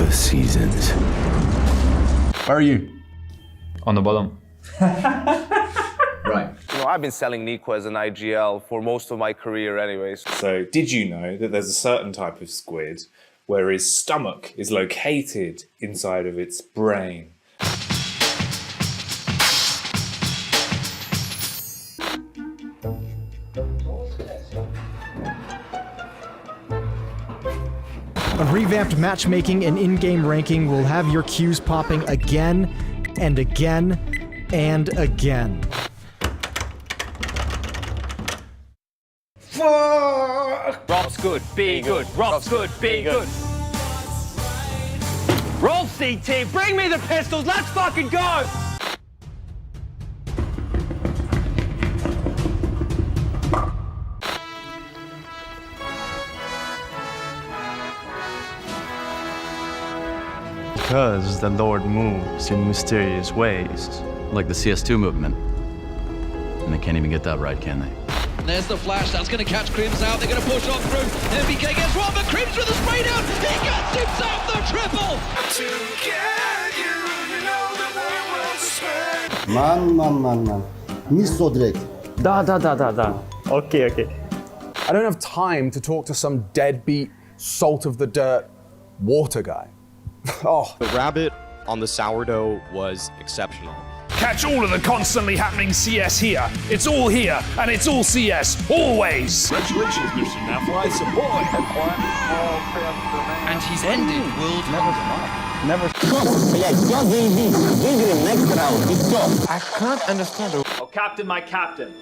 for seasons. Where are you? On the bottom. Right. You know, I've been selling Nico as an IGL for most of my career anyways. So did you know that there's a certain type of squid where his stomach is located inside of its brain? A revamped matchmaking and in-game ranking will have your queues popping again and again and again. Rob's good, be good. Rob's good, be good. Roll CT, bring me the pistols, let's fucking go! Because the Lord moves in mysterious ways. Like the CS2 movement. And they can't even get that right, can they? There's the flash, that's going to catch Crims out, they're going to push on through, MBK gets one, but Crims with the spray down, he gets himself the triple! Man. Miso direkt. Da. Okay. I don't have time to talk to some deadbeat, salt of the dirt water guy. Oh. The rabbit on the sourdough was exceptional. Catch all of the constantly happening CS here. It's all here, and it's all CS, always. Congratulations, Mr. Nafly, support. And he's ended world Never. Next round. I can't understand. Oh, Captain, my captain.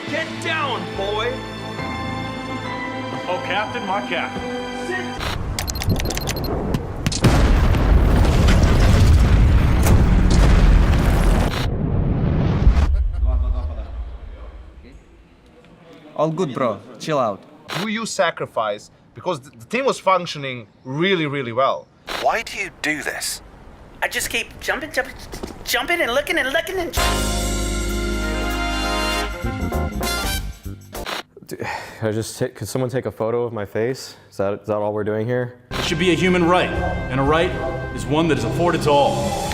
Get down, boy! Oh, Captain, my captain. All good, bro. Chill out. Do you sacrifice? Because the team was functioning really well. Why do you do this? I just keep jumping and looking and... Could someone take a photo of my face? Is that all we're doing here? It should be a human right, and a right is one that is afforded to all.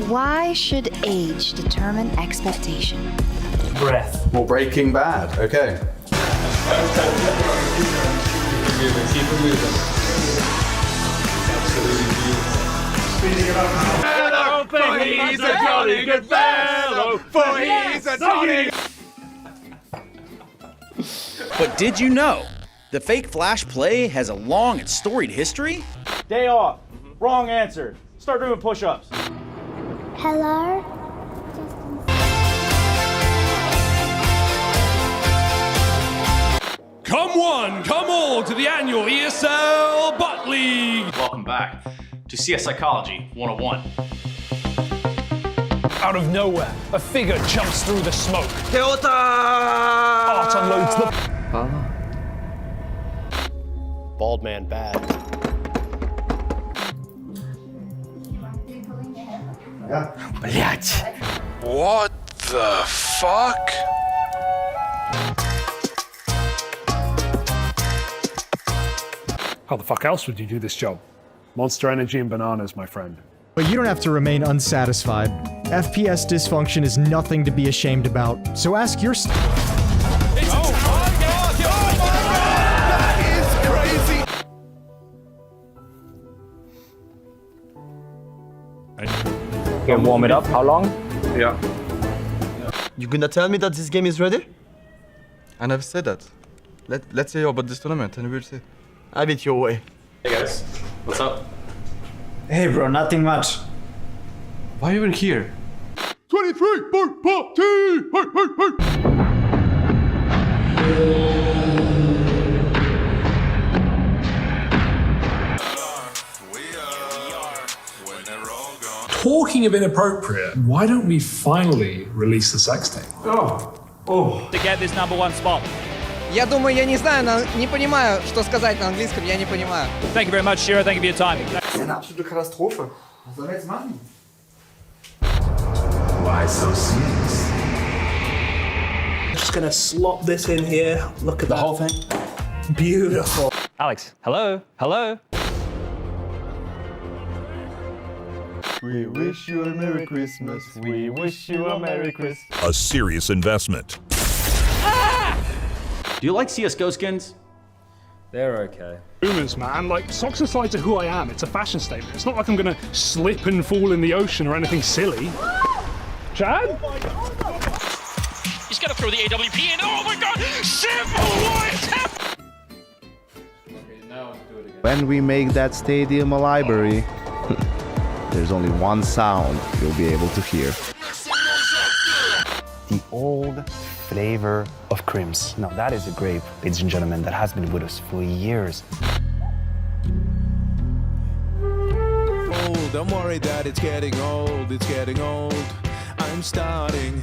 Why should age determine expectation? Breath. Well, Breaking Bad. Okay. For he's a jolly good fellow, for he's a jolly... But did you know the fake flash play has a long and storied history? Day off. Wrong answer. Start doing push-ups. Hello? Come one, come all to the annual ESL Bot League. Welcome back to CS Psychology 101. Out of nowhere, a figure jumps through the smoke. Teota! Art unloads the... Bald man bad. Блять. What the fuck? How the fuck else would you do this job? Monster Energy and bananas, my friend. But you don't have to remain unsatisfied. FPS dysfunction is nothing to be ashamed about, so ask your... Can warm it up. How long? Yeah. You gonna tell me that this game is ready? I never said that. Let's say about this tournament and we'll see. Have it your way. Hey guys, what's up? Hey bro, nothing much. Why are you even here? 23 for party! Talking of inappropriate, why don't we finally release the sex tape? To get this #1 spot. Я думаю, я не знаю, не понимаю, что сказать на английском, я не понимаю. Thank you very much, Shiro. Thank you for your time. Das ist eine absolute Katastrophe. Was sollen wir jetzt machen? Why so serious? gonna slop this in here. Look at the whole thing. Beautiful. Alex, hello? Hello? We wish you a Merry Christmas. We wish you a Merry Christmas. A serious investment. Do you like CSGO skins? They're okay. Rumors, man. Like, socks aside to who I am, it's a fashion statement. It's not like I'm gonna slip and fall in the ocean or anything silly. Chad? He's gonna throw the AWP in. Oh my god! Simple! What is happening? When we make that stadium a library, there's only one sound you'll be able to hear. The old flavor of Crims. Now that is a grape, ladies and gentlemen, that has been with us for years. Oh, don't worry that it's getting old, it's getting old. I'm starting.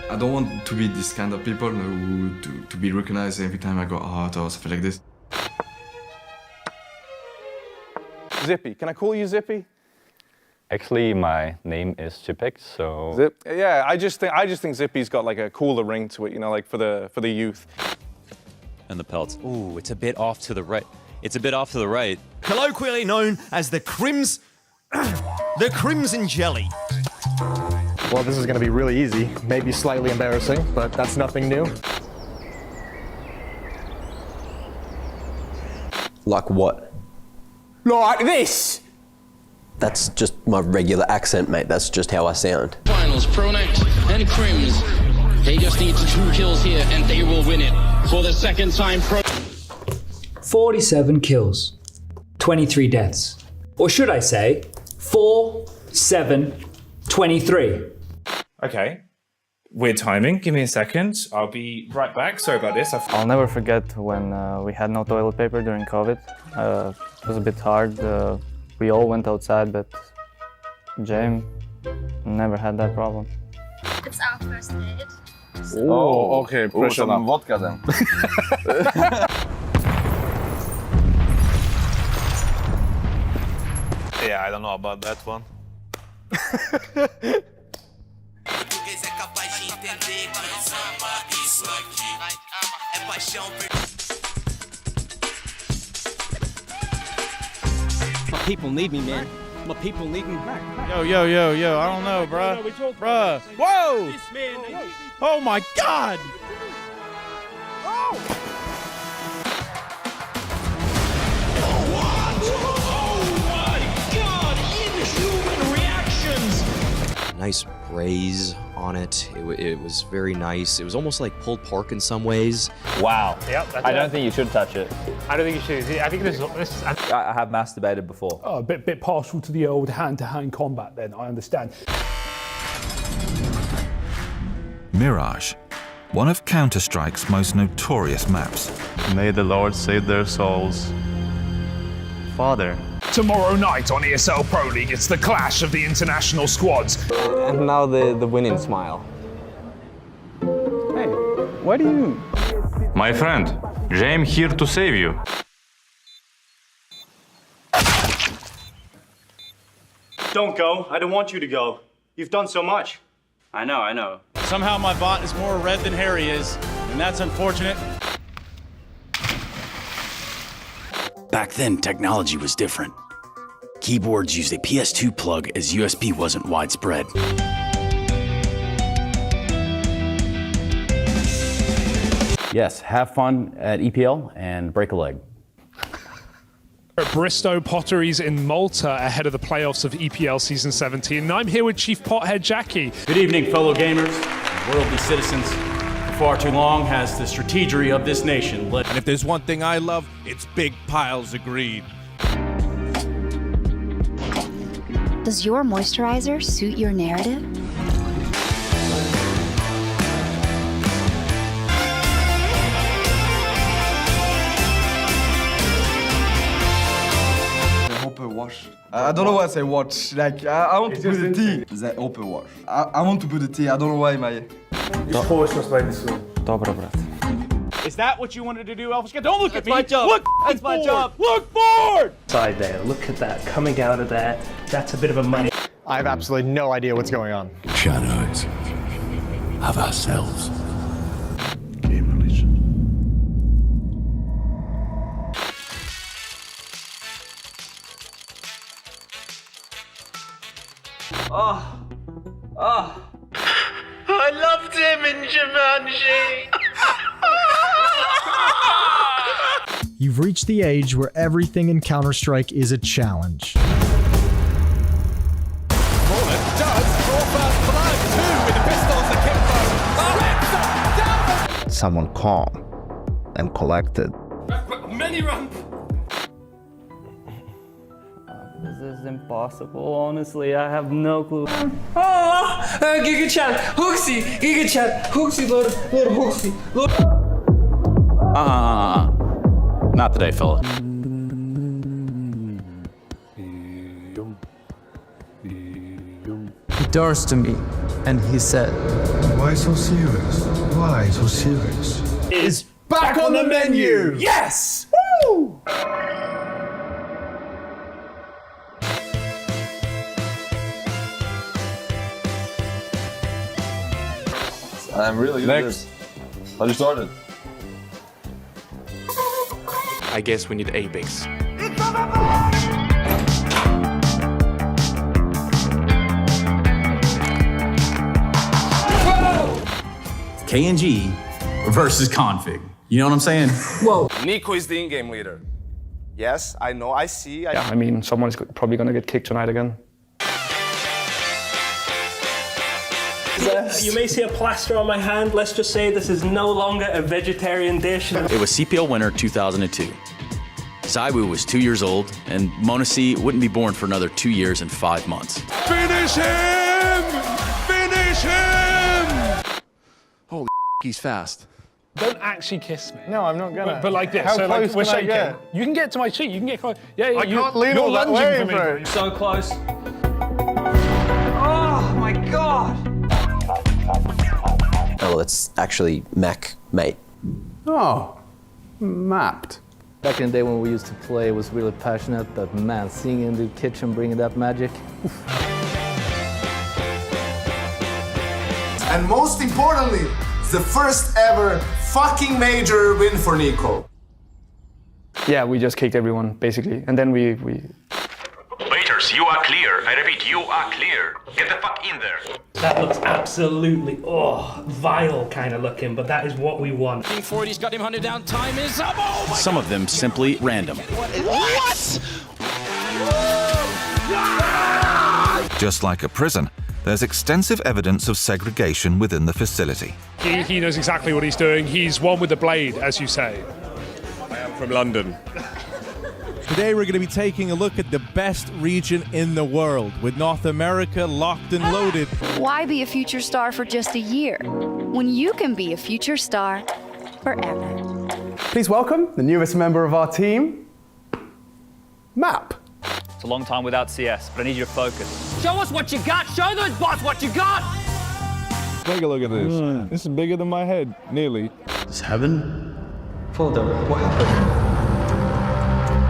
I don't want to be this kind of people who to be recognized every time I go out or something like this. Zippy, can I call you Zippy? Actually, my name is Chipek, so... Zip? Yeah, I just think Zippy's got like a cooler ring to it, you know, like for the youth. And the pelts. Ooh, it's a bit off to the right. It's a bit off to the right. Colloquially known as the the Crimson Jelly. Well, this is going to be really easy, maybe slightly embarrassing, but that's nothing new. Like what? Like this! That's just my regular accent, mate. That's just how I sound. Finals, Pronact and Crims. They just need 2 kills here and they will win it for the second time. 47 kills, 23 deaths. Or should I say, 4, 7, 23. Okay. Weird timing. Give me a second. I'll be right back. Sorry about this. I'll never forget when we had no toilet paper during COVID. It was a bit hard. We all went outside, but James never had that problem. It's our first date. Oh, okay. Pressure some vodka then. Yeah, I don't know about that one. My people need me, man. My people need me. Yo, I don't know, bruh. Bruh. Whoa! Oh my god! Nice braise on it. It was very nice. It was almost like pulled pork in some ways. Wow. Yep, that's I don't think you should touch it. I don't think you should. I think this is I have masturbated before. Oh, a bit partial to the old hand-to-hand combat then, I understand. Mirage, one of Counter-Strike's most notorious maps. May the Lord save their souls. Father. Tomorrow night on ESL Pro League, it's the clash of the international squads. And now the winning smile. Hey, why do you... My friend, James here to save you. Don't go. I don't want you to go. You've done so much. I know. Somehow my bot is more red than Harry is, and that's unfortunate. Back then, technology was different. Keyboards used a PS2 plug as USB wasn't widespread. Yes, have fun at EPL and break a leg. At Bristow Potteries in Malta ahead of the playoffs of EPL Season 17. And I'm here with Chief Pothead Jackie. Good evening, fellow gamers, worldly citizens. For far too long has the strategery of this nation led. And if there's one thing I love, it's big piles of greed. Does your moisturizer suit your narrative? Wash. I don't know why I say watch. Like I want to put the T. The open wash. I want to put the T. I don't know why my. Dobra, brat. Is that what you wanted to do, Elfishka? Don't look at me. my job. Look That's my forward. job. Look forward. Side there. Look at that. Coming out of that. That's a bit of a money. I have absolutely no idea what's going on. Shadows. of ourselves. Game religion. I loved him in Jumanji. You've reached the age where everything in Counter-Strike is a challenge. Someone calm and collected. Many ramp. This is impossible, honestly. I have no clue. Giga-chan, Hooksy, Giga-chan, Hooksy, Lord Hooksy, Lord. Not today, fella. He turns to me and he said, Why so serious? Why so serious? Is back on the menu. Yes. Woo! I'm really good at this. How you started? I guess we need A-Base. KNG versus Config. You know what I'm saying? Whoa. Nico is the in-game leader. Yes, I know, I see. Yeah, I mean, someone's probably going to get kicked tonight again. You may see a plaster on my hand. Let's just say this is no longer a vegetarian dish. It was CPL winter 2002. Zaiwu was 2 years old, and Monasi wouldn't be born for another 2 years and 5 months. Finish him! Finish him! Holy he's fast. Don't actually kiss me. No, I'm not gonna. But like this, How so like close we're can I shaking. get? You can get to my cheek. You can get close. Yeah, I can't lean you're all that lunging way, for me. bro. So close. Oh my god! Oh, it's actually mech, mate. Oh, mapped. Back in the day when we used to play, it was really passionate, but man, seeing in the kitchen bringing that magic. And most importantly, it's the first ever fucking major win for Nico. Yeah, we just kicked everyone, basically. And then we... Waiters, you are clear. I repeat, you are clear. Get the fuck in there. That looks absolutely, vile kind of looking, but that is what we want. 40's got him hunted down. Time is up. Oh my Some of them simply random. What? Just like a prison, there's extensive evidence of segregation within the facility. He knows exactly what he's doing. He's one with the blade, as you say. I am from London. Today we're going to be taking a look at the best region in the world, with North America locked and loaded. Why be a future star for just a year when you can be a future star forever? Please welcome the newest member of our team, Map. It's a long time without CS, but I need you to focus. Show us what you got. Show those bots what you got. Take a look at this. This is bigger than my head, nearly. Is heaven? Father, what happened?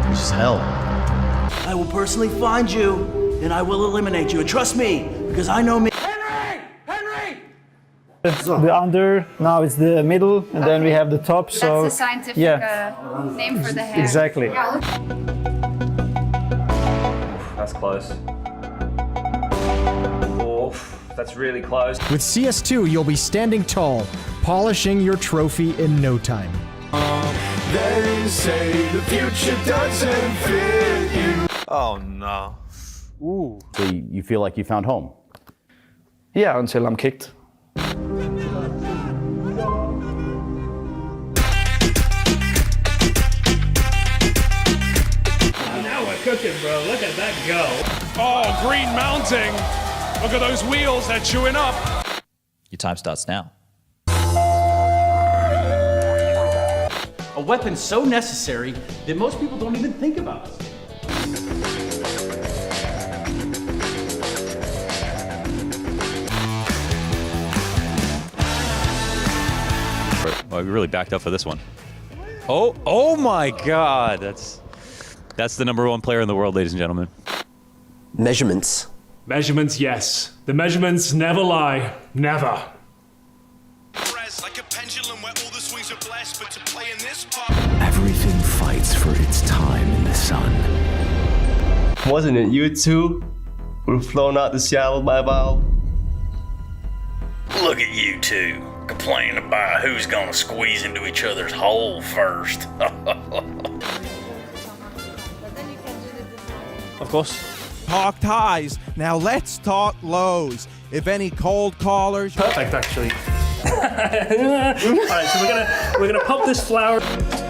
This is hell. I will personally find you, and I will eliminate you. And trust me, because I know me. It's the under, now it's the middle, and then we have the top, so... That's the scientific name for the hair. Exactly. Yeah, That's close. Oh, that's really close. With CS2, you'll be standing tall, polishing your trophy in no time. They say the future doesn't fit you. Oh no. Ooh. So you feel like you found home? Yeah, until I'm kicked. Now we're cooking, bro. Look at that go. Oh, green mounting. Look at those wheels, they're chewing up. Your time starts now. A weapon so necessary that most people don't even think about it. Well, we really backed up for this one. Oh my God! That's the #1 player in the world, ladies and gentlemen. Measurements. Measurements, yes. The measurements never lie. Never. Like a pendulum where all the swings are blessed, but to play in this part. Everything fights for its time in the sun. Wasn't it you two who were flown out to Seattle by Valve? Look at you two, complaining about who's gonna squeeze into each other's hole first. Of course. Talked highs, now let's talk lows. If any cold callers... Perfect, actually. Alright, so we're gonna pop this flower.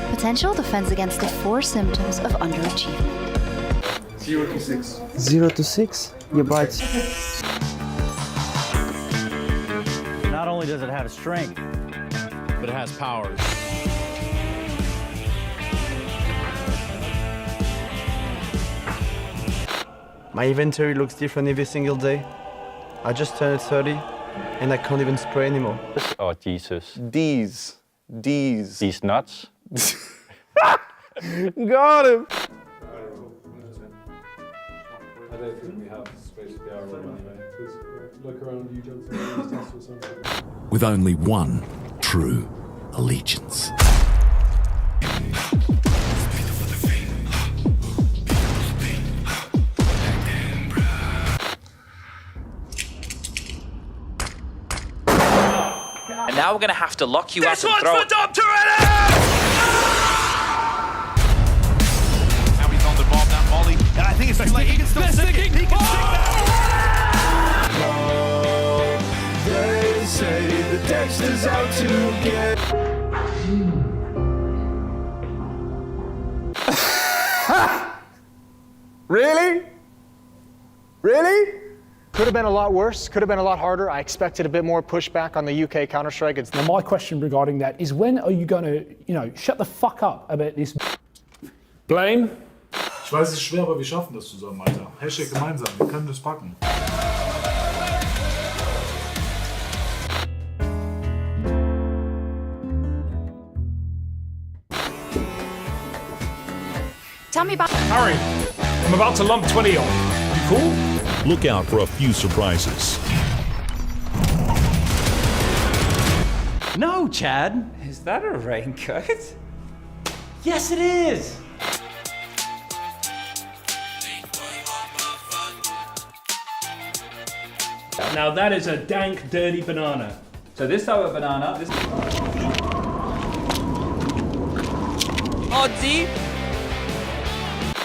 Potential defense against the 4 symptoms of underachievement. 0 to 6. 0 to 6? You're right. Not only does it have strength, but it has powers. My inventory looks different every single day. I just turned 30 and I can't even spray anymore. Oh, Jesus. These nuts? Got him! I don't think we have space for the hour anyway. Look around you, Johnson, test or something. With only one true allegiance. And now we're gonna have to lock you up and throw. This one's for Now he's on the bomb, that volley. And I think it's too late. He can still stick it. He can stick They say the Dexter's out to get. Really? Really? Could have been a lot worse, could have been a lot harder. I expected a bit more pushback on the UK Counter-Strike. Now my question regarding that is, when are you gonna, shut the fuck up about this blame? Ich weiß, es ist schwer, aber wir schaffen das zusammen, Alter. Hashtag gemeinsam, wir können das packen. Tell me about... Harry, I'm about to lump 20 on. You cool? Look out for a few surprises. No, Chad. Is that a raincoat? Yes, it is. Now that is a dank, dirty banana. So this type of banana, this. Oddsy.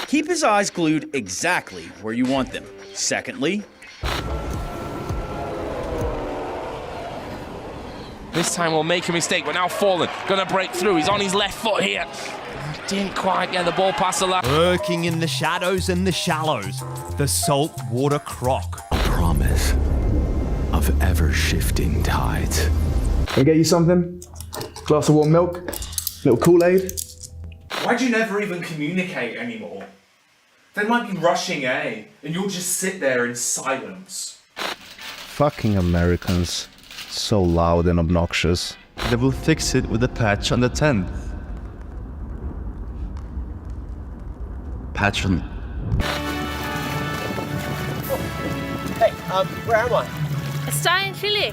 Keep his eyes glued exactly where you want them. Secondly, This time we'll make a mistake. We're now falling. Gonna break through. He's on his left foot here. Didn't quite get the ball past the last. Lurking in the shadows and the shallows, the saltwater croc. a promise of ever-shifting tides. Can I get you something? Glass of warm milk? Little Kool-Aid? Why'd you never even communicate anymore? They might be rushing A, and you'll just sit there in silence. Fucking Americans. So loud and obnoxious. They will fix it with a patch on the 10th. Patch on... Hey, where am I? Está en Chile.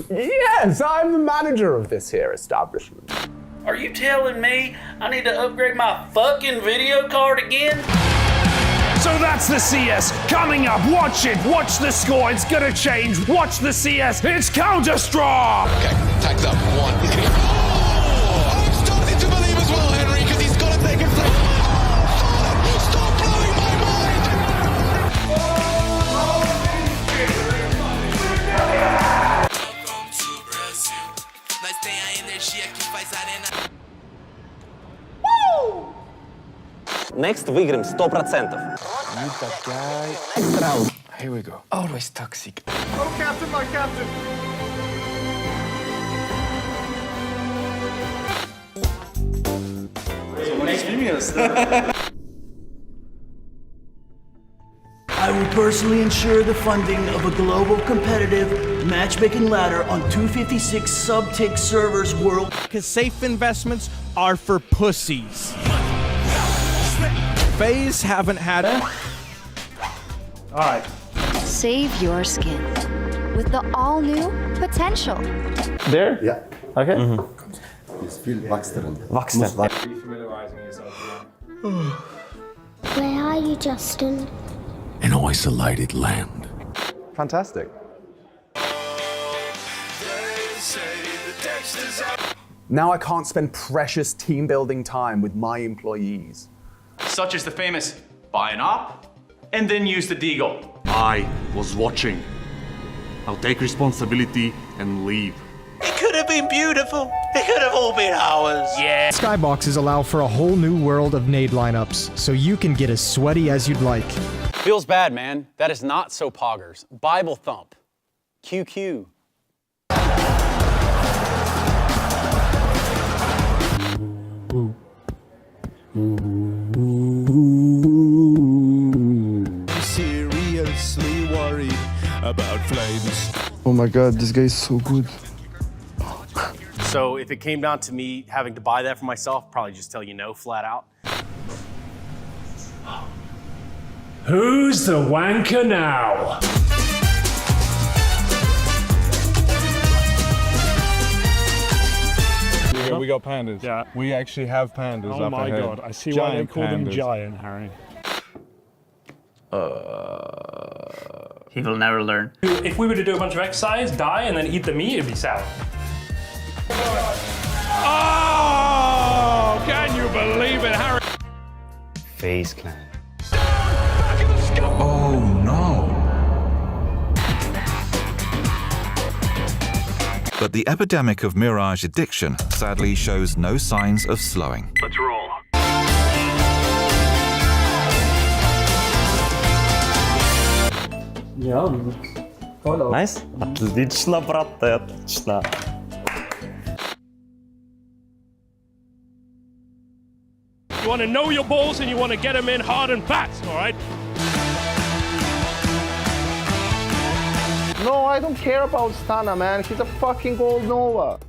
Yes, I'm the manager of this here establishment. Are you telling me I need to upgrade my fucking video card again? So that's the CS. Coming up, watch it. Watch the score. It's gonna change. Watch the CS. It's Counter-Strike. Okay, tagged up. One. He's gonna. Oh, I'm starting to believe as well, Henry, because he's got to take a flick. Stop blowing my mind. Next выиграем 100%. You that guy. Extra out. Here we go. Always toxic. Oh, Captain, my Captain! I will personally ensure the funding of a global competitive matchmaking ladder on 256 sub-tick servers world. Because safe investments are for pussies. FaZe haven't had it. All right. Save your skin with the all-new Potential. There? Yeah. Okay. It's feel Vaxteren. Refamiliarizing yourself again. Where are you, Justin? An isolated land. Fantastic. Now I can't spend precious team building time with my employees. Such as the famous buy an op and then use the deagle. I was watching. I'll take responsibility and leave. It could have been beautiful. It could have all been ours. Yeah. Skyboxes allow for a whole new world of nade lineups, so you can get as sweaty as you'd like. Feels bad, man. That is not so poggers. Bible thump. QQ. Seriously worried about flames. Oh my god, this guy is so good. So if it came down to me having to buy that for myself, probably just tell you no flat out. Who's the wanker now? We got pandas. Yeah. We actually have pandas Oh up my ahead. god, I see why they call them pandas. giant, Harry. He will never learn. If we were to do a bunch of exercise, die, and then eat the meat, it'd be sour. Oh! Can you believe it, Harry? FaZe Clan. Oh no. But the epidemic of Mirage addiction sadly shows no signs of slowing. Let's roll. Nice. Отлично, брат, отлично. You want to know your balls and you want to get them in hard and fast, all right? No, I don't care about Stana, man. He's a fucking gold Nova.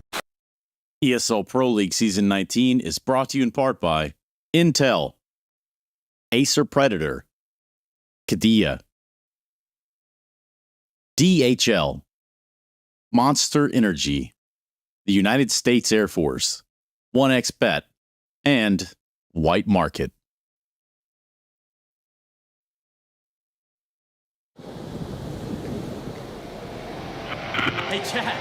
ESL Pro League Season 19 is brought to you in part by Intel, Acer Predator, Kadia, DHL, Monster Energy, the United States Air Force, 1xBet, and White Market. Hey, Chad.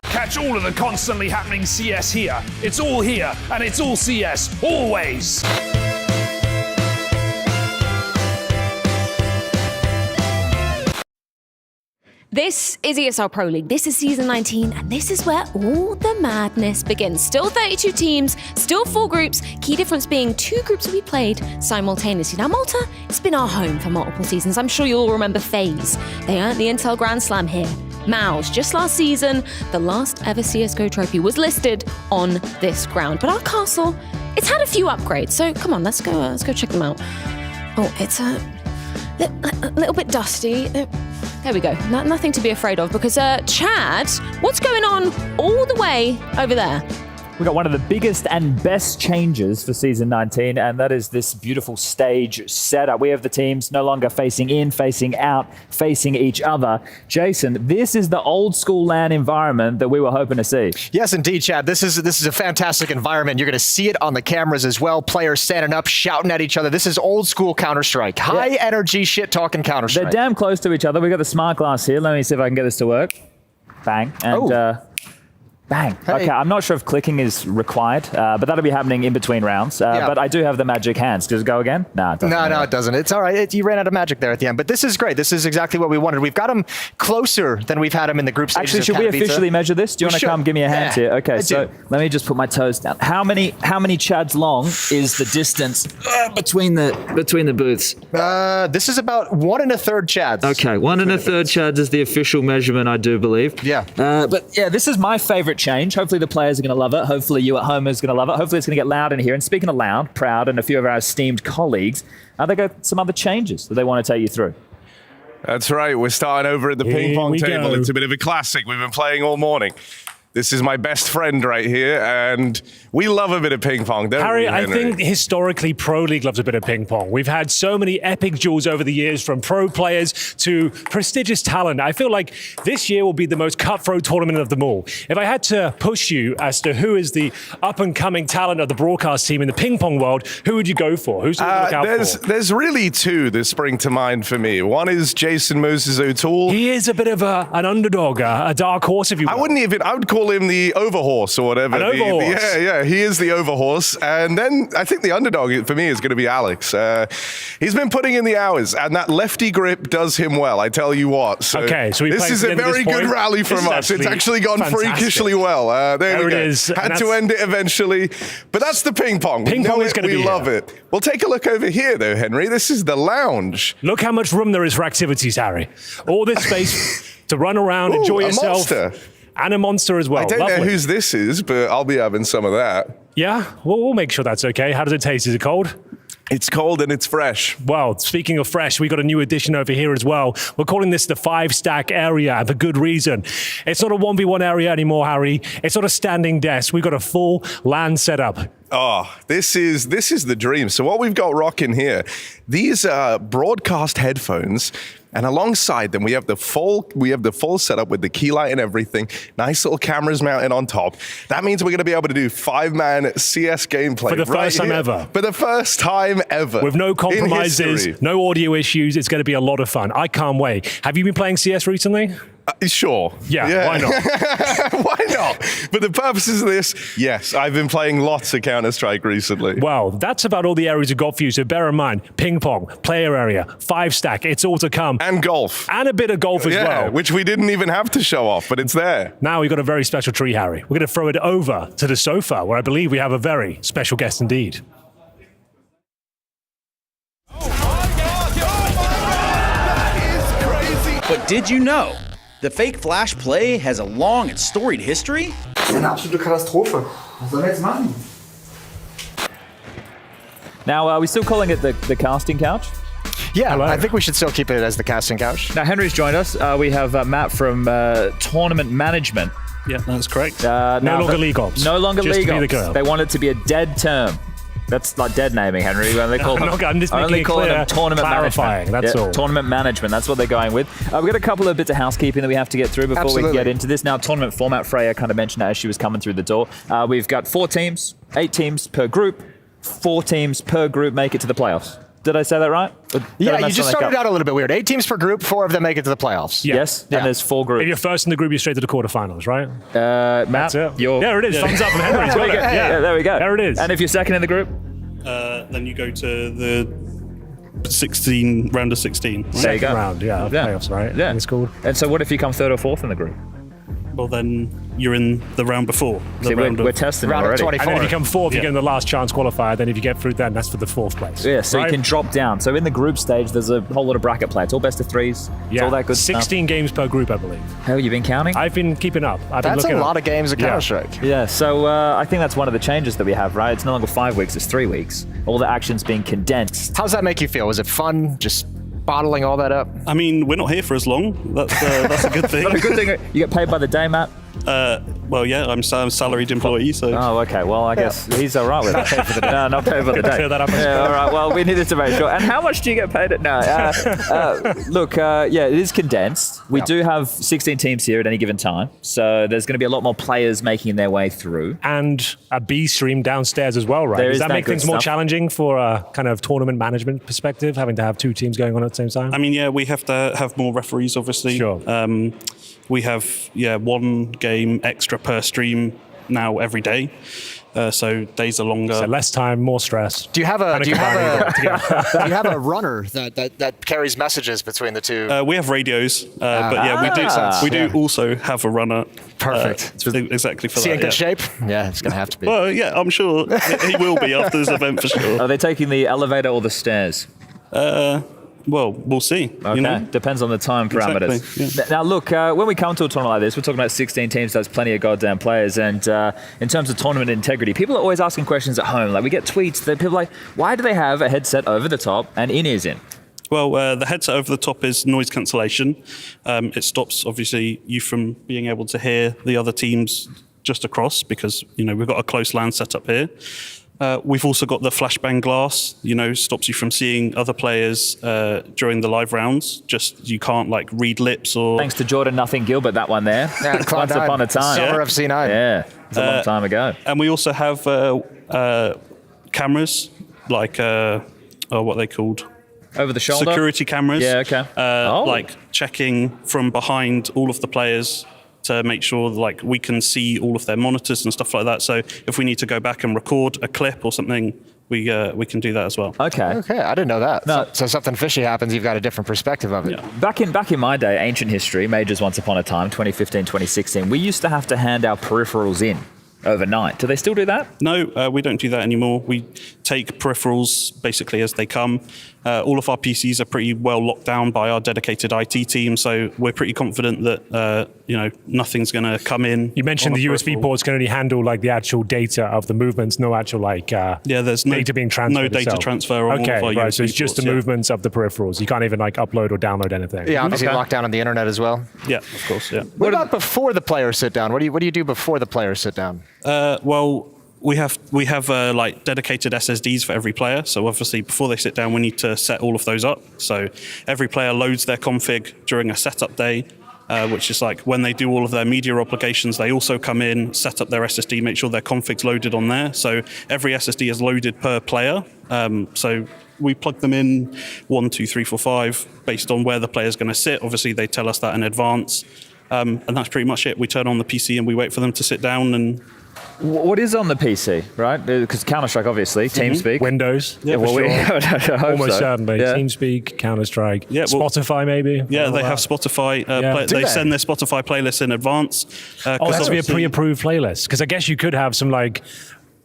Catch all of the constantly happening CS here. It's all here, and it's all CS, always. This is ESL Pro League. This is Season 19, and this is where all the madness begins. Still 32 teams, still 4 groups, key difference being 2 groups will be played simultaneously. Now, Malta, it's been our home for multiple seasons. I'm sure you'll all remember FaZe. They earned the Intel Grand Slam here. Mouse, just last season, the last ever CSGO trophy was listed on this ground. But our castle, it's had a few upgrades, so come on, let's go check them out. Oh, it's a little bit dusty. There we go. Nothing to be afraid of because, Chad, what's going on all the way over there? We got one of the biggest and best changes for Season 19, and that is this beautiful stage setup. We have the teams no longer facing in, facing out, facing each other. Jason, this is the old school LAN environment that we were hoping to see. Yes, indeed, Chad. This is a fantastic environment. You're going to see it on the cameras as well. Players standing up, shouting at each other. This is old school Counter-Strike. High energy shit talking Counter-Strike. They're damn close to each other. We got the smart glass here. Let me see if I can get this to work. Bang. And Bang. Okay, I'm not sure if clicking is required, but that'll be happening in between rounds. But I do have the magic hands. Does it go again? No, it doesn't. No, it doesn't. It's all right. You ran out of magic there at the end. But this is great. This is exactly what we wanted. We've got them closer than we've had them in the group stages. Actually, should we officially measure this? Do you want to come give me a hand here? Okay, so let me just put my toes down. How many chads long is the distance between the booths? This is about 1 1/3 chads. Okay, 1 1/3 chads is the official measurement, I do believe. Yeah. But yeah, this is my favorite change. Hopefully the players are going to love it. Hopefully you at home is going to love it. Hopefully it's going to get loud in here. And speaking of loud, Proud, and a few of our esteemed colleagues, they got some other changes that they want to take you through. That's right. We're starting over at the ping pong table. It's a bit of a classic. We've been playing all morning. This is my best friend right here, and we love a bit of ping pong, don't Harry, we, Henry? I think historically Pro League loves a bit of ping pong. We've had so many epic duels over the years, from pro players to prestigious talent. I feel like this year will be the most cutthroat tournament of them all. If I had to push you as to who is the up-and-coming talent of the broadcast team in the ping pong world, who would you go for? Who's going to look out for? There's really two that spring to mind for me. One is Jason Moses O'Toole. He is a bit of an underdog, a dark horse, if you will. I would call him the overhorse or whatever. An overhorse? Yeah, he is the overhorse. And then I think the underdog for me is going to be Alex. He's been putting in the hours, and that lefty grip does him well, I tell you what. So this is a very good rally from us. It's actually gone freakishly well. There we go. It is. Had to end it eventually. But that's the ping pong. Ping pong is going to be We love it. Well, take a look over here, though, Henry. This is the lounge. Look how much room there is for activities, Harry. All this space to run around, enjoy yourself. Monster. And a monster as well. I don't know whose this is, but I'll be having some of that. Yeah? Well, we'll make sure that's okay. How does it taste? Is it cold? It's cold and it's fresh. Well, speaking of fresh, we got a new addition over here as well. We're calling this the 5-stack area, and for good reason. It's not a 1v1 area anymore, Harry. It's not a standing desk. We've got a full LAN setup. Oh, this is the dream. So what we've got rocking here, these are broadcast headphones, and alongside them we have the full setup with the key light and everything. Nice little cameras mounted on top. That means we're going to be able to do 5-man CS gameplay For the first time ever. For the first time ever. With no compromises, no audio issues. It's going to be a lot of fun. I can't wait. Have you been playing CS recently? Sure. Yeah, why not? Why not? For the purposes of this, yes, I've been playing lots of Counter-Strike recently. Well, that's about all the areas we've got for you. So bear in mind, ping pong, player area, 5-stack, it's all to come. And golf. And a bit of golf as well. Which we didn't even have to show off, but it's there. Now we've got a very special treat, Harry. We're going to throw it over to the sofa, where I believe we have a very special guest indeed. But did you know the fake flash play has a long and storied history? Das ist eine absolute Katastrophe. Was sollen wir jetzt machen? Now, are we still calling it the casting couch? Yeah, hello. I think we should still keep it as the casting couch. Now, Henry's joined us. We have Matt from Tournament Management. Yeah, that's correct. No longer League Ops. No longer Just League to be the Ops. girl. They want it to be a dead term. That's like dead naming, Henry. They call them, I'm just making only it calling clear, them tournament clarifying, management. that's all. Tournament management. That's what they're going with. We've got a couple of bits of housekeeping that we have to get through before we can get into this. Now, tournament format, Freya kind of mentioned that as she was coming through the door. We've got 4 teams, 8 teams per group. 4 teams per group make it to the playoffs. Did I say that right? Yeah, you just started out a little bit weird. 8 teams per group, 4 of them make it to the playoffs. Yeah. Yes, and there's 4 groups. If you're first in the group, you're straight to the quarterfinals, right? Matt, there it is. Thumbs up from Henry. Yeah, there we go. There it is. And if you're second in the group? Then you go to the 16 round of 16. Right? There you go. Round, playoffs, right? Yeah. It's called. And so what if you come 3rd or 4th in the group? Well, then you're in the round before. See, we're testing round already. of 24. And then if you come 4th, you get in the last chance qualifier. Then if you get through, then that's for the 4th place. Yeah, so right? you can drop down. So in the group stage, there's a whole lot of bracket play. It's all best of 3s. It's all that good 16 games per group, I believe. Hell, you been counting? I've been keeping up. That's a lot of games of Counter-Strike. Yeah, so I think that's one of the changes that we have, right? It's no longer 5 weeks, it's 3 weeks. All the action's being condensed. How's that make you feel? Was it fun just bottling all that up? I mean, we're not here for as long. That's a good thing. That's a good thing. You get paid by the day, Matt? Well, yeah, I'm a salaried employee, so... Oh, okay. Well, I guess he's all right with that. Paid for the day. No, not paid for the day. Clear that up. Yeah, all right. Well, we needed to make sure. And how much do you get paid at? No. Look, it is condensed. We do have 16 teams here at any given time. So there's going to be a lot more players making their way through. And a B stream downstairs as well, right? Does that make things more challenging for a kind of tournament management perspective, having to have 2 teams going on at the same time? I mean, yeah, we have to have more referees, obviously. Sure. We have 1 game extra extra per stream now every day. So days are longer. So less time, more stress. Do you have a runner that carries messages between the two? We have radios, but yeah, we do also have a runner. Perfect. Exactly for Is he that. in good shape? Yeah, it's going to have to be. Well, yeah, I'm sure he will be after this event for sure. Are they taking the elevator or the stairs? Well, we'll see. Okay, depends on the time parameters. Exactly, yeah. Now, look, when we come to a tournament like this, we're talking about 16 teams, there's plenty of goddamn players. And in terms of tournament integrity, people are always asking questions at home. Like, we get tweets that people are like, why do they have a headset over the top and in-ears in? Well, the headset over the top is noise cancellation. It stops, obviously, you from being able to hear the other teams just across because, we've got a close LAN set up here. We've also got the flashbang glass, stops you from seeing other players during the live rounds. Just you can't read lips or. Thanks to Jordan Nothing Gilbert, that one there. Yeah, Once upon a time. Summer of C9. Yeah, it was a long time ago. And we also have cameras, what are they called? Over the shoulder? Security cameras. Yeah, okay. Checking from behind all of the players to make sure we can see all of their monitors and stuff like that. So if we need to go back and record a clip or something, we can do that as well. Okay, I didn't know that. No. So something fishy happens, you've got a different perspective of it. Yeah. Back in my day, ancient history, majors once upon a time, 2015, 2016, we used to have to hand our peripherals in overnight. Do they still do that? No, we don't do that anymore. We take peripherals basically as they come. All of our PCs are pretty well locked down by our dedicated IT team, so we're pretty confident that nothing's going to come in. You mentioned the USB ports can only handle the actual data of the movements, no actual there's data being transferred. No data itself. transfer on all of our right. USB So it's just ports, the movements of the peripherals. You can't even upload or download anything. Yeah, obviously locked down on the internet as well. Yeah, of course. Yeah. What about before the players sit down? What do you do before the players sit down? Well, we have dedicated SSDs for every player. So obviously before they sit down, we need to set all of those up. So every player loads their config during a setup day, which is when they do all of their media obligations, they also come in, set up their SSD, make sure their config's loaded on there. So every SSD is loaded per player. So we plug them in 1, 2, 3, 4, 5 based on where the player's going to sit. Obviously they tell us that in advance. And that's pretty much it. We turn on the PC and we wait for them to sit down. And what is on the PC, right? Because Counter-Strike, obviously, TeamSpeak. Windows. Yeah, Almost certainly. Yeah. TeamSpeak, Counter-Strike. Spotify, maybe. Yeah, they have Spotify. They send their Spotify playlists in advance. It has to be a pre-approved playlist. Because I guess you could have some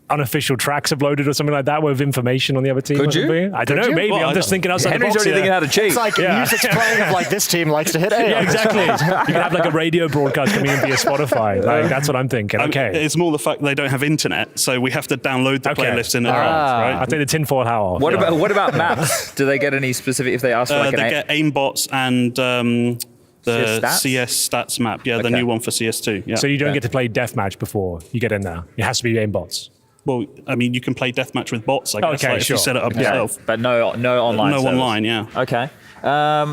unofficial tracks uploaded or something like that with information on the other team. Could you? I don't know. Maybe I'm just thinking outside the box. Henry's already thinking how to cheat. It's like music's playing of this team likes to hit A. Yeah, exactly. You could have a radio broadcast coming in via Spotify. That's what I'm thinking. Okay. It's more the fact they don't have internet, so we have to download the playlist in advance, right? I'll take the tinfoil hat off. What about maps? Do they get any specific if they ask for they get aimbots and the CS stats map. Yeah, the new one for CS2. Yeah. So you don't get to play deathmatch before you get in there. It has to be aimbots. Well, I mean, you can play deathmatch with bots, I guess, if you set it up yourself. But no online No service. online, yeah. Okay.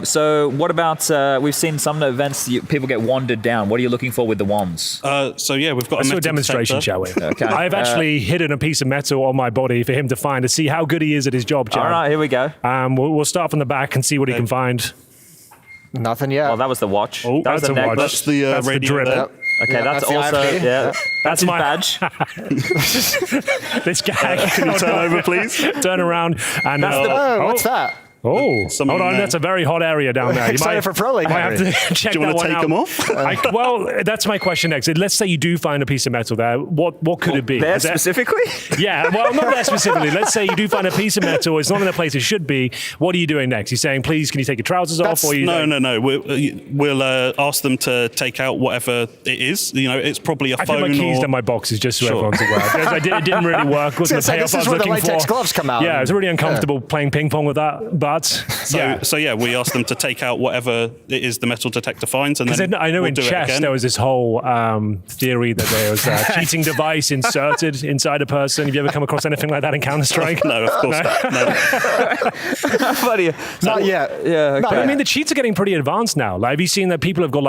So what about, we've seen some events, people get wanded down. What are you looking for with the wands? So yeah, we've got Let's do a demonstration, shall we? Okay. I've actually hidden a piece of metal on my body for him to find to see how good he is at his job, Chad. All right, here we go. We'll start from the back and see what he can find. Nothing yet. Well, that was the watch. Oh, that was that's the a watch. necklace. That's the That's the radio. drip. Okay, that's also that's his badge. This guy. Can you turn over, please? Turn around and. What's that? Oh, hold on. That's a very hot area down there. You Excited for Pro League. might have to check Do you that want to one take out. them off? Well, that's my question next. Let's say you do find a piece of metal there. What could it be? There specifically? Yeah, well, not there specifically. Let's say you do find a piece of metal. It's not in the place it should be. What are you doing next? You're saying, please, can you take your trousers off? Or No. We'll ask them to take out whatever it is. It's probably a phone. I put my keys down my boxes just so everyone's aware. It didn't really work. Wasn't the payoff I was looking for. This is where the latex gloves come out. Yeah, it was really uncomfortable playing ping pong with that. But So we asked them to take out whatever it is the metal detector finds, and then I know we'll in do it chess again. there was this whole theory that there was a cheating device inserted inside a person. Have you ever come across anything like that in Counter-Strike? No, of course not. No. Funny. Not yet. Yeah. Okay. I mean, the cheats are getting pretty advanced now. Have you seen that people have got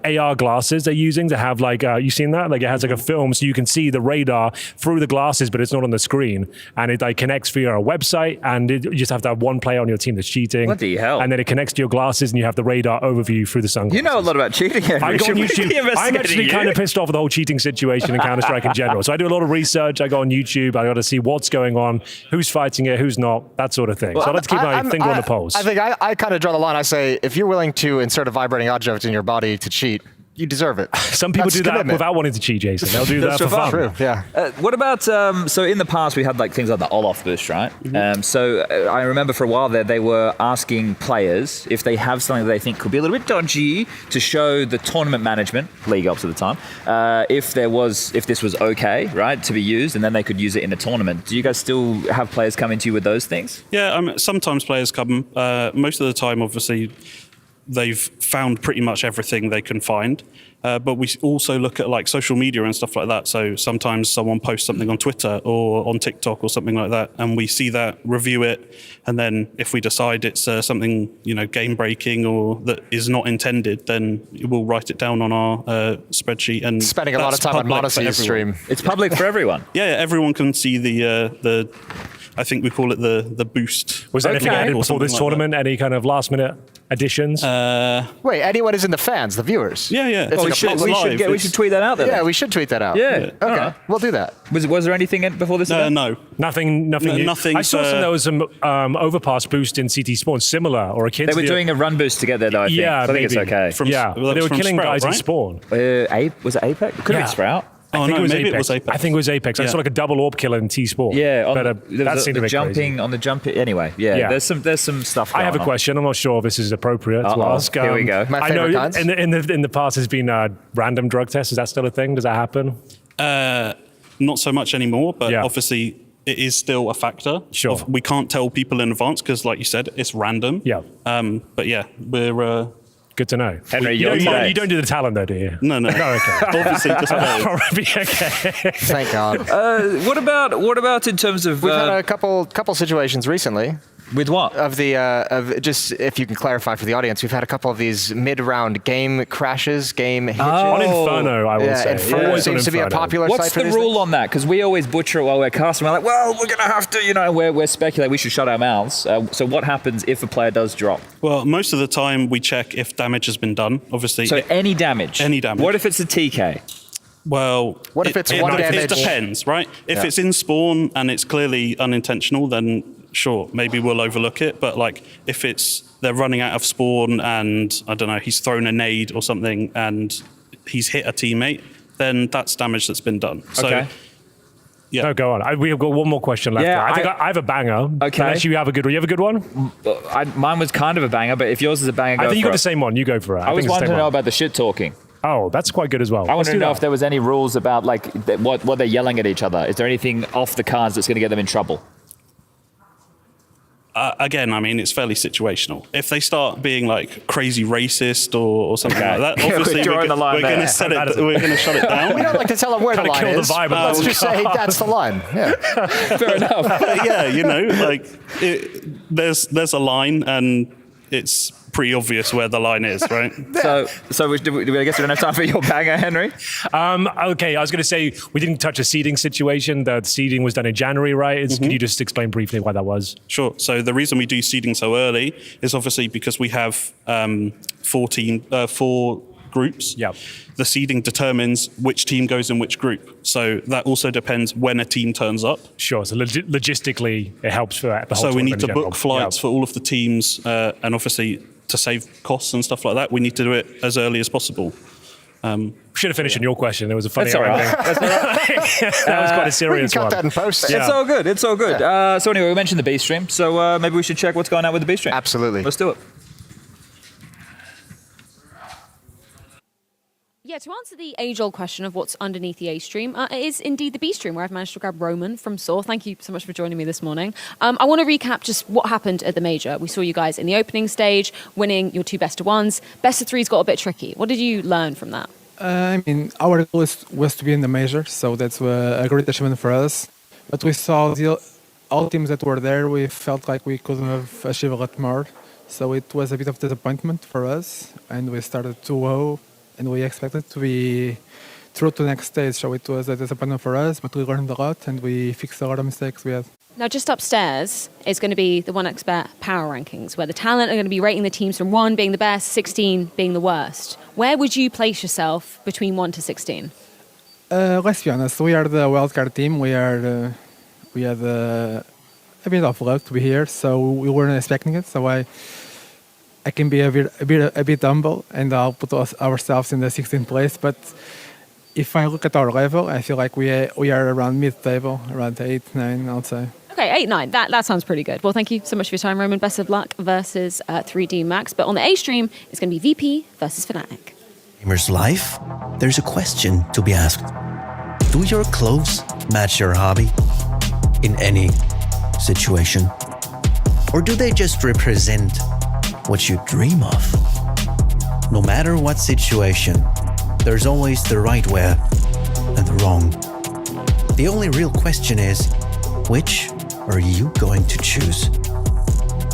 AR glasses they're using to have you seen that? It has a film so you can see the radar through the glasses, but it's not on the screen, and it connects via a website, and you just have to have one player on your team that's cheating. Bloody hell. And then it connects to your glasses and you have the radar overview through the sunglasses. You know a lot about cheating, Henry. I go on Should we be YouTube. I'm actually investigating kind you? of pissed off with the whole cheating situation in Counter-Strike in general. So I do a lot of research. I go on YouTube. I got to see what's going on, who's fighting it, who's not, that sort of thing. So let's keep my finger on the pulse. I think I kind of draw the line. I say, if you're willing to insert a vibrating object in your body to cheat, you deserve it. Some people do that without wanting to cheat, Jason. They'll do that for fun. True, yeah. What about, so in the past we had like things like the Olaf boost, right? I remember for a while there, they were asking players if they have something that they think could be a little bit dodgy to show the tournament management, league ops at the time, if this was okay, right, to be used, and then they could use it in a tournament. Do you guys still have players coming to you with those things? Yeah, sometimes players come. Most of the time, obviously, they've found pretty much everything they can find. But we also look at like social media and stuff like that. So sometimes someone posts something on Twitter or on TikTok or something like that, and we see that, review it, and then if we decide it's something game breaking or that is not intended, then we'll write it down on our spreadsheet. And spending a lot of time on Monacy's stream. It's public for everyone. Yeah, everyone can see the. I think we call it the boost. Was anything added before this tournament? That. Any kind of last minute additions? Wait, anyone is in the fans, the viewers? Yeah. It's We should tweet that out there. Yeah, we should tweet that out. Yeah. Okay, we'll do that. Was there anything before this event? No. Nothing new. Nothing. I saw there was some overpass boost in CT Spawn, similar or akin to They were doing a run boost to get there, though, I think. Yeah, so I think it's okay. They were killing Sprout, guys in right? Spawn. Was it Apex? Could have been Sprout. I think maybe it was Apex. I think it was Apex. I saw like a double orb kill in T-Spawn. Yeah, that seemed a bit jumping on the jump. Anyway, there's some stuff. I have a question. I'm not sure if this is appropriate to ask. Here we go. My I know kinds. in the past has been random drug tests. Is that still a thing? Does that happen? Not so much anymore, but obviously it is still a factor. Sure. We can't tell people in advance because, like you said, it's random. Yeah. But yeah, we're. Good to know. Henry, you don't do the talent though, do you? No. No, okay. Obviously, just probably okay. Thank God. What about in terms of? We've had a couple situations recently. With what? Of just if you can clarify for the audience, we've had a couple of these mid-round game crashes, game hitches. On Inferno, I will say. Inferno seems to be a popular site for What's the these rule things. on that? Because we always butcher it while we're casting. We're like, well, we're going to have to, we're speculating. We should shut our mouths. So what happens if a player does drop? Well, most of the time we check if damage has been done, obviously. So any damage? Any damage. What if it's a TK? Well, what if it's one damage? It depends, right? If it's in spawn and it's clearly unintentional, then sure, maybe we'll overlook it. But like if they're running out of spawn and I don't know, he's thrown a nade or something and he's hit a teammate, then that's damage that's been done. So, okay. Yeah. No, go on. We've got one more question left. Yeah, I think I have a banger. Okay. Unless you have a good one. You have a good one? Mine was kind of a banger, but if yours is a banger, I think you got the same one. You go for it. I was wanting to know about the shit talking. Oh, that's quite good as well. I want to know if there was any rules about like what they're yelling at each other. Is there anything off the cards that's going to get them in trouble? Again, I mean, it's fairly situational. If they start being like crazy racist or something like that, obviously we're going to shut it down. We don't like to tell them where the line is. But let's just say that's the line. Yeah. Fair enough. But yeah, there's a line and it's pretty obvious where the line is, right? So I guess we don't have time for your banger, Henry. Okay, I was going to say we didn't touch a seeding situation. The seeding was done in January, right? Can you just explain briefly why that was? Sure. So the reason we do seeding so early is obviously because we have 4 groups. Yeah. The seeding determines which team goes in which group. So that also depends when a team turns up. Sure. So logistically, it helps for that. So we need to book flights for all of the teams, and obviously to save costs and stuff like that, we need to do it as early as possible. Should have finished on your question. There was a funny. That's all right. That was quite a serious we can one. cut that in post. Yeah. It's all good. It's all good. Yeah. So anyway, we mentioned the B stream. So maybe we should check what's going on with the B stream. Absolutely. Let's do it. Yeah, to answer the age-old question of what's underneath the A stream, it is indeed the B stream, where I've managed to grab Roman from Saw. Thank you so much for joining me this morning. I want to recap just what happened at the Major. We saw you guys in the opening stage, winning your 2 best-of-1s. Best-of-3s got a bit tricky. What did you learn from that? I mean, our goal was to be in the Major, so that's a great achievement for us. But we saw all teams that were there, we felt like we couldn't have achieved a lot more. So it was a bit of disappointment for us, and we started 2-0. And we expected to be through to the next stage, so it was a disappointment for us, but we learned a lot and we fixed a lot of mistakes we had. Now, just upstairs is going to be the OneXBet power rankings, where the talent are going to be rating the teams from 1 being the best, 16 being the worst. Where would you place yourself between 1 to 16? Let's be honest, we are the wildcard team. We had a bit of luck to be here, so we weren't expecting it. So I can be a bit humble, and I'll put ourselves in the 16th place. But if I look at our level, I feel like we are around mid-table, around 8, 9, I'd say. Okay, 8, 9. That sounds pretty good. Well, thank you so much for your time, Roman. Best of luck versus 3D Max. But on the A stream, it's going to be VP versus Fnatic. Gamer's life, there's a question to be asked. Do your clothes match your hobby in any situation? Or do they just represent what you dream of? No matter what situation, there's always the right way and the wrong. The only real question is, which are you going to choose?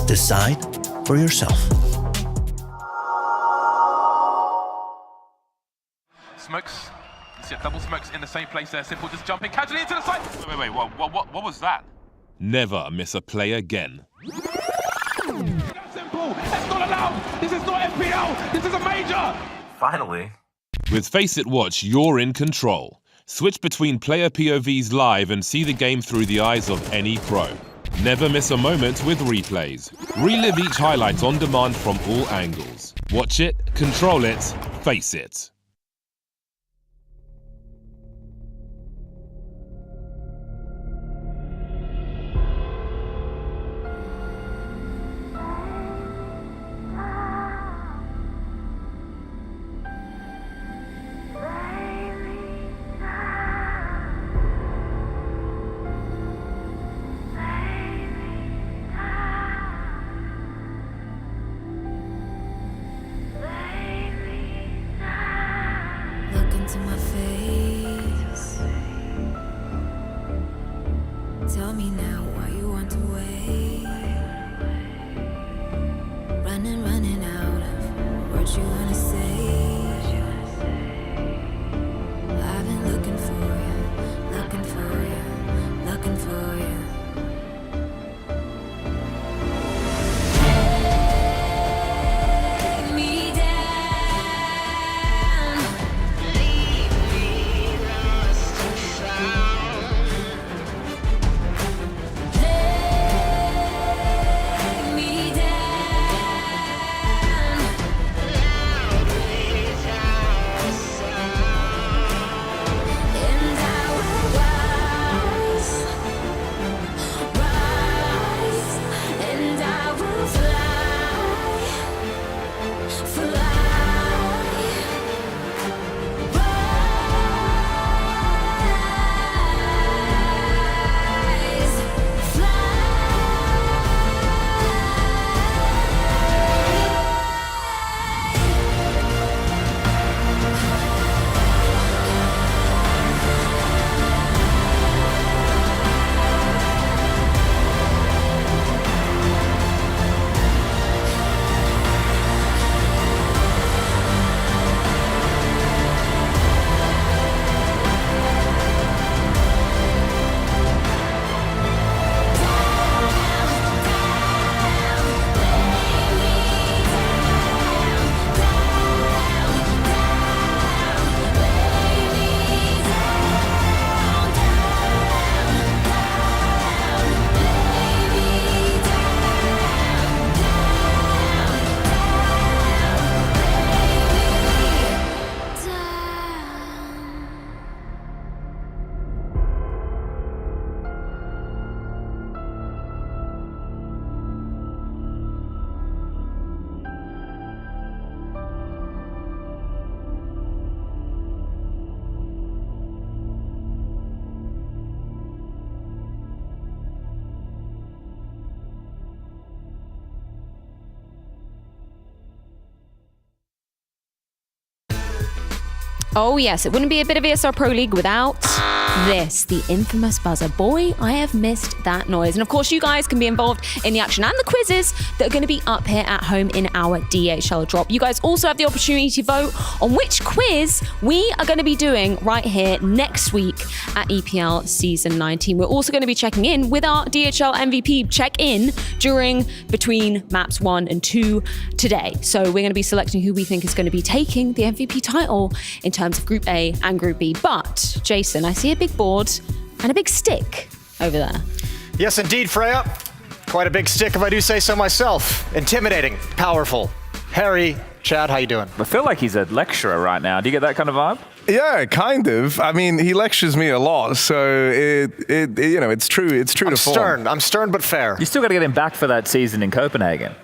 Decide for yourself. Smokes. You see double smokes in the same place there. Simple just jumping casually into the side. Wait. What was that? Never miss a play again. Simple. That's not allowed. This is not FPL. This is a major. Finally. With Faceit Watch, you're in control. Switch between player POVs live and see the game through the eyes of any pro. Never miss a moment with replays. Relive each highlight on demand from all angles. Watch it, control it, face it. Look into my face. Tell me now why you want to wait. Running out of words you wanna say. I've been looking for you, looking for you, looking for you. Oh yes, it wouldn't be a bit of ESL Pro League without this, the infamous buzzer. Boy, I have missed that noise. And of course, you guys can be involved in the action and the quizzes that are going to be up here at home in our DHL drop. You guys also have the opportunity to vote on which quiz we are going to be doing right here next week at EPL Season 19. We're also going to be checking in with our DHL MVP check-in between maps 1 and 2 today. So we're going to be selecting who we think is going to be taking the MVP title in terms of Group A and Group B. But, Jason, I see a big board and a big stick over there. Yes, indeed, Freya. Quite a big stick, if I do say so myself. Intimidating, powerful. Harry, Chad, how you doing? I feel like he's a lecturer right now. Do you get that kind of vibe? Yeah, kind of. I mean, he lectures me a lot, so it's true. It's true to form. I'm stern but fair. You still got to get him back for that season in Copenhagen.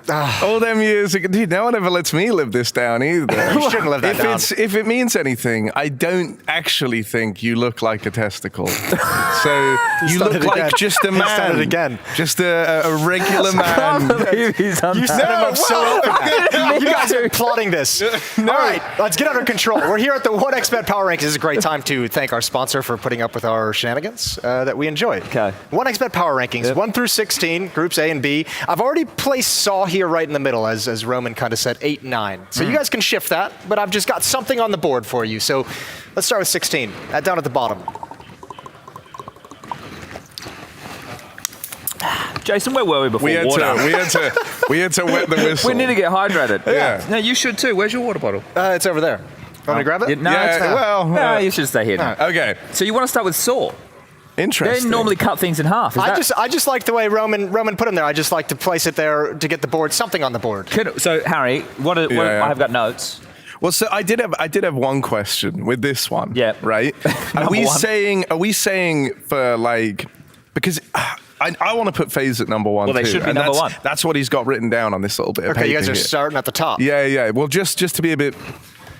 All them years ago, dude. No one ever lets me live this down either. You shouldn't live that down. If it means anything, I don't actually think you look like a testicle. So you look like just a man. Started again. Just a regular man. You set him up so open. You guys are plotting this. All right, let's get under control. We're here at the 1xBet Power Rankings. This is a great time to thank our sponsor for putting up with our shenanigans that we enjoy. Okay. 1xBet Power Rankings, 1 through 16, groups A and B. I've already placed Saw here right in the middle, as Roman kind of said, 8 and 9. So you guys can shift that, but I've just got something on the board for you. So let's start with 16, down at the bottom. Jason, where were we before? We had to wet the whistle. We need to get hydrated. Yeah. No, you should too. Where's your water bottle? It's over there. Want me to grab it? No, no, you should stay here now. Okay. So you want to start with Saw? Interesting. They normally cut things in half. I just like the way Roman put them there. I just like to place it there to get the board, something on the board. So Harry, I have got notes. Well, so I did have one question with this one. Yeah. Right. Are we saying for like, because I want to put FaZe at number 1 Well, they too, should be and number 1. That's what he's got written down on this little bit of paper. Okay, you guys are here. starting at the top. Yeah. Well, just to be a bit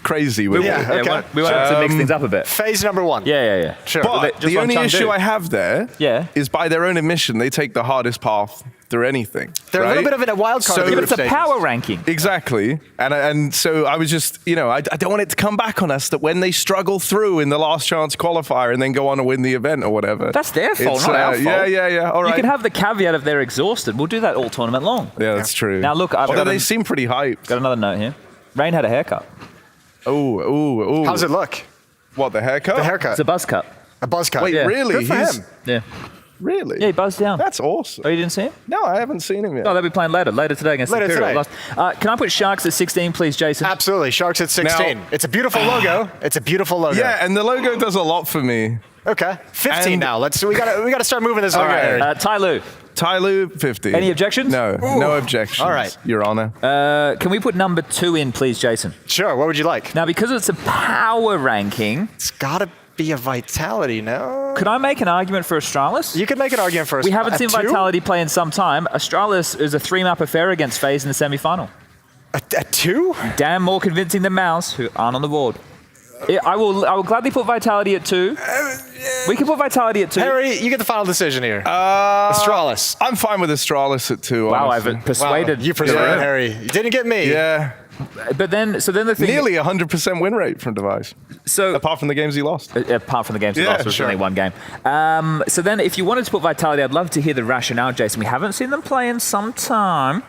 crazy with it. Okay. We want to mix things up a bit. FaZe number 1. Yeah. Sure. But the only issue I have there is by their own admission, they take the hardest path through anything. They're a little bit of a wild card. But it's a power ranking. Exactly. And so I was just, I don't want it to come back on us that when they struggle through in the last chance qualifier and then go on to win the event or whatever. That's their fault, not our fault. Yeah. All right. You can have the caveat if they're exhausted. We'll do that all tournament long. Yeah, that's true. Now look, although they seem pretty hyped. Got another note here. Rain had a haircut. Ooh. How's it look? What, the haircut? The haircut. It's a buzz cut. A buzz cut. Wait, really? Good for him. Yeah. Really? Yeah, he buzzed down. That's awesome. Oh, you didn't see him? No, I haven't seen him yet. No, they'll be playing later today against Imperial. Can I put Sharks at 16, please, Jason? Absolutely. Sharks at 16. It's a beautiful logo. Yeah, and the logo does a lot for me. Okay. 15 now. We gotta start moving this along. Right. Ty Lue, 50. Any objections? No objections. All right. Your Honor. Can we put number 2 in, please, Jason? Sure. What would you like? Now, because it's a power ranking, it's gotta be a Vitality, no? Could I make an argument for Astralis? You could make an argument for Astralis. We haven't seen Vitality play in some time. Astralis is a 3-map affair against FaZe in the semi-final. A 2? Damn more convincing than Mouse, who aren't on the board. I will gladly put Vitality at 2. We can put Vitality at 2. Harry, you get the final decision here. Astralis. I'm fine with Astralis at 2. Wow, honestly. I've persuaded. You persuaded Harry. You didn't get me. Yeah. But then the thing... Nearly 100% win rate from Device. So apart from the games he lost. Apart from the games he lost, which was only one game. So then if you wanted to put Vitality, I'd love to hear the rationale, Jason. We haven't seen them play in some time.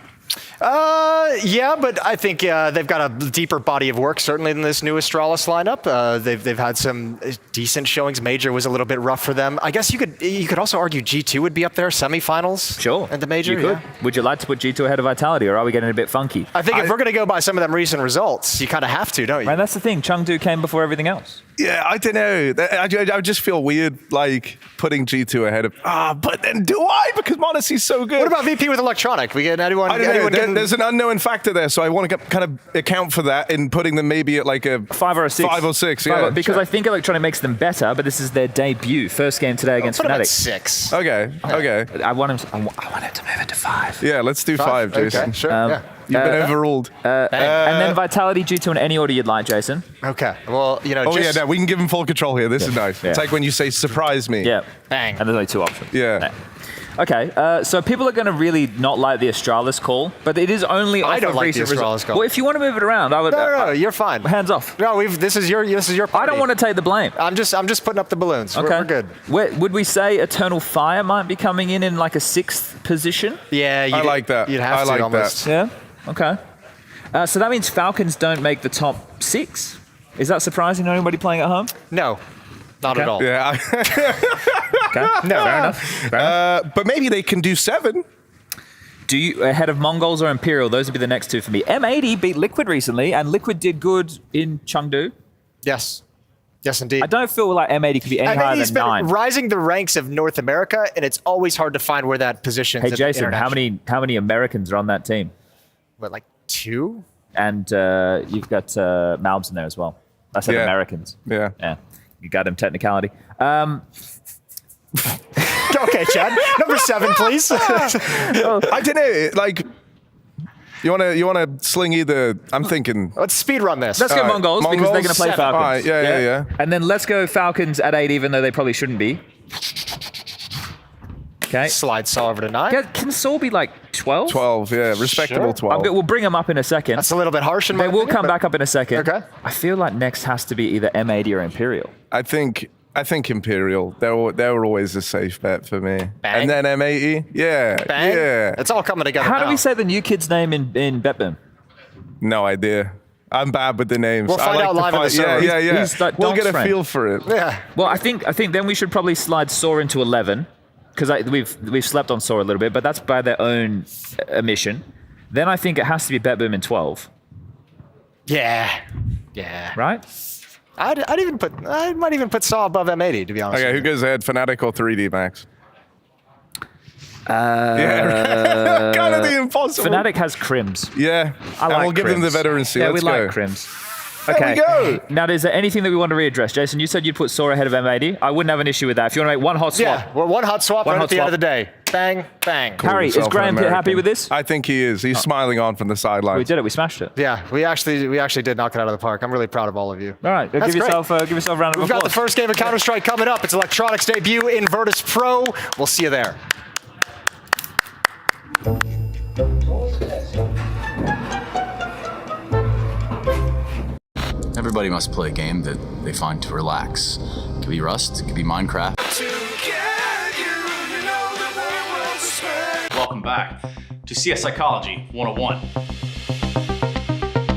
Yeah, but I think they've got a deeper body of work, certainly, than this new Astralis lineup. They've had some decent showings. Major was a little bit rough for them. I guess you could also argue G2 would be up there, semifinals. Sure. And the Major. You could. Would you like to put G2 ahead of Vitality, or are we getting a bit funky? I think if we're going to go by some of them recent results, you kind of have to, don't you? Man, that's the thing. Chengdu came before everything else. Yeah, I don't know. I just feel weird, like, putting G2 ahead of... but then do I? Because Monacy's so good. What about VP with Electronic? We get anyone... I don't know. There's an unknown factor there, so I want to kind of account for that in putting them maybe at like a 5 or a 6. 5 or 6, yeah. Because I think Electronic makes them better, but this is their debut. First game today against Fnatic. 6. Okay. I want him to move it to 5. Yeah, let's do 5, Jason. Okay, sure. Yeah. You've been overruled. And then Vitality G2 in any order you'd like, Jason. Okay. Well, no, we can give him full control here. This is nice. Yeah. It's like when you say, surprise me. Yeah. Bang. And there's only 2 options. Yeah. Okay, so people are going to really not like the Astralis call, but it is only. I don't like the Astralis call. Well, if you want to move it around, I would. No, you're fine. Hands off. No, this is your party. I don't want to take the blame. I'm just putting up the balloons. Okay, we're good. Would we say Eternal Fire might be coming in like a 6th position? Yeah, I like that. You'd have I to like almost. that. Yeah. Okay. So that means Falcons don't make the top 6. Is that surprising to anybody playing at home? No, not at all. Yeah. Okay. No, fair enough. But maybe they can do 7. Do you ahead of Mongols or Imperial? Those would be the next 2 for me. M80 beat Liquid recently, and Liquid did good in Chengdu. Yes. Yes, indeed. I don't feel like M80 could be any higher M80's than been 9. rising the ranks of North America, and it's always hard to find where that positions. Hey Jason, how many Americans are on that team? What, like 2? And you've got Malbs in there as well. I said Americans. Yeah. Yeah. You got him technicality. Okay, Chad. Number 7, please. I don't know. Like, you wanna sling either? I'm thinking. Let's speed run this. Let's go Mongols because they're going to play 7. Falcons. Right, yeah. And then let's go Falcons at 8, even though they probably shouldn't be. Okay. Slide Saw over to 9. Can Saul be like 12? 12, yeah, respectable 12. We'll bring them up in a second. That's a little bit harsh in my They will opinion, come back up in a second. Okay. I feel like next has to be either M80 or Imperial. I think Imperial. They were always a safe bet for me. Bang. And then M80. Yeah. Bang. Yeah. It's all coming together How do now. we say the new kid's name in BetBoom? No idea. I'm bad with the names. We'll find out live in the server. Yeah. He's like We'll Don's get a friend. feel for it. Yeah. Well, I think then we should probably slide Saw into 11 because we've slept on Saw a little bit, but that's by their own admission. Then I think it has to be BetBoom in 12. Yeah. Yeah. Right? I might even put Saw above M80, to be honest. Okay, who goes ahead? Fnatic or 3D Max? Yeah, kind of the impossible. Fnatic has Crims. Yeah, I like and we'll give them the Crims. veterancy. Yeah, Let's we go. like Crims. There Okay. we go. Now, is there anything that we want to readdress? Jason, you said you'd put Saw ahead of M80. I wouldn't have an issue with that. If you want to make one hot swap. Yeah, well, one hot swap right at the end of the day. Bang, bang. Harry, is Graham Pitt happy with this? I think he is. He's smiling on from the sidelines. We did it. We smashed it. Yeah, we actually did knock it out of the park. I'm really proud of all of you. All right, give yourself a round of applause. We've got the first game of Counter-Strike coming up. It's Electronic's debut in Virtus Pro. We'll see you there. Everybody must play a game that they find to relax. It could be Rust, it could be Minecraft. Welcome back to CS Psychology 101.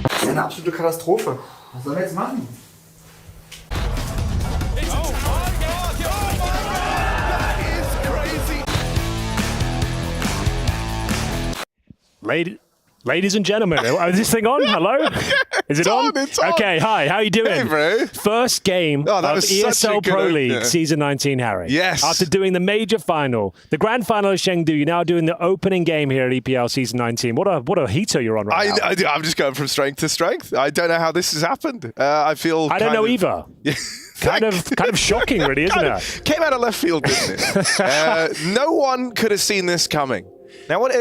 Das ist eine absolute Katastrophe. Was sollen wir jetzt machen? Ladies and gentlemen, is this thing on? Hello? Is it on? It's on. Okay, hi, how you doing? Hey, bro. First game that of was such a ESL good Pro opener. League Season 19, Harry. Yes. After doing the major final, the grand final of Chengdu, you're now doing the opening game here at EPL Season 19. What a heater you're on right now. I'm just going from strength to strength. I don't know how this has happened. I feel. I don't know either. Yeah. Kind of shocking, really, isn't it? Came out of left field, didn't it? No one could have seen this coming. Now, what?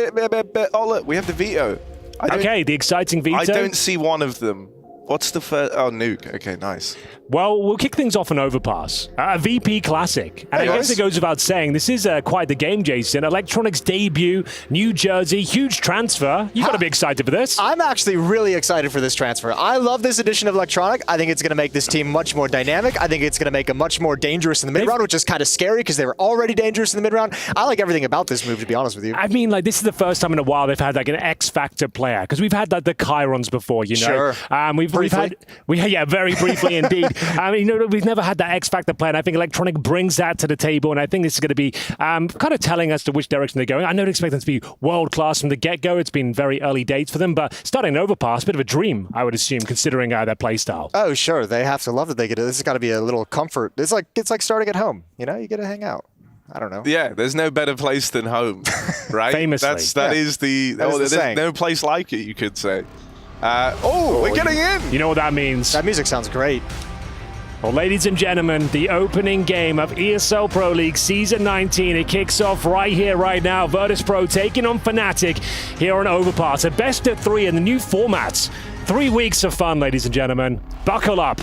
Oh, look, we have the veto. Okay, the exciting veto. I don't see one of them. What's the first? Oh, Nuke. Okay, nice. Well, we'll kick things off on Overpass, a VP Classic. And I guess it goes without saying, this is quite the game, Jason. Electronics debut, New Jersey, huge transfer. You've got to be excited for this. I'm actually really excited for this transfer. I love this edition of Electronic. I think it's going to make this team much more dynamic. I think it's going to make them much more dangerous in the mid-round, which is kind of scary because they were already dangerous in the mid-round. I like everything about this move, to be honest with you. I mean, like, this is the first time in a while they've had, like, an X-Factor player. Because we've had, like, the Chirons before, you know? Sure. We've had... Yeah, very briefly indeed. I mean, we've never had that X-Factor player, and I think Electronic brings that to the table, and I think this is going to be kind of telling us to which direction they're going. I don't expect them to be world-class from the get-go. It's been very early dates for them, but starting an Overpass, a bit of a dream, I would assume, considering their play style. Oh, sure. They have to love that they get it. This has got to be a little comfort. It's like starting at home. You know, you get to hang out. I don't know. Yeah, there's no better place than home, right? Famously. There's no place like it, you could say. We're getting in. You know what that means. That music sounds great. Well, ladies and gentlemen, the opening game of ESL Pro League Season 19. It kicks off right here, right now. Virtus Pro taking on Fnatic here on Overpass. A best of 3 in the new format. 3 weeks of fun, ladies and gentlemen. Buckle up.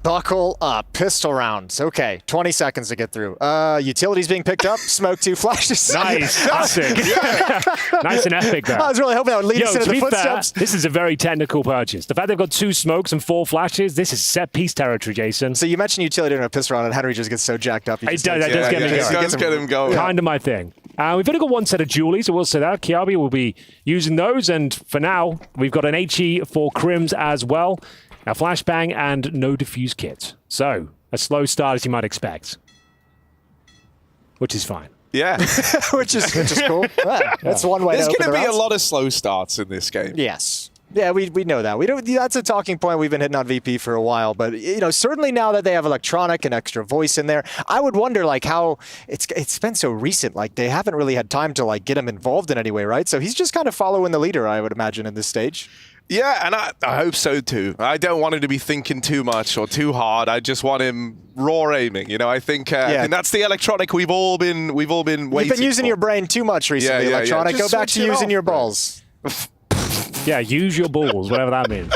Buckle up. Pistol rounds. Okay, 20 seconds to get through. Utilities being picked up. Smoke 2 flashes. Nice. Classic. Nice and epic there. I was really hoping that would lead us into the footsteps. Fair, this is a very technical purchase. The fact they've got 2 smokes and 4 flashes, this is set piece territory, Jason. So you mentioned utility in a pistol round, and Henry just gets so jacked up. That does get me going. Let's get him going. Kind of my thing. We've only got 1 set of Julies, so we'll say that. Kiabi will be using those, and for now, we've got an HE for Crims as well. A flashbang and no defuse kit. So, a slow start as you might expect. Which is fine. Yeah. which is cool. Yeah, that's one way There's to open going to the be a rounds. lot of slow starts in this game. Yes. Yeah, we know that. That's a talking point we've been hitting on VP for a while. But, certainly now that they have electronic and extra voice in there, I would wonder, how it's been so recent. They haven't really had time to, get him involved in any way, right? So he's just kind of following the leader, I would imagine, in this stage. Yeah, and I hope so too. I don't want him to be thinking too much or too hard. I just want him raw aiming. I think that's the electronic we've all been waiting. You've been using your brain too much recently, electronic. Go back to using your balls. Yeah, use your balls, whatever that means.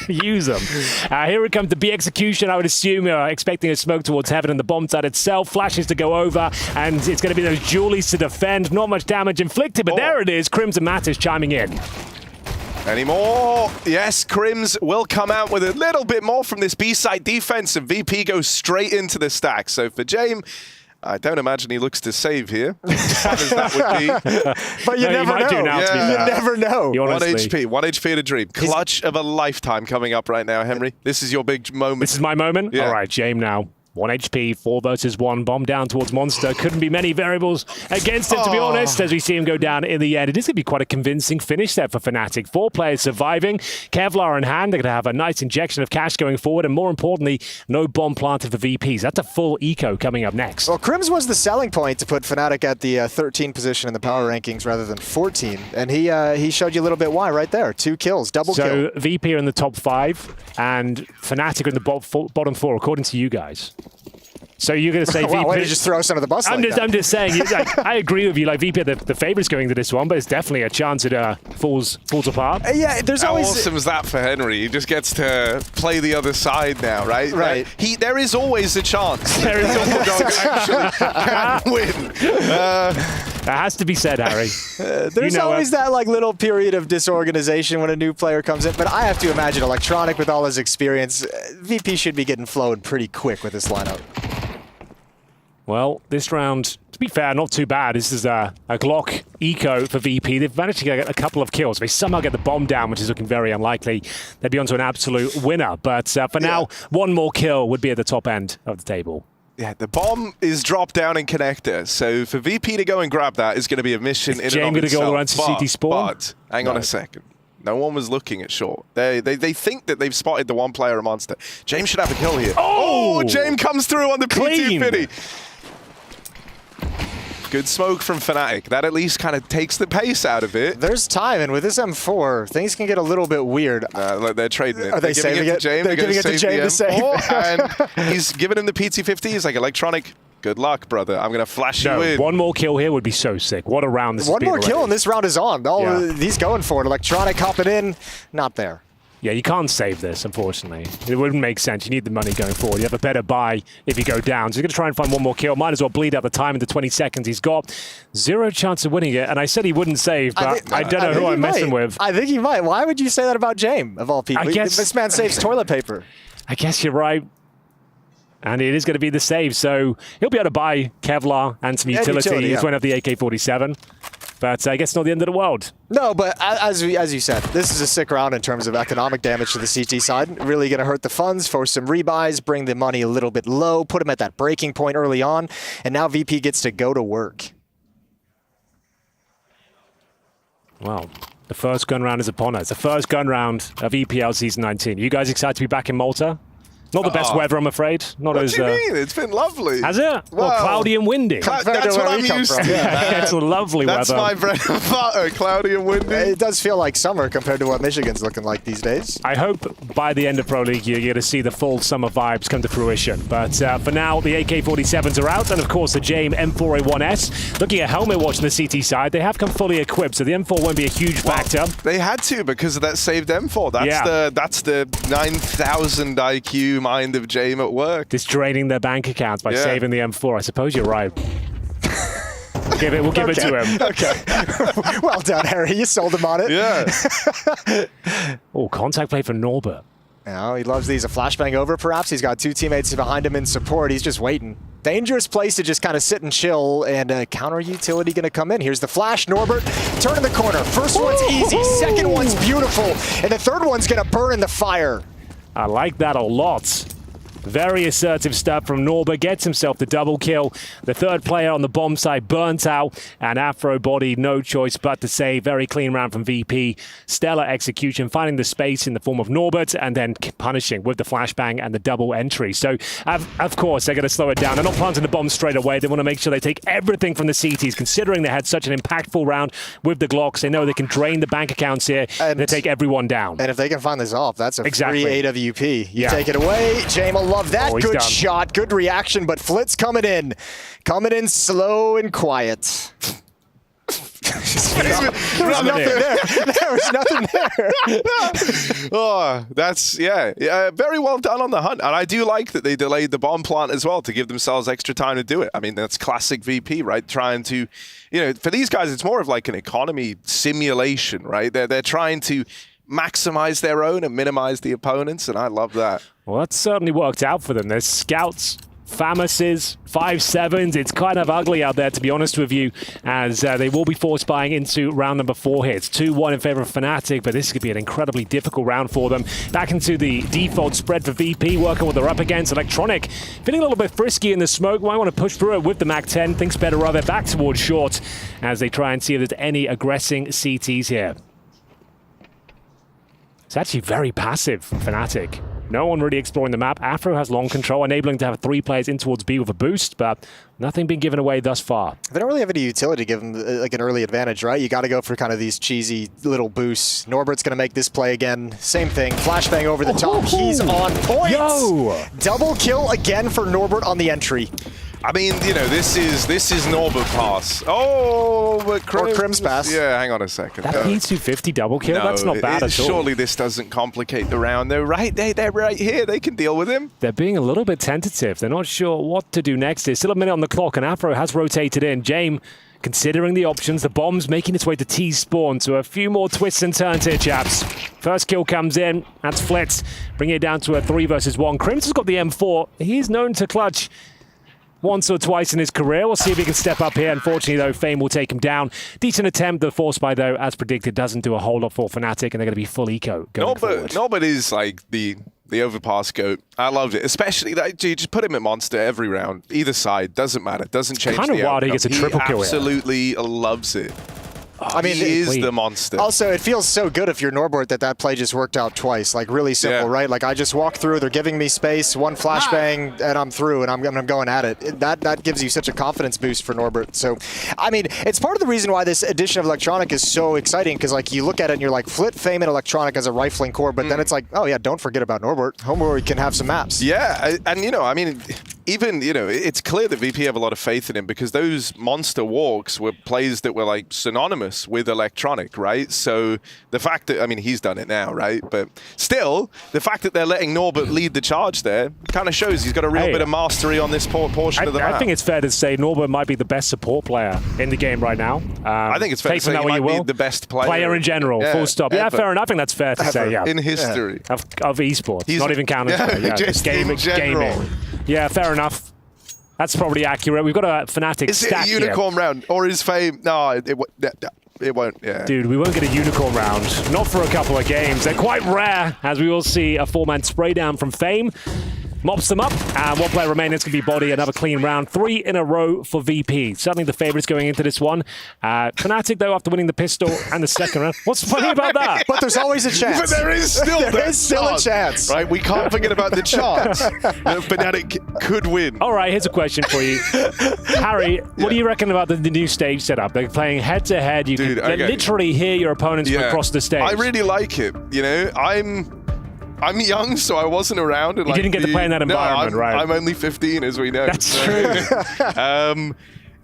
Use them. Here it comes, the B execution. I would assume expecting a smoke towards heaven and the bomb site itself. Flashes to go over, and it's going to be those Julies to defend. Not much damage inflicted, but there it is. Crimson Mattis chiming in. Any more? Yes, Crims will come out with a little bit more from this B-side defense, and VP goes straight into the stack. So for James, I don't imagine he looks to save here. As that would be. But you never know. You never know. 1 HP. 1 HP in a dream. Clutch of a lifetime coming up right now, Henry. This is your big moment. This is my moment? Yeah. All right, James now. 1 HP, 4 versus 1, bomb down towards Monster. Couldn't be many variables against him, to be honest, as we see him go down in the end. It is going to be quite a convincing finish there for Fnatic. 4 players surviving, Kevlar in hand. They're going to have a nice injection of cash going forward, and more importantly, no bomb planted for VPs. That's a full eco coming up next. Well, Crims was the selling point to put Fnatic at the 13th position in the power rankings rather than 14, and he showed you a little bit why right there. 2 kills, double kill. So VP are in the top 5, and Fnatic are in the bottom 4, according to you guys. So you're going to say VP? Why did you just throw us under the bus I'm just saying, I agree with you. VP are the favorites going to this one, but it's definitely a chance it falls apart. Yeah, there's How always... awesome is that for Henry? He just gets to play the other side now, right? Right. There is always a chance. There is always actually can win. That has to be said, Harry. There's always that little period of disorganization when a new player comes in, but I have to imagine Electronic, with all his experience, VP should be getting flowed pretty quick with this lineup. Well, this round, to be fair, not too bad. This is a Glock eco for VP. They've managed to get a couple of kills. They somehow get the bomb down, which is looking very unlikely. They'd be onto an absolute winner. But for now, 1 more kill would be at the top end of the table. Yeah, the bomb is dropped down in connector. So for VP to go and grab that is going to be a mission in and of James going to go all around itself. to CT spawn? But hang on a second. No one was looking at short. They think that they've spotted the 1 player monster. James should have a kill here. Oh, James comes through on the P250. Good smoke from Fnatic. That at least kind of takes the pace out of it. There's time, and with this M4, things can get a little bit weird. They're trading it. Are they saving it? They're giving it to James to save. And he's giving him the PT50. He's like, Electronic, good luck, brother. I'm going to flash you in. 1 more kill here would be so sick. What a round this has been. 1 more kill, and this round is on. He's going for it. Electronic hopping in, not there. Yeah, you can't save this, unfortunately. It wouldn't make sense. You need the money going forward. You have a better buy if you go down. So he's going to try and find 1 more kill. Might as well bleed out the time in the 20 seconds he's got. 0 chance of winning it. And I said he wouldn't save, but I don't know who I'm messing with. I think he might. Why would you say that about James, of all people? This man saves toilet paper. I guess you're right. And it is going to be the save. So he'll be able to buy Kevlar and some utility. He's going to have the AK-47. But I guess not the end of the world. No, but as you said, this is a sick round in terms of economic damage to the CT side. Really going to hurt the funds, force some rebuys, bring the money a little bit low, put them at that breaking point early on, and now VP gets to go to work. Well, the first gun round is upon us. The first gun round of EPL Season 19. Are you guys excited to be back in Malta? Not the best weather, I'm afraid. Not what as. do you mean? It's been lovely. Has it? Well, cloudy and windy. That's what I'm used to. It's lovely That's weather. my bread and butter, cloudy and windy. It does feel like summer compared to what Michigan's looking like these days. I hope by the end of Pro League you're going to see the full summer vibes come to fruition. But for now, the AK-47s are out, and of course the JAME M4A1S. Looking at helmet watch on the CT side, they have come fully equipped, so the M4 won't be a huge factor. They had to because of that saved M4. That's the 9,000 IQ mind of JAME at work. Just draining their bank accounts by saving the M4. I suppose you're right. We'll give it to him. Okay. Well done, Harry. You sold him on it. Yeah. Oh, contact play for Norbert. Now he loves these. A flashbang over, perhaps. He's got two teammates behind him in support. He's just waiting. Dangerous place to just kind of sit and chill, and counter utility going to come in. Here's the flash. Norbert turning the corner. First one's easy. Second one's beautiful. And the third one's going to burn in the fire. I like that a lot. Very assertive stuff from Norbert. Gets himself the double kill. The third player on the bomb side burnt out. And Afro Body, no choice but to say very clean round from VP. Stellar execution, finding the space in the form of Norbert and then punishing with the flashbang and the double entry. So, of course, they're going to slow it down. They're not planting the bomb straight away. They want to make sure they take everything from the CTs, considering they had such an impactful round with the Glocks. They know they can drain the bank accounts here and they take everyone down. And if they can find this off, that's a free AWP. You Yeah. take it away. JAME will love that. Oh, Good done. shot, good reaction, but Flitz coming in slow and quiet. There was nothing there. There was nothing there. Oh, that's, very well done on the hunt. And I do like that they delayed the bomb plant as well to give themselves extra time to do it. I mean, that's classic VP, right? Trying to, for these guys, it's more of like an economy simulation, right? They're trying to maximize their own and minimize the opponents, and I love that. Well, that's certainly worked out for them. There's scouts, Famases, 5-7s. It's kind of ugly out there, to be honest with you, as they will be force buying into round number 4 here. It's 2-1 in favor of Fnatic, but this could be an incredibly difficult round for them. Back into the default spread for VP, working what they're up against. Electronic, feeling a little bit frisky in the smoke. Might want to push through it with the MAC-10. Thinks better of it. Back towards short as they try and see if there's any aggressing CTs here. It's actually very passive, Fnatic. No one really exploring the map. Afro has long control, enabling to have 3 players in towards B with a boost, but nothing being given away thus far. They don't really have any utility to give them like an early advantage, right? You got to go for kind of these cheesy little boosts. Norbert's going to make this play again. Same thing. Flashbang over the top. He's on point. Yo! Double kill again for Norbert on the entry. I mean, this is Norbert pass. Oh, but Crim's pass. Yeah, hang on a second. That P250 double kill? No, That's not bad at all. Surely this doesn't complicate the round. They're right here. They can deal with him. They're being a little bit tentative. They're not sure what to do next. There's still a minute on the clock, and Afro has rotated in. JAME considering the options. The bomb's making its way to T spawn, so a few more twists and turns here, chaps. First kill comes in. That's Flitz, bringing it down to a 3 versus 1. Crims has got the M4. He's known to clutch once or twice in his career. We'll see if he can step up here. Unfortunately, though, Fame will take him down. Decent attempt. The force buy, though, as predicted, doesn't do a whole lot for Fnatic, and they're going to be full eco going forward. Norbert is like the overpass goat. I loved it. Especially that you just put him at monster every round. Either side. Doesn't matter. Doesn't change the outcome. Kind of wild he gets a triple kill here. Absolutely loves it. I mean, he is the monster. Also, it feels so good if you're Norbert that play just worked out twice. Like, really simple, right? Like, I just walk through, they're giving me space, one flashbang, and I'm through, and I'm going at it. That gives you such a confidence boost for Norbert. So, I mean, it's part of the reason why this edition of Electronic is so exciting, because, like, you look at it and you're like, Flit, Fame, and Electronic as a rifling core, but then it's like, oh, yeah, don't forget about Norbert. Homeboy can have some maps. Yeah, and, I mean, even, it's clear that VP have a lot of faith in him, because those monster walks were plays that were, like, synonymous with Electronic, right? So the fact that, I mean, he's done it now, right? But still, the fact that they're letting Norbert lead the charge there kind of shows he's got a real bit of mastery on this portion of the map. I think it's fair to say Norbert might be the best support player in the game right now. I think it's fair to say he might be the best player in general, full stop. Yeah, fair enough. I think that's fair to say, yeah. In history. Of esports, not even Counter-Strike. Just gaming. Yeah, fair enough. That's probably accurate. We've got a Fnatic stack Is it a unicorn round, or is Fame? No, it won't, yeah. Dude, we won't get a unicorn round. Not for a couple of games. They're quite rare, as we will see a 4-man spray down from Fame. mops them up, and one player remaining is going to be Body. Another clean round. 3 in a row for VP. Certainly the favorites going into this one. Fnatic, though, after winning the pistol and the second round. What's funny about that? But there's always a chance. But there is still, a chance. Right, we can't forget about the chance. Fnatic could win. All right, here's a question for you. Harry, what do you reckon about the new stage setup? They're playing head-to-head. You can literally hear your opponents from across the stage. I really like it. You know, I'm young, so I wasn't around. You didn't get to play in that environment, right? I'm only 15, as we know. That's true.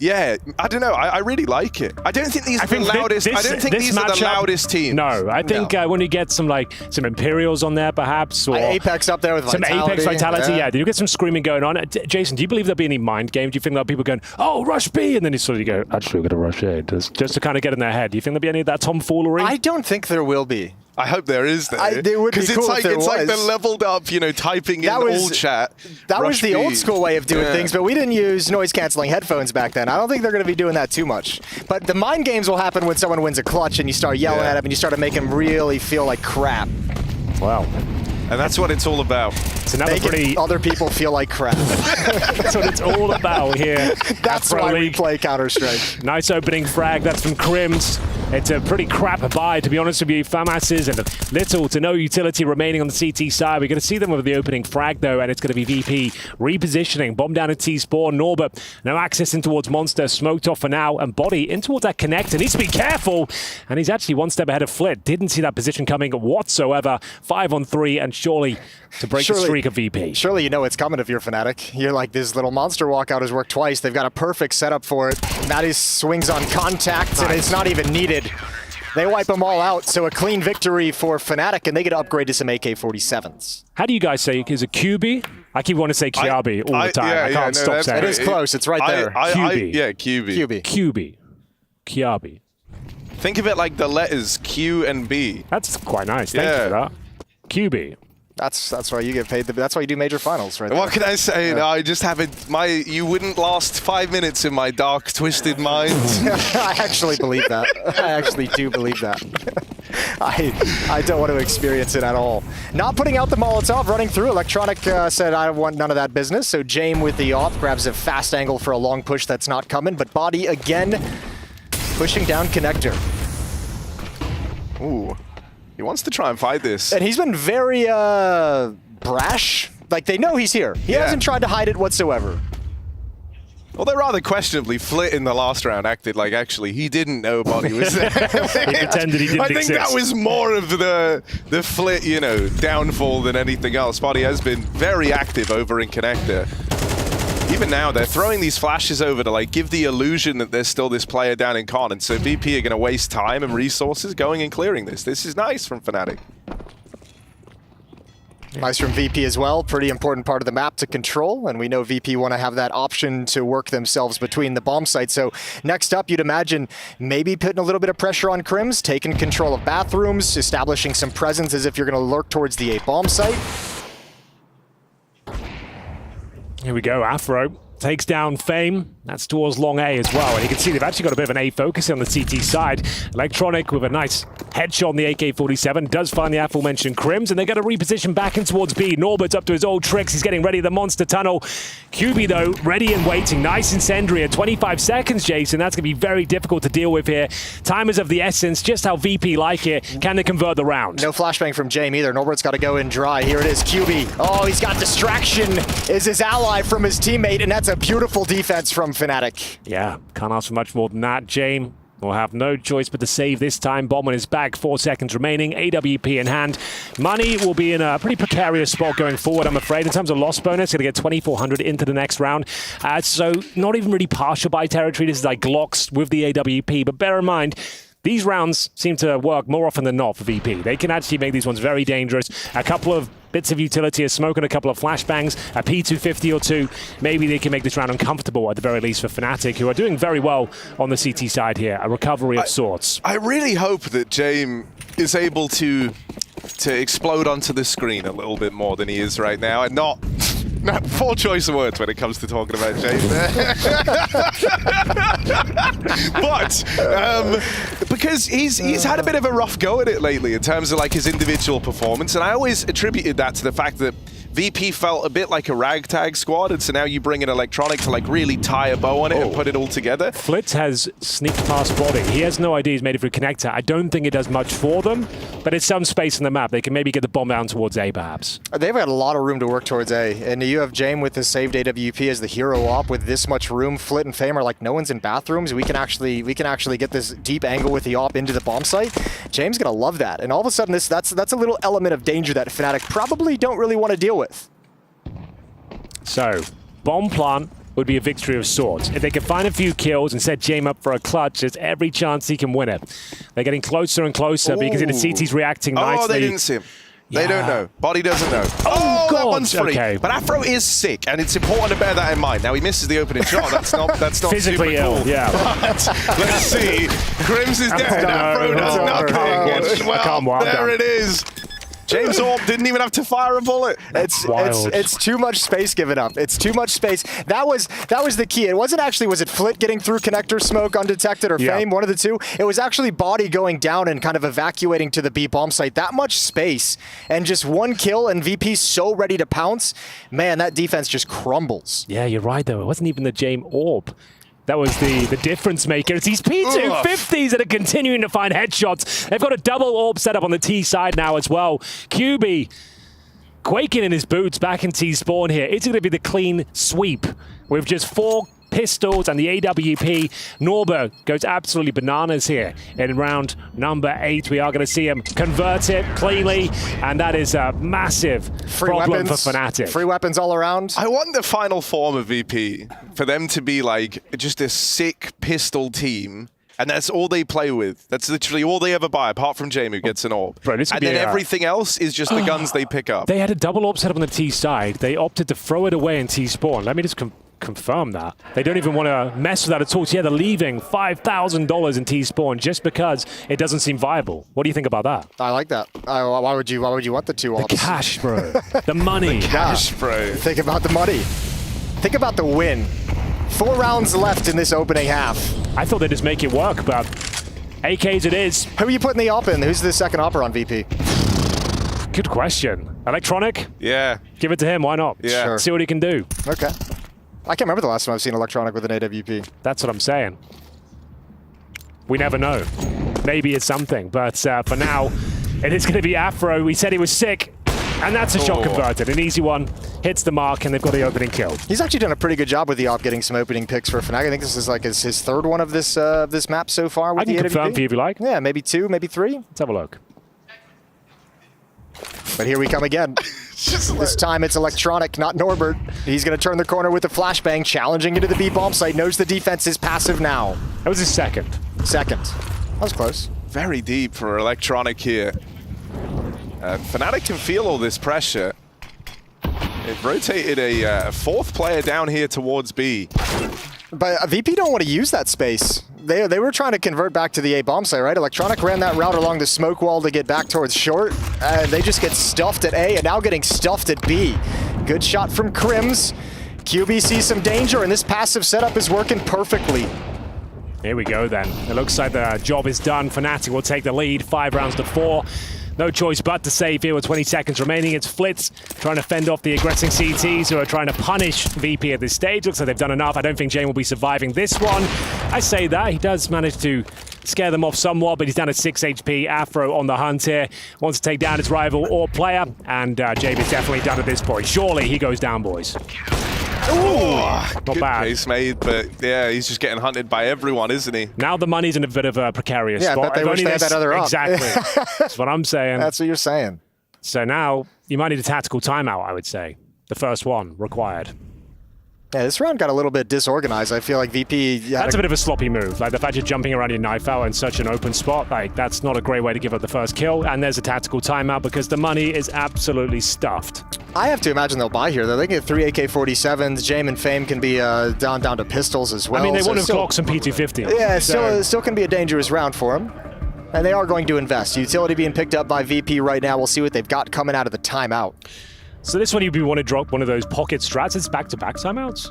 Yeah, I don't know. I really like it. I don't think these are the loudest. I don't think these are the loudest teams. No, I think when you get some Imperials on there, perhaps, or Apex up there with some Apex Vitality. Yeah, do you get some screaming going on? Jason, do you believe there'll be any mind games? Do you think that people going, "Oh, rush B," and then you go, "Actually, we're gonna rush A," just to kind of get in their head? Do you think there'll be any of that tomfoolery? I don't think there will be. I hope there is, though. They would be cool if there was. It's like the leveled up, typing in all chat. That was the old school way of doing things, but we didn't use noise-canceling headphones back then. I don't think they're going to be doing that too much. But the mind games will happen when someone wins a clutch and you start yelling at him and you start to make him really feel like crap. Wow. And that's what it's all about. It's another making other people feel like crap. That's what it's all about here. That's why we play Counter-Strike. Nice opening frag. That's from Crims. It's a pretty crap buy, to be honest with you. FAMAS's and little to no utility remaining on the CT side. We're going to see them with the opening frag, though, and it's going to be VP repositioning. Bomb down at T-Spawn. Norbert, no access in towards Monster. Smoked off for now, and Body in towards that connector. Needs to be careful, and he's actually one step ahead of Flit. Didn't see that position coming whatsoever. 5-on-3, and surely to break the streak of VP. Surely you know it's coming if you're Fnatic. You're like, this little monster walkout has worked twice. They've got a perfect setup for it. Matty swings on contact, and it's not even needed. They wipe them all out, so a clean victory for Fnatic, and they get to upgrade to some AK-47s. How do you guys say? Is it QB? I keep wanting to say Kiabi all the time. I can't stop saying it. It is close. It's right there. QB. Yeah, QB. QB. Kiabi. Think of it like the letters Q and B. That's quite nice. Thank you for that. QB. That's why you get paid. That's why you do major finals, right? What can I say? Yeah. No, I just have it. You wouldn't last 5 minutes in my dark, twisted mind. I actually believe that. I actually do believe that. I don't want to experience it at all. Not putting out the Molotov, running through. Electronic said, I want none of that business. So Jame with the off grabs a fast angle for a long push that's not coming. But Body again pushing down connector. Ooh. He wants to try and fight this. And he's been very brash. Like, they know he's here. He hasn't tried to hide it whatsoever. Although rather questionably, Flit in the last round acted like actually he didn't know Body was there. He pretended he didn't exist. I think that was more of the Flit, downfall than anything else. Body has been very active over in connector. Even now, they're throwing these flashes over to give the illusion that there's still this player down in con, and so VP are going to waste time and resources going and clearing this. This is nice from Fnatic. Nice from VP as well. Pretty important part of the map to control, and we know VP want to have that option to work themselves between the bomb sites. So next up, you'd imagine maybe putting a little bit of pressure on Crims, taking control of bathrooms, establishing some presence as if you're going to lurk towards the A bomb site. Here we go, Afro takes down Fame. That's towards long A as well. And you can see they've actually got a bit of an A focus on the CT side. Electronic with a nice headshot on the AK-47 does find the aforementioned Crims, and they got to reposition back in towards B. Norbert's up to his old tricks. He's getting ready the monster tunnel. QB, though, ready and waiting. Nice incendiary at 25 seconds, Jason. That's going to be very difficult to deal with here. Time is of the essence, just how VP like it. Can they convert the round? No flashbang from Jame either. Norbert's got to go in dry. Here it is, QB. Oh, he's got distraction. Is his ally from his teammate, and that's a beautiful defense from Fnatic. Yeah, can't ask for much more than that. Jame will have no choice but to save this time. Bomb on his back, 4 seconds remaining. AWP in hand. Money will be in a pretty precarious spot going forward, I'm afraid. In terms of loss bonus, going to get 2,400 into the next round. So not even really partial buy territory. This is like Glocks with the AWP. But bear in mind, these rounds seem to work more often than not for VP. They can actually make these ones very dangerous. A couple of bits of utility, a smoke and a couple of flashbangs, a P250 or two. Maybe they can make this round uncomfortable at the very least for Fnatic, who are doing very well on the CT side here. A recovery of sorts. I really hope that Jame is able to explode onto the screen a little bit more than he is right now, and not poor choice of words when it comes to talking about Jame. But because he's had a bit of a rough go at it lately in terms of his individual performance, and I always attributed that to the fact that VP felt a bit like a ragtag squad, and so now you bring in Electronic to like really tie a bow on it and put it all together. Flitz has sneaked past body. He has no idea he's made it for a connector. I don't think it does much for them, but it's some space on the map. They can maybe get the bomb down towards A, perhaps. They've got a lot of room to work towards A, and you have Jame with the saved AWP as the hero op with this much room. Flit and Fame are like, no one's in bathrooms. We can actually get this deep angle with the op into the bomb site. James gonna love that, and all of a sudden that's a little element of danger that Fnatic probably don't really want to deal with. So, bomb plant would be a victory of sorts. If they can find a few kills and set Jame up for a clutch, there's every chance he can win it. They're getting closer and closer because the CT's reacting nicely. Oh, they didn't see him. They don't know. Body doesn't know. Oh, God. That one's free. Okay. But Afro is sick, and it's important to bear that in mind. Now he misses the opening shot. That's not physically super ill. cool. Yeah. But let's see. Grims is dead. Afro does nothing. Well, there it is. James Orb didn't even have to fire a bullet. It's too much space given up. It's too much space. That was the key. It wasn't actually, was it Flit getting through connector smoke undetected or Fame, one of the two? It was actually Body going down and kind of evacuating to the B bomb site. That much space and just one kill and VP's so ready to pounce. Man, that defense just crumbles. Yeah, you're right though. It wasn't even the Jame Orb. That was the difference maker. It's these P250s that are continuing to find headshots. They've got a double orb set up on the T side now as well. QB quaking in his boots back in T spawn here. It's going to be the clean sweep with just 4 pistols and the AWP. Norberg goes absolutely bananas here in round number 8. We are going to see him convert it cleanly, and that is a massive problem for Fnatic. Free weapons all around. I want the final form of VP for them to be like just a sick pistol team. And that's all they play with. That's literally all they ever buy, apart from Jame, who gets an orb. Bro, and then everything else is just the guns they pick up. They had a double orb set up on the T side. They opted to throw it away in T spawn. Let me just confirm that. They don't even want to mess with that at all. So yeah, they're leaving $5,000 in T spawn just because it doesn't seem viable. What do you think about that? I like that. Why would you want the 2 ops? The cash, bro. The money. The cash, bro. Think about the money. Think about the win. 4 rounds left in this opening half. I thought they'd just make it work, but AKs it is. Who are you putting the op in? Who's the second opper on VP? Good question. Electronic? Yeah. Give it to him, why not? Yeah. Sure. See what he can do. Okay. I can't remember the last time I've seen Electronic with an AWP. That's what I'm saying. We never know. Maybe it's something, but for now, it is going to be Afro. We said he was sick. And that's a shot converted. An easy one. Hits the mark, and they've got the opening kill. He's actually done a pretty good job with the op getting some opening picks for Fnatic. I think this is like his third one of this map so far with the AWP. I can confirm for you if you like. Yeah, maybe 2, maybe 3. Let's have a look. But here we come again. This time it's Electronic, not Norbert. He's going to turn the corner with the flashbang, challenging into the B bomb site. Knows the defense is passive now. That was his second. That was close. Very deep for Electronic here. Fnatic can feel all this pressure. They've rotated a 4th player down here towards B. But VP don't want to use that space. They were trying to convert back to the A bomb site, right? Electronic ran that route along the smoke wall to get back towards short. They just get stuffed at A and now getting stuffed at B. Good shot from Crims. QB sees some danger, and this passive setup is working perfectly. Here we go then. It looks like the job is done. Fnatic will take the lead, 5 rounds to 4. No choice but to save here with 20 seconds remaining. It's Flitz trying to fend off the aggressing CTs who are trying to punish VP at this stage. Looks like they've done enough. I don't think Jane will be surviving this one. I say that. He does manage to scare them off somewhat, but he's down at 6 HP. Afro on the hunt here. Wants to take down his rival or player, and Jabe is definitely done at this point. Surely he goes down, boys. Ooh, not good bad. Pace made, but yeah, he's just getting hunted by everyone, isn't he? Now the money's in a bit of a precarious spot. Yeah, but they wish they had that other op. Exactly. That's what I'm saying. That's what you're saying. So now you might need a tactical timeout, I would say. The first one required. Yeah, this round got a little bit disorganized. I feel like VP... That's a bit of a sloppy move. Like the fact you're jumping around your knife out in such an open spot, like that's not a great way to give up the first kill. And there's a tactical timeout because the money is absolutely stuffed. I have to imagine they'll buy here, though. They can get 3 AK-47s. Jame and Fame can be down to pistols as well. I mean, they want to Glock some P250. Yeah, still can be a dangerous round for them. And they are going to invest. Utility being picked up by VP right now. We'll see what they've got coming out of the timeout. So this one, you'd want to drop one of those pocket strats. It's back-to-back timeouts?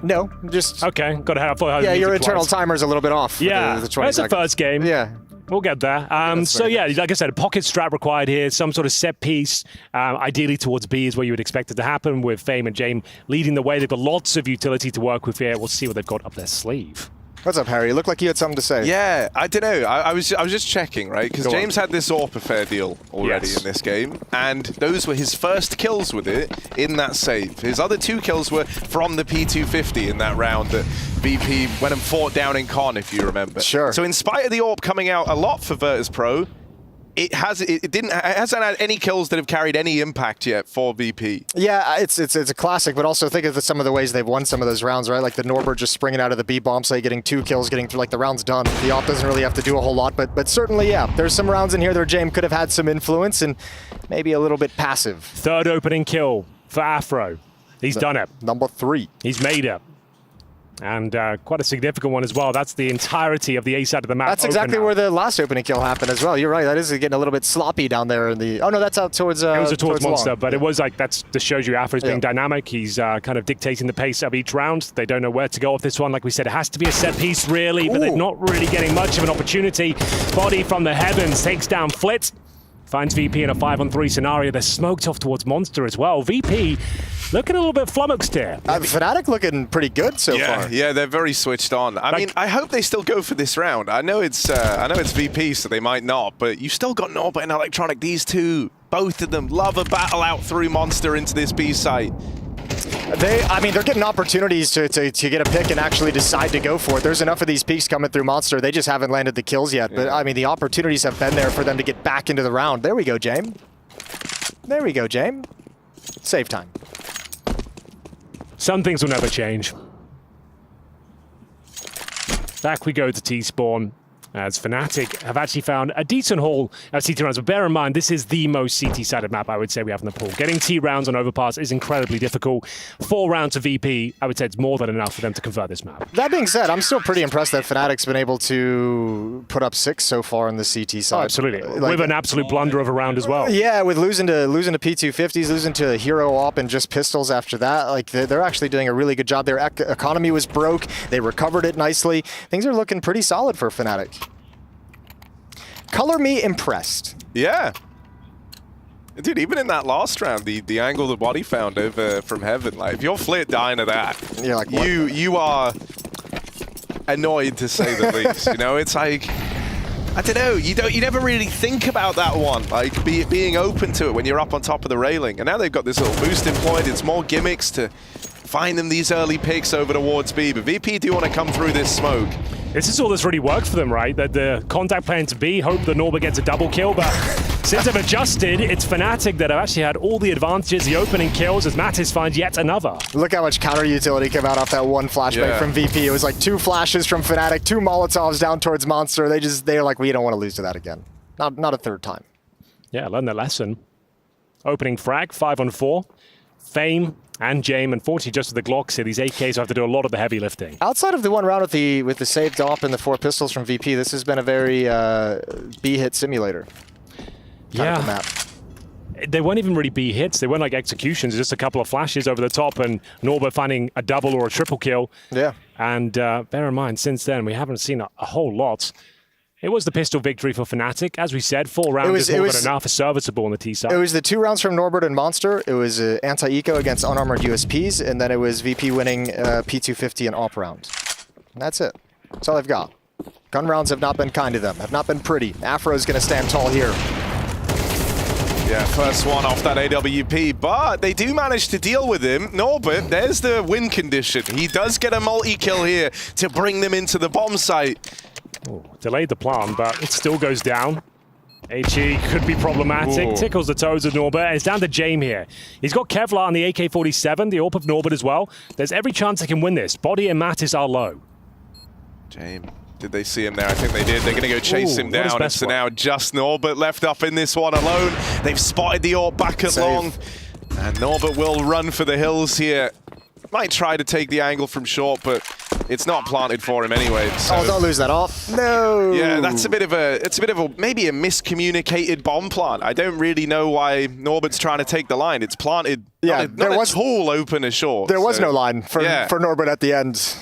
No, just... Okay, got to have... Yeah, your internal timer's a little bit off. Yeah, the 20 that's the first game. Yeah. We'll get there. So yeah, like I said, a pocket strat required here, some sort of set piece, ideally towards B is where you would expect it to happen, with Fame and Jame leading the way. They've got lots of utility to work with here. We'll see what they've got up their sleeve. What's up, Harry? You look like you had something to say. Yeah, I don't know. I was just checking, right? Because James had this AWP affair deal already in this game, and those were his first kills with it in that save. His other 2 kills were from the P250 in that round that VP went and fought down in Con, if you remember. Sure. So in spite of the AWP coming out a lot for Virtus Pro, it hasn't had any kills that have carried any impact yet for VP. Yeah, it's a classic, but also think of some of the ways they've won some of those rounds, right? Like the Norbert just springing out of the B bomb site, getting 2 kills, getting through, like the round's done. The AWP doesn't really have to do a whole lot, but certainly, yeah, there's some rounds in here where Jame could have had some influence and maybe a little bit passive. Third opening kill for Afro. He's done it. Number 3. He's made it. And quite a significant one as well. That's the entirety of the A side of the map. That's exactly where the last opening kill happened as well. You're right. That is getting a little bit sloppy down there in the. Oh no, that's out towards. It was towards Monster, long. but it was like that shows you Afro's being dynamic. He's kind of dictating the pace of each round. They don't know where to go with this one. Like we said, it has to be a set piece really, but they're not really getting much of an opportunity. Body from the heavens takes down Flit. Finds VP in a 5-on-3 scenario. They're smoked off towards Monster as well. VP looking a little bit flummoxed here. Fnatic looking pretty good so far. Yeah, they're very switched on. I mean, I hope they still go for this round. I know it's VP, so they might not, but you've still got Norbert and Electronic. These two, both of them, love a battle out through Monster into this B site. They're getting opportunities to get a pick and actually decide to go for it. There's enough of these peaks coming through Monster. They just haven't landed the kills yet. But I mean, the opportunities have been there for them to get back into the round. There we go, Jame. There we go, Jame. Save time. Some things will never change. Back we go to T-Spawn, as Fnatic have actually found a decent haul of CT rounds. But bear in mind, this is the most CT-sided map I would say we have in the pool. Getting T rounds on overpass is incredibly difficult. 4 rounds of VP, I would say it's more than enough for them to convert this map. That being said, I'm still pretty impressed that Fnatic's been able to put up 6 so far on the CT side. Oh, absolutely. With an absolute blunder of a round as well. Yeah, with losing to P250s, losing to Hero Op and just pistols after that, like they're actually doing a really good job. Their economy was broke. They recovered it nicely. Things are looking pretty solid for Fnatic. Color me impressed. Yeah. Dude, even in that last round, the angle the body found over from heaven, like if you're Flit dying to that, you're like, you are annoyed to say the least. You know, it's like, I don't know, you never really think about that one, like being open to it when you're up on top of the railing. And now they've got this little boost employed. It's more gimmicks to find them these early picks over towards B. But VP do want to come through this smoke. This is all that's really worked for them, right? That the contact plan to B, hope that Norbert gets a double kill, but since they've adjusted, it's Fnatic that have actually had all the advantages, the opening kills, as Mattis finds yet another. Look how much counter utility came out off that one flashbang from VP. It was like 2 flashes from Fnatic, 2 Molotovs down towards Monster. They're like, we don't want to lose to that again. Not a third time. Yeah, learn their lesson. Opening frag, 5-on-4. Fame and Jame, unfortunately, just with the Glocks here, these AKs have to do a lot of the heavy lifting. Outside of the one round with the saved op and the 4 pistols from VP, this has been a very B-hit simulator. Yeah. Map. They weren't even really B hits. They weren't like executions, just a couple of flashes over the top and Norbert finding a double or a triple kill. Yeah. And bear in mind, since then, we haven't seen a whole lot. It was the pistol victory for Fnatic. As we said, 4 rounds is more than enough, serviceable on the T side. It was the 2 rounds from Norbert and Monster. It was anti-eco against unarmored USPs, and then it was VP winning P250 and op round. And that's it. That's all they've got. Gun rounds have not been kind to them, have not been pretty. Afro's going to stand tall here. Yeah, first one off that AWP, but they do manage to deal with him. Norbert, there's the win condition. He does get a multi-kill here to bring them into the bomb site. Ooh, delayed the plan, but it still goes down. HE could be problematic. Ooh. Tickles the toes of Norbert. It's down to Jame here. He's got Kevlar on the AK-47, the AWP of Norbert as well. There's every chance they can win this. Body and Mattis are low. Jame, did they see him there? I think they did. They're going to go chase him down. And so now just Norbert left up in this one alone. They've spotted the AWP back at long. And Norbert will run for the hills here. Might try to take the angle from short, but it's not planted for him anyway. So. Oh, don't lose that off. No. Yeah, that's a bit of a maybe a miscommunicated bomb plant. I don't really know why Norbert's trying to take the line. It's planted. Yeah, there was tall open as short. There was no line for Norbert at the end.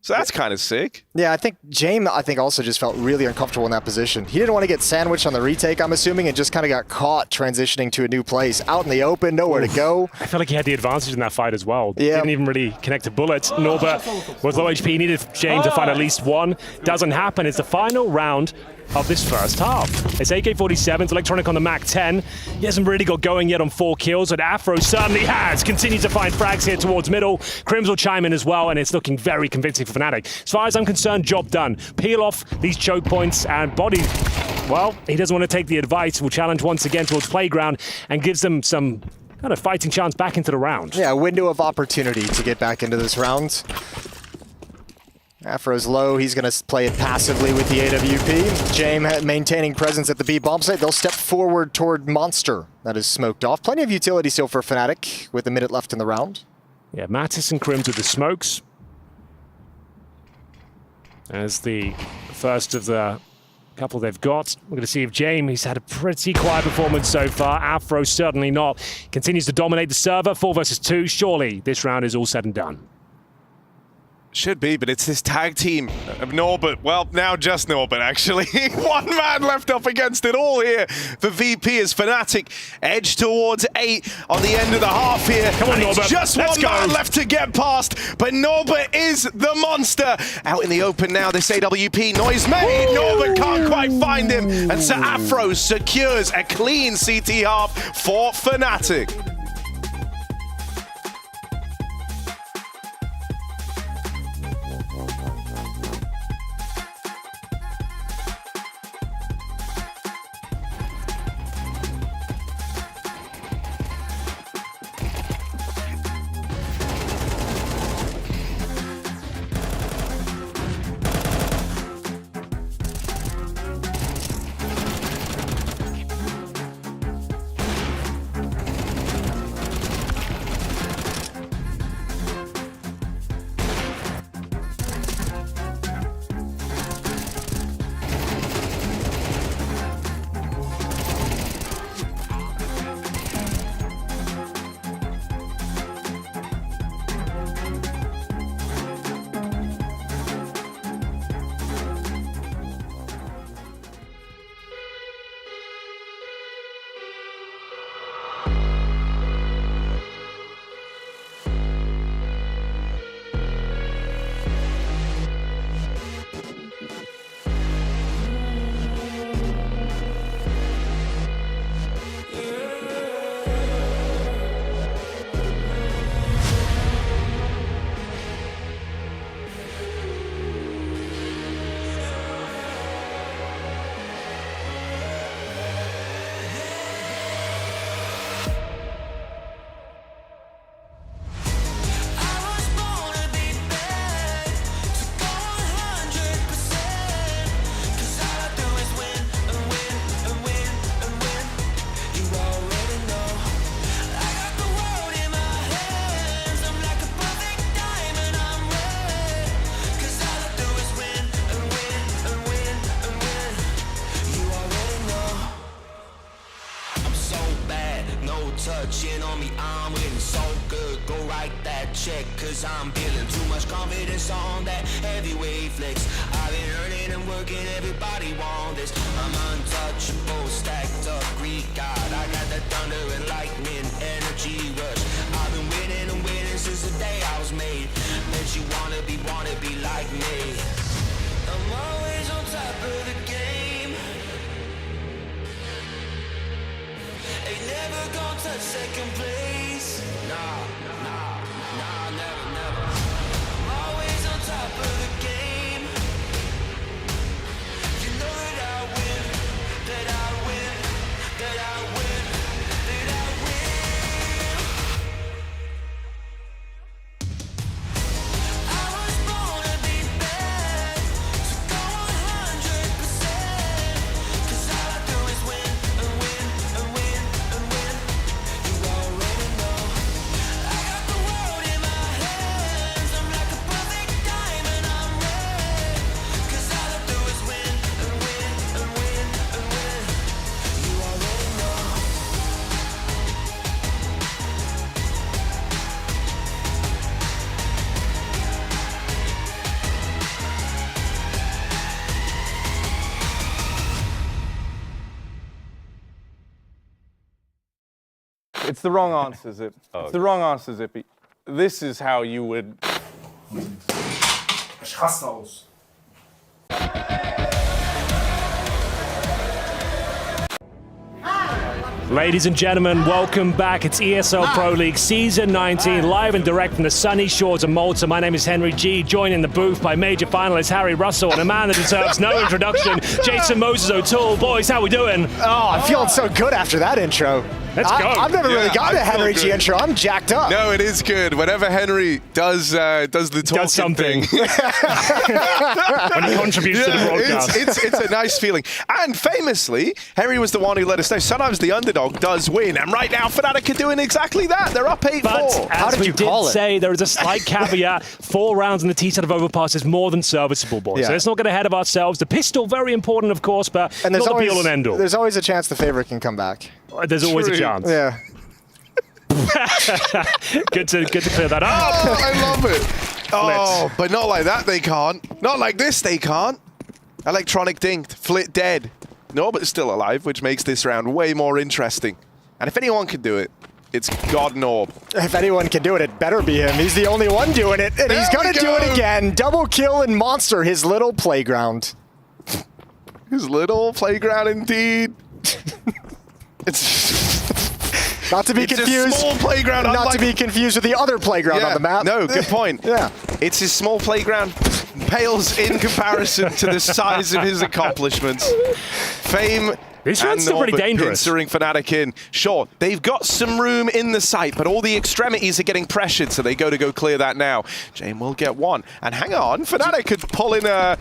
So that's kind of sick. Yeah, I think James, also just felt really uncomfortable in that position. He didn't want to get sandwiched on the retake, I'm assuming, and just kind of got caught transitioning to a new place. Out in the open, nowhere to go. I felt like he had the advantage in that fight as well. Yeah. Didn't even really connect a bullet. Norbert was low HP, needed James to find at least one. Doesn't happen. It's the final round of this first half. It's AK-47s, Electronic on the MAC-10. He hasn't really got going yet on 4 kills, but Afro certainly has. Continues to find frags here towards middle. Crims will chime in as well, and it's looking very convincing for Fnatic. As far as I'm concerned, job done. Peel off these choke points and body. Well, he doesn't want to take the advice. Will challenge once again towards Playground and gives them some kind of fighting chance back into the round. Yeah, a window of opportunity to get back into this round. Afro's low, he's going to play it passively with the AWP. James maintaining presence at the B bomb site. They'll step forward toward Monster. That is smoked off. Plenty of utility still for Fnatic with a minute left in the round. Yeah, Mattis and Crims with the smokes. As the first of the couple they've got. We're going to see if James, he's had a pretty quiet performance so far. Afro certainly not. Continues to dominate the server. 4 versus 2. Surely this round is all said and done. Should be, but it's this tag team of Norbert. Well, now just Norbert, actually. One man left up against it all here for VP as Fnatic edge towards 8 on the end of the half here. Come on, and Norbert. It's just Let's one go. man left to get past, but Norbert is the monster. Out in the open now, this AWP. Noise made. Norbert can't quite find him. And so Afro secures a clean CT half for Fnatic. Touching on me, I'm winning so good. Go write that check, cause I'm feeling too much confidence on that heavyweight flex. I've been earning and working, everybody want this. I'm untouchable, stacked up Greek god. I got that thunder and lightning energy rush. I've been winning and winning since the day I was made. Bet you wanna be like me. I'm always on top of the game. Ain't never gonna touch second place. Nah, never. I'm always on top of the game. You know that I win, that I win, that I win, that I win. I was born to be bad, so go 100%. Cause all I do is win and win and win and win. You already It's the wrong answer, Zip. It's the wrong answer, Zippy. This is how you would... Ich raste aus. Ladies and gentlemen, welcome back. It's ESL Pro League Season 19, live and direct from the sunny shores of Malta. My name is Henry G, joined in the booth by major finalist Harry Russell and a man that deserves no introduction, Jason Moses O'Toole. Boys, how we doing? Oh, I'm feeling so good after that intro. Let's go. I've never really gotten a Henry G intro. I'm jacked up. No, it is good. Whenever Henry does the talking thing. When he contributes to the broadcast. It's a nice feeling. And famously, Henry was the one who let us know sometimes the underdog does win. And right now, Fnatic are doing exactly that. They're up 8-4. But How did you call it? Say there is a slight caveat. 4 rounds in the T-side of Overpass is more than serviceable, boys. Yeah. So let's not get ahead of ourselves. The pistol, very important, of course, but And there's not the always, be-all and end-all. There's always a chance the favorite can come back. There's always a chance. Yeah. Good to clear that up. Oh, I love it. Oh, but not like that they can't. Not like this they can't. Electronic dinked. Flit dead. Norbert's still alive, which makes this round way more interesting. And if anyone can do it, it's God Norb. If anyone can do it, it better be him. He's the only one doing it, and he's going to do it again. Double kill in Monster, his little playground. His little playground indeed. It's not to be confused. It's a small playground. Not to be confused with the other playground on the map. No, good point. Yeah. It's his small playground. Pales in comparison to the size of his accomplishments. Fame. This one's still pretty dangerous. Pincering Fnatic in. Sure, they've got some room in the site, but all the extremities are getting pressured, so they go clear that now. Jane will get one. And hang on, Fnatic could pull in a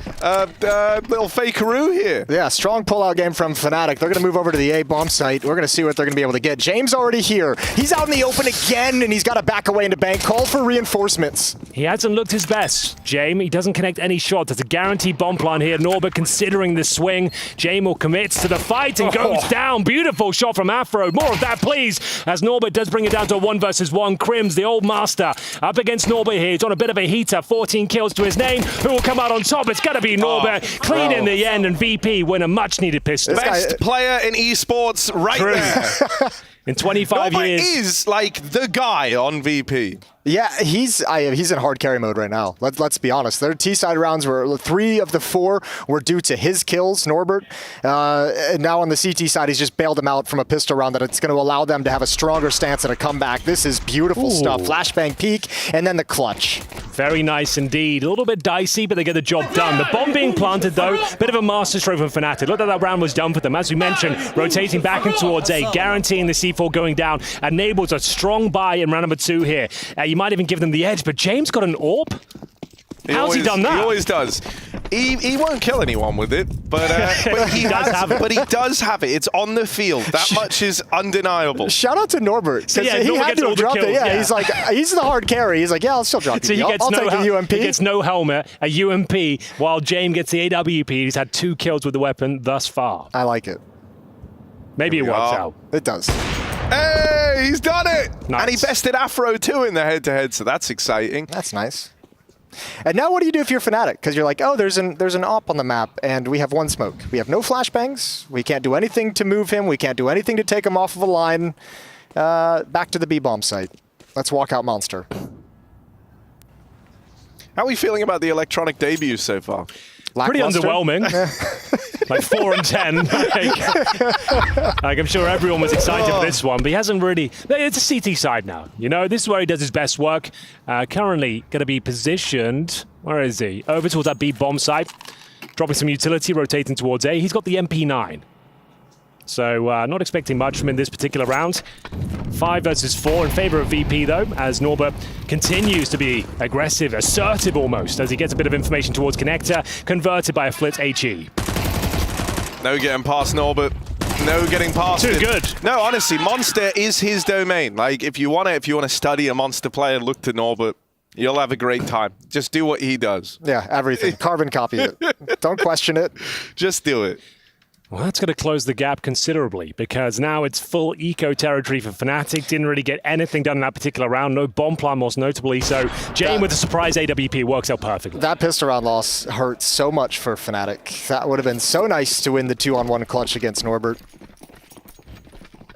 little fakeroo here. Yeah, strong pull-out game from Fnatic. They're going to move over to the A bomb site. We're going to see what they're going to be able to get. James already here. He's out in the open again, and he's got to back away into bank. Call for reinforcements. He hasn't looked his best. Jame, he doesn't connect any shots. It's a guaranteed bomb plant here. Norbert considering the swing. Jame commits to the fight and goes down. Beautiful shot from Afro. More of that, please. As Norbert does bring it down to a 1 versus 1. Crims, the old master, up against Norbert here. He's on a bit of a heater. 14 kills to his name. Who will come out on top? It's going to be Norbert. Clean in the end, and VP win a much-needed pistol. Best player in esports right there. In 25 Norbert years. is like the guy on VP. Yeah, he's in hard carry mode right now. Let's be honest. Their T-side rounds were 3 of the 4 were due to his kills, Norbert. And now on the CT side, he's just bailed him out from a pistol round that it's going to allow them to have a stronger stance and a comeback. This is beautiful stuff. Flashbang peek, and then the clutch. Very nice indeed. A little bit dicey, but they get the job done. The bomb being planted, though, bit of a masterstroke from Fnatic. Look at that round was done for them. As we mentioned, rotating back and towards A, guaranteeing the C4 going down, enables a strong buy in round number 2 here. You might even give them the edge, but James got an AWP? How's he done that? He always does. He won't kill anyone with it, but he does have it. But he does have it. It's on the field. That much is undeniable. Shout out to Norbert. So yeah, he had to have dropped it. Yeah, he's like, he's the hard carry. He's like, yeah, I'll still drop so it. I'll take a UMP. He gets no helmet, a UMP, while James gets the AWP. He's had 2 kills with the weapon thus far. I like it. Maybe it works out. It does. Hey, he's done it! Nice. And he bested Afro too in the head-to-head, so that's exciting. That's nice. And now what do you do if you're Fnatic? Because you're like, oh, there's an AWP on the map, and we have 1 smoke. We have no flashbangs. We can't do anything to move him. We can't do anything to take him off of a line. Back to the B-bomb site. Let's walk out Monster. How are we feeling about the electronic debut so far? Pretty underwhelming. Like 4 and 10. Like I'm sure everyone was excited for this one, but he hasn't really. It's a CT side now. You know, this is where he does his best work. Currently going to be positioned. Where is he? Over towards that B bomb site. Dropping some utility, rotating towards A. He's got the MP9. So not expecting much from him this particular round. 5 versus 4 in favor of VP though, as Norbert continues to be aggressive, assertive almost, as he gets a bit of information towards Connector, converted by a Flit HE. No getting past Norbert. No getting past Too it. good. No, honestly, Monster is his domain. Like if you want to study a Monster player, look to Norbert. You'll have a great time. Just do what he does. Yeah, everything. Carbon copy it. Don't question it. Just do it. Well, that's going to close the gap considerably because now it's full eco territory for Fnatic. Didn't really get anything done in that particular round. No bomb plan, most notably. So Jane with a surprise AWP works out perfectly. That pistol round loss hurt so much for Fnatic. That would have been so nice to win the 2-on-1 clutch against Norbert.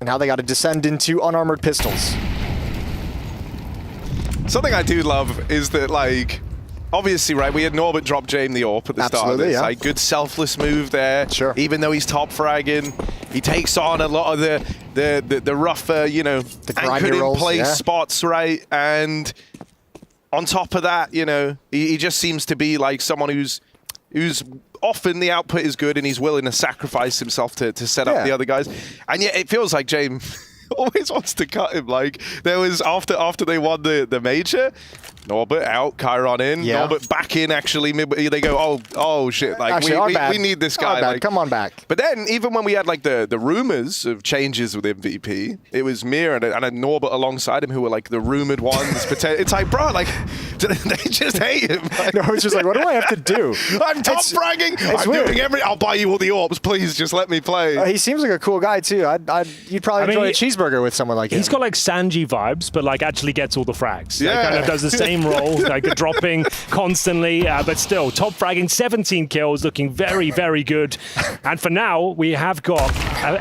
And now they got to descend into unarmored pistols. Something I do love is that, like, obviously, right, we had Norbert drop Jame the AWP at the start of this. Yeah. Like, good selfless move there. Sure. Even though he's top fragging, he takes on a lot of the rougher, you know, anchored in place spots, right? And on top of that, you know, he just seems to be like someone who's often the output is good and he's willing to sacrifice himself to set up the other guys. And yet it feels like Jame always wants to cut him. Like, there was after they won the major, Norbert out, Chiron in, Norbert back in actually. They go, oh shit, like actually, we need this guy. Like, come on back. But then even when we had like the rumors of changes with MVP, it was Mir and a Norbert alongside him who were like the rumored ones. It's like, bro, like they just hate him. Like, no, it's just like, what do I have to do? I'm top fragging. I'm doing I'll buy you all the AWPs. Please just let me play. He seems like a cool guy too. You'd probably enjoy a cheeseburger with someone like him. He's got like Sanji vibes, but like actually gets all the frags. Yeah. Like, kind of does the same role, like dropping constantly, but still top fragging, 17 kills, looking very, very good. And for now, we have got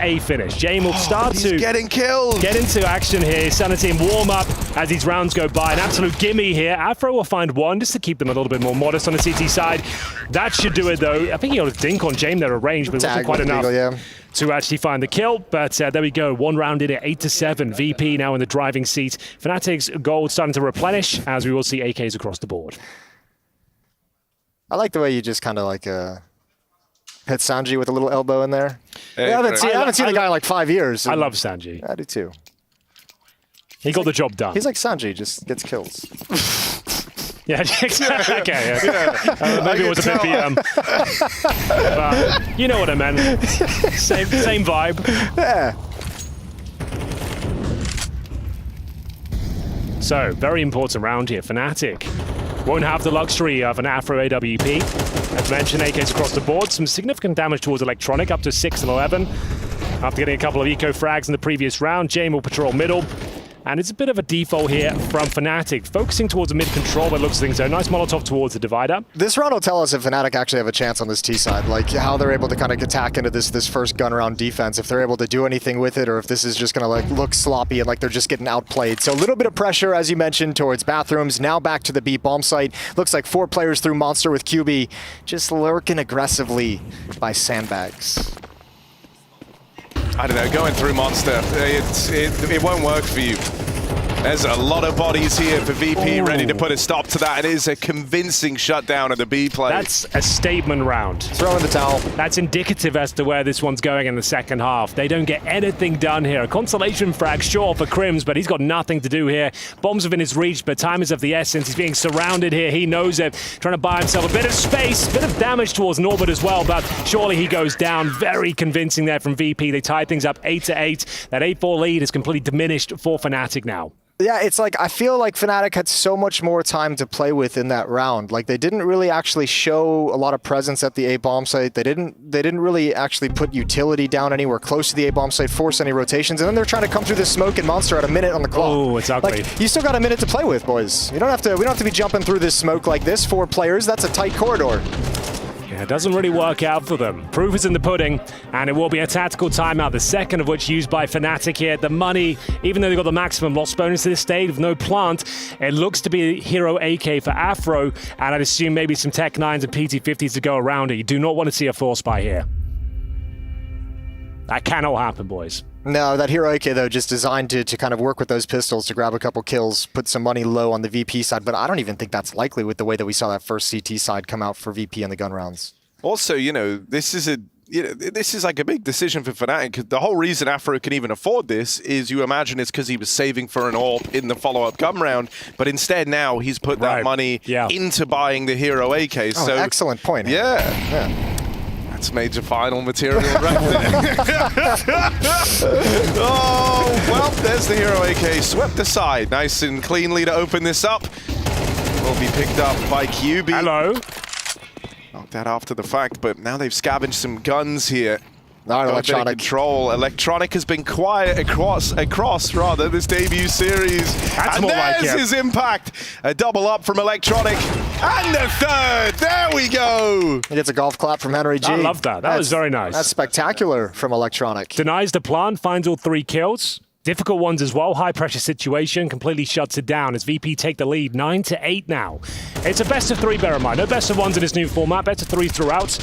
a finish. Jame will start to get into action here. Sanity and warm up as these rounds go by. An absolute gimme here. Afro will find one just to keep them a little bit more modest on the CT side. That should do it though. I think he got a dink on Jame there at range, but it wasn't quite enough to actually find the kill. But there we go. One round in at 8-7. VP now in the driving seat. Fnatic's gold starting to replenish as we will see AKs across the board. I like the way you just kind of like hit Sanji with a little elbow in there. Hey, I haven't seen the guy in like 5 years. I love Sanji. I do too. He got the job done. He's like Sanji, just gets kills. Yeah, exactly. Okay, yeah. Maybe it was a bit but you know what I meant. Same vibe. Yeah. So, very important round here. Fnatic won't have the luxury of an Afro AWP. As mentioned, AKs across the board. Some significant damage towards Electronic, up to 6 and 11. After getting a couple of eco frags in the previous round, Jame will patrol middle. And it's a bit of a default here from Fnatic, focusing towards the mid-control by looks of things. So nice Molotov towards the divider. This round will tell us if Fnatic actually have a chance on this T side, like how they're able to kind of attack into this first gun round defense, if they're able to do anything with it, or if this is just going to like look sloppy and like they're just getting outplayed. So a little bit of pressure, as you mentioned, towards bathrooms. Now back to the B bomb site. Looks like 4 players through Monster with QB, just lurking aggressively by sandbags. I don't know, going through Monster, it won't work for you. There's a lot of bodies here for VP ready to put a stop to that. It is a convincing shutdown of the B play. That's a statement round. Throw in the towel. That's indicative as to where this one's going in the second half. They don't get anything done here. A consolation frag, sure, for Crims, but he's got nothing to do here. Bombs within his reach, but time is of the essence. He's being surrounded here. He knows it. Trying to buy himself a bit of space, a bit of damage towards Norbert as well, but surely he goes down. Very convincing there from VP. They tied things up 8-8. That 8-4 lead is completely diminished for Fnatic now. Yeah, it's like, I feel like Fnatic had so much more time to play with in that round. Like, they didn't really actually show a lot of presence at the A-bomb site. They didn't really actually put utility down anywhere close to the A-bomb site, force any rotations, and then they're trying to come through this smoke and Monster at a minute on the clock. Oh, it's ugly. Like, you still got a minute to play with, boys. We don't have to be jumping through this smoke like this. 4 players, that's a tight corridor. It doesn't really work out for them. Proof is in the pudding, and it will be a tactical timeout, the second of which used by Fnatic here. The money, even though they got the maximum loss bonus to this stage with no plant, it looks to be Hero AK for Afro, and I'd assume maybe some Tech 9s and PT50s to go around it. You do not want to see a force buy here. That cannot happen, boys. No, that Hero AK, though, just designed to kind of work with those pistols to grab a couple kills, put some money low on the VP side, but I don't even think that's likely with the way that we saw that first CT side come out for VP in the gun rounds. Also, this is like a big decision for Fnatic. The whole reason Afro can even afford this is you imagine it's because he was saving for an AWP in the follow-up gun round, but instead now he's put that money into buying the Hero AK. Oh, so excellent point. Yeah. That's major final material right there. Oh, well, there's the Hero AK swept aside. Nice and cleanly to open this up. Will be picked up by QB. Hello. Knocked that after the fact, but now they've scavenged some guns here. Electronic. Control. Electronic has been quiet across this debut series. That's and more there's like it. his impact. A double up from Electronic. And the third. There There we go. He gets a golf clap from Henry G. I love that. That was very nice. That's spectacular from Electronic. Denies the plant, finds all 3 kills. Difficult ones as well. High pressure situation completely shuts it down as VP take the lead 9-8 now. It's a best of 3, bear in mind. No best of 1s in this new format. Best of 3s throughout.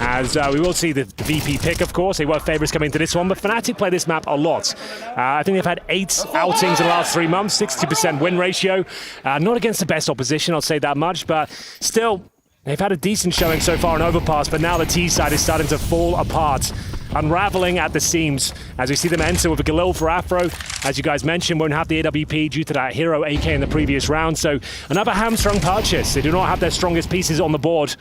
As we will see the VP pick, of course. They were favorites coming into this one, but Fnatic play this map a lot. I think they've had 8 outings in the last 3 months, 60% win ratio. Not against the best opposition, I'll say that much, but still, they've had a decent showing so far on Overpass, but now the T side is starting to fall apart. Unraveling at the seams as we see them enter with a Galil for Afro. As you guys mentioned, won't have the AWP due to that hero AK in the previous round. So another hamstrung purchase. They do not have their strongest pieces on the board.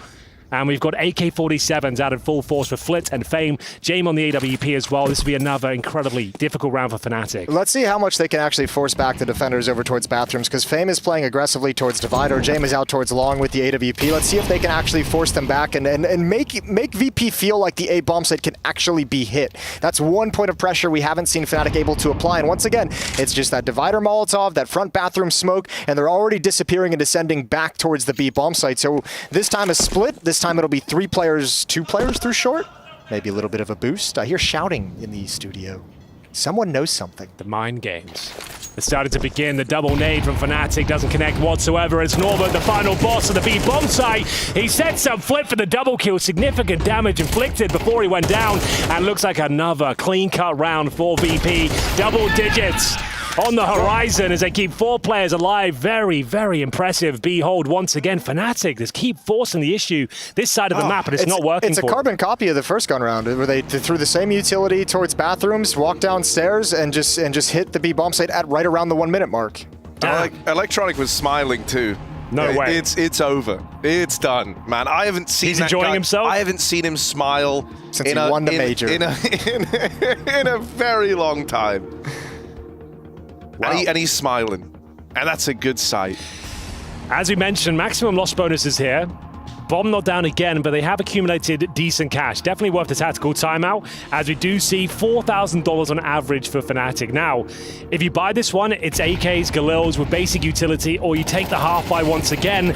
And we've got AK-47s out in full force for Flit and Fame. Jame on the AWP as well. This will be another incredibly difficult round for Fnatic. Let's see how much they can actually force back the defenders over towards bathrooms, because Fame is playing aggressively towards Divider. Jame is out towards long with the AWP. Let's see if they can actually force them back and make VP feel like the A bomb site can actually be hit. That's one point of pressure we haven't seen Fnatic able to apply. And once again, it's just that Divider Molotov, that front bathroom smoke, and they're already disappearing and descending back towards the B bomb site. So this time a split. This time it'll be 3 players, 2 players through short. Maybe a little bit of a boost. I hear shouting in the studio. Someone knows something. The mind games. It started to begin. The double nade from Fnatic doesn't connect whatsoever. It's Norbert, the final boss of the B bomb site. He sets up Flip for the double kill. Significant damage inflicted before he went down. And looks like another clean-cut round for VP. Double digits on the horizon as they keep 4 players alive. Very, very impressive. Behold, once again, Fnatic just keep forcing the issue this side of the map, and it's not working. It's a carbon copy of the first gun round, where they threw the same utility towards bathrooms, walked downstairs, and just hit the B bomb site at right around the 1 minute mark. Electronic was smiling too. No way. It's over. It's done, man. I haven't seen. He's enjoying himself. I haven't seen him smile since he won the major in a very long time. Wow. And he's smiling, and that's a good sight. As we mentioned, maximum loss bonus is here. Bomb not down again, but they have accumulated decent cash. Definitely worth the tactical timeout, as we do see $4,000 on average for Fnatic. Now, if you buy this one, it's AKs, Galils with basic utility, or you take the half buy once again,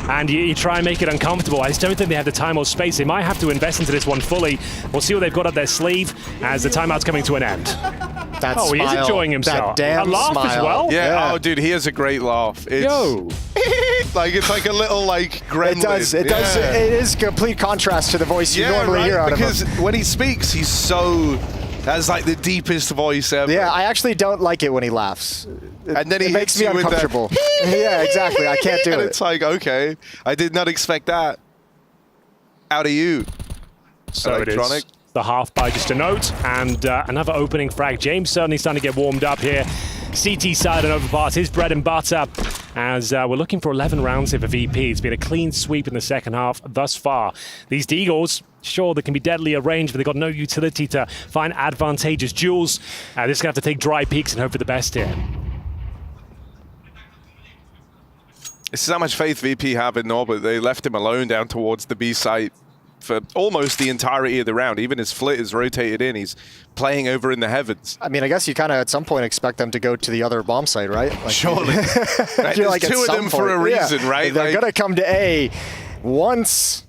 and you try and make it uncomfortable. I just don't think they have the time or space. They might have to invest into this one fully. We'll see what they've got up their sleeve as the timeout's coming to an end. That he is enjoying himself. That damn a laugh smile. as well? Yeah. Oh, dude, he has a great laugh. It's, it's like a little gremlin. It does. It does. It is complete contrast to the voice you normally hear out of him. Because when he speaks, he's so... That's like the deepest voice ever. Yeah, I actually don't like it when he laughs. And then he makes me uncomfortable. Yeah, exactly. I can't do it. It's like, okay, I did not expect that out of you. So Electronic. It is. The half by just a note, and another opening frag. James certainly starting to get warmed up here. CT side and Overpass, his bread and butter, as we're looking for 11 rounds here for VP. It's been a clean sweep in the second half thus far. These Deagles, sure, they can be deadly arranged, but they've got no utility to find advantageous duels. They're just going to have to take dry peaks and hope for the best here. This is how much faith VP have in Norbert. They left him alone down towards the B site for almost the entirety of the round. Even as Flit is rotated in, he's playing over in the heavens. I mean, I guess you kind of at some point expect them to go to the other bomb site, right? Like, surely. Right? There's two of them for a reason, right? They're going to come to A once,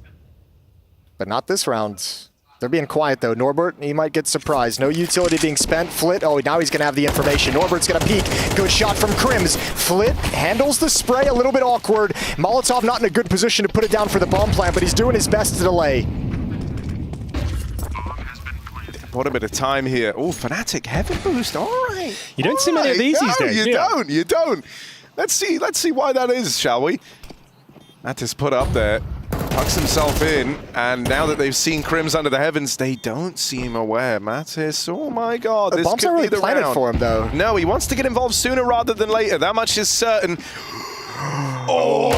but not this round. They're being quiet, though. Norbert, he might get surprised. No utility being spent. Flit, oh, now he's going to have the information. Norbert's going to peek. Good shot from Crims. Flit handles the spray, a little bit awkward. Molotov not in a good position to put it down for the bomb plant, but he's doing his best to delay. What a bit of time here. Oh, Fnatic heaven boost. All right. You don't see many of these these days. You don't. Let's see why that is, shall we? Mattis put up there. Tucks himself in, and now that they've seen Crims under the heavens, they don't seem aware. Mattis, oh my god, the this bomb's could not really be the planted round for him, though. No, he wants to get involved sooner rather than later. That much is certain. Oh,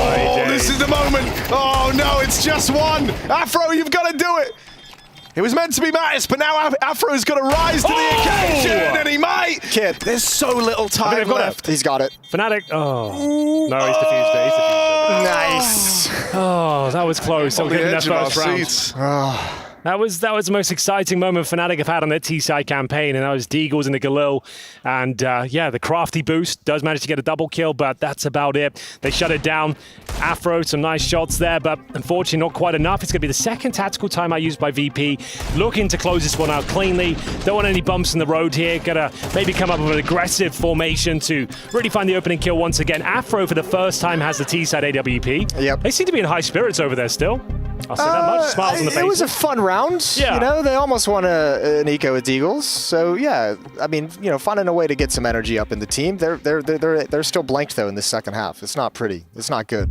this is the moment. Oh no, it's just one. Afro, you've got to do it. It was meant to be Mattis, but now Afro's got to rise to the occasion, and he might. Kid, there's so little time left. He's got it. Fnatic. Oh. No, he's defused it. He's defused it. Nice. Oh, that was close. So good in that first round. That was the most exciting moment Fnatic have had on their T-side campaign, and that was Deagles and the Galil. And yeah, the crafty boost does manage to get a double kill, but that's about it. They shut it down. Afro, some nice shots there, but unfortunately not quite enough. It's going to be the second tactical timeout used by VP. Looking to close this one out cleanly. Don't want any bumps in the road here. Gotta maybe come up with an aggressive formation to really find the opening kill once again. Afro, for the first time, has the T-side AWP. Yep. They seem to be in high spirits over there still. I'll say that much. Smiles on the face. It was a fun round. Yeah. You know, they almost won an eco with Deagles. So yeah, I mean, you know, finding a way to get some energy up in the team. They're still blanked though in the second half. It's not pretty. It's not good.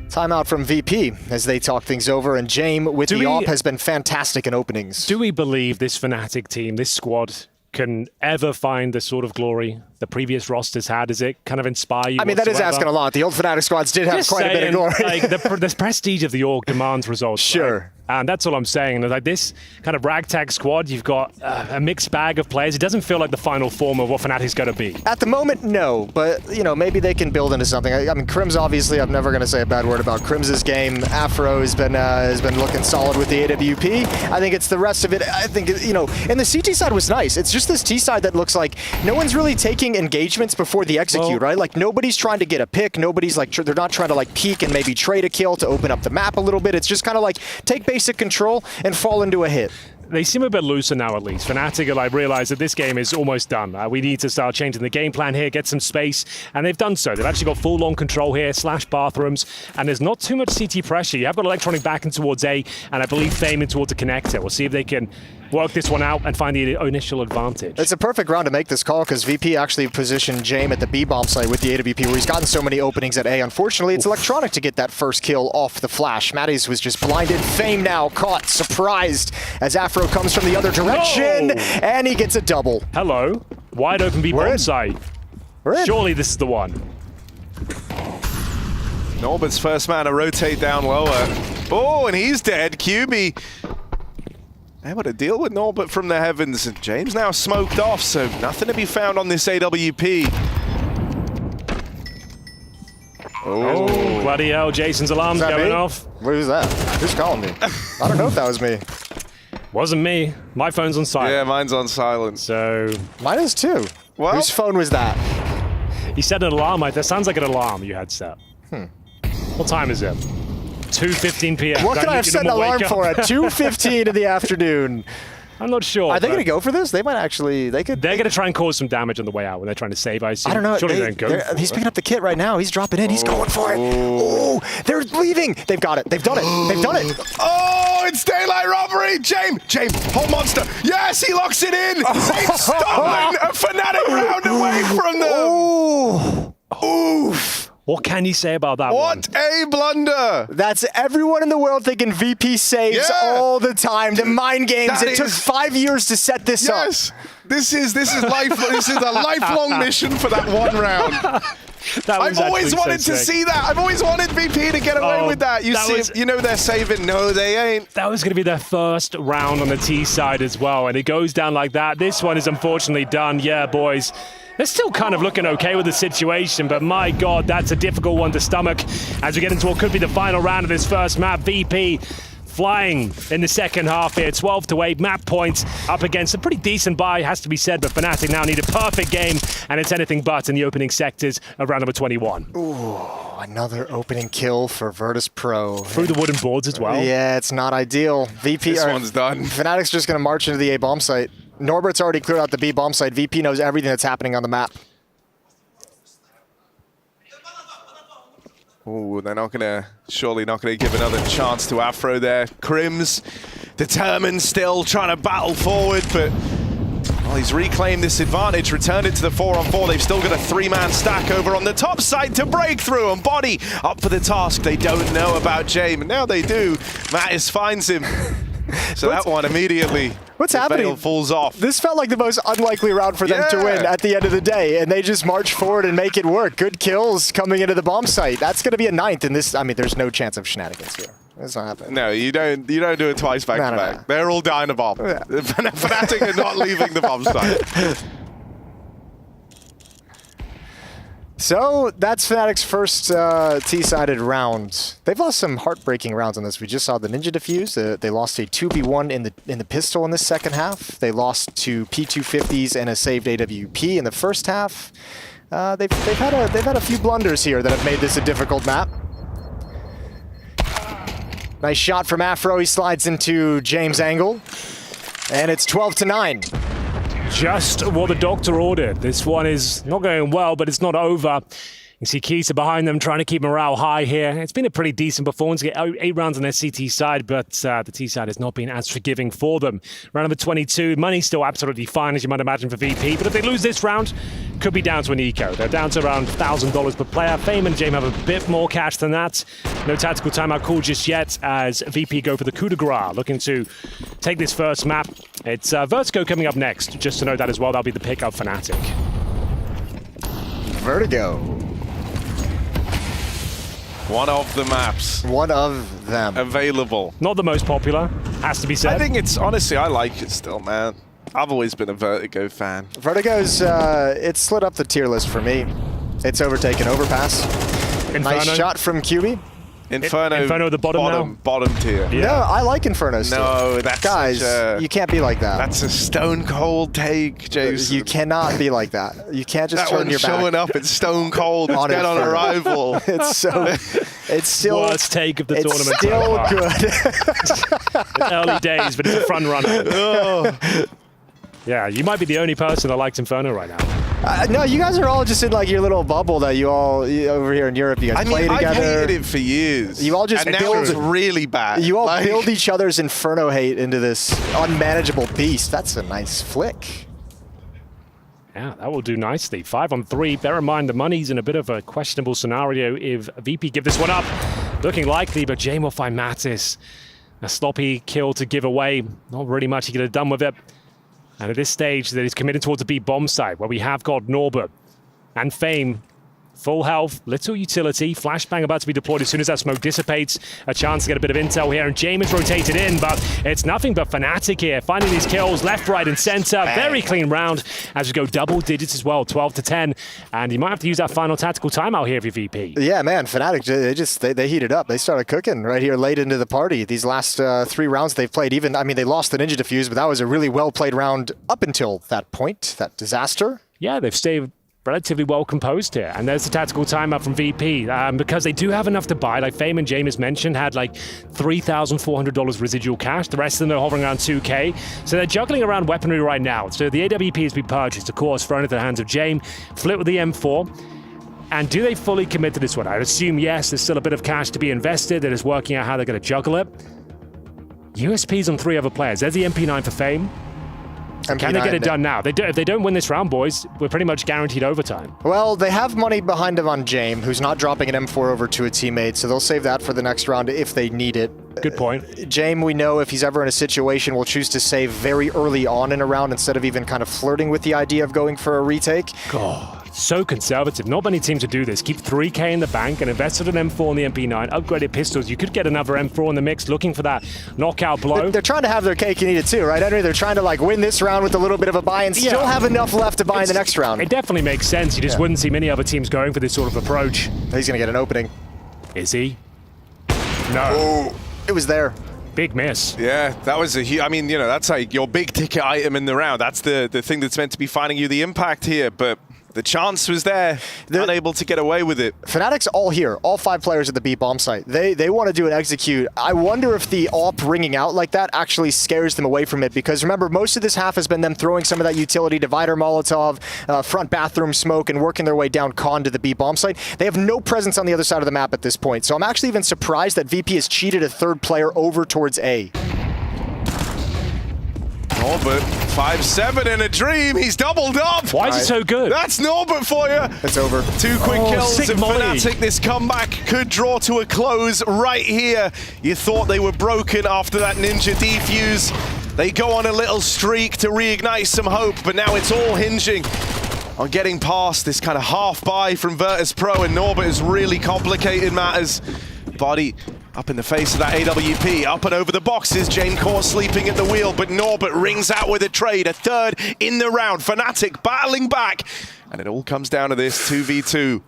Timeout from VP as they talk things over, and Jame with the AWP has been fantastic in openings. Do we believe this Fnatic team, this squad, can ever find the sort of glory the previous rosters had? Does it kind of inspire you? I mean, that is asking a lot. The old Fnatic squads did have quite a bit of glory. Like, the prestige of the org demands results. Sure. Right? And that's all I'm saying. Like this kind of ragtag squad, you've got a mixed bag of players. It doesn't feel like the final form of what Fnatic's going to be. At the moment, no. But, you know, maybe they can build into something. I mean, Crims, obviously, I'm never going to say a bad word about Crims' game. Afro has been looking solid with the AWP. I think it's the rest of it. I think, you know, and the CT side was nice. It's just this T side that looks like no one's really taking engagements before the execute, right? Like, nobody's trying to get a pick. Nobody's like, they're not trying to like peek and maybe trade a kill to open up the map a little bit. It's just kind of like take basic control and fall into a hit. They seem a bit looser now, at least. Fnatic like realize that this game is almost done. We need to start changing the game plan here, get some space, and they've done so. They've actually got full-on control here, slash bathrooms, and there's not too much CT pressure. You have got Electronic back in towards A, and I believe Fame in towards the connector. We'll see if they can work this one out and find the initial advantage. It's a perfect round to make this call because VP actually positioned Jame at the B-bomb site with the AWP where he's gotten so many openings at A. Unfortunately, it's Electronic to get that first kill off the flash. Matties was just blinded. Fame now caught, surprised as Afro comes from the other direction, and he gets a double. Hello. Wide open B-bomb site. Surely this is the one. Norbert's first man to rotate down lower. Oh, and he's dead. QB able to deal with Norbert from the heavens. James now smoked off, so nothing to be found on this AWP. Oh, bloody hell, Jason's alarm's going off. Who's that? Who's calling me? I don't know if that was me. Wasn't me. My phone's on silent. Yeah, mine's on silent. So mine is too. Well, whose phone was that? He said an alarm. That sounds like an alarm you had set. What time is it? 2:15 p.m. What can I have set an alarm for at 2:15 in the afternoon? I'm not sure. Are they going to go for this? They might actually. They're going to try and cause some damage on the way out when they're trying to save. I assume. I don't know. Surely they don't go. He's picking up the kit right now. He's dropping in. He's going for it. Oh, they're leaving. They've got it. They've done it. They've done it. Oh, it's daylight robbery. James, whole monster. Yes, he locks it in. They've stolen a Fnatic round away from them. Oof. What can you say about that one? What a blunder! That's everyone in the world thinking VP saves all the time. The mind games. It took 5 years to set this up. Yes, this is life. This is a lifelong mission for that one round. I've always wanted to see that. I've always wanted VP to get away with that. You know they're saving. No, they ain't. That was going to be their first round on the T side as well, and it goes down like that. This one is unfortunately done. Yeah, boys. They're still kind of looking okay with the situation, but my God, that's a difficult one to stomach as we get into what could be the final round of this first map. VP flying in the second half here, 12-8 map points up against a pretty decent buy, has to be said, but Fnatic now need a perfect game, and it's anything but in the opening sectors of round number 21. Ooh, another opening kill for Virtus Pro. Through the wooden boards as well. Yeah, it's not ideal. VP, this one's done. Fnatic's just going to march into the A bomb site. Norbert's already cleared out the B bomb site. VP knows everything that's happening on the map. Oh, they're surely not gonna give another chance to Afro there. Crims, determined still, trying to battle forward, but he's reclaimed this advantage, returned it to the 4-on-4. They've still got a 3-man stack over on the top side to break through, and Body up for the task. They don't know about Jame, and now they do. Mattis finds him. So that one immediately, what's happening? Falls off. This felt like the most unlikely round for them to win at the end of the day, and they just march forward and make it work. Good kills coming into the bomb site. That's going to be a 9th in this. I mean, there's no chance of shenanigans here. It's not happening. No, you don't do it twice back to back. They're all dying a bomb. Yeah. Fnatic are not leaving the bomb site. So that's Fnatic's first T-sided round. They've lost some heartbreaking rounds on this. We just saw the Ninja Defuse. They lost a 2v1 in the pistol in the second half. They lost to P250s and a saved AWP in the first half. They've had a few blunders here that have made this a difficult map. Nice shot from Afro. He slides into James' angle, and it's 12-9. Just what the doctor ordered. This one is not going well, but it's not over. You see Keita behind them trying to keep morale high here. It's been a pretty decent performance. Get 8 rounds on their CT side, but the T side has not been as forgiving for them. Round number 22, money's still absolutely fine, as you might imagine, for VP. But if they lose this round, could be down to an eco. They're down to around $1,000 per player. Fame and Jame have a bit more cash than that. No tactical timeout call just yet, as VP go for the coup de grace, looking to take this first map. It's Vertigo coming up next. Just to note that as well, that'll be the pickup Fnatic. Vertigo. One of the maps. One of them. Available. Not the most popular, has to be said. I think it's, honestly, I like it still, man. I've always been a Vertigo fan. Vertigo's, it's slid up the tier list for me. It's overtaken Overpass. Inferno. Nice shot from QB. Inferno at the bottom tier. Yeah. No, I like Inferno still. No, that's guys, you can't be like that. That's a stone cold take, Jason. You cannot be like that. You can't just turn your back. That one's showing up. It's stone cold. It's dead on arrival. It's still worst take of the tournament. Still good. It's early days, but it's a front runner. Oh. Yeah, you might be the only person that likes Inferno right now. No, you guys are all just in like your little bubble that you all over here in Europe. You guys play together. I've hated it for years. You all just and now it's really bad. You all build each other's Inferno hate into this unmanageable beast. That's a nice flick. Yeah, that will do nicely. 5 on 3. Bear in mind the money's in a bit of a questionable scenario if VP give this one up. Looking likely, but Jame will find Mattis. A sloppy kill to give away. Not really much he could have done with it. And at this stage, that he's committed towards the B bomb side, where we have got Norbert and Fame. Full health, little utility. Flashbang about to be deployed as soon as that smoke dissipates. A chance to get a bit of intel here, and Jame is rotated in, but it's nothing but Fnatic here. Finding these kills left, right, and center. Very clean round as we go double digits as well, 12-10. And you might have to use that final tactical timeout here for VP. Yeah, man, Fnatic, they heated up. They started cooking right here late into the party. These last 3 rounds they've played, they lost the Ninja Defuse, but that was a really well-played round up until that point, that disaster. Yeah, they've stayed relatively well composed here. And there's the tactical timeout from VP because they do have enough to buy. Like Fame and James mentioned, had like $3,400 residual cash. The rest of them are hovering around 2K. So they're juggling around weaponry right now. So the AWP has been purchased, of course, thrown into the hands of James. Flip with the M4. And do they fully commit to this one? I'd assume yes, there's still a bit of cash to be invested. They're just working out how they're going to juggle it. USPs on 3 other players. There's the MP9 for Fame. MP9, can they get it done now? If they don't win this round, boys, we're pretty much guaranteed overtime. Well, they have money behind them on Jame, who's not dropping an M4 over to a teammate, so they'll save that for the next round if they need it. Good point. Jame, we know if he's ever in a situation, will choose to save very early on in a round instead of even kind of flirting with the idea of going for a retake. God, so conservative. Not many teams would do this. Keep 3K in the bank and invested an M4 in the MP9, upgraded pistols. You could get another M4 in the mix looking for that knockout blow. They're trying to have their cake and eat it too, right, Henry? They're trying to like win this round with a little bit of a buy and still have enough left to buy in the next round. It definitely makes sense. You just wouldn't see many other teams going for this sort of approach. He's going to get an opening. Is he? No. Oh, it was there. Big miss. Yeah, that was a huge, that's like your big ticket item in the round. That's the thing that's meant to be finding you the impact here, but the chance was there. They're unable to get away with it. Fnatic's all here, all 5 players at the B bomb site. They want to do an execute. I wonder if the AWP ringing out like that actually scares them away from it, because remember, most of this half has been them throwing some of that utility divider Molotov, front bathroom smoke, and working their way down con to the B bomb site. They have no presence on the other side of the map at this point, so I'm actually even surprised that VP has cheated a 3rd player over towards A. Norbert, 5-7 in a dream. He's doubled up. Why is he so good? That's Norbert for you. It's over. 2 quick kills and molly. Fnatic. This comeback could draw to a close right here. You thought they were broken after that Ninja defuse. They go on a little streak to reignite some hope, but now it's all hinging on getting past this kind of half buy from Virtus Pro, and Norbert has really complicated matters. Body up in the face of that AWP, up and over the boxes. Jane caught sleeping at the wheel, but Norbert rings out with a trade, a 3rd in the round. Fnatic battling back, and it all comes down to this 2v2.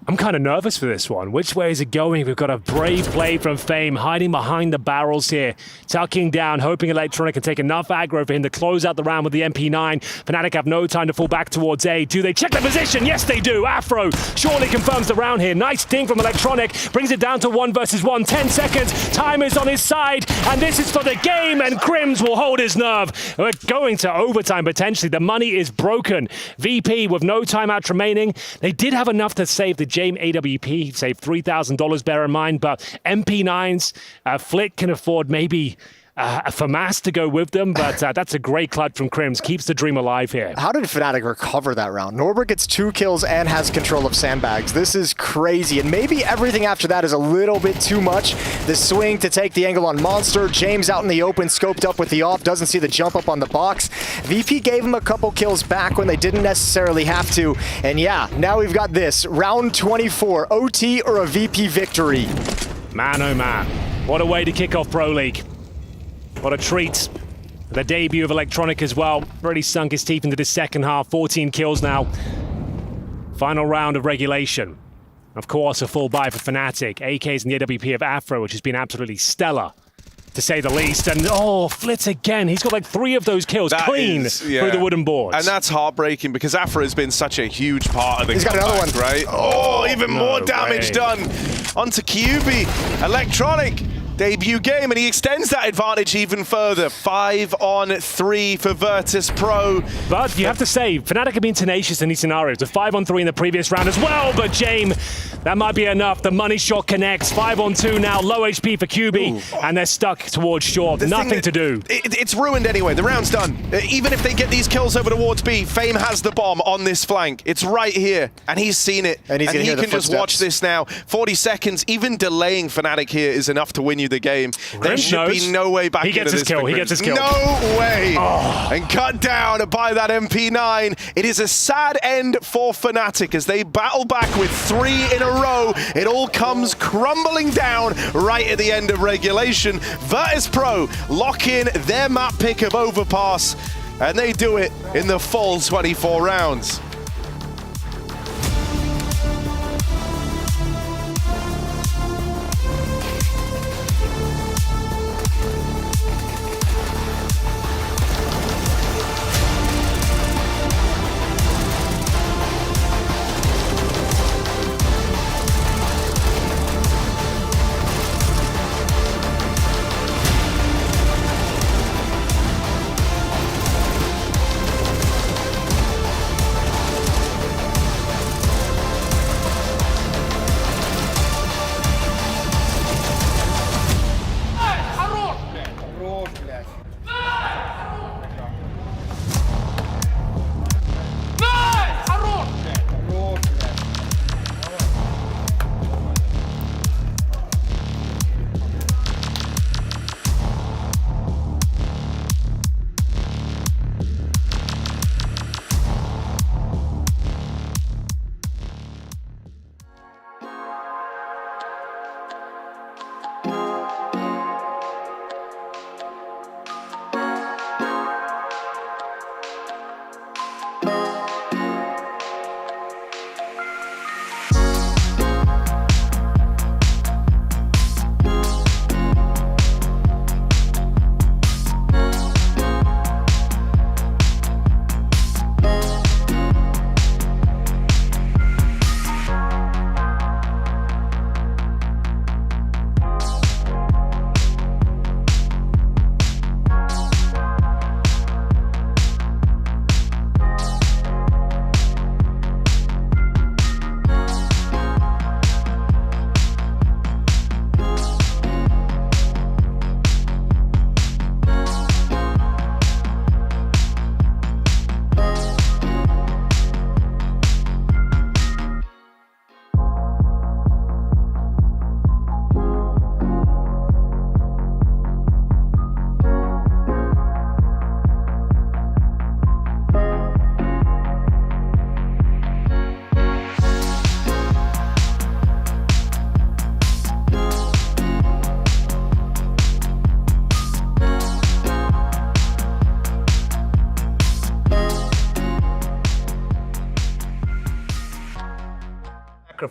I'm kind of nervous for this one. Which way is it going? We've got a brave play from Fame, hiding behind the barrels here. Tucking down, hoping Electronic can take enough aggro for him to close out the round with the MP9. Fnatic have no time to fall back towards A. Do they check the position? Yes, they do. Afro surely confirms the round here. Nice ding from Electronic. Brings it down to 1 versus 1. 10 seconds. Time is on his side. And this is for the game. And Crims will hold his nerve. We're going to overtime potentially. The money is broken. VP with no timeout remaining. They did have enough to save the Jame AWP, saved $3,000, bear in mind, but MP9s, Flick can afford maybe a FAMAS to go with them, but that's a great clutch from Crims. Keeps the dream alive here. How did Fnatic recover that round? Norbert gets 2 kills and has control of sandbags. This is crazy, and maybe everything after that is a little bit too much. The swing to take the angle on Monster. James out in the open, scoped up with the off, doesn't see the jump up on the box. VP gave him a couple kills back when they didn't necessarily have to, and yeah, now we've got this. Round 24, OT or a VP victory. Man, oh man, what a way to kick off Pro League. What a treat. The debut of Electronic as well. Really sunk his teeth into the second half. 14 kills now. Final round of regulation. Of course, a full buy for Fnatic. AKs and the AWP of Afro, which has been absolutely stellar, to say the least. And Flitz again. He's got like 3 of those kills clean through the wooden boards. And that's heartbreaking because Afro has been such a huge part of the He's got another one. Right? Oh, even more damage done onto QB. Electronic. Debut game, and he extends that advantage even further. 5-on-3 for Virtus Pro. But you have to say, Fnatic have been tenacious in these scenarios. A 5-on-3 in the previous round as well, but Jame, that might be enough. The money shot connects. 5-on-2 now, low HP for QB, and they're stuck towards short. Nothing to do. It's ruined anyway. The round's done. Even if they get these kills over towards B, Fame has the bomb on this flank. It's right here, and he's seen it. And he can just watch this now. 40 seconds, even delaying Fnatic here is enough to win you the game. There should be no way back into this. He gets his kill. No way. And cut down by that MP9. It is a sad end for Fnatic as they battle back with 3 in a row. It all comes crumbling down right at the end of regulation. Virtus Pro lock in their map pick of Overpass, and they do it in the full 24 rounds.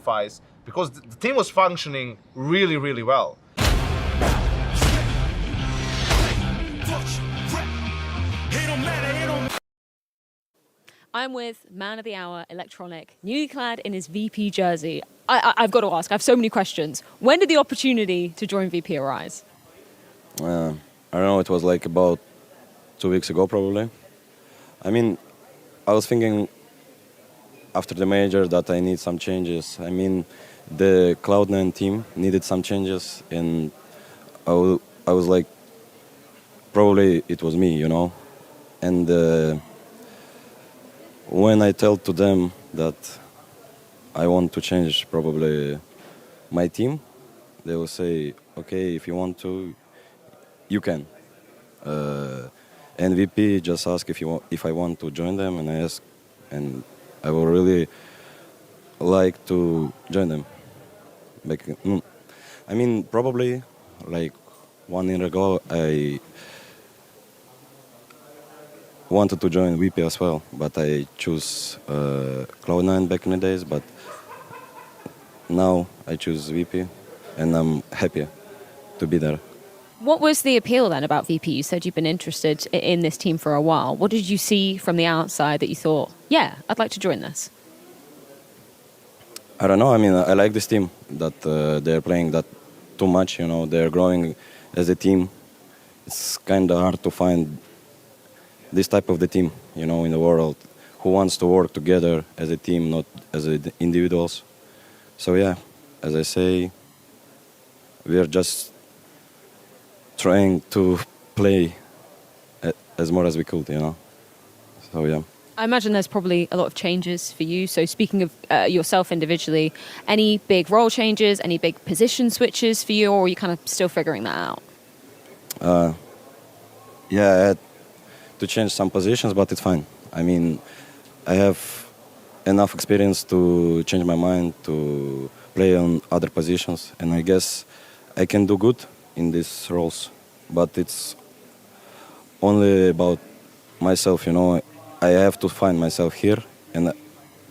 sacrifice because the team was functioning really, really well. I'm with man of the hour, Electronic, newly clad in his VP jersey. I've got to ask, I have so many questions. When did the opportunity to join VP arise? I don't know, it was like about 2 weeks ago probably. I mean, I was thinking after the major that I need some changes. I mean, the Cloud9 team needed some changes, and I was like, probably it was me, you know. And when I tell to them that I want to change probably my team, they will say, okay, if you want to, you can. And VP just asked if I want to join them, and I asked, and I would really like to join them. I mean, probably like 1 year ago, I wanted to join VP as well, but I chose Cloud9 back in the days, but now I choose VP, and I'm happy to be there. What was the appeal then about VP? You said you've been interested in this team for a while. What did you see from the outside that you thought, yeah, I'd like to join this? I don't know. I mean, I like this team that they're playing that too much. You know, they're growing as a team. It's kind of hard to find this type of the team, you know, in the world who wants to work together as a team, not as individuals. So yeah, as I say, we are just trying to play as more as we could, you know. So yeah. I imagine there's probably a lot of changes for you. So speaking of yourself individually, any big role changes, any big position switches for you, or are you kind of still figuring that out? Yeah, I had to change some positions, but it's fine. I mean, I have enough experience to change my mind, to play on other positions, and I guess I can do good in these roles. But it's only about myself, you know. I have to find myself here, and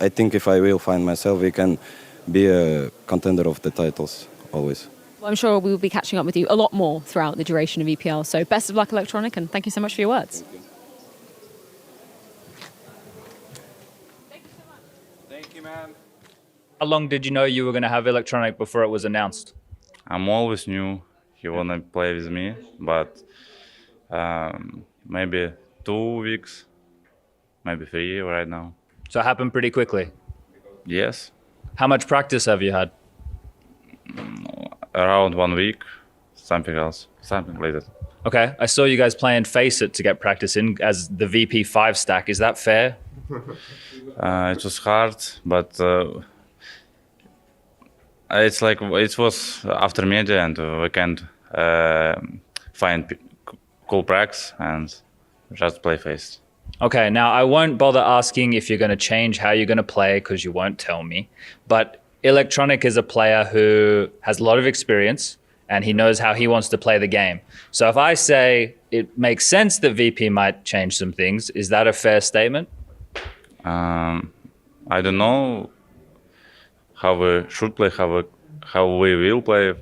I think if I will find myself, we can be a contender of the titles always. Well, I'm sure we will be catching up with you a lot more throughout the duration of EPL. So best of luck, Electronic, and thank you so much for your words. Thank you, man. How long did you know you were going to have Electronic before it was announced? I'm always knew he wanna play with me, but maybe 2 weeks, maybe 3 right now. So it happened pretty quickly? Yes. How much practice have you had? Around 1 week, something else, something like that. Okay, I saw you guys playing Face It to get practice in as the VP5 stack. Is that fair? It was hard, but it's like it was after media, and we can't find cool practice and just play Face. Okay, now I won't bother asking if you're going to change how you're going to play because you won't tell me. But Electronic is a player who has a lot of experience and he knows how he wants to play the game. So if I say it makes sense that VP might change some things, is that a fair statement? I don't know how we should play, how we will play.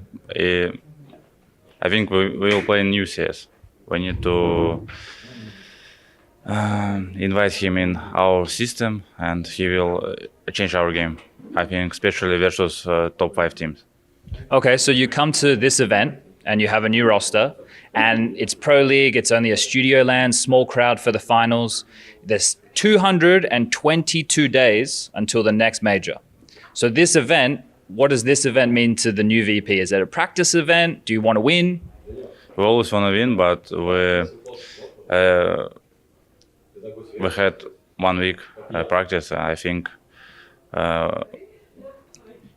I think we will play new CS. We need to invite him in our system, and he will change our game. I think, especially versus top 5 teams. Okay, so you come to this event and you have a new roster, and it's Pro League. It's only a studio land, small crowd for the finals. There's 222 days until the next major. So this event, what does this event mean to the new VP? Is it a practice event? Do you want to win? We always want to win, but we had 1 week practice. I think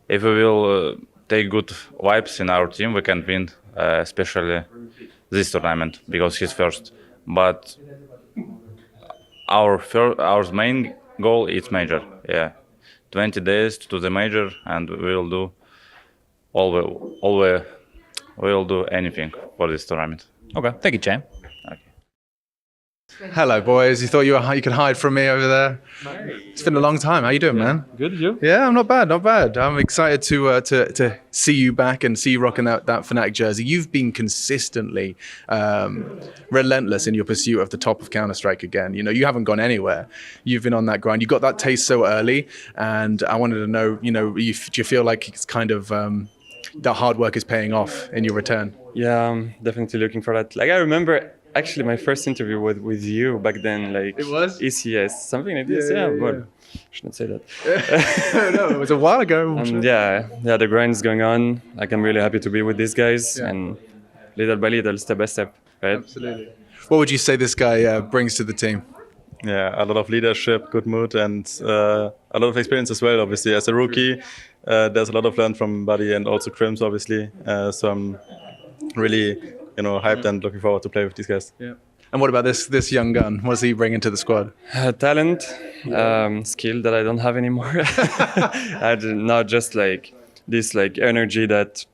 if we will take good vibes in our team, we can win, especially this tournament because he's first. But our main goal is major. Yeah, 20 days to the major, and we will do we will do anything for this tournament. Okay, thank you, Jam. Hello, boys. You thought you could hide from me over there? It's been a long time. How you doing, man? Good, you? Yeah, I'm not bad, not bad. I'm excited to see you back and see you rocking that Fnatic jersey. You've been consistently relentless in your pursuit of the top of Counter-Strike again. You know, you haven't gone anywhere. You've been on that grind. You got that taste so early, and I wanted to know, you know, do you feel like it's kind of that hard work is paying off in your return? Yeah, I'm definitely looking for that. Like, I remember actually my first interview with you back then, like it was ECS, something like this. Yeah, well, shouldn't say that. No, it was a while ago. Yeah, the grind is going on. Like, I'm really happy to be with these guys, and little by little, step by step, right? Absolutely. What would you say this guy brings to the team? Yeah, a lot of leadership, good mood, and a lot of experience as well. Obviously, as a rookie, there's a lot of learn from Buddy and also Crims, obviously. So I'm really, hyped and looking forward to play with these guys. Yeah. And what about this young gun? What does he bring into the squad? Talent, skill that I don't have anymore. Not just like this energy that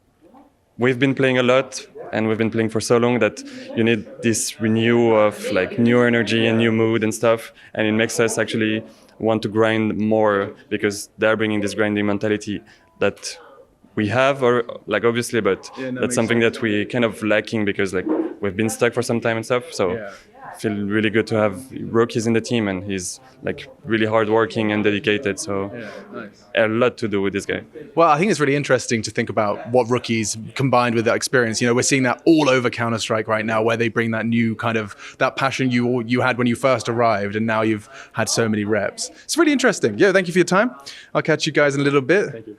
we've been playing a lot, and we've been playing for so long that you need this renew of like new energy and new mood and stuff, and it makes us actually want to grind more because they're bringing this grinding mentality that we have, or like obviously, but that's something that we kind of lacking because like we've been stuck for some time and stuff. So I feel really good to have rookies in the team, and he's like really hardworking and dedicated. So a lot to do with this guy. Well, I think it's really interesting to think about what rookies combined with that experience. You know, we're seeing that all over Counter-Strike right now, where they bring that new kind of that passion you had when you first arrived, and now you've had so many reps. It's really interesting. Yeah, thank you for your time. I'll catch you guys in a little bit. Thank you.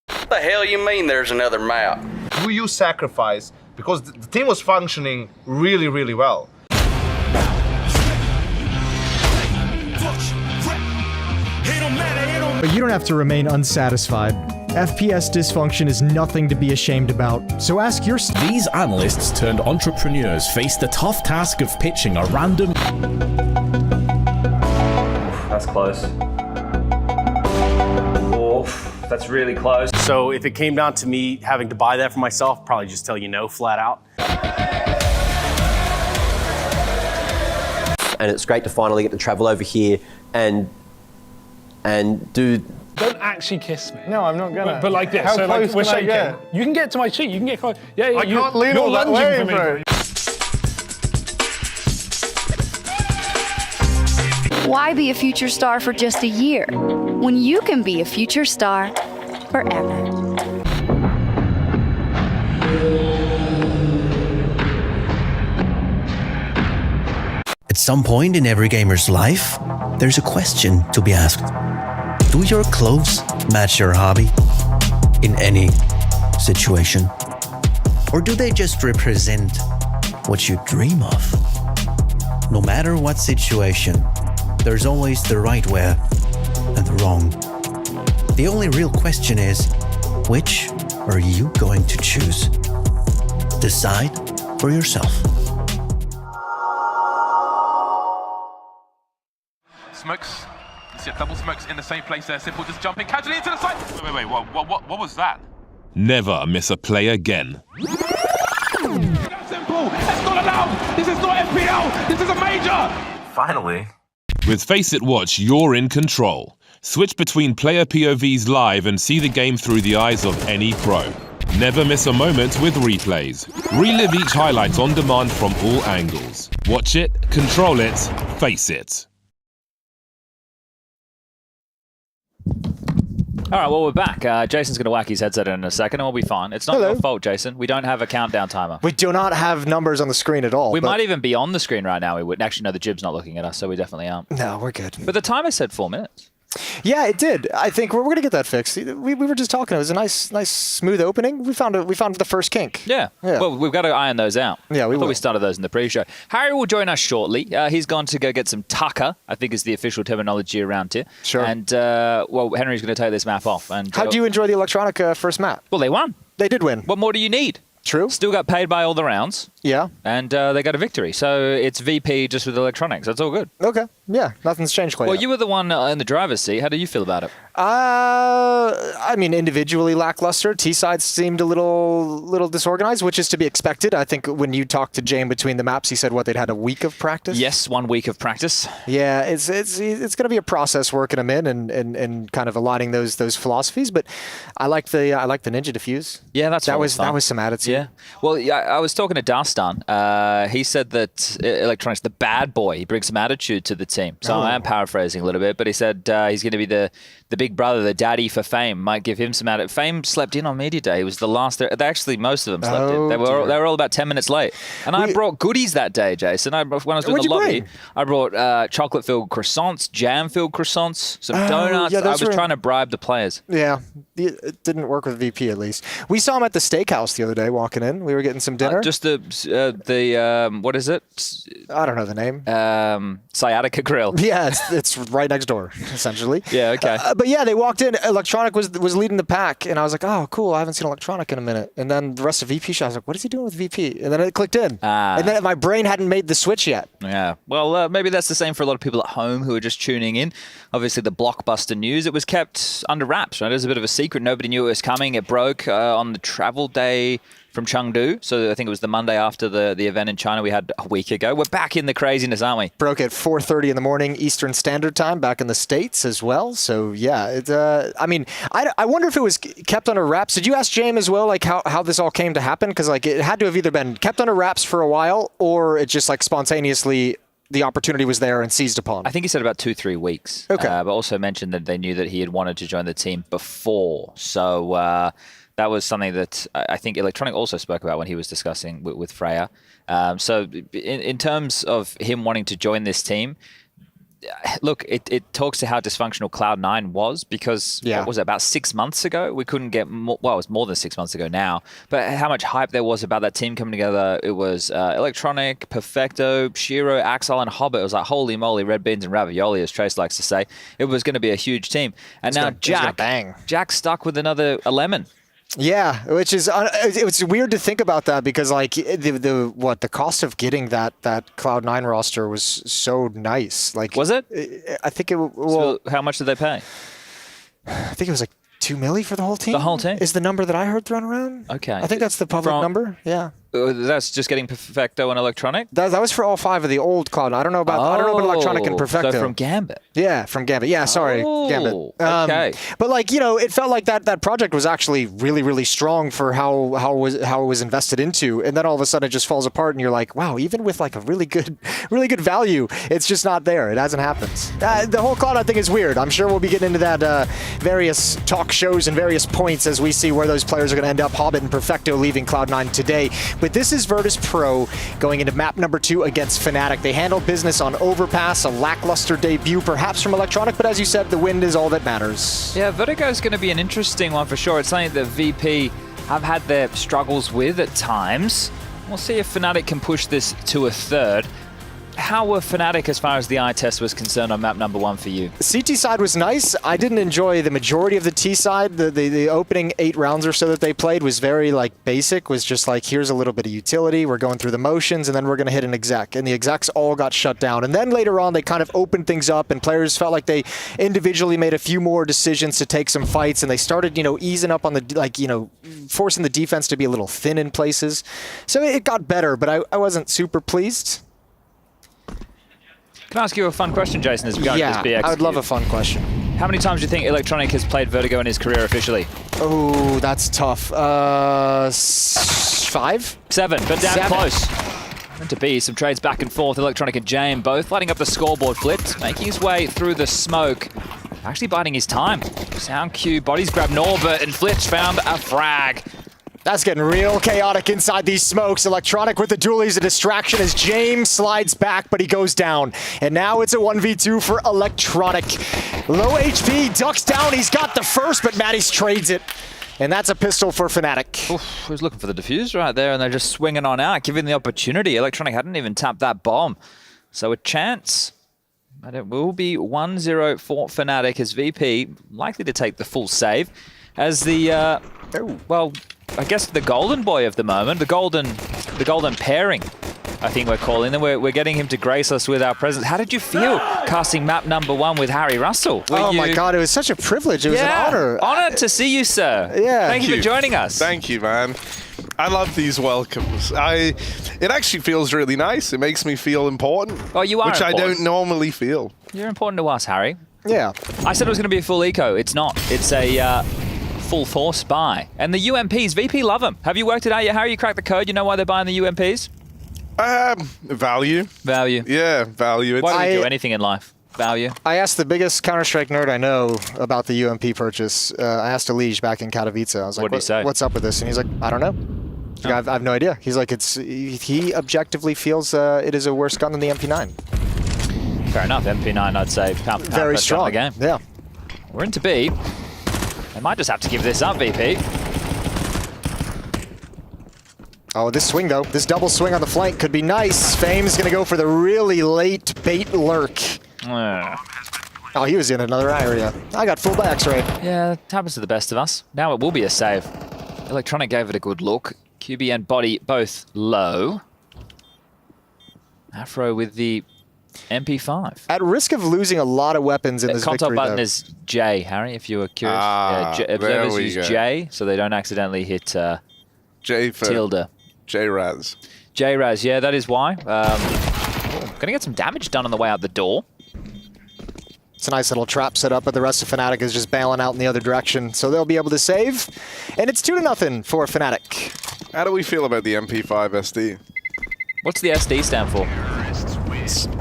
What the hell you mean there's another map? Who you sacrifice? Because the team was functioning really, really well. But you don't have to remain unsatisfied. FPS dysfunction is nothing to be ashamed about, so ask your... These analysts turned entrepreneurs faced the tough task of pitching a random... That's close. Oh, that's really close. So if it came down to me having to buy that for myself, probably just tell you no, flat out. And it's great to finally get to travel over here and do... Don't actually kiss me. No, I'm not gonna. But like this, How so like close we're can I shaking. get? You can get to my cheek, you can get close. Yeah, I can't lean you're all that lunging way, for me. bro. Why be a future star for just a year when you can be a future star forever? At some point in every gamer's life, there's a question to be asked. Do your clothes match your hobby in any situation? Or do they just represent what you dream of? No matter what situation, there's always the right way and the wrong. The only real question is, which are you going to choose? Decide for yourself. Smokes. You see double smokes in the same place there. Simple just jumping casually into the side. Wait, what was that? Never miss a play again. Simple. That's not allowed. This is not FPL. This is a major. Finally. With FaceIt Watch, you're in control. Switch between player POVs live and see the game through the eyes of any pro. Never miss a moment with replays. Relive each highlight on demand from all angles. Watch it, control it, face it. All right, well, we're back. Jason's going to whack his headset in a second, and we'll be fine. It's not your fault, Jason. We don't have a countdown timer. We do not have numbers on the screen at all. We might even be on the screen right now. We wouldn't. Actually, no, the jib's not looking at us, so we definitely aren't. No, we're good. But the timer said 4 minutes. Yeah, it did. I think we're going to get that fixed. We were just talking. It was a nice, smooth opening. We found the first kink. Yeah. Well, we've got to iron those out. Yeah, I thought we started those in the pre-show. Harry will join us shortly. He's gone to go get some tucker, I think is the official terminology around here. Sure. And, well, Henry's going to take this map off. And how'd you enjoy the Electronica first map? Well, they won. They did win. What more do you need? True. Still got paid by all the rounds. Yeah. And they got a victory. So it's VP just with electronics. That's all good. Okay. Yeah. Nothing's changed quite Well, yet. you were the one in the driver's seat. How do you feel about it? I mean, individually lackluster. T-side seemed a little disorganized, which is to be expected. I think when you talked to Jane between the maps, he said they'd had a week of practice. Yes, 1 week of practice. Yeah, it's going to be a process working them in and kind of aligning those philosophies. But I like the ninja diffuse. Yeah, that was some attitude. Yeah. Well, I was talking to Dastan. He said that Electronic's the bad boy. He brings some attitude to the team. So I am paraphrasing a little bit, but he said he's going to be the big brother, the daddy for Fame. Might give him some attitude. Fame slept in on media day. He was the last. Actually, most of them slept in. They were all about 10 minutes late. And I brought goodies that day, Jason. When I was doing the lobby, I brought chocolate-filled croissants, jam-filled croissants, some donuts. I was trying to bribe the players. Yeah, it didn't work with VP at least. We saw him at the steakhouse the other day walking in. We were getting some dinner. Just the what is it? I don't know the name. Sciatica Grill. Yeah, it's right next door, essentially. Yeah, okay. But yeah, they walked in. Electronic was leading the pack, and I was like, oh, cool. I haven't seen Electronic in a minute. And then the rest of VP shot, I was like, what is he doing with VP? And then it clicked in. And then my brain hadn't made the switch yet. Yeah. Well, maybe that's the same for a lot of people at home who are just tuning in. Obviously, the blockbuster news, it was kept under wraps, right? It was a bit of a secret. Nobody knew it was coming. It broke on the travel day from Chengdu. So I think it was the Monday after the event in China we had a week ago. We're back in the craziness, aren't we? Broke at 4:30 in the morning Eastern Standard Time back in the States as well. So yeah, I mean, I wonder if it was kept under wraps. Did you ask James as well, like how this all came to happen? Because like it had to have either been kept under wraps for a while or it just like spontaneously the opportunity was there and seized upon. I think he said about 2-3 weeks. Okay. But also mentioned that they knew that he had wanted to join the team before. So that was something that I think Electronic also spoke about when he was discussing with Freya. So in terms of him wanting to join this team, look, it talks to how dysfunctional Cloud9 was because, what was it, about 6 months ago? We couldn't get more, well, it was more than 6 months ago now, but how much hype there was about that team coming together. It was Electronic, Perfecto, Shiro, Axel, and Hobbit. It was like, holy moly, red beans and ravioli, as Trace likes to say. It was going to be a huge team. And now Jack's stuck with another lemon. Yeah, which is it's weird to think about that because like the cost of getting that Cloud9 roster was so nice. Like, was it? I think it. Well, so how much did they pay? I think it was like $2 million for the whole team. The whole team is the number that I heard thrown around. Okay, I think that's the public number. Yeah. That's just getting Perfecto and Electronic? That was for all 5 of the old Cloud. I don't know about Electronic and Perfecto. So from Gambit. Yeah, from Gambit. Yeah, sorry, Gambit. Okay. But like, you know, it felt like that project was actually really, really strong for how it was invested into, and then all of a sudden it just falls apart, and you're like, wow, even with like a really good value, it's just not there. It hasn't happened. The whole Cloud, I think, is weird. I'm sure we'll be getting into that various talk shows and various points as we see where those players are going to end up. Hobbit and Perfecto leaving Cloud9 today. But this is Virtus Pro going into map number 2 against Fnatic. They handled business on Overpass, a lackluster debut perhaps from Electronic, but as you said, the win is all that matters. Yeah, Vertigo is going to be an interesting one for sure. It's something that VP have had their struggles with at times. We'll see if Fnatic can push this to a third. How were Fnatic as far as the eye test was concerned on map number 1 for you? The CT side was nice. I didn't enjoy the majority of the T side. The opening 8 rounds or so that they played was very like basic, was just like, here's a little bit of utility, we're going through the motions, and then we're going to hit an exec. And the execs all got shut down. And then later on, they kind of opened things up, and players felt like they individually made a few more decisions to take some fights, and they started, easing up on the, forcing the defense to be a little thin in places. So it got better, but I wasn't super pleased. Can I ask you a fun question, Jason, as we go into this BX? I would love a fun question. How many times do you think Electronic has played Vertigo in his career officially? Oh, that's tough. 5? 7, but damn close. Meant to be some trades back and forth. Electronic and Jame both lighting up the scoreboard. Flipped, making his way through the smoke. Actually biding his time. Sound Q, bodies grab Norbert, and Flitch found a frag. That's getting real chaotic inside these smokes. Electronic with the dualies, a distraction as James slides back, but he goes down. And now it's a 1v2 for Electronic. Low HP, ducks down, he's got the first, but Mattis trades it. And that's a pistol for Fnatic. Oof, he was looking for the defuse right there, and they're just swinging on out, giving the opportunity. Electronic hadn't even tapped that bomb. So a chance. But it will be 1-0 for Fnatic as VP likely to take the full save. As the, well, I guess the golden boy of the moment, the golden pairing I think we're calling them. We're getting him to grace us with our presence. How did you feel casting map number 1 with Harry Russell? My God, it was such a privilege. It was an honor. Honored to see you, sir. Yeah. Thank you for joining us. Thank you, man. I love these welcomes. It actually feels really nice. It makes me feel important. Oh, you are Which important. I don't normally feel. You're important to us, Harry. Yeah. I said it was going to be a full eco. It's not. It's a full force buy. And the UMPs, VP love them. Have you worked it out yet, Harry? You cracked the code? You know why they're buying the UMPs? Value. Value. Yeah, value. Why do we do anything in life? Value. I asked the biggest Counter-Strike nerd I know about the UMP purchase. I asked Elige back in Katowice. I was like, what did he say? What's up with this? And he's like, I don't know. Like, I have no idea. He's like, he objectively feels it is a worse gun than the MP9. Fair enough. MP9, I'd say, pound for pound, very best gun strong. in the game. Yeah. We're into B. They might just have to give this up, VP. Oh, this swing, though. This double swing on the flank could be nice. Fame's going to go for the really late bait lurk. Oh, he was in another area. I got full backs right. Yeah, it happens to the best of us. Now it will be a save. Electronic gave it a good look. QB and body both low. Afro with the MP5. At risk of losing a lot of weapons in this contact victory, button though. is J, Harry, if you were curious. Observers use J, so they don't accidentally hit J for tilde. J-Raz. J-Raz, yeah, that is why. Going to get some damage done on the way out the door. It's a nice little trap set up, but the rest of Fnatic is just bailing out in the other direction, so they'll be able to save. And it's 2-0 for Fnatic. How do we feel about the MP5 SD? What's the SD stand for?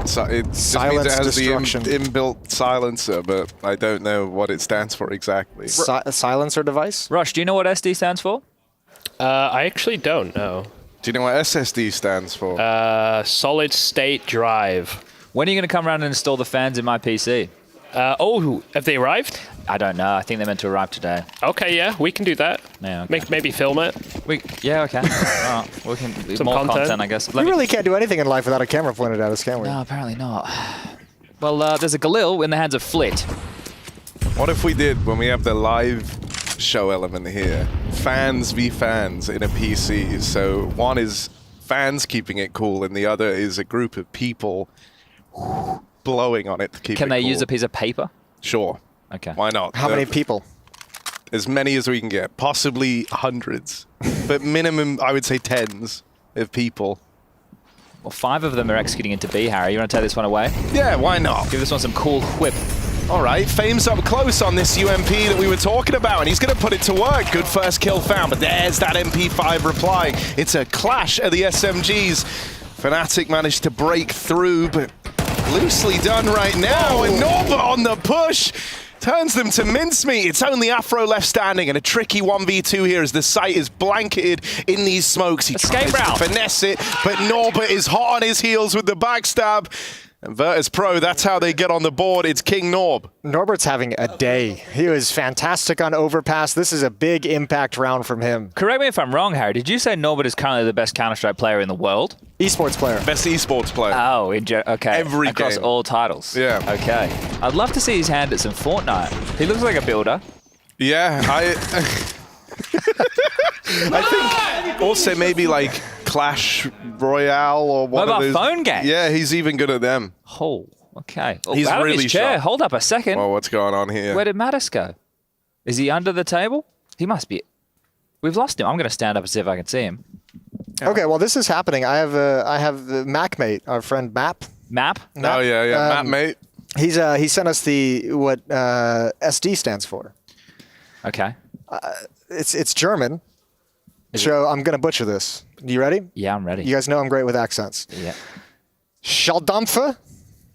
So it just Silence means it has destruction. the inbuilt silencer, but I don't know what it stands for exactly. A silencer device? Rush, do you know what SD stands for? I actually don't know. Do you know what SSD stands for? Solid state drive. When are you going to come around and install the fans in my PC? Have they arrived? I don't know. I think they're meant to arrive today. Okay, yeah, we can do that. Yeah, okay. Maybe film it. Yeah, okay. Right. We can do Some more content. content, I guess. We really can't do anything in life without a camera pointed at us, can we? No, apparently not. Well, there's a Galil in the hands of Flit. What if we did, when we have the live show element here, fans v fans in a PC? So one is fans keeping it cool, and the other is a group of people blowing on it to keep it cool. Can they use a piece of paper? Sure. Okay. Why not? How many people? As many as we can get. Possibly hundreds. But minimum, I would say tens of people. Well, 5 of them are executing into B, Harry. You want to take this one away? Yeah, why not? Give this one some cool whip. All right, Fame's up close on this UMP that we were talking about, and he's going to put it to work. Good first kill found, but there's that MP5 replying. It's a clash of the SMGs. Fnatic managed to break through, but loosely done right now, and Norbert on the push turns them to mincemeat. It's only Afro left standing, and a tricky 1v2 here as the site is blanketed in these smokes. He tries to finesse it, but Norbert is hot on his heels with the backstab. And Virtus Pro, that's how they get on the board. It's King Norb. Norbert's having a day. He was fantastic on Overpass. This is a big impact round from him. Correct me if I'm wrong, Harry. Did you say Norbert is currently the best Counter-Strike player in the world? Esports player. Best esports player. Oh, okay. Every Across game. all titles. Yeah. Okay. I'd love to see his hand at some Fortnite. He looks like a builder. Yeah, I think also maybe like Clash Royale or one Mobile of those phone games? Yeah, he's even good at them. Oh, okay. Oh, He's out of really his chair. sharp. Hold up a second. Well, what's going on here? Where did Mattis go? Is he under the table? He must be. We've lost him. I'm going to stand up and see if I can see him. Okay, well, this is happening. I have the MacMate, our friend Map. Map? Oh yeah, MapMate. He sent us what SD stands for. Okay. It's German. So I'm gonna butcher this. You ready? Yeah, I'm ready. You guys know I'm great with accents. Yeah. Schalldampfer.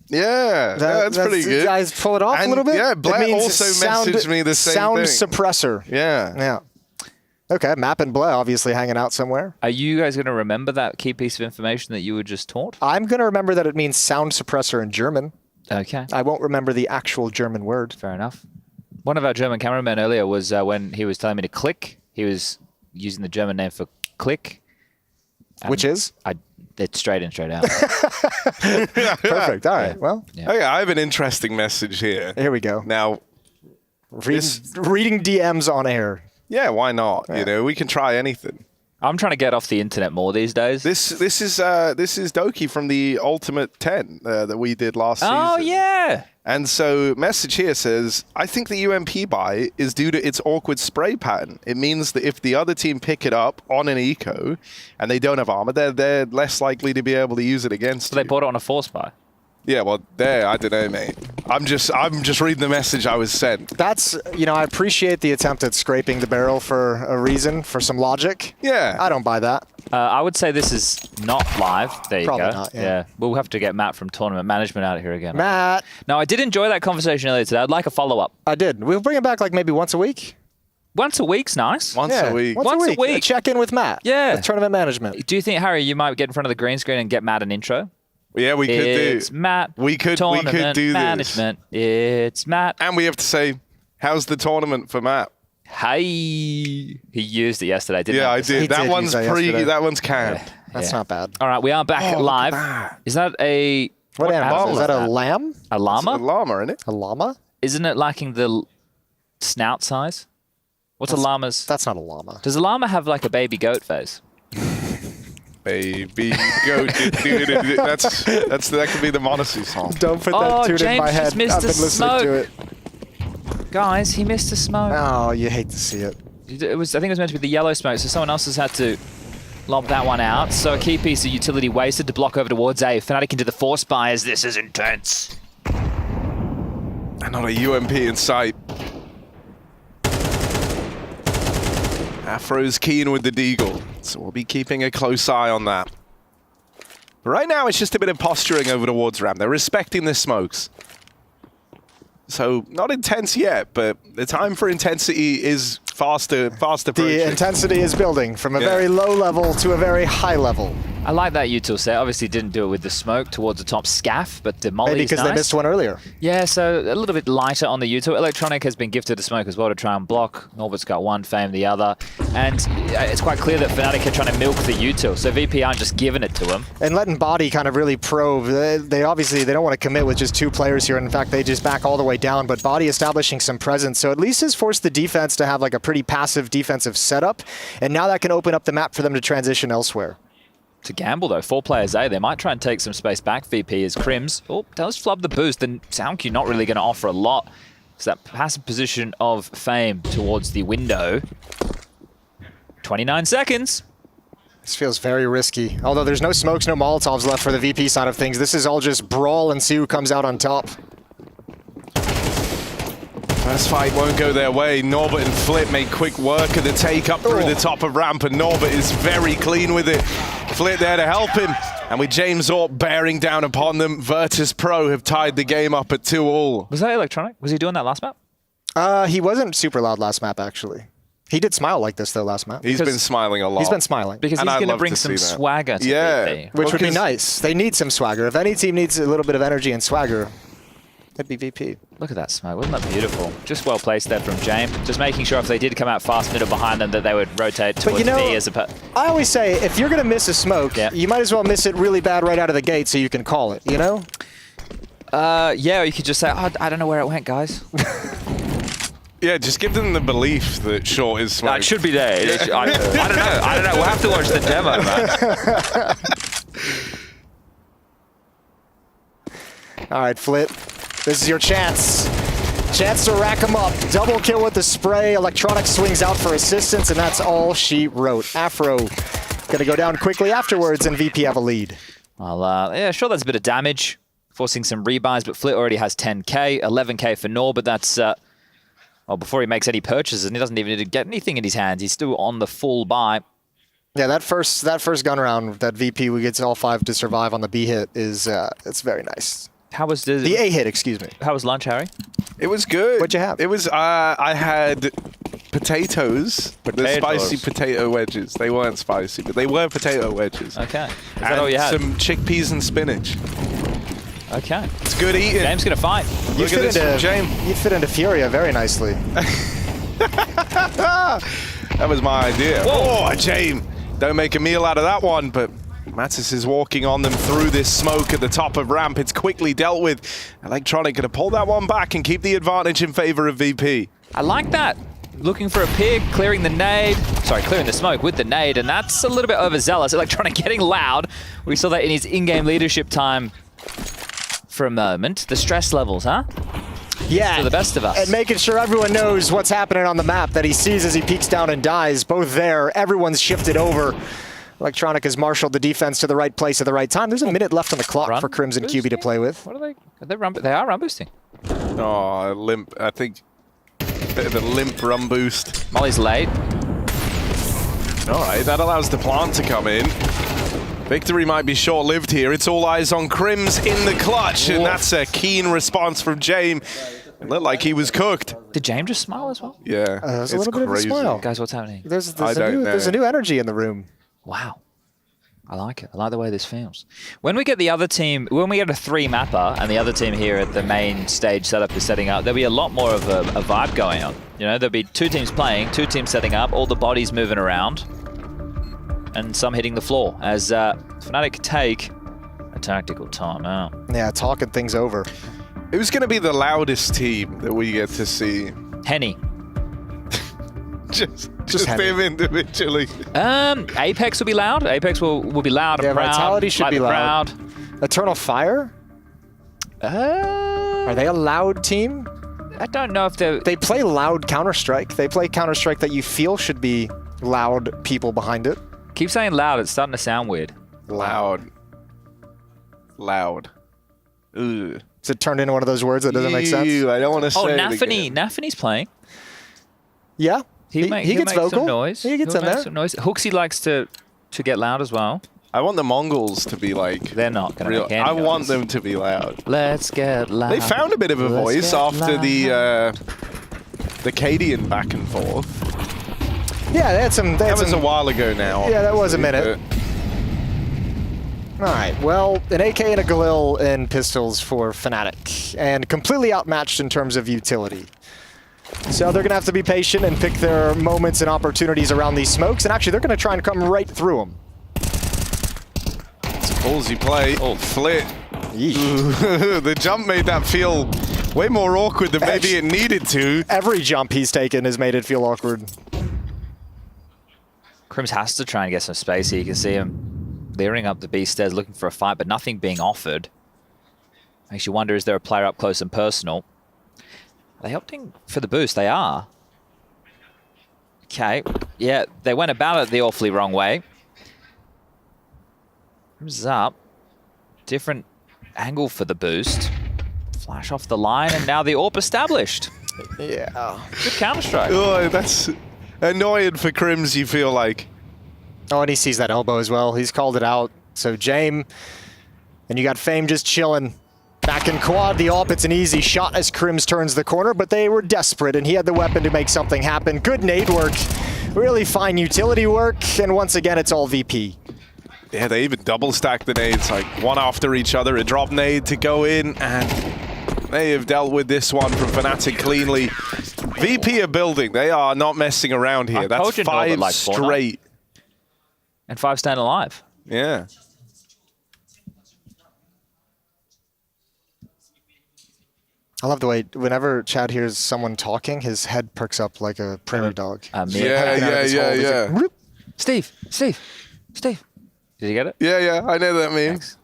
Yeah, that's pretty good. You guys pull it off a little bit? Yeah, It Blair means also sound, messaged me the same sound thing. suppressor. Yeah. Yeah. Okay, Map and Blair obviously hanging out somewhere. Are you guys going to remember that key piece of information that you were just taught? I'm going to remember that it means sound suppressor in German. Okay. I won't remember the actual German word. Fair enough. One of our German cameramen earlier was when he was telling me to click, he was using the German name for click. Which is? It's straight in, straight out. Perfect. All right. Well. Yeah. Okay, I have an interesting message here. Here we go. Now, reading DMs on air. Yeah, why not? You know, we can try anything. I'm trying to get off the internet more these days. This is Doki from the Ultimate 10 that we did last season. Oh, yeah. And so message here says, I think the UMP buy is due to its awkward spray pattern. It means that if the other team pick it up on an eco and they don't have armor, they're less likely to be able to use it against So they bought it on a force buy. Yeah, well, I don't know, mate. I'm just reading the message I was sent. That's, I appreciate the attempt at scraping the barrel for a reason, for some logic. Yeah. I don't buy that. I would say this is not live. There you Probably go. not, yeah. We'll have to get Matt from Tournament Management out of here again. Matt. No, I did enjoy that conversation earlier today. I'd like a follow-up. I did. We'll bring it back like maybe once a week. Once a week's nice. Once a week. Once a week. Check in with Matt. Yeah. With Tournament Management. Do you think, Harry, you might get in front of the green screen and get Matt an intro? Yeah, we could do. It's Matt. We could do Management. It's Matt. And we have to say, how's the tournament for Matt? Hey, he used it yesterday, didn't he? Yeah, I did. That one's that one's canned. That's not bad. All right, we are back live. Is that a what animal is that? A lamb? A llama? It's a llama, isn't it? A llama? Isn't it lacking the snout size? What's a llama's? That's not a llama. Does a llama have like a baby goat face? Baby goat. That could be the Monacy song. Don't put that tune in my head. James just I've been missed a listening to it. Guys, he missed a smoke. Oh, you hate to see it. I think it was meant to be the yellow smoke, so someone else has had to lob that one out. So a key piece of utility wasted to block over towards A. Fnatic into the force buy as this is intense. And not a UMP in sight. Afro's keen with the deagle, so we'll be keeping a close eye on that. But right now, it's just a bit of posturing over towards ramp. They're respecting the smokes. So not intense yet, but the time for intensity is fast approaching. The intensity is building from a very low level to a very high level. I like that util set. Obviously didn't do it with the smoke towards the top scaff, but the molly Maybe is because nice. they missed one earlier. Yeah, so a little bit lighter on the util. Electronic has been gifted the smoke as well to try and block. Norbert's got one, Fame the other. And it's quite clear that Fnatic are trying to milk the util, so VP aren't just giving it to him. And letting Body kind of really probe. They obviously don't want to commit with just two players here. In fact, they just back all the way down, but Body establishing some presence. So at least has forced the defense to have like a pretty passive defensive setup. And now that can open up the map for them to transition elsewhere. To gamble though, 4 players A, they might try and take some space back. VP is Crims. Oh, does flub the boost, then SoundQ not really going to offer a lot. It's that passive position of Fame towards the window. 29 seconds. This feels very risky. Although there's no smokes, no Molotovs left for the VP side of things. This is all just brawl and see who comes out on top. First fight won't go their way. Norbert and Flip make quick work of the take up through the top of ramp, and Norbert is very clean with it. Flip there to help him, and with James Orp bearing down upon them, Virtus Pro have tied the game up at 2-all. Was that Electronic? Was he doing that last map? He wasn't super loud last map, actually. He did smile like this, though, last map. He's been smiling a lot. He's been smiling. Because he's going to bring some swagger to VP. Which would be nice. They need some swagger. If any team needs a little bit of energy and swagger, it'd be VP. Look at that smoke. Wasn't that beautiful? Just well placed there from James. Just making sure if they did come out fast middle behind them that they would rotate towards B as a... I always say, if you're going to miss a smoke, you might as well miss it really bad right out of the gate so you can call it, you know? Yeah, or you could just say, oh, I don't know where it went, guys. Yeah, just give them the belief that short is smoke. It should be there. I don't know. We'll have to watch the demo, man. All right, Flit. This is your chance. Chance to rack them up. Double kill with the spray. Electronic swings out for assistance, and that's all she wrote. Afro gonna go down quickly afterwards, and VP have a lead. Well, yeah, sure, that's a bit of damage, forcing some rebuys, but Flit already has 10k, 11k for Nor, but that's well, before he makes any purchases, and he doesn't even need to get anything in his hands. He's still on the full buy. Yeah, that first gun round that VP we gets all 5 to survive on the B hit is it's very nice. How was the A hit? Excuse me. How was lunch, Harry? It was good. What'd you have? It was I had potatoes, the spicy potato wedges. They weren't spicy, but they were potato wedges. Okay. Is that all you had? Some chickpeas and spinach. Okay. It's good eating. James gonna fight. Look at this from James. You fit into Furia very nicely. That was my idea. Whoa, James. Don't make a meal out of that one, but Mattis is walking on them through this smoke at the top of ramp. It's quickly dealt with. Electronic going to pull that one back and keep the advantage in favor of VP. I like that. looking for a pick, clearing the nade. Sorry, clearing the smoke with the nade, and that's a little bit overzealous. Electronic getting loud. We saw that in his in-game leadership time for a moment. The stress levels, huh? Yeah. For the best of us. And making sure everyone knows what's happening on the map that he sees as he peeks down and dies. Both there. Everyone's shifted over. Electronic has marshaled the defense to the right place at the right time. There's a minute left on the clock for Crimson QB to play with. What are they? They are run boosting. Oh, limp. I think bit of a limp run boost. Molly's late. All right, that allows the plant to come in. Victory might be short-lived here. It's all eyes on Crims in the clutch, and that's a keen response from Jame. It looked like he was cooked. Did Jame just smile as well? Yeah, there's a little bit of a smile. Guys, what's happening? There's a new energy in the room. Wow. I like it. I like the way this feels. When we get the other team, when we get a 3-mapper and the other team here at the main stage setup is setting up, there'll be a lot more of a vibe going on. You know, there'll be 2 teams playing, 2 teams setting up, all the bodies moving around, and some hitting the floor as Fnatic take a tactical timeout. Yeah, talking things over. Who's going to be the loudest team that we get to see? Henny. Just him individually. Apex will be loud. Apex will be loud and proud. Vitality should be loud. Proud. Eternal Fire? Are they a loud team? I don't know if they play loud Counter-Strike. They play Counter-Strike that you feel should be loud people behind it. Keep saying loud. It's starting to sound weird. Loud. Ugh. Does it turn into one of those words that doesn't make sense? I don't want to say Nafany's playing. Yeah. He gets vocal. Some noise. He gets in there. Some noise. Hooksy likes to get loud as well. I want the Mongols to be like... They're not going to make any I noise. want them to be loud. Let's get loud. They found a bit of a voice after the Cadian back and forth. Yeah, they had some... That was a while ago now. Yeah, that was a minute. All right, well, an AK and a Galil in pistols for Fnatic, and completely outmatched in terms of utility. So they're going to have to be patient and pick their moments and opportunities around these smokes, and actually they're going to try and come right through them. It's a ballsy play. Oh, Flit. The jump made that feel way more awkward than maybe it needed to. Every jump he's taken has made it feel awkward. Crims has to try and get some space here. You can see him leering up the B stairs looking for a fight, but nothing being offered. Makes you wonder, is there a player up close and personal? Are they opting for the boost? They are. Okay. Yeah, they went about it the awfully wrong way. Comes up. Different angle for the boost. Flash off the line, and now the AWP established. Yeah. Good Counter-Strike. Oh, that's annoying for Crims, you feel like. Oh, and he sees that elbow as well. He's called it out. So Jame, and you got Fame just chilling. Back in quad, the AWP, it's an easy shot as Crims turns the corner, but they were desperate, and he had the weapon to make something happen. Good nade work, really fine utility work, and once again, it's all VP. Yeah, they even double stacked the nades, like one after each other. A drop nade to go in, and they have dealt with this one from Fnatic cleanly. VP are building. They are not messing around here. That's 5 like straight. And 5 staying alive. Yeah. I love the way whenever Chad hears someone talking, his head perks up like a prairie dog. Yeah. Steve. Did you get it? Yeah, I know that meme. Thanks.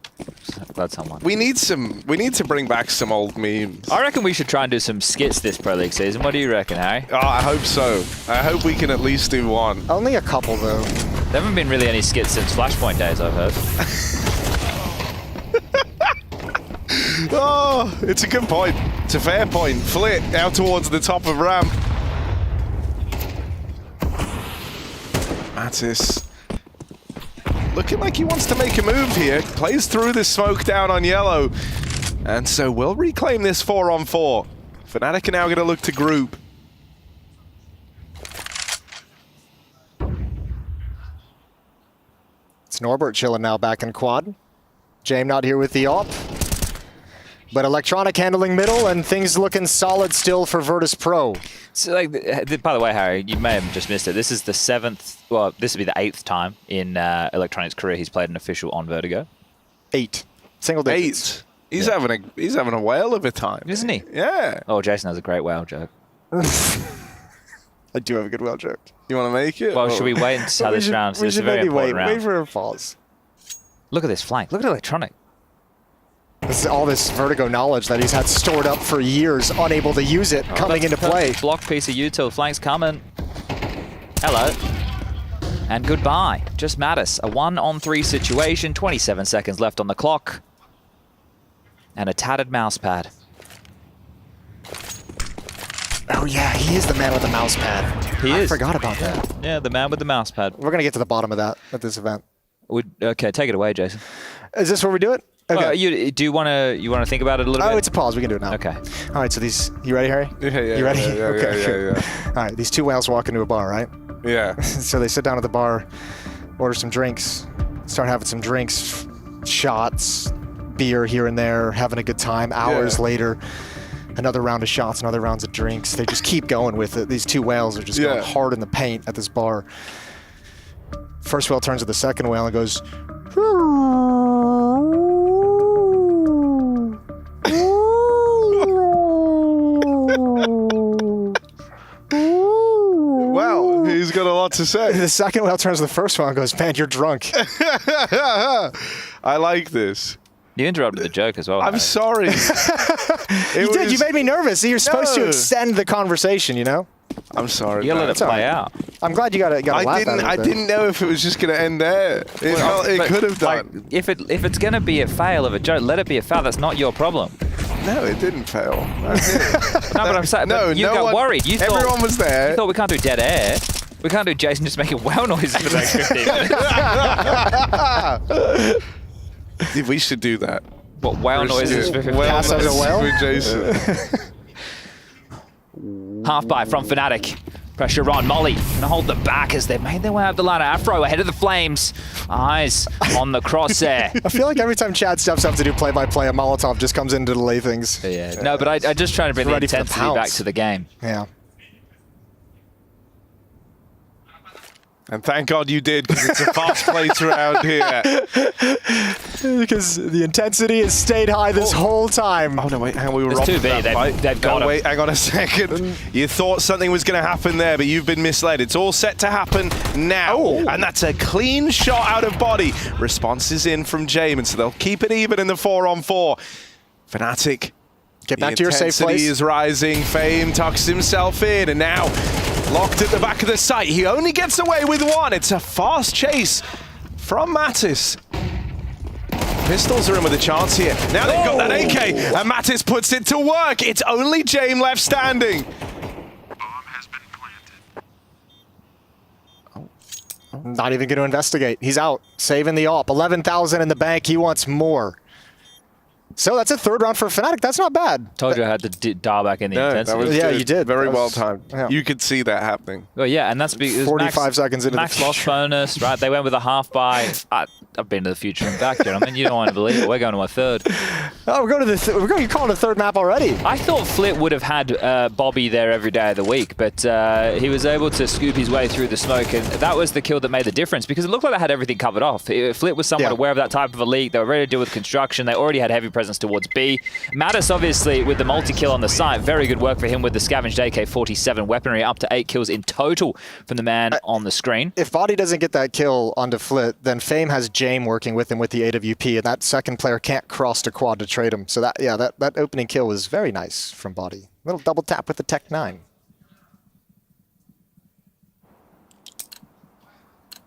Glad someone. We need to bring back some old memes. I reckon we should try and do some skits this Pro League season. What do you reckon, Harry? Oh, I hope so. I hope we can at least do one. Only a couple, though. There haven't been really any skits since Flashpoint days, I've heard. Oh, it's a good point. It's a fair point. Flit out towards the top of ramp. Mattis looking like he wants to make a move here. Plays through the smoke down on yellow. And so we'll reclaim this 4-on-4. Fnatic are now going to look to group. It's Norbert chilling now back in quad. Jame not here with the AWP. But Electronic handling middle, and things looking solid still for Virtus Pro. So, like, by the way, Harry, you may have just missed it. This is the 7th, well, this will be the 8th time in Electronic's career he's played an official on Vertigo. 8. Single digits. 8. He's having a whale of a time, isn't he? Yeah. Oh, Jason has a great whale joke. I do have a good whale joke. You want to make it? Well, should we wait and see how this round? We This is a should very maybe important round. wait for a pause. Look at this flank. Look at electronic. This is all this Vertigo knowledge that he's had stored up for years, unable to use it, coming into play. Block piece of util. Flank's coming. Hello. And goodbye. Just Mattis. A 1-on-3 situation. 27 seconds left on the clock. And a tattered mouse pad. Oh yeah, he is the man with the mouse pad. I forgot about that. Yeah, the man with the mouse pad. We're going to get to the bottom of that at this event. Okay, take it away, Jason. Is this where we do it? Okay. Do you want to think about it a little bit? Oh, it's a pause. We can do it now. Okay. All right, so these... You ready, Harry? Yeah. You ready? Yeah, Okay. yeah. All right, these two whales walk into a bar, right? Yeah. So they sit down at the bar, order some drinks, start having some drinks, shots, beer here and there, having a good time. Hours later, another round of shots, another rounds of drinks. They just keep going with it. These two whales are just going hard in the paint at this bar. First whale turns to the second whale and goes, Wow, he's got a lot to say. The second whale turns to the first whale and goes, man, you're drunk. I like this. You interrupted the joke as well. I'm sorry. You did. You made me nervous. You're supposed to extend the conversation, you know? I'm sorry. You gotta let it play out. I'm glad you got to laugh at it. I didn't know if it was just going to end there. It could have done. If it's going to be a fail of a joke, let it be a fail. That's not your problem. No, it didn't fail. No, but I'm saying, you got worried. You thought everyone was there. You thought we can't do dead air. We can't do Jason just making whale noises for the next 15 minutes. We should do that. What, whale noises for 15 minutes? As a whale? With Jason. Half by from Fnatic. Pressure on. Molly gonna hold them back as they made their way up the ladder. Afro ahead of the flames. Eyes on the crosshair. I feel like every time Chad steps up to do play-by-play, a Molotov just comes in to delay things. Yeah. No, but I just trying to bring the intensity back to the game. Yeah. And thank God you did, because it's a fast-paced round here. Because the intensity has stayed high this whole time. Oh, no, wait. We were It's robbed 2B. of that fight. They've got wait, hang on a second. You thought something was going to happen there, but you've been misled. It's all set to happen now. Oh. And that's a clean shot out of body. Response is in from Jamin, so they'll keep it even in the 4-on-4. Fnatic. Get back to your safe place. The intensity is rising. Fame tucks himself in, and now locked at the back of the site. He only gets away with one. It's a fast chase from Mattis. Pistols are in with a chance here. Now they've got that AK, and Mattis puts it to work. It's only James left standing. Not even going to investigate. He's out, saving the AWP. 11,000 in the bank. He wants more. So that's a third round for Fnatic. That's not bad. Told you I had to dial back in the intensity. That was Yeah, good. you did. Very That well was- timed. yeah. You could see that happening. Well, yeah, and that's because 45 seconds into the max loss future. bonus, right? They went with a half buy. I've been to the future and back, gentlemen. You don't want to believe it. We're going to a third. Oh, we're going to the. We're going to call it a third map already. I thought Flit would have had Bobby there every day of the week, but he was able to scoop his way through the smoke, and that was the kill that made the difference because it looked like they had everything covered off. Flit was somewhat aware of that type of a leak. They were ready to deal with construction. They already had heavy presence towards B. Mattis, obviously, with the multi-kill on the site, very good work for him with the scavenged AK-47 weaponry, up to 8 kills in total from the man on the screen. If Body doesn't get that kill onto Flit, then Fame has Jame working with him with the AWP, and that second player can't cross to quad to trade him. So that opening kill was very nice from Body. Little double tap with the Tech 9.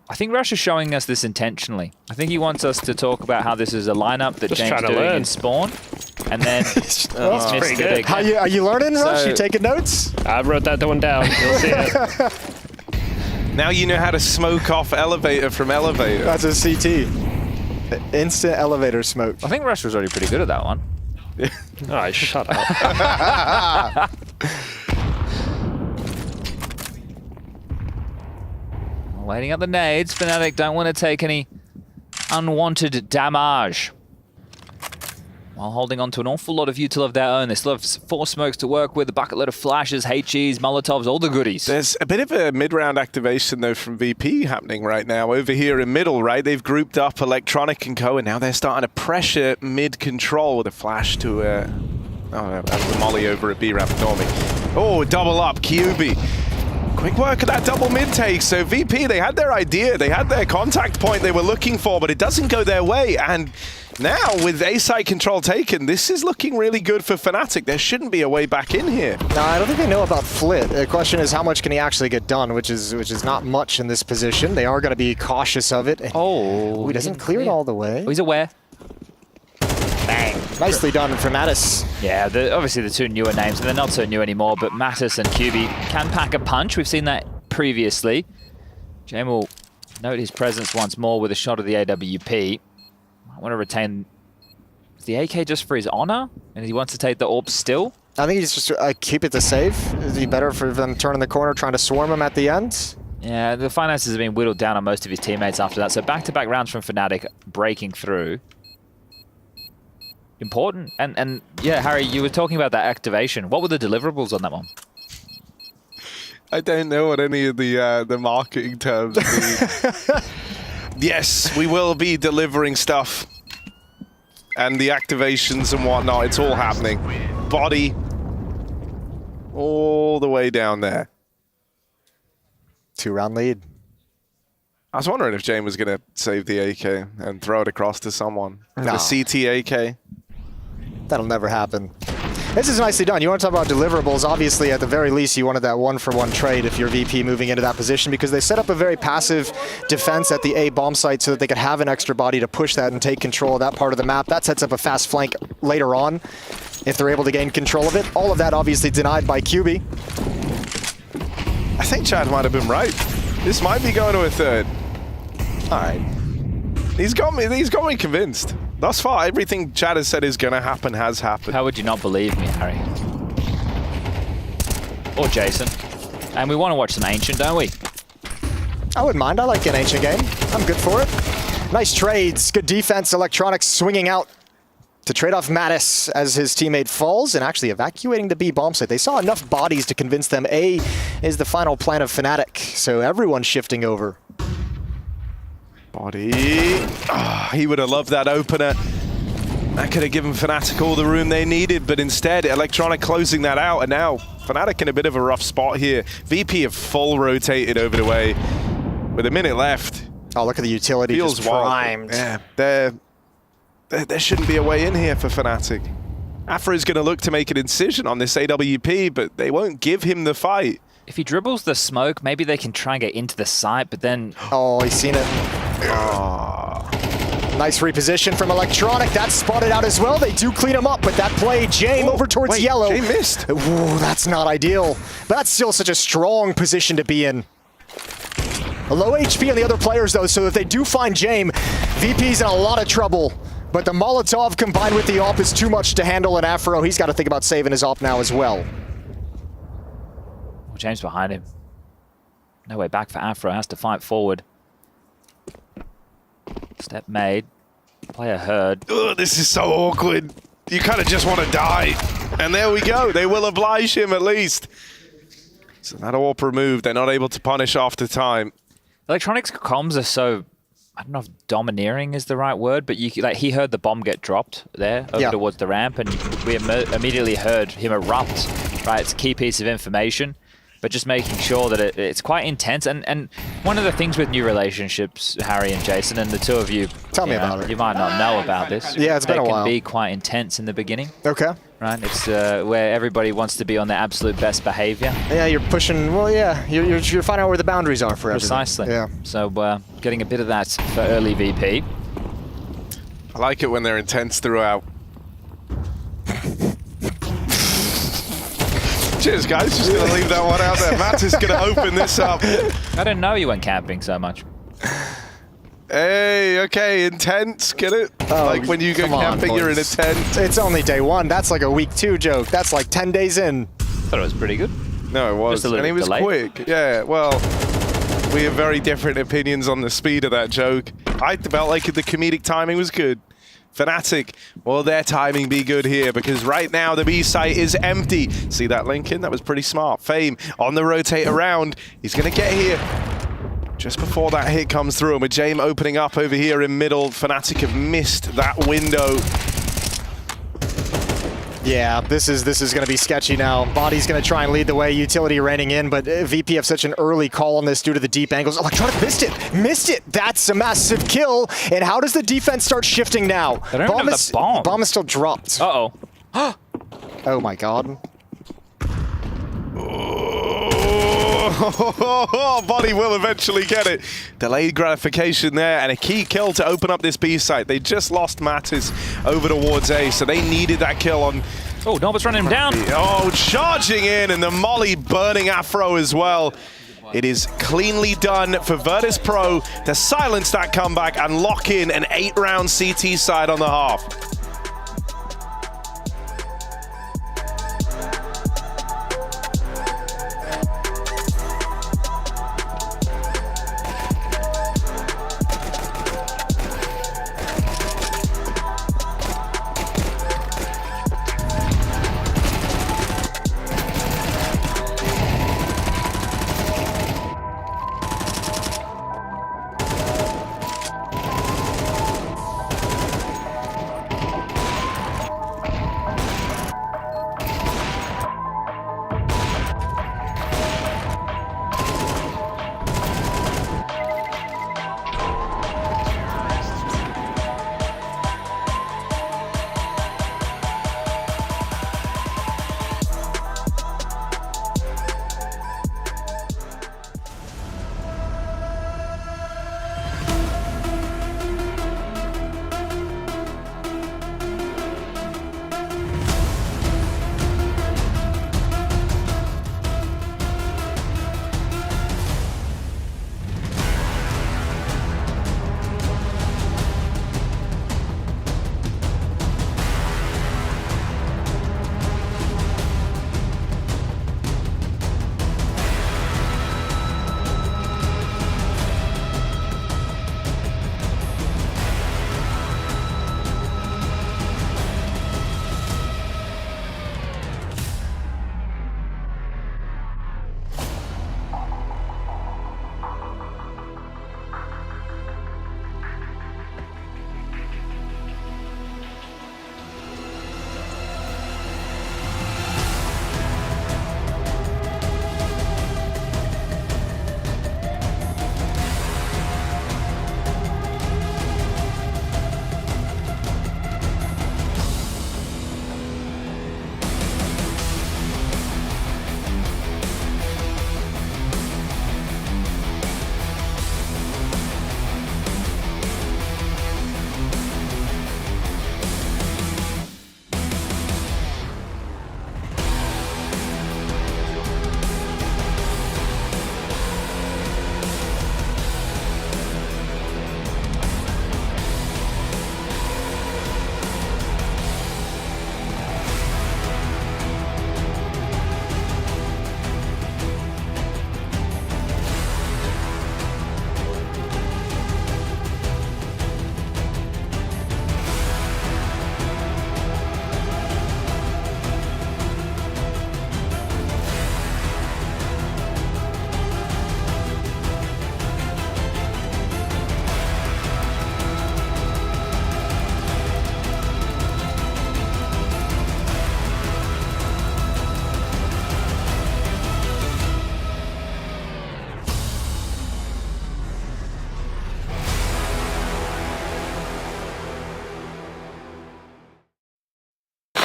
I think Rush is showing us this intentionally. I think he wants us to talk about how this is a lineup that Just James trying to doing learn. in Spawn, and then he's missed pretty the good. big. Are you learning, Rush? So- You taking notes? I wrote that one down. You'll see it. Now you know how to smoke off elevator from elevator. That's a CT. Instant elevator smoke. I think Rush was already pretty good at that one. Oh, shut up. Waiting up the nades. Fnatic don't want to take any unwanted damage. While holding on to an awful lot of util of their own. They still have 4 smokes to work with, a bucket load of flashes, HEs, Molotovs, all the goodies. There's a bit of a mid-round activation, though, from VP happening right now. Over here in middle, right? They've grouped up Electronic and Co, and now they're starting to pressure mid-control with a flash to... oh, no, that was a molly over at B-Ramp, ignore me. Oh, double up, QB. Quick work at that double mid take. So VP, they had their idea, they had their contact point they were looking for, but it doesn't go their way. And now with A-side control taken, this is looking really good for Fnatic. There shouldn't be a way back in here. No, I don't think they know about Flit. The question is how much can he actually get done, which is not much in this position. They are going to be cautious of it. Oh, he doesn't clear it all the way. Oh, he's aware. Bang. Nicely done for Mattis. Yeah, obviously the two newer names, and they're not so new anymore, but Mattis and QB can pack a punch. We've seen that previously. Jame will note his presence once more with a shot of the AWP. I want to retain the AK just for his honor, and he wants to take the AWP still. I think he's just keep it to save. It'd be better for them turning the corner, trying to swarm him at the end. Yeah, the finances have been whittled down on most of his teammates after that, so back-to-back rounds from Fnatic breaking through. Important. And yeah, Harry, you were talking about that activation. What were the deliverables on that one? I don't know what any of the marketing terms mean. Yes, we will be delivering stuff. And the activations and whatnot, it's all happening. Body all the way down there. 2-round lead. I was wondering if Jame was going to save the AK and throw it across to someone. No. The CT AK. That'll never happen. This is nicely done. You want to talk about deliverables. Obviously, at the very least, you wanted that 1-for-1 trade if you're VP moving into that position, because they set up a very passive defense at the A bomb site so that they could have an extra body to push that and take control of that part of the map. That sets up a fast flank later on if they're able to gain control of it. All of that obviously denied by QB. I think Chad might have been right. This might be going to a third. All right. He's got me convinced. Thus far, everything Chad has said is going to happen has happened. How would you not believe me, Harry? Or Jason. And we want to watch some Ancient, don't we? I wouldn't mind. I like an Ancient game. I'm good for it. Nice trades. Good defense. Electronics swinging out to trade off Mattis as his teammate falls and actually evacuating the B bomb site. They saw enough bodies to convince them A is the final plan of Fnatic. So everyone's shifting over. Body. Oh, he would have loved that opener. That could have given Fnatic all the room they needed, but instead, Electronic closing that out, and now Fnatic in a bit of a rough spot here. VP have full rotated over the way with a minute left. Oh, look at the utility just primed. Yeah, there shouldn't be a way in here for Fnatic. Afro is going to look to make an incision on this AWP, but they won't give him the fight. If he dribbles the smoke, maybe they can try and get into the site, but then... Oh, he's seen it. Oh. Nice reposition from Electronic. That's spotted out as well. They do clean him up, but that play, Jame over towards yellow. Jame missed. Ooh, that's not ideal. But that's still such a strong position to be in. A low HP on the other players, though, so if they do find Jame, VP's in a lot of trouble. But the Molotov combined with the AWP is too much to handle in Afro. He's got to think about saving his AWP now as well. James behind him. No way back for Afro. Has to fight forward. Step made. Player heard. Ugh, this is so awkward. You kind of just want to die. And there we go. They will oblige him at least. So that AWP removed. They're not able to punish after time. Electronics comms are so... I don't know if domineering is the right word, but he heard the bomb get dropped there over towards the ramp, and we immediately heard him erupt. Right, it's a key piece of information. But just making sure that it's quite intense. And one of the things with new relationships, Harry and Jason, and the two of you... Tell me about it. You might not know about this. Yeah, it's been a while. They can be quite intense in the beginning. Okay. Right, it's where everybody wants to be on their absolute best behavior. Yeah, you're pushing... Well, yeah, you're finding out where the boundaries are for everything. Precisely. Yeah. So getting a bit of that for early VP. I like it when they're intense throughout. Cheers, guys. Just going to leave that one out there. Matt is going to open this up. I didn't know you went camping so much. Hey, okay, intense. Get it? Oh, like when you go camping, you're in a tent. It's only day one. That's like a week 2 joke. That's like 10 days in. Thought it was pretty good. No, it was. Just a little and it was delayed. quick. Yeah, well, we have very different opinions on the speed of that joke. I felt like the comedic timing was good. Fnatic, will their timing be good here? Because right now the B site is empty. See that link in? That was pretty smart. Fame on the rotate around. He's going to get here just before that hit comes through. And with Jame opening up over here in middle, Fnatic have missed that window. Yeah, this is going to be sketchy now. Body's going to try and lead the way, utility raining in, but VP have such an early call on this due to the deep angles. Electronic missed it! That's a massive kill, and how does the defense start shifting now? They don't even have the bomb. Bomb is still dropped. Uh-oh. Oh my god. Body will eventually get it. Delayed gratification there, and a key kill to open up this B site. They just lost Mattis over towards A, so they needed that kill on... Oh, Norbit's running him down. Oh, charging in, and the molly burning Afro as well. It is cleanly done for Virtus Pro to silence that comeback and lock in an 8-round CT side on the half.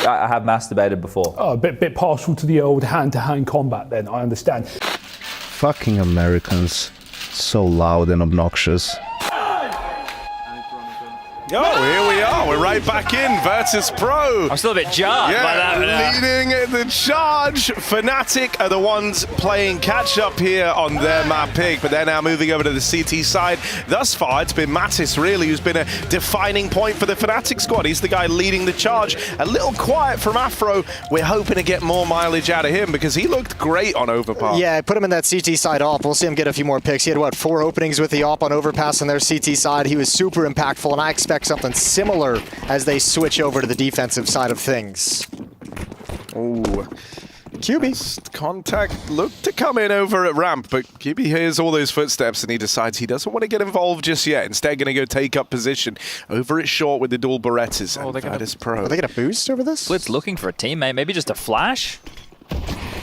I have masturbated before. Oh, a bit partial to the old hand-to-hand combat then, I understand. Fucking Americans. So loud and obnoxious. Oh, here we are. We're right back in Virtus Pro. I'm still a bit jarred by that. Leading the charge. Fnatic are the ones playing catch up here on their map pick, but they're now moving over to the CT side. Thus far, it's been Mattis really who's been a defining point for the Fnatic squad. He's the guy leading the charge. A little quiet from Afro. We're hoping to get more mileage out of him because he looked great on Overpass. Yeah, put him in that CT side op. We'll see him get a few more picks. He had, what, 4 openings with the op on Overpass on their CT side. He was super impactful, and I expect something similar as they switch over to the defensive side of things. Ooh. QB. Contact looked to come in over at ramp, but QB hears all those footsteps and he decides he doesn't want to get involved just yet. Instead, going to go take up position over at short with the dual Berettas and Virtus Pro. Are they going to boost over this? Split's looking for a teammate, maybe just a flash.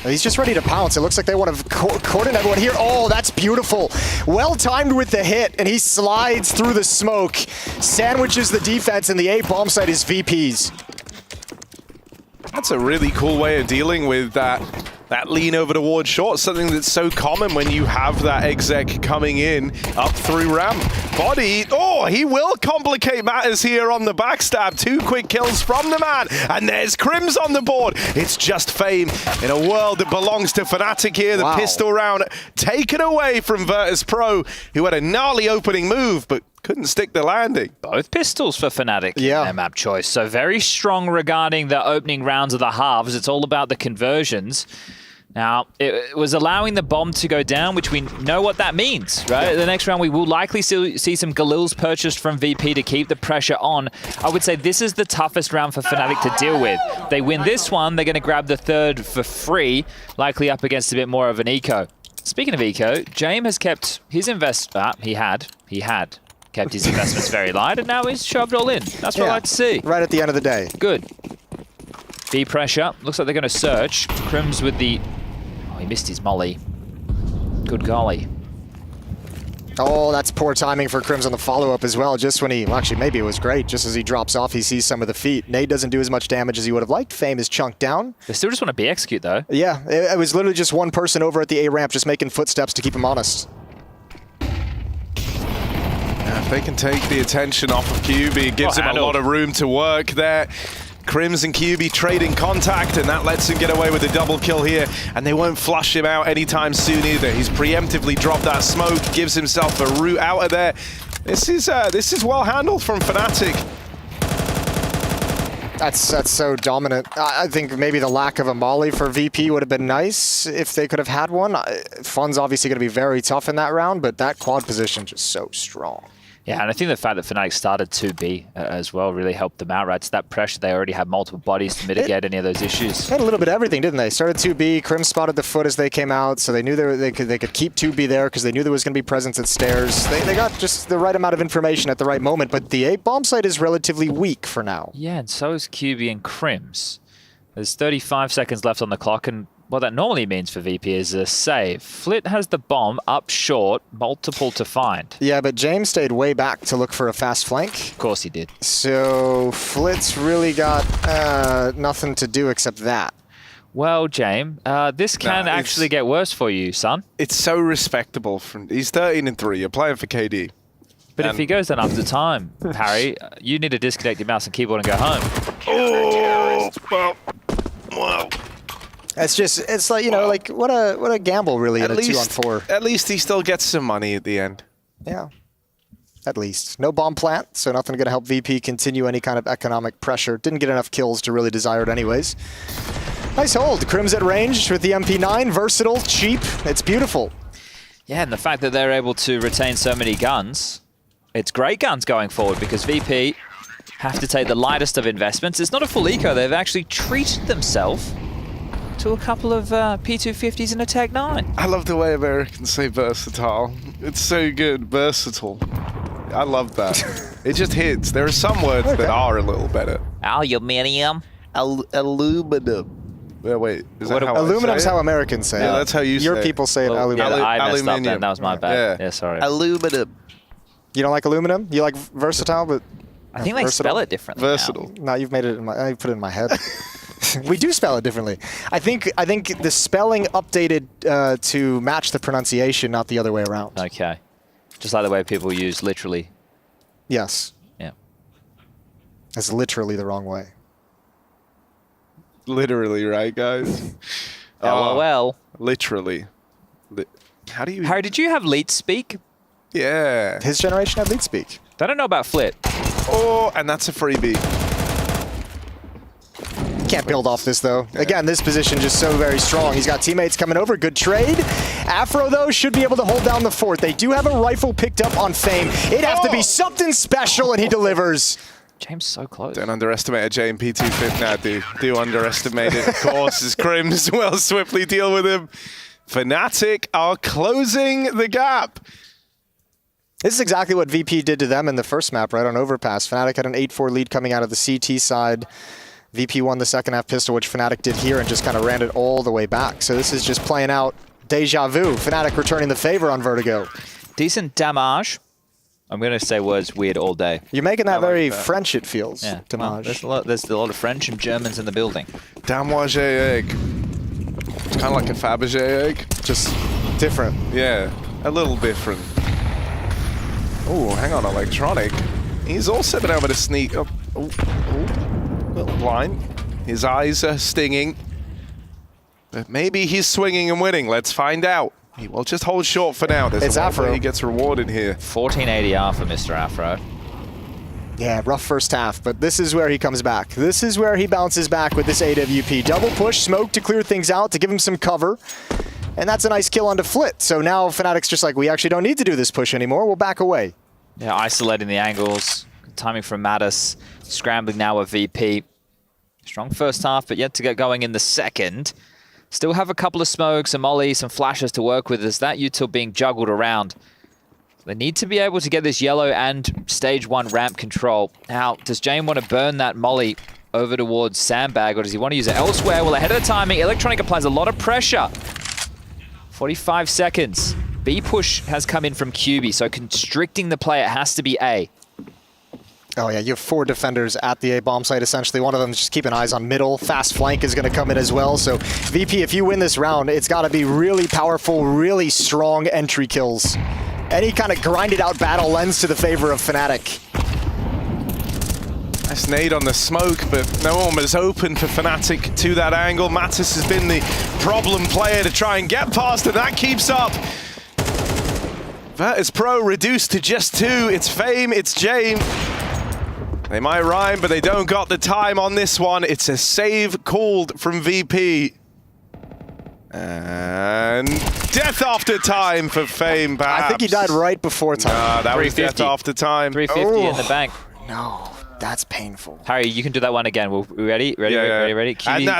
He's just ready to pounce. It looks like they want to coordinate everyone here. Oh, that's beautiful. Well timed with the hit, and he slides through the smoke. Sandwiches the defense, and the A bomb site is VP's. That's a really cool way of dealing with that lean over towards short, something that's so common when you have that exec coming in up through ramp. Body, oh, he will complicate matters here on the backstab. 2 quick kills from the man, and there's Crims on the board. It's just Fame in a world that belongs to Fnatic here. The pistol round taken away from Virtus Pro, who had a gnarly opening move, but couldn't stick the landing. Both pistols for Fnatic in their map choice. So very strong regarding the opening rounds of the halves. It's all about the conversions. Now, it was allowing the bomb to go down, which we know what that means, right? Yeah. The next round, we will likely see some Galils purchased from VP to keep the pressure on. I would say this is the toughest round for Fnatic to deal with. They win this one, they're going to grab the third for free, likely up against a bit more of an eco. Speaking of eco, James has kept his he had kept his investments very light, and now he's shoved all in. That's what I like to see. Right at the end of the day. Good. B pressure. Looks like they're going to search. Crims with the... Oh, he missed his molly. Good golly. Oh, that's poor timing for Crims on the follow-up as well. Just when he... Well, actually, maybe it was great. Just as he drops off, he sees some of the feet. Nade doesn't do as much damage as he would have liked. Fame is chunked down. They still just want to B execute, though. Yeah, it was literally just one person over at the A ramp just making footsteps to keep him honest. If they can take the attention off of QB, it gives him a lot of room to work there. Crims and QB trading contact, and that lets him get away with a double kill here, and they won't flush him out anytime soon either. He's preemptively dropped that smoke, gives himself a route out of there. This is well handled from Fnatic. That's so dominant. I think maybe the lack of a molly for VP would have been nice if they could have had one. Fun's obviously going to be very tough in that round, but that quad position just so strong. Yeah, and I think the fact that Fnatic started 2B as well really helped them out, right? It's that pressure. They already had multiple bodies to mitigate any of those issues. They had a little bit of everything, didn't they? Started 2B, Crim spotted the foot as they came out, so they knew they could keep 2B there because they knew there was going to be presence at stairs. They got just the right amount of information at the right moment, but the A bomb site is relatively weak for now. Yeah, and so is QB and Crims. There's 35 seconds left on the clock, and what that normally means for VP is a save. Flit has the bomb up short, multiple to find. Yeah, but James stayed way back to look for a fast flank. Of course he did. So Flit's really got nothing to do except that. Well, James, this can actually get worse for you, son. It's so respectable. He's 13-3. You're playing for KD. But if he goes down after time, Harry, you need to disconnect your mouse and keyboard and go home. Oh, well. It's like, you know, like what a gamble really at a 2-on-4. At least he still gets some money at the end. Yeah. At least. No bomb plant, so nothing going to help VP continue any kind of economic pressure. Didn't get enough kills to really desire it anyways. Nice hold. Crims at range with the MP9. Versatile, cheap. It's beautiful. Yeah, and the fact that they're able to retain so many guns, it's great guns going forward because VP have to take the lightest of investments. It's not a full eco. They've actually treated themselves to a couple of P250s and a Tech 9. I love the way Americans say versatile. It's so good, versatile. I love that. It just hits. There are some words that are a little better. Aluminium. Aluminum. Wait, is that how aluminum's how Americans say it. Yeah, that's how you say it. Your people say it aluminum. Yeah, I messed up then. That was my bad. Yeah, sorry. Aluminum. You don't like aluminum? You like versatile, but I think they spell it differently. Versatile. No, you've made it in my. I put it in my head. We do spell it differently. I think the spelling updated to match the pronunciation, not the other way around. Okay. Just like the way people use literally. Yes. Yeah. That's literally the wrong way. Literally, right, guys? LOL. Literally. How do you... Harry, did you have leet speak? Yeah. His generation had leet speak. I don't know about Flit. Oh, and that's a freebie. Can't build off this, though. Again, this position just so very strong. He's got teammates coming over. Good trade. Afro, though, should be able to hold down the fort. They do have a rifle picked up on Fame. It'd have to be something special, and he delivers. James so close. Don't underestimate a JMP 250 now, do underestimate it, of course, as Crims will swiftly deal with him. Fnatic are closing the gap. This is exactly what VP did to them in the first map, right on Overpass. Fnatic had an 8-4 lead coming out of the CT side. VP won the second half pistol, which Fnatic did here, and just kind of ran it all the way back. So this is just playing out deja vu. Fnatic returning the favor on Vertigo. Decent damage. I'm going to say words weird all day. You're making that very French, it feels. Yeah, damage. Well, there's a lot of French and Germans in the building. Damage egg. It's kind of like a Fabergé egg. Just different. Yeah, a little different. Oh, hang on, Electronic. He's also been able to sneak up. Little blind. His eyes are stinging. But maybe he's swinging and winning. Let's find out. He will just hold short for now. There's a way he gets rewarded here. 14 ADR for Mr. Afro. Yeah, rough first half, but this is where he comes back. This is where he bounces back with this AWP. Double push, smoke to clear things out, to give him some cover. And that's a nice kill onto Flit. So now Fnatic's just like, we actually don't need to do this push anymore. We'll back away. Yeah, isolating the angles. Timing from Mattis. Scrambling now with VP. Strong first half, but yet to get going in the second. Still have a couple of smokes, some mollies, some flashes to work with. Is that util being juggled around? They need to be able to get this yellow and stage 1 ramp control. Now, does Jane want to burn that molly over towards Sandbag, or does he want to use it elsewhere? Well, ahead of the timing, Electronic applies a lot of pressure. 45 seconds. B push has come in from QB, so constricting the player has to be A. Oh yeah, you have 4 defenders at the A bomb site essentially. One of them is just keeping eyes on middle. Fast flank is going to come in as well. So VP, if you win this round, it's got to be really powerful, really strong entry kills. Any kind of grinded out battle lends to the favor of Fnatic. Nice nade on the smoke, but no one was open for Fnatic to that angle. Mattis has been the problem player to try and get past, and that keeps up. Virtus Pro reduced to just 2. It's Fame, it's Jane. They might rhyme, but they don't got the time on this one. It's a save called from VP. And death after time for Fame, perhaps. I think he died right before time. Nah, that was death after time. 350 in the bank. No, that's painful. Harry, you can do that one again. We ready? Ready? Yeah.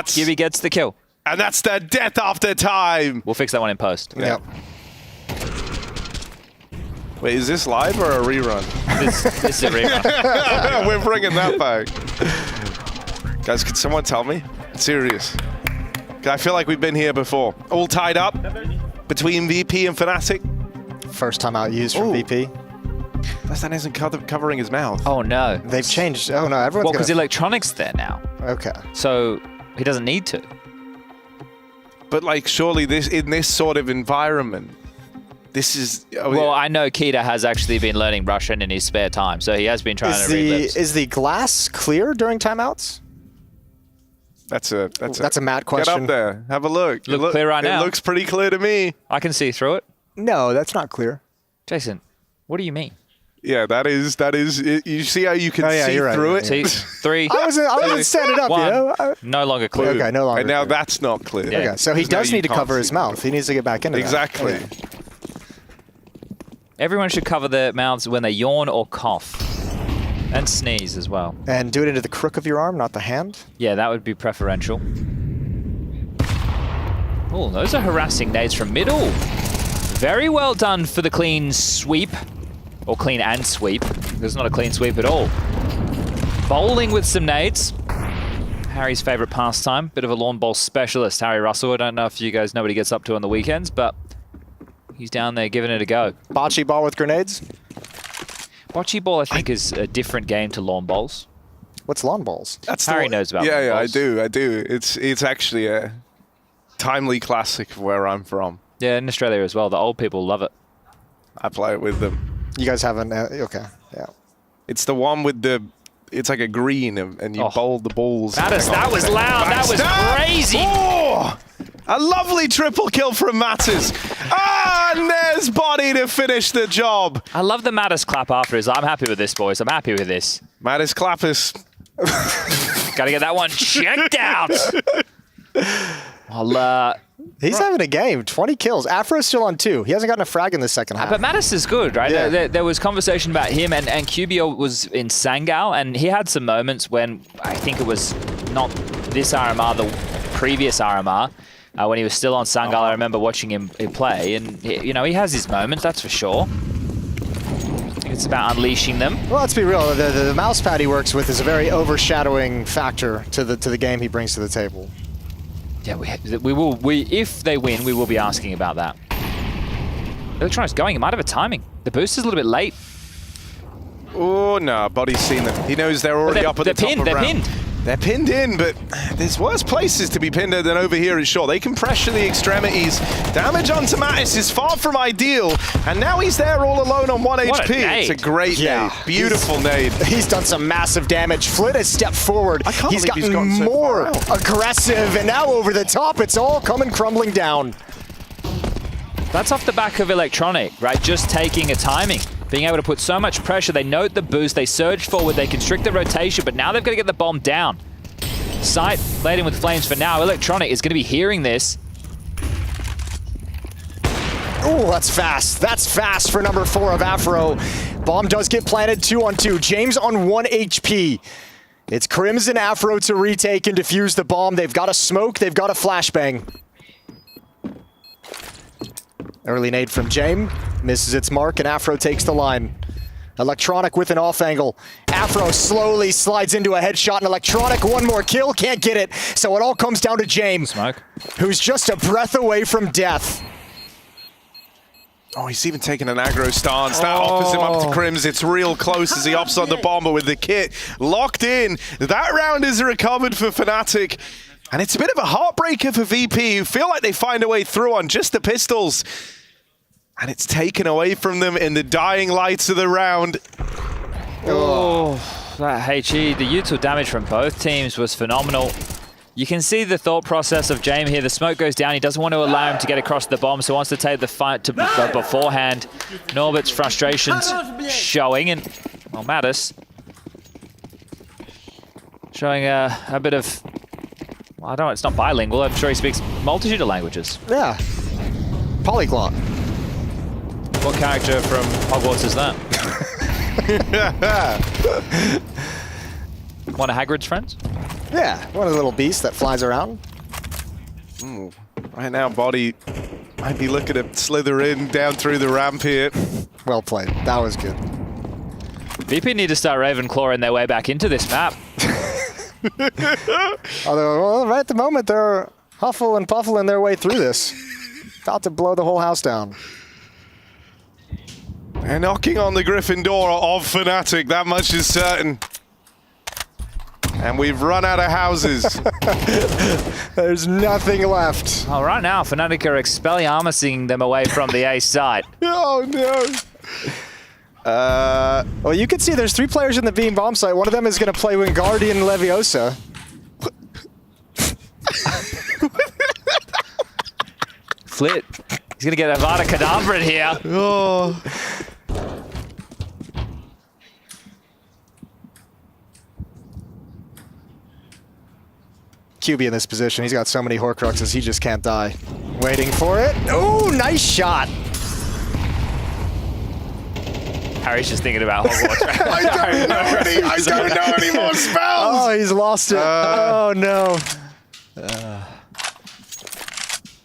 QB gets the kill. And that's the death after time. We'll fix that one in post. Yep. Wait, is this live or a rerun? This is a rerun. We're bringing that back. Guys, could someone tell me? Serious. I feel like we've been here before. All tied up between VP and Fnatic. First time out used from VP. That isn't covering his mouth. Oh no. They've changed. Oh no, everyone's because Electronic's there now. Okay. So he doesn't need to. But like, surely in this sort of environment, this is... well, I know Keita has actually been learning Russian in his spare time, so he has been trying to read lips. Is the glass clear during timeouts? That's a Matt question. Get up there. Have a look. Look clear right now. It looks pretty clear to me. I can see through it. No, that's not clear. Jason, what do you mean? Yeah, that is. You see how you can see through it? See, 3. I wasn't setting it up, 1. you know? No longer clear. Okay, no longer. And now that's not clear. Yeah. Okay, so he does need to cover his mouth. He needs to get back into exactly. that. Okay. Everyone should cover their mouths when they yawn or cough. And sneeze as well. And do it into the crook of your arm, not the hand? Yeah, that would be preferential. Oh, those are harassing nades from middle. Very well done for the clean sweep. Or clean and sweep. There's not a clean sweep at all. Bowling with some nades. Harry's favorite pastime. Bit of a lawn bowl specialist, Harry Russell. I don't know if you guys know what he gets up to on the weekends, but he's down there giving it a go. Bocce ball with grenades? Bocce ball, I think, is a different game to lawn bowls. What's lawn bowls? Harry knows about lawn bowls. I do. It's actually a timely classic of where I'm from. Yeah, in Australia as well. The old people love it. I play it with them. You guys haven't... okay, yeah. It's the one with the... It's like a green, and you bowl the balls. That was loud. That was crazy. Oh! A lovely triple kill from Mattis. And there's Body to finish the job. I love the Mattis clap after. I'm happy with this, boys. I'm happy with this. Mattis clappers. Got to get that one checked out. Well, He's having a game. 20 kills. Afro's still on 2. He hasn't gotten a frag in the second half. But Mattis is good, right? Yeah. There was conversation about him, and QBO was in Sangao, and he had some moments when I think it was not this RMR, the previous RMR, when he was still on Sangao. I remember watching him play, and he has his moments, that's for sure. It's about unleashing them. Well, let's be real. The mouse pad he works with is a very overshadowing factor to the game he brings to the table. Yeah, if they win, we will be asking about that. Electronic's going. He might have a timing. The boost is a little bit late. Oh, no. Body's seen them. He knows they're already up at the top of round. They're pinned. They're pinned in, but there's worse places to be pinned than over here at short. They can pressure the extremities. Damage onto Mattis is far from ideal, and now he's there all alone on 1 What HP. a nade. It's a great nade. Beautiful nade. He's done some massive damage. Flit has stepped forward. He's gotten so more aggressive, and now over the top, it's all coming crumbling down. That's off the back of Electronic, right? Just taking a timing. Being able to put so much pressure. They note the boost. They surge forward. They constrict the rotation, but now they've got to get the bomb down. Sight laden with flames for now. Electronic is going to be hearing this. Oh, that's fast. That's fast for number 4 of Afro. Bomb does get planted 2-on-2. James on 1 HP. It's Crimson Afro to retake and defuse the bomb. They've got a smoke. They've got a flashbang. Early nade from James. Misses its mark, and Afro takes the line. Electronic with an off angle. Afro slowly slides into a headshot, and Electronic, one more kill, can't get it. So it all comes down to James, who's just a breath away from death. Oh, he's even taken an aggro stance. That offers him up to Crims. It's real close as he opts on the bomber with the kit locked in. That round is recovered for Fnatic. And it's a bit of a heartbreaker for VP, who feel like they find a way through on just the pistols. And it's taken away from them in the dying lights of the round. Oh, that HE, the util damage from both teams was phenomenal. You can see the thought process of James here. The smoke goes down. He doesn't want to allow him to get across the bomb, so wants to take the fight to beforehand. Norbert's frustrations showing, and well, Mattis showing a bit of, well, I don't know, it's not bilingual. I'm sure he speaks multitude of languages. Yeah, polyglot. What character from Hogwarts is that? One of Hagrid's friends? Yeah, one of the little beasts that flies around. Ooh, right now, Body might be looking to slither in down through the ramp here. Well played. That was good. VP need to start Ravenclawing their way back into this map. Although, well, right at the moment, they're huffle and puffling their way through this. About to blow the whole house down. They're knocking on the Griffin door of Fnatic, that much is certain. And we've run out of houses. There's nothing left. Oh, right now, Fnatic are Expelliarmusing them away from the A side. Oh, no. Well, you can see there's 3 players in the Beam bomb site. One of them is going to play Wingardium Leviosa. Flit. He's going to get Avada Kedavra here. Oh. QB in this position. He's got so many Horcruxes, he just can't die. Waiting for it. Oh, nice shot. Harry's just thinking about Hogwarts. I don't know any more spells. Oh, he's lost it. Oh, no. That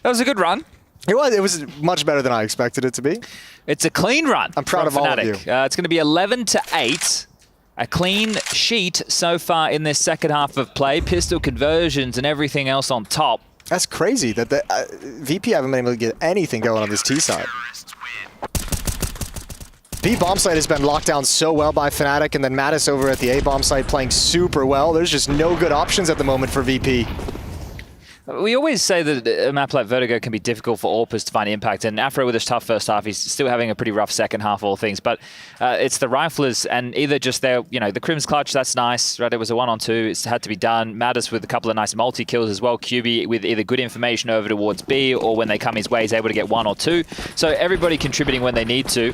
was a good run. It was much better than I expected it to be. It's a clean run. I'm proud of all of you. It's going to be 11-8. A clean sheet so far in this second half of play. Pistol conversions and everything else on top. That's crazy that the VP haven't been able to get anything going on this T side. B bomb site has been locked down so well by Fnatic, and then Mattis over at the A bomb site playing super well. There's just no good options at the moment for VP. We always say that a map like Vertigo can be difficult for AWPers to find impact, and Afro with his tough first half, he's still having a pretty rough second half, all things. But it's the riflers, and either just their, the Crims clutch, that's nice, right? It was a 1-on-2, it's had to be done. Mattis with a couple of nice multi-kills as well. QB with either good information over towards B, or when they come his way, he's able to get 1 or 2. So everybody contributing when they need to.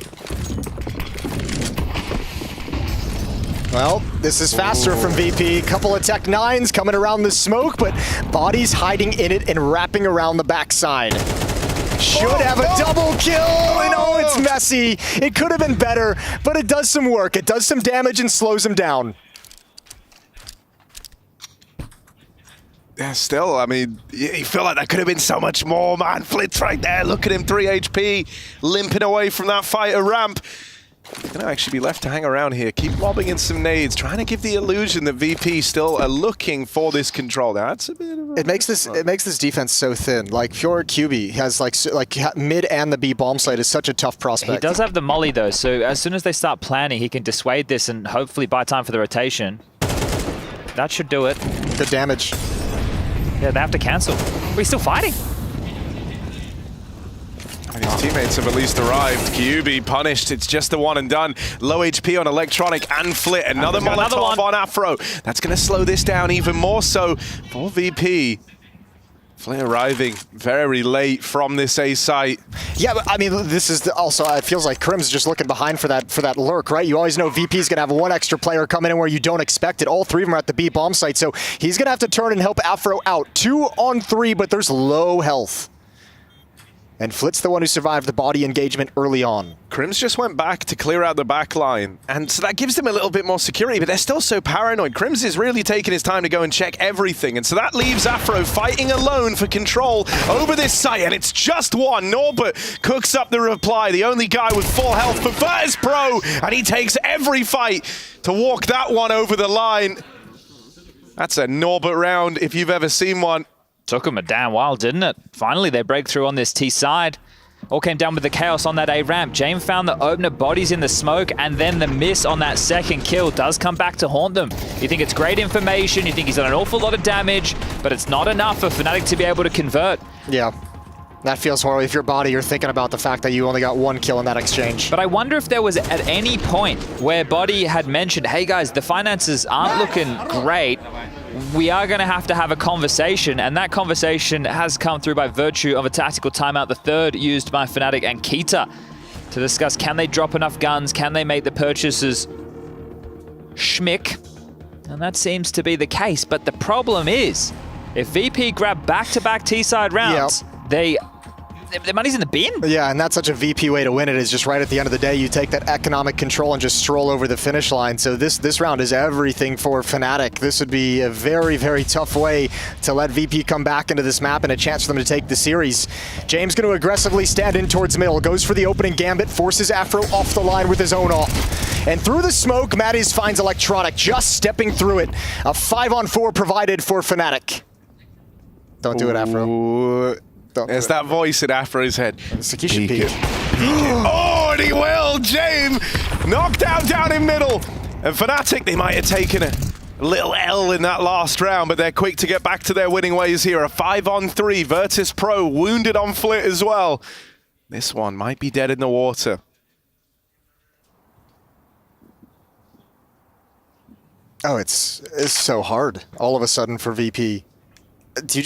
Well, this is faster from VP. Couple of Tech 9s coming around the smoke, but Body's hiding in it and wrapping around the backside. Should have a double kill, and oh, it's messy. It could have been better, but it does some work. It does some damage and slows him down. Yeah, still, I mean, you feel like that could have been so much more, man. Flitz right there, look at him, 3 HP, limping away from that fighter ramp. They're going to actually be left to hang around here, keep lobbing in some nades, trying to give the illusion that VP still are looking for this control. That's a bit of a... It makes this defense so thin. Like, Fjord QB has like mid and the B bomb site is such a tough prospect. He does have the molly though, so as soon as they start planning, he can dissuade this and hopefully buy time for the rotation. That should do it. Good damage. Yeah, they have to cancel. But he's still fighting. And his teammates have at least arrived. QB punished. It's just the one and done. Low HP on Electronic and Flit. Another Molotov on Afro. That's going to slow this down even more so for VP. Flit arriving very late from this A site. Yeah, but I mean, this is also, it feels like Krim's just looking behind for that lurk, right? You always know VP's gonna have one extra player coming in where you don't expect it. All three of them are at the B bomb site, so he's gonna have to turn and help Afro out. 2 on 3, but there's low health. And Flit's the one who survived the body engagement early on. Crims just went back to clear out the back line, and so that gives them a little bit more security, but they're still so paranoid. Crims is really taking his time to go and check everything, and so that leaves Afro fighting alone for control over this site, and it's just one. Norbert cooks up the reply, the only guy with full health for Virtus Pro, and he takes every fight to walk that one over the line. That's a Norbert round if you've ever seen one. Took them a damn while, didn't it? Finally, they break through on this T side. All came down with the chaos on that A ramp. James found the opener bodies in the smoke, and then the miss on that second kill does come back to haunt them. You think it's great information, you think he's done an awful lot of damage, but it's not enough for Fnatic to be able to convert. Yeah. That feels horrible. If you're Body, you're thinking about the fact that you only got 1 kill in that exchange. But I wonder if there was at any point where Body had mentioned, hey guys, the finances aren't looking great. We are going to have a conversation, and that conversation has come through by virtue of a tactical timeout, the third used by Fnatic and Kita, to discuss can they drop enough guns, can they make the purchases schmick, and that seems to be the case. But the problem is, if VP grab back-to-back T-side rounds, their money's in the bin. Yeah, and that's such a VP way to win it, is just right at the end of the day, you take that economic control and just stroll over the finish line. So this round is everything for Fnatic. This would be a very, very tough way to let VP come back into this map and a chance for them to take the series. James going to aggressively stand in towards middle, goes for the opening gambit, forces Afro off the line with his own off. And through the smoke, Matties finds Electronic, just stepping through it. A 5-on-4 provided for Fnatic. Don't do it, Afro. There's that voice in Afro's head. It's like you should peek. Oh, and he will! James knocked out down in middle. And Fnatic, they might have taken a little L in that last round, but they're quick to get back to their winning ways here. A 5-on-3. Virtus Pro wounded on Flit as well. This one might be dead in the water. Oh, it's so hard all of a sudden for VP. Do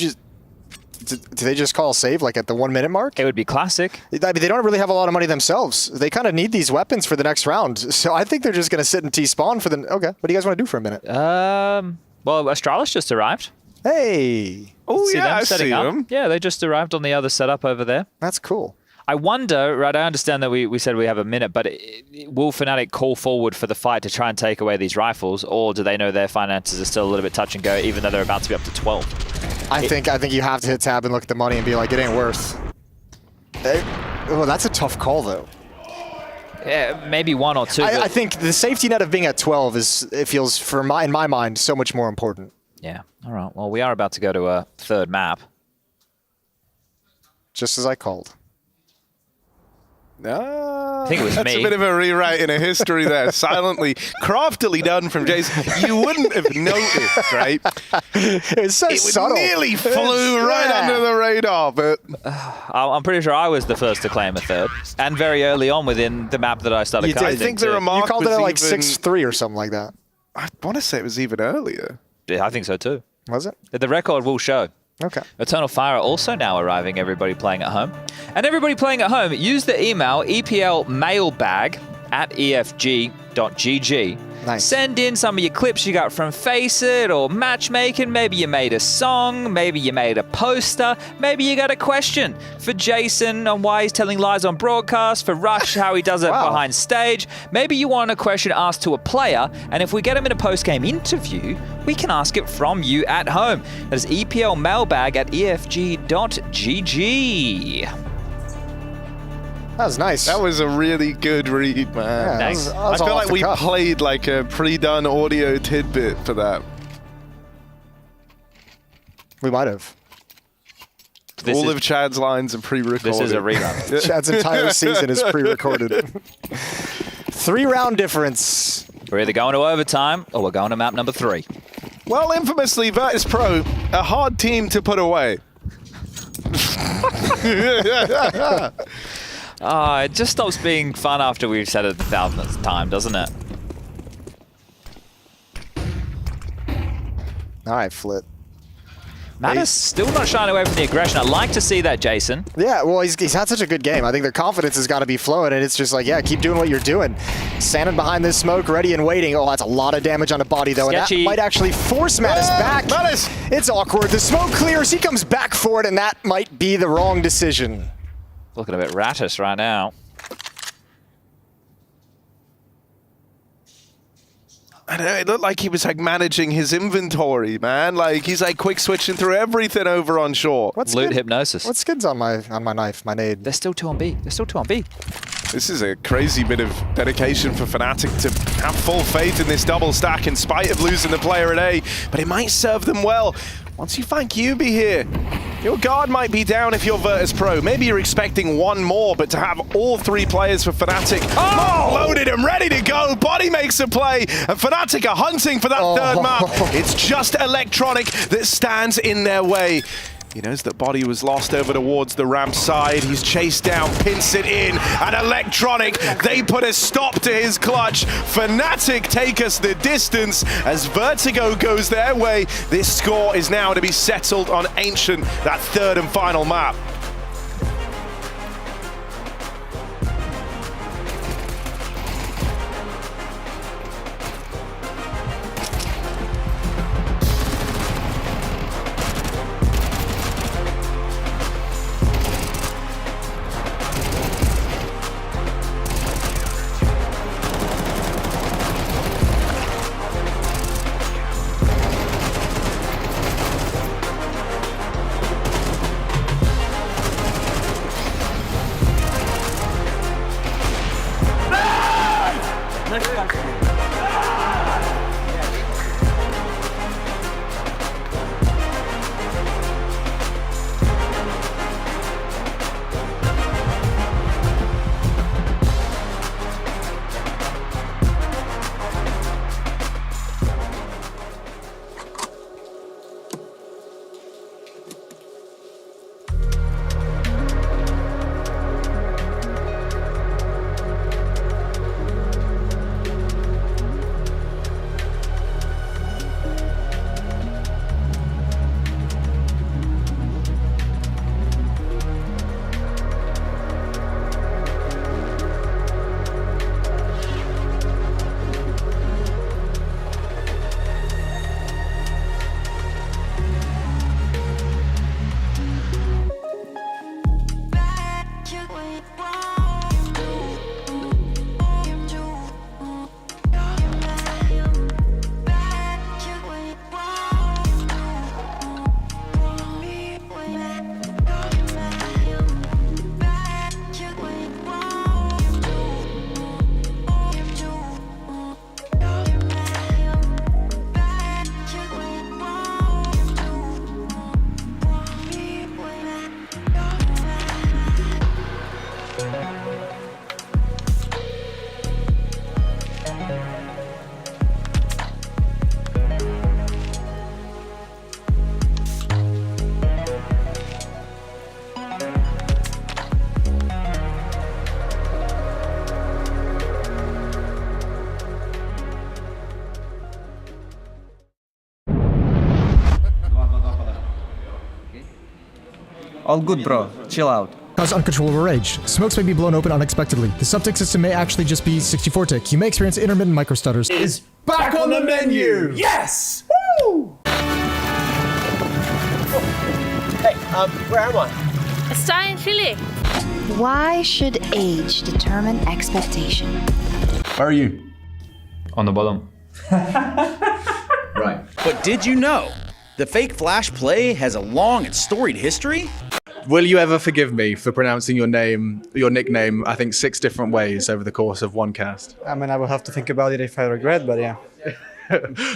they just call a save like at the 1 minute mark? It would be classic. I mean, they don't really have a lot of money themselves. They kind of need these weapons for the next round. So I think they're just going to sit and T-spawn for the... Okay, what do you guys want to do for a minute? Well, Astralis just arrived. Hey! Oh, yeah, I see them. Yeah, they just arrived on the other setup over there. That's cool. I wonder, right, I understand that we said we have a minute, but will Fnatic call forward for the fight to try and take away these rifles, or do they know their finances are still a little bit touch and go, even though they're about to be up to 12? I think you have to hit tab and look at the money and be like, it ain't worth. Well, that's a tough call, though. Yeah, maybe 1 or 2. I think the safety net of being at 12 it feels, in my mind, so much more important. Yeah, all right. Well, we are about to go to a third map. Just as I called. I think it was that's me. a bit of a rewrite in a history there. Silently, craftily done from Jason. You wouldn't have noticed, right? It was so subtle. It nearly flew right under the radar, but... I'm pretty sure I was the first to claim a third, and very early on within the map that I started You did. casting. I think the remark You called it was at like even... 6-3 or something like that. I want to say it was even earlier. Yeah, I think so too. Was it? The record will show. Okay. Eternal Fire are also now arriving, everybody playing at home. And everybody playing at home, use the email EPLmailbag@efg.gg Nice. Send in some of your clips you got from FaceIt or Matchmaking. Maybe you made a song. Maybe you made a poster. Maybe you got a question for Jason on why he's telling lies on broadcast, for Rush, how he does it behind stage. Maybe you want a question asked to a player, and if we get him in a post-game interview, we can ask it from you at home. That is EPL mailbag at efg.gg. That was nice. That was a really good read, man. Yeah, that was I feel all like off the we cuff. played like a pre-done audio tidbit for that. We might have. All of Chad's lines are pre-recorded. This is a rerun. Chad's entire season is pre-recorded. 3-round difference. We're either going to overtime or we're going to map number 3. Well, infamously, Virtus Pro, a hard team to put away. It just stops being fun after we've said it 1,000th time, doesn't it? All right, Flit. Matt is still not shying away from the aggression. I like to see that, Jason. Yeah, well, he's had such a good game. I think their confidence has got to be flowing, and it's just like, yeah, keep doing what you're doing. Standing behind this smoke, ready and waiting. Oh, that's a lot of damage on a body, though, Sketchy. and that might actually force Mattis back. Mattis! It's awkward. The smoke clears. He comes back for it, and that might be the wrong decision. Looking a bit rattish right now. I know, it looked like he was like managing his inventory, man. Like he's like quick switching through everything over on shore. Loot hypnosis. What skins on my knife, my nade? They're still 2 on B. They're still 2 on B. This is a crazy bit of dedication for Fnatic to have full faith in this double stack in spite of losing the player at A, but it might serve them well. Once you find QB here, your guard might be down if you're Virtus Pro. Maybe you're expecting one more, but to have all 3 players for Fnatic loaded and ready to go, Body makes a play, and Fnatic are hunting for that third map. It's just Electronic that stands in their way. He knows that Body was lost over towards the ramp side. He's chased down, pins it in, and Electronic, they put a stop to his clutch. Fnatic take us the distance as Vertigo goes their way. This score is now to be settled on Ancient, that third and final map. All good, bro. Chill out. cause uncontrollable rage. Smokes may be blown open unexpectedly. The subtick system may actually just be 64 tick. You may experience intermittent microstutters. Is back on the menu! Yes! Woo! Hey, where am I? Está in Chile. Why should age determine expectation? Where are you? On the bottom. Right. But did you know the fake flash play has a long and storied history? Will you ever forgive me for pronouncing your nickname, I think 6 different ways over the course of one cast? I mean, I will have to think about it if I regret, but yeah.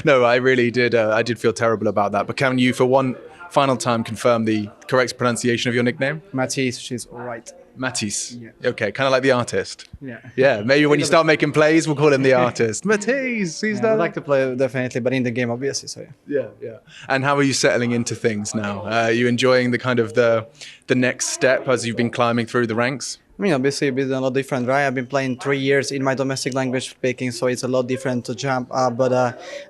No, I really did. I did feel terrible about that. But can you, for one final time, confirm the correct pronunciation of your nickname? Matisse, she's all right. Matisse. Yeah. Okay, kind of like the artist. Yeah. Yeah, maybe when you start making plays, we'll call him the artist. Matisse, he's I'd like to play, definitely, but in the game, obviously, so yeah. Yeah. And how are you settling into things now? Are you enjoying the kind of the next step as you've been climbing through the ranks? I mean, obviously, it's a lot different, right? I've been playing 3 years in my domestic language speaking, so it's a lot different to jump up. But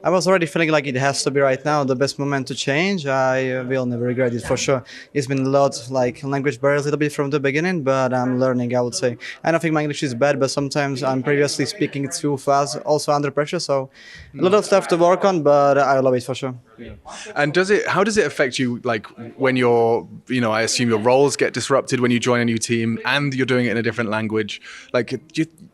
I was already feeling like it has to be right now the best moment to change. I will never regret it for sure. It's been a lot like language barriers a little bit from the beginning, but I'm learning, I would say. I don't think my English is bad, but sometimes I'm previously speaking too fast, also under pressure. So a lot of stuff to work on, but I love it for sure. Yeah. And how does it affect you, like when you're, I assume your roles get disrupted when you join a new team and you're doing it in a different language? Like,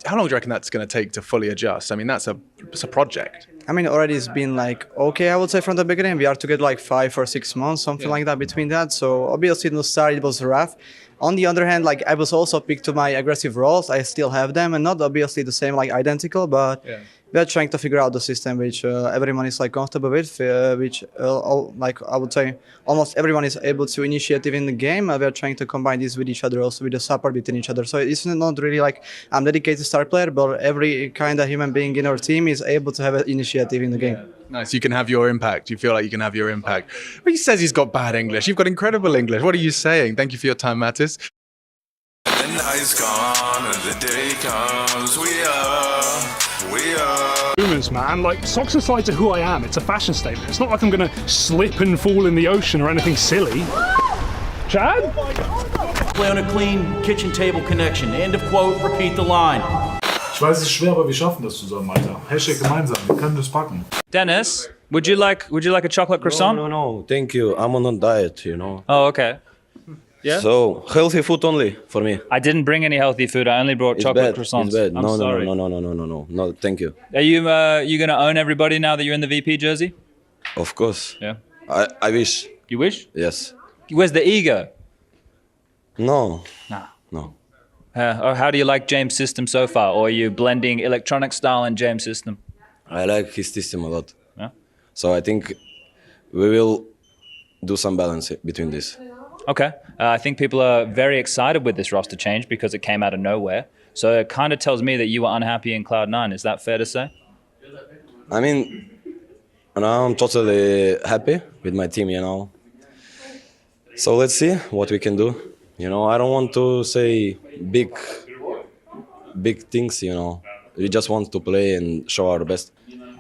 how long do you reckon that's going to take to fully adjust? I mean, it's a project. I mean, already it's been like, okay, I would say from the beginning, we are together like 5 or 6 months, something like that between that. So obviously in the start it was rough. On the other hand, like I was also picked to my aggressive roles. I still have them and not obviously the same, like identical, but we're trying to figure out the system which everyone is like comfortable with, which like I would say almost everyone is able to initiate in the game. We're trying to combine this with each other, also with the support between each other. So it's not really like I'm dedicated star player, but every kind of human being in our team is able to have an initiative in the game. Nice. You can have your impact. You feel like you can have your impact. But he says he's got bad English. You've got incredible English. What are you saying? Thank you for your time, Mattis. The night's gone and the day comes. We are. Boomers, man. Like, socks aside to who I am, it's a fashion statement. It's not like I'm going to slip and fall in the ocean or anything silly. Chad? Play on a clean kitchen table connection. End of quote. Repeat the line. Ich weiß, es ist schwer, aber wir schaffen das zusammen, Alter. Hashtag gemeinsam. Wir können das packen. Dennis, would you like a chocolate croissant? No, thank you. I'm on a diet, Oh, okay. Yeah. So healthy food only for me. I didn't bring any healthy food. I only brought chocolate croissants. It's bad. I'm sorry. No, thank you. Are you gonna own everybody now that you're in the VP jersey? Of course. Yeah. I wish. You wish? Yes. Where's the ego? No. Nah. No. Or how do you like James' system so far? Or are you blending electronic style and James' system? I like his system a lot. Yeah. So I think we will do some balance between this. Okay. I think people are very excited with this roster change because it came out of nowhere. So it kind of tells me that you were unhappy in Cloud9. Is that fair to say? I mean, now I'm totally happy with my team, So let's see what we can do. I don't want to say big things, We just want to play and show our best.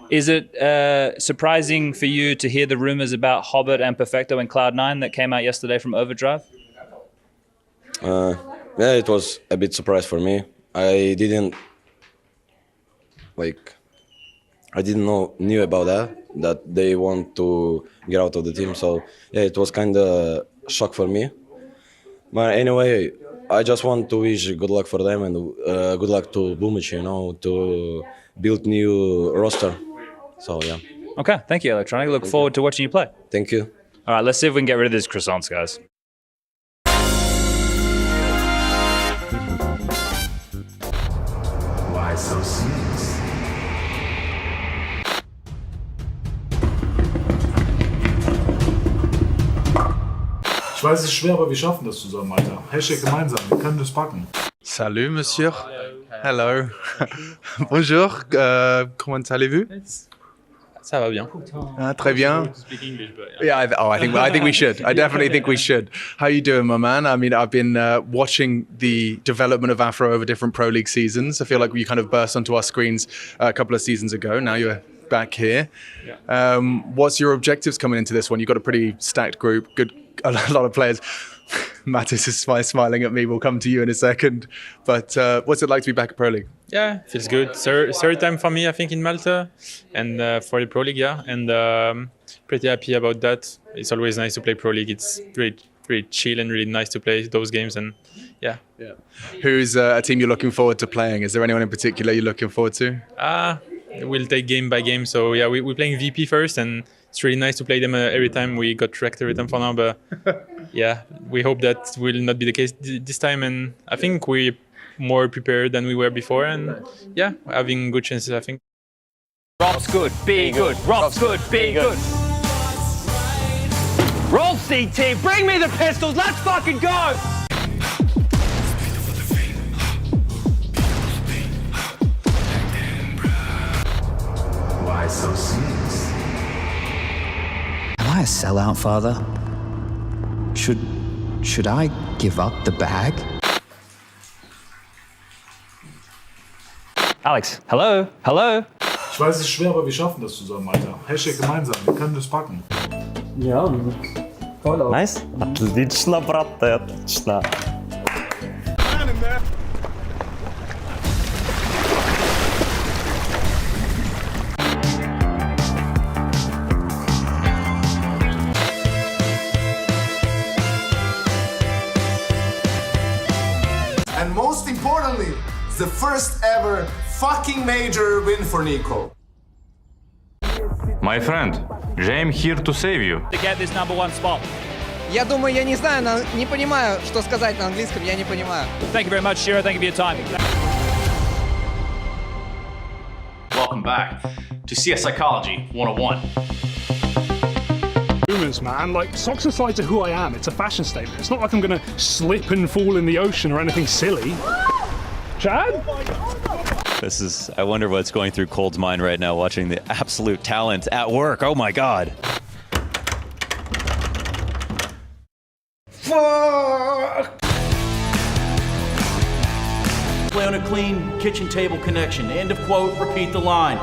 Is it surprising for you to hear the rumors about Hobbit and Perfecto in Cloud9 that came out yesterday from Overdrive? Yeah, it was a bit surprise for me. I didn't knew about that they want to get out of the team. So yeah, it was kind of shock for me. But anyway, I just want to wish good luck for them and good luck to Boomic, to build new roster. So yeah. Okay, thank you, Electronic. Look forward to watching you play. Thank you. All right, let's see if we can get rid of these croissants, guys. Why so serious? Ich weiß, es ist schwer, aber wir schaffen das zusammen, Alter. Hashtag gemeinsam. Wir können das packen. Salut, monsieur. Hello. Bonjour. Comment allez-vous? Ça va bien. Très bien. Yeah, I think we should. I definitely think we should. How you doing, my man? I mean, I've been watching the development of Afro over different Pro League seasons. I feel like you kind of burst onto our screens a couple of seasons ago. Now you're back here. What's your objectives coming into this one? You've got a pretty stacked group, a lot of players. Mattis is smiling at me. We'll come to you in a second. But what's it like to be back at Pro League? Yeah, feels good. Third time for me, I think, in Malta, and for the Pro League, yeah. And pretty happy about that. It's always nice to play Pro League. It's really chill and really nice to play those games. And yeah. Who's a team you're looking forward to playing? Is there anyone in particular you're looking forward to? We'll take game by game. So yeah, we're playing VP first, and it's really nice to play them every time. We got tracked every time for now, but yeah, we hope that will not be the case this time. And I think we're more prepared than we were before, and yeah, having good chances, I think. Rock's good, be good. Rock's good, be good. Roll CT, bring me the pistols, let's fucking go! Why so serious? Am I a sellout, Father? Should I give up the bag? Alex, hello? Ich weiß, es ist schwer, aber wir schaffen das zusammen, Alter. Hashtag gemeinsam, wir können das packen. Ja, nice. Отлично, брат, отлично. And most importantly, it's the first ever fucking major win for Nico. My friend, James here to save you. To get this number one spot. Я думаю, я не знаю, не понимаю, что сказать на английском, я не понимаю. Thank you very much, Shiro. Thank you for your time. Welcome back to CS Psychology 101. Rumors, man. Like, socks aside to who I am, it's a fashion statement. It's not like I'm gonna slip and fall in the ocean or anything silly. Chad? I wonder what's going through Cold's mind right now, watching the absolute talent at work. Oh my God. Fuck! Play on a clean kitchen table connection. End of quote, repeat the line.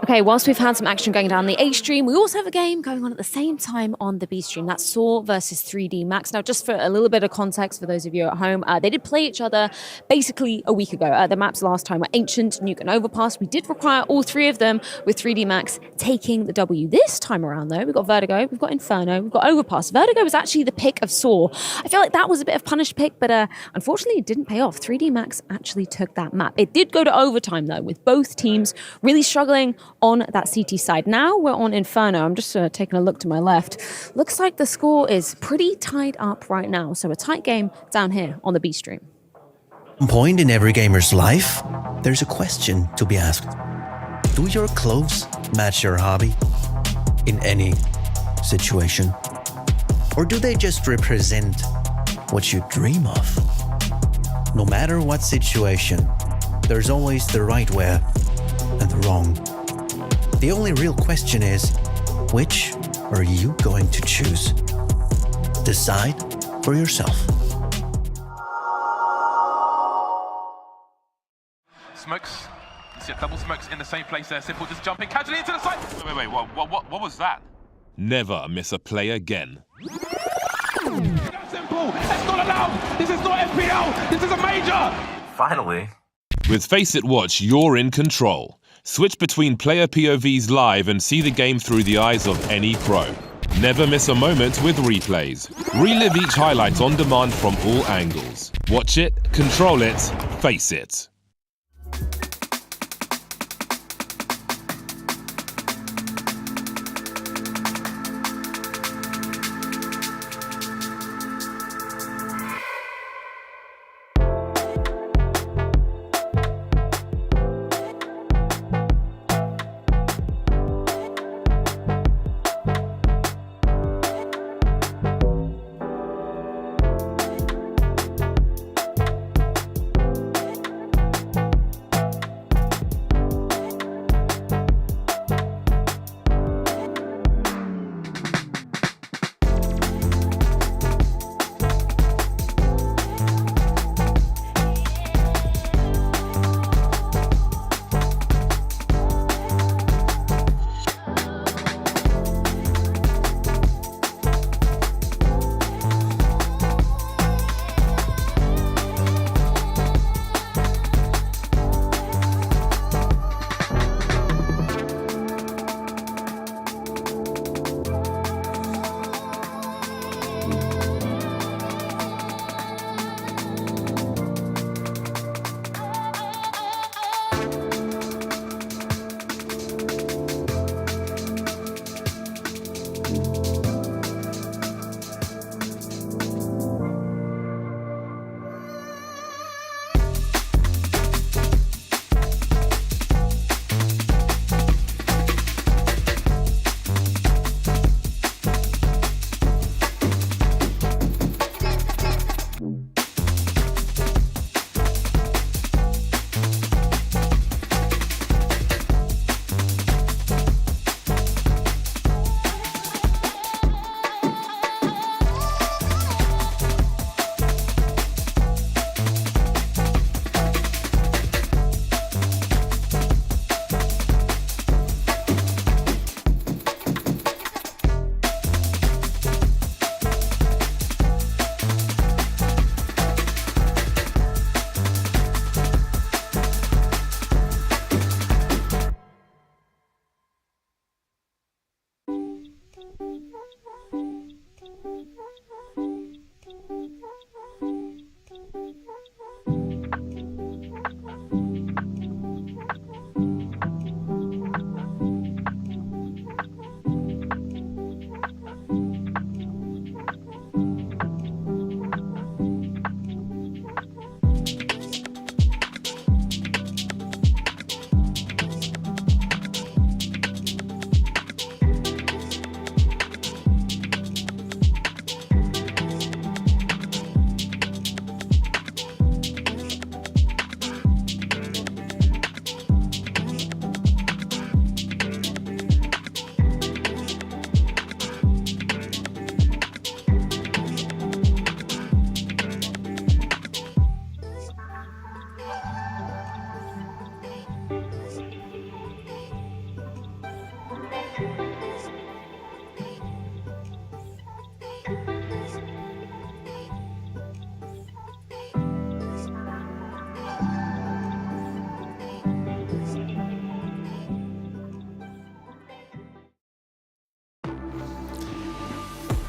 Okay, whilst we've had some action going down the A stream, we also have a game going on at the same time on the B stream. That's Saw versus 3D Max. Now, just for a little bit of context for those of you at home, they did play each other basically a week ago. The maps last time were Ancient, Nuke, and Overpass. We did require all three of them, with 3D Max taking the W. This time around, though, we've got Vertigo, we've got Inferno, we've got Overpass. Vertigo was actually the pick of Saw. I feel like that was a bit of punished pick, but unfortunately it didn't pay off. 3D Max actually took that map. It did go to overtime, though, with both teams really struggling on that CT side. Now we're on Inferno. I'm just taking a look to my left. Looks like the score is pretty tied up right now. So a tight game down here on the B stream. At some point in every gamer's life, there's a question to be asked. Do your clothes match your hobby in any situation? Or do they just represent what you dream of? No matter what situation, there's always the right way and the wrong. The only real question is, which are you going to choose? Decide for yourself. Smokes. You see double smokes in the same place there. Simple just jumping casually into the side. Wait, what was that? Never miss a play again. Simple. That's not allowed. This is not FPL. This is a major. Finally. With FaceIt Watch, you're in control. Switch between player POVs live and see the game through the eyes of any pro. Never miss a moment with replays. Relive each highlight on demand from all angles. Watch it, control it, face it.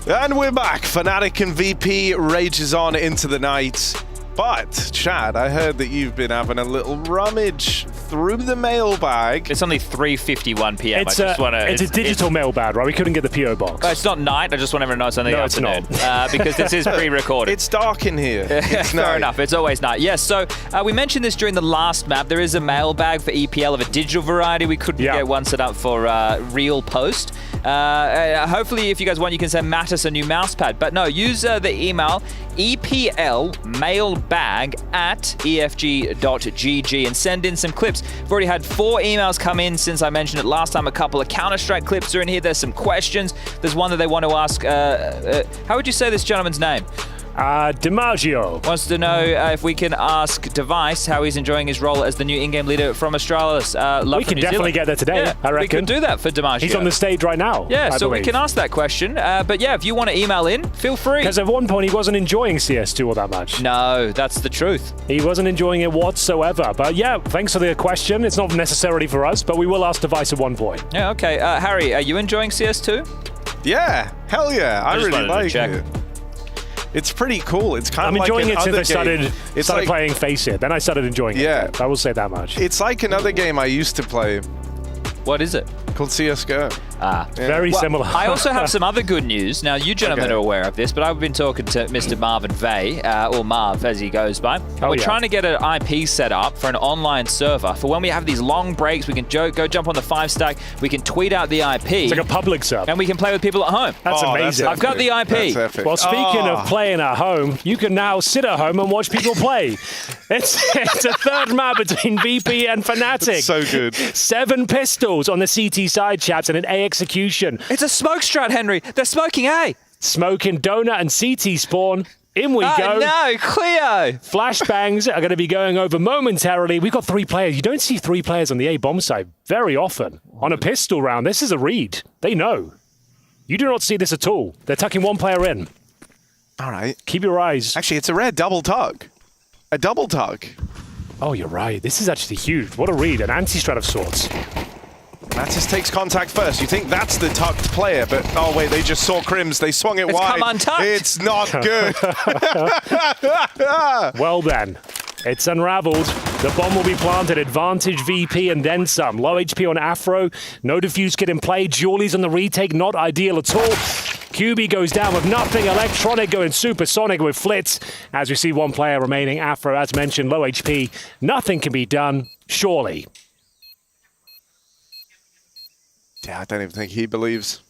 And we're back. Fnatic and VP rages on into the night. But, Chad, I heard that you've been having a little rummage through the mailbag. It's only 3:51 p.m. It's a digital mailbag, right? We couldn't get the PO box. It's not night. I just want everyone to know it's only the afternoon. It's not. Because this is pre-recorded. It's dark in here. It's Fair enough. It's always night. Yes, so we mentioned this during the last map. There is a mailbag for EPL of a digital variety. We couldn't get one set up for real post. Hopefully, if you guys want, you can send Mattis a new mouse pad. But no, use the email eplmailbag@efg.gg and send in some clips. I've already had 4 emails come in since I mentioned it last time. A couple of Counter-Strike clips are in here. There's some questions. There's one that they want to ask. How would you say this gentleman's name? DiMaggio wants to know if we can ask Device how he's enjoying his role as the new in-game leader from Astralis. We can definitely get there today, I reckon. We could do that for DiMaggio. He's on the stage right now. Yeah, so we can ask that question. But yeah, if you want to email in, feel free. Because at one point he wasn't enjoying CS2 all that much. No, that's the truth. He wasn't enjoying it whatsoever. But yeah, thanks for the question. It's not necessarily for us, but we will ask Device at one point. Yeah, okay. Harry, are you enjoying CS2? Yeah, hell yeah. I really like it. It's pretty cool. It's kind of like enjoying it since I game. started playing FaZe. Then I started enjoying it. I will say that much. It's like another game I used to play. What is it? Called CSGO. Very similar. I also have some other good news. Now, you gentlemen are aware of this, but I've been talking to Mr. Marvin Vey, or Marv as he goes by. We're trying to get an IP set up for an online server for when we have these long breaks. We can go jump on the 5-stack. We can tweet out the IP. It's like a public server. And we can play with people at home. That's amazing. I've got the IP. That's epic. Well, speaking of playing at home, you can now sit at home and watch people play. It's a third map between VP and Fnatic. It's so good. 7 pistols on the CT side, chaps, and an A execution. It's a smoke strat, Henry. They're smoking A. Smoking donut and CT spawn. In we go. No, Cleo. Flashbangs are going to be going over momentarily. We've got 3 players. You don't see 3 players on the A bomb side very often. On a pistol round, this is a read. They know. You do not see this at all. They're tucking 1 player in. All right. Keep your eyes. Actually, it's a rare double tug. A double tug. Oh, you're right. This is actually huge. What a read. An anti-strat of sorts. Mattis takes contact first. You think that's the tucked player, but oh wait, they just saw Crims. They swung it wide. Come untucked. It's not good. Well then, it's unraveled. The bomb will be planted. Advantage VP and then some. Low HP on Afro. No defuse kit in play. Julie's on the retake. Not ideal at all. QB goes down with nothing. Electronic going supersonic with Flitz. As we see 1 player remaining. Afro, as mentioned, low HP. Nothing can be done, surely. Yeah, I don't even think he believes.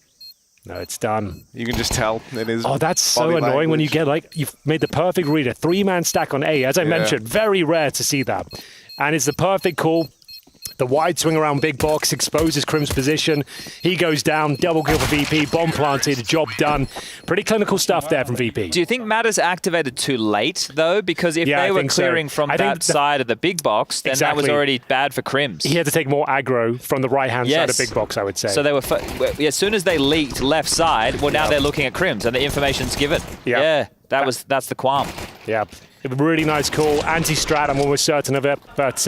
No, it's done. You can just tell it is. Oh, that's so annoying when you get, like, you've made the perfect read. A 3-man stack on A. As I mentioned, very rare to see that. And it's the perfect call. The wide swing around big box exposes Crim's position. He goes down, double kill for VP, bomb planted, job done. Pretty clinical stuff there from VP. Do you think Matters activated too late, though? Because if they were clearing from that side of the big box, then that was already bad for Crims. He had to take more aggro from the right-hand side of big box, I would say. So they were, as soon as they leaked left side, well, now they're looking at Crims, and the information's given. Yeah, that's the qualm. Yeah. A really nice call, anti-strat, I'm almost certain of it, but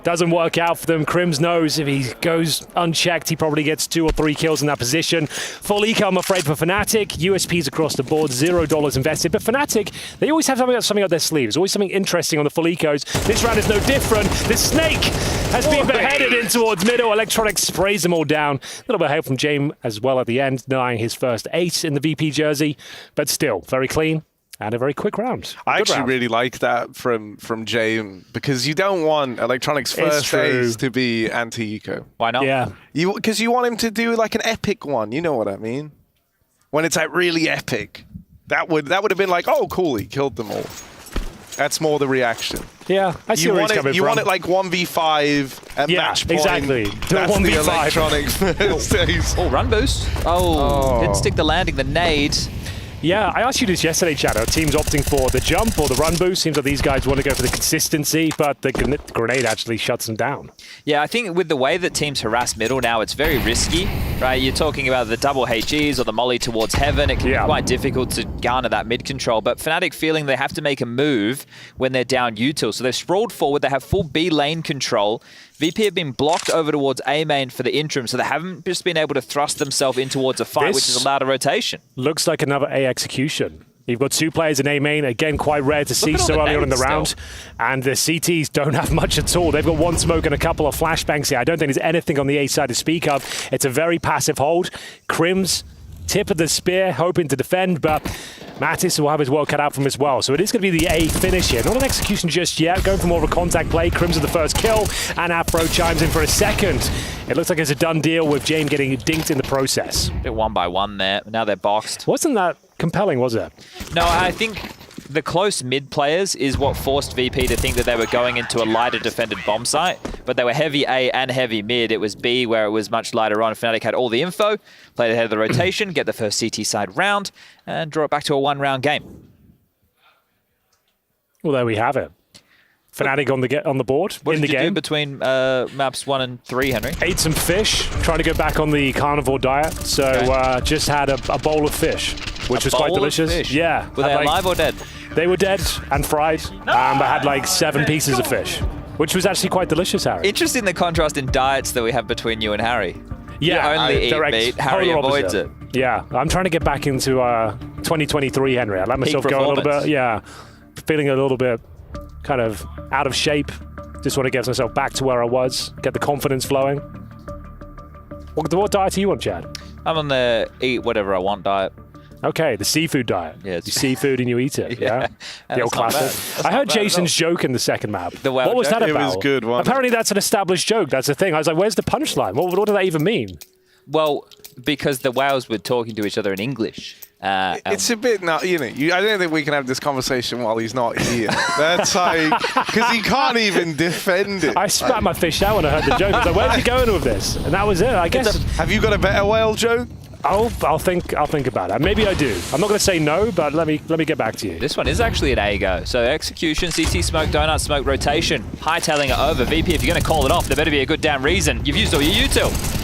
doesn't work out for them. Crims knows if he goes unchecked, he probably gets 2 or 3 kills in that position. Full eco, I'm afraid, for Fnatic. USPs across the board, $0 invested. But Fnatic, they always have something up their sleeves, always something interesting on the full ecos. This round is no different. The snake has been beheaded in towards middle. Electronic sprays them all down. A little bit of help from James as well at the end, denying his first ace in the VP jersey, but still, very clean. And a very quick round. I actually really like that from James, because you don't want Electronic's first ace to be anti-eco. Why not? Yeah. Because you want him to do like an epic one. You know what I mean? When it's like really epic. That would have been like, oh, cool, he killed them all. That's more the reaction. Yeah, I see where he's coming from. You want it like 1v5 at match point. Exactly. That's 1v5. The Electronic first ace. Oh, run boost. Oh, didn't stick the landing. The nade. Yeah, I asked you this yesterday, Chad. Are teams opting for the jump or the run boost? Seems like these guys want to go for the consistency, but the grenade actually shuts them down. Yeah, I think with the way that teams harass middle now, it's very risky, right? You're talking about the double HGs or the molly towards heaven. It can be quite difficult to garner that mid control, but Fnatic feeling they have to make a move when they're down util. So they've sprawled forward, they have full B lane control. VP have been blocked over towards A main for the interim, so they haven't just been able to thrust themselves in towards a fight, which has allowed a rotation. Looks like another A execution. You've got 2 players in A main, again, quite rare to see so early on in the round. And the CTs don't have much at all. They've got 1 smoke and a couple of flashbangs here. I don't think there's anything on the A side to speak of. It's a very passive hold. Crims, tip of the spear, hoping to defend, but Mattis will have his work cut out from him as well. So it is going to be the A finish here. Not an execution just yet. Going for more of a contact play. Crims with the first kill, and Afro chimes in for a second. It looks like it's a done deal with James getting dinked in the process. A bit 1 by 1 there. Now they're boxed. Wasn't that compelling, was it? No, I think the close mid players is what forced VP to think that they were going into a lighter defended bomb site, but they were heavy A and heavy mid. It was B where it was much lighter on. Fnatic had all the info, played ahead of the rotation, get the first CT side round, and draw it back to a 1-round game. Well, there we have it. Fnatic on the board what in the game. game. Do between maps 1 and 3, Henry? Ate some fish, trying to go back on the carnivore diet. So just had a bowl of fish, which was quite delicious. Fish. Yeah. Were they alive or dead? They were dead and fried, but had like 7 pieces of fish, which was actually quite delicious, Harry. Interesting the contrast in diets that we have between you and Harry. Yeah, you only eat meat. Harry avoids it. Yeah, I'm trying to get back into 2023, Henry. I let myself go a little bit. Yeah, feeling a little bit kind of out of shape. Just want to get myself back to where I was, get the confidence flowing. What diet are you on, Chad? I'm on the eat whatever I want diet. Okay, the seafood diet. Yeah, you seafood and you eat it. Yeah, the old classic. I heard Jason's joke in the second map. What was that about? It was good. Apparently, that's an established joke. That's the thing. I was like, "Where's the punchline? What did that even mean?" Well, because the whales were talking to each other in English. It's a bit not, I don't think we can have this conversation while he's not here. That's like, because he can't even defend it. I spat my fish out when I heard the joke. I was like, where's he going with this? And that was it, I guess. Have you got a better whale joke? I'll think about it. Maybe I do. I'm not going to say no, but let me get back to you. This one is actually an A go. So execution, CT smoke, donut smoke, rotation, hightailing it over. VP, if you're going to call it off, there better be a good damn reason. You've used all your util.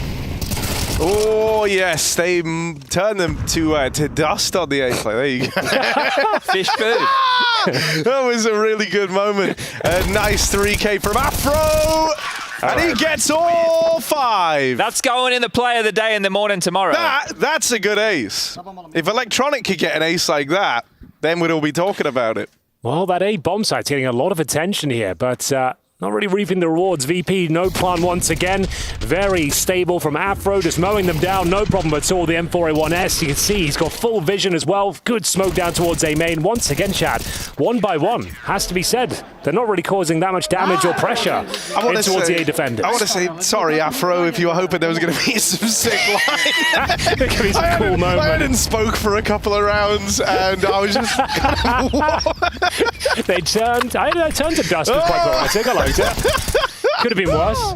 Oh yes, they turn them to dust on the A play. There you go. Fish food. That was a really good moment. A nice 3K from Afro. And he gets all 5. That's going in the play of the day in the morning tomorrow. That's a good ace. If Electronic could get an ace like that, then we'd all be talking about it. Well, that A bomb site's getting a lot of attention here, but not really reaping the rewards. VP, no plan once again. Very stable from Afro, just mowing them down. No problem at all. The M4A1S, you can see he's got full vision as well. Good smoke down towards A main. Once again, Chad, 1 by 1. Has to be said. They're not really causing that much damage or pressure towards the A defenders. I want to say, sorry, Afro, if you were hoping there was going to be some sick line. There could be some cool moment. I hadn't spoke for a couple of rounds, and I was just kind of... They turned to dust. Was quite poetic. I liked it. Could have been worse.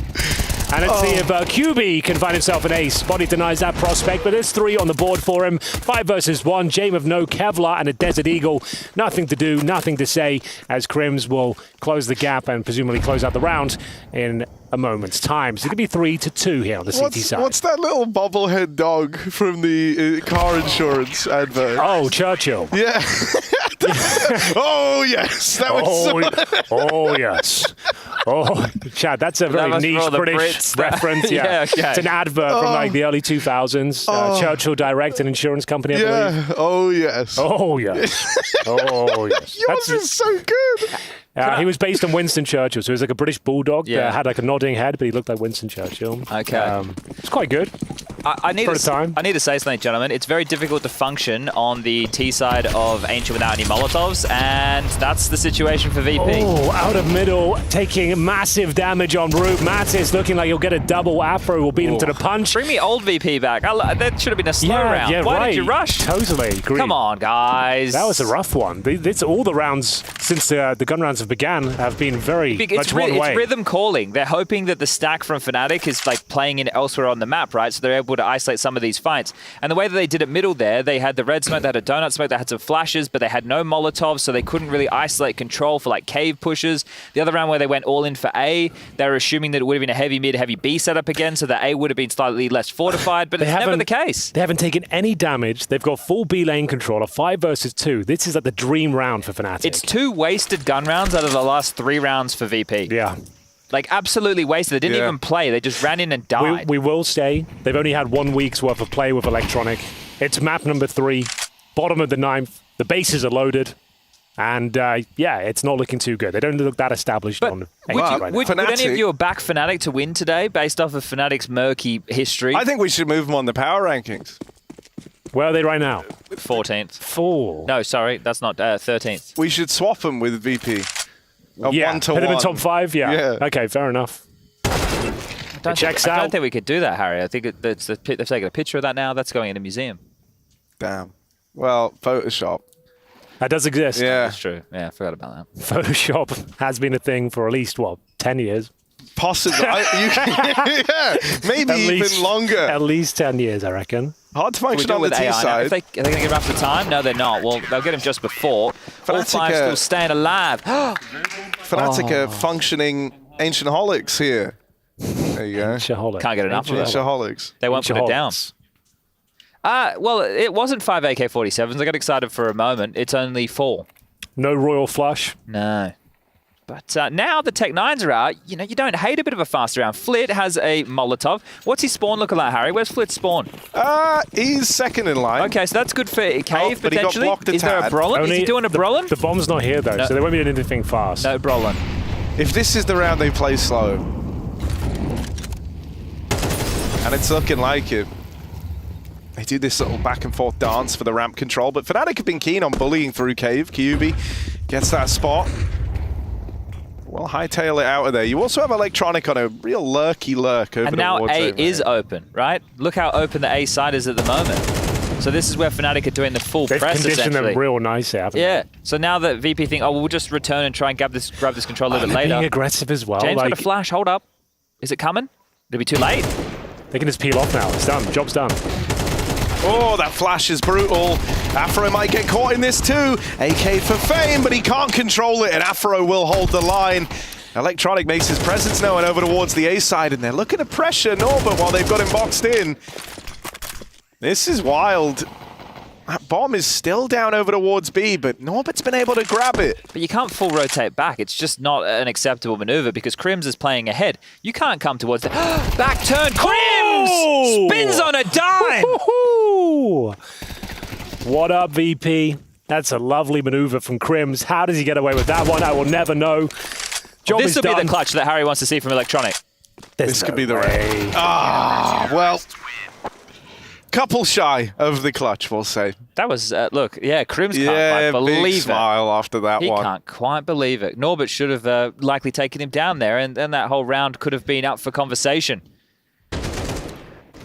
And let's see if QB can find himself an ace. Body denies that prospect, but there's 3 on the board for him. 5 versus 1. Jame of no Kevlar and a Desert Eagle. Nothing to do, nothing to say, as Crims will close the gap and presumably close out the round in a moment's time. So it could be 3-2 here on the CT side. What's that little bobblehead dog from the car insurance advert? Oh, Churchill. Yeah. Oh, yes. That was oh, yes. Oh, Chad, that's a very niche British reference. Yeah, okay. It's an advert from like the early 2000s. Churchill Direct, an insurance company, I believe. Oh, yes. Oh, yes. Oh, yes. Yours is so good. He was based on Winston Churchill, so he was like a British bulldog that had like a nodding head, but he looked like Winston Churchill. Okay. It's quite good. I need to say something, gentlemen. It's very difficult to function on the T side of Ancient without any Molotovs, and that's the situation for VP. Oh, out of middle, taking massive damage on route. Mattis looking like he'll get a double. Afro will beat him to the punch. Bring me old VP back. That should have been a slow round. Yeah, Why did you rush? Totally agree. Come on, guys. That was a rough one. All the rounds since the gun rounds have began have been very much one way. It's rhythm calling. They're hoping that the stack from Fnatic is like playing in elsewhere on the map, right? So they're able able to isolate some of these fights. And the way that they did it middle there, they had the red smoke, they had a donut smoke, they had some flashes, but they had no Molotovs, so they couldn't really isolate control for like cave pushes. The other round where they went all in for A, they were assuming that it would have been a heavy mid, heavy B setup again, so that A would have been slightly less fortified, but it's never the case. They haven't taken any damage. They've got full B lane control, a 5 versus 2. This is like the dream round for Fnatic. It's 2 wasted gun rounds out of the last 3 rounds for VP. Yeah. Like, absolutely wasted. They didn't even play. They just ran in and died. We will say they've only had 1 week's worth of play with Electronic. It's map number 3, bottom of the 9th. The bases are loaded. And, yeah, it's not looking too good. They don't look that established on would any of you back Fnatic to win today based off of Fnatic's murky history? I think we should move them on the power rankings. Where are they right now? 14th. 4. No, sorry, that's not 13th. We should swap them with VP. Yeah, 1-to-1. put them in top 5, yeah. Okay, fair enough. I don't think we could do that, Harry. I think they've taken a picture of that now. That's going in a museum. Damn. Well, Photoshop. That does exist. Yeah. That's true. Yeah, I forgot about that. Photoshop has been a thing for at least, 10 years? Possibly. Yeah, maybe even longer. At least 10 years, I reckon. Hard to function on the T side. Are they going to get him after time? No, they're not. Well, they'll get him just before. All 5 still staying alive. Fnatic are functioning Ancient Holics here. There you go. Can't get enough of it. Ancient Holics. They won't put it down. Well, it wasn't 5 AK-47s. I got excited for a moment. It's only 4. No Royal Flush? No. But now the Tech-9s are out. You know, you don't hate a bit of a fast round. Flit has a Molotov. What's his spawn looking like, Harry? Where's Flit's spawn? He's second in line. Okay, so that's good for Cave, but potentially. Is there a Brolin? Is he doing a Brolin? The bomb's not here, though, so there won't be anything fast. No Brolin. If this is the round they play slow, and it's looking like it, they do this little back and forth dance for the ramp control, but Fnatic have been keen on bullying through Cave. Kyubi gets that spot. Well, hightail it out of there. You also have Electronic on a real lurky lurk over and now towards A is open, right? Look how open the A side is at the moment. So this is where Fnatic are doing the full They've press, conditioned essentially. them real nice, haven't they? So now that VP think, oh, we'll just return and try and grab this control a little bit later. Being aggressive as well. James got a flash. Hold up. Is it coming? It'll be too late. They can just peel off now. It's done. Job's done. Oh, that flash is brutal. Afro might get caught in this too. AK for fame, but he can't control it, and Afro will hold the line. Electronic makes his presence known over towards the A side, and they're looking to pressure Norbert while they've got him boxed in. This is wild. That bomb is still down over towards B, but Norbert's been able to grab it. But you can't full rotate back. It's just not an acceptable maneuver because Crims is playing ahead. You can't come towards the back turn. Crims spins on a dime. What up, VP? That's a lovely maneuver from Crims. How does he get away with that one? I will never know. This will be the clutch that Harry wants to see from Electronic. This could be the raid. Well, couple shy of the clutch, we'll say. That was, look, Crims can't quite believe big it. smile after that one. He can't quite believe it. Norbert should have likely taken him down there, and then that whole round could have been up for conversation.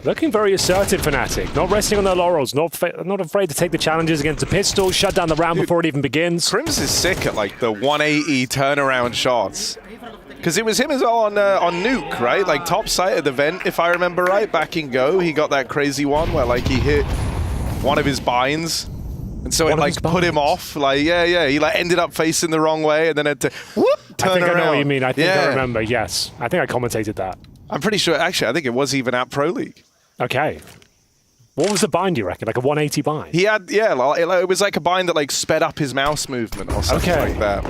Looking very assertive, Fnatic. Not resting on their laurels. Not afraid to take the challenges against the pistol. Shut down the round before it even begins. Crims is sick at like the 180 turnaround shots. Because it was him as well on Nuke, right? Like top site of the vent, if I remember right, back in Go. He got that crazy one where like he hit one of his binds. And so it like put him off. Like, he like ended up facing the wrong way and then had to turn around. I know what you mean. I think I remember, yes. I think I commentated that. I'm pretty sure, actually, I think it was even at Pro League. Okay. What was the bind, you reckon? Like a 180 bind? He had, it was like a bind that like sped up his mouse movement or something like that.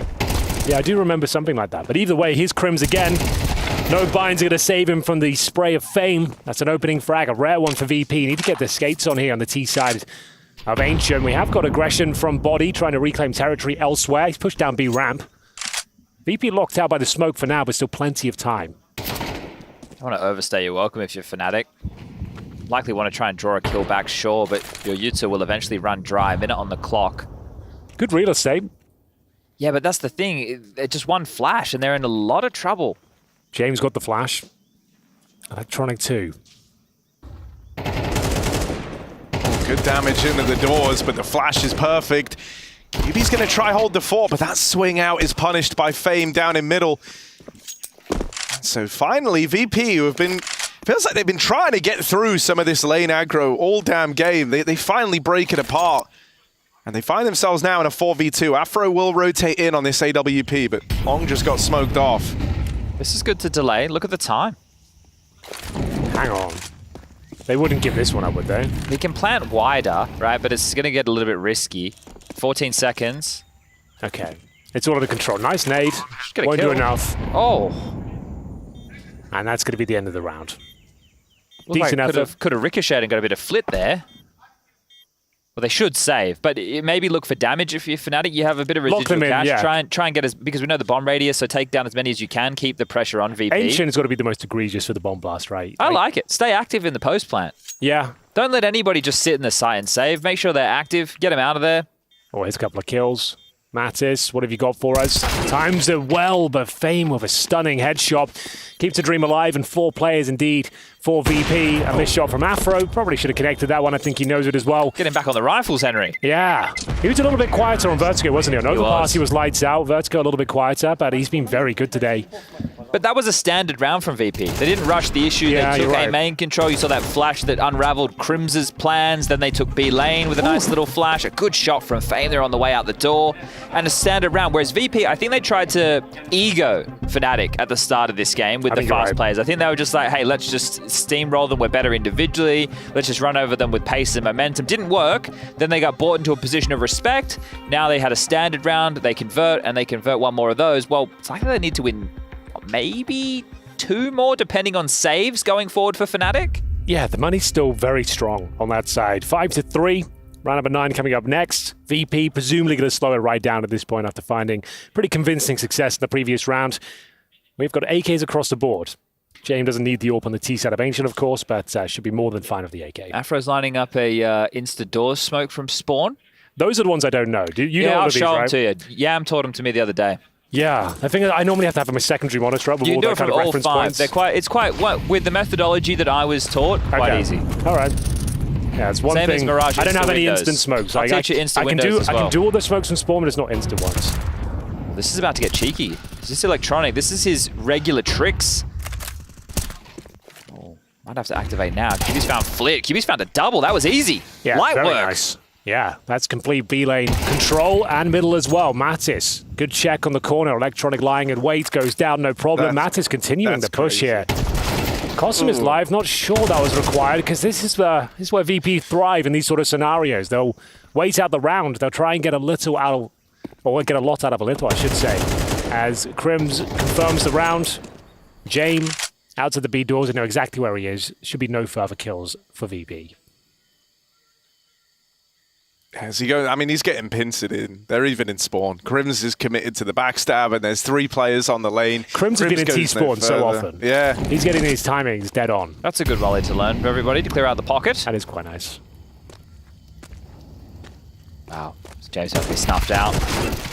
Yeah, I do remember something like that. But either way, here's Crims again. No binds are going to save him from the spray of fame. That's an opening frag, a rare one for VP. Need to get the skates on here on the T side of Ancient. We have got aggression from Body, trying to reclaim territory elsewhere. He's pushed down B ramp. VP locked out by the smoke for now, but still plenty of time. I want to overstay your welcome if you're Fnatic. Likely want to try and draw a kill back, sure, but your Yutsu will eventually run dry. A minute on the clock. Good real estate. Yeah, but that's the thing. It's just one flash, and they're in a lot of trouble. James got the flash. Electronic too. Good damage into the doors, but the flash is perfect. He's going to try hold the fort, but that swing out is punished by Fame down in middle. So finally, VP, who have been Feels like they've been trying to get through some of this lane aggro all damn game. They finally break it apart. And they find themselves now in a 4v2. Afro will rotate in on this AWP, but Long just got smoked off. This is good to delay. Look at the time. Hang on. They wouldn't give this one up, would they? He can plant wider, right? But it's going to get a little bit risky. 14 seconds. Okay. It's all under control. Nice nade. Won't do enough. Oh. And that's going to be the end of the round. Decent effort. Could have ricocheted and got a bit of flit there. Well, they should save, but maybe look for damage if you're Fnatic. You have a bit of residual cash. Yeah. Try and get because we know the bomb radius, so take down as many as you can. Keep the pressure on VP. Ancient's got to be the most egregious for the bomb blast, right? I like it. Stay active in the post plant. Yeah. Don't let anybody just sit in the site and save. Make sure they're active. Get them out of there. Oh, here's a couple of kills. Mattis, what have you got for us? Times it well, but Fame with a stunning headshot. Keeps the dream alive, and 4 players indeed for VP. A missed shot from Afro. Probably should have connected that one. I think he knows it as well. Get him back on the rifles, Henry. Yeah. He was a little bit quieter on Vertigo, wasn't he? On Overpass, he was lights out. Vertigo a little bit quieter, but he's been very good today. But that was a standard round from VP. They didn't rush the issue. Yeah, they took right. A main control. You saw that flash that unraveled Crim's plans. Then they took B lane with a nice little flash. A good shot from Fame there on the way out the door. And a standard round. Whereas VP, I think they tried to ego Fnatic at the start of this game with the fast players. I think they were just like, hey, let's just steamroll them. We're better individually. Let's just run over them with pace and momentum. Didn't work. Then they got brought into a position of respect. Now they had a standard round. They convert, and they convert one more of those. Well, it's likely they need to win maybe 2 more, depending on saves going forward for Fnatic. Yeah, the money's still very strong on that side. 5-3. Round number 9 coming up next. VP presumably going to slow it right down at this point after finding pretty convincing success in the previous round. We've got AKs across the board. James doesn't need the AWP on the T side of Ancient, of course, but should be more than fine of the AK. Afro's lining up a insta-door smoke from Spawn. Those are the ones I don't know. You know all I'll of these, show right? them to you. Yam taught them to me the other day. Yeah, I think I normally have to have them a secondary monitor up with all that kind of reference points. It's quite with the methodology that I was taught, quite easy. All right. Yeah, it's one Same thing. as Mirage I don't have any windows. instant smokes. I'll teach you instant windows as well. I can do all the smokes from Spawn, but it's not instant ones. This is about to get cheeky. Is this electronic? This is his regular tricks. Oh, might have to activate now. QB's found flick. QB's found a double. That was easy. Yeah, Light very work. nice. Yeah, that's complete B lane control and middle as well. Mattis, good check on the corner. Electronic lying in wait, goes down, no problem. Mattis continuing the push here. Cosm is live. Not sure that was required because this is where VP thrive in these sort of scenarios. They'll wait out the round. They'll try and get a little out of, or get a lot out of a little, I should say. As Crims confirms the round, Jame out to the B doors. They know exactly where he is. Should be no further kills for VP. As he goes, I mean, he's getting pincered in. They're even in spawn. Crims is committed to the backstab, and there's 3 players on the lane. Crims has been in T-spawn so often. Yeah. He's getting his timings dead on. That's a good volley to learn for everybody to clear out the pocket. That is quite nice. Wow. James has to be snuffed out.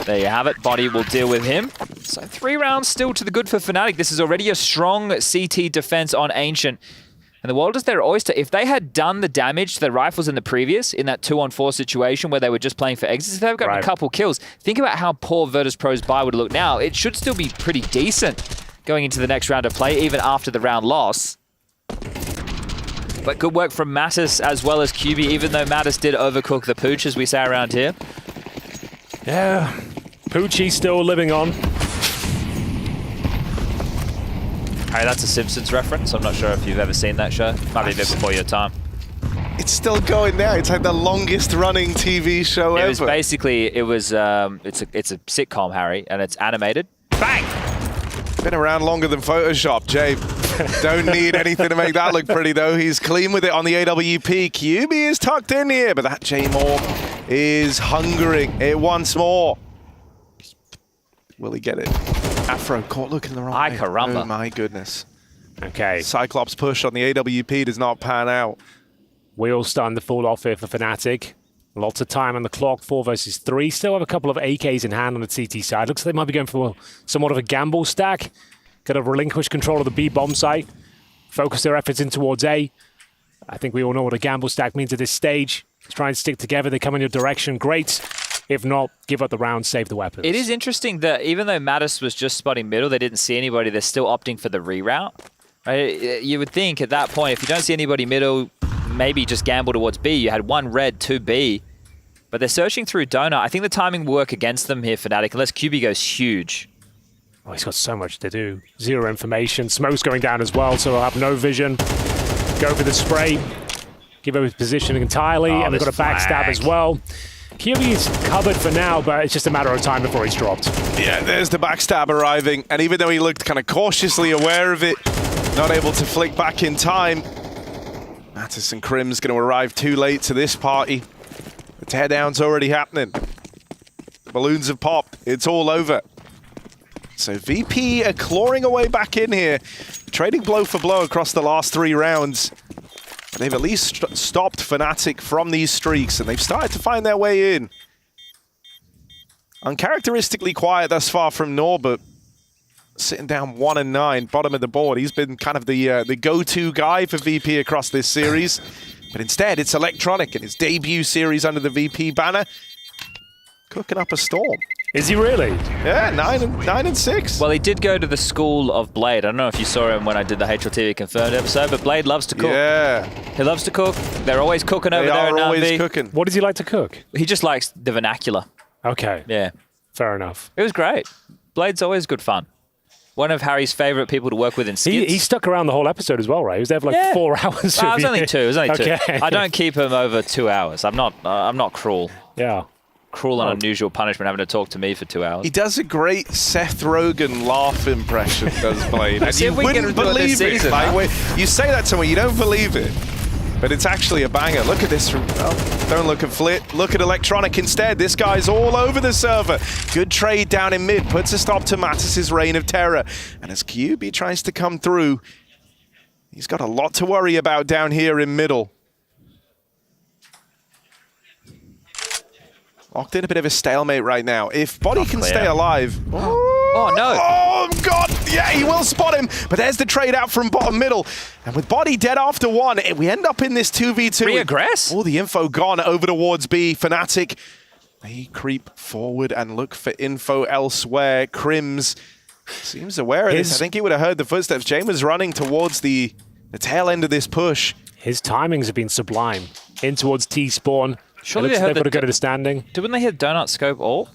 There you have it. Body will deal with him. So 3 rounds still to the good for Fnatic. This is already a strong CT defense on Ancient. And the world is their oyster. If they had done the damage to the rifles in the previous, in that 2-on-4 situation where they were just playing for exits, if they've gotten a couple kills, think about how poor Virtus.pro's buy would look now. It should still be pretty decent going into the next round of play, even after the round loss. But good work from Mattis as well as QB, even though Mattis did overcook the pooch, as we say around here. Yeah, Poochie still living on. Hey, that's a Simpsons reference. I'm not sure if you've ever seen that show. Might be a bit before your time. It's still going now. It's like the longest running TV show ever. It was basically, it's a sitcom, Harry, and it's animated. Bang! Been around longer than Photoshop, Jay. Don't need anything to make that look pretty, though. He's clean with it on the AWP. QB is tucked in here, but that J-Morp is hungering it once more. Will he get it? Afro caught looking the wrong way. Caramba. Oh, my goodness. Okay. Cyclops push on the AWP does not pan out. Wheels starting to fall off here for Fnatic. Lots of time on the clock, 4 versus 3. Still have a couple of AKs in hand on the CT side. Looks like they might be going for somewhat of a gamble stack. Kind of relinquish control of the B bomb site. Focus their efforts in towards A. I think we all know what a gamble stack means at this stage. Try and stick together. They come in your direction. Great. If not, give up the round, save the weapons. It is interesting that even though Mattis was just spotting middle, they didn't see anybody. They're still opting for the reroute. You would think at that point, if you don't see anybody middle, maybe just gamble towards B. You had 1 red, 2 B. But they're searching through Donut. I think the timing will work against them here, Fnatic, unless QB goes huge. Oh, he's got so much to do. 0 information. Smoke's going down as well, so he'll have no vision. Go for the spray. Give up his position entirely, and they've got a backstab as well. QB's covered for now, but it's just a matter of time before he's dropped. Yeah, there's the backstab arriving, and even though he looked kind of cautiously aware of it, not able to flick back in time, Mattis and Crim's going to arrive too late to this party. The teardown's already happening. The balloons have popped. It's all over. So VP are clawing away back in here, trading blow for blow across the last 3 rounds. They've at least stopped Fnatic from these streaks, and they've started to find their way in. Uncharacteristically quiet thus far from Norbert, sitting down 1-9, bottom of the board. He's been kind of the go-to guy for VP across this series. But instead, it's Electronic in his debut series under the VP banner, cooking up a storm. Is he really? Yeah, 9 and 6. Well, he did go to the school of Blade. I don't know if you saw him when I did the HLTV Confirmed episode, but Blade loves to cook. Yeah. He loves to cook. They're always cooking over there in always RV. cooking. What does he like to cook? He just likes the vernacular. Okay. Yeah. Fair enough. It was great. Blade's always good fun. One of Harry's favourite people to work with in skits. He stuck around the whole episode as well, right? He was there for like 4 hours. Well, it was only 2. It was only 2. Okay. I don't keep him over 2 hours. I'm not cruel. Yeah. Cruel and unusual punishment having to talk to me for 2 hours. He does a great Seth Rogen laugh impression, does Blade. And See you if we can wouldn't do it this believe it. season, Like, huh? you say that to me, you don't believe it. But it's actually a banger. Look at this. Don't look at Flit. Look at Electronic instead. This guy's all over the server. Good trade down in mid. Puts a stop to Mattis' reign of terror. And as QB tries to come through, he's got a lot to worry about down here in middle. Locked in a bit of a stalemate right now. If Body can stay alive... Oh, no. Oh, God. Yeah, he will spot him. But there's the trade out from bottom middle. And with Body dead after 1, we end up in this 2v2. Reaggress? All the info gone over towards B. Fnatic, they creep forward and look for info elsewhere. Crims seems aware of this. I think he would have heard the footsteps. Jane was running towards the tail end of this push. His timings have been sublime. In towards T-spawn. Surely they've got to go to the standing. Didn't they hit Donut Scope all?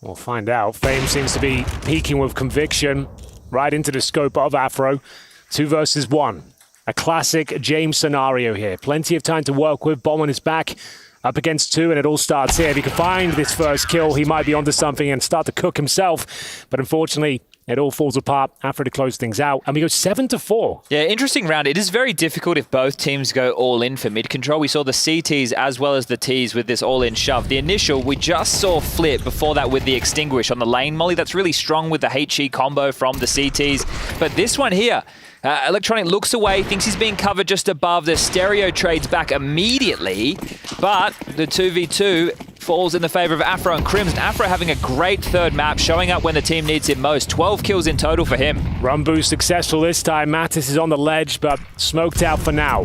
We'll find out. Fame seems to be peaking with conviction right into the scope of Afro. 2 versus 1. A classic James scenario here. Plenty of time to work with. Bomb on his back. Up against 2, and it all starts here. If he can find this first kill, he might be onto something and start to cook himself. But unfortunately, it all falls apart after to close things out. And we go 7-4. Yeah, interesting round. It is very difficult if both teams go all in for mid control. We saw the CTs as well as the Ts with this all in shove. The initial, we just saw Flip before that with the extinguish on the lane molly. That's really strong with the HE combo from the CTs. But this one here, Electronic looks away, thinks he's being covered just above. The stereo trades back immediately, but the 2v2 falls in the favor of Afro and Crims. And Afro having a great third map, showing up when the team needs him most. 12 kills in total for him. Run boost successful this time. Mattis is on the ledge, but smoked out for now.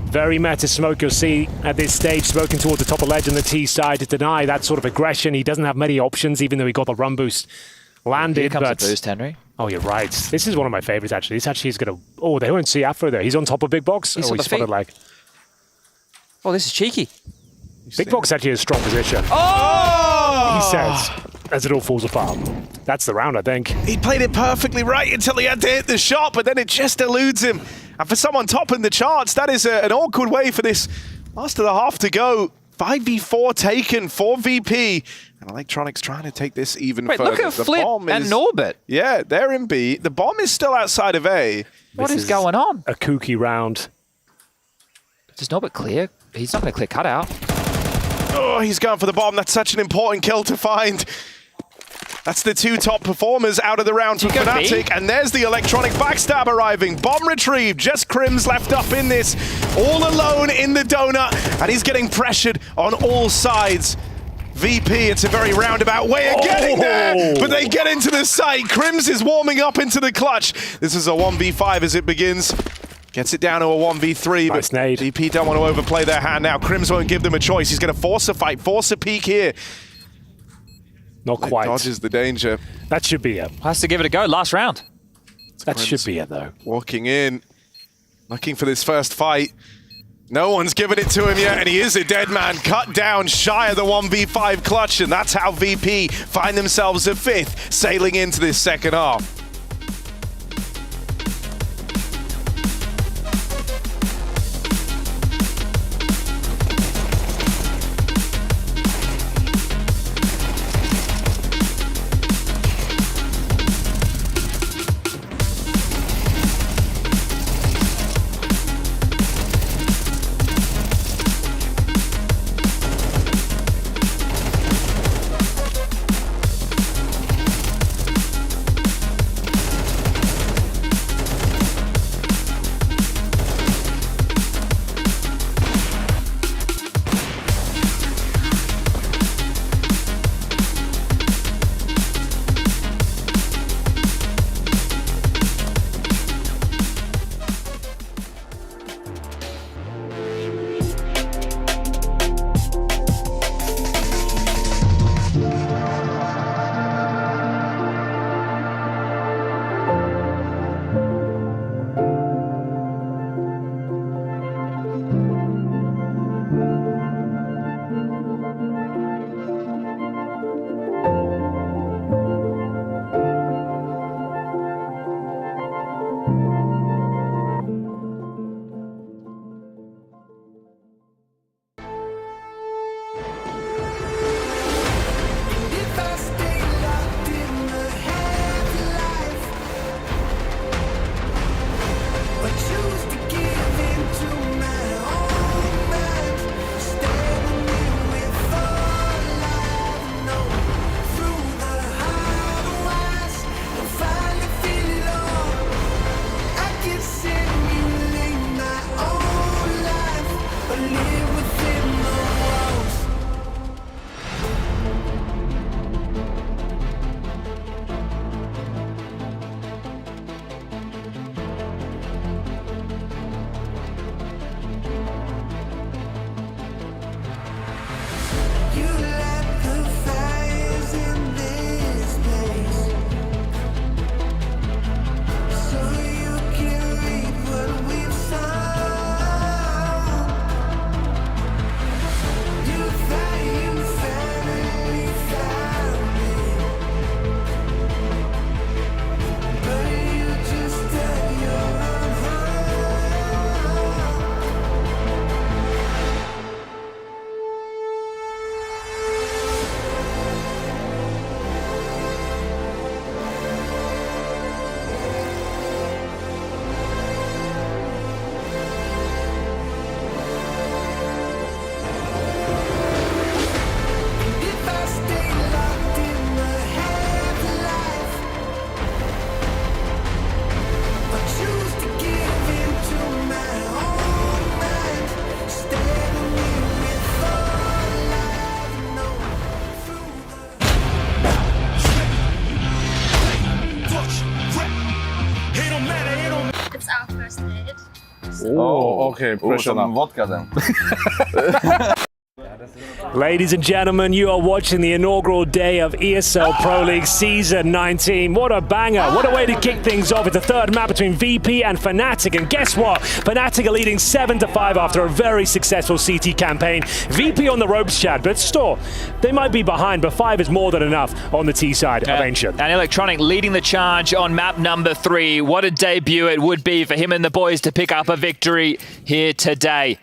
Very meta smoke you'll see at this stage, smoking towards the top of ledge on the T side to deny that sort of aggression. He doesn't have many options, even though he got the run boost landed. Here comes but the boost, Henry. Oh, you're right. This is one of my favorites, actually. This actually is going to... Oh, they won't see Afro there. He's on top of Big Box. He's He's spotted like... Oh, this is cheeky. Big Box actually has a strong position. Oh! He says, as it all falls apart. That's the round, I think. He played it perfectly right until he had to hit the shot, but then it just eludes him. And for someone topping the charts, that is an awkward way for this last of the half to go. 5v4 taken for VP. And Electronic's trying to take this even further. Look at Flip and Norbert. Yeah, they're in B. The bomb is still outside of A. What is going on? A kooky round. Does Norbert clear? He's not going to clear cutout. Oh, he's going for the bomb. That's such an important kill to find. That's the 2 top performers out of the round for Fnatic. And there's the Electronic backstab arriving. Bomb retrieved. Just Crims left up in this. All alone in the donut. And he's getting pressured on all sides. VP, it's a very roundabout way of getting there. But they get into the site. Crims is warming up into the clutch. This is a 1v5 as it begins. Gets it down to a 1v3, nice but nade. VP don't want to overplay their hand now. Crims won't give them a choice. He's going to force a fight, force a peek here. Not quite. Dodges the danger. That should be it. Has to give it a go. Last round. That should be it, though. Walking in, looking for this first fight. No one's given it to him yet, and he is a dead man. Cut down, shy of the 1v5 clutch, and that's how VP find themselves at 5th, sailing into this second half. Oh, okay, pressure now. Vodka then. Ladies and gentlemen, you are watching the inaugural day of ESL Pro League Season 19. What a banger. What a way to kick things off. It's the third map between VP and Fnatic. And guess what? Fnatic are leading 7-5 after a very successful CT campaign. VP on the ropes, Chad, but still, they might be behind, but 5 is more than enough on the T side of Ancient. And Electronic leading the charge on map number 3. What a debut it would be for him and the boys to pick up a victory here today.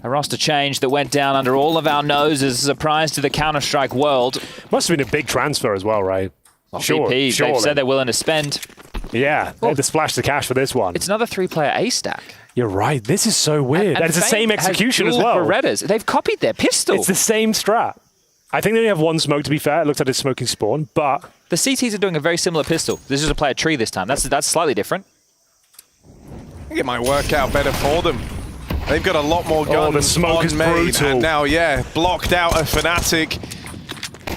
A roster change that went down under all of our noses, a surprise to the Counter-Strike world. Must have been a big transfer as well, right? Well, VP, they've said they're willing to spend. Yeah, they had to splash the cash for this one. It's another 3-player A-stack. You're right. This is so weird. And it's the same execution as well. Berettas. They've copied their pistol. It's the same strat. I think they only have one smoke, to be fair. It looks like it's smoking spawn, but... The CTs are doing a very similar pistol. This is a player tree this time. That's slightly different. I think it might work out better for them. They've got a lot more guns the smoke is main, brutal. and now, yeah, blocked out a Fnatic.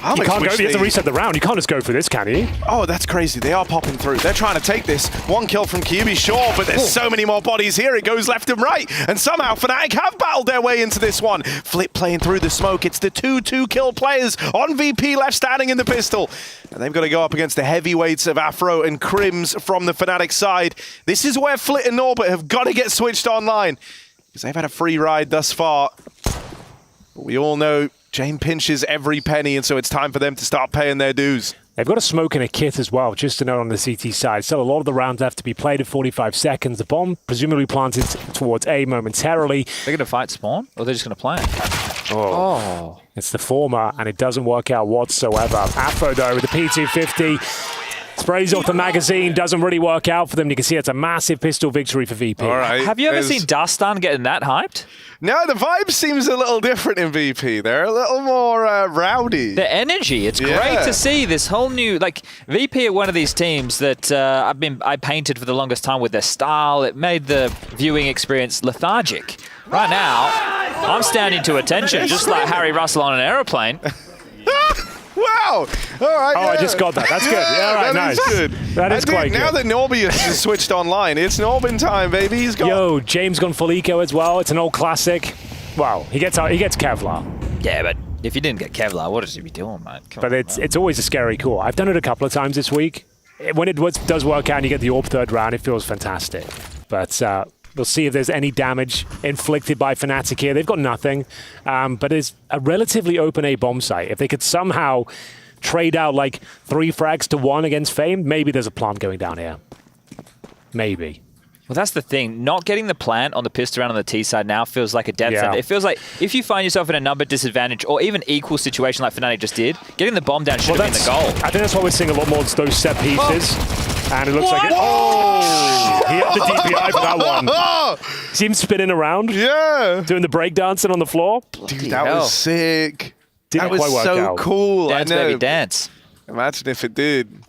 You can't go. You have to reset the round. You can't just go for this, can you? Oh, that's crazy. They are popping through. They're trying to take this. One kill from QB, sure, but there's so many more bodies here. It goes left and right. And somehow Fnatic have battled their way into this one. Flip playing through the smoke. It's the 2 kill players on VP left standing in the pistol. And they've got to go up against the heavyweights of Afro and Crims from the Fnatic side. This is where Flit and Norbert have got to get switched online, because they've had a free ride thus far. But we all know Jane pinches every penny, and so it's time for them to start paying their dues. They've got a smoke and a kit as well, just to note on the CT side. So a lot of the rounds have to be played at 45 seconds. The bomb presumably planted towards A momentarily. They're going to fight spawn, or they're just going to plant? Oh. It's the former, and it doesn't work out whatsoever. Afro, though, with the P250. Sprays off the magazine, doesn't really work out for them. You can see it's a massive pistol victory for VP. All right. Have you ever seen Dastan getting that hyped? No, the vibe seems a little different in VP. They're a little more rowdy. The energy, it's great to see this whole new, like, VP are one of these teams that I painted for the longest time with their style. It made the viewing experience lethargic. Right now, I'm standing to attention, just like Harry Russell on an aeroplane. Wow! All right. Oh, I just got that. That's good. Yeah, all right, nice. Good. That is quite good. Now that Norbius has switched online, it's Norbin time, baby. He's got. Yo, James gone full eco as well. It's an old classic. Wow, he gets Kevlar. Yeah, but if you didn't get Kevlar, what does he be doing, mate? But it's always a scary call. I've done it a couple of times this week. When it does work out and you get the AWP third round, it feels fantastic. But we'll see if there's any damage inflicted by Fnatic here. They've got nothing, but it's a relatively open A bomb site. If they could somehow trade out like 3 frags to 1 against Fame, maybe there's a plant going down here. Maybe. Well, that's the thing. Not getting the plant on the pistol round on the T side now feels like a death sentence. It feels like if you find yourself in a number disadvantage or even equal situation like Fnatic just did, getting the bomb down should have been the goal. I think that's why we're seeing a lot more of those set pieces. And it looks like it. Oh! He had the DPI for that one. See him spinning around? Yeah. Doing the breakdancing on the floor? Dude, that was sick. Didn't that was quite work so out. cool. Dance, I know. baby, dance. Imagine if it did.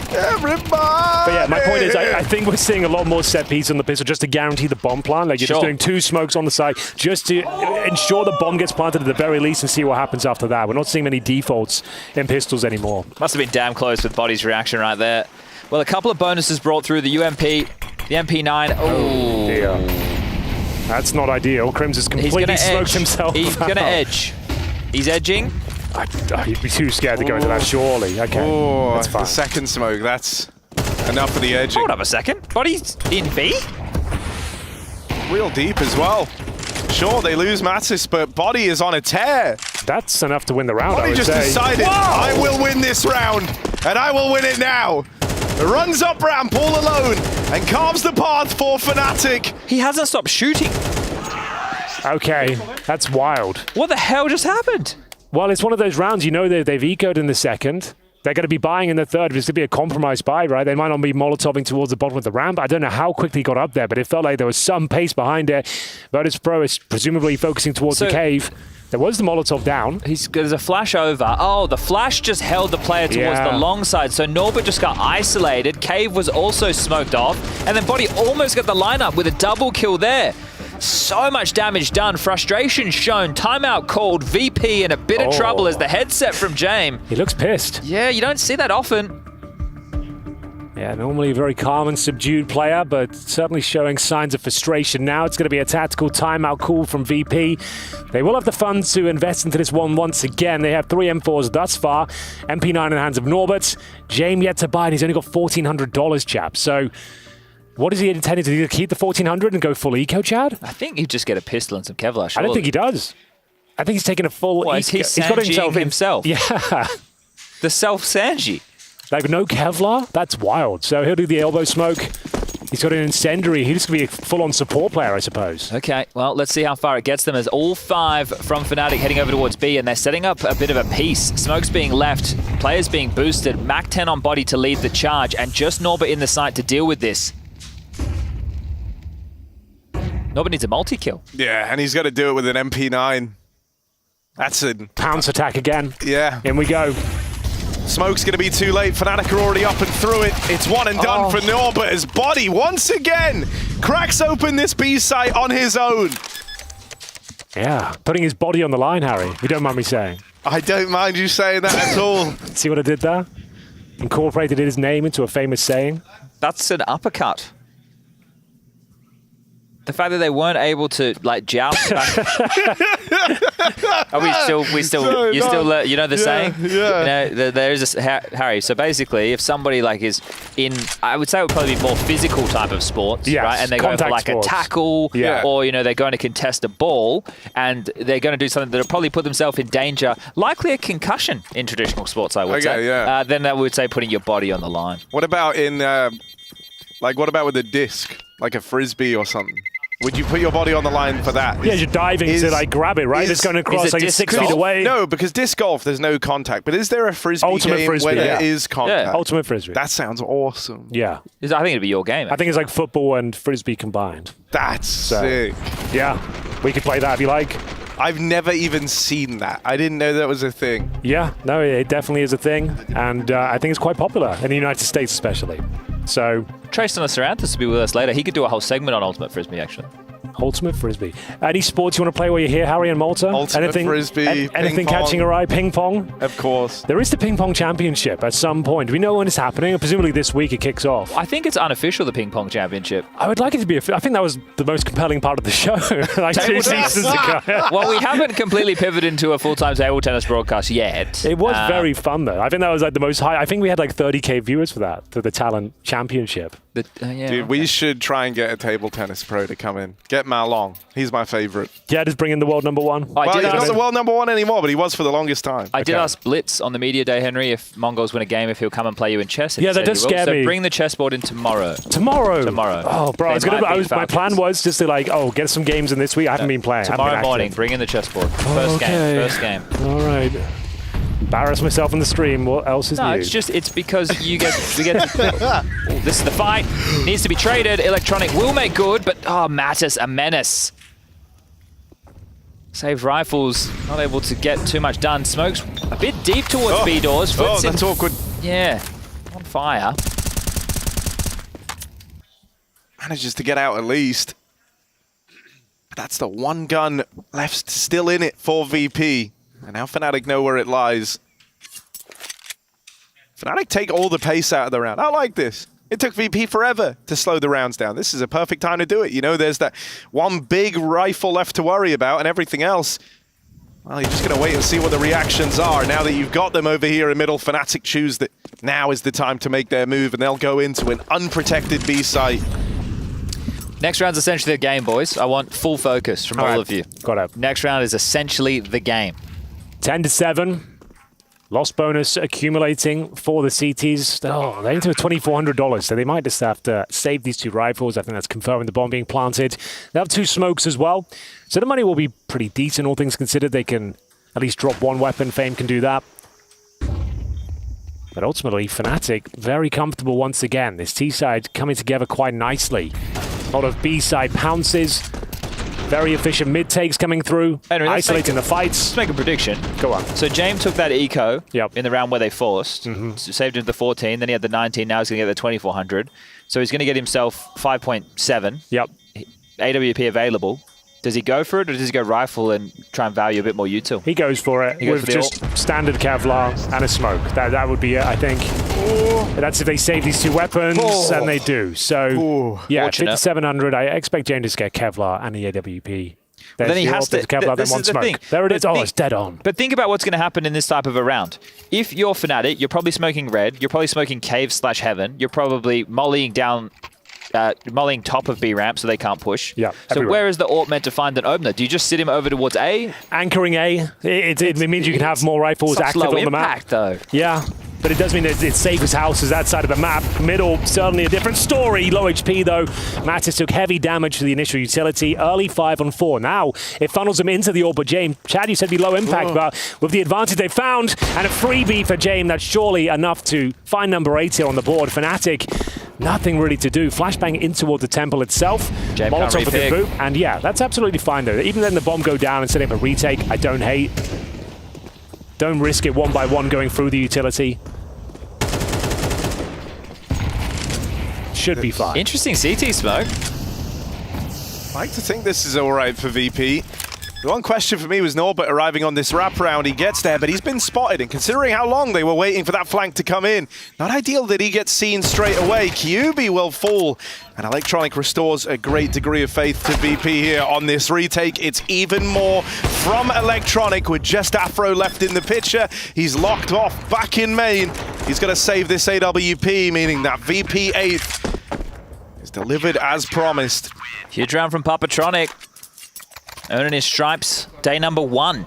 Everybody! But yeah, my point is, I think we're seeing a lot more set piece on the pistol just to guarantee the bomb plant. Like you're just doing 2 smokes on the side just to ensure the bomb gets planted at the very least and see what happens after that. We're not seeing many defaults in pistols anymore. Must have been damn close with Body's reaction right there. Well, a couple of bonuses brought through the UMP, the MP9. Oh, dear. That's not ideal. Crims has completely smoked himself. He's going to edge. He's edging. He'd be too scared to go into that, surely. Okay, that's fine. The second smoke, that's enough for the edging. Hold up a second. Body's in B? Real deep as well. Sure, they lose Mattis, but Body is on a tear. That's enough to win the round, Body just decided, I will win this round, and I will win it now. Runs up ramp all alone and carves the path for Fnatic. He hasn't stopped shooting. Okay, that's wild. What the hell just happened? Well, it's one of those rounds, you know, they've ecoed in the second. They're going to be buying in the third. It's going to be a compromised buy, right? They might not be molotoving towards the bottom of the ramp. I don't know how quickly he got up there, but it felt like there was some pace behind it. Virtus Pro is presumably focusing towards the cave. There was the Molotov down. There's a flash over. Oh, the flash just held the player towards the long side, so Norbert just got isolated. Cave was also smoked off, and then Body almost got the lineup with a double kill there. So much damage done, frustration shown, timeout called, VP in a bit of trouble as the headset from Jame. He looks pissed. Yeah, you don't see that often. Yeah, normally a very calm and subdued player, but certainly showing signs of frustration now. It's going to be a tactical timeout call from VP. They will have the funds to invest into this one once again. They have 3 M4s thus far. MP9 in the hands of Norbert. Jame yet to buy, and he's only got $1,400, chap. So what is he intending to do? Keep the 1,400 and go full eco, Chad? I think he'd just get a pistol and some Kevlar. Surely. I don't think he does. I think he's taking a full eco. He's got himself. Yeah. The self-Sanji. Like no Kevlar? That's wild. So he'll do the elbow smoke. He's got an incendiary. He's going to be a full-on support player, I suppose. Okay, well, let's see how far it gets them as all 5 from Fnatic heading over towards B, and they're setting up a bit of a piece. Smoke's being left, players being boosted, Mac 10 on Body to lead the charge, and just Norbert in the site to deal with this. Norbert needs a multi-kill. Yeah, and he's got to do it with an MP9. That's it. Pounce attack again. Yeah. In we go. Smoke's going to be too late. Fnatic are already up and through it. It's one and done for Norbert as Body once again cracks open this B site on his own. Yeah, putting his body on the line, Harry, if you don't mind me saying. I don't mind you saying that at all. See what I did there? Incorporated his name into a famous saying. That's an uppercut. The fact that they weren't able to like joust back. Are we still, you know the saying? Yeah. You know, there is a, Harry, so basically if somebody like is in, I would say it would probably be more physical type of sports, yes, right? And they're going for like sports. a tackle, or, you know, they're going to contest a ball and they're going to do something that'll probably put themselves in danger, likely a concussion in traditional sports, I would say. Yeah. Then I would say putting your body on the line. What about in, what about with a disc? Like a frisbee or something? Would you put your body on the line for that? Yeah, you're diving to like grab it, right? It's going across like 6 feet away. No, because disc golf, there's no contact. But is there a frisbee game where there is contact? Yeah. Ultimate frisbee. That sounds awesome. Yeah. I think it'd be your game. I think it's like football and frisbee combined. That's sick. Yeah, we could play that if you like. I've never even seen that. I didn't know that was a thing. Yeah, no, it definitely is a thing. And I think it's quite popular in the United States especially. So Tristan Saranthus will be with us later. He could do a whole segment on Ultimate Frisbee, actually. Ultimate Frisbee. Any sports you want to play while you're here, Harry and Malta? Ultimate Frisbee, anything ping pong. catching your eye? Ping pong? Of course. There is the ping pong championship at some point. Do we know when it's happening? Presumably this week it kicks off. I think it's unofficial, the ping pong championship. I would like it to be. I think that was the most compelling part of the show, like 2 seasons ago. Well, we haven't completely pivoted into a full-time table tennis broadcast yet. It was very fun, though. I think that was like the most high. I think we had like 30K viewers for that, for the talent championship. Dude, we should try and get a table tennis pro to come in. Get Ma Long. He's my favorite. Yeah, just bring in the world number one. Well, he's not the world number one anymore, but he was for the longest time. I did ask Blitz on the media day, Henry, if Mongols win a game, if he'll come and play you in chess. Yeah, that does scare me. So bring the chessboard in tomorrow. Tomorrow? Tomorrow. Oh, bro, my plan was just to get some games in this week. I haven't been playing. Tomorrow morning, bring in the chessboard. First game. All right. Embarrass myself in the stream. What else is new? It's because we get this is the fight. Needs to be traded. Electronic will make good, but Mattis, a menace. Save rifles, not able to get too much done. Smokes a bit deep towards B doors. That's awkward. Yeah, on fire. Manages to get out at least. But that's the one gun left still in it for VP. And now Fnatic know where it lies. Fnatic take all the pace out of the round. I like this. It took VP forever to slow the rounds down. This is a perfect time to do it. You know, there's that one big rifle left to worry about, and everything else, well, you're just going to wait and see what the reactions are. Now that you've got them over here in middle, Fnatic choose that now is the time to make their move, and they'll go into an unprotected B site. Next round's essentially the game, boys. I want full focus from all of you. Got it. Next round is essentially the game. 10-7. Loss bonus accumulating for the CTs. Oh, they're into $2,400, so they might just have to save these 2 rifles. I think that's confirming the bomb being planted. They have 2 smokes as well, so the money will be pretty decent, all things considered. They can at least drop 1 weapon. Fame can do that. But ultimately, Fnatic very comfortable once again. This T side coming together quite nicely. A lot of B side pounces. Very efficient mid takes coming through, Henry, isolating the fights. Let's make a prediction. Go on. So James took that eco in the round where they forced, saved him to the 14, then he had the 19, now he's going to get the 2,400. So he's going to get himself 5.7. Yep. AWP available. Does he go for it, or does he go rifle and try and value a bit more util? He goes for it with just standard Kevlar and a smoke. That would be it, I think. That's if they save these 2 weapons, and they do. So, yeah, 5,700. I expect James to get Kevlar and the AWP. Then he has to. Kevlar, then 1 smoke. There it is. It's dead on. But think about what's going to happen in this type of a round. If you're Fnatic, you're probably smoking red. You're probably smoking cave/heaven. You're probably mollying down. Mollying top of B ramp so they can't push. Yeah. So where is the AWP meant to find an opener? Do you just sit him over towards A? Anchoring A. It means you can have more rifles active on the map. Though. Yeah. But it does mean that it's safest houses that side of the map. Middle, certainly a different story. Low HP though. Mattis took heavy damage to the initial utility. Early 5-on-4. Now it funnels him into the AWP, but James, Chad, you said be low impact, but with the advantage they found and a freebie for James, that's surely enough to find number 8 here on the board. Fnatic, nothing really to do. Flashbang in toward the temple itself. Molotov with the boot. And yeah, that's absolutely fine though. Even then the bomb go down and set up a retake, I don't hate. Don't risk it 1 by 1 going through the utility. Should be fine. Interesting CT smoke. I like to think this is all right for VP. The one question for me was Norbert arriving on this wraparound. He gets there, but he's been spotted, and considering how long they were waiting for that flank to come in, not ideal that he gets seen straight away. QB will fall, and Electronic restores a great degree of faith to VP here on this retake. It's even more from Electronic with just Afro left in the picture. He's locked off back in main. He's got to save this AWP, meaning that VP 8th is delivered as promised. Huge round from Papatronic. Earning his stripes, day number 1. In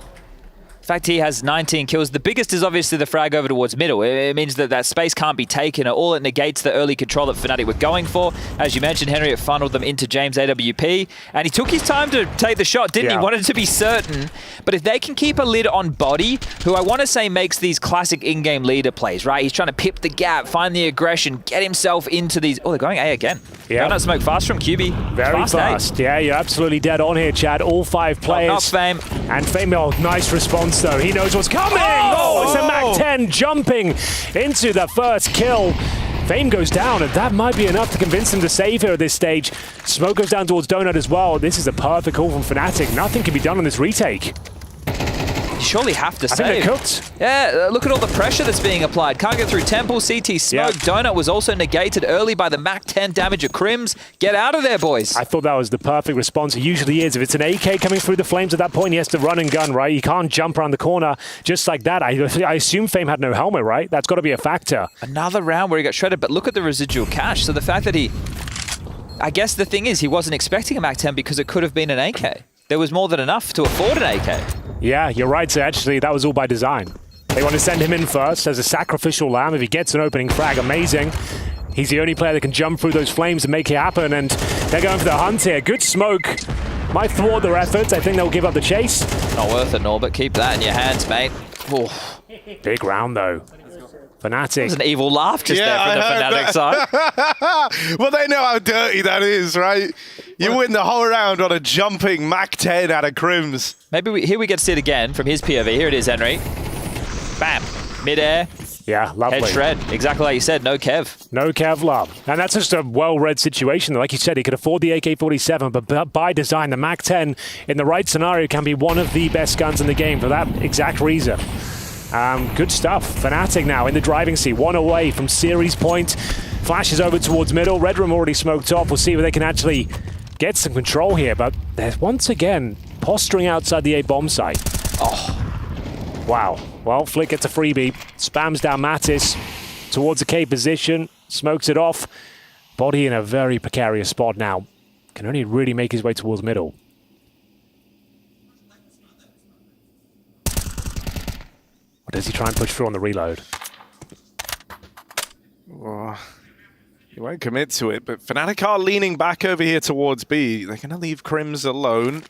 fact, he has 19 kills. The biggest is obviously the frag over towards middle. It means that that space can't be taken. All it negates the early control that Fnatic were going for. As you mentioned, Henry, it funneled them into James AWP. And he took his time to take the shot, didn't he? Wanted to be certain. But if they can keep a lid on Body, who I want to say makes these classic in-game leader plays, right? He's trying to pip the gap, find the aggression, get himself into these... Oh, they're going A again. Yeah. Donut smoke fast from QB. Very fast. Yeah, you're absolutely dead on here, Chad. All 5 players. Not Fame. And Fame, oh, nice response, though. He knows what's coming. Oh, it's a Mac-10 jumping into the first kill. Fame goes down, and that might be enough to convince him to save here at this stage. Smoke goes down towards Donut as well. This is a perfect call from Fnatic. Nothing can be done on this retake. You surely have to save. I think they're cooked. Yeah, look at all the pressure that's being applied. Can't get through Temple, CT smoke. Yep. Donut was also negated early by the Mac-10 damage of Crims. Get out of there, boys. I thought that was the perfect response. It usually is. If it's an AK coming through the flames at that point, he has to run and gun, right? You can't jump around the corner just like that. I assume Fame had no helmet, right? That's got to be a factor. Another round where he got shredded, but look at the residual cash. So the fact that he... I guess the thing is, he wasn't expecting a Mac-10 because it could have been an AK. There was more than enough to afford an AK. Yeah, you're right. So actually, that was all by design. They want to send him in first as a sacrificial lamb. If he gets an opening frag, amazing. He's the only player that can jump through those flames and make it happen, and they're going for the hunt here. Good smoke. Might thwart their efforts. I think they'll give up the chase. Not worth it, Norbert. Keep that in your hands, mate. Oh. Big round, though. Fnatic. There's an evil laugh just there from the Fnatic side. Well, they know how dirty that is, right? You win the whole round on a jumping Mac-10 out of Crims. Maybe here we get to see it again from his POV. Here it is, Henry. Bam. Mid-air. Yeah, lovely. Head shred. Exactly like you said. No Kev. No Kev love. And that's just a well-read situation. Like you said, he could afford the AK-47, but by design, the Mac-10 in the right scenario can be one of the best guns in the game for that exact reason. Good stuff. Fnatic now in the driving seat. 1 away from series point. Flashes over towards middle. Red Room already smoked off. We'll see if they can actually get some control here, but they're once again posturing outside the A bomb site. Oh, wow. Well, Flick gets a freebie, spams down Mattis towards the K position, smokes it off. Body in a very precarious spot now. Can only really make his way towards middle. Or does he try and push through on the reload? Oh. He won't commit to it, but Fnatic are leaning back over here towards B. They're going to leave Crims alone.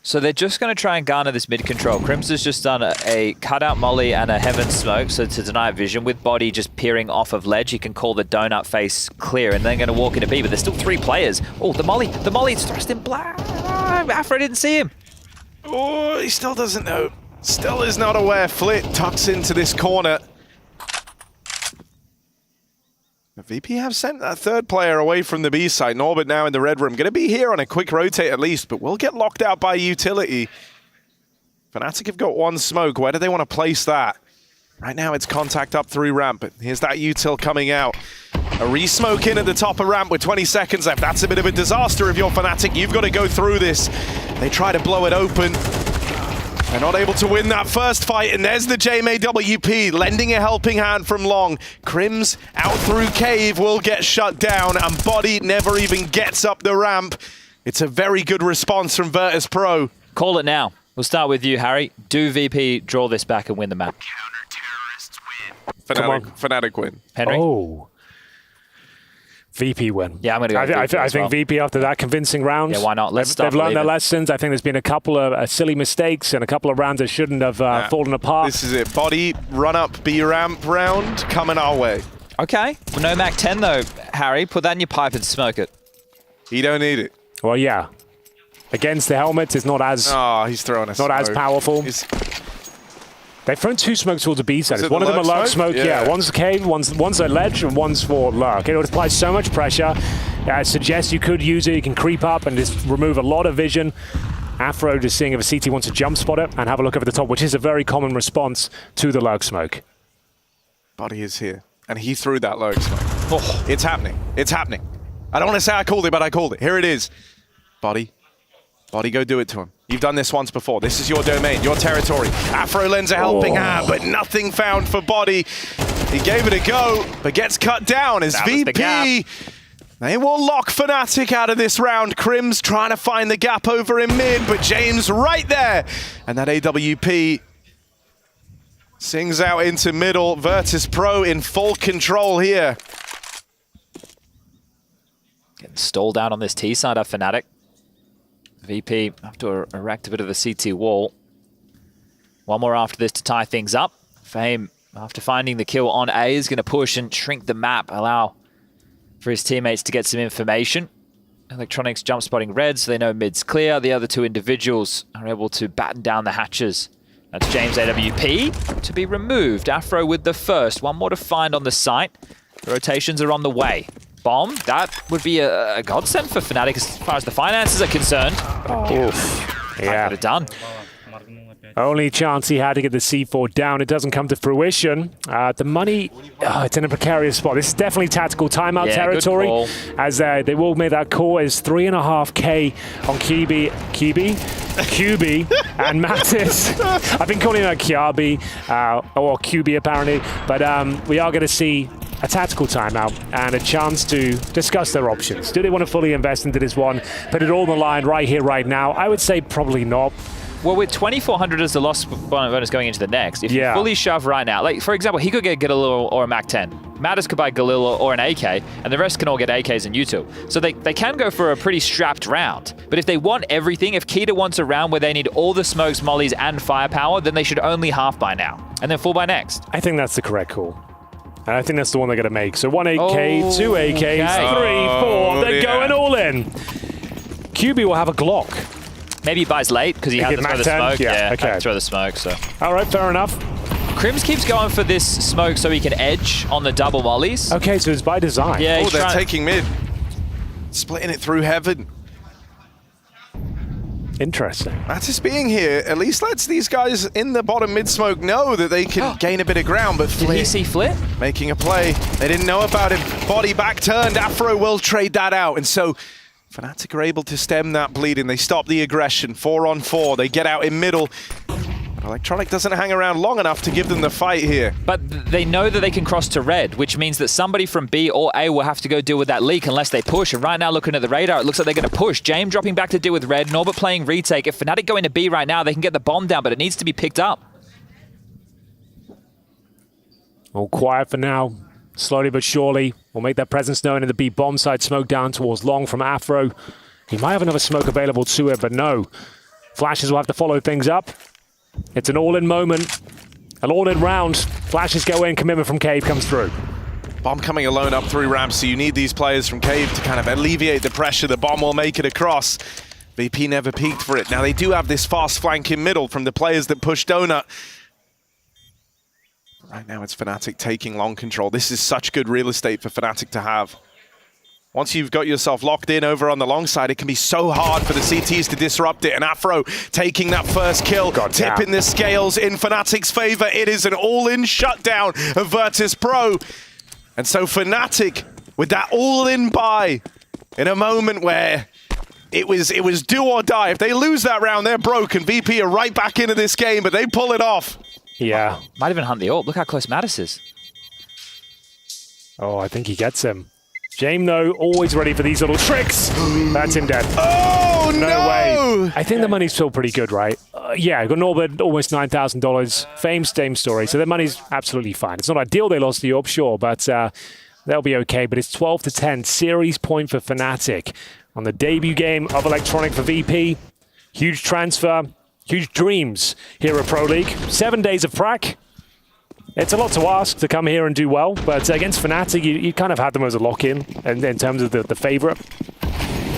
So they're just going to try and garner this mid-control. Crims has just done a cutout molly and a heaven smoke, so to deny vision. With Body just peering off of ledge, he can call the donut face clear, and then going to walk into B, but there's still 3 players. Oh, the molly's thrust in black. Afro didn't see him. Oh, he still doesn't know. Still is not aware. Flit tucks into this corner. VP have sent that 3rd player away from the B side. Norbert now in the red room. Going to be here on a quick rotate at least, but will get locked out by utility. Fnatic have got 1 smoke. Where do they want to place that? Right now it's contact up through ramp, but here's that util coming out. A re-smoke in at the top of ramp with 20 seconds left. That's a bit of a disaster if you're Fnatic. You've got to go through this. They try to blow it open. They're not able to win that first fight, and there's the JMAWP lending a helping hand from Long. Crims out through Cave will get shut down, and Body never even gets up the ramp. It's a very good response from Virtus Pro. Call it now. We'll start with you, Harry. Do VP draw this back and win the map? Fnatic win. Henry? Oh. VP win. Yeah, I'm going to go VP I think VP after that convincing round. Yeah, why not? They've learned their lessons. I think there's been a couple of silly mistakes and a couple of rounds that shouldn't have fallen apart. This is it. Body, run up, B ramp round, coming our way. Okay. Well, no Mac-10 though, Harry. Put that in your pipe and smoke it. You don't need it. Well, yeah. Against the helmets, it's not as... Oh, he's throwing us. Not as powerful. They've thrown 2 smokes towards the B side. One of them a lurk smoke, yeah. One's a cave, one's a ledge, and one's for lurk. It would apply so much pressure. I suggest you could use it. You can creep up and just remove a lot of vision. Afro just seeing if a CT wants to jump spot it and have a look over the top, which is a very common response to the lurk smoke. Body is here, and he threw that lurk smoke. Oh, it's happening. It's happening. I don't want to say I called it, but I called it. Here it is. Body, go do it to him. You've done this once before. This is your domain, your territory. Afro lends a helping hand, but nothing found for Body. He gave it a go, but gets cut down as VP. They will lock Fnatic out of this round. Crim's trying to find the gap over in mid, but James right there. And that AWP sings out into middle. Virtus Pro in full control here. Getting stalled out on this T side of Fnatic. VP have to erect a bit of a CT wall. One more after this to tie things up. FaZe, after finding the kill on A, is going to push and shrink the map, allow for his teammates to get some information. Electronics jump spotting red, so they know mid's clear. The other two individuals are able to batten down the hatches. That's James AWP to be removed. Afro with the first. One more to find on the site. The rotations are on the way. Bomb, that would be a godsend for Fnatic as far as the finances are concerned. Oof. Yeah. Got it done. Only chance he had to get the C4 down. It doesn't come to fruition. The money, it's in a precarious spot. This is definitely tactical timeout territory, as they will make that call. Is 3.5K on QB and Mattis. I've been calling him Kiabi or QB apparently, but we are going to see a tactical timeout and a chance to discuss their options. Do they want to fully invest into this one, put it all on the line right here, right now? I would say probably not. Well, with 2,400 as the loss bonus going into the next, if you fully shove right now, like for example, he could get Galil or a MAC-10. Mattis could buy Galil or an AK, and the rest can all get AKs and U2. So they can go for a pretty strapped round. But if they want everything, if Keita wants a round where they need all the smokes, mollies, and firepower, then they should only half buy now, and then full buy next. I think that's the correct call. And I think that's the one they're going to make. So 1 AK, 2 AKs, 3, 4. They're going all in. QB will have a Glock. Maybe he buys late because he had to throw the smoke. Yeah, okay. Throw the smoke, so. All right, fair enough. Crims keeps going for this smoke so he can edge on the double mollies. Okay, so it's by design. Yeah, oh, they're taking mid. Splitting it through heaven. Interesting. Mattis being here at least lets these guys in the bottom mid smoke know that they can gain a bit of ground, but Did he see Flit? Making a play. They didn't know about him. Body back turned. Afro will trade that out, and so Fnatic are able to stem that bleeding. They stop the aggression. 4-on-4. They get out in middle. But Electronic doesn't hang around long enough to give them the fight here. But they know that they can cross to red, which means that somebody from B or A will have to go deal with that leak unless they push. And right now, looking at the radar, it looks like they're going to push. James dropping back to deal with red. Norbert playing retake. If Fnatic go into B right now, they can get the bomb down, but it needs to be picked up. All quiet for now. Slowly but surely, we'll make their presence known in the B bomb side. Smoke down towards long from Afro. He might have another smoke available to it, but no. Flashes will have to follow things up. It's an all-in moment, an all-in round. Flashes go in, commitment from Cave comes through. Bomb coming alone up through ramps, so you need these players from Cave to kind of alleviate the pressure. The bomb will make it across. VP never peaked for it. Now they do have this fast flank in middle from the players that push Donut. Right now it's Fnatic taking long control. This is such good real estate for Fnatic to have. Once you've got yourself locked in over on the long side, it can be so hard for the CTs to disrupt it. And Afro taking that first kill, tipping the scales in Fnatic's favor. It is an all-in shutdown of Virtus Pro. And so Fnatic, with that all-in buy, in a moment where it was do or die. If they lose that round, they're broken. VP are right back into this game, but they pull it off. Yeah. Might even hunt the AWP. Look how close Mattis is. Oh, I think he gets him. James, though, always ready for these little tricks. That's him dead. Oh, no! way. I think the money's still pretty good, right? Yeah, got Norbert almost $9,000. FaZe, same story. So their money's absolutely fine. It's not ideal they lost the AWP, sure, but they'll be okay. But it's 12-10. Series point for Fnatic on the debut game of Electronic for VP. Huge transfer. Huge dreams here at Pro League. 7 days of prac. It's a lot to ask to come here and do well, but against Fnatic, you kind of had them as a lock-in in terms of the favorite.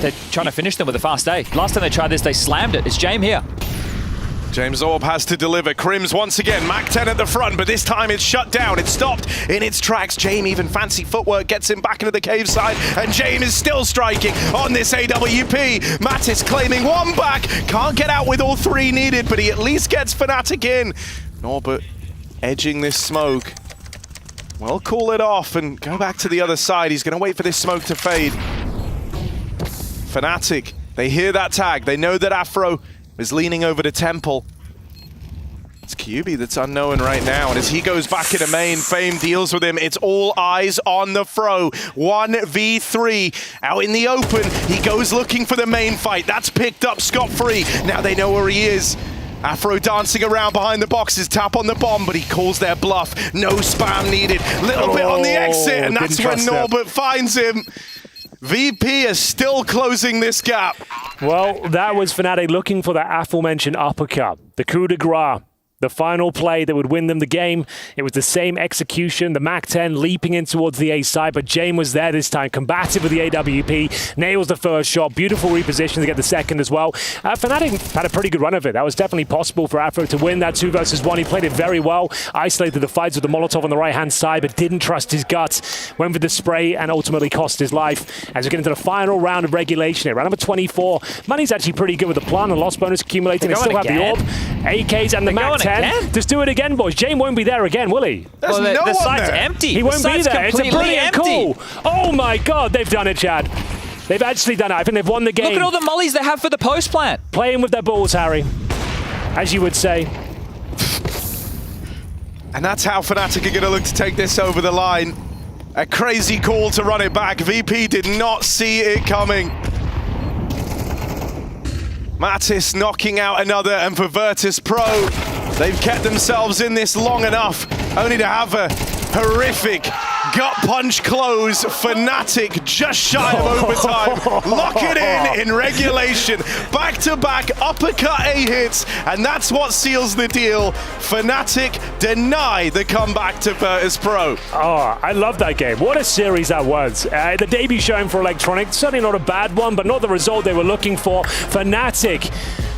They're trying to finish them with a fast A. Last time they tried this, they slammed it. It's James here. James Orb has to deliver. Crims once again, Mac 10 at the front, but this time it's shut down. It's stopped in its tracks. Jame, even fancy footwork, gets him back into the cave side, and Jame is still striking on this AWP. Mattis claiming one back. Can't get out with all three needed, but he at least gets Fnatic in. Norbert edging this smoke. Well, cool it off and go back to the other side. He's going to wait for this smoke to fade. Fnatic, they hear that tag. They know that Afro is leaning over to Temple. It's QB that's unknown right now, and as he goes back into main, Fame deals with him. It's all eyes on the Fro. 1v3 out in the open. He goes looking for the main fight. That's picked up scot-free. Now they know where he is. Afro dancing around behind the boxes, tap on the bomb, but he calls their bluff. No spam needed. Little bit on the exit, and that's when Norbert finds him. VP is still closing this gap. Well, that was Fnatic looking for that aforementioned uppercut, the coup de grace. The final play that would win them the game. It was the same execution. The Mac 10 leaping in towards the A side, but Jame was there this time, combative with the AWP, nails the first shot, beautiful reposition to get the second as well. Fnatic had a pretty good run of it. That was definitely possible for Afro to win that 2 versus 1. He played it very well, isolated the fights with the Molotov on the right-hand side, but didn't trust his guts. Went for the spray and ultimately cost his life. As we get into the final round of regulation, round number 24. Money's actually pretty good with the plan and loss bonus accumulating. They still have the orb, AKs and the Mac 10. Just do it again, boys. Jame won't be there again, will he? There's no the one site's there. empty. He won't be there. It's a brilliant empty. call. Oh my God, they've done it, Chad. They've actually done it. I think they've won the game. Look at all the mollies they have for the post plant. Playing with their balls, Harry, as you would say. And that's how Fnatic are going to look to take this over the line. A crazy call to run it back. VP did not see it coming. Mattis knocking out another, and for Virtus Pro, they've kept themselves in this long enough, only to have a horrific gut punch close. Fnatic just shy of overtime. Lock it in regulation. Back-to-back uppercut A hits, and that's what seals the deal. Fnatic deny the comeback to Virtus Pro. Oh, I love that game. What a series that was. The debut showing for Electronic, certainly not a bad one, but not the result they were looking for. Fnatic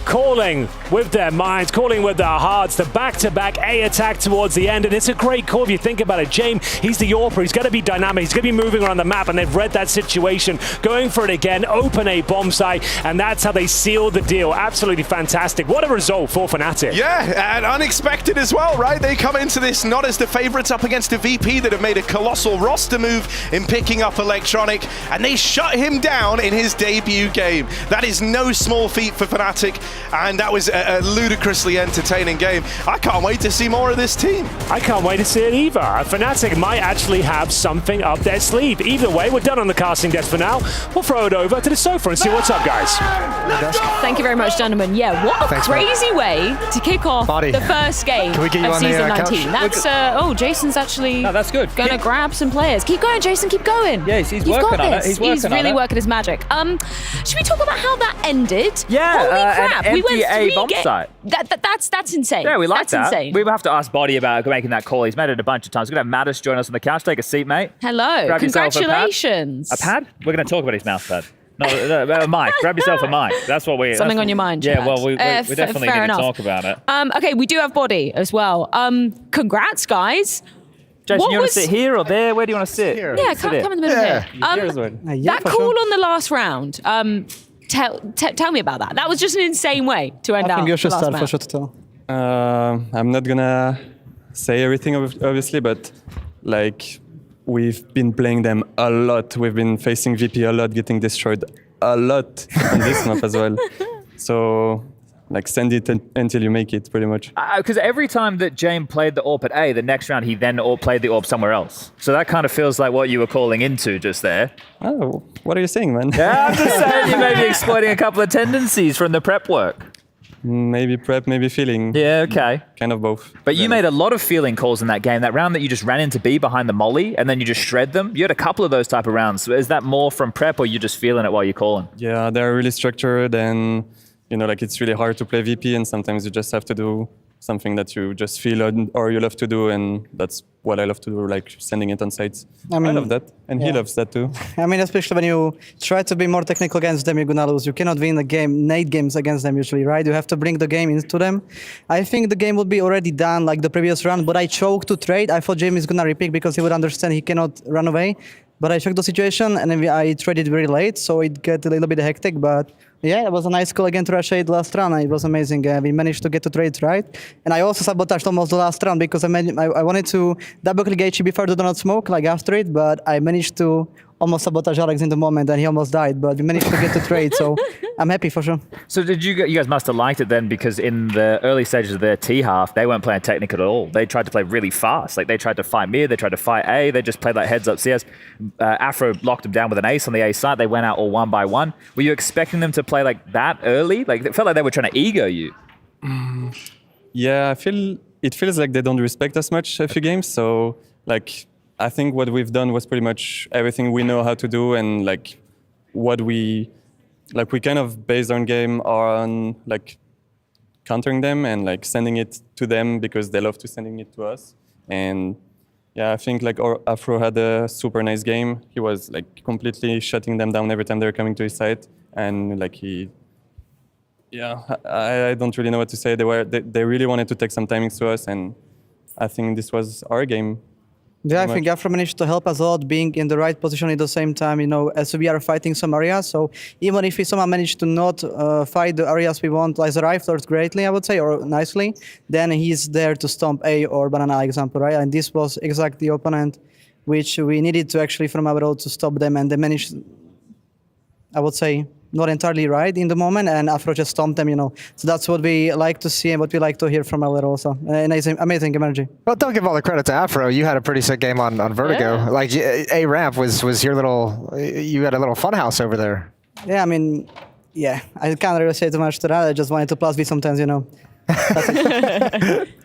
calling with their minds, calling with their hearts, the back-to-back A attack towards the end, and it's a great call if you think about it. Jame, he's the AWPer, he's going to be dynamic, he's going to be moving around the map, and they've read that situation, going for it again, open A bomb site, and that's how they seal the deal. Absolutely fantastic. What a result for Fnatic. Yeah, and unexpected as well, right? They come into this not as the favorites up against a VP that have made a colossal roster move in picking up Electronic, and they shut him down in his debut game. That is no small feat for Fnatic, and that was a ludicrously entertaining game. I can't wait to see more of this team. I can't wait to see it either. Fnatic might actually have something up their sleeve. Either way, we're done on the casting desk for now. We'll throw it over to the sofa and see what's up, guys. Thank you very much, gentlemen. Yeah, what a crazy way to kick off the first game of Season 19. That's, oh, Jason's actually that's good. Gonna grab some players. Keep going, Jason, keep going. Yeah, he's You've working got on this. it. He's really working his magic. Should we talk about how that ended? Yeah, Holy crap. an We went empty A 3 bomb site. That's insane. Yeah, we like that's that. Insane. We will have to ask Body about making that call. He's made it a bunch of times. We're going to have Mattis join us on the couch. Take a seat, mate. Hello. Grab Congratulations. A pad? We're going to talk about his mouse pad. No, a mic. Grab yourself a mic. That's what we... Something on your mind, Yeah, Chad. well, we definitely need to talk about it. Okay, we do have Body as well. Congrats, guys. Jason, you want to sit here or there? Where do you want to sit? Yeah, come in the middle here. That call on the last round, tell me about that. That was just an insane way to end out. I think you should the last start for match. sure to tell. I'm not gonna say everything, obviously, but like we've been playing them a lot. We've been facing VP a lot, getting destroyed a lot on this map as well. So like send it until you make it, pretty much. Because every time that Jame played the AWP at A, the next round he then played the AWP somewhere else. So that kind of feels like what you were calling into just there. Oh, what are you saying, man? Yeah, I'm just saying you may be exploiting a couple of tendencies from the prep work. Maybe prep, maybe feeling. Yeah, okay. Kind of both. But you made a lot of feeling calls in that game. That round that you just ran into B behind the molly and then you just shred them. You had a couple of those type of rounds. Is that more from prep or you just feeling it while you're calling? Yeah, they're really structured and, you know, like it's really hard to play VP and sometimes you just have to do something that you just feel or you love to do, and that's what I love to do, like sending it on sites. I love that, and he loves that too. I mean, especially when you try to be more technical against them, you're gonna lose. You cannot win a game, 8 games against them usually, right? You have to bring the game into them. I think the game would be already done like the previous round, but I choked to trade. I thought Jamie is gonna repick because he would understand he cannot run away. But I checked the situation and I traded very late, so it got a little bit hectic. But yeah, it was a nice call again to rush 8 last round. It was amazing. We managed to get the trade right. And I also sabotaged almost the last round because I wanted to double click HE before the donut smoke, like after it, but I managed to almost sabotage Alex in the moment and he almost died, but we managed to get the trade, so I'm happy for sure. So did you guys must have liked it then, because in the early stages of their T half, they weren't playing technical at all. They tried to play really fast. Like they tried to fight mid, they tried to fight A, they just played like heads up CS. Afro locked them down with an ace on the A side. They went out all 1 by 1. Were you expecting them to play like that early? Like it felt like they were trying to ego you. Yeah, it feels like they don't respect us much a few games, so like I think what we've done was pretty much everything we know how to do, and like what we kind of based our game on like countering them and like sending it to them because they love to sending it to us. And yeah, I think like Afro had a super nice game. He was like completely shutting them down every time they were coming to his side, and like I don't really know what to say. They really wanted to take some timings to us, and I think this was our game. Yeah, I think Afro managed to help us a lot, being in the right position at the same time, as we are fighting some areas. So even if we somehow manage to not fight the areas we want, like the riflers greatly, I would say, or nicely, then he's there to stomp A or banana, example, right? And this was exactly the opponent which we needed to actually from our road to stop them, and they managed, I would say, not entirely right in the moment, and Afro just stomped them, So that's what we like to see and what we like to hear from our also. Amazing energy. Well, don't give all the credit to Afro. You had a pretty sick game on Vertigo. Yeah. Like A ramp was your little. You had a little fun house over there. Yeah, I mean, yeah, I can't really say too much to that. I just wanted to plus B sometimes,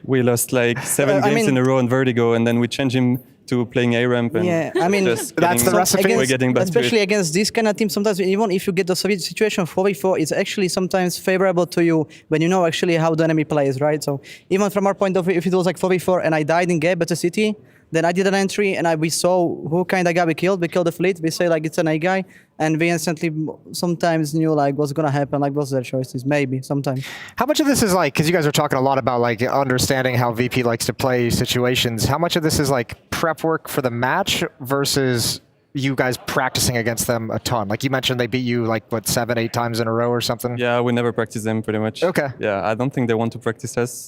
We lost like 7 games in a row on Vertigo, and then we changed him to playing A ramp. And yeah, I mean, that's the recipe. Especially against this kind of team, sometimes even if you get the situation 4v4, it's actually sometimes favorable to you when you know actually how the enemy plays, right? So even from our point of view, if it was like 4v4 and I died in gap at the city, then I did an entry and we saw who kind of guy we killed. We killed the fleet. We say like it's an A guy, and we instantly sometimes knew like what's gonna happen, like what's their choices, maybe sometimes. How much of this is like, because you guys are talking a lot about like understanding how VP likes to play situations. How much of this is like prep work for the match versus you guys practicing against them a ton? Like you mentioned, they beat you like what 7-8 times in a row or something. Yeah, we never practice them pretty much. Okay. Yeah, I don't think they want to practice us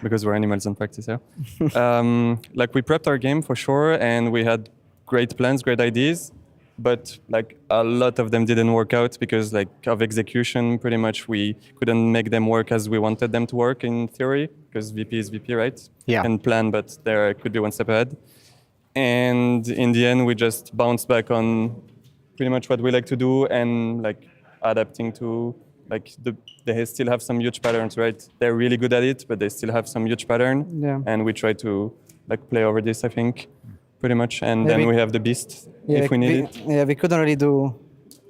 because we're animals in practice. Yeah. Like we prepped our game for sure, and we had great plans, great ideas, but like a lot of them didn't work out because like of execution. Pretty much we couldn't make them work as we wanted them to work in theory, because VP is VP, right? Yeah. And plan, but there could be one step ahead. And in the end, we just bounced back on pretty much what we like to do, and like adapting to like they still have some huge patterns, right? They're really good at it, but they still have some huge pattern. Yeah. And we try to like play over this, I think, pretty much. And then we have the beast if we need it. Yeah, we couldn't really do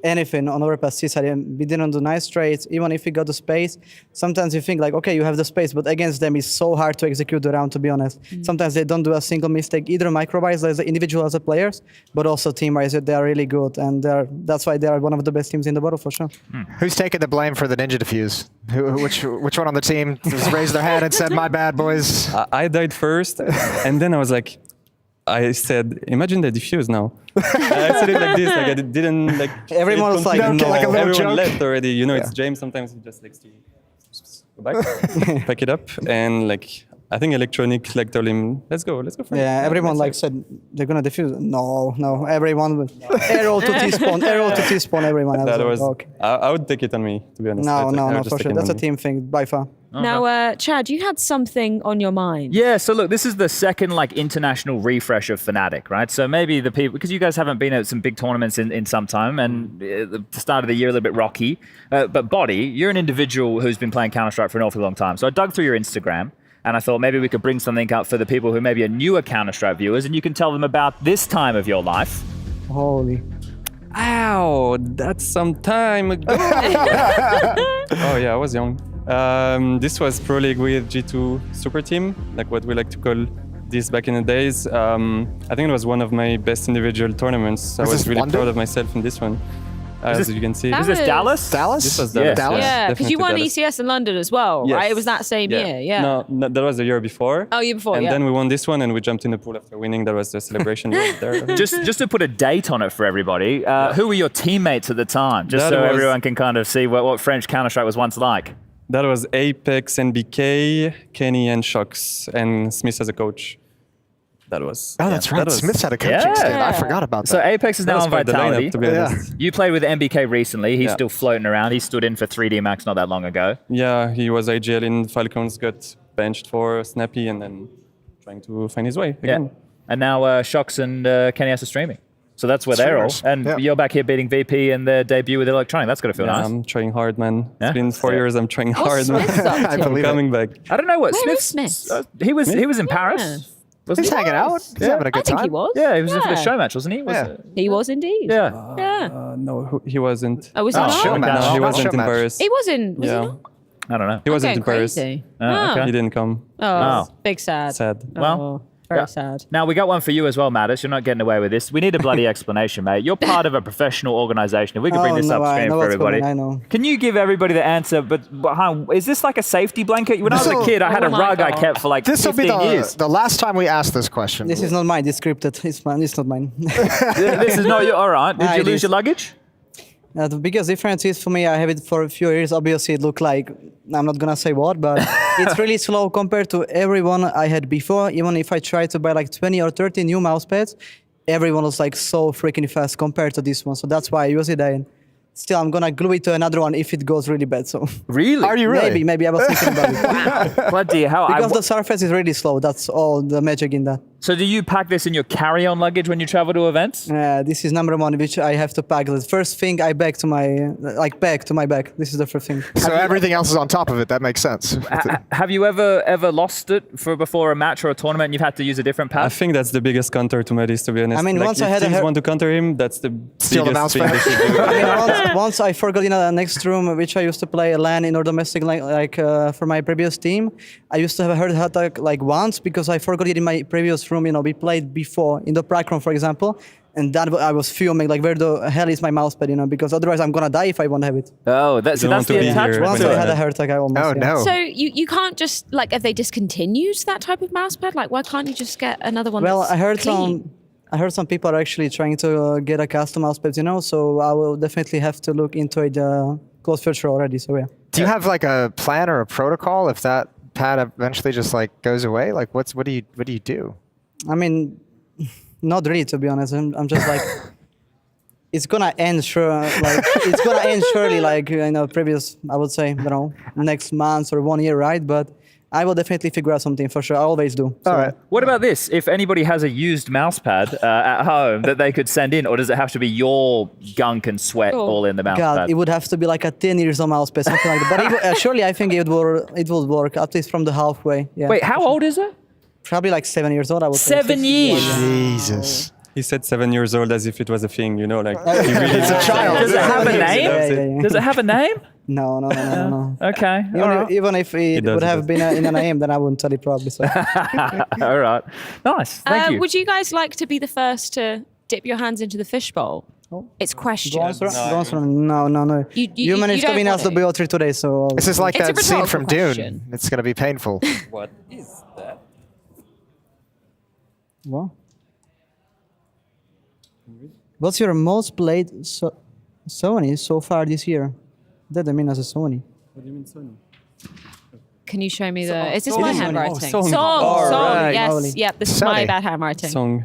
anything on our pass C side. We didn't do nice trades. Even if we got the space, sometimes you think like, okay, you have the space, but against them it's so hard to execute the round, to be honest. Sometimes they don't do a single mistake, either micro-wise as an individual as a players, but also team-wise. They are really good, and that's why they are one of the best teams in the world for sure. Who's taking the blame for the ninja defuse? Which one on the team just raised their hand and said, "My bad, boys"? I died first, and then I was like, I said, imagine they defuse now. I said it like this, like I didn't like. Everyone was like, no, like a little everyone joke. left already. It's James. Sometimes he just likes to go back, pack it up, and like I think Electronic like told him, let's go for it. Yeah, everyone like said they're gonna defuse. No, everyone would arrow to T-spawn, everyone. That was okay. I would take it on me, to be honest. No, for sure. That's a team thing by far. Now, Chad, you had something on your mind. Yeah, so look, this is the second international refresh of Fnatic, right? So maybe the people, because you guys haven't been at some big tournaments in some time, and the start of the year a little bit rocky. But Body, you're an individual who's been playing Counter-Strike for an awfully long time. So I dug through your Instagram, and I thought maybe we could bring something up for the people who maybe are newer Counter-Strike viewers, and you can tell them about this time of your life. Holy. Ow, that's some time ago. Oh yeah, I was young. This was Pro League with G2 Super Team, like what we like to call this back in the days. I think it was one of my best individual tournaments. I was really proud of myself in this one. As you can see. Was this Dallas? Dallas? This was Dallas. Yeah, because you won Dallas. ECS in London as well, Yes. right? It was that same year, yeah. No, that was the year before. Oh, year before, and yeah. then we won this one and we jumped in the pool after winning. That was the celebration there. Just to put a date on it for everybody, who were your teammates at the time? Just That so was- everyone can kind of see what French Counter-Strike was once like. That was Apex, NBK, Kenny, and Shox, and Smith as a coach. That was. Oh, that's right. Smith's had a coaching stint. I forgot about that. So Apex is That now was on quite the Vitality. lineup, to be honest. You played with MBK recently. He's Yeah. still floating around. He stood in for 3D Max not that long ago. Yeah, he was IGL in Falcons, got benched for Snappy, and then trying to find his way again. And now Shox and Kenny are streaming. So that's where they're all. Streamers. And you're back here beating VP in their debut with Electronic. That's got to feel nice. I'm trying hard, man. Yeah? It's been 4 years. I'm trying What's hard, man. Smith's up to? I'm coming back. I don't know what Where is Smith's. Smith? He was in Paris. Wasn't He's he? hanging out. He's having a good I think time. he was. Yeah, he was in for the Yeah. show match, wasn't he? He was indeed. Yeah. Yeah. No, he wasn't. Oh, was he not? show match. No, he Not wasn't show in match. Paris. He wasn't. Was he Yeah, not? I don't know. he wasn't Okay, in Paris. crazy. okay. He didn't come. Oh, big sad. Sad. Well, Oh, very yeah. sad. Now, we got one for you as well, Mattis. You're not getting away with this. We need a bloody explanation, mate. You're part of a professional organization. If we could bring this up I screen know for what's everybody. going on, I know. Can you give everybody the answer? But is this like a safety blanket? When I was a kid, I had a Oh my rug I God. kept for like This will 15 be years. the last time we ask this question. This is not mine. It's scripted. It's mine. It's not mine. This is not your. All right. Did you it lose is. your luggage? The biggest difference is for me, I have it for a few years. Obviously, it looked like, I'm not going to say what, but it's really slow compared to everyone I had before. Even if I try to buy like 20 or 30 new mouse pads, everyone was like so freaking fast compared to this one. So that's why I use it. And still, I'm going to glue it to another one if it goes really bad. So Really? Are you really? Maybe I was thinking about it. Bloody hell. Because the surface is really slow. That's all the magic in that. So do you pack this in your carry-on luggage when you travel to events? This is number one, which I have to pack. The first thing I bag to my bag. This is the first thing. So everything else is on top of it. That makes sense. Have you ever lost it before a match or a tournament and you've had to use a different I pad? think that's the biggest counter to Mattis, to be honest. I mean, like, once if I had a teams her- want to counter him, that's the Steal the biggest mouse thing pad. they should do. I mean, once I forgot in the next room, which I used to play LAN in our domestic, for my previous team. I used to have a heart attack like once because I forgot it in my previous room. We played before in the prac room, for example, and that I was filming like, where the hell is my mouse pad? Because otherwise I'm gonna die if I won't have it. Oh, so don't that's want to the be here. attachment. Once to I it. had a heart attack, I almost. Oh, yeah. no. So you can't just, like, have they discontinued that type of mouse pad? Like, why can't you just get another one Well, that's I heard some people are actually trying to get a custom mouse pad, so I will definitely have to look into it close future already. So yeah. Do you have like a plan or a protocol if that pad eventually just like goes away? Like what do you do? I mean, not really, to be honest. I'm just like, it's gonna end it's gonna end surely, like previous, I would say, next month or 1 year, right? But I will definitely figure out something for sure. I always do. So. All right. What about this? If anybody has a used mouse pad at home that they could send in, or does it have to be your gunk and sweat all in the mouse God, pad? it would have to be like a 10 years old mouse pad, something like that. But surely I think it would work, at least from the halfway. Yeah. Wait, how old is it? Probably like 7 years old, I would say. 7 years? Jesus. He said 7 years old as if it was a thing, like he really It's a child. Does it have a name? Yeah. Does it have a name? No. Okay. Even if it would have been in a name, then I wouldn't tell it probably. So. All right. Nice. Thank you. Would you guys like to be the first to dip your hands into the fishbowl? It's questions. No. You managed to don't win want us the to. BO3 today, so. This is like It's a that scene rhetorical from question. Dune. It's going to be painful. What is that? What? What's your most played Sony so far this year? That I mean as a Sony. What do you mean Sony? Can you show me the? Song. Is this Song. my Oh, handwriting? song. Song. right. Yes. Lovely. Yep. This is my Sonny. bad handwriting. Song.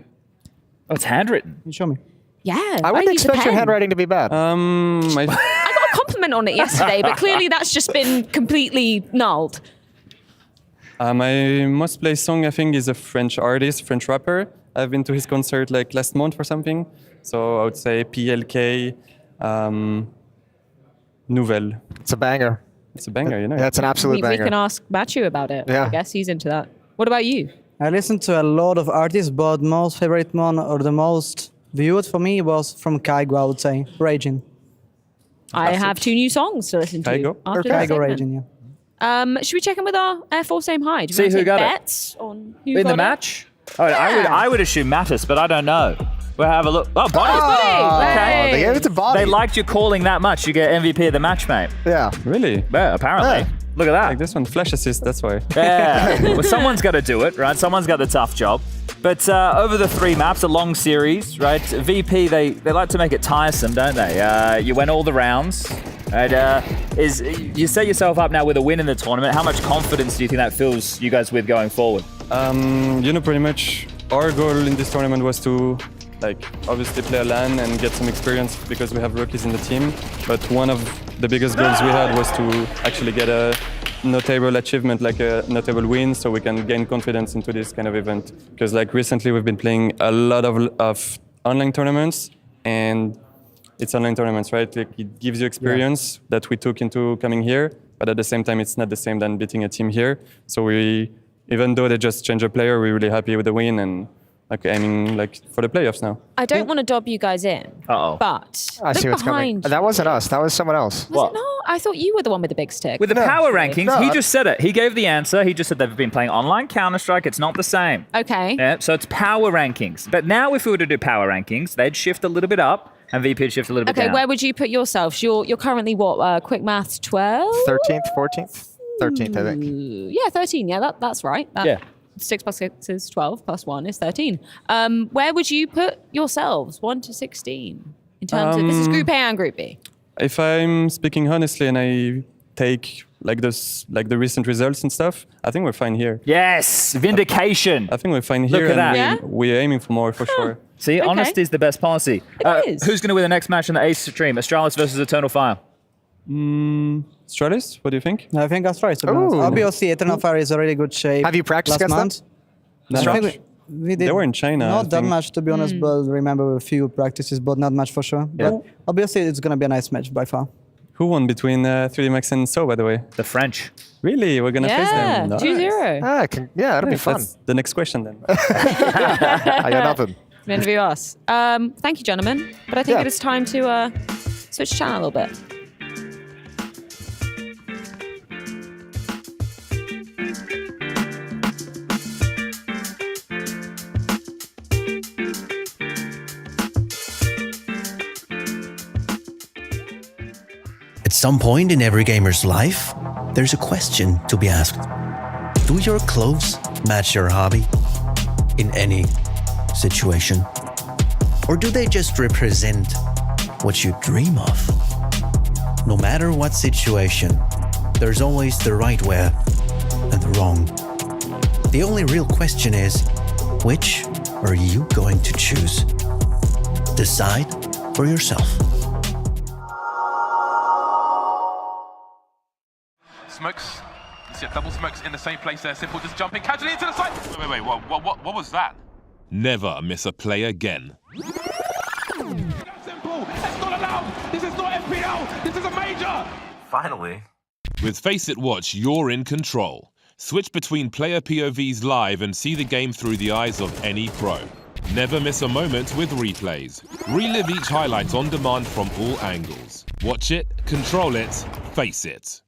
Oh, it's handwritten. Can you show me? Yeah. I wouldn't use a expect your pen. handwriting to be bad. I got a compliment on it yesterday, but clearly that's just been completely nulled. My most played song, I think, is a French artist, French rapper. I've been to his concert like last month or something. So I would say PLK, Nouvelle. It's a banger. It's a banger, Yeah, it's an absolute We banger. can ask Matthew about it. Yeah. I guess he's into that. What about you? I listened to a lot of artists, but most favorite one or the most viewed for me was from Kaigo, I would say, Raging. I have 2 new songs to listen to. Kaigo? After Or this Kaigo segment. Raging, yeah. Should we check in with our Air Force Aim High? Do we See want to who take got bets on who in got the it? match? Oh, I would assume Mattis, but I don't know. We'll have a look. Oh, Bonnie. Okay. They gave it to Bobby. They liked you calling that much. You get MVP of the match, mate. Yeah. Really? Yeah, apparently. Look at that. Like this one, flash assist, that's why. Yeah. Well, someone's got to do it, right? Someone's got the tough job. But over the 3 maps, a long series, right? VP, they like to make it tiresome, don't they? You win all the rounds. Right? You set yourself up now with a win in the tournament. How much confidence do you think that fills you guys with going forward? Pretty much our goal in this tournament was to obviously play a LAN and get some experience because we have rookies in the team. But one of the biggest goals we had was to actually get a notable achievement, like a notable win, so we can gain confidence into this kind of event. Because recently we've been playing a lot of online tournaments, and it's online tournaments, right? It gives you experience that we took into coming here, but at the same time it's not the same than beating a team here. So even though they just change a player, we're really happy with the win and aiming for the playoffs now. I don't want to dob you guys in, but I see look what's coming. behind you. That wasn't us. That was someone else. Was it not? I thought you were the one with the big stick. With the power rankings, he just said it. He gave the answer. He just said they've been playing online Counter-Strike. It's not the same. Okay. Yeah, so it's power rankings. But now if we were to do power rankings, they'd shift a little bit up and VP would shift a little bit down. Okay, where would you put yourselves? You're currently what? Quick maths 12? 13th, 14th? 13th, I think. Yeah, 13. Yeah, that's right. Yeah. 6 plus 6 is 12, plus 1 is 13. Where would you put yourselves, 1 to 16, in terms of, this is Group A and Group B? If I'm speaking honestly and I take the recent results and stuff, I think we're fine here. Yes, vindication. I think we're fine here. Look at that. We're aiming for more for sure. See, honesty is the best policy. It is. Who's going to win the next match in the Ace stream? Astralis versus Eternal Fire. Astralis, what do you think? I think Astralis, to be honest. Obviously, Eternal Fire is a really good shape. Have you practiced last against month. them? I think we did They were in China. not that much, to be honest, but remember a few practices, but not much for sure. Yeah. But obviously, it's going to be a nice match by far. Who won between 3D Max and So, by the way? The French. Really? We're going to face them? Yeah, 2-0. Yeah, that'll be fun. That's the next question then. I got nothing. Interview us. Thank you, gentlemen. But I think it is time to switch channel a little bit. At some point in every gamer's life, there's a question to be asked. Do your clothes match your hobby in any situation? Or do they just represent what you dream of? No matter what situation, there's always the right way and the wrong. The only real question is, which are you going to choose? Decide for yourself. Smokes. You see double smokes in the same place there. Simple just jumping casually into the side. Wait, what was that? Never miss a play again. Simple, it's not allowed. This is not FPL. This is a major. Finally. With FaceIt Watch, you're in control. Switch between player POVs live and see the game through the eyes of any pro. Never miss a moment with replays. Relive each highlight on demand from all angles. Watch it, control it, face it.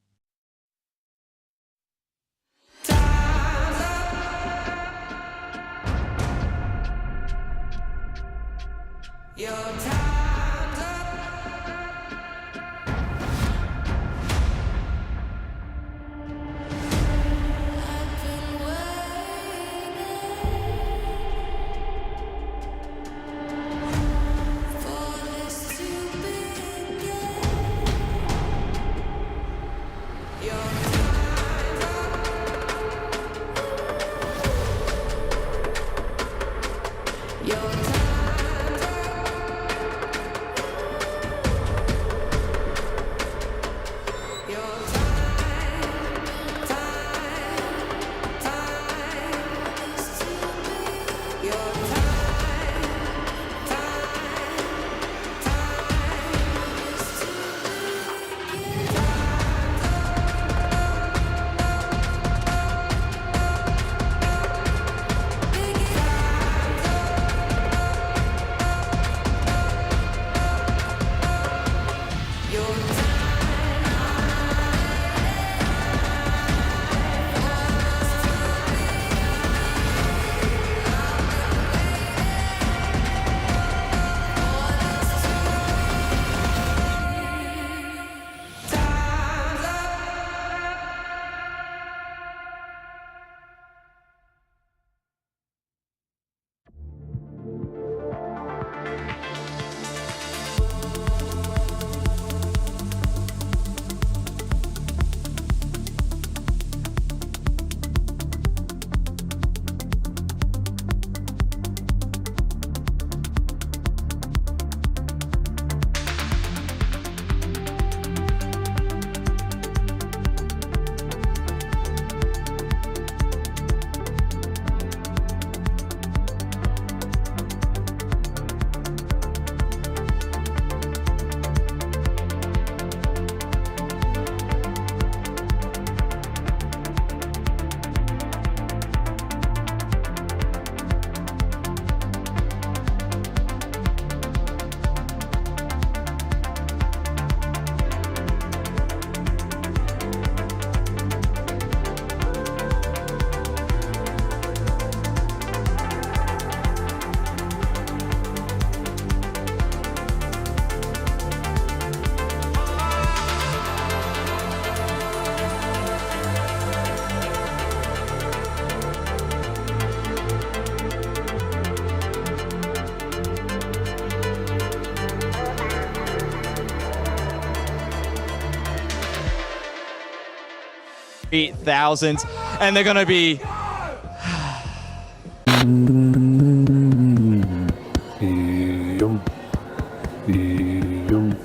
thousands, and they're going to be...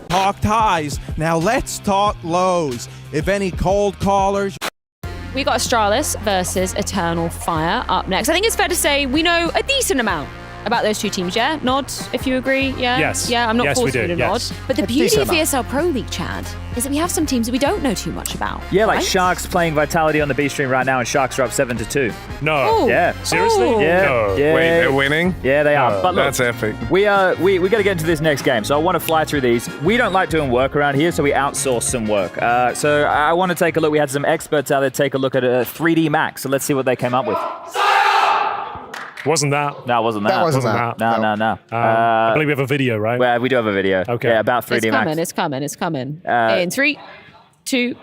Talked highs, now let's talk lows. If any cold callers... We got Astralis versus Eternal Fire up next. I think it's fair to say we know a decent amount about those two teams, yeah? Nod, if you agree, yeah? Yes. Yeah, I'm not forcing you to nod. Yes. But the A beauty decent of ESL Pro League, Chad, is that we have some teams that we don't know too much about. Yeah, like right? Sharks playing Vitality on the B stream right now, and Sharks are up 7-2. No. Ooh. Yeah. Seriously? Ooh. Yeah. No. Yeah. Wait, they're winning? Yeah, they are. But look, That's epic. we got to get into this next game, so I want to fly through these. We don't like doing work around here, so we outsource some work. So I want to take a look. We had some experts out there take a look at a 3D Max, so let's see what they came up with. Wasn't that? No, it wasn't that. That wasn't that. No. I believe we have a video, right? Well, we do have a video. Okay. Yeah, about 3D Max. It's coming. In 3, 2,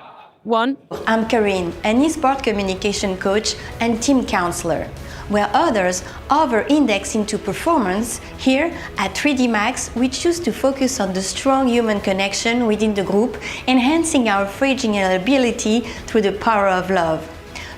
1. I'm Karine, an esports communication coach and team counselor. Where others over-index into performance, here at 3D Max, we choose to focus on the strong human connection within the group, enhancing our fridging ability through the power of love.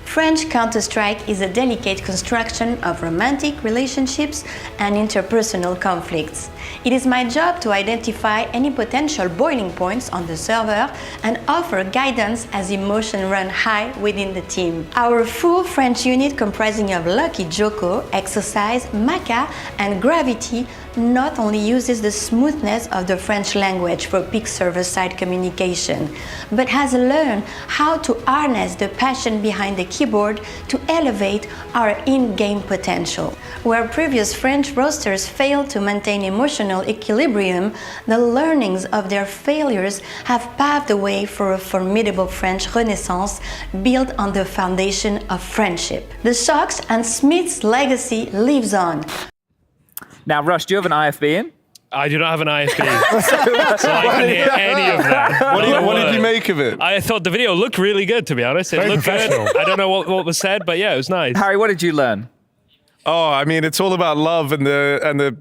French Counter-Strike is a delicate construction of romantic relationships and interpersonal conflicts. It is my job to identify any potential boiling points on the server and offer guidance as emotions run high within the team. Our full French unit comprising of Lucky Joko, Exercise, Maca and Gravity not only uses the smoothness of the French language for peak server-side communication, but has learned how to harness the passion behind the keyboard to elevate our in-game potential. Where previous French rosters failed to maintain emotional equilibrium, the learnings of their failures have paved the way for a formidable French renaissance built on the foundation of friendship. The Sharks and Smith's legacy lives on. Now, Rush, do you have an IFB in? I do not have an IFB, so I can't hear any of that. What did you make of it? I thought the video looked really good, to be honest. It looked good. I don't know what was said, but yeah, it was nice. Harry, what did you learn? Oh, I mean, it's all about love and the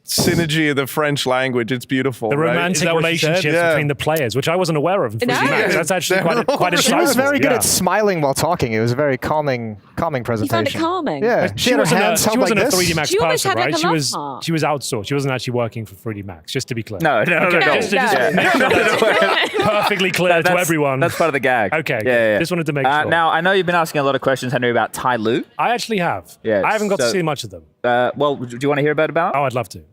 synergy of the French language. It's beautiful. The romantic relationships between the players, which I wasn't aware of. In 3D Max. That's actually quite insightful. She was very good at smiling while talking. It was a very calming presentation. You found it calming? Yeah. She wasn't a 3D Max She almost person, had like right? a love heart. She was outsourced. She wasn't actually working for 3D Max, just to be clear. No. Just make sure that's perfectly clear to everyone. That's part of the gag. Okay. Yeah. Just wanted to make sure. Now, I know you've been asking a lot of questions, Henry, about Tai Lu. I actually have. Yeah, I haven't got to see much of them. Well, do you want to hear about? Oh, I'd love to.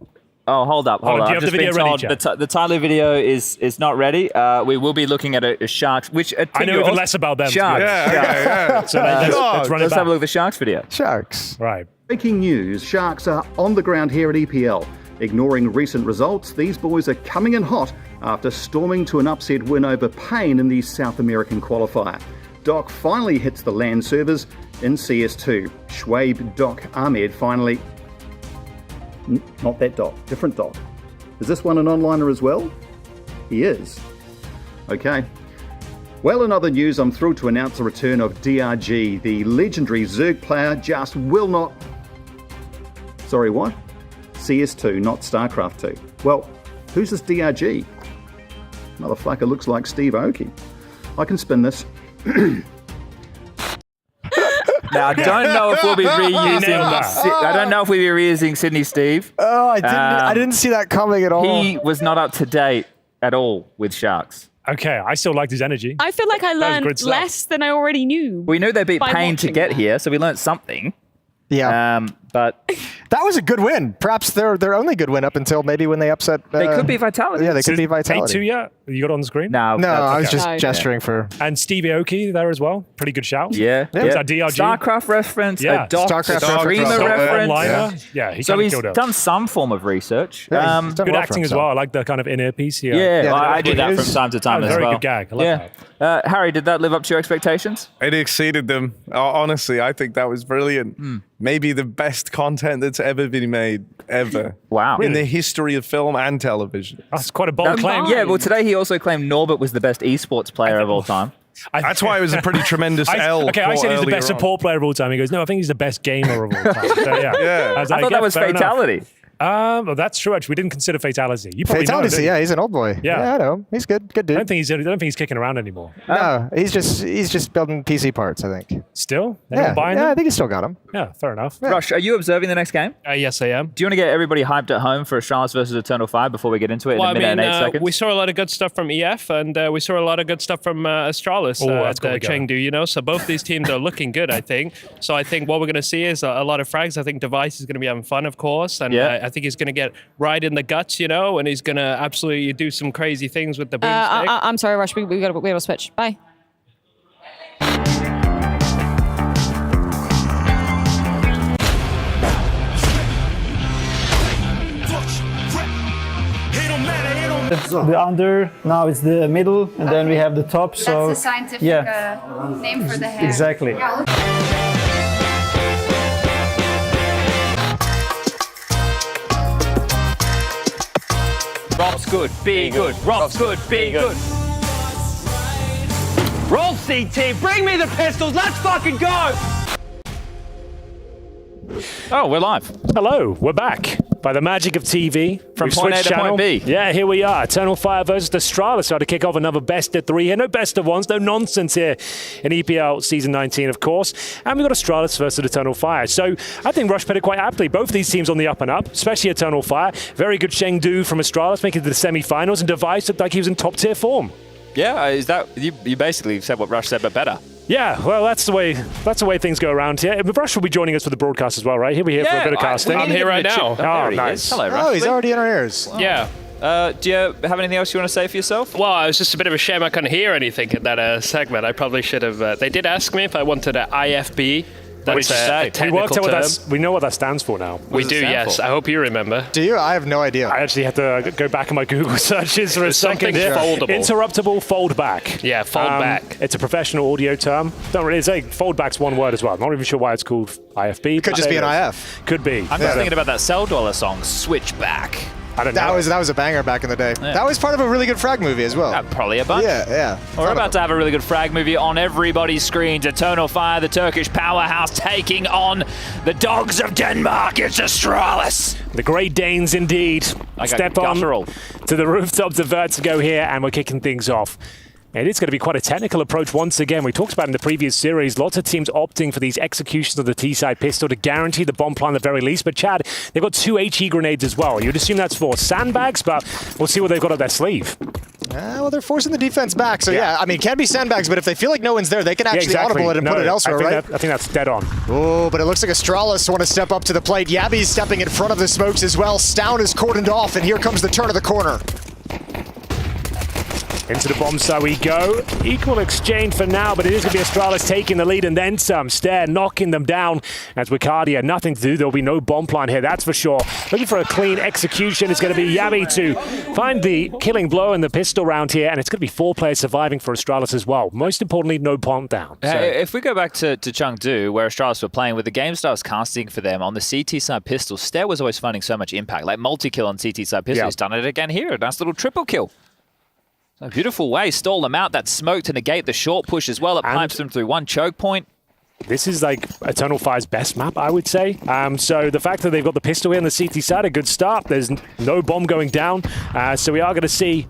Oh, hold up. Do you have the video ready, Jack? The Tai Lu video is not ready. We will be looking at a Sharks, which I know even less about them. Sharks. Yeah. So let's run it Let's back. have a look at the Sharks video. Sharks. Right. Breaking news, Sharks are on the ground here at EPL. Ignoring recent results, these boys are coming in hot after storming to an upset win over Payne in the South American qualifier. Doc finally hits the LAN servers in CS2. Schwabe Doc Ahmed finally... Not that Doc, different Doc. Is this one an onliner as well? He is. Okay. Well, in other news, I'm thrilled to announce the return of DRG. The legendary Zerg player just will not... Sorry, what? CS2, not StarCraft 2. Well, who's this DRG? Motherfucker looks like Steve Aoki. I can spin this. Now, I don't know if we'll be reusing. I don't know if we'll be reusing Sydney Steve. Oh, I didn't see that coming at all. He was not up to date at all with Sharks. Okay, I still liked his energy. I feel like I That was good learned stuff. less than I already knew. We knew they beat by Payne to watching get that. here, so we learned something. Yeah. But that was a good win. Perhaps their only good win up until maybe when they upset. They could be Vitality. Yeah, they could be Vitality. 8-2 yet? You got it on the screen? No, I was just gesturing for. And Stevie Aoki there as well. Pretty good shout. Yeah. Was that DRG? StarCraft reference, Yeah. a Doc, StarCraft Streamer reference. Onliner. Yeah, he So kind of he's killed it. done some form of research. Yeah, he's done Good well for acting as himself. well. I like the kind of in-ear piece here. Yeah, I do that from time to time That was as a very well. good gag. I like that. Harry, did that live up to your expectations? It exceeded them. Honestly, I think that was brilliant. Maybe the best content that's ever been made, ever. Wow. In the history of film and television. That's quite a bold claim. Yeah, well, today he also claimed Norbert was the best esports player of all time. That's why it was a pretty tremendous L. Okay, I said he's the best earlier on. support player of all time. He goes, no, I think he's the best gamer of all time. So, yeah. Yeah. I was I like, thought yeah, that was fair enough. fatality. Well, that's true. Actually, we didn't consider Fatality. You probably know him, Fatality, don't yeah, you? he's an old boy. Yeah. I know him. He's good dude. I don't think he's kicking around anymore. No, he's just building PC parts, I think. Still? Yeah, Buying them? I think he's still got them. Yeah, fair enough. Rush, are you observing the next game? Yes, I am. Do you want to get everybody hyped at home for Astralis versus Eternal Fire before we get into it in a minute and 8 seconds? We saw a lot of good stuff from EF, and we saw a lot of good stuff from Astralis at Chengdu, you know? So both these teams are looking good, I think. So I think what we're going to see is a lot of frags. I think Device is going to be having fun, of course, and I think he's going to get right in the guts, you know, and he's going to absolutely do some crazy things with the boomstick. I'm sorry, Rush. We got to switch. Bye. The under, now it's the middle, and then we have the top. So that's the scientific name for the hair. Exactly. Yeah. Rob's good, be good. Rob's good, be good. Roll CT, bring me the pistols, let's fucking go! Oh, we're live. Hello, we're back. By the magic of TV. From We've point A switched to point channel. B. Yeah, here we are. Eternal Fire versus Astralis. So to kick off another best of 3 here. No best of 1s, no nonsense here in EPL Season 19, of course. And we've got Astralis versus Eternal Fire. So I think Rush put it quite aptly. Both of these teams on the up and up, especially Eternal Fire. Very good Chengdu from Astralis, making it to the semi-finals. And Device looked like he was in top-tier form. Yeah, is that you basically said what Rush said, but better. Yeah, well, that's the way things go around here. Rush will be joining us for the broadcast as well, right? He'll be here for a bit of casting. I'm here right now. Oh, nice. Hello, Rush. Oh, he's already in our ears. Yeah. Do you have anything else you want to say for yourself? Well, it was just a bit of a shame I couldn't hear anything in that segment. I probably should have. They did ask me if I wanted an IFB. That's a technical term. We know what that stands for now. We do, yes. I hope you remember. Do you? I have no idea. I actually had to go back in my Google searches for a second. Foldable. Interruptible fold back. Yeah, fold back. It's a professional audio term. Don't really say fold back's one word as well. I'm not even sure why it's called IFB. Could just be an IF. Could be. I'm just thinking about that Cell Dweller song, Switchback. I don't know. That was a banger back in the day. Yeah. That was part of a really good frag movie as well. Probably a bunch. Yeah. We're about to have a really good frag movie on everybody's screens. Eternal Fire, the Turkish powerhouse, taking on the Dogs of Denmark. It's Astralis. The Great Danes, indeed. Step on to the rooftop to Vertigo here, and we're kicking things off. It is going to be quite a technical approach once again. We talked about in the previous series, lots of teams opting for these executions of the T-side pistol to guarantee the bomb plan at the very least. But Chad, they've got 2 HE grenades as well. You'd assume that's for sandbags, but we'll see what they've got up their sleeve. Well, they're forcing the defense back. So, yeah, I mean, it can be sandbags, but if they feel like no one's there, they can actually audible it and put it elsewhere, right? I think that's dead on. Oh, but it looks like Astralis want to step up to the plate. Yabby's stepping in front of the smokes as well. Stown is cordoned off, and here comes the turn of the corner. Into the bomb side we go. Equal exchange for now, but it is going to be Astralis taking the lead and then some. Stair knocking them down as Wicardia. Nothing to do. There'll be no bomb plan here, that's for sure. Looking for a clean execution. It's going to be Yabby to find the killing blow in the pistol round here, and it's going to be 4 players surviving for Astralis as well. Most importantly, no bomb down. So. If we go back to Chengdu, where Astralis were playing, with the game stars casting for them on the CT side pistol, Stair was always finding so much impact. Like multi-kill on CT side pistol. He's done it again here. A nice little triple kill. A beautiful way, stall them out. That smoke to negate the short push as well. It pipes them through 1 choke point. This is like Eternal Fire's best map, I would say. So the fact that they've got the pistol here on the CT side, a good start. There's no bomb going down. So we are going to see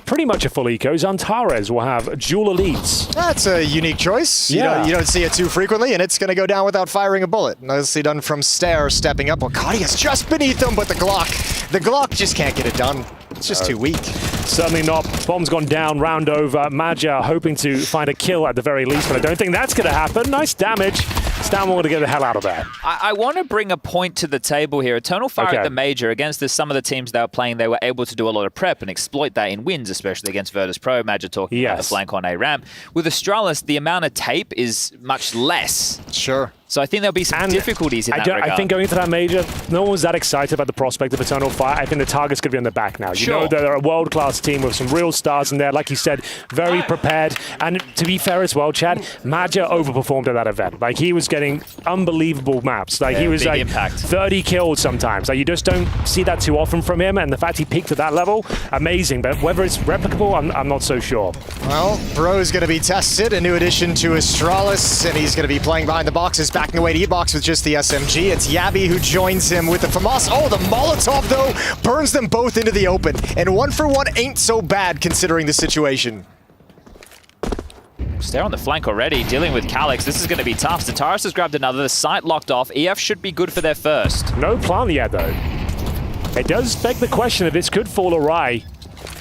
pretty much a full eco. Zantares will have dual elites. That's a unique choice. You don't see it too frequently, and it's going to go down without firing a bullet. Nicely done from Stair stepping up. Wakadia's just beneath him, but the Glock just can't get it done. It's just too weak. Certainly not. Bomb's gone down, round over. Maja hoping to find a kill at the very least, but I don't think that's going to happen. Nice damage. Stanwell to get the hell out of there. I want to bring a point to the table here. Eternal Fire at the Major, against some of the teams they were playing, they were able to do a lot of prep and exploit that in wins, especially against Virtus Pro. Maja talking about the flank on A ramp. With Astralis, the amount of tape is much less. Sure. So I think there'll be some difficulties in that regard. I think going into that Major, no one was that excited about the prospect of Eternal Fire. I think the target's going to be on the back now. You know they're a world-class team with some real stars in there. Like you said, very prepared. And to be fair as well, Chad, Maja overperformed at that event. Like he was getting unbelievable maps. Like, he was like impact. 30 kills sometimes. Like, you just don't see that too often from him, and the fact he peaked at that level, amazing. But whether it's replicable, I'm not so sure. Well, Bro's going to be tested, a new addition to Astralis, and he's going to be playing behind the boxes, backing away to E-Box with just the SMG. It's Yabby who joins him with the FAMAS. Oh, the Molotov, though, burns them both into the open. And 1-for-1 ain't so bad considering the situation. Stare on the flank already, dealing with Calyx. This is going to be tough. Zentaris has grabbed another. The site locked off. EF should be good for their first. No plan yet, though. It does beg the question if this could fall awry.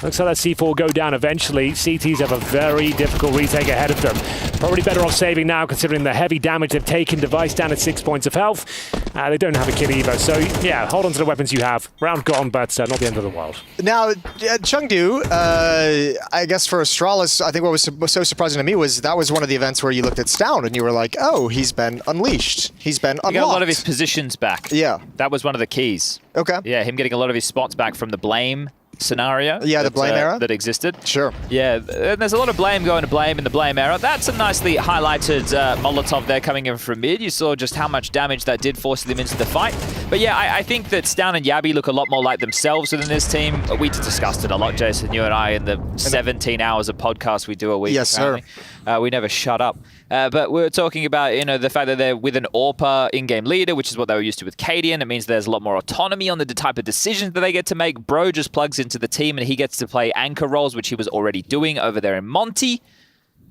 Looks like that C4 will go down eventually. CTs have a very difficult retake ahead of them. Probably better off saving now, considering the heavy damage they've taken. Device down at 6 points of health. They don't have a kit either, so yeah, hold on to the weapons you have. Round gone, but not the end of the world. Now, Chengdu, I guess for Astralis, I think what was so surprising to me was that was one of the events where you looked at Stound and you were like, oh, he's been unleashed. He's been unlocked. He got a lot of his positions back. Yeah. That was one of the keys. Okay. Yeah, him getting a lot of his spots back from the blame scenario. Yeah, the blame era that existed. Sure. Yeah, and there's a lot of blame going to blame in the blame era. That's a nicely highlighted Molotov there coming in from mid. You saw just how much damage that did, forcing them into the fight. But yeah, I think that Stound and Yabby look a lot more like themselves within this team. We discussed it a lot, Jason, you and I, in the 17 hours of podcast we do a week. Yes, apparently. Sir. We never shut up. But we're talking about, the fact that they're with an AWPer in-game leader, which is what they were used to with Cadian. It means there's a lot more autonomy on the type of decisions that they get to make. Bro just plugs into the team and he gets to play anchor roles, which he was already doing over there in Monty.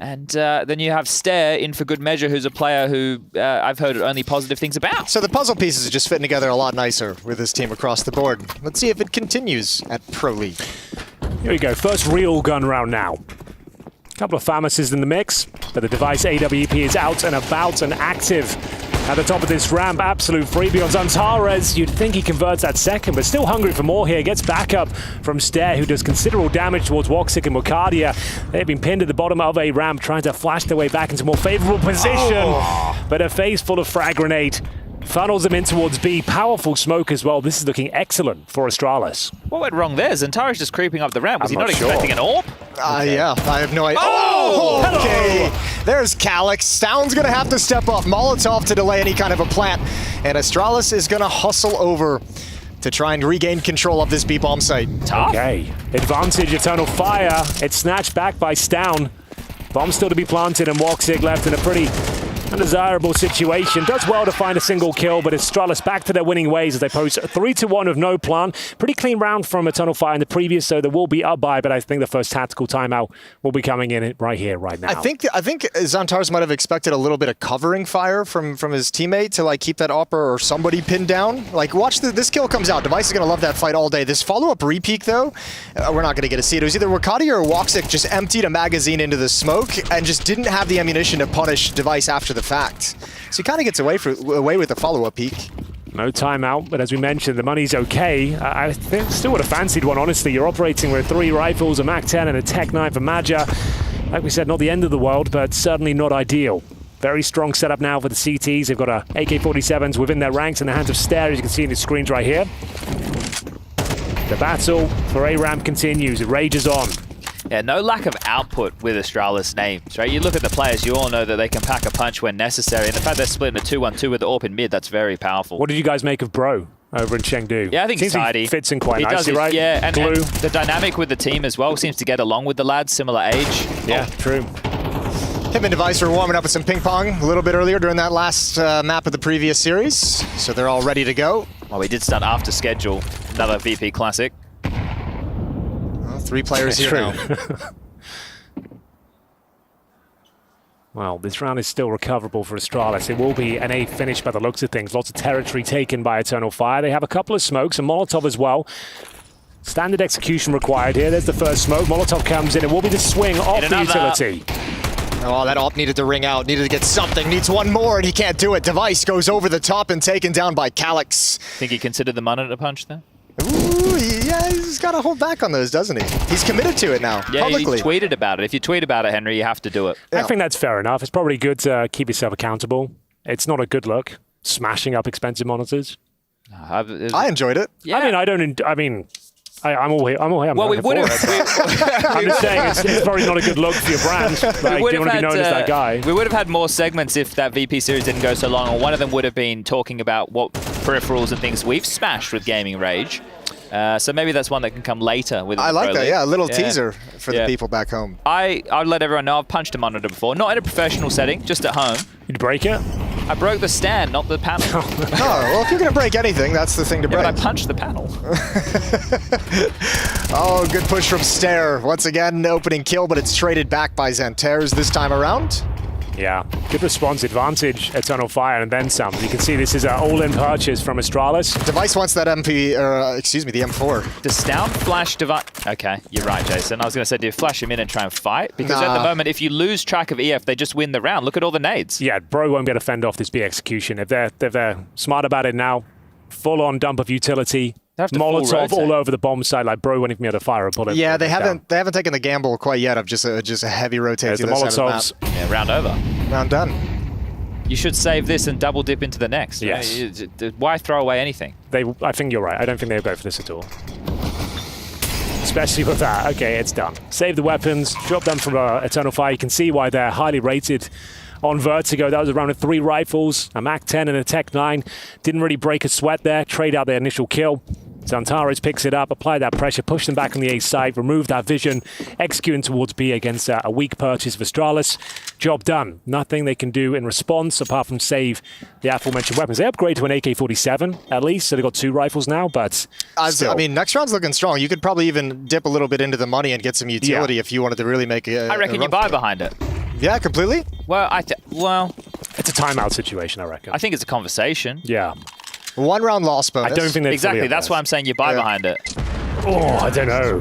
And then you have Stare in for good measure, who's a player who I've heard only positive things about. So the puzzle pieces are just fitting together a lot nicer with this team across the board. Let's see if it continues at Pro League. Here we go, first real gun round now. Couple of FAMASes in the mix, but the Device AWP is out and about and active. At the top of this ramp, absolute freebie on Zantares. You'd think he converts that second, but still hungry for more here. Gets back up from Stare, who does considerable damage towards Woxic and Mukadia. They've been pinned at the bottom of a ramp, trying to flash their way back into more favorable position. But a phase full of frag grenade funnels them in towards B. Powerful smoke as well. This is looking excellent for Astralis. What went wrong there? Zantares just creeping up the ramp. Was he not expecting an AWP? Yeah, I have no idea. Oh! Okay. There's Calyx. Stound's going to have to step up. Molotov to delay any kind of a plant. And Astralis is going to hustle over to try and regain control of this B-bomb site. Tough. Okay. Advantage, Eternal Fire. It's snatched back by Stound. Bomb still to be planted, and Woxic left in a pretty undesirable situation. Does well to find a single kill, but Astralis back to their winning ways as they post 3-1 with no plan. Pretty clean round from Eternal Fire in the previous, so there will be up by, but I think the first tactical timeout will be coming in right here, right now. I think Zantares might have expected a little bit of covering fire from his teammate to like keep that upper or somebody pinned down. Like, watch this kill comes out. Device is going to love that fight all day. This follow-up repeak, though, we're not going to get to see it. It was either Wakadia or Woxic just emptied a magazine into the smoke and just didn't have the ammunition to punish Device after the fact. So he kind of gets away with the follow-up peak. No timeout, but as we mentioned, the money's okay. I still would have fancied one, honestly. You're operating with 3 rifles, a MAC-10 and a Tech-9 for Maja. Like we said, not the end of the world, but certainly not ideal. Very strong setup now for the CTs. They've got a AK-47s within their ranks in the hands of Stare, as you can see in the screens right here. The battle for A-Ramp continues. It rages on. Yeah, no lack of output with Astralis names, right? You look at the players, you all know that they can pack a punch when necessary. And the fact they're splitting a 2-1-2 with the AWP in mid, that's very powerful. What did you guys make of Bro over in Chengdu? Yeah, I think seems he's tidy. He fits in quite nicely, does, right? Yeah, and Glue. the dynamic with the team as well seems to get along with the lads, similar age. Yeah, true. Him and Device were warming up with some ping pong a little bit earlier during that last map of the previous series, so they're all ready to go. Well, we did start after schedule, another VP Classic. Well, 3 players here now. Well, this round is still recoverable for Astralis. It will be an A finish by the looks of things. Lots of territory taken by Eternal Fire. They have a couple of smokes, and Molotov as well. Standard execution required here. There's the first smoke. Molotov comes in. It will be the swing off the utility. Oh, that AWP needed to ring out. Needed to get something. Needs one more, and he can't do it. Device goes over the top and taken down by Calyx. Think he considered the monitor punch there? Ooh, yeah, he's got to hold back on those, doesn't he? He's committed to it now, yeah, publicly. He tweeted about it. If you tweet about it, Henry, you have to do it. Yeah. I think that's fair enough. It's probably good to keep yourself accountable. It's not a good look, smashing up expensive monitors. I enjoyed it. Yeah. I mean, I'm all here. Well, we would have. I'm just saying it's probably not a good look for your brand. Like, you want to be known as that guy. We would have had more segments if that VP series didn't go so long, and one of them would have been talking about what peripherals and things we've smashed with Gaming Rage. So maybe that's one that can come later. With I like Pro that, League. yeah, a little teaser for the people back home. I'd let everyone know I've punched a monitor before, not in a professional setting, just at home. You'd break it? I broke the stand, not the panel. Oh, well, if you're going to break anything, that's the thing to break. But I punched the panel. Oh, good push from Stair. Once again, opening kill, but it's traded back by Xantares this time around. Yeah, good response advantage, Eternal Fire, and then some. You can see this is an all-in purchase from Astralis. Device wants that the M4. Does Down flash Device? Okay, you're right, Jason. I was going to say, do you flash him in and try and fight? Because at the moment, if you lose track of EF, they just win the round. Look at all the nades. Yeah, Bro won't be able to fend off this B execution. If they're smart about it now, full-on dump of utility. Molotov all over the bomb side, like Bro won't even be able to fire a bullet. Yeah, they haven't taken the gamble quite yet of just a heavy rotate. There's the Molotovs. Yeah, round over. Round done. You should save this and double dip into the next. Yes. Why throw away anything? I think you're right. I don't think they'll go for this at all. Especially with that. Okay, it's done. Save the weapons, drop them from Eternal Fire. You can see why they're highly rated on Vertigo. That was a round of 3 rifles, a Mac-10 and a Tech-9. Didn't really break a sweat there. Trade out their initial kill. Xantares picks it up, apply that pressure, push them back on the A side, remove that vision, executing towards B against a weak purchase of Astralis. Job done. Nothing they can do in response apart from save the aforementioned weapons. They upgrade to an AK-47 at least, so they've got 2 rifles now, but still. I mean, next round's looking strong. You could probably even dip a little bit into the money and get some utility if you wanted to really make it. I reckon you buy behind it. Yeah, completely? Well, it's a timeout situation, I reckon. I think it's a conversation. Yeah. 1 round loss bonus. I don't think exactly. That's why I'm saying you buy behind it. Oh, I don't know.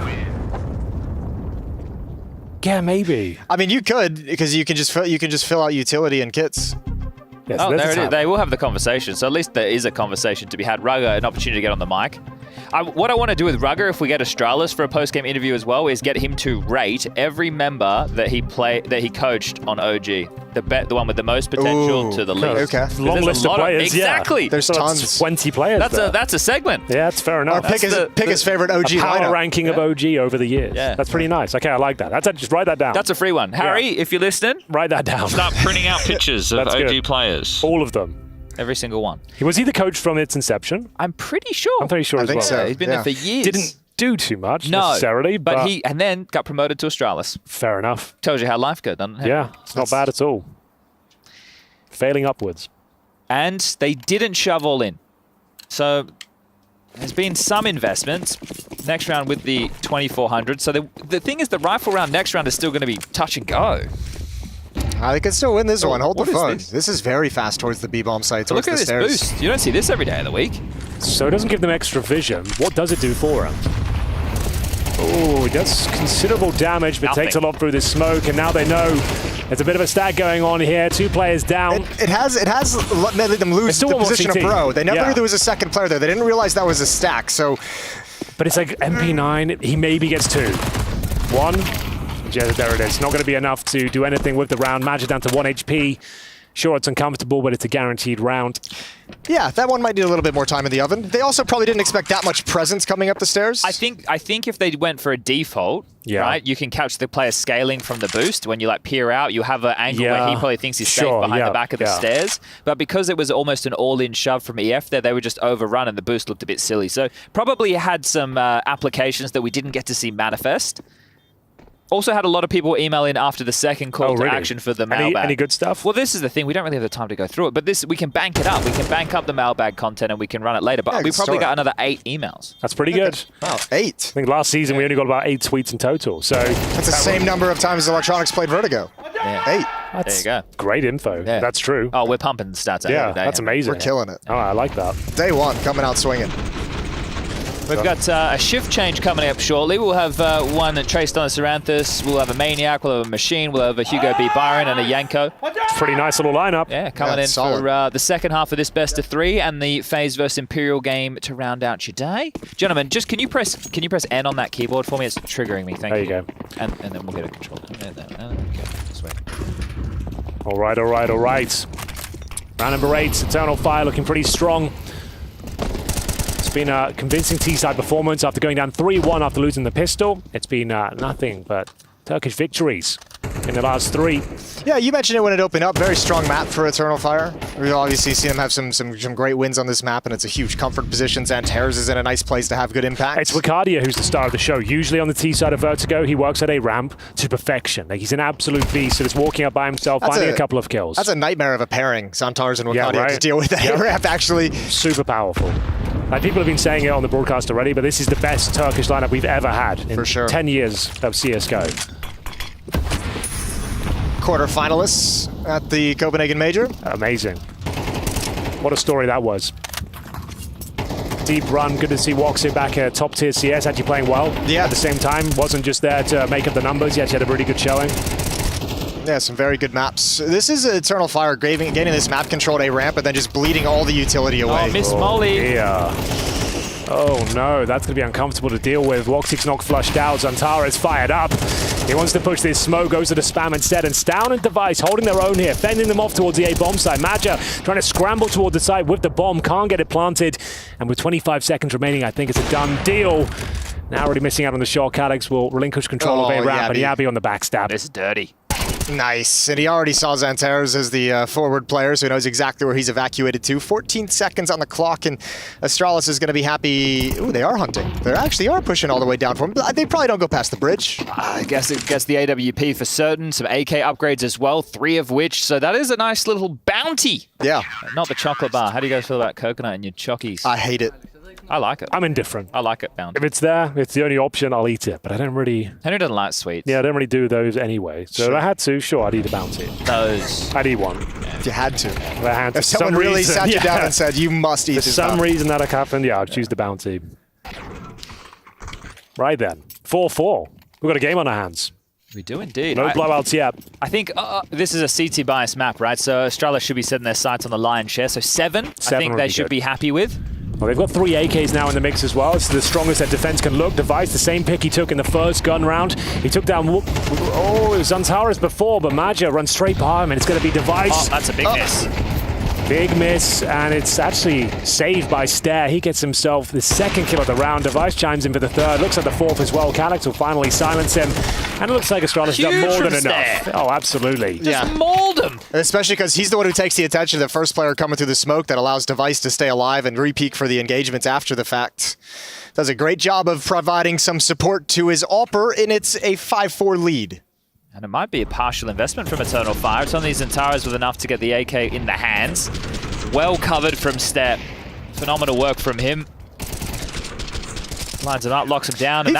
Yeah, maybe. I mean, you could because you can just fill out utility and kits. Yes, oh, there it is. They will have the conversation. So at least there is a conversation to be had. Rugger, an opportunity to get on the mic. What I want to do with Rugger, if we get Astralis for a post-game interview as well, is get him to rate every member that he coached on OG. The one with the most potential to the least. Okay. Long list of players. Exactly. Yeah. There's tons. 20 players. That's a segment. Yeah, that's fair enough. Or pick his favorite OG a power lineup. ranking of OG over the years. Yeah. That's pretty nice. Okay, I like that. Just write that down. That's a free one. Harry, if you're listening, write that down. Start printing out pictures of OG players. All of them. Every single one. Was he the coach from its inception? I'm pretty sure. I'm pretty sure as well. So. Yeah, he's been there for years. Didn't do too much necessarily, but he and then got promoted to Astralis. Fair enough. Tells you how life goes, doesn't it? Yeah, it's not bad at all. Failing upwards. And they didn't shove all in. So there's been some investments. Next round with the 2400. So the thing is, the rifle round next round is still going to be touch and go. They can still win this one. Hold the phone. This? This is very fast towards the B-bomb site. Look at this stairs. boost. You don't see this every day of the week. So it doesn't give them extra vision. What does it do for them? Oh, it does considerable damage, but takes a lot through this smoke, and now they know there's a bit of a stack going on here. 2 players down. It has made them lose the position of Bro. They never knew there was a second player there. They didn't realize that was a stack, so... But it's like MP9, he maybe gets 2. 1. Yeah, there it is. Not going to be enough to do anything with the round. Magic down to 1 HP. Sure, it's uncomfortable, but it's a guaranteed round. Yeah, that one might need a little bit more time in the oven. They also probably didn't expect that much presence coming up the stairs. I think if they went for a default, right, you can catch the player scaling from the boost. When you peer out, you have an angle where he probably thinks he's safe behind the back of the stairs. But because it was almost an all-in shove from EF there, they were just overrun and the boost looked a bit silly. So probably had some applications that we didn't get to see manifest. Also had a lot of people email in after the second call to action for the mailbag. Any good stuff? Well, this is the thing. We don't really have the time to go through it. But we can bank it up. We can bank up the mailbag content and we can run it later. But we probably got another 8 emails. That's pretty good. Wow, 8? I think last season we only got about 8 tweets in total. So that's the same number of times Electronics played Vertigo. Yeah. 8. There you go. Great info. Yeah. That's true. Oh, we're pumping the stats out every day. That's amazing. We're killing it. Oh, I like that. Day 1, coming out swinging. We've got a shift change coming up shortly. We'll have one Traced on a Ceranthus. We'll have a Maniac. We'll have a Machine. We'll have a Hugo B. Byron and a Yanko. It's a pretty nice little lineup. Yeah, coming in for the second half of this best of 3 and the FaZe versus Imperial game to round out your day. Gentlemen, just can you press N on that keyboard for me? It's triggering me. Thank you. There you go. And then we'll get a controller. Okay, sweet. All right. Round number 8, Eternal Fire looking pretty strong. been a convincing T-side performance after going down 3-1 after losing the pistol. It's been nothing but Turkish victories in the last 3. Yeah, you mentioned it when it opened up. Very strong map for Eternal Fire. We've obviously seen them have some great wins on this map, and it's a huge comfort position. Xantares is in a nice place to have good impact. It's Ricardia who's the star of the show. Usually on the T side of Vertigo, he works at a ramp to perfection. Like, he's an absolute beast, so just walking up by himself, finding a couple of kills. That's a nightmare of a pairing, Xantares and Ricardia, to deal with that ramp, actually. Super powerful. Like, people have been saying it on the broadcast already, but this is the best Turkish lineup we've ever had in 10 years of CSGO. Quarterfinalists at the Copenhagen Major. Amazing. What a story that was. Deep run, good to see Woxy back at top tier CS, actually playing well. Yeah. At the same time, wasn't just there to make up the numbers, he actually had a really good showing. Yeah, some very good maps. This is Eternal Fire getting this map control at a ramp and then just bleeding all the utility away. Oh, Miss Molly. Yeah. Oh no, that's going to be uncomfortable to deal with. Woxy's not flushed out, Xantares fired up. He wants to push this smoke, goes to the spam instead, and Stown and Device holding their own here, fending them off towards the A bomb side. Madja trying to scramble toward the side with the bomb, can't get it planted, and with 25 seconds remaining, I think it's a done deal. Now already missing out on the shot, Calix will relinquish control of A ramp, and Yabi on the backstab. This is dirty. Nice, and he already saw Xantares as the forward player, so he knows exactly where he's evacuated to. 14 seconds on the clock, and Astralis is going to be happy. Ooh, they are hunting. They actually are pushing all the way down for him. They probably don't go past the bridge. I guess the AWP for certain. Some AK upgrades as well, 3 of which. So that is a nice little bounty. Yeah. Not the chocolate bar. How do you guys feel about coconut in your chockies? I hate it. I like it. I'm indifferent. I like it, bounty. If it's there, it's the only option, I'll eat it. But I don't really... Henry doesn't like sweets. Yeah, I don't really do those anyway. So if I had to, sure, I'd eat a bounty. Those. I'd eat one. If you had to. If I had to. If someone really sat you down and said, you must eat For this some reason that happened, yeah, I'd choose the bounty. Right then. 4-4. We've got a game on our hands. We do indeed. No blowouts yet. I think this is a CT bias map, right? So Australia should be setting their sights on the lion's share. So 7 I think they should be happy with. Well, they've got 3 AKs now in the mix as well. It's the strongest that defense can look. Device, the same pick he took in the first gun round. He took down, it was Xantares before, but Madja runs straight by him, and it's going to be Device. Oh, that's a big miss. Big miss, and it's actually saved by Stare. He gets himself the 2nd kill of the round. Device chimes in for the 3rd. Looks like the 4th as well. Calix will finally silence him. And it looks like Astralis done more than enough. Oh, absolutely. Just mauled him. Especially because he's the one who takes the attention of the first player coming through the smoke that allows Device to stay alive and re-peek for the engagements after the fact. Does a great job of providing some support to his AWPer, and it's a 5-4 lead. And it might be a partial investment from Eternal Fire. It's on these Xantares with enough to get the AK in the hands. Well covered from Step. Phenomenal work from him. Lines him up, locks him down. And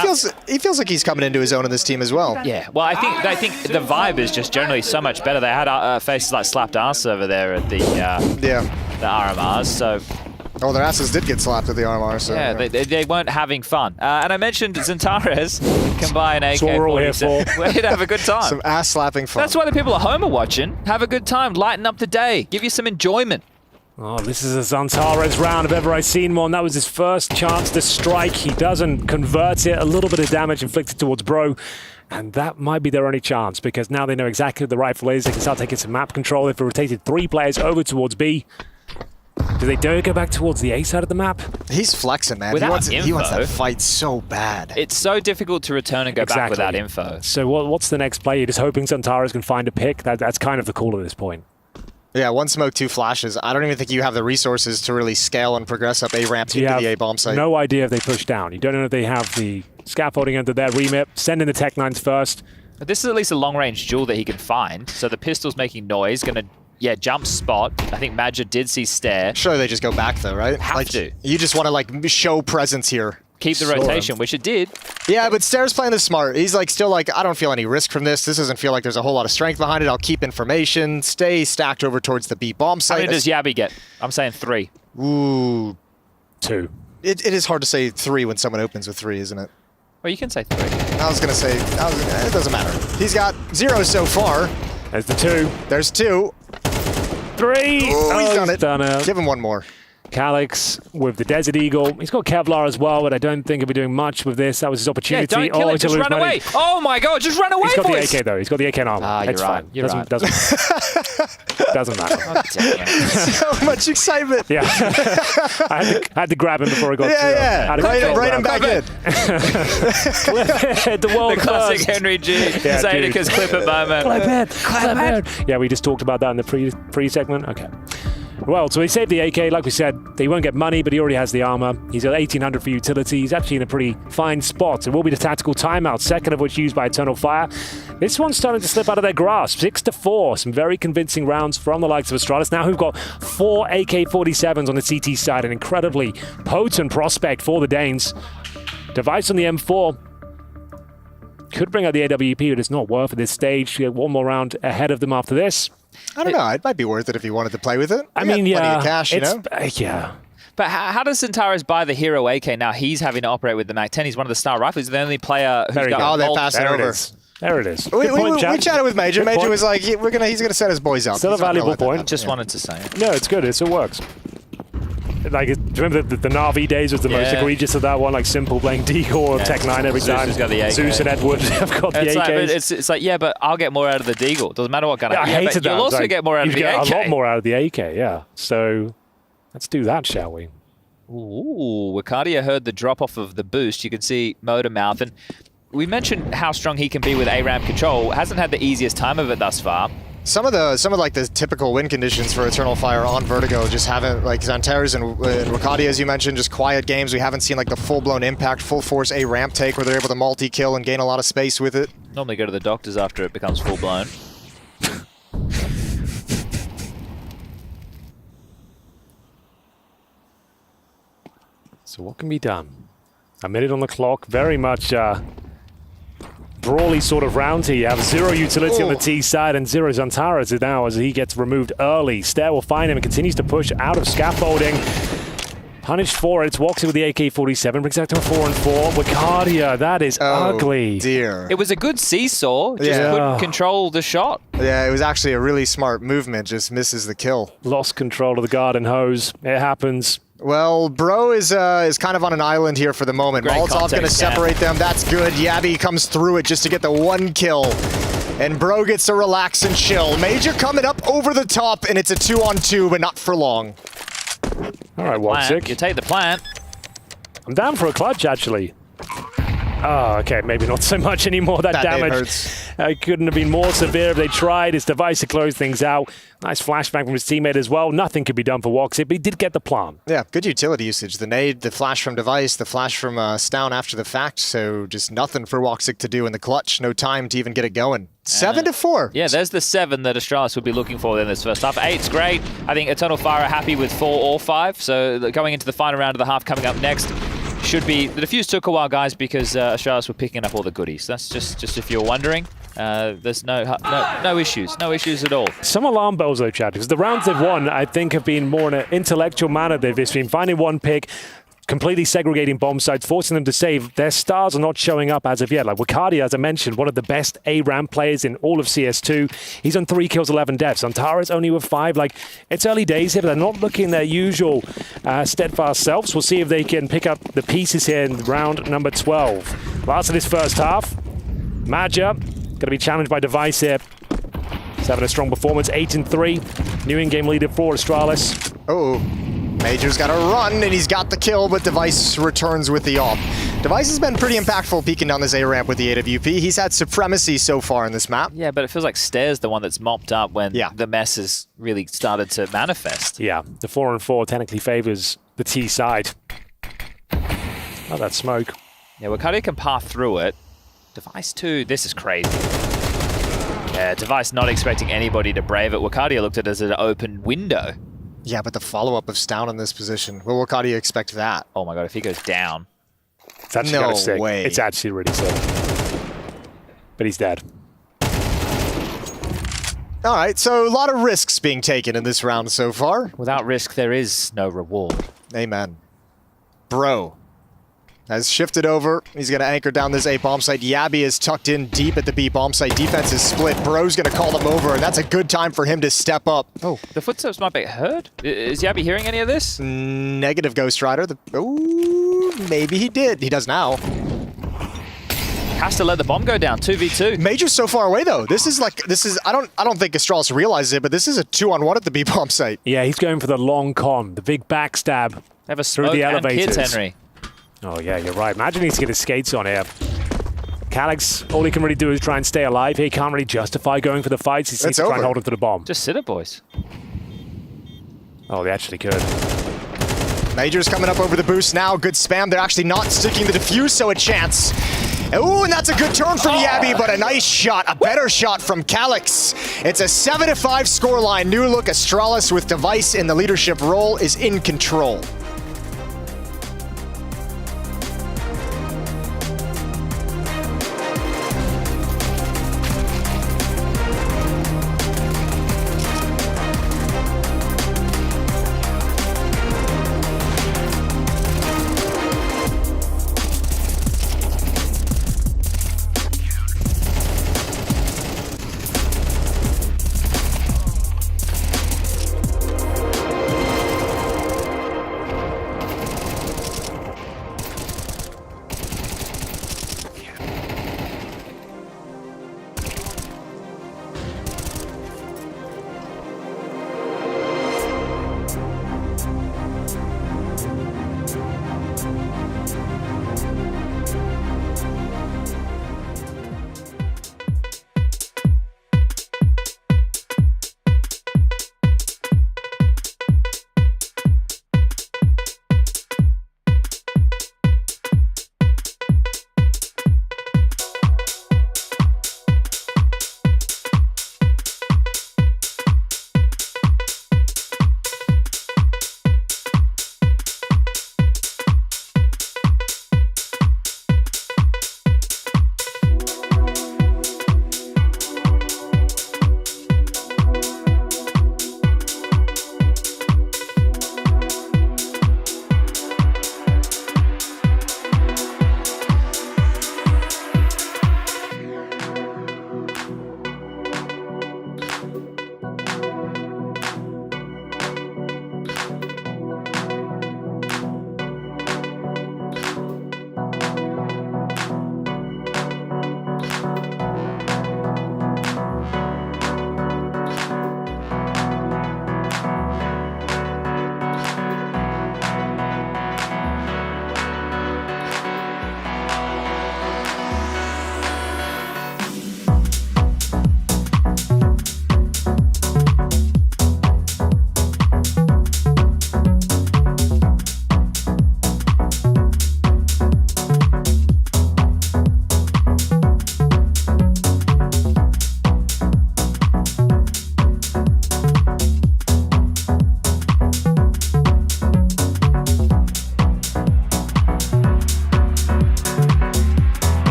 he feels like he's coming into his own in this team as well. Yeah, well, I think the vibe is just generally so much better. They had faces like slapped ass over there at the RMRs, so... Oh, their asses did get slapped at the RMR, so... Yeah, they weren't having fun. And I mentioned Xantares can buy an AK. That's what we're all here for. We're here to have a good time. Some ass-slapping fun. That's why the people at home are watching. Have a good time, lighten up the day, give you some enjoyment. Oh, this is a Xantares round if ever I've seen one. That was his first chance to strike. He doesn't convert it. A little bit of damage inflicted towards Bro. And that might be their only chance, because now they know exactly what the rifle is. They can start taking some map control. They've rotated 3 players over towards B. Do they dare go back towards the A side of the map? He's flexing, man. He wants that fight so bad. It's so difficult to return and go back without info. So what's the next play? You're just hoping Xantares can find a pick? That's kind of the call at this point. Yeah, 1 smoke, 2 flashes. I don't even think you have the resources to really scale and progress up A ramp into the A bomb site. No idea if they push down. You don't know if they have the scaffolding under their remit. Send in the Tech 9s first. But this is at least a long-range duel that he can find. So the pistol's making noise, gonna jump spot. I think Madja did see Stare. Sure, they just go back though, right? Have to. You just want to show presence here. Keep the rotation, which it did. Yeah, but Stare's playing this smart. He's still I don't feel any risk from this. This doesn't feel like there's a whole lot of strength behind it. I'll keep information, stay stacked over towards the B bomb site. How many does Yabi get? I'm saying 3. Ooh. 2. It is hard to say 3 when someone opens with 3, isn't it? Well, you can say 3. I was going to say, it doesn't matter. He's got 0 so far. There's the 2. There's 2. 3. Oh, he's done it. Give him 1 more. Calyx with the Desert Eagle. He's got Kevlar as well, but I don't think he'll be doing much with this. That was his opportunity. Yeah, don't kill it. Just run away. Oh my God, just run away, He's got boys. the AK though. He's got the AK in armor. You're It's right. fine. You're right. Doesn't matter. So much excitement. Yeah. I had to grab him before I got Yeah. Right him back in. The world The classic class. Henry G. Yeah, Zaydeker's clip it moment. Yeah, we just talked about that in the pre-segment. Okay. Well, so he saved the AK. Like we said, he won't get money, but he already has the armor. He's at 1800 for utility. He's actually in a pretty fine spot. It will be the tactical timeout, second of which used by Eternal Fire. This one's starting to slip out of their grasp. 6-4. Some very convincing rounds from the likes of Astralis. Now who've got 4 AK-47s on the CT side. An incredibly potent prospect for the Danes. Device on the M4. Could bring out the AWP, but it's not worth at this stage to get one more round ahead of them after this. I don't know. It might be worth it if you wanted to play with it. I mean, plenty of cash, you know? Yeah. But how does Centaurus buy the hero AK now? He's having to operate with the MAC-10. He's one of the star rifles. He's the only player who's got they gold. passed it over. There it is. We chatted with Major. Good Major point. was like, he's gonna set his boys up. Still a valuable point. Just wanted to say it. No, it's good. It works. Like, do you remember the Na'Vi days was the most egregious of that one? Like Simple playing Deagle or Tech 9 every time. Zeus has got the AK. Zeus and Edward have got the It's AKs. it's like, yeah, but I'll get more out of the Deagle. Doesn't matter what gun I hated but that. You'll also Like, get more out of the you AK. get a lot more out of the AK, yeah. So let's do that, shall we? Ooh, Wakadia heard the drop off of the boost. You can see Motor Mouth. And we mentioned how strong he can be with A-Ramp control. Hasn't had the easiest time of it thus far. Some of like the typical win conditions for Eternal Fire on Vertigo just haven't, like Xantares and Wakadia, as you mentioned, just quiet games. We haven't seen like the full-blown impact, full-force A-Ramp take where they're able to multi-kill and gain a lot of space with it. Normally go to the doctors after it becomes full-blown. So what can be done? A minute on the clock, very much brawly sort of round here. You have 0 utility on the T side and 0 Xantares now as he gets removed early. Stair will find him and continues to push out of scaffolding. Punished for it. It's Woxy with the AK-47, brings that to a 4-4. Wakadia, that is ugly. Dear. It was a good seesaw, just couldn't control the shot. Yeah, it was actually a really smart movement, just misses the kill. Lost control of the garden hose. It happens. Well, Bro is kind of on an island here for the moment. Molotov's going to separate them. That's good. Yabby comes through it just to get the 1 kill. And Bro gets to relax and chill. Major coming up over the top, and it's a 2-on-2, but not for long. All right, Woxic. You take the plant. I'm down for a clutch, actually. Oh, okay, maybe not so much anymore. That damage hurts. Couldn't have been more severe if they tried. His device to close things out. Nice flashback from his teammate as well. Nothing could be done for Woxic, but he did get the plant. Yeah, good utility usage. The nade, the flash from device, the flash from Stown after the fact. So just nothing for Woxic to do in the clutch. No time to even get it going. 7-4. Yeah, there's the 7 that Astralis would be looking for in this first half. 8's great. I think Eternal Fire are happy with 4 or 5. So going into the final round of the half coming up next should be... The defuse took a while, guys, because Astralis were picking up all the goodies. That's just if you're wondering. There's no issues. No issues at all. Some alarm bells, though, Chad, because the rounds they've won, I think, have been more in an intellectual manner. They've been finding one pick, completely segregating bomb sites, forcing them to save. Their stars are not showing up as of yet. Like Wakadia, as I mentioned, one of the best A-Ramp players in all of CS2. He's on 3 kills, 11 deaths. Antara's only with 5. Like, it's early days here, but they're not looking their usual steadfast selves. We'll see if they can pick up the pieces here in round number 12. Last of this first half. Maja, going to be challenged by Device here. He's having a strong performance, 8-3. New in-game leader for Astralis. Oh, Major's got to run, and he's got the kill, but Device returns with the AWP. Device has been pretty impactful peeking down this A-ramp with the AWP. He's had supremacy so far in this map. Yeah, but it feels like Stair's the one that's mopped up when the mess has really started to manifest. Yeah, the 4-4 technically favors the T side. Oh, that smoke. Yeah, Wakadia can path through it. Device 2, this is crazy. Yeah, Device not expecting anybody to brave it. Wakadia looked at it as an open window. Yeah, but the follow-up of Stown in this position, will Wakadia expect that? Oh my god, if he goes down. It's actually kind of sick. It's actually really sick. But he's dead. All right, so a lot of risks being taken in this round so far. Without risk, there is no reward. Amen. Bro. has shifted over. He's going to anchor down this A bomb site. Yabby is tucked in deep at the B bomb site. Defense is split. Bro's going to call them over, and that's a good time for him to step up. Oh, the footsteps might be heard. Is Yabby hearing any of this? Negative, Ghost Rider. Ooh, maybe he did. He does now. Has to let the bomb go down. 2v2. Major's so far away though. This is I don't think Astralis realizes it, but this is a 2-on-1 at the B bomb site. Yeah, he's going for the long con, the big backstab Have a through the and elevators. kids, Henry. Oh yeah, you're right. Imagine he needs to get his skates on here. Calyx, all he can really do is try and stay alive. He can't really justify going for the fights. He needs to try and hold him to the bomb. Just sit it, boys. Oh, they actually could. Major's coming up over the boost now. Good spam. They're actually not sticking the defuse, so a chance. Ooh, and that's a good turn from Yabby, but a nice shot, a better shot from Calyx. It's a 7-5 scoreline. New look Astralis with Device in the leadership role is in control.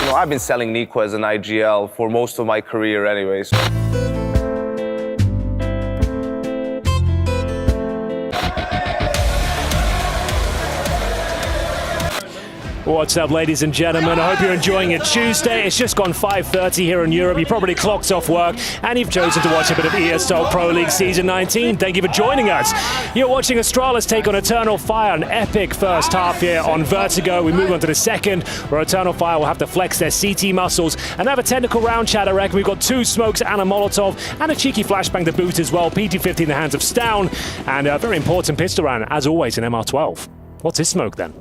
I've been selling Nico as an IGL for most of my career anyways. What's up, ladies and gentlemen? I hope you're enjoying it Tuesday. It's just gone 5:30 here in Europe. You probably clocked off work and you've chosen to watch a bit of ESL Pro League Season 19. Thank you for joining us. You're watching Astralis take on Eternal Fire, an epic first half here on Vertigo. We move on to the second, where Eternal Fire will have to flex their CT muscles and have a technical round chat, I reckon. We've got 2 smokes and a Molotov and a cheeky flashbang to boot as well. PT-50 in the hands of Stown and a very important pistol round, as always, in MR12. What's his smoke then?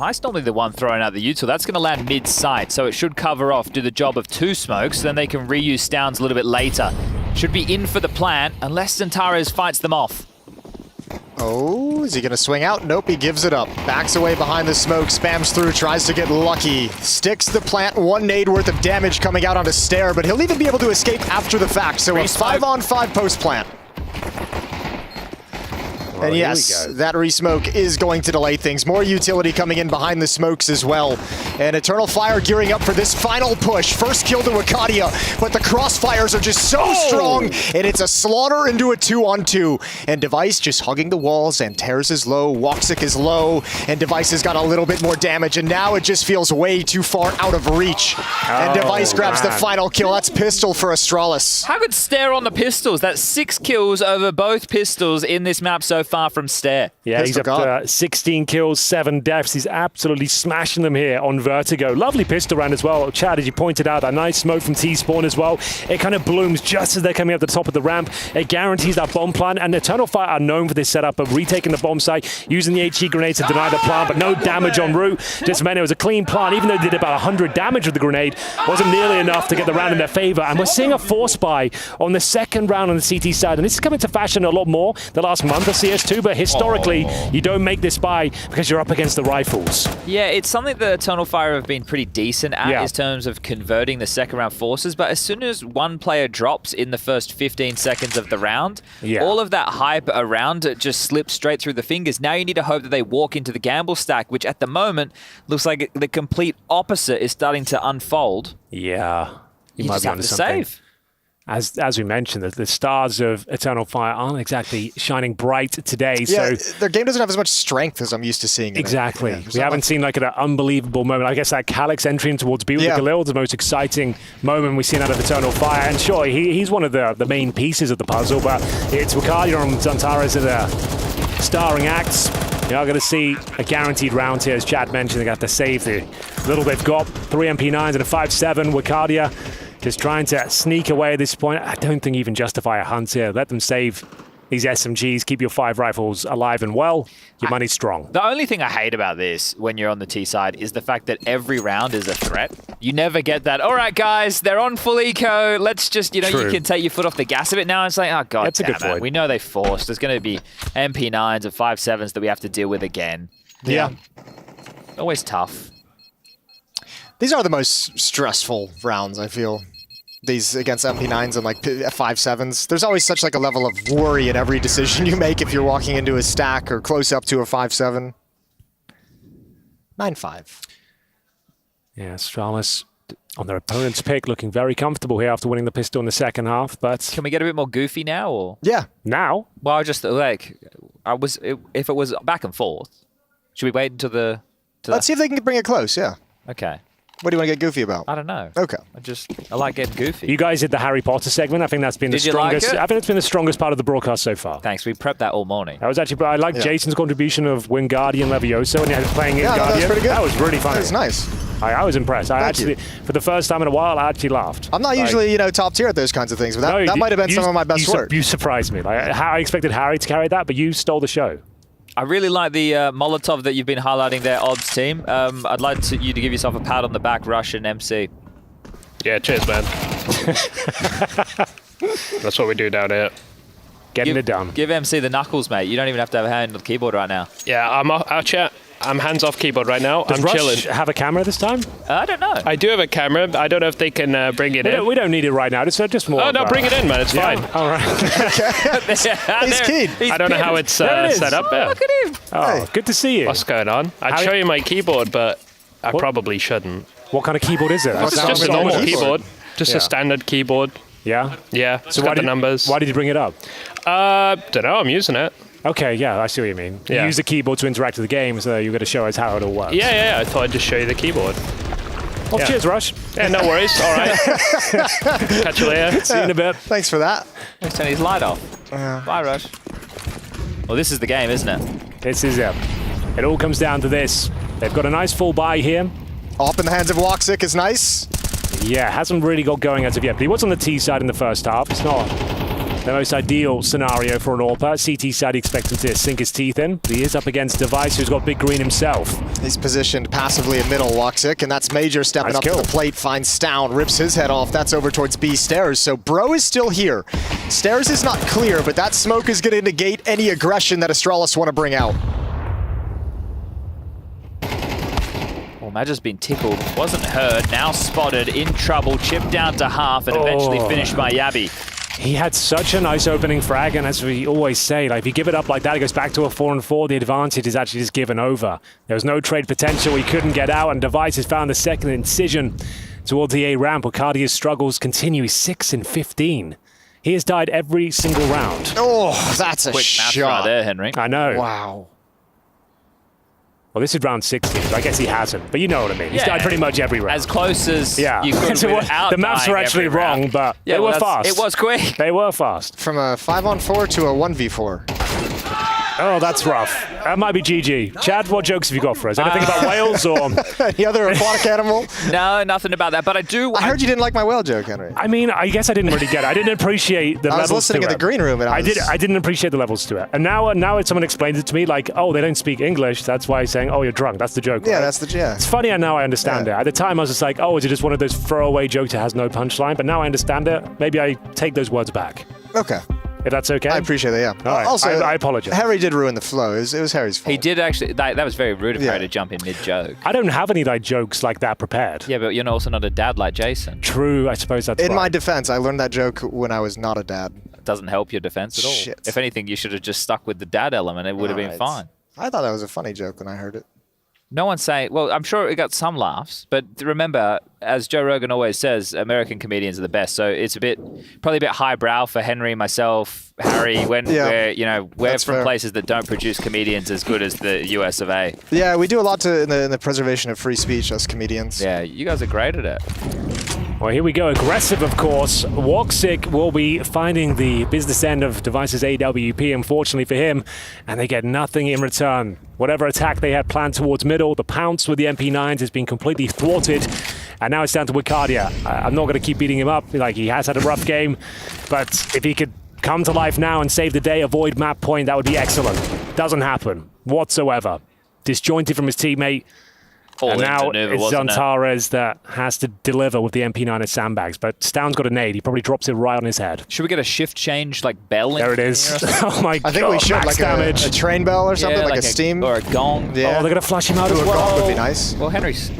Ice normally the one throwing out the util. That's going to land mid-sight, so it should cover off, do the job of 2 smokes, then they can reuse Stowns a little bit later. should be in for the plant unless Zantares fights them off. Oh, is he going to swing out? Nope, he gives it up. Backs away behind the smoke, spams through, tries to get lucky. Sticks the plant, 1 nade worth of damage coming out onto Stair, but he'll even be able to escape after the fact. So a 5-on-5 post plant. And yes, that resmoke is going to delay things. More utility coming in behind the smokes as well. And Eternal Fire gearing up for this final push. First kill to Wakadia, but the crossfires are just so strong, and it's a slaughter into a 2-on-2. And Device just hugging the walls, and Tears is low, Woxic is low, and Device has got a little bit more damage, and now it just feels way too far out of reach. And Device grabs the final kill. That's pistol for Astralis. How good Stare on the pistols? That's 6 kills over both pistols in this map so far from Stare. Yeah, he's up to 16 kills, 7 deaths. He's absolutely smashing them here on Vertigo. Lovely pistol round as well. Chad, as you pointed out, a nice smoke from T-Spawn as well. It kind of blooms just as they're coming up the top of the ramp. It guarantees that bomb plant, and Eternal Fire are known for this setup of retaking the bomb site, using the HE grenade to deny the plant, but no damage en route. Just meant it was a clean plant, even though they did about 100 damage with the grenade. Wasn't nearly enough to get the round in their favor, and we're seeing a force buy on the second round on the CT side, and this is coming to fashion a lot more the last month of CS2, but historically, you don't make this buy because you're up against the rifles. Yeah, it's something that Eternal Fire have been pretty decent at in terms of converting the second round forces, but as soon as one player drops in the first 15 seconds of the round, all of that hype around it just slips straight through the fingers. Now you need to hope that they walk into the gamble stack, which at the moment looks like the complete opposite is starting to unfold. Yeah. You might just have to save. As we mentioned, the stars of Eternal Fire aren't exactly shining bright today. Yeah, so their game doesn't have as much strength as I'm used to seeing. Exactly. We haven't seen like an unbelievable moment. I guess that Calyx entry in towards B with the Galil, the most exciting moment we've seen out of Eternal Fire. And sure, he's one of the main pieces of the puzzle, but it's Wakadia and Zantares that are starring acts. You are going to see a guaranteed round here, as Chad mentioned. They have to save the little they've got. 3 MP9s and a 5.7. Wakadia just trying to sneak away at this point. I don't think even justify a hunt here. Let them save these SMGs, keep your 5 rifles alive and well. Your money's strong. The only thing I hate about this when you're on the T side is the fact that every round is a threat. You never get that, all right, guys, they're on full eco. Let's just, you can take your foot off the gas a bit now. It's like, oh, God damn it. We know they forced. There's going to be MP9s and 5.7s that we have to deal with again. Yeah. Always tough. These are the most stressful rounds, I feel. These against MP9s and like 5.7s. There's always such like a level of worry in every decision you make if you're walking into a stack or close up to a 5.7. 9.5. Yeah, Astralis on their opponent's pick, looking very comfortable here after winning the pistol in the second half. But can we get a bit more goofy now? Or yeah, now. Well, I just like if it was back and forth, should we wait until the? Let's see if they can bring it close. Yeah. Okay. What do you want to get goofy about? I don't know. Okay. I like getting goofy. You guys did the Harry Potter segment. I think that's been the strongest. Like it? I think it's been the strongest part of the broadcast so far. Thanks. We prepped that all morning. That was actually. I like Jason's contribution of Wingardium Levioso when he had playing in Guardian. That was pretty good. That was really funny. That was nice. I was impressed. For the first time in a while, I actually laughed. I'm not usually, top tier at those kinds of things, but that might have been some of my best work. You surprised me. I expected Harry to carry that, but you stole the show. I really like the Molotov that you've been highlighting there, Obs team. I'd like you to give yourself a pat on the back, Rush and MC. Yeah, cheers, man. That's what we do down here. Getting it done. Give MC the knuckles, mate. You don't even have to have a hand on the keyboard right now. Yeah, I'm hands off keyboard right now. Does I'm Rush chilling. Have a camera this time? I don't know. I do have a camera. I don't know if they can bring it in. We don't need it right now. Just more. Oh, no, bring it in, man. It's fine. All right. He's keen. I don't know how it's set up there. Look at him. Oh, good to see you. What's going on? I'd show you my keyboard, but I probably shouldn't. What kind of keyboard is it? It's just a normal keyboard. Just a standard keyboard. Yeah? Yeah. So why the numbers. Why did you bring it up? Don't know. I'm using it. Okay, yeah, I see what you mean. Yeah. You use the keyboard to interact with the game, so you're going to show us how it all works. Yeah. I thought I'd just show you the keyboard. Well, cheers, Rush. Yeah, no worries. All right. Catch you later. See you in a bit. Thanks for that. Let's turn his light off. Bye, Rush. Well, this is the game, isn't it? This is it. It all comes down to this. They've got a nice full buy here. Off in the hands of Woxic is nice. Yeah, hasn't really got going as of yet, but he was on the T side in the first half. It's not the most ideal scenario for an AWPer. CT side expecting to sink his teeth in. But he is up against Device, who's got big green himself. He's positioned passively in middle, Woxic, and that's Major stepping up to the plate, finds Stound, rips his head off. That's over towards B Stairs, so Bro is still here. Stairs is not clear, but that smoke is going to negate any aggression that Astralis want to bring out. Well, Major's been tickled, wasn't heard, now spotted, in trouble, chipped down to half, and eventually finished by Yabi. He had such a nice opening frag, and as we always say, like if you give it up like that, it goes back to a 4-4. The advantage is actually just given over. There was no trade potential. He couldn't get out, and Device has found the second incision towards the A ramp. Cardia's struggles continue. He's 6-15. He has died every single round. Oh, that's a quick shot right there, Henry. I know. Wow. Well, this is round 16, so I guess he hasn't. But you know what I mean. He's died pretty much every round. As close as you could So without the maths were dying actually every wrong, round. but Yeah, they well, were fast. It was quick. They were fast. From a 5-on-4 to a 1v4. Oh, that's rough. That might be GG. Chad, what jokes have you got for us? Anything about whales or any other aquatic animal? No, nothing about that. But I do. I heard you didn't like my whale joke, Henry. I mean, I guess I didn't really get it. I didn't appreciate the I levels was listening to in it. the green room, and I didn't appreciate the levels to it. And now someone explains it to me like, oh, they don't speak English. That's why he's saying, oh, you're drunk. That's the joke. Yeah, right? that's the yeah. It's funny, and now I understand it. At the time, I was just like, oh, is it just one of those throwaway jokes that has no punchline? But now I understand it. Maybe I take those words back. Okay. If that's okay. I appreciate it, yeah. All right. Also, I apologize. Harry did ruin the flow. It was Harry's fault. He did actually. That was very rude of Harry to jump in mid-joke. I don't have any like jokes like that prepared. Yeah, but you're also not a dad like Jason. True, I suppose that's In right. my defense, I learned that joke when I was not a dad. It doesn't help your defense at all. Shit. If anything, you should have just stuck with the dad element. It would have been fine. I thought that was a funny joke when I heard it. No one's saying, well, I'm sure it got some laughs, but remember, as Joe Rogan always says, American comedians are the best. So it's probably a bit highbrow for Henry, myself, Harry, when we're from places that don't produce comedians as good as the US of A. Yeah, we do a lot in the preservation of free speech, us comedians. Yeah, you guys are great at it. Well, here we go. Aggressive, of course. Woxic will be finding the business end of Device's AWP, unfortunately for him, and they get nothing in return. Whatever attack they had planned towards middle, the pounce with the MP9s has been completely thwarted, and now it's down to Wicardia. I'm not going to keep beating him up. Like, he has had a rough game, but if he could come to life now and save the day, avoid map point, that would be excellent. Doesn't happen whatsoever. Disjointed from his teammate. And now it's Zantares that has to deliver with the MP9 as sandbags. But Stound's got a nade. He probably drops it right on his head. Should we get a shift change, like bell? There it is. Oh my god! I think we should, like a train bell or something, like a steam. Or a gong. Yeah. Oh, they're going to flush him out as A well. gong would be nice. Well, Henry's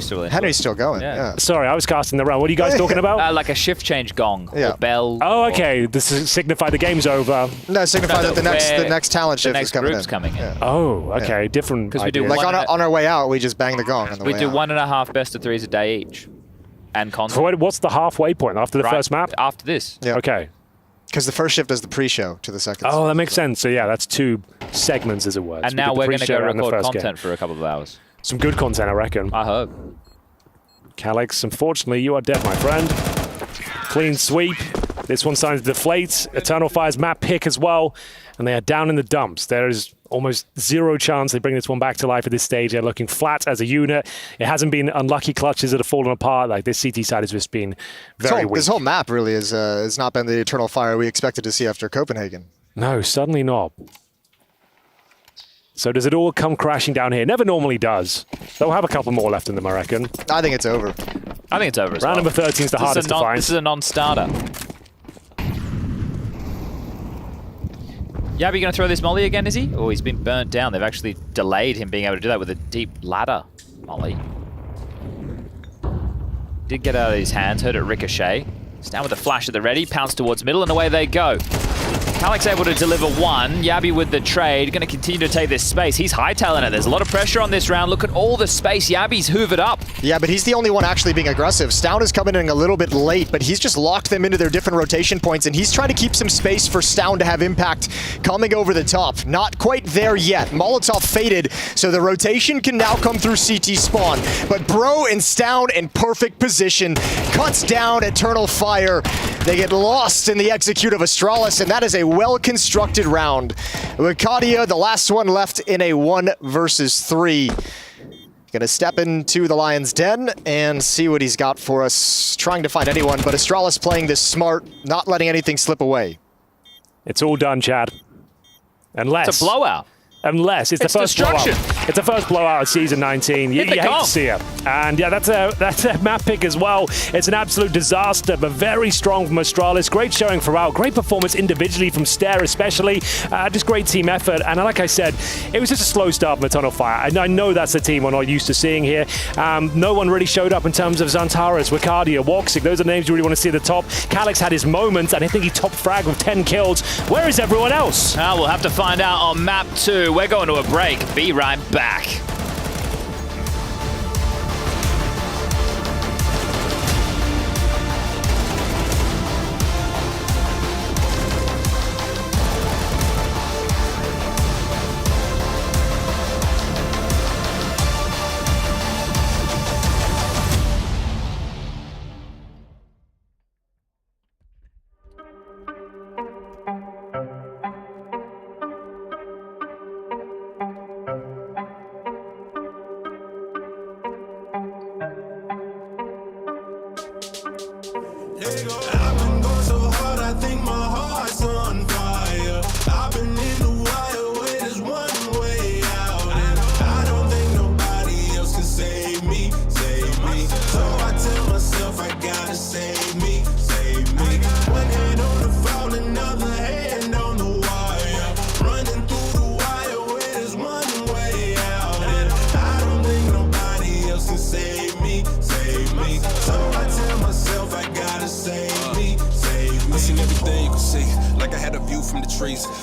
still in. Henry's still going, yeah. Sorry, I was casting the round. What are you guys talking about? Like a shift change gong or bell. Oh, okay. This signify the game's over. No, signify that the next talent shift is coming in. coming in. Yeah. Oh, okay. Different. Because we do like on our way out, we just bang the gong on the way out. We do 1.5 best of threes a day each. And content. What's the halfway point after the first map? After this. Yeah. Okay. Because the first shift is the pre-show to the second. Oh, that makes sense. So yeah, that's 2 segments, as it were. And now we're going to go record content for a couple of hours. Some good content, I reckon. I hope. Calix, unfortunately, you are dead, my friend. Clean sweep. This one starting to deflate. Eternal Fire's map pick as well. And they are down in the dumps. There is almost zero chance they bring this one back to life at this stage. They're looking flat as a unit. It hasn't been unlucky clutches that have fallen apart. Like, this CT side has just been very weak. This whole map really has not been the Eternal Fire we expected to see after Copenhagen. No, suddenly not. So does it all come crashing down here? Never normally does. They'll have a couple more left in them, I reckon. I think it's over. I think it's over as Round well. number 13 is the hardest to find. This is a non-starter. Yabi going to throw this molly again, is he? Oh, he's been burnt down. They've actually delayed him being able to do that with a deep ladder molly. Did get out of his hands, heard it ricochet. He's down with a flash at the ready, pounce towards middle, and away they go. Calix able to deliver one. Yabi with the trade, going to continue to take this space. He's hightailing it. There's a lot of pressure on this round. Look at all the space Yabi's hoovered up. Yeah, but he's the only one actually being aggressive. Stound is coming in a little bit late, but he's just locked them into their different rotation points, and he's trying to keep some space for Stound to have impact coming over the top. Not quite there yet. Molotov faded, so the rotation can now come through CT spawn. But Bro and Stound in perfect position. Cuts down Eternal Fire. They get lost in the execute of Astralis, and that is a well-constructed round. Wicardia, the last one left in a 1 versus 3. Gonna step into the Lion's Den and see what he's got for us. Trying to find anyone, but Astralis playing this smart, not letting anything slip away. It's all done, Chad. Unless It's a blowout. Unless it's the first destruction. blowout. It's the first blowout of season 19. You hate to see it. And yeah, that's a map pick as well. It's an absolute disaster, but very strong from Astralis. Great showing throughout. Great performance individually from Stare especially. Just great team effort. And like I said, it was just a slow start from Eternal Fire. And I know that's a team we're not used to seeing here. No one really showed up in terms of Xantares, Wicardia, Woxic. Those are names you really want to see at the top. Calyx had his moments, and I think he top fragged with 10 kills. Where is everyone else? We'll have to find out on map 2. We're going to a break. Be right back.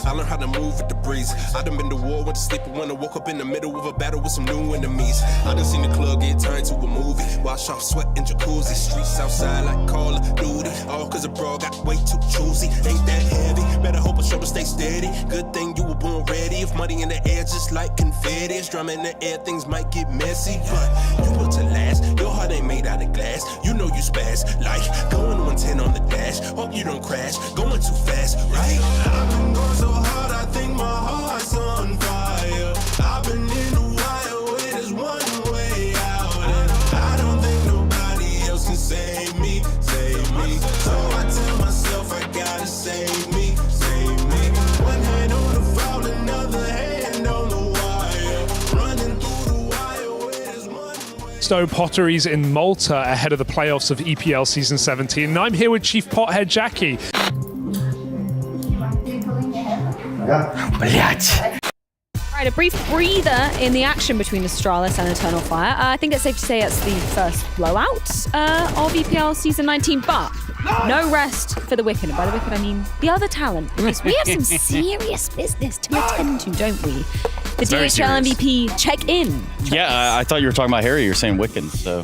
I learned how to move with the breeze. I done been to war, went to sleep, and when I woke up in the middle of a battle with some new enemies. I done seen the club get turned to a movie. Wash off sweat in jacuzzi. Streets outside like Call of Duty. All cause a bro got way too choosy. Ain't that heavy, better hope a shoulder stay steady. Good thing you were born ready. If money in the air just like confetti, it's drum in the air, things might get messy. But you built to last, your heart ain't made out of glass. You know you spaz, like going 110 on the dash. Hope you don't crash, going too fast, right? I've been going so hard, I think my heart's on fire. I've been in the wire with this one way out, and I don't think nobody else can save me, save me. So I tell myself I gotta save me, save me. One hand on the foul, another hand on the wire. Running through the wire with this one way. Snow Potteries in Malta ahead of the playoffs of EPL Season 17. And I'm here with Chief Pothead Jackie. Right, a brief breather in the action between Astralis and Eternal Fire. I think it's safe to say it's the first blowout of EPL Season 19, but no rest for the Wicked. And by the Wicked, I mean the other talent, because we have some serious business to attend to, don't we? The DHL MVP check-in. Yeah, I thought you were talking about Harry. You're saying Wiccan, so...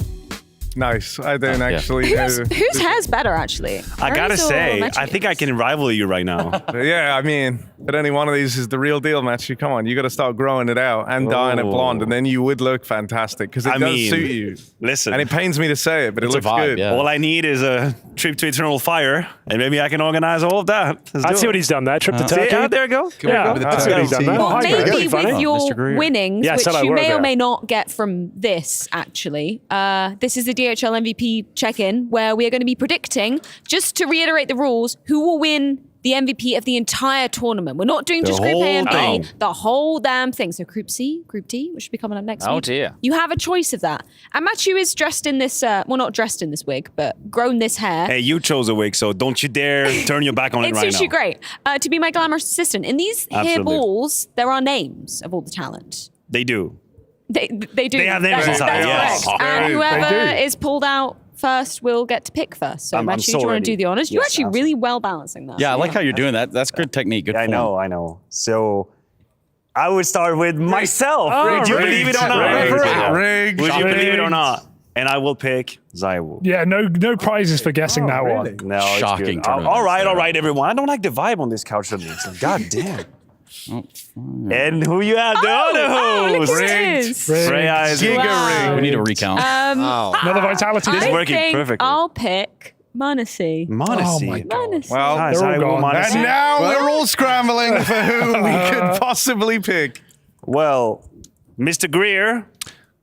Nice. I don't actually know. Whose hair's better, actually? I gotta say, I think I can rival you right now. Yeah, I mean, but only one of these is the real deal, Matthew. Come on, you got to start growing it out and dyeing it blonde, and then you would look fantastic because it does suit you. Listen, and it pains me to say it, but it looks good. Yeah. All I need is a trip to Eternal Fire, and maybe I can organize all of that. Let's see what he's done there. Trip to Turkey. Yeah, there you go. Let's see what he's done there. Well, maybe with your winnings, yes, which you may or may not get from this, actually. This is the DHL MVP check-in, where we are going to be predicting, just to reiterate the rules, who will win the MVP of the entire tournament. We're not doing just Group A and B, the whole damn thing. So Group C, Group D, which should be coming up next week. Oh dear. You have a choice of that. And Matthew is dressed in this, well, not dressed in this wig, but grown this hair. Hey, you chose a wig, so don't you dare turn your back on it right now. It suits you great. To be my glamorous assistant. In these hair balls, there are names of all the talent. They do. They do. They have names inside, yes. And whoever is pulled out first will get to pick first. So Matthew, do you want to do the honors? You're actually really well balancing that. Yeah, I like how you're doing that. That's good technique. Good form. I know. So I would start with myself. Would you believe it or not? Would you believe it or not? And I will pick Zywoo. Yeah, no prizes for guessing that one. No, shocking. All right, everyone. I don't like the vibe on this couch today. So, God damn. And who you have? The other host. Freya is We need a recount. Another vitality. This is working perfectly. I'll pick Manassi. Manassi. Oh my God. Manassi. Well, they're all gone. And now we're all scrambling for who we could possibly pick. Well, Mr. Greer.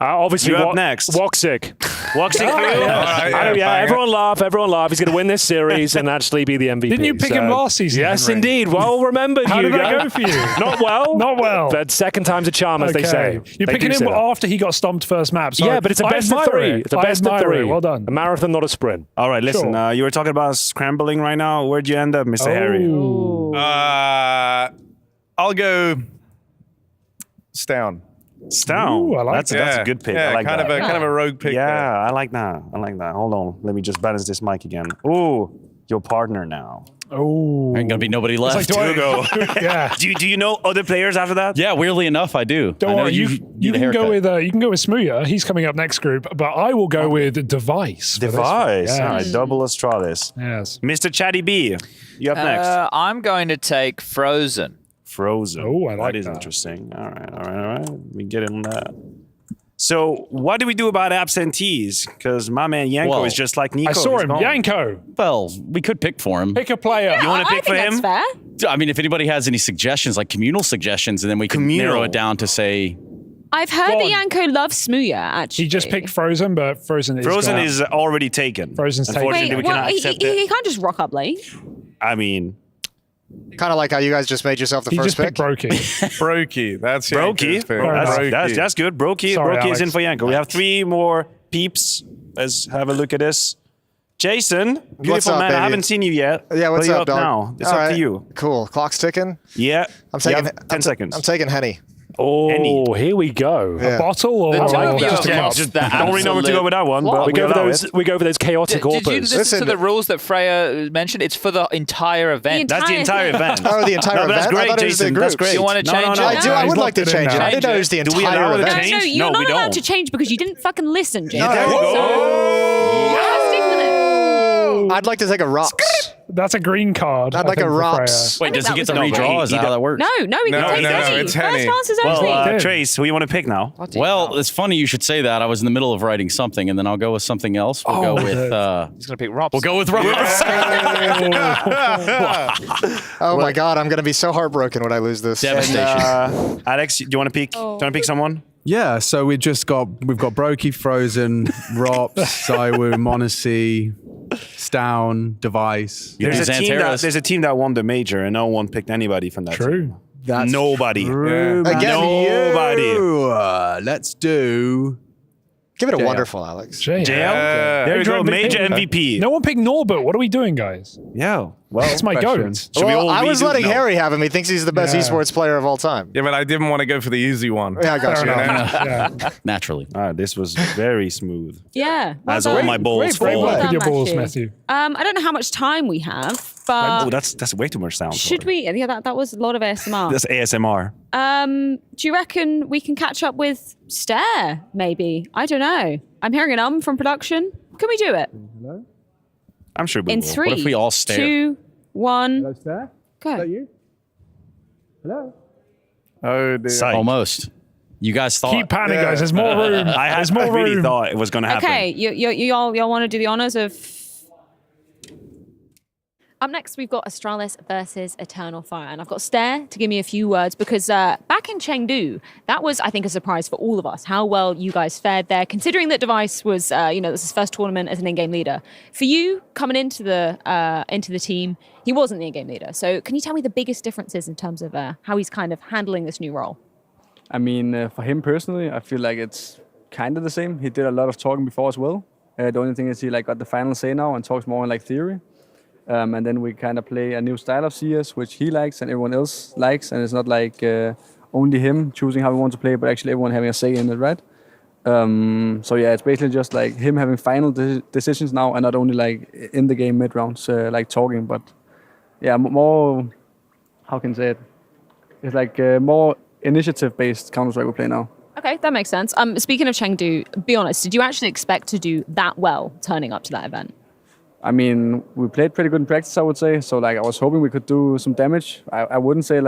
Obviously, you're up next. Woxic. Waxing for you. Everyone laugh. He's going to win this series and actually be the MVP. Didn't you pick him last season? Yes, Henry? indeed. Well remembered, How did Hugo. that go for you? Not well. Not well. But second time's a charm, as they say. You're picking him after he got stomped first map. So yeah, but it's a best of three. It's a best of three. Well done. A marathon, not a sprint. All right, listen. You were talking about scrambling right now. Where'd you end up, Mr. Harry? I'll go Stown. Stown. That's a good pick. I like kind that. of a rogue pick. Yeah, there. I like that. Hold on. Let me just balance this mic again. Ooh, your partner now. Oh, ain't gonna be nobody left. Hugo. Yeah. Do you know other players after that? Yeah, weirdly enough, I do. Don't worry, you can go with Smooya. He's coming up next group, but I will go with Device. Device. All right, double Astralis. Yes. Mr. Chatty B, you up next? I'm going to take Frozen. Frozen. Oh, I like that. Is that. Interesting. All right. We get in that. So, what do we do about absentees? Because my man Yanko is just like Nico. I saw He's him. gone. Yanko. Well, we could pick for him. Pick a player. You want to pick for him? That's fair. I mean, if anybody has any suggestions, like communal suggestions, and then we can narrow it down to say. I've heard that Yanko loves Smooya, actually. He just picked Frozen, but Frozen is already taken. Frozen's taken. Unfortunately, we cannot accept it. He can't just rock up late. I mean, kind of like how you guys just made yourself the first pick. Brokey. Brokey. That's Brokey. That's good. Brokey. Sorry, Brokey is Alex. in for Yanko. We have 3 more peeps. Let's have a look at this. Jason, beautiful What's up, man. baby? I haven't seen you yet. Yeah, what's But you're up, dog? now? It's All up right. to you. Cool. Clock's ticking. Yeah. I'm taking You have 10 seconds. I'm taking Henny. Oh, here we go. Yeah. A bottle or The two of you just a have cup? lost the Don't really know where to go with that one, but we go allow for it. We go for those chaotic Did you orbers. listen to the rules that Freya mentioned? It's for the entire event. That's the entire event. Oh, the entire No, but event? that's I great, thought it was the Jason. groups. That's great. You want to change it? I do. I would like to change it. I didn't know it was the Do we allow entire it to event. change? You're No, not we allowed don't. to change because you didn't fucking listen, Jason. There we go. You gotta stick with it. I'd like to take a Rops. That's a green card. I'd I like think, a for Rops. Freya. Wait, does he get to redraw? Is that how that works? No, we can take Henny. it's First Henny. answers only. Well, Trace, who you want to pick now? Well, it's funny you should say that. I was in the middle of writing something, and then I'll go with something else. We'll go with. He's going to pick Robs. We'll go with Rob. Oh my God, I'm gonna be so heartbroken when I lose this. Devastation. Alex, do you want to pick? Do you want to pick someone? Yeah, so we've got Brokey, Frozen, Rops, Zywoo, Monacy, Stown, Device. There's a team that won the major, and no one picked anybody from that. True. Team. That's Nobody. true. Again, Nobody. Let's do. Give it a JL. wonderful, Alex. JL? There we go. Major MVP. No one picked Norbert. What are we doing, guys? Yeah. Well, That's my goat. Should we all I was redo? letting No. Harry have him. He thinks he's the best esports player of all time. Yeah, but I didn't want to go for the easy one. Yeah, I got Fair you. enough. Yeah. Naturally. This was very smooth. Yeah. well As all done. my balls Great fall. work Well with your done, balls, Matthew. Matthew. I don't know how much time we have, but Oh, that's way too much sound. should we? Yeah, that was a lot of ASMR. That's ASMR. Do you reckon we can catch up with Stare? Maybe. I don't know. I'm hearing an from production. Can we do it? I'm sure we In will. 3, What if we all stare? 2, 1, There? go. Is that you? Hello? Oh, dear. Psych. Almost. You guys thought. Keep panning, guys. There's more room. There's more really room. thought it was going to happen. Okay, you all want to do the honors of. Up next, we've got Astralis versus Eternal Fire. And I've got Stare to give me a few words because back in Chengdu, that was, I think, a surprise for all of us, how well you guys fared there, considering that Device was, this is his first tournament as an in-game leader. For you, coming into the team, he wasn't the in-game leader. So can you tell me the biggest differences in terms of how he's kind of handling this new role? I mean, for him personally, I feel like it's kind of the same. He did a lot of talking before as well. The only thing is he got the final say now and talks more in theory. And then we kind of play a new style of CS, which he likes and everyone else likes. And it's not like only him choosing how we want to play, but actually everyone having a say in it, right? So yeah, it's basically just like him having final decisions now and not only in the game mid-rounds, talking, but yeah, more, how can I say it? It's more initiative-based Counter-Strike we play now. Okay, that makes sense. Speaking of Chengdu, be honest, did you actually expect to do that well turning up to that event? I mean, we played pretty good in practice, I would say. So I was hoping we could do some damage. I wouldn't say we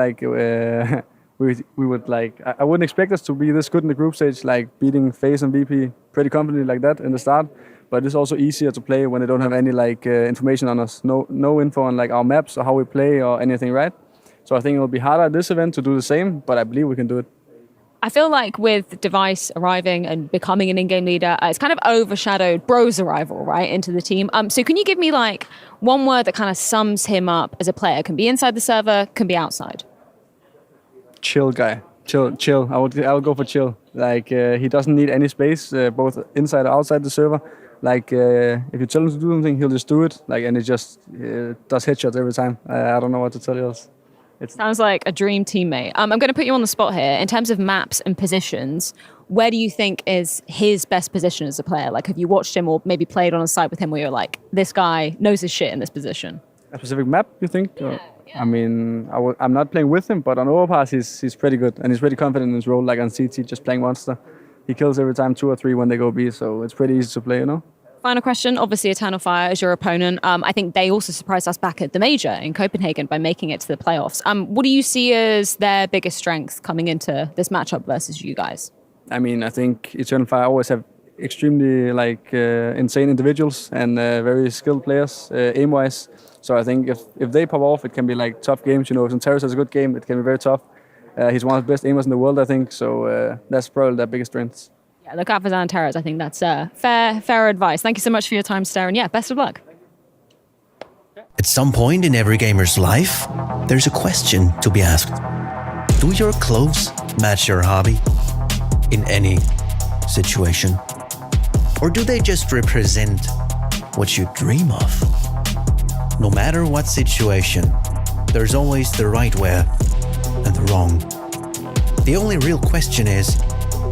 would I wouldn't expect us to be this good in the group stage, beating FaZe and VP pretty confidently like that in the start. But it's also easier to play when they don't have any information on us, no info on our maps or how we play or anything, right? So I think it will be harder at this event to do the same, but I believe we can do it. I feel like with Device arriving and becoming an in-game leader, it's kind of overshadowed Bro's arrival, right, into the team. So can you give me like one word that kind of sums him up as a player? It can be inside the server, can be outside. Chill guy. Chill. I would go for chill. Like he doesn't need any space, both inside or outside the server. Like if you tell him to do something, he'll just do it. Like and it just does headshots every time. I don't know what to tell you else. Sounds like a dream teammate. I'm going to put you on the spot here. In terms of maps and positions, where do you think is his best position as a player? Like, have you watched him or maybe played on a site with him where you're like, this guy knows his shit in this position? A specific map, you think? Yeah. I mean, I'm not playing with him, but on overpass, he's pretty good. And he's pretty confident in his role, like on CT, just playing Monster. He kills every time 2 or 3 when they go B, so it's pretty easy to play, you know? Final question. Obviously, Eternal Fire is your opponent. I think they also surprised us back at the Major in Copenhagen by making it to the playoffs. What do you see as their biggest strengths coming into this matchup versus you guys? I mean, I think Eternal Fire always have extremely insane individuals and very skilled players aim-wise. So I think if they pop off, it can be like tough games. You know, if Antares has a good game, it can be very tough. He's one of the best aimers in the world, I think. So that's probably their biggest strengths. Yeah, look out for Antares. I think that's fair advice. Thank you so much for your time, Ster. And yeah, best of luck. At some point in every gamer's life, there's a question to be asked. Do your clothes match your hobby in any situation? Or do they just represent what you dream of? No matter what situation, there's always the right way and the wrong. The only real question is,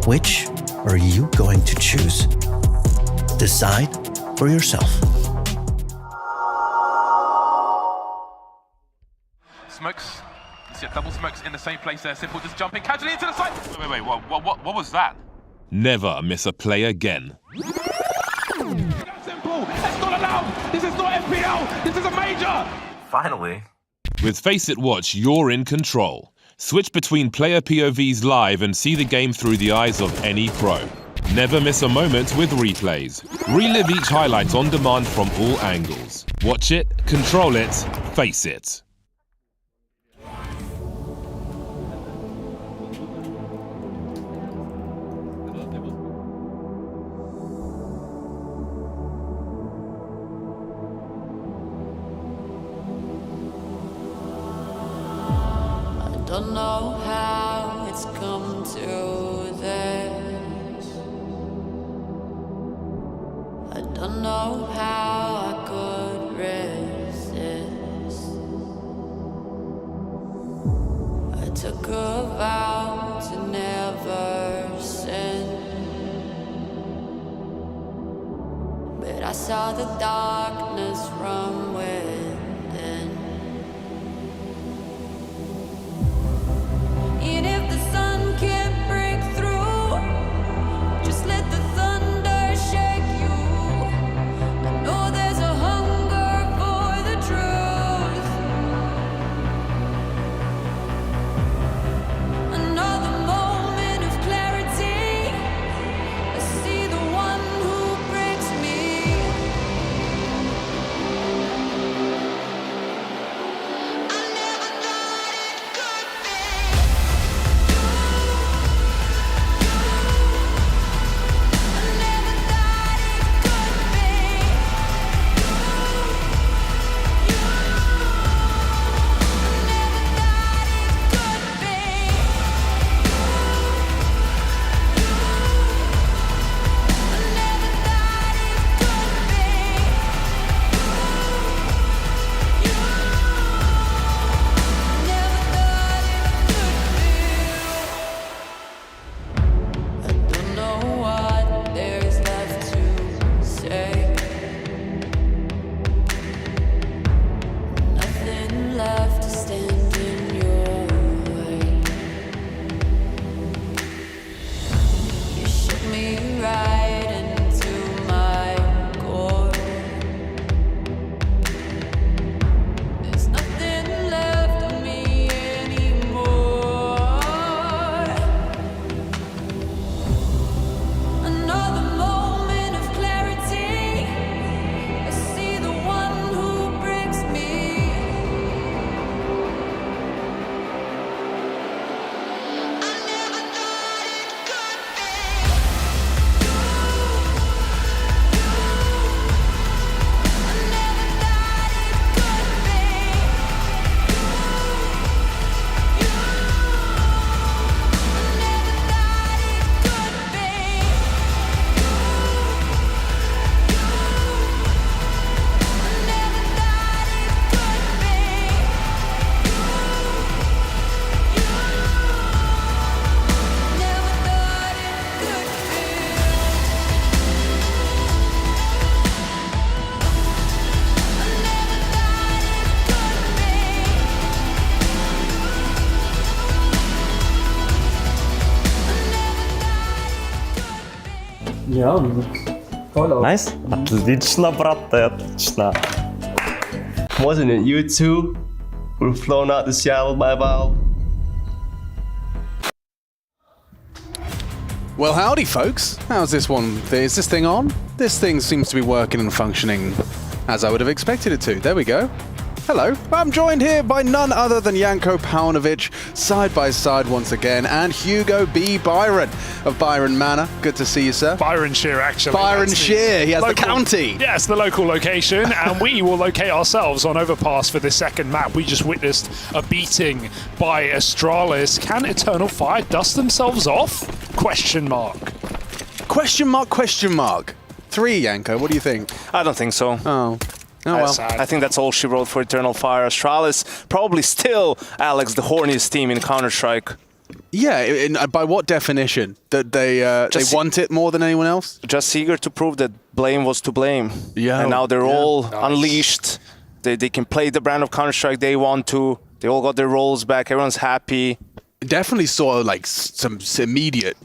which are you going to choose? Decide for yourself. Smokes. You see double smokes in the same place there. Simple just jumping casually into the side. Wait. What was that? Never miss a play again. Simple. It's not allowed. This is not FPL. This is a major. Finally. With Face It Watch, you're in control. Switch between player POVs live and see the game through the eyes of any pro. Never miss a moment with replays. Relive each highlight on demand from all angles. Watch it, control it, face it. Don't know how it's come to this. I don't know how I could resist. I took a vow to never sin, but I saw the darkness from within. And if the sun can't break through, just let the thunder shake you. I know there's a hunger for the truth. Another moment of clarity. I see the one who breaks me. Nice. Отлично, брат, отлично. Wasn't it you two who were flown out to Seattle by Valve? Well, howdy, folks. How's this one? Is this thing on? This thing seems to be working and functioning as I would have expected it to. There we go. Hello. I'm joined here by none other than Janko Paunovic, side by side once again, and Hugo B. Byron of Byron Manor. Good to see you, sir. Byron Shear, actually. Byron Shear. He has the county. Yes, the local location, and we will locate ourselves on Overpass for this second map. We just witnessed a beating by Astralis. Can Eternal Fire dust themselves off? Question mark. Question mark, question mark. 3, Janko. What do you think? I don't think so. Oh. Oh, well. I think that's all she wrote for Eternal Fire. Astralis, probably still, Alex, the horniest team in Counter-Strike. Yeah, by what definition? That they want it more than anyone else? Just eager to prove that blame was to blame. Yeah. And now they're all unleashed. They can play the brand of Counter-Strike they want to. They all got their roles back. Everyone's happy. Definitely saw like some immediate,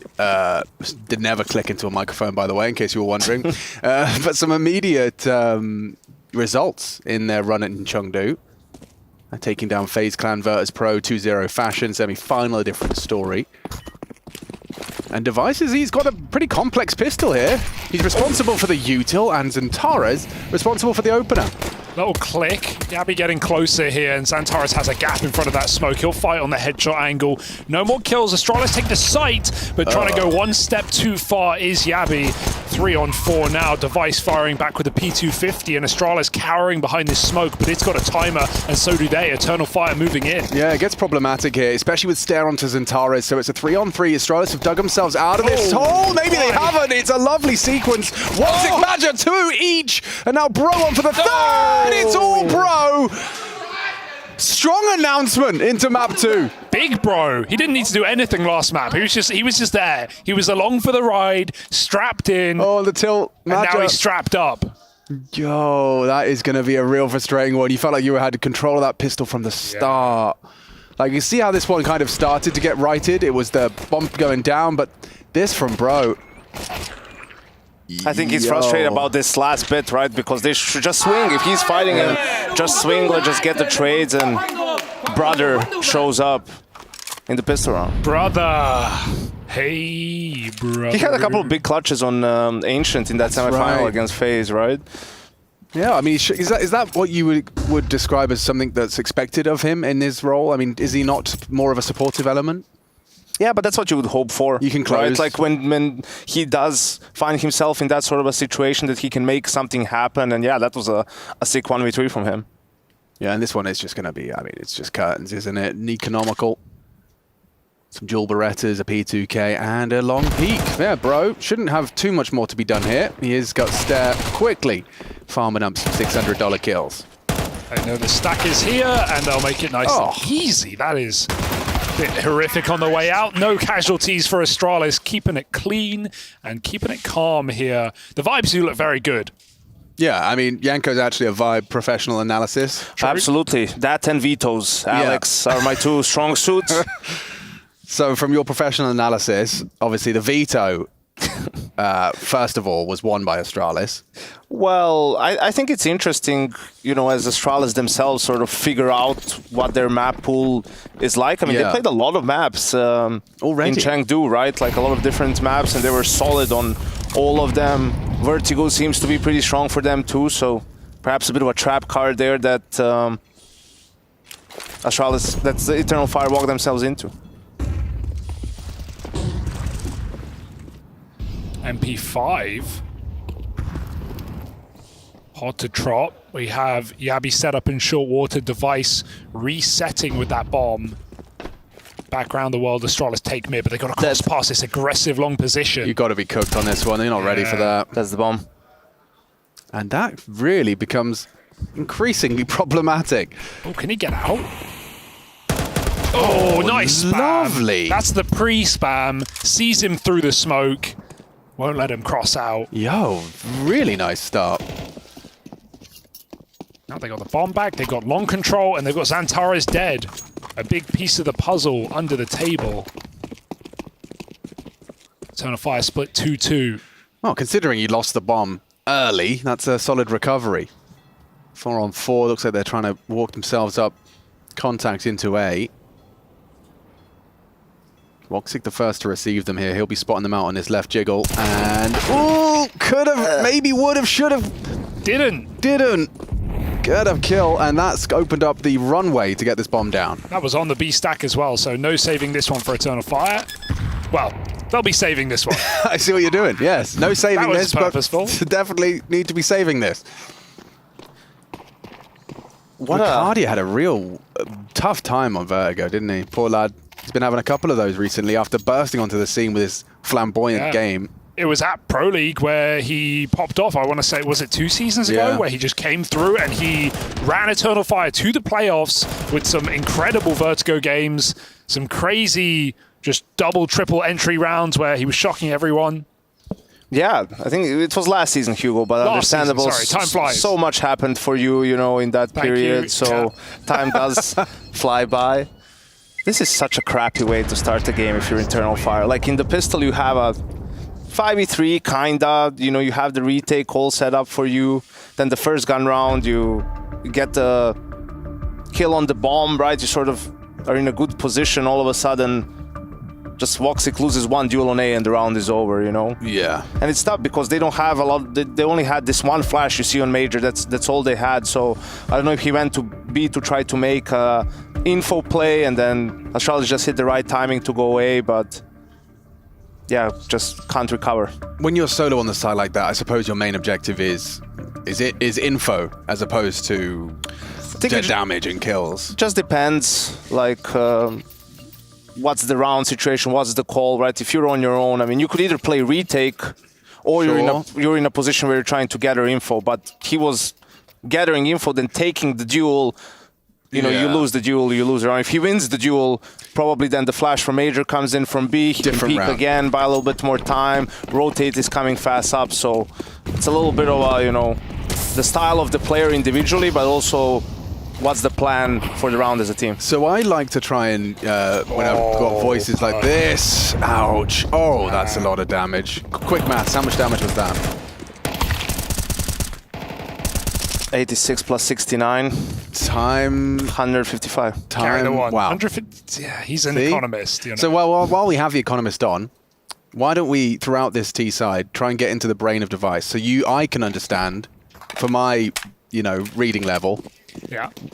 did never click into a microphone, by the way, in case you were wondering, but some immediate results in their run in Chengdu. Taking down FaZe Clan Virtus Pro 2-0 fashion, semi-final, a different story. And Devices, he's got a pretty complex pistol here. He's responsible for the util, and Zantares responsible for the opener. Little click. Yabi getting closer here, and Zantares has a gap in front of that smoke. He'll fight on the headshot angle. No more kills. Astralis take the site, but trying to go one step too far is Yabi. 3-on-4 now. Device firing back with the P250, and Astralis cowering behind this smoke, but it's got a timer, and so do they. Eternal Fire moving in. Yeah, it gets problematic here, especially with stare onto Zantares. So it's a 3-on-3. Astralis have dug themselves out of this hole. Maybe they haven't. It's a lovely sequence. What's it matter? 2 each. And now Bro on for the third. It's all Bro. Strong announcement into map 2. Big Bro. He didn't need to do anything last map. He was just there. He was along for the ride, strapped in. Oh, the tilt. And now he's strapped up. Yo, that is going to be a real frustrating one. You felt like you had control of that pistol from the start. Like, you see how this one kind of started to get righted? It was the bump going down, but this from Bro. I think he's frustrated about this last bit, right? Because they should just swing. If he's fighting him, just swing or just get the trades, and Brother shows up in the pistol round. Brother. Hey, brother. He had a couple of big clutches on Ancient in that semifinal against FaZe, right? Yeah, I mean, is that what you would describe as something that's expected of him in his role? I mean, is he not more of a supportive element? Yeah, but that's what you would hope for. You can close. Right? Like when he does find himself in that sort of a situation that he can make something happen. And yeah, that was a sick 1v3 from him. Yeah, and this one is just going to be, I mean, it's just curtains, isn't it? And economical. Some dual Berettas, a P2K, and a long peak. Yeah, Bro shouldn't have too much more to be done here. He has got stare quickly farming up some $600 kills. I know the stack is here, and they'll make it nice and easy. That is a bit horrific on the way out. No casualties for Astralis, keeping it clean and keeping it calm here. The vibes do look very good. Yeah, I mean, Janko's actually a vibe professional analysis. True. Absolutely. That and vetoes, Alex, are my 2 strong suits. So from your professional analysis, obviously the veto, first of all, was won by Astralis. Well, I think it's interesting, you know, as Astralis themselves sort of figure out what their map pool is like. I mean, they played a lot of maps already in Chengdu, right? Like a lot of different maps, and they were solid on all of them. Vertigo seems to be pretty strong for them too, so perhaps a bit of a trap card there that Astralis, that's the Eternal Fire walk themselves into. MP5. Hard to trot. We have Yabi set up in short water, Device resetting with that bomb. Back around the world, Astralis take mid, but they got to cross past this aggressive long position. You've got to be cooked on this one. They're not ready for that. That's the bomb. And that really becomes increasingly problematic. Oh, can he get out? Oh, nice spam. Lovely. That's the pre-spam. Sees him through the smoke. Won't let him cross out. Yo, really nice start. Now they got the bomb back, they've got long control, and they've got Zantares dead. A big piece of the puzzle under the table. Eternal Fire split 2-2. Well, considering you lost the bomb early, that's a solid recovery. 4-on-4, looks like they're trying to walk themselves up contact into A. Woxic the first to receive them here. He'll be spotting them out on his left jiggle. And, ooh, could have, maybe would have, should have. Didn't. Good have kill, and that's opened up the runway to get this bomb down. That was on the B stack as well, so no saving this one for Eternal Fire. Well, they'll be saving this one. I see what you're doing, yes. No saving this, purposeful. But definitely need to be saving this. Ricardia had a real tough time on Vertigo, didn't he? Poor lad. He's been having a couple of those recently after bursting onto the scene with his flamboyant game. It was at Pro League where he popped off. I want to say, was it 2 seasons ago, where he just came through and he ran Eternal Fire to the playoffs with some incredible Vertigo games, some crazy just double, triple entry rounds where he was shocking everyone. Yeah, I think it was last season, Hugo, but understandable. Season, time flies. So much happened for you, in that period. So time does fly by. This is such a crappy way to start the game if you're Eternal Fire. Like in the pistol, you have a 5v3, kinda. You have the retake all set up for you. Then the first gun round, you get the kill on the bomb, right? You sort of are in a good position. All of a sudden, just Woxic loses one duel on A and the round is over, Yeah. And it's tough because they don't have a lot. They only had this one flash you see on Major. That's all they had. So I don't know if he went to B to try to make a info play, and then Astralis just hit the right timing to go A, but yeah, just can't recover. When you're solo on the side like that, I suppose your main objective is info as opposed to damage and kills. Just depends, like what's the round situation, what's the call, right? If you're on your own, I mean, you could either play retake or you're in a position where you're trying to gather info, but he was gathering info, then taking the duel. You lose the duel, you lose the round. If he wins the duel, probably then the flash from Major comes in from B. He can peek again, buy a little bit more time. Rotate is coming fast up, so it's a little bit of a, the style of the player individually, but also what's the plan for the round as a team. So I like to try and, when I've got voices like this, ouch, oh, that's a lot of damage. Quick maths, how much damage was that? 86 plus 69. Time 155. Carry Wow. 150. Yeah, he's an economist. So while we have the economist on, why don't we, throughout this T side, try and get into the brain of Device so I can understand, for my, reading level,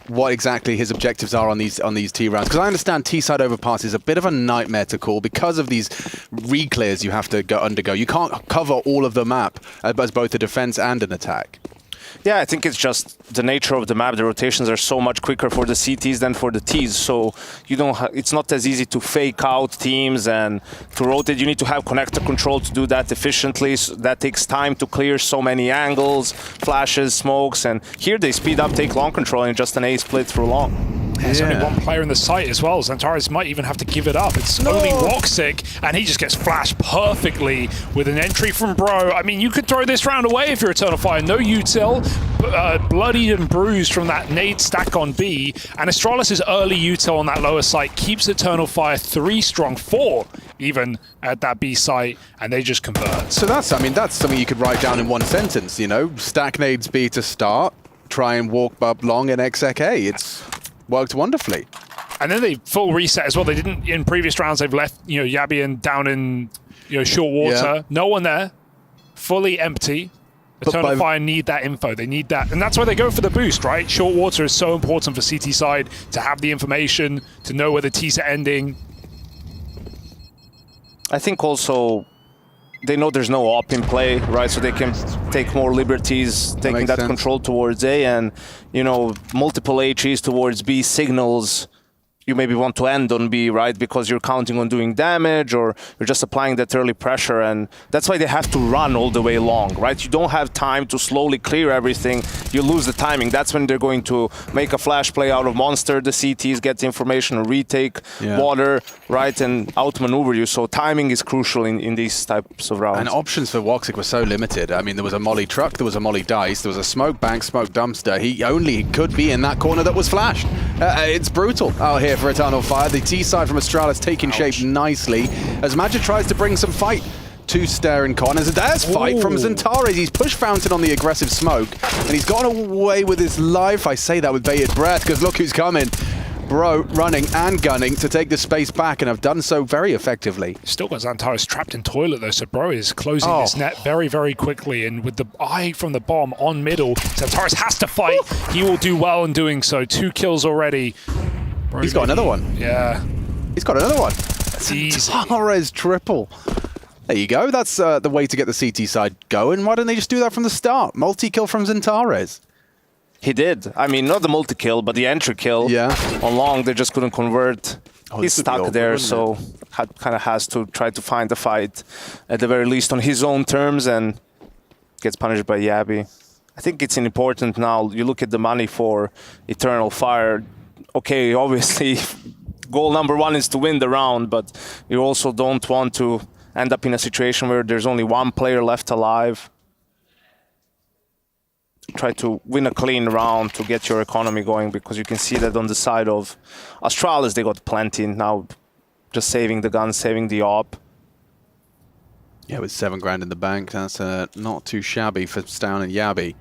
what exactly his objectives are on these T rounds. Because I understand T side overpass is a bit of a nightmare to call because of these re-clears you have to undergo. You can't cover all of the map as both a defense and an attack. Yeah, I think it's just the nature of the map. The rotations are so much quicker for the CTs than for the Ts, so you don't. It's not as easy to fake out teams and to rotate. You need to have connector control to do that efficiently. So that takes time to clear so many angles, flashes, smokes, and here they speed up, take long control, and just an A split through long. There's only one player in the site as well. Xantares might even have to give it up. It's only Woxic, and he just gets flashed perfectly with an entry from Bro. I mean, you could throw this round away if you're Eternal Fire. No util, bloodied and bruised from that nade stack on B, and Astralis' early util on that lower site keeps Eternal Fire 3 strong, 4 even at that B site, and they just convert. So that's something you could write down in one sentence, Stack nades B to start, try and walk up long and exec A. It's worked wonderfully. And then they full reset as well. They didn't in previous rounds. They've left Yabian down in short water. Yeah. No one there. Fully empty. Eternal Fire need that info. They need that, and that's why they go for the boost, right? Short water is so important for CT side to have the information to know where the T's are ending. I think also they know there's no op in play, right? So they can take more liberties, taking that control towards A, and multiple HEs towards B signals you maybe want to end on B, right? Because you're counting on doing damage, or you're just applying that early pressure, and that's why they have to run all the way long, right? You don't have time to slowly clear everything. You lose the timing. That's when they're going to make a flash play out of Monster. The CTs get the information, retake water, right, and outmaneuver you. So timing is crucial in these types of rounds. And options for Woxic were so limited. I mean, there was a molly truck, there was a molly dice, there was a smoke bank, smoke dumpster. He only could be in that corner that was flashed. It's brutal out here for Eternal Fire. The T side from Astralis taking shape nicely as Magic tries to bring some fight two staring corners. There's fight from Xantares. He's pushed Fountain on the aggressive smoke, and he's gone away with his life. I say that with bated breath, because look who's coming. Bro running and gunning to take the space back, and have done so very effectively. Still got Xantares trapped in toilet though, so Bro is closing this net very, very quickly, and with the eye from the bomb on middle, Xantares has to fight. He will do well in doing so. 2 kills already. Bro, he's got another one. Yeah. He's got another one. Easy. Xantares triple. There you go. That's the way to get the CT side going. Why didn't they just do that from the start? Multi-kill from Xantares. He did. I mean, not the multi-kill, but the entry kill. Yeah. On long, they just couldn't convert. He's stuck over, there, so kind of has to try to find the fight, at the very least, on his own terms, and gets punished by Yabby. I think it's important now. You look at the money for Eternal Fire. Okay, obviously, goal number 1 is to win the round, but you also don't want to end up in a situation where there's only one player left alive. Try to win a clean round to get your economy going, because you can see that on the side of Astralis, they got plenty now, just saving the gun, saving the op. Yeah, with 7 grand in the bank, that's not too shabby for Stown and Yabby.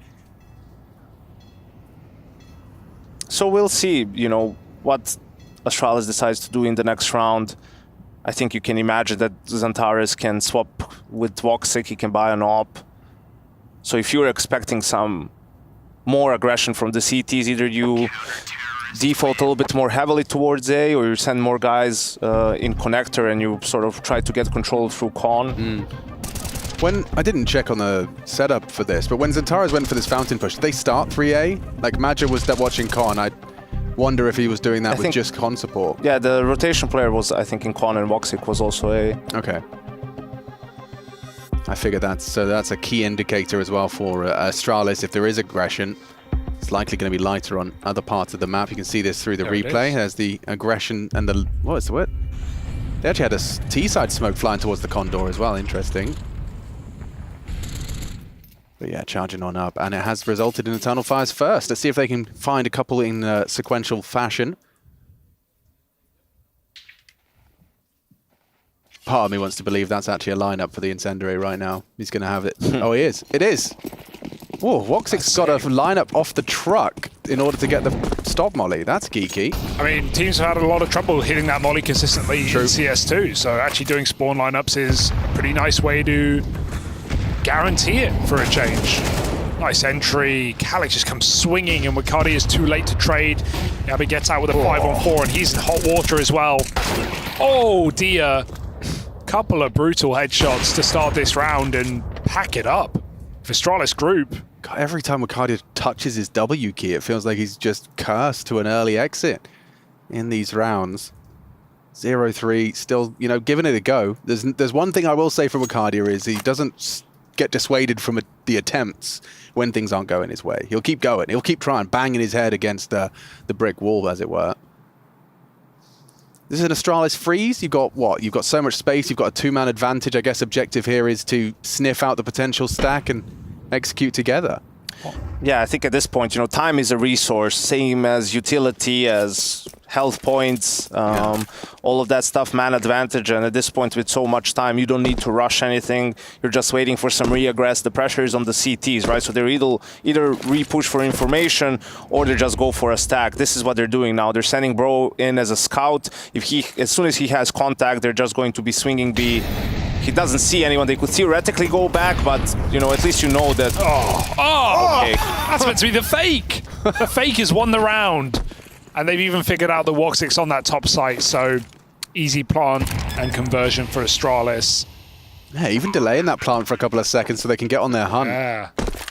So we'll see, you know, what Astralis decides to do in the next round. I think you can imagine that Xantares can swap with Voxic, he can buy an op. So if you're expecting some more aggression from the CTs, either you default a little bit more heavily towards A, or you send more guys in connector and you sort of try to get control through con. When I didn't check on the setup for this, but when Xantares went for this Fountain push, did they start 3A? Like Madja was watching con. I wonder if he was doing that with just con support. Yeah, the rotation player was, I think, in con, and Voxic was also A. Okay. I figure that's a key indicator as well for Astralis. If there is aggression, it's likely going to be lighter on other parts of the map. You can see this through the replay. There's the aggression and the... What? They actually had a T-side smoke flying towards the Condor as well. Interesting. But yeah, charging on up. And it has resulted in Eternal Fire's first. Let's see if they can find a couple in sequential fashion. Part of me wants to believe that's actually a lineup for the Incendiary right now. He's going to have it. Oh, he is. It is. Whoa, Voxic's got a lineup off the truck in order to get the stop molly. That's geeky. I mean, teams have had a lot of trouble hitting that molly consistently in CS2, so actually doing spawn lineups is a pretty nice way to guarantee it for a change. Nice entry. Calix just comes swinging, and Wakadi is too late to trade. Yabby gets out with a 5-on-4, and he's in hot water as well. Oh, dear. Couple of brutal headshots to start this round and pack it up for Astralis group. God, every time Wakadi touches his W key, it feels like he's just cursed to an early exit in these rounds. 0-3, still, you know, giving it a go. There's one thing I will say for Wakadi is he doesn't get dissuaded from the attempts when things aren't going his way. He'll keep going. He'll keep trying, banging his head against the brick wall, as it were. This is an Astralis freeze. You've got what? You've got so much space. You've got a 2-man advantage. I guess objective here is to sniff out the potential stack and execute together. Yeah, I think at this point, you know, time is a resource, same as utility, as health points, all of that stuff, man advantage. And at this point, with so much time, you don't need to rush anything. You're just waiting for some re-aggress. The pressure is on the CTs, right? So they're either re-push for information or they just go for a stack. This is what they're doing now. They're sending Bro in as a scout. As soon as he has contact, they're just going to be swinging B. He doesn't see anyone. They could theoretically go back, but, you know, at least you know that... Okay. That's meant to be the fake. The fake has won the round. And they've even figured out the Voxic's on that top site, so easy plant and conversion for Astralis. Yeah, even delaying that plant for a couple of seconds so they can get on their hunt. Yeah.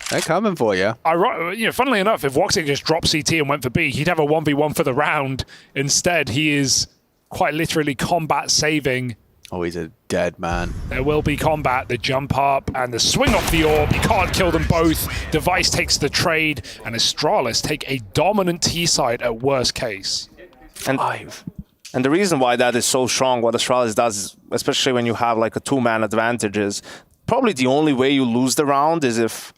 They're coming for you. You know, funnily enough, if Voxic just dropped CT and went for B, he'd have a 1v1 for the round. Instead, he is quite literally combat saving. Oh, he's a dead man. There will be combat, the jump up and the swing off the orb. You can't kill them both. Device takes the trade, and Astralis take a dominant T-side at worst case. And the reason why that is so strong, what Astralis does, is, especially when you have like a 2-man advantage, is probably the only way you lose the round is if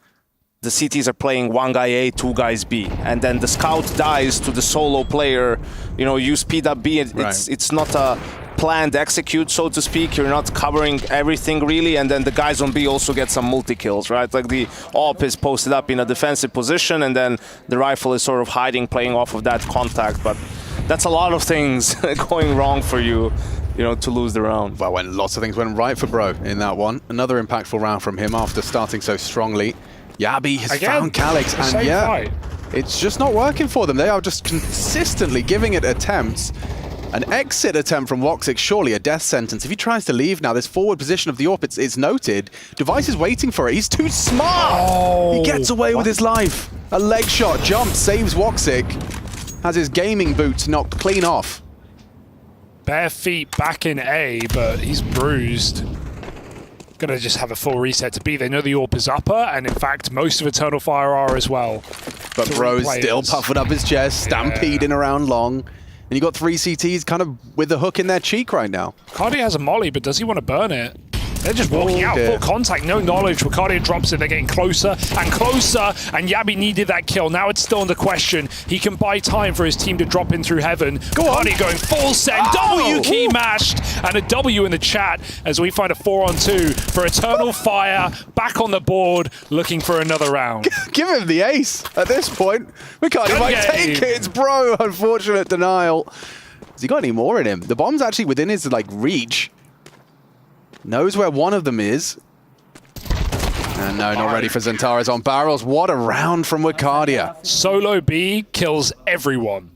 the CTs are playing 1 guy A, 2 guys B, and then the scout dies to the solo player. You know, you speed up B, it's not a planned execute, so to speak. You're not covering everything really, and then the guys on B also get some multi-kills, right? Like the AWP is posted up in a defensive position, and then the rifle is sort of hiding, playing off of that contact. But that's a lot of things going wrong for you, you know, to lose the round. Well, when lots of things went right for Bro in that one. Another impactful round from him after starting so strongly. Yabi has found Calix, and yeah, it's just not working for them. They are just consistently giving it attempts. An exit attempt from Woxic, surely a death sentence. If he tries to leave now, this forward position of the AWP, it's noted. Device is waiting for it. He's too smart. He gets away with his life. A leg shot, jump, saves Woxic. Has his gaming boots knocked clean off. Bare feet back in A, but he's bruised. Gonna just have a full reset to B. They know the AWP is upper, and in fact, most of Eternal Fire are as well. But Bro's still puffing up his chest, stampeding around long. And you got 3 CTs kind of with the hook in their cheek right now. Cardi has a molly, but does he want to burn it? They're just walking out, full contact, no knowledge. Ricardo drops it, they're getting closer and closer, and Yabi needed that kill. Now it's still under question. He can buy time for his team to drop in through heaven. Cardi going full send, W key matched, and a W in the chat as we find a 4-on-2 for Eternal Fire, back on the board, looking for another round. Give him the ace at this point. Ricardo might take it, it's Bro, unfortunate denial. Has he got any more in him? The bomb's actually within his reach. Knows where one of them is. And no, not ready for Xantares on barrels. What a round from Wicardia. Solo B kills everyone.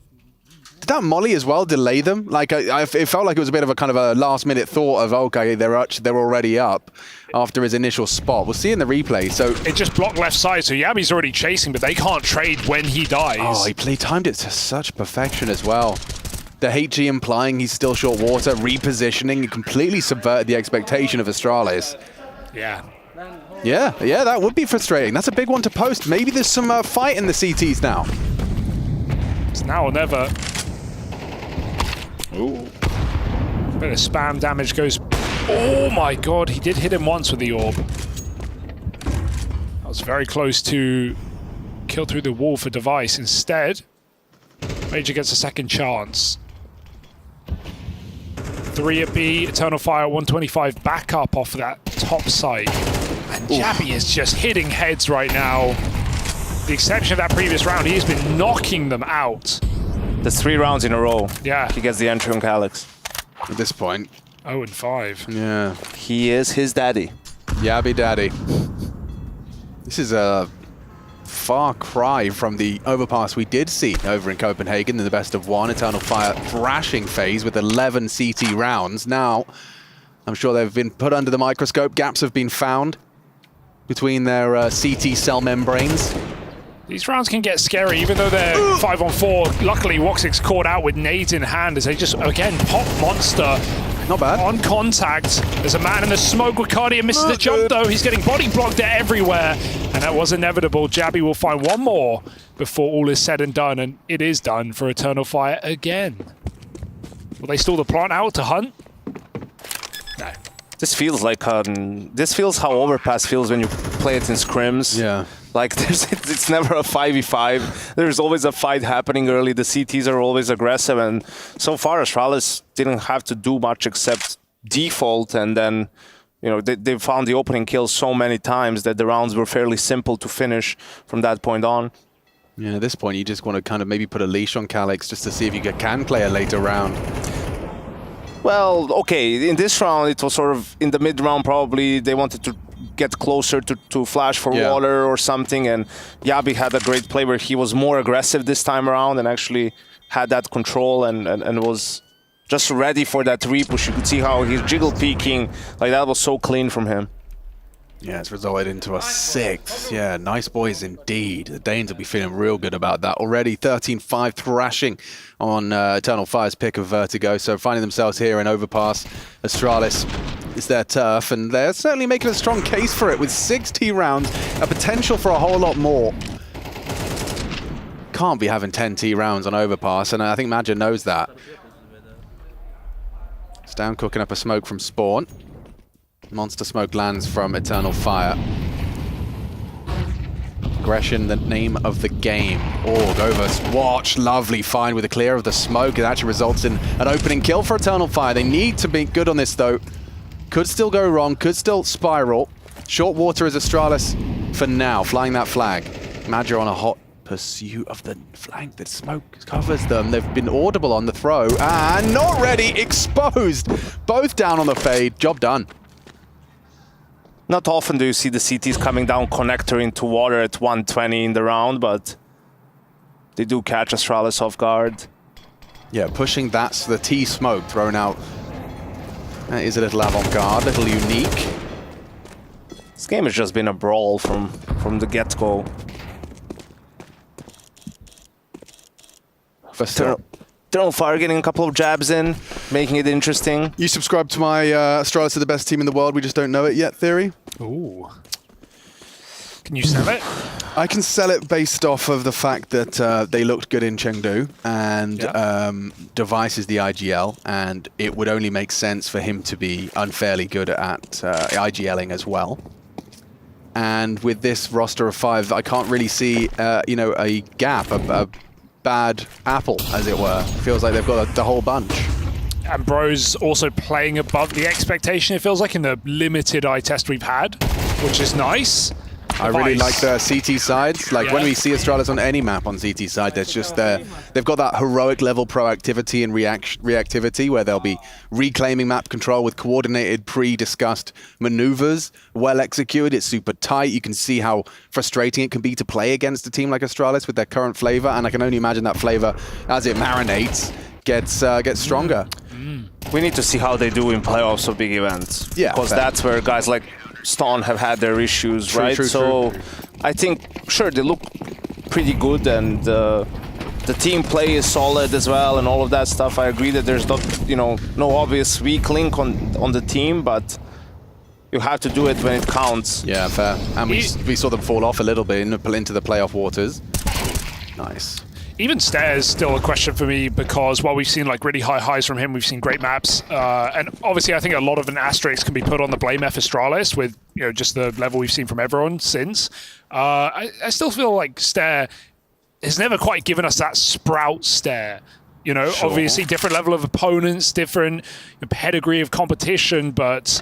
Did that molly as well delay them? Like, it felt like it was a bit of a kind of a last-minute thought of, okay, they're already up after his initial spot. We'll see in the replay. So it just blocked left side, so Yabi's already chasing, but they can't trade when he dies. Oh, he timed it to such perfection as well. The HG implying he's still short water, repositioning, and completely subverted the expectation of Astralis. Yeah. Yeah, that would be frustrating. That's a big one to post. Maybe there's some fight in the CTs now. It's now or never. Ooh. Bit of spam damage goes... Oh my god, he did hit him once with the orb. That was very close to kill through the wall for Device. Instead, Major gets a second chance. 3 at B, Eternal Fire 125 back up off of that top site. And Yabi is just hitting heads right now. The exception of that previous round, he's been knocking them out. There's 3 rounds in a row. Yeah. He gets the entry on Calix. At this point. 0-5. Yeah. He is his daddy. Yabi daddy. This is a far cry from the overpass we did see over in Copenhagen in the best of 1. Eternal Fire thrashing FaZe with 11 CT rounds. Now, I'm sure they've been put under the microscope. Gaps have been found between their CT cell membranes. These rounds can get scary, even though they're 5-on-4. Luckily, Woxic's caught out with nades in hand as they just, again, pop Monster. Not bad. On contact. There's a man in the smoke. Wicardia misses the jump, though. He's getting body blocked everywhere. And that was inevitable. Jabby will find one more before all is said and done. And it is done for Eternal Fire again. Will they stall the plant out to hunt? No. This feels like this feels how Overpass feels when you play it in scrims. Yeah. Like it's never a 5v5. There's always a fight happening early. The CTs are always aggressive, and so far Astralis didn't have to do much except default, and then they found the opening kill so many times that the rounds were fairly simple to finish from that point on. Yeah, at this point you just want to kind of maybe put a leash on Calix just to see if you can play a later round. Well, okay, in this round it was sort of in the mid round probably they wanted to get closer to flash for water or something, and Yabi had a great play where he was more aggressive this time around and actually had that control and was just ready for that repush. You could see how he's jiggle peeking, like that was so clean from him. Yeah, it's resulted into a 6th. Yeah, nice boys indeed. The Danes will be feeling real good about that already. 13-5 thrashing on Eternal Fire's pick of Vertigo. So finding themselves here in Overpass, Astralis is their turf, and they're certainly making a strong case for it with 60 rounds, a potential for a whole lot more. Can't be having 10 T rounds on Overpass, and I think Madja knows that. Stam cooking up a smoke from Spawn. Monster smoke lands from Eternal Fire. aggression the name of the game. Org over Watch, lovely find with a clear of the smoke. It actually results in an opening kill for Eternal Fire. They need to be good on this though. Could still go wrong, could still spiral. Short water is Astralis for now, flying that flag. Major on a hot pursuit of the flank. The smoke covers them. They've been audible on the throw and not ready, exposed. Both down on the fade, job done. Not often do you see the CTs coming down connector into water at 120 in the round, but they do catch Astralis off guard. Yeah, pushing that's the T smoke thrown out. That is a little avant-garde, a little unique. This game has just been a brawl from the get-go. Eternal Fire getting a couple of jabs in, making it interesting. You subscribe to my Astralis are the best team in the world, we just don't know it yet theory? Ooh. Can you sell it? I can sell it based off of the fact that they looked good in Chengdu, and Device is the IGL, and it would only make sense for him to be unfairly good at IGLing as well. And with this roster of 5, I can't really see, you know, a gap, a bad apple, as it were. Feels like they've got the whole bunch. And Bro's also playing above the expectation, it feels like, in the limited eye test we've had, which is nice. I really like the CT sides. Like when we see Astralis on any map on CT side, there's just they've got that heroic level proactivity and reactivity where they'll be reclaiming map control with coordinated, pre-discussed maneuvers, well executed. It's super tight. You can see how frustrating it can be to play against a team like Astralis with their current flavor, and I can only imagine that flavor as it marinates gets stronger. We need to see how they do in playoffs of big events. Yeah, because that's where guys like Stone have had their issues, right? So I think, sure, they look pretty good, and the team play is solid as well, and all of that stuff. I agree that there's not, you know, no obvious weak link on the team, but you have to do it when it counts. Yeah, fair. And we saw them fall off a little bit into the playoff waters. Nice. Even Stair is still a question for me, because while we've seen like really high highs from him, we've seen great maps, and obviously I think a lot of an asterisk can be put on the blame F Astralis with, you know, just the level we've seen from everyone since. I still feel like Stair has never quite given us that Sprout Stair. You know, obviously different level of opponents, different pedigree of competition, but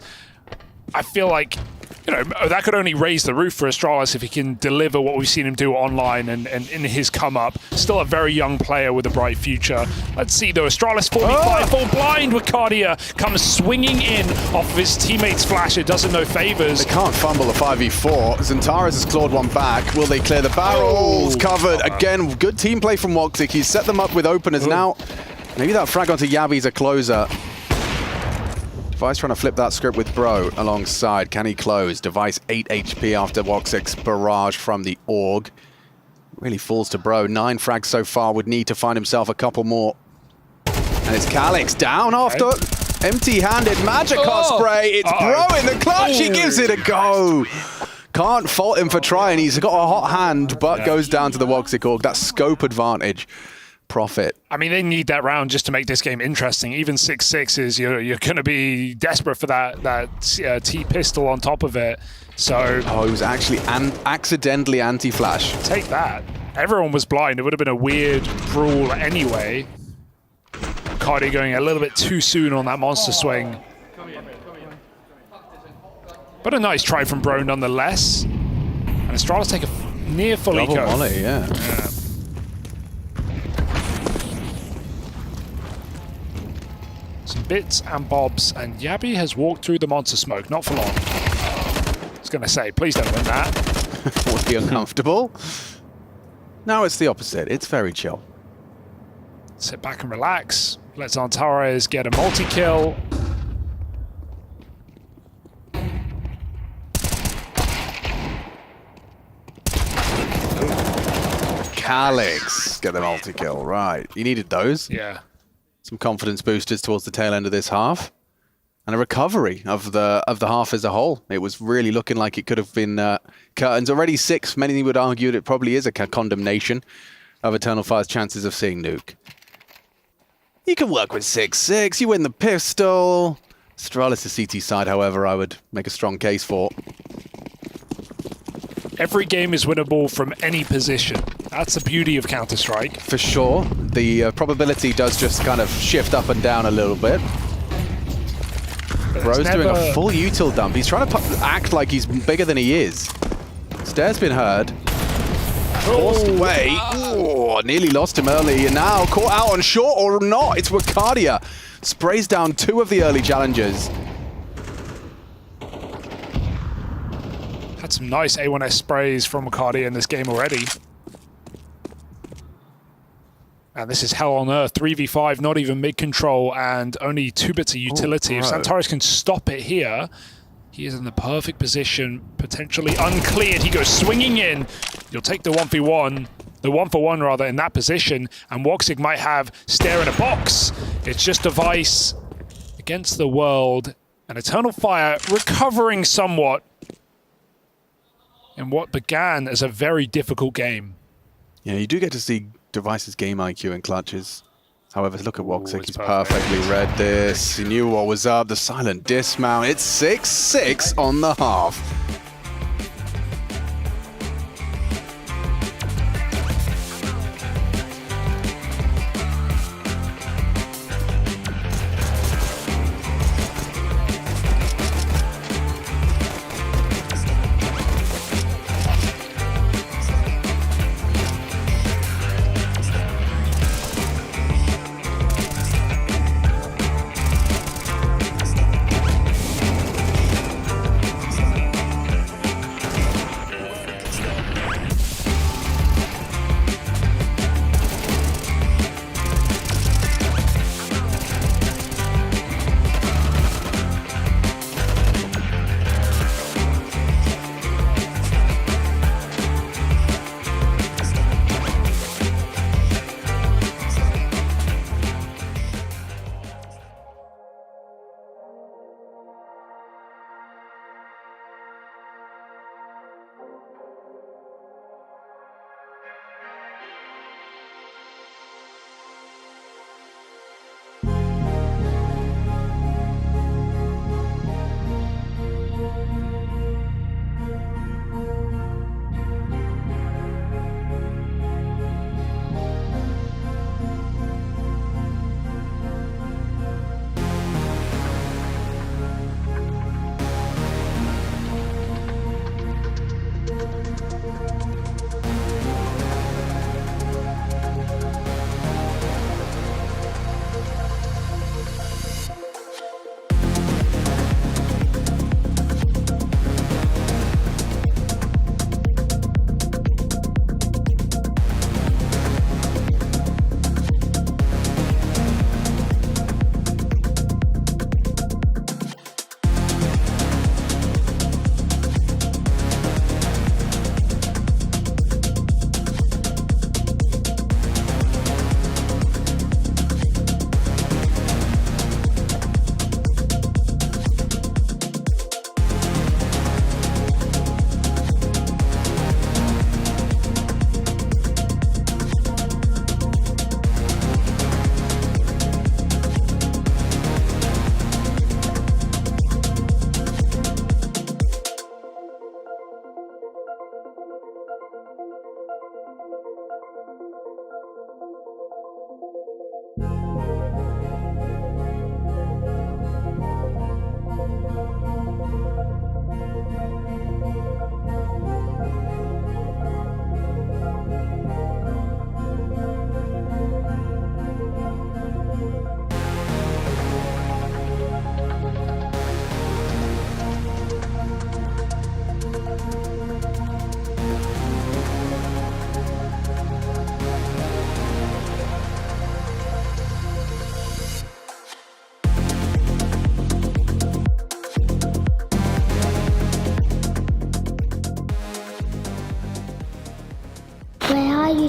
I feel like, you know, that could only raise the roof for Astralis if he can deliver what we've seen him do online and in his come up. Still a very young player with a bright future. Let's see though, Astralis 45 full blind with Cardia comes swinging in off of his teammate's flash. It doesn't know favors. They can't fumble the 5v4. Xantares has clawed one back. Will they clear the barrels? Covered. Again, good team play from Woxic. He's set them up with openers now. Maybe that frag onto Yabi's a closer. Device trying to flip that script with Bro alongside. Can he close? Device 8 HP after Woxic's barrage from the Org. Really falls to Bro. 9 frags so far, would need to find himself a couple more. And it's Calix down after empty-handed magic hot spray. It's Bro in the clutch. He gives it a go. Can't fault him for trying. He's got a hot hand, but goes down to the Woxic Org. That scope advantage. Profit. I mean, they need that round just to make this game interesting. Even 6-6 is, you're going to be desperate for that T-pistol on top of it. So he was actually accidentally anti-flash. Take that. Everyone was blind. It would have been a weird brawl anyway. Cardi going a little bit too soon on that monster swing. But a nice try from Bro nonetheless. And Astralis take a near full eco. Double volley, yeah. Some bits and bobs, and Yabi has walked through the monster smoke, not for long. I was going to say, please don't win that. Would be uncomfortable. Now it's the opposite. It's very chill. Sit back and relax. Let Xantares get a multi-kill. Calix get the multi-kill, right. You needed those. Yeah. Some confidence boosters towards the tail end of this half. And a recovery of the half as a whole. It was really looking like it could have been curtains. Already 6, many would argue that it probably is a condemnation of Eternal Fire's chances of seeing Nuke. You can work with 6-6, you win the pistol. Astralis' CT side, however, I would make a strong case for. every game is winnable from any position. That's the beauty of Counter-Strike. For sure. The probability does just kind of shift up and down a little bit. Bro's doing a full util dump. He's trying to act like he's bigger than he is. Stair's been heard. Forced away. Ooh, nearly lost him early. And now caught out on short or not. It's Wakadia. Sprays down 2 of the early challengers. Had some nice A1S sprays from Wakadia in this game already. And this is hell on earth. 3v5, not even mid-control, and only 2 bits of utility. If Santaris can stop it here, he is in the perfect position, potentially uncleared. He goes swinging in. You'll take the 1v1, the 1-for-1 rather, in that position, and Woxig might have Stare in a box. It's just Device against the world, and Eternal Fire recovering somewhat in what began as a very difficult game. Yeah, you do get to see Device's game IQ in clutches. However, look at Woxig. He's perfectly read this. He knew what was up. The silent dismount. It's 6-6 on the half.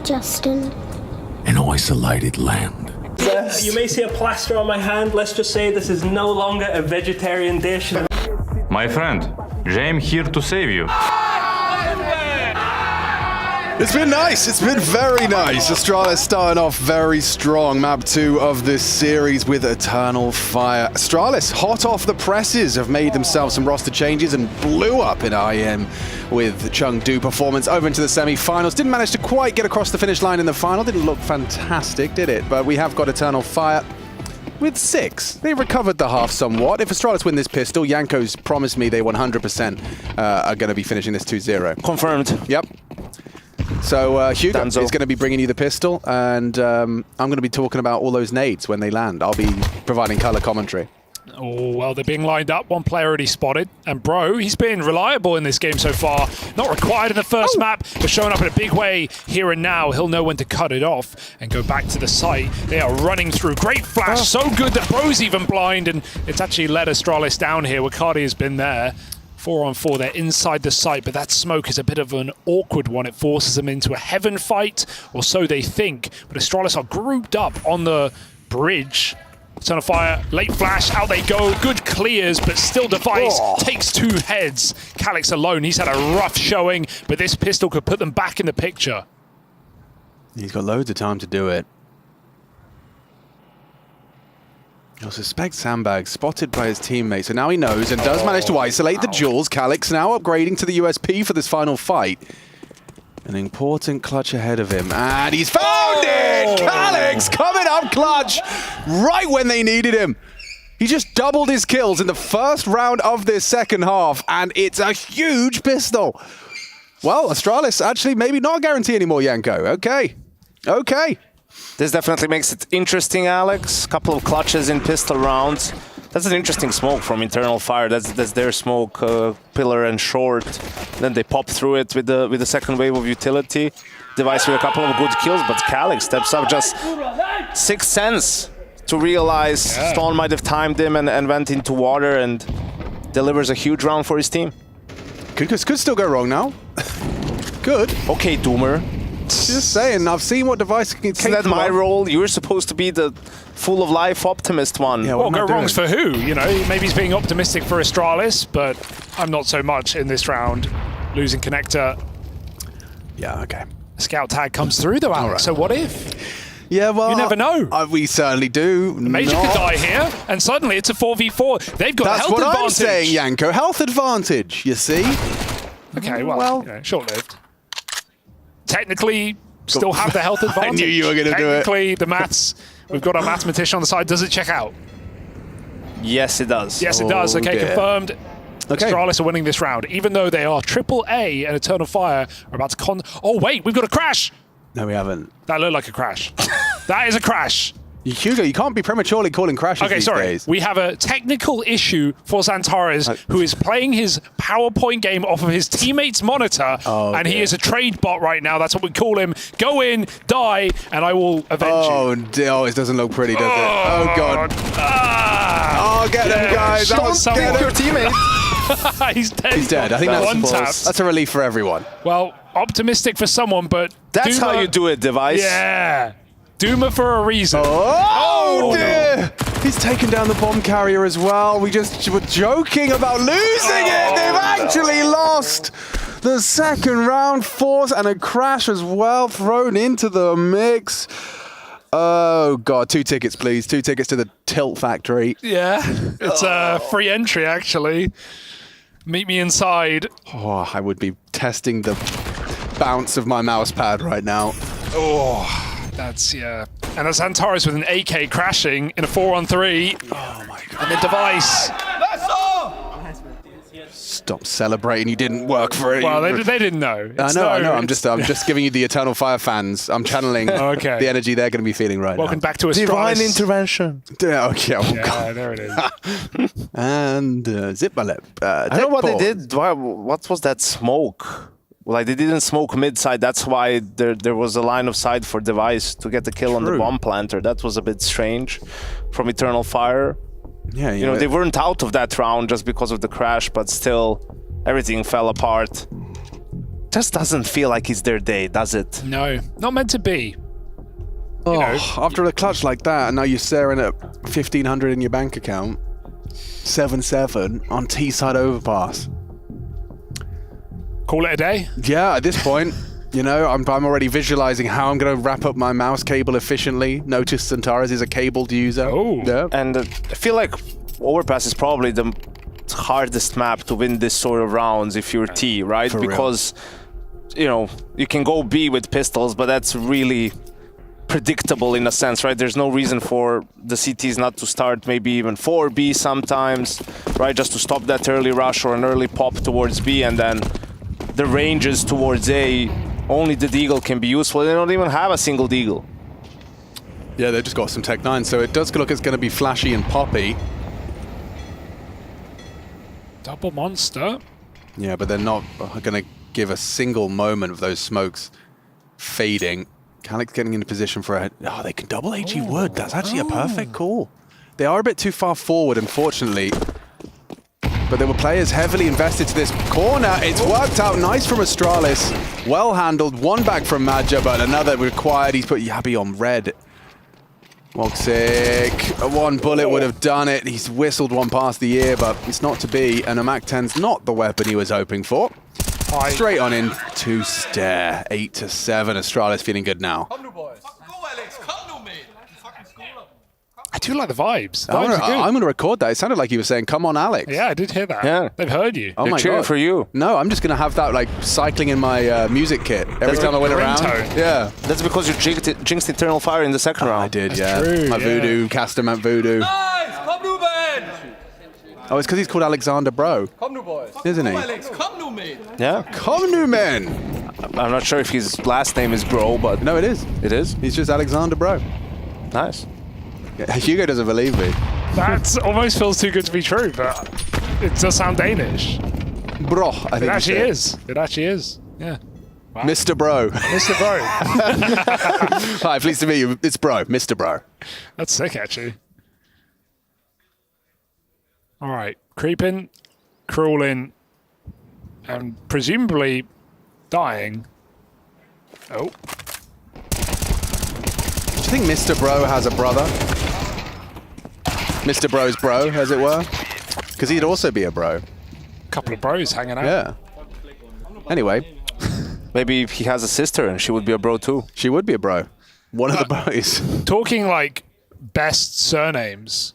Justin? An isolated land. You may see a plaster on my hand. Let's just say this is no longer a vegetarian dish. My friend, James here to save you. It's been nice. It's been very nice. Astralis starting off very strong. Map 2 of this series with Eternal Fire. Astralis, hot off the presses, have made themselves some roster changes and blew up in IEM with the Chengdu performance over into the semi-finals. Didn't manage to quite get across the finish line in the final. Didn't look fantastic, did it? But we have got Eternal Fire with 6. They recovered the half somewhat. If Astralis win this pistol, Yanko's promised me they 100% are going to be finishing this 2-0. Confirmed. Yep. So Hugo is going to be bringing you the pistol, and I'm going to be talking about all those nades when they land. I'll be providing color commentary. Oh, well, they're being lined up. One player already spotted. And Bro, he's been reliable in this game so far. Not required in the first map, but showing up in a big way here and now. He'll know when to cut it off and go back to the site. They are running through. Great flash. So good that Bro's even blind, and it's actually led Astralis down here. Wakadi has been there. 4-on-4, they're inside the site, but that smoke is a bit of an awkward one. It forces them into a heaven fight, or so they think. But Astralis are grouped up on the bridge. Son of Fire, late flash, out they go. Good clears, but still Device takes 2 heads. Calix alone, he's had a rough showing, but this pistol could put them back in the picture. He's got loads of time to do it. You'll suspect Sandbag spotted by his teammates, so now he knows and does manage to isolate the Jules. Calix now upgrading to the USP for this final fight. An important clutch ahead of him, and he's found it! Calix coming up clutch right when they needed him. He just doubled his kills in the first round of this second half, and it's a huge pistol. Well, Astralis actually maybe not a guarantee anymore, Yanko. Okay. Okay. This definitely makes it interesting, Alex. Couple of clutches in pistol rounds. That's an interesting smoke from Eternal Fire. That's their smoke, pillar and short. Then they pop through it with the second wave of utility. Device with a couple of good kills, but Calix steps up just 6th sense to realize Stone might have timed him and went into water and delivers a huge round for his team. Could still go wrong now. Good. Okay, Doomer. Just saying, I've seen what Device can Isn't that my role? You're supposed to be the full of life optimist one. Yeah, well, go wrongs for who? You know, maybe he's being optimistic for Astralis, but I'm not so much in this round. Losing connector. Yeah, okay. Scout tag comes through though, Alex. Right. So what if? Yeah, well, you never know. We certainly do. The Major could die here, and suddenly it's a 4v4. They've got a health advantage. That's what I'm saying, Yanko. Health advantage, you see? Okay, well you know, short-lived. Technically, still have the health advantage. I knew you were going to do it. Technically, the maths, we've got our mathematician on the side. Does it check out? Yes, it does. Yes, it does. Okay, confirmed. Okay. Astralis are winning this round, even though they are AAA and Eternal Fire are about to Oh, wait, we've got a crash. No, we haven't. That looked like a crash. That is a crash. Hugo, you can't be prematurely calling crashes these days. We have a technical issue for Xantares, who is playing his PowerPoint game off of his teammate's monitor, and he is a trade bot right now. That's what we call him. Go in, die, and I will avenge you. Oh, it doesn't look pretty, does it? Oh, God. Get him, guys. Don't get your teammate. He's dead. He's dead. I think that's a relief for everyone. Well, optimistic for someone, but that's how you do it, Device. Yeah. Doomer for a reason. Oh dear! He's taken down the bomb carrier as well. We just were joking about losing it. They've actually lost the second round. Force and a crash as well thrown into the mix. Oh, God. 2 tickets, please. 2 tickets to the Tilt Factory. Yeah. It's a free entry, actually. Meet me inside. Oh, I would be testing the bounce of my mouse pad right now. Oh. That's, yeah. And that's Antares with an AK crashing in a 4-on-3. Oh, my God. And the Device. Stop celebrating. You didn't work for it. Well, they didn't know. I know. I'm just giving you the Eternal Fire fans. I'm channeling the energy they're going to be feeling right Welcome now. back to Astralis. Divine intervention. Okay. Oh, yeah, there it is. And Zipbalep. I don't know what they did. What was that smoke? Like, they didn't smoke mid-side. That's why there was a line of sight for Device to get the kill on the bomb planter. That was a bit strange from Eternal Fire. Yeah, you know, they weren't out of that round just because of the crash, but still, everything fell apart. Just doesn't feel like it's their day, does it? No, not meant to be. After a clutch like that, and now you're staring at 1,500 in your bank account. 7-7 on T-side overpass. Call it a day? Yeah, at this point. You know, I'm already visualizing how I'm going to wrap up my mouse cable efficiently. Notice Centaurus is a cabled user. Oh. Yeah. And I feel like Overpass is probably the hardest map to win this sort of rounds if you're T, right? For real. Because, you know, you can go B with pistols, but that's really predictable in a sense, right? There's no reason for the CTs not to start maybe even 4B sometimes, right? Just to stop that early rush or an early pop towards B, and then the ranges towards A, only the Deagle can be useful. They don't even have a single Deagle. Yeah, they've just got some Tech 9, so it does look it's going to be flashy and poppy. Double monster. Yeah, but they're not going to give a single moment of those smokes fading. Calyx getting into position for a... Oh, they can double HE wood. That's actually a perfect call. They are a bit too far forward, unfortunately. But there were players heavily invested to this corner. It's worked out nice from Astralis. Well handled. One back from Madja, but another required. He's put Yabi on red. Woxic. One bullet would have done it. He's whistled one past the ear, but it's not to be. And a Mac 10's not the weapon he was hoping for. Straight on in to Stare. 8-7. Astralis feeling good now. I do like the vibes. I'm going to record that. It sounded like he was saying, "Come on, Alex." Yeah, I did hear that. Yeah. They've heard you. Oh my cheering God. for you. No, I'm just going to have that like cycling in my music kit every time I went around. ringtone. Yeah. That's because you jinxed Eternal Fire in the second round. I did, That's yeah. true, My yeah. voodoo, caster meant voodoo. Oh, it's because he's called Alexander Bro. Isn't he? Yeah. Come new men. I'm not sure if his last name is Bro, but... No, it is. It is? He's just Alexander Bro. Nice. Yeah, Hugo doesn't believe me. That almost feels too good to be true, but it does sound Danish. Bro, I think It actually is. It actually is. Yeah. Wow. Mr. Bro. Mr. Bro. Hi, pleased to meet you. It's Bro, Mr. Bro. That's sick, actually. All right. Creeping, crawling, and presumably dying. Oh. Do you think Mr. Bro has a brother? Mr. Bro's bro, as it were? Because he'd also be a bro. Couple of bros hanging out. Yeah. Anyway. Maybe he has a sister and she would be a bro too. She would be a bro. One of the bros. Talking like best surnames.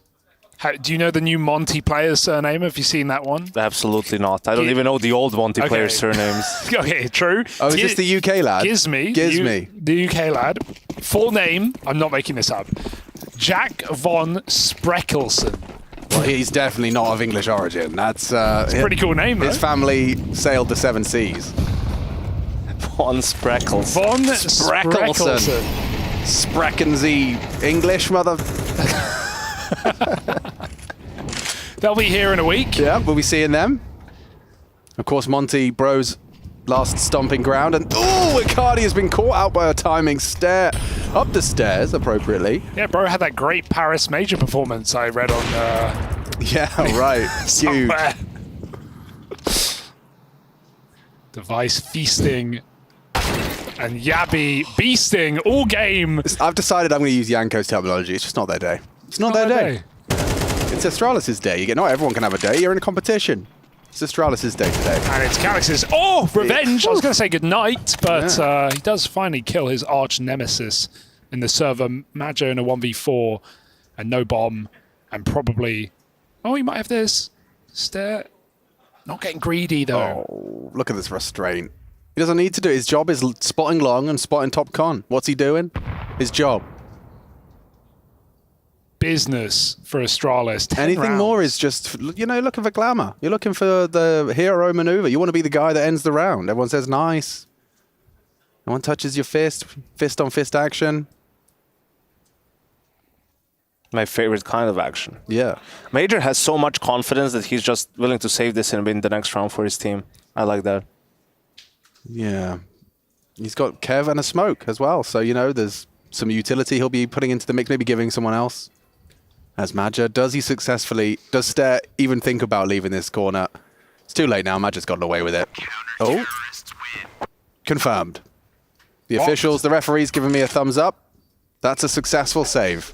Do you know the new Monty player's surname? Have you seen that one? Absolutely not. I don't even know the old Monty players' surnames. Okay, true. Oh, is this the UK lad? Gizmy. Gizmy. The UK lad. Full name, I'm not making this up. Jack von Spreckelsen. Well, he's definitely not of English origin. That's a pretty cool name, His though. family sailed the 7 seas. Von Spreckles. Von Spreckelsen. Spreckensy English, mother... They'll be here in a week. Yeah, we'll be seeing them. Of course, Monty Bro's last stomping ground. And, oh, Icardi has been caught out by a timing stare. Up the stairs, appropriately. Yeah, bro had that great Paris Major performance I read on... yeah, right. Huge. Device feasting and Yabi beasting all game. I've decided I'm going to use Yanko's terminology. It's just not their day. It's not their day. It's Astralis' day. Not everyone can have a day. You're in a competition. It's Astralis' day today. And it's Calyx's, revenge! I was going to say goodnight, but he does finally kill his arch nemesis in the server. Madjo in a 1v4 and no bomb. And probably, he might have this. Stare. Not getting greedy, though. Oh, look at this restraint. He doesn't need to do it. His job is spotting long and spotting top con. What's he doing? His job. Business for Astralis. 10 Anything rounds. more is just, looking for glamour. You're looking for the hero maneuver. You want to be the guy that ends the round. Everyone says, nice. No one touches your fist. Fist on fist action. My favorite kind of action. Yeah. Major has so much confidence that he's just willing to save this and win the next round for his team. I like that. Yeah. He's got Kev and a smoke as well. So, there's some utility he'll be putting into the mix, maybe giving someone else. As Madja, does Stare even think about leaving this corner? It's too late now. Madja's gotten away with it. Oh. Confirmed. The officials, the referee's giving me a thumbs up. That's a successful save.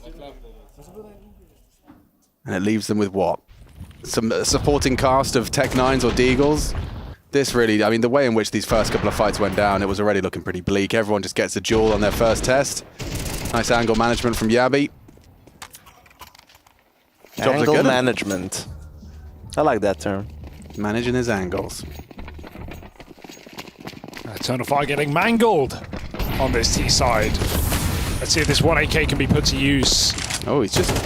And it leaves them with what? Some supporting cast of Tech 9s or Deagles. This really, I mean, the way in which these first couple of fights went down, it was already looking pretty bleak. Everyone just gets a jewel on their first test. Nice angle management from Yabi. Angle management. I like that term. Managing his angles. Eternal Fire getting mangled on this T side. Let's see if this 1AK can be put to use. Oh, he's just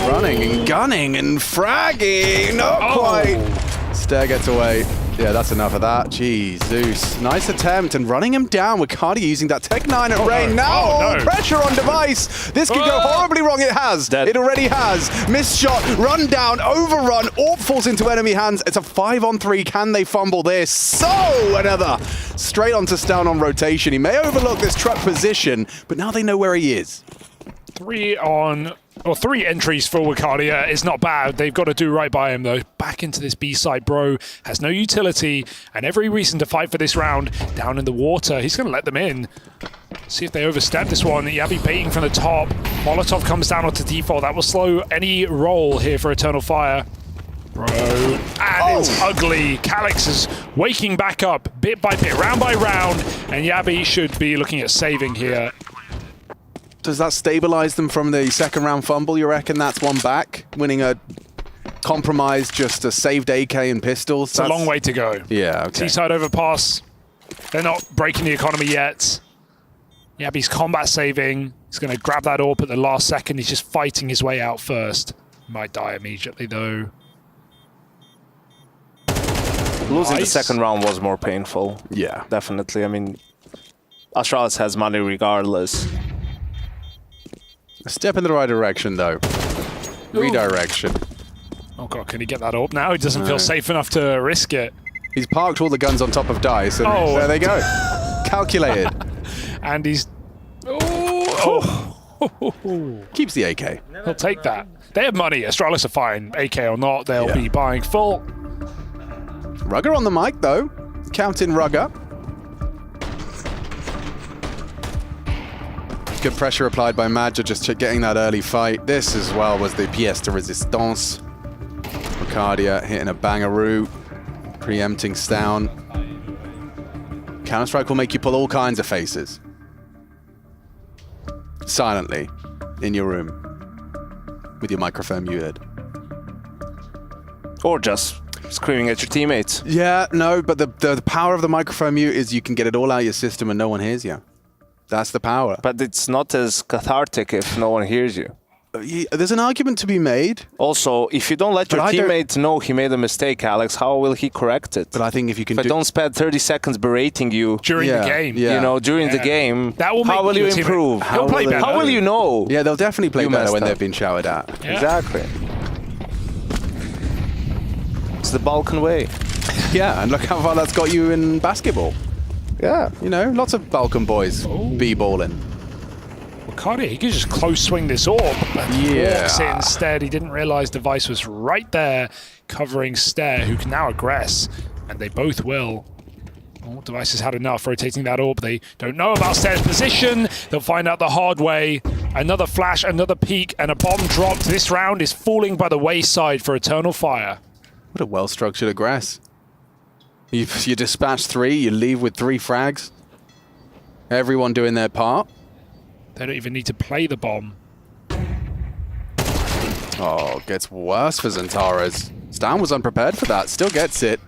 running and gunning and fragging. Not quite. Stair gets away. Yeah, that's enough of that. Jeez, Zeus. Nice attempt and running him down with Cardi using that Tech 9 at Rain. Now pressure on Device. This could go horribly wrong. It has. It already has. Missed shot, run down, overrun. Orb falls into enemy hands. It's a 5-on-3. Can they fumble this? So another straight onto Stown on rotation. He may overlook this truck position, but now they know where he is. 3 entries for Wakadia is not bad. They've got to do right by him, though. Back into this B side, bro. Has no utility and every reason to fight for this round. Down in the water. He's going to let them in. See if they overstep this one. Yabi baiting from the top. Molotov comes down onto default. That will slow any roll here for Eternal Fire. Bro. And it's ugly. Calix is waking back up bit by bit, round by round. And Yabi should be looking at saving here. Does that stabilize them from the second round fumble? You reckon that's one back? Winning a compromise, just a saved AK and pistols? It's a long way to go. Yeah, okay. T-side overpass. They're not breaking the economy yet. Yabi's combat saving. He's going to grab that AWP at the last second. He's just fighting his way out first. Might die immediately, though. Losing the second round was more painful. Yeah. Definitely. I mean, Astralis has money regardless. A step in the right direction, though. Redirection. Oh, God, can he get that up now? He doesn't feel safe enough to risk it. He's parked all the guns on top of dice, and there they go. Calculated. And he's... Keeps the AK. He'll take that. They have money. Astralis are fine. AK or not, they'll be buying full. Rugger on the mic, though. Counting Rugger. Good pressure applied by Madja, just getting that early fight. This as well was the pièce de résistance. Ricardia hitting a bangaroo, preempting Stown. Counter-Strike will make you pull all kinds of faces. Silently, in your room, with your microphone muted. Or just screaming at your teammates. Yeah, no, but the power of the microphone mute is you can get it all out of your system and no one hears you. That's the power. But it's not as cathartic if no one hears you. There's an argument to be made. Also, if you don't let your teammate know he made a mistake, Alex, how will he correct it? But I think if you can don't spend 30 seconds berating you during the game, you know, during the game, that will make how will you improve? He'll play better. How will you know? Yeah, they'll definitely play better when they've been shouted at. Yeah. Exactly. It's the Balkan way. Yeah, and look how far that's got you in basketball. Yeah. You know, lots of Balkan boys b-balling. Cardi, he could just close swing this orb, but walks it instead. He didn't realize Device was right there covering Stair, who can now aggress, and they both will. Oh, Device has had enough rotating that orb. They don't know about Stair's position. They'll find out the hard way. Another flash, another peek, and a bomb dropped. This round is falling by the wayside for Eternal Fire. What a well-structured aggress. You dispatch 3, you leave with 3 frags. Everyone doing their part. They don't even need to play the bomb. Oh, gets worse for Xantares. Stan was unprepared for that, still gets it.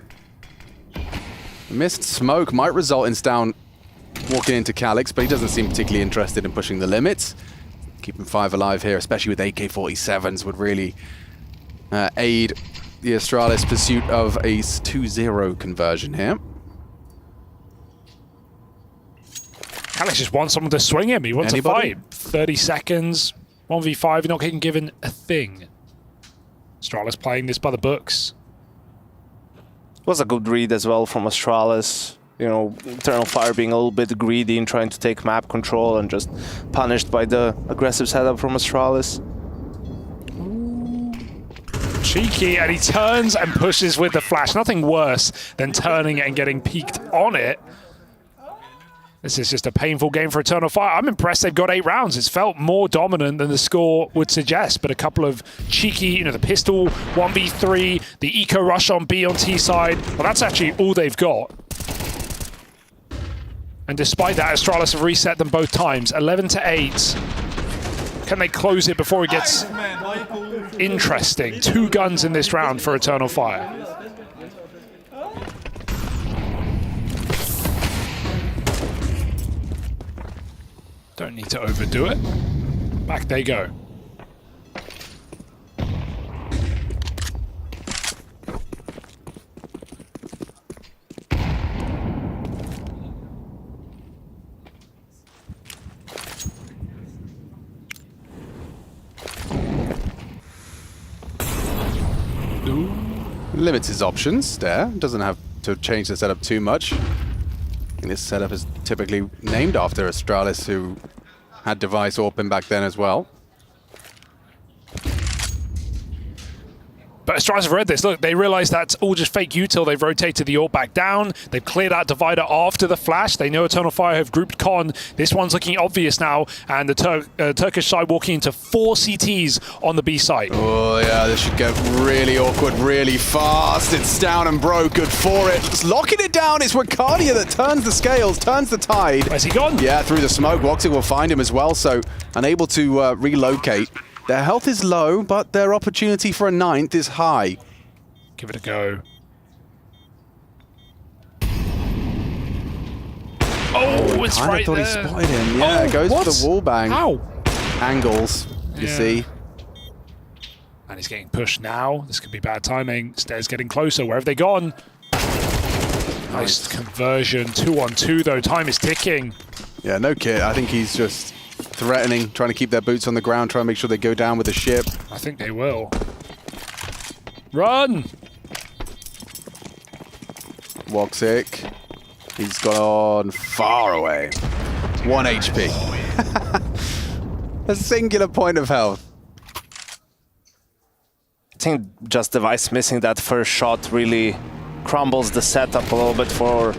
Missed smoke might result in Stan walking into Calix, but he doesn't seem particularly interested in pushing the limits. Keeping 5 alive here, especially with AK-47s, would really aid the Astralis pursuit of a 2-0 conversion here. Calix just wants someone to swing him. He wants to fight. 30 seconds, 1v5, you're not getting given a thing. Astralis playing this by the books. Was a good read as well from Astralis. You know, Eternal Fire being a little bit greedy and trying to take map control and just punished by the aggressive setup from Astralis. Cheeky, and he turns and pushes with the flash. Nothing worse than turning and getting peeked on it. This is just a painful game for Eternal Fire. I'm impressed they've got 8 rounds. It's felt more dominant than the score would suggest, but a couple of cheeky, the pistol 1v3, the eco rush on B on T side. Well, that's actually all they've got. And despite that, Astralis have reset them both times, 11-8. Can they close it before it gets interesting? 2 guns in this round for Eternal Fire. Don't need to overdo it. Back they go. Limits his options there. Doesn't have to change the setup too much. This setup is typically named after Astralis, who had device open back then as well. But Astralis have read this. Look, they realize that's all just fake util. They've rotated the AWP back down. They've cleared out Divider after the flash. They know Eternal Fire have grouped Con. This one's looking obvious now. And the Turkish side walking into 4 CTs on the B side. Oh, yeah, this should get really awkward really fast. It's down and Bro, good for it. It's locking it down. It's Ricardia that turns the scales, turns the tide. Where's he gone? Yeah, through the smoke. Woxic will find him as well, so unable to relocate. Their health is low, but their opportunity for a 9th is high. Give it a go. Oh, it's right thought there. He spotted him. Yeah, goes for the wall bang. How? Angles, you see. And he's getting pushed now. This could be bad timing. Stairs getting closer. Where have they gone? Nice conversion. 2-on-2 though. Time is ticking. Yeah, no kid. I think he's just threatening, trying to keep their boots on the ground, trying to make sure they go down with the ship. I think they will. Run! Woxic. He's gone far away. 1 HP. A singular point of health. I think just Device missing that first shot really crumbles the setup a little bit for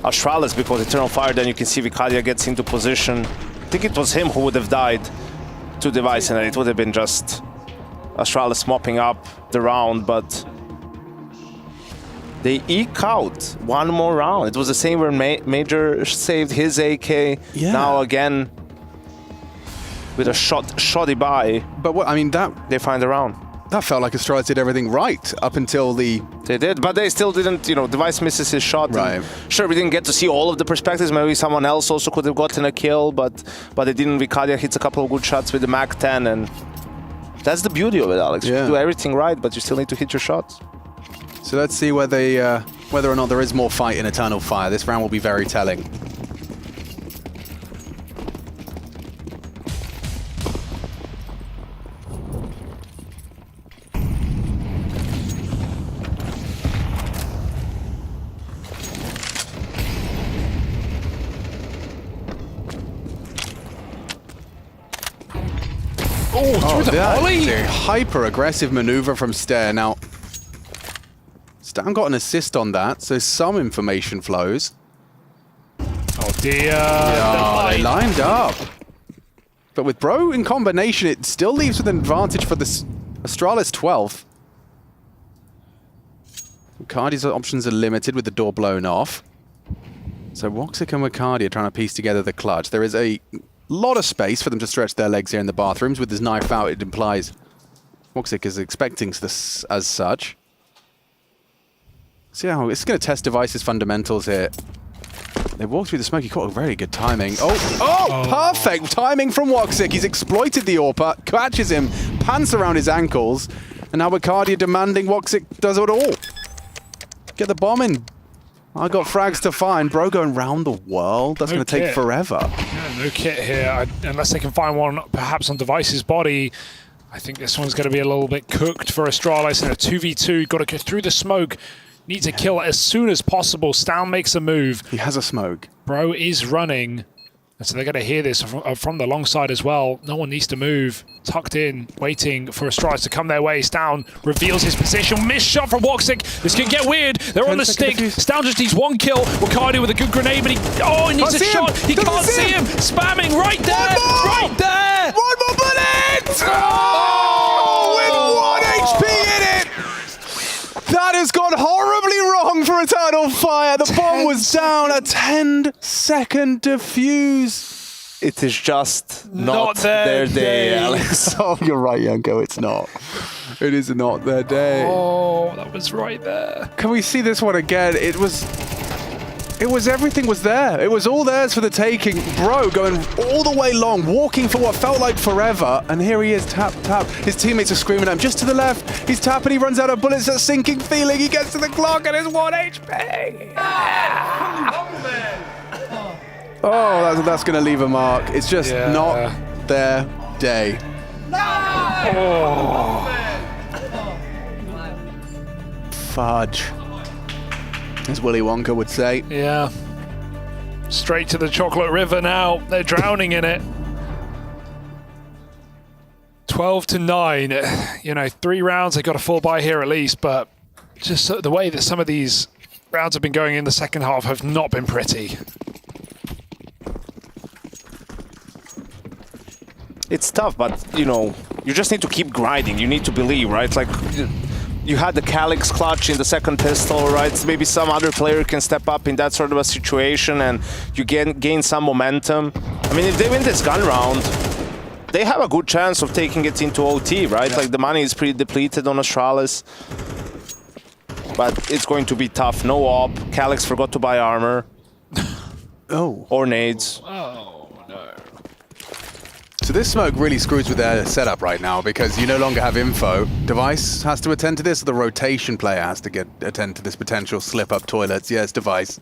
Astralis, because Eternal Fire, then you can see Vicaria gets into position. I think it was him who would have died to Device, and it would have been just Astralis mopping up the round, but they eke out one more round. It was the same where Major saved his AK. Yeah. Now again with a shoddy buy. But what I mean, that they find the round. That felt like Astralis did everything right up until the... They did, but they still didn't, Device misses his shot. Right. Sure, we didn't get to see all of the perspectives. Maybe someone else also could have gotten a kill, but they didn't. Vicaria hits a couple of good shots with the Mac 10, and that's the beauty of it, Alex. Yeah. You do everything right, but you still need to hit your shots. So let's see whether or not there is more fight in Eternal Fire. This round will be very telling. Oh, through the volley! A hyper-aggressive maneuver from Stair. Now, Stan got an assist on that, so some information flows. Oh dear! Yeah, they lined up. But with Bro in combination, it still leaves with an advantage for the Astralis 12th. Ricardia's options are limited with the door blown off. So Woxic and Ricardia trying to piece together the clutch. There is a lot of space for them to stretch their legs here in the bathrooms. With his knife out, it implies Woxic is expecting this as such. See how it's going to test Device's fundamentals here. They walk through the smoke. He caught a very good timing. Oh, perfect timing from Woxic. He's exploited the AWP, catches him, pants around his ankles, and now Ricardia demanding Woxic does it all. Get the bomb in. I got frags to find. Bro going round the world. That's going to take forever. Yeah, no kit here. Unless they can find one perhaps on Device's body. I think this one's going to be a little bit cooked for Astralis in a 2v2. Got to go through the smoke. Needs a kill as soon as possible. Stan makes a move. He has a smoke. Bro is running. And so they're going to hear this from the long side as well. No one needs to move. Tucked in, waiting for Astralis to come their way. Stown reveals his position. Missed shot from Woxic. This can get weird. They're on the stick. Stown just needs one kill. Wakadi with a good grenade, but he needs a shot. He can't see him. Spamming right there. Right there. One more bullet! Oh, with 1 HP in it! That has gone horribly wrong for Eternal Fire. The bomb was down. A 10-second defuse. It is just not their day, Alex. Oh, you're right, Yanko. It's not. It is not their day. Oh, that was right there. Can we see this one again? It was everything was there. It was all theirs for the taking. Bro going all the way long, walking for what felt like forever. And here he is, tap, tap. His teammates are screaming at him just to the left. He's tapping, he runs out of bullets, that sinking feeling. He gets to the clock and it's 1 HP. Oh, that's going to leave a mark. It's just not their day. Fudge, as Willy Wonka would say. Yeah. Straight to the chocolate river now. They're drowning in it. 12-9. You know, 3 rounds. They got a 4 by here at least, but just the way that some of these rounds have been going in the second half have not been pretty. It's tough, but you know, you just need to keep grinding. You need to believe, right? Like you had the Calyx clutch in the second pistol, right? Maybe some other player can step up in that sort of a situation and you gain some momentum. I mean, if they win this gun round, they have a good chance of taking it into OT, right? Like the money is pretty depleted on Astralis. But it's going to be tough. No AWP. Calyx forgot to buy armor. Oh. Or nades. So this smoke really screws with their setup right now because you no longer have info. Device has to attend to this, or the rotation player has to attend to this potential slip-up toilets. Yes, Device.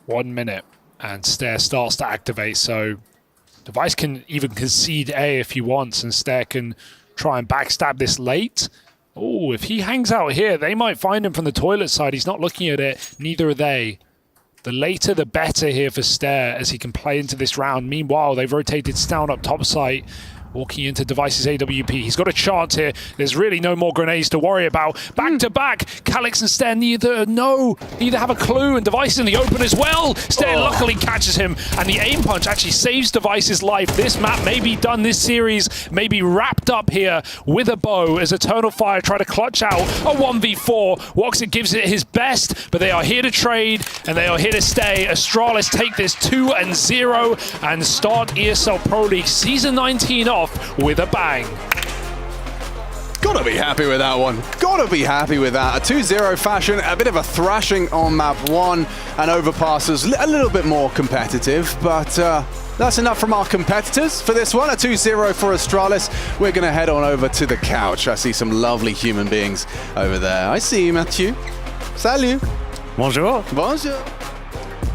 One minute, and Stare starts to activate, so Device can even concede A if he wants, and Stare can try and backstab this late. Oh, if he hangs out here, they might find him from the toilet side. He's not looking at it. Neither are they. The later, the better here for Stare as he can play into this round. Meanwhile, they've rotated Stown up top site. Walking into Device's AWP. He's got a chance here. There's really no more grenades to worry about. Back to back. Calyx and Stare neither have a clue, and Device in the open as well. Stare luckily catches him, and the aim punch actually saves Device's life. This map may be done, this series may be wrapped up here with a bow as Eternal Fire try to clutch out a 1v4. Woxic gives it his best, but they are here to trade, and they are here to stay. Astralis take this 2-0 and start ESL Pro League Season 19 off with a bang. Gotta be happy with that one. Gotta be happy with that. A 2-0 fashion, a bit of a thrashing on map 1, and Overpassers a little bit more competitive, but that's enough from our competitors for this one. A 2-0 for Astralis. We're gonna head on over to the couch. I see some lovely human beings over there. I see you, Mathieu. Salut. Bonjour. Bonjour.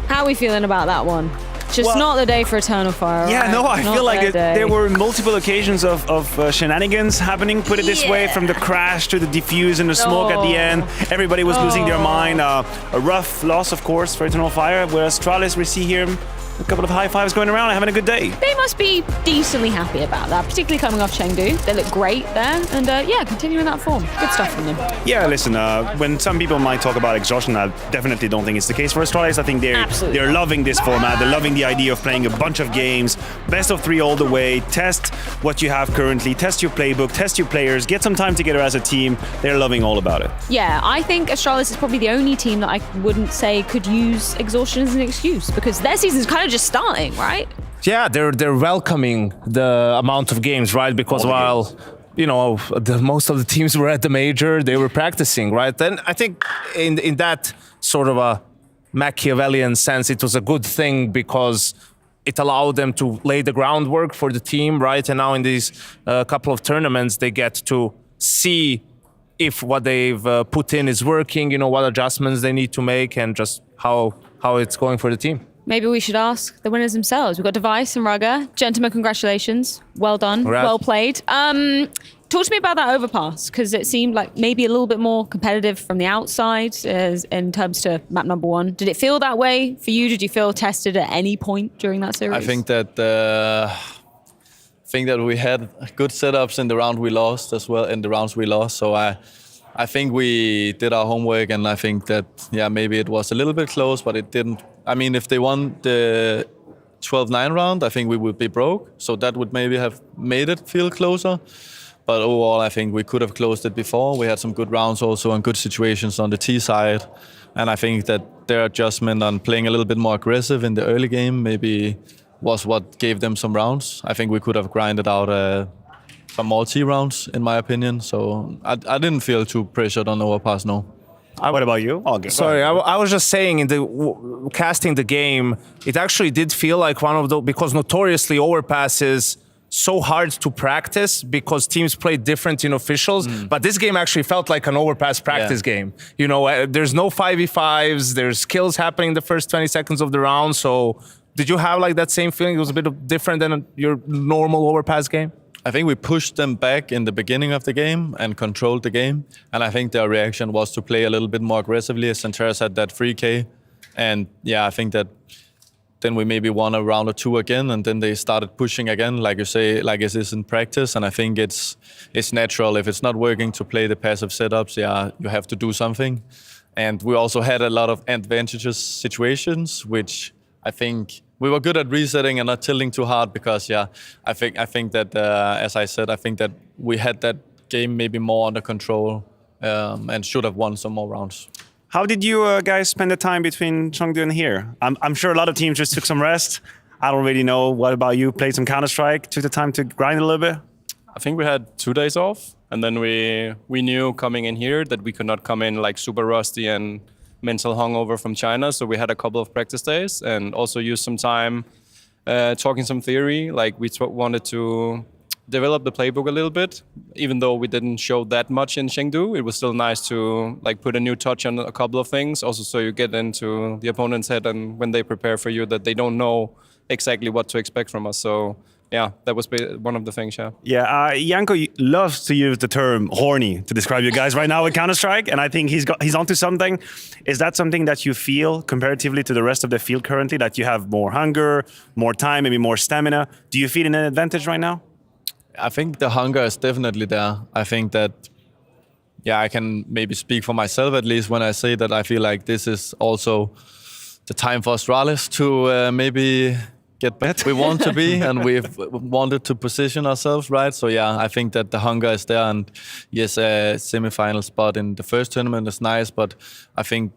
How are we feeling about that one? Just not the day for Eternal Fire. Yeah, right? no, I Not feel like their day. there were multiple occasions of shenanigans happening, put it this way, from the crash to the defuse and the smoke at the end. Everybody was losing their mind. A rough loss, of course, for Eternal Fire, whereas Astralis, we see here a couple of high fives going around and having a good day. They must be decently happy about that, particularly coming off Chengdu. They look great there, and yeah, continuing that form. Good stuff from them. Yeah, listen, when some people might talk about exhaustion, I definitely don't think it's the case for Astralis. I think they're loving this format. They're loving the idea of playing a bunch of games, best of 3 all the way, test what you have currently, test your playbook, test your players, get some time together as a team. They're loving all about it. Yeah, I think Astralis is probably the only team that I wouldn't say could use exhaustion as an excuse, because their season's kind of just starting, right? Yeah, they're welcoming the amount of games, right? Because while you know most of the teams were at the major, they were practicing, right? And I think in that sort of a Machiavellian sense, it was a good thing because it allowed them to lay the groundwork for the team, right? And now in these couple of tournaments, they get to see if what they've put in is working, you know, what adjustments they need to make, and just how it's going for the team. Maybe we should ask the winners themselves. We've got Device and Rugger. Gentlemen, congratulations. Well done. Congrats. Well played. Talk to me about that overpass, because it seemed like maybe a little bit more competitive from the outside in terms to map number 1. Did it feel that way for you? Did you feel tested at any point during that series? I think that we had good setups in the round we lost as well, in the rounds we lost. So I think we did our homework, and I think that maybe it was a little bit close, but it didn't. I mean, if they won the 12-9 round, I think we would be broke. So that would maybe have made it feel closer. But overall, I think we could have closed it before. We had some good rounds also and good situations on the T side. And I think that their adjustment on playing a little bit more aggressive in the early game maybe was what gave them some rounds. I think we could have grinded out some more T rounds, in my opinion. So I didn't feel too pressured on overpass, no. What about you? Okay. Sorry, I was just saying, in the casting the game, it actually did feel like one of the, because notoriously overpass is so hard to practice because teams play different in officials, but this game actually felt like an overpass practice game. You know, there's no 5v5s, there's kills happening the first 20 seconds of the round. So did you have like that same feeling? It was a bit different than your normal overpass game? I think we pushed them back in the beginning of the game and controlled the game. And I think their reaction was to play a little bit more aggressively. Santeras had that 3K. And I think that then we maybe won a round or 2 again, and then they started pushing again, like you say, like it is in practice. And I think it's natural. If it's not working to play the passive setups, you have to do something. And we also had a lot of advantageous situations, which I think we were good at resetting and not tilting too hard because, I think that, as I said, I think that we had that game maybe more under control and should have won some more rounds. How did you guys spend the time between Chengdu and here? I'm sure a lot of teams just took some rest. I don't really know. What about you? Played some Counter-Strike, took the time to grind a little bit? I think we had 2 days off, and then we knew coming in here that we could not come in like super rusty and mental hungover from China. So we had a couple of practice days and also used some time talking some theory. Like we wanted to develop the playbook a little bit, even though we didn't show that much in Chengdu. It was still nice to like put a new touch on a couple of things, also so you get into the opponent's head and when they prepare for you that they don't know exactly what to expect from us. So that was one of the things. Janko loves to use the term horny to describe you guys right now with Counter-Strike, and I think he's onto something. Is that something that you feel comparatively to the rest of the field currently, that you have more hunger, more time, maybe more stamina? Do you feel an advantage right now? I think the hunger is definitely there. I think that, I can maybe speak for myself at least when I say that I feel like this is also the time for Astralis to maybe get back we want to be, and we've wanted to position ourselves right. So I think that the hunger is there, and yes, a semi-final spot in the first tournament is nice, but I think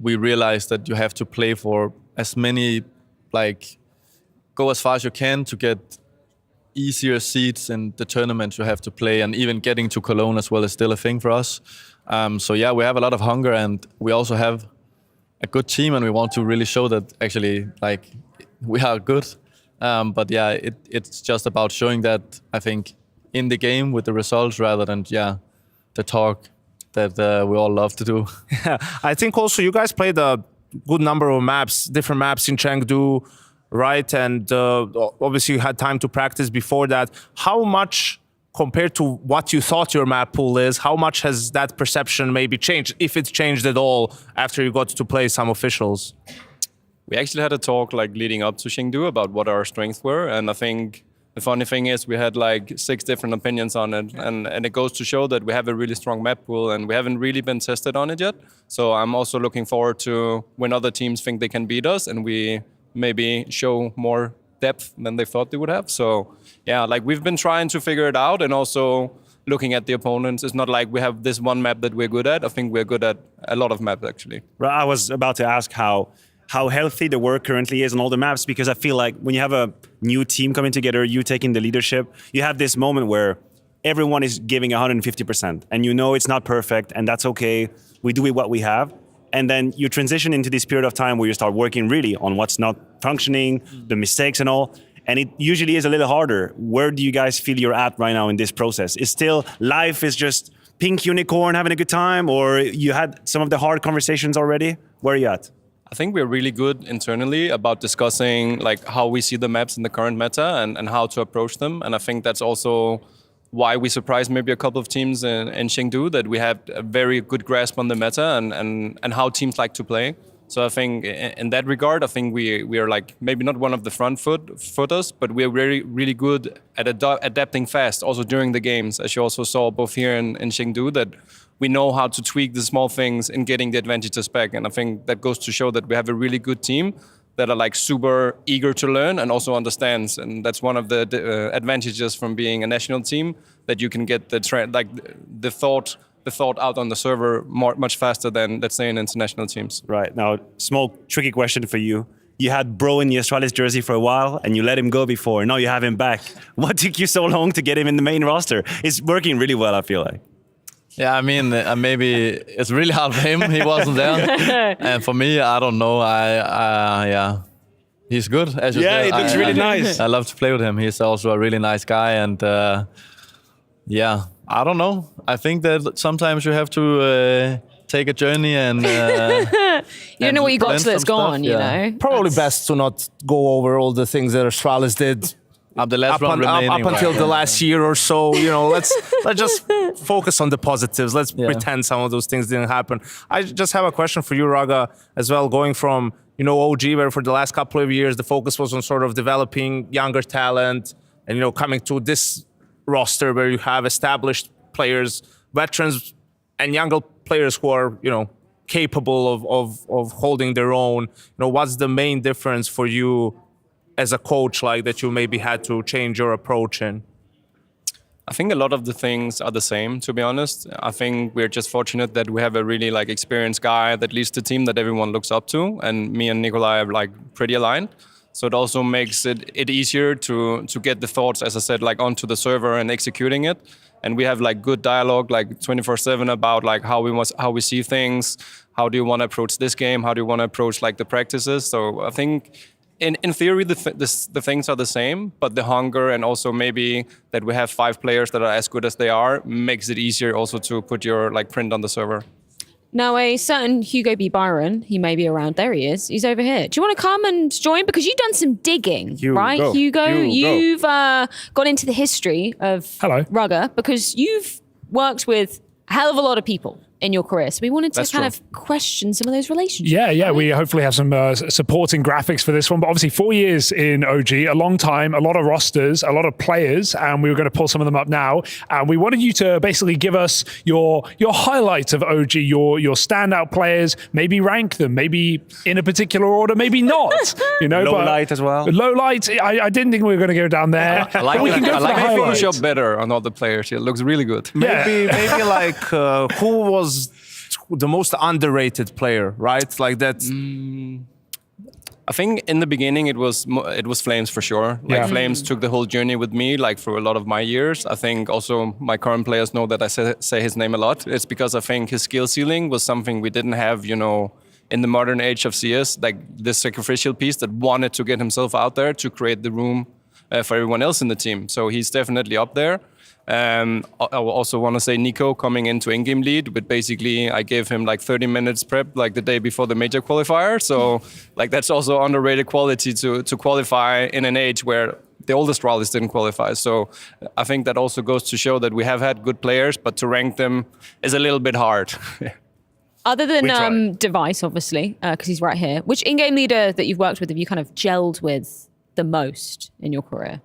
we realized that you have to play for as many, go as far as you can to get easier seeds in the tournament you have to play, and even getting to Cologne as well is still a thing for us. So we have a lot of hunger, and we also have a good team, and we want to really show that actually we are good. But it's just about showing that, I think, in the game with the results rather than the talk that we all love to do. I think also you guys played a good number of maps, different maps in Chengdu, right? And obviously you had time to practice before that. How much, compared to what you thought your map pool is, how much has that perception maybe changed, if it's changed at all, after you got to play some officials? We actually had a talk leading up to Chengdu about what our strengths were, and I think the funny thing is we had 6 different opinions on it, and it goes to show that we have a really strong map pool and we haven't really been tested on it yet. So I'm also looking forward to when other teams think they can beat us and we maybe show more depth than they thought they would have. So we've been trying to figure it out, and also looking at the opponents. It's not like we have this one map that we're good at. I think we're good at a lot of maps actually. I was about to ask how healthy the work currently is on all the maps, because I feel like when you have a new team coming together, you taking the leadership, you have this moment where everyone is giving 150%, and you know it's not perfect, and that's okay. We do what we have. And then you transition into this period of time where you start working really on what's not functioning, the mistakes and all. And it usually is a little harder. Where do you guys feel you're at right now in this process? Is still life is just pink unicorn having a good time, or you had some of the hard conversations already? Where are you at? I think we're really good internally about discussing how we see the maps in the current meta and how to approach them. And I think that's also why we surprised maybe a couple of teams in Chengdu, that we have a very good grasp on the meta and how teams like to play. So I think in that regard, I think we are like maybe not one of the footers, but we are really good at adapting fast also during the games, as you also saw both here in Chengdu, that we know how to tweak the small things in getting the advantages back. And I think that goes to show that we have a really good team that are like super eager to learn and also understands. And that's one of the advantages from being a national team, that you can get the thought out on the server much faster than, let's say, in international teams. Right. Now, small tricky question for you. You had Bro in the Astralis jersey for a while and you let him go before. Now you have him back. What took you so long to get him in the main roster? It's working really well, I feel like. Yeah, I mean, maybe it's really hard for him. He wasn't there. And for me, I don't know. Yeah, he's good. As you said. He looks really nice. I love to play with him. He's also a really nice guy. And yeah, I don't know. I think that sometimes you have to take a journey and... you don't know what you got till it's gone, you know? Probably best to not go over all the things that Astralis did up until the last year or so. You know, let's just focus on the positives. Let's pretend some of those things didn't happen. I just have a question for you, Raga, as well. Going from, you know, OG, where for the last couple of years the focus was on sort of developing younger talent, and, you know, coming to this roster where you have established players, veterans, and younger players who are, you know, capable of holding their own. You know, what's the main difference for you as a coach, like, that you maybe had to change your approach in? I think a lot of the things are the same, to be honest. I think we're just fortunate that we have a really like experienced guy that leads the team that everyone looks up to, and me and Nikolai are like pretty aligned. So it also makes it easier to get the thoughts, as I said, like onto the server and executing it. And we have like good dialogue, like 24/7 about like how we see things. How do you want to approach this game? How do you want to approach like the practices? So I think in theory the things are the same, but the hunger and also maybe that we have 5 players that are as good as they are makes it easier also to put your like print on the server. Now, a certain Hugo B. Byron, he may be around. There he is. He's over here. Do you want to come and join? Because you've done some digging, right, Hugo? You've gone into the history of Rugger because you've worked with a hell of a lot of people in your career. So we wanted to kind of question some of those relationships. Yeah. We hopefully have some supporting graphics for this one. But obviously 4 years in OG, a long time, a lot of rosters, a lot of players, and we were going to pull some of them up now. And we wanted you to basically give us your highlights of OG, your standout players, maybe rank them, maybe in a particular order, maybe not. You know, low light as well. Low light, I didn't think we were going to go down there. I we can go for the highlights. Photoshop better on all the players. It looks really good. Maybe like who was the most underrated player, right? Like that. I think in the beginning it was Flames for sure. Like Flames took the whole journey with me, like for a lot of my years. I think also my current players know that I say his name a lot. It's because I think his skill ceiling was something we didn't have, you know, in the modern age of CS. Like this sacrificial piece that wanted to get himself out there to create the room for everyone else in the team. So he's definitely up there. I also want to say Nico coming into in-game lead, but basically I gave him like 30 minutes prep like the day before the major qualifier. So like that's also underrated quality to qualify in an age where the oldest Rallies didn't qualify. So I think that also goes to show that we have had good players, but to rank them is a little bit hard. Other than Device, obviously, because he's right here, which in-game leader that you've worked with have you kind of gelled with the most in your career?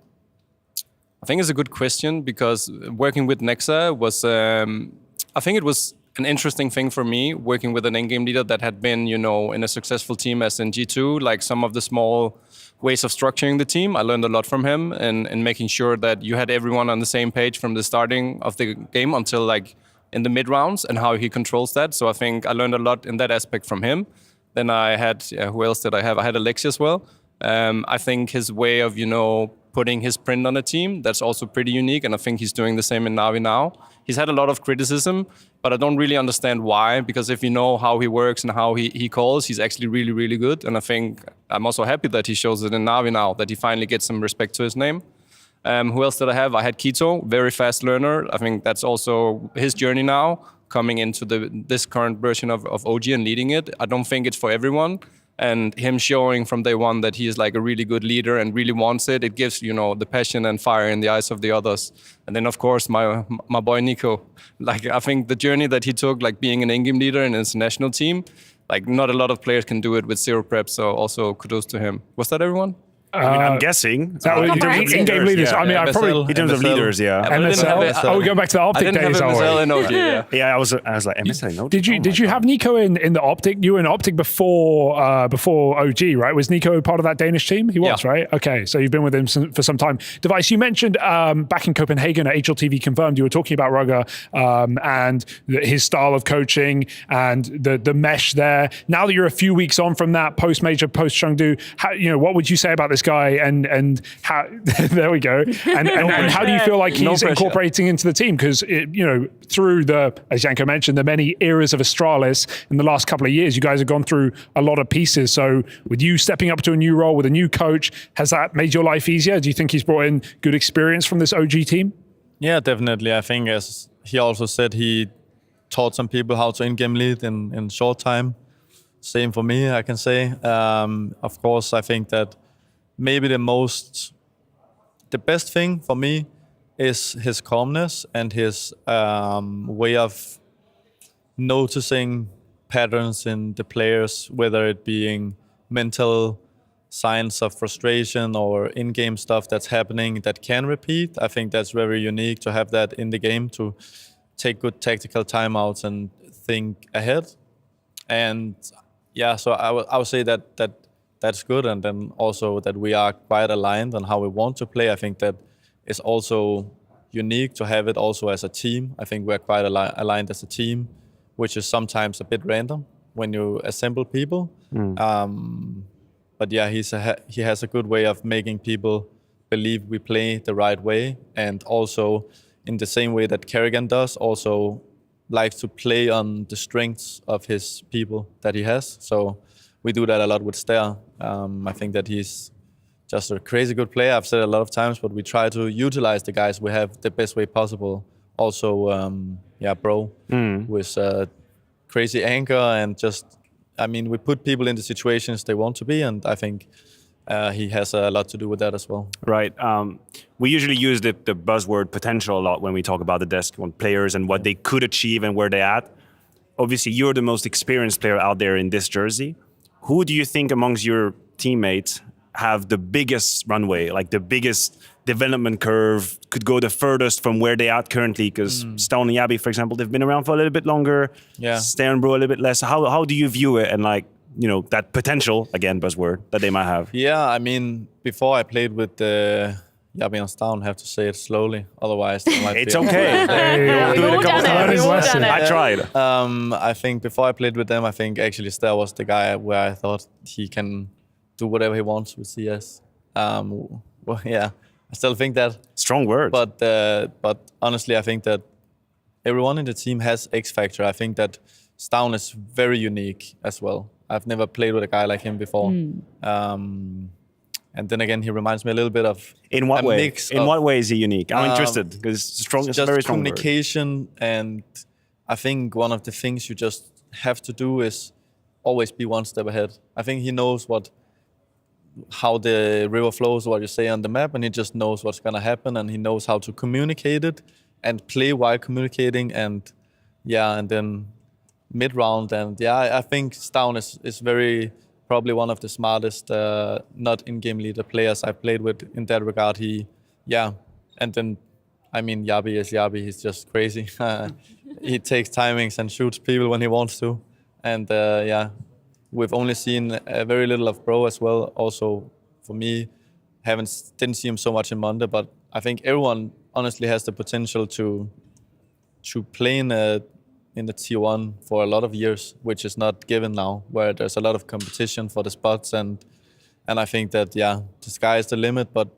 I think it's a good question because working with Nexa was, I think it was an interesting thing for me, working with an in-game leader that had been, you know, in a successful team as in G2, like some of the small ways of structuring the team. I learned a lot from him and making sure that you had everyone on the same page from the starting of the game until like in the mid rounds and how he controls that. So I think I learned a lot in that aspect from him. Then I had, who else did I have? I had Alexi as well. I think his way of, you know, putting his print on a team, that's also pretty unique. And I think he's doing the same in Navi now. He's had a lot of criticism, but I don't really understand why, because if you know how he works and how he calls, he's actually really, really good. And I think I'm also happy that he shows it in Navi now, that he finally gets some respect to his name. Who else did I have? I had Kito, very fast learner. I think that's also his journey now, coming into this current version of OG and leading it. I don't think it's for everyone. and him showing from day one that he is like a really good leader and really wants it. It gives, you know, the passion and fire in the eyes of the others. And then of course my boy Nico, like I think the journey that he took, like being an in-game leader in his national team, like not a lot of players can do it with zero prep. So also kudos to him. Was that everyone? I'm guessing. In-game leaders. Yeah. I mean, I probably in terms of leaders, yeah. MSL. Oh, we're going back to the Optic days, are we? in OG, yeah, I was like MSL in OG. Did you have Nico in the Optic? You were in Optic before OG, right? Was Nico part of that Danish team? He was, right? Okay, so you've been with him for some time. Device, you mentioned back in Copenhagen at HLTV Confirmed, you were talking about Rugger and his style of coaching and the mesh there. Now that you're a few weeks on from that post-major, post-Chengdu, what would you say about this guy and how there we go and how do you feel like he's incorporating into the team? Because through as Janko mentioned, the many eras of Astralis in the last couple of years, you guys have gone through a lot of pieces. So with you stepping up to a new role with a new coach, has that made your life easier? Do you think he's brought in good experience from this OG team? Yeah, definitely. I think as he also said, he taught some people how to in-game lead in short time. Same for me, I can say. Of course, I think that maybe the best thing for me is his calmness and his way of noticing patterns in the players, whether it being mental signs of frustration or in-game stuff that's happening that can repeat. I think that's very unique to have that in the game, to take good tactical timeouts and think ahead. And yeah, so I would say that's good, and then also that we are quite aligned on how we want to play. I think that is also unique to have it also as a team. I think we're quite aligned as a team, which is sometimes a bit random when you assemble people. But yeah, he has a good way of making people believe we play the right way, and also in the same way that Kerrigan does, also likes to play on the strengths of his people that he has. So we do that a lot with Stair. I think that he's just a crazy good player. I've said it a lot of times, but we try to utilize the guys we have the best way possible. Also, Bro, with crazy anchor and we put people in the situations they want to be, and I think he has a lot to do with that as well. Right. We usually use the buzzword potential a lot when we talk about the desk on players and what they could achieve and where they're at. Obviously, you're the most experienced player out there in this jersey. Who do you think amongst your teammates have the biggest runway, like the biggest development curve, could go the furthest from where they are currently? Because Stone and Yabi, for example, they've been around for a little bit longer. Yeah. Stair and Bro a little bit less. How do you view it and that potential, again, buzzword, that they might have? Yeah, I mean, before I played with Yabi and Stone, I have to say it slowly, otherwise it might it's okay. Do it a couple times. I tried. I think before I played with them, I think actually Stair was the guy where I thought he can do whatever he wants with CS. Well, yeah, I still think that. Strong words. But honestly, I think that everyone in the team has X factor. I think that Stone is very unique as well. I've never played with a guy like him before. And then again, he reminds me a little bit of In what way? In what way is he unique? I'm interested because it's very strong communication, and I think one of the things you just have to do is always be one step ahead. I think he knows how the river flows, what you say on the map, and he just knows what's gonna happen, and he knows how to communicate it and play while communicating, and then mid-round, and I think Stone is very probably one of the smartest not in-game leader players I've played with in that regard. And then I mean Yabi is Yabi, he's just crazy. He takes timings and shoots people when he wants to, and we've only seen very little of Bro as well. Also for me, didn't see him so much in Monday, but I think everyone honestly has the potential to play in the Tier 1 for a lot of years, which is not given now, where there's a lot of competition for the spots, and I think that the sky is the limit, but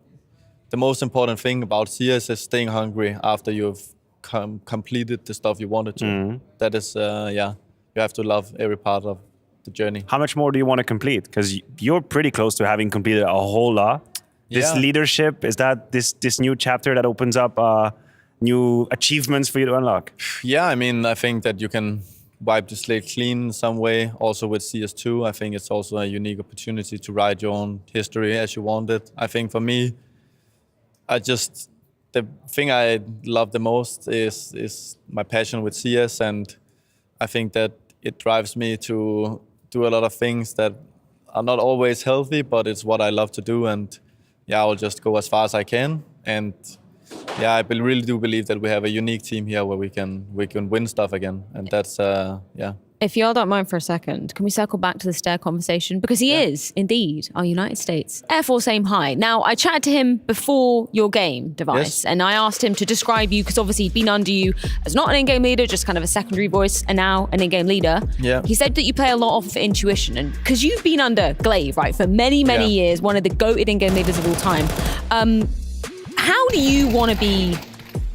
the most important thing about CS is staying hungry after you've completed the stuff you wanted to. That is, you have to love every part of the journey. How much more do you want to complete? Because you're pretty close to having completed a whole lot. This leadership, is that this new chapter that opens up new achievements for you to unlock? Yeah, I mean, I think that you can wipe the slate clean in some way. Also with CS2, I think it's also a unique opportunity to write your own history as you want it. I think for me, the thing I love the most is my passion with CS, and I think that it drives me to do a lot of things that are not always healthy, but it's what I love to do, and yeah, I'll just go as far as I can. And yeah, I really do believe that we have a unique team here where we can win stuff again, and that's yeah. If y'all don't mind for a second, can we circle back to the Stair conversation? Because he is, indeed, our United States Air Force Aim High. Now, I chatted to him before your game, Device, and I asked him to describe you, because obviously he'd been under you as not an in-game leader, just kind of a secondary voice, and now an in-game leader. Yeah. He said that you play a lot off of intuition, and because you've been under Glaive, right, for many, many years, one of the GOATed in-game leaders of all time. How do you want to be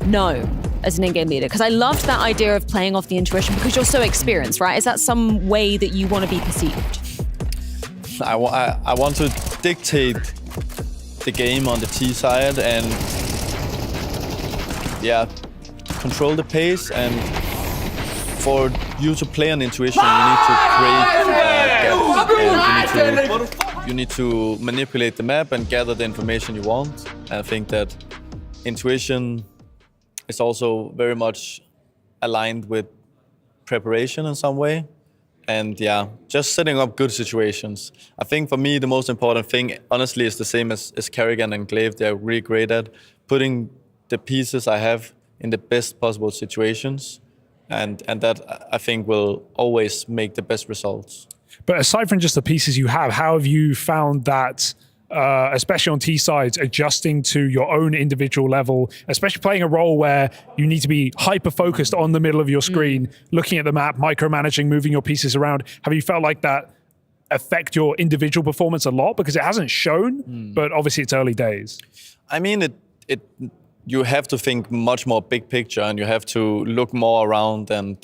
known as an in-game leader? Because I loved that idea of playing off the intuition because you're so experienced, right? Is that some way that you want to be perceived? I want to dictate the game on the T side and yeah, control the pace, and for you to play on intuition, you need to create gaps, and you need to manipulate the map and gather the information you want. And I think that intuition is also very much aligned with preparation in some way. And yeah, just setting up good situations. I think for me, the most important thing, honestly, is the same as Kerrigan and Glaive. They're really great at putting the pieces I have in the best possible situations. And that, I think, will always make the best results. But aside from just the pieces you have, how have you found that, especially on T sides, adjusting to your own individual level, especially playing a role where you need to be hyper-focused on the middle of your screen, looking at the map, micromanaging, moving your pieces around? Have you felt like that affect your individual performance a lot? Because it hasn't shown, but obviously it's early days. I mean, you have to think much more big picture, and you have to look more around and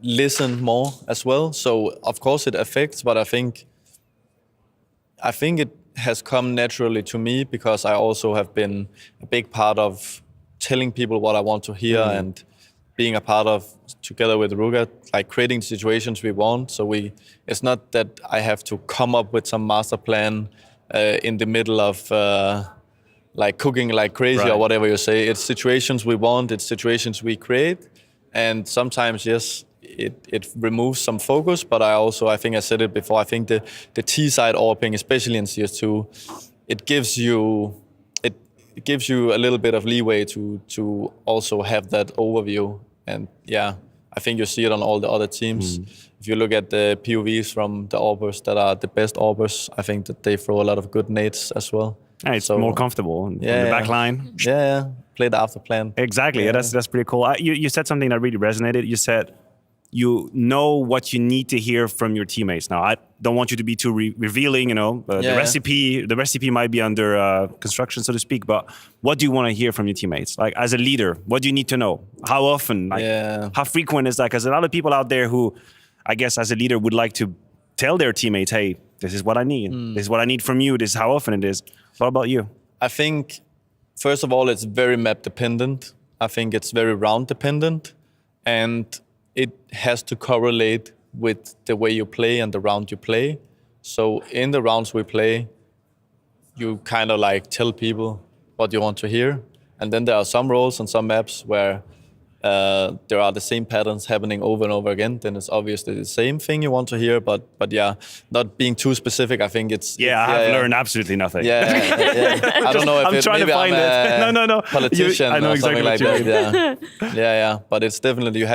listen more as well. So of course it affects, but I think it has come naturally to me because I also have been a big part of telling people what I want to hear and being a part of, together with Ruga, like creating situations we want. So it's not that I have to come up with some master plan in the middle of like cooking like crazy or whatever you say. It's situations we want, it's situations we create. And sometimes, yes, it removes some focus, but I think I said it before, I think the T-side AWPing, especially in CS2, it gives you a little bit of leeway to also have that overview. And yeah, I think you see it on all the other teams. If you look at the POVs from the AWPers that are the best AWPers, I think that they throw a lot of good nades as well. Yeah, it's more comfortable in the back line. Yeah, play the after plan. Exactly, yeah, that's pretty cool. You said something that really resonated. You said you know what you need to hear from your teammates. Now, I don't want you to be too revealing, the recipe might be under construction, so to speak, but what do you want to hear from your teammates? Like, as a leader, what do you need to know? How often? How frequent is that? Because a lot of people out there who, I guess, as a leader would like to tell their teammates, hey, this is what I need. This is what I need from you. This is how often it is. What about you? I think, first of all, it's very map dependent. I think it's very round dependent. And it has to correlate with the way you play and the round you play. So in the rounds we play, you kind of like tell people what you want to hear. And then there are some roles and some maps where there are the same patterns happening over and over again. Then it's obviously the same thing you want to hear, but yeah, not being too specific. I think it's I've learned absolutely nothing. I don't know if I'm trying to find it. No. Politician I know or exactly something what like you that. Yeah. But it's definitely you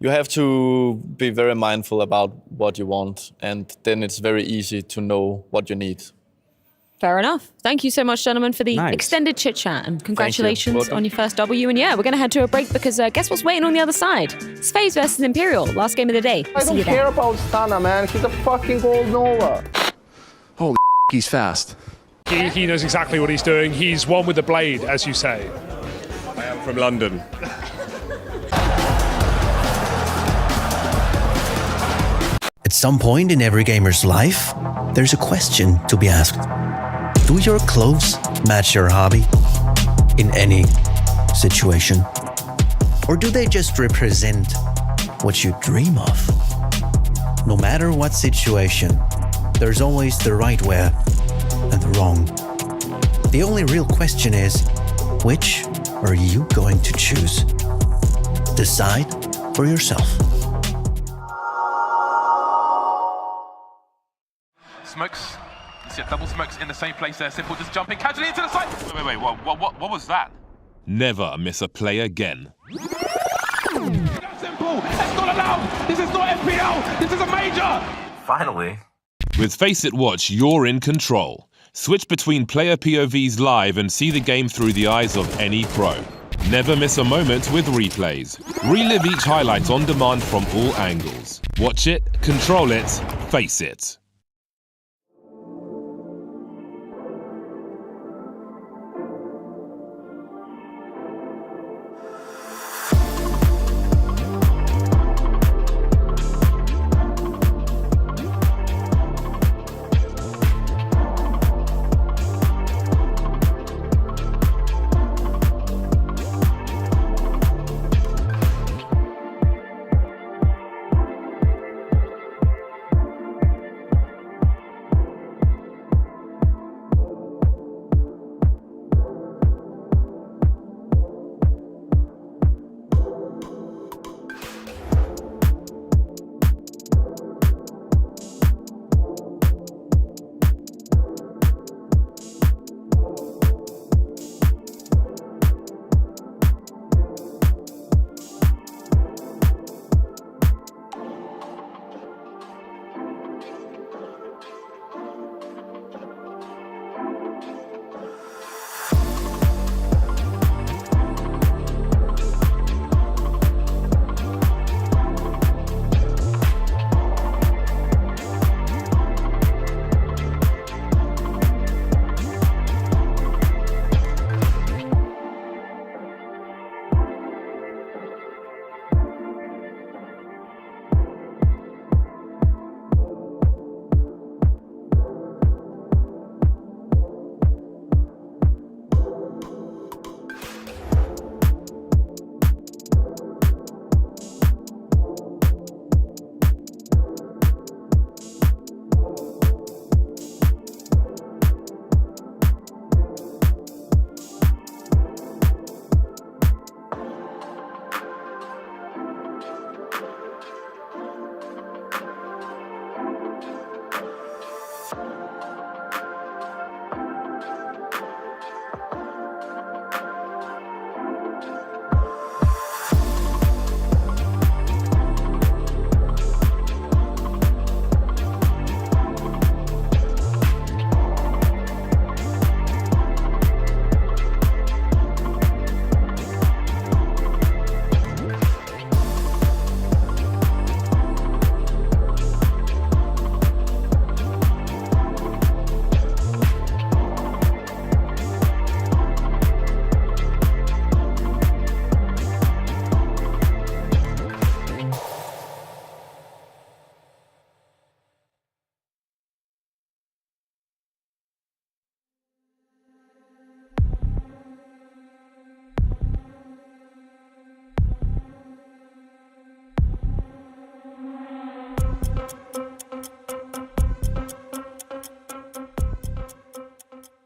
have to be very mindful about what you want, and then it's very easy to know what you need. Fair enough. Thank you so much, gentlemen, for the extended chit chat, and congratulations on your first W. And yeah, we're going to head to a break because guess what's waiting on the other side? It's FaZe versus Imperial, last game of the day. I don't care about Stana, man. He's a fucking gold Nova. Holy he's fast. He knows exactly what he's doing. He's one with the blade, as you say. I am from London. At some point in every gamer's life, there's a question to be asked. Do your clothes match your hobby in any situation? Or do they just represent what you dream of. No matter what situation, there's always the right way and the wrong. The only real question is, which are you going to choose? Decide for yourself. Smokes. You see double smokes in the same place there. Simple just jumping casually into the side. Wait. What was that? Never miss a play again. Simple. That's not allowed. This is not FPL. This is a major. Finally. With FaceIt Watch, you're in control. Switch between player POVs live and see the game through the eyes of any pro. Never miss a moment with replays. Relive each highlight on demand from all angles. Watch it, control it, face it.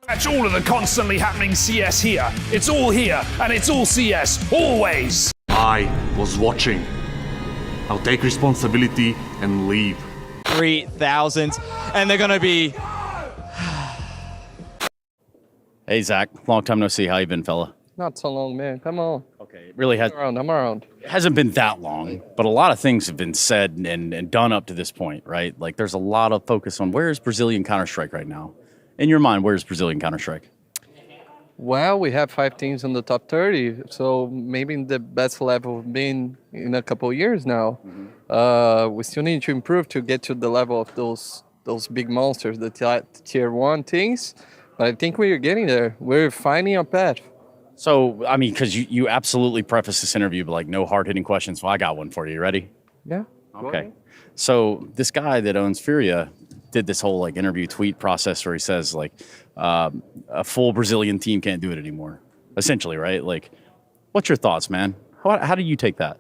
Catch all of the constantly happening CS here. It's all here, and it's all CS, always. I was watching. I'll take responsibility and leave. 3,000, and they're gonna be... Hey, Zach. Long time no see. How you been, fella? Not so long, man. Come on. Okay, it really has. I'm around. It hasn't been that long, but a lot of things have been said and done up to this point, right? Like, there's a lot of focus on where is Brazilian Counter-Strike right now. In your mind, where's Brazilian Counter-Strike? Well, we have 5 teams in the top 30, so maybe in the best level we've been in a couple of years now. We still need to improve to get to the level of those big monsters, the tier 1 things. But I think we're getting there. We're finding a path. So, I mean, because you absolutely preface this interview, but like no hard-hitting questions. Well, I got one for you. You ready? Yeah. Okay. So this guy that owns Furia did this whole like interview tweet process where he says like a full Brazilian team can't do it anymore. Essentially, right? Like, what's your thoughts, man? How do you take that?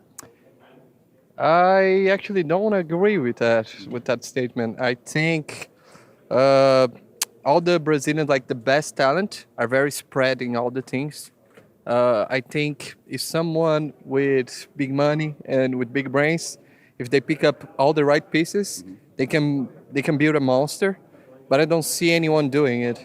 I actually don't agree with that statement. I think all the Brazilians, like the best talent, are very spread in all the things. I think if someone with big money and with big brains, if they pick up all the right pieces, they can build a monster. But I don't see anyone doing it.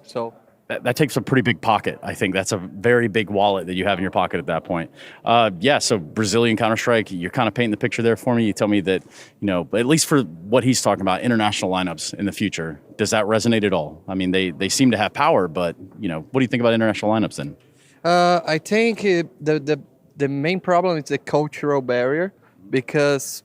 So that takes a pretty big pocket. I think that's a very big wallet that you have in your pocket at that point. So Brazilian Counter-Strike, you're kind of painting the picture there for me. You tell me that, at least for what he's talking about, international lineups in the future, does that resonate at all? I mean, they seem to have power, but, what do you think about international lineups then? I think the main problem is the cultural barrier, because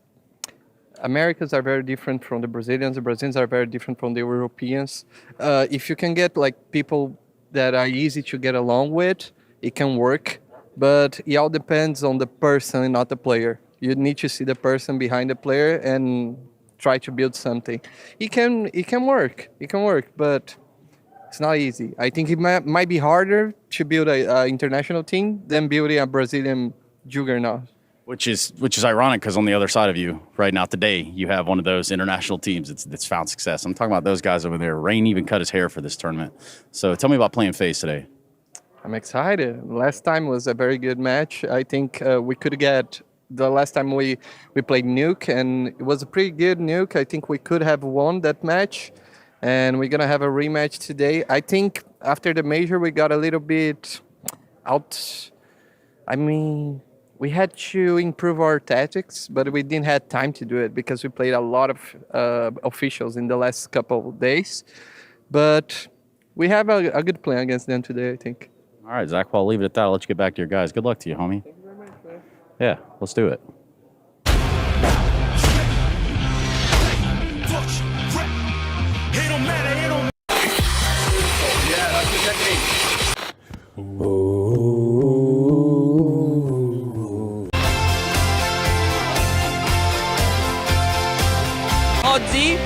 Americans are very different from the Brazilians are very different from the Europeans. If you can get like people that are easy to get along with, it can work, but it all depends on the person and not the player. You need to see the person behind the player and try to build something. It can work, but it's not easy. I think it might be harder to build an international team than building a Brazilian juggernaut. Which is ironic, because on the other side of you right now today, you have one of those international teams that's found success. I'm talking about those guys over there. Rain even cut his hair for this tournament. So tell me about playing FaZe today. I'm excited. Last time was a very good match. I think we could get the last time we played Nuke, and it was a pretty good Nuke. I think we could have won that match, and we're going to have a rematch today. I think after the major, we got a little bit out. I mean, we had to improve our tactics, but we didn't have time to do it because we played a lot of officials in the last couple of days. But we have a good plan against them today, I think. All right, Zach, well, I'll leave it at that. I'll let you get back to your guys. Good luck to you, homie. Thank you very much, man. Yeah, let's do it. Yeah, that's the technique. Odzi.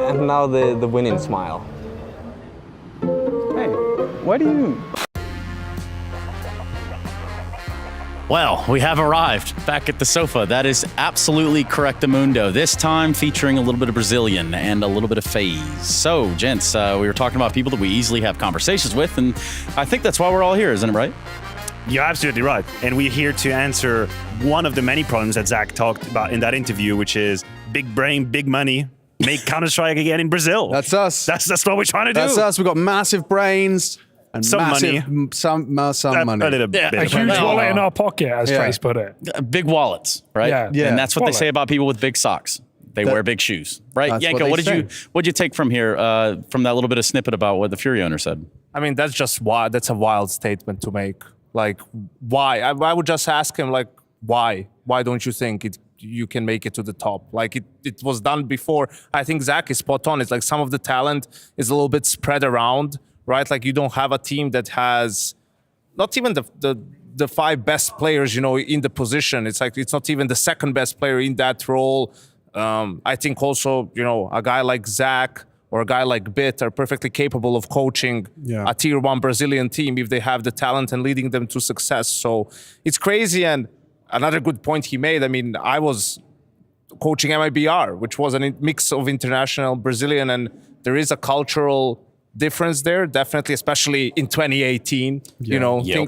And now the winning smile. Hey, why do you... Well, we have arrived back at the sofa. That is absolutely correctamundo. This time featuring a little bit of Brazilian and a little bit of FaZe. So, gents, we were talking about people that we easily have conversations with, and I think that's why we're all here, isn't it right? You're absolutely right. And we're here to answer one of the many problems that Zach talked about in that interview, which is big brain, big money, make Counter-Strike again in Brazil. That's us. That's what we're trying to do. That's us. We've got massive brains. And some massive, money. Some money. A little bit. A huge wallet in our pocket, as FaZe put it. Big wallets, right? Yeah. And that's what they say about people with big socks. They wear big shoes, right? Yanko, what did you take from here, from that little bit of snippet about what the Fury owner said? I mean, that's just wild. That's a wild statement to make. Like, why? I would just ask him, like, why? Why don't you think you can make it to the top? Like, it was done before. I think Zach is spot on. It's like some of the talent is a little bit spread around, right? Like, you don't have a team that has not even the five best players, in the position. It's like it's not even the second best player in that role. I think also, a guy like Zach or a guy like Bit are perfectly capable of coaching a tier 1 Brazilian team if they have the talent and leading them to success. So it's crazy. And another good point he made, I mean, I was coaching MIBR, which was a mix of international Brazilian, and there is a cultural difference there, definitely, especially in 2018.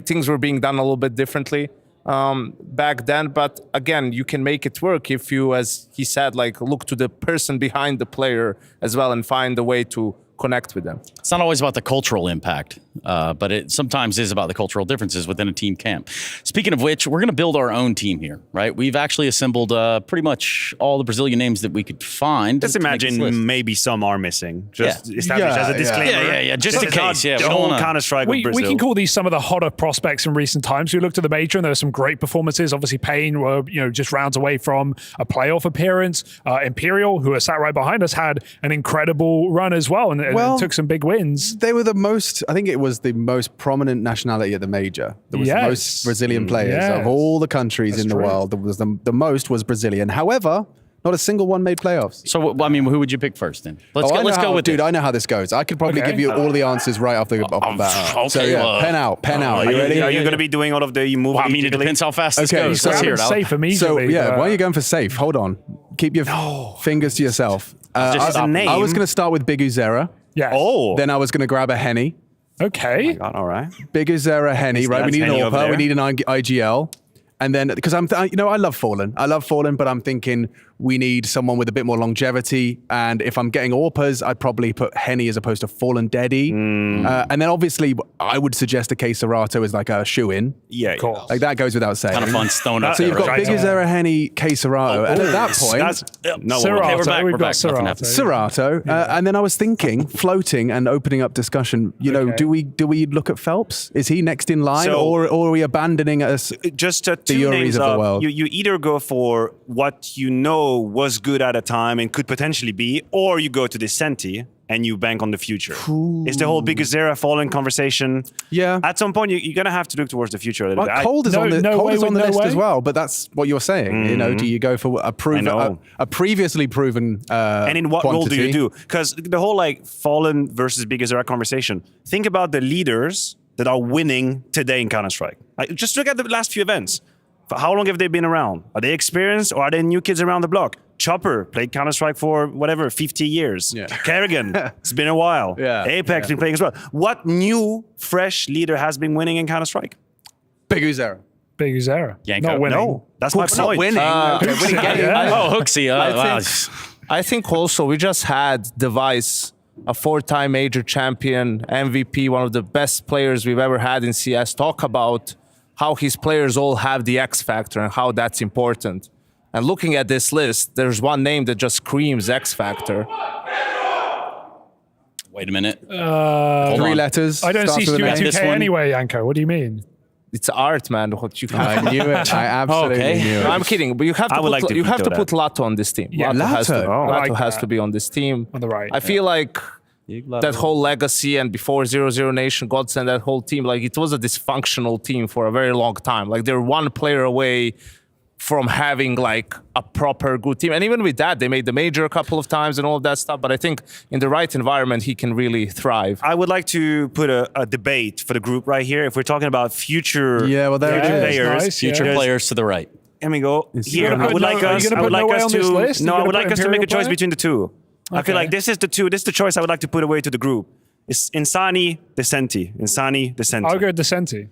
Things were being done a little bit differently back then. But again, you can make it work if you, as he said, like look to the person behind the player as well and find a way to connect with them. It's not always about the cultural impact, but it sometimes is about the cultural differences within a team camp. Speaking of which, we're going to build our own team here, right? We've actually assembled pretty much all the Brazilian names that we could find. Just imagine maybe some are missing. Just establish as a disclaimer. Yeah. Just in case. We don't want Counter-Strike with Brazil. We can call these some of the hotter prospects in recent times. We looked at the major and there were some great performances. Obviously, Payne were just rounds away from a playoff appearance. Imperial, who are sat right behind us, had an incredible run as well and took some big wins. They were I think it was the most prominent nationality at the major. There was the most Brazilian players of all the countries in the world. There was the most was Brazilian. However, Not a single one made playoffs. So, I mean, who would you pick first then? Let's go with dude. it. I know how this goes. I could probably give you all the answers right off the bat. Okay, So yeah, pen out. Are you ready? Are you going to be doing all of the moves? Well, I mean, it depends how fast this goes. so Let's hear it out. Safe immediately. So yeah, why are you going for safe? Hold on. Keep your fingers to yourself. I was going to start with Big Uzera. Yeah. Oh. Then I was going to grab a Henny. Okay. Oh my God, all right. Big Uzera Henny, right? We need an AWPer. We need an IGL. And then, because I love Fallen. But I'm thinking we need someone with a bit more longevity. And if I'm getting AWPers, I'd probably put Henny as opposed to Fallen Deddy. And then obviously, I would suggest a K-Serato as like a shoe-in. Yeah, cool. Like that goes without saying. Kind of fun stone up So you've got Big Uzera Henny, K-Serato. And at that point, Serato. We've got Serato. Serato. And then I was thinking, floating and opening up discussion, do we look at Phelps? Is he next in line, or are we abandoning us? Just the Yuris of the world. You either go for what you know was good at a time and could potentially be, or you go to the Senti and you bank on the future. It's the whole Big Uzera Fallen conversation. Yeah. At some point, you're going to have to look towards the future a little bit. Cold is on the list as well, but that's what you're saying. Do you go for a previously proven and in what role do you do? Because the whole Fallen versus Big Uzera conversation, think about the leaders that are winning today in Counter-Strike. Just look at the last few events. How long have they been around? Are they experienced or are they new kids around the block? Chopper played Counter-Strike for 50 years. Yeah. Kerrigan, it's been a while. Yeah. Apex been playing as well. What new, fresh leader has been winning in Counter-Strike? Big Uzera. Big Uzera. Yanko. Not winning. No, that's my point. Not winning. Hooksy. I think also we just had Device, a 4-time major champion, MVP, one of the best players we've ever had in CS, talk about how his players all have the X factor and how that's important. And looking at this list, there's one name that just screams X factor. Wait a minute. 3 letters. I don't see Stuart 2K anyway, Yanko. What do you mean? It's art, man. What you I knew it. I absolutely knew it. I'm kidding, but you have to put Lato on this team. Yeah, Lato has to be on this team. On the right. I feel like that whole legacy and before 00 Nation, Godsend, that whole team, it was a dysfunctional team for a very long time. They're one player away from having a proper good team. And even with that, they made the major a couple of times and all of that stuff. But I think in the right environment, he can really thrive. I would like to put a debate for the group right here. If we're talking about future players, nice, future players to the right. Let me go here. I would like us to make a choice between the two. Okay. I feel like this is the choice I would like to put away to the group. It's Insani, Descenti. Insani, Descenti. I'll go Descenti.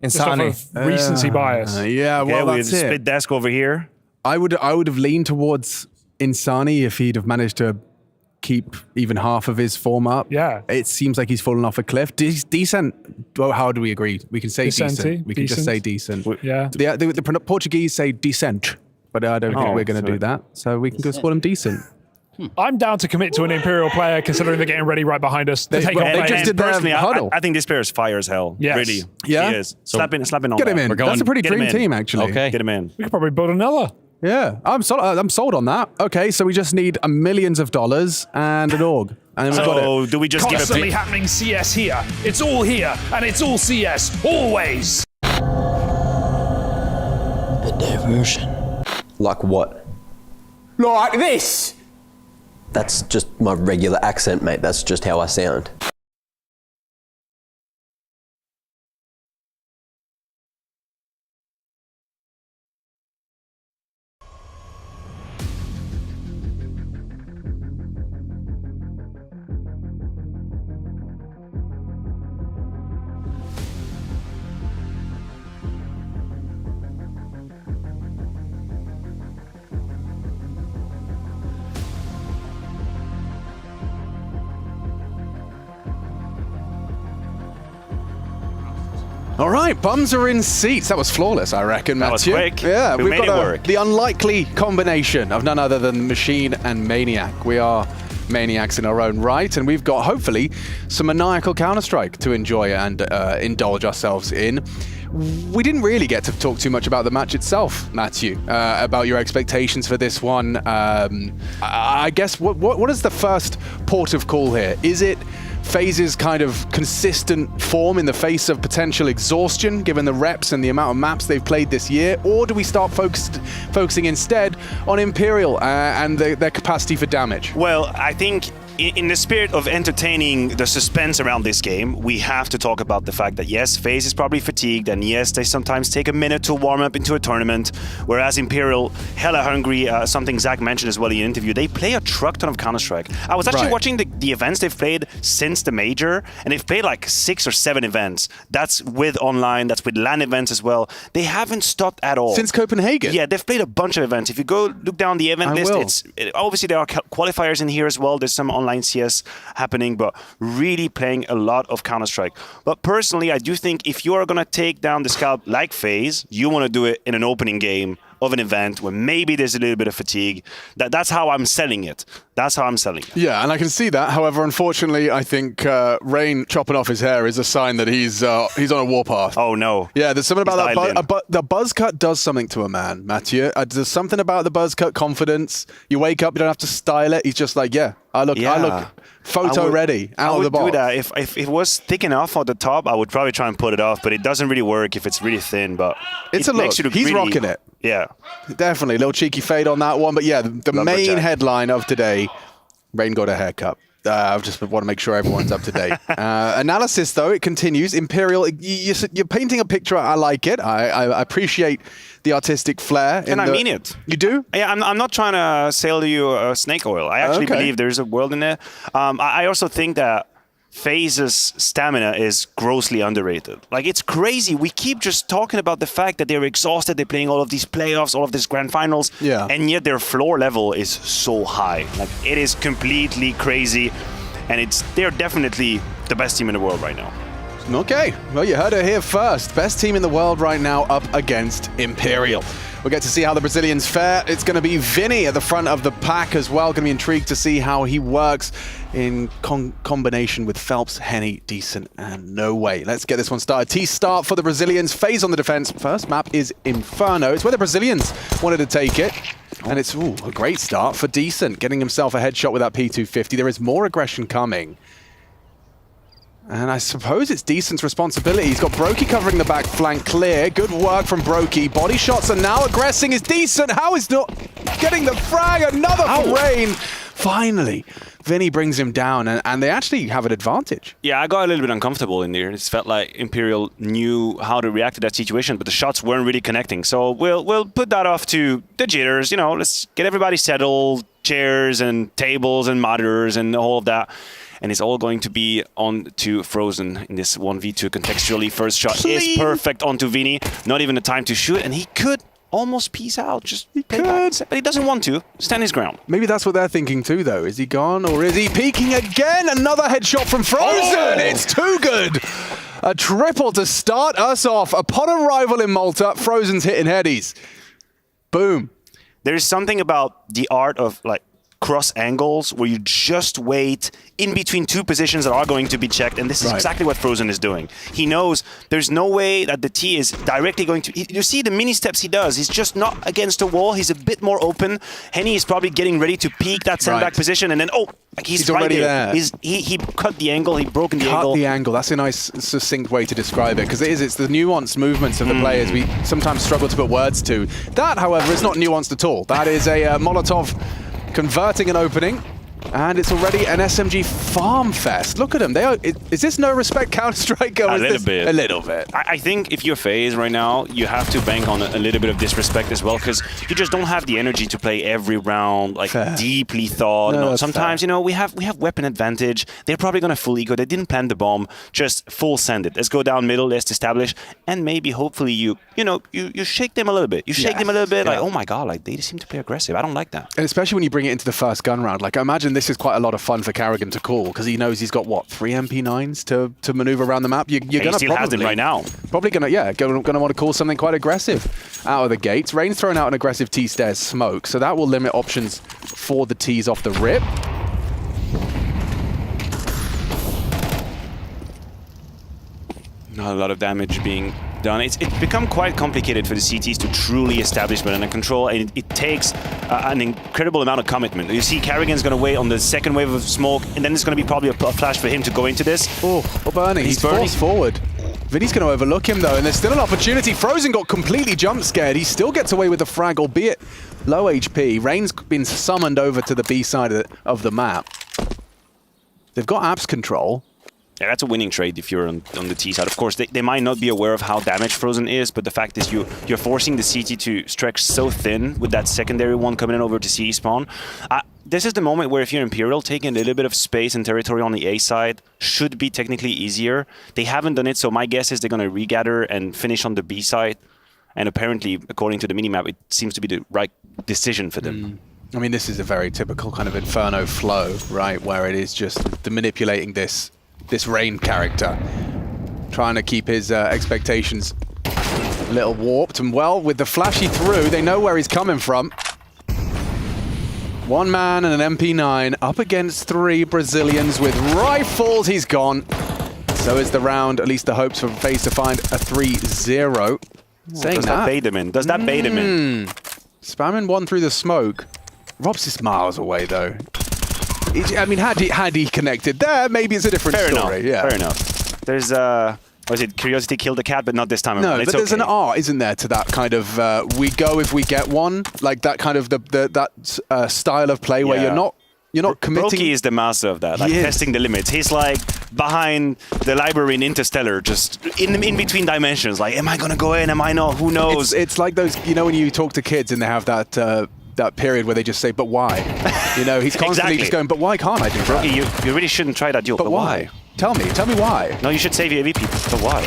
Insani. Recency bias. Yeah, well, that's it. Split desk over here. I would have leaned towards Insani if he'd have managed to keep even half of his form up. Yeah. It seems like he's fallen off a cliff. Decent. Well, how do we agree? We can say decent. We can just say decent. Yeah. The Portuguese say decent, but I don't think we're going to do that. So we can just call him decent. I'm down to commit to an Imperial player, considering they're getting ready right behind us. They just did their huddle. I think this player is fire as hell. Yes. Really. Yeah? He is. Slapping on Get him in. That's a pretty dream team, actually. Okay. Get him in. We could probably build another. Yeah, I'm sold on that. Okay, so we just need millions of dollars and an org. And we've got it. Do we just Constantly happening CS here. It's all here, and it's all CS, always. The diversion. Like what? Like this! That's just my regular accent, mate. That's just how I sound. All right, bums are in seats. That was flawless, I reckon, That was Matthew. quick. Yeah, We we've made got it work. the unlikely combination of none other than Machine and Maniac. We are maniacs in our own right, and we've got, hopefully, some maniacal Counter-Strike to enjoy and indulge ourselves in. We didn't really get to talk too much about the match itself, Matthew, about your expectations for this one. I guess, what is the first port of call here? Is it FaZe's kind of consistent form in the face of potential exhaustion, given the reps and the amount of maps they've played this year? Or do we start focusing instead on Imperial and their capacity for damage? Well, I think in the spirit of entertaining the suspense around this game, we have to talk about the fact that yes, FaZe is probably fatigued, and yes, they sometimes take a minute to warm up into a tournament, whereas Imperial, hella hungry, something Zach mentioned as well in the interview, they play a truck ton of Counter-Strike. I was actually watching the events they've played since the major, and they've played like 6 or 7 events. That's with online, that's with LAN events as well. They haven't stopped at all. Since Copenhagen? Yeah, they've played a bunch of events. If you go look down the event list, obviously there are qualifiers in here as well. There's some online CS happening, but really playing a lot of Counter-Strike. But personally, I do think if you are going to take down the scalp like FaZe, you want to do it in an opening game of an event where maybe there's a little bit of fatigue. That's how I'm selling it. That's how I'm selling it. Yeah, and I can see that. However, unfortunately, I think Rain chopping off his hair is a sign that he's on a warpath. Oh, no. Yeah, there's something about that. The buzz cut does something to a man, Mathieu. There's something about the buzz cut confidence. You wake up, you don't have to style it. He's just like, I look photo ready out of the box. I would do that. If it was thick enough on the top, I would probably try and put it off, but it doesn't really work if it's really thin. But it's a look. He's really rocking it. Yeah. Definitely. A little cheeky fade on that one. But yeah, the main headline of today, Rain got a haircut. I just want to make sure everyone's up to date. Analysis, though, it continues. Imperial, you're painting a picture. I like it. I appreciate the artistic flair. And I mean it. You do? Yeah, I'm not trying to sell you snake oil. I actually believe there's a world in there. I also think that FaZe's stamina is grossly underrated. Like, it's crazy. We keep just talking about the fact that they're exhausted. They're playing all of these playoffs, all of these grand finals. Yeah. And yet their floor level is so high. Like, it is completely crazy. And they're definitely the best team in the world right now. Okay. Well, you heard it here first. Best team in the world right now up against Imperial. We'll get to see how the Brazilians fare. It's going to be Vinny at the front of the pack as well. Going to be intrigued to see how he works in combination with Phelps, Henny, Decent, and No Way. Let's get this one started. T-start for the Brazilians. FaZe on the defense. First map is Inferno. It's where the Brazilians wanted to take it. And it's a great start for Decent, getting himself a headshot with that P250. There is more aggression coming. And I suppose it's Decent's responsibility. He's got Brokey covering the back flank clear. Good work from Brokey. Body shots are now aggressing. Is Decent. How is not getting the frag? Another for Rain. Finally, Vinny brings him down, and they actually have an advantage. Yeah, I got a little bit uncomfortable in there. It felt like Imperial knew how to react to that situation, but the shots weren't really connecting. So we'll put that off to the jitters. You know, let's get everybody settled, chairs and tables and monitors and all of that. And it's all going to be on to Frozen in this 1v2 contextually. First shot is perfect onto Vinny. Not even the time to shoot, and he could almost peace out. He could. But he doesn't want to. Stand his ground. Maybe that's what they're thinking too, though. Is he gone, or is he peeking again? Another headshot from Frozen. It's too good. A triple to start us off. Upon arrival in Malta, Frozen's hitting headies. Boom. There's something about the art of, like, cross angles where you just wait in between two positions that are going to be checked, and this is exactly what Frozen is doing. He knows there's no way that the T is directly going to... You see the mini steps he does. He's just not against the wall. He's a bit more open. Henny is probably getting ready to peek that sandbag position, and then, he's right already there. He cut the angle. He broken the angle. Cut the angle. That's a nice, succinct way to describe it, because it's the nuanced movements of the players we sometimes struggle to put words to. That, however, is not nuanced at all. That is a Molotov converting an opening, and it's already an SMG farm fest. Look at them. Is this no respect Counter-Strike? A little bit. A little bit. I think if you're FaZe right now, you have to bank on a little bit of disrespect as well, because you just don't have the energy to play every round like deeply thought. No, sometimes, we have weapon advantage. They're probably going to full eco. They didn't plant the bomb. Just full send it. Let's go down middle. Let's establish, and maybe hopefully you shake them a little bit. You shake them a little bit. Like, oh my god, like they just seem to play aggressive. I don't like that. And especially when you bring it into the first gun round. Like, I imagine this is quite a lot of fun for Carrigan to call, because he knows he's got, 3 MP9s to maneuver around the map. You're going to still has them right now. Probably going to want to call something quite aggressive out of the gates. Rain's throwing out an aggressive T-stairs smoke, so that will limit options for the T's off the rip. Not a lot of damage being done. It's become quite complicated for the CTs to truly establish banana control, and it takes an incredible amount of commitment. You see Carrigan's going to wait on the second wave of smoke, and then it's going to be probably a flash for him to go into this. Oh, burning. He's forced forward. Vinny's going to overlook him, though, and there's still an opportunity. Frozen got completely jump scared. He still gets away with the frag, albeit low HP. Rain's been summoned over to the B side of the map. They've got apps control. Yeah, that's a winning trade if you're on the T side. Of course, they might not be aware of how damaged Frozen is, but the fact is you're forcing the CT to stretch so thin with that secondary one coming in over to C spawn. This is the moment where if you're Imperial, taking a little bit of space and territory on the A side should be technically easier. They haven't done it, so my guess is they're going to regather and finish on the B side. And apparently, according to the minimap, it seems to be the right decision for them. I mean, this is a very typical kind of Inferno flow, right? Where it is just the manipulating this Rain character, trying to keep his expectations a little warped. And well, with the flashy through, they know where he's coming from. One man and an MP9 up against 3 Brazilians with rifles. He's gone. So is the round, at least the hopes for FaZe to find a 3-0. Does that bait him in? Does that bait him in? Spamming one through the smoke. Rob's is miles away, though. I mean, had he connected there, maybe it's a different story. Yeah. Fair enough. There's was it curiosity killed the cat, but not this time. No, it's but there's okay. an art, isn't there, to that kind of we go if we get one, like that kind of that style of play where you're not committing. Brokey is the master of that, like testing the limits. He's like behind the library in Interstellar, just in between dimensions. Like, am I gonna go in? Am I not? Who knows? It's like those, you know, when you talk to kids and they have that period where they just say, "But why?" You know, he's constantly just going, "But why can't I do that?" Brokey, you really shouldn't try that duel. But why? Tell me why. No, you should save your MVP. But why?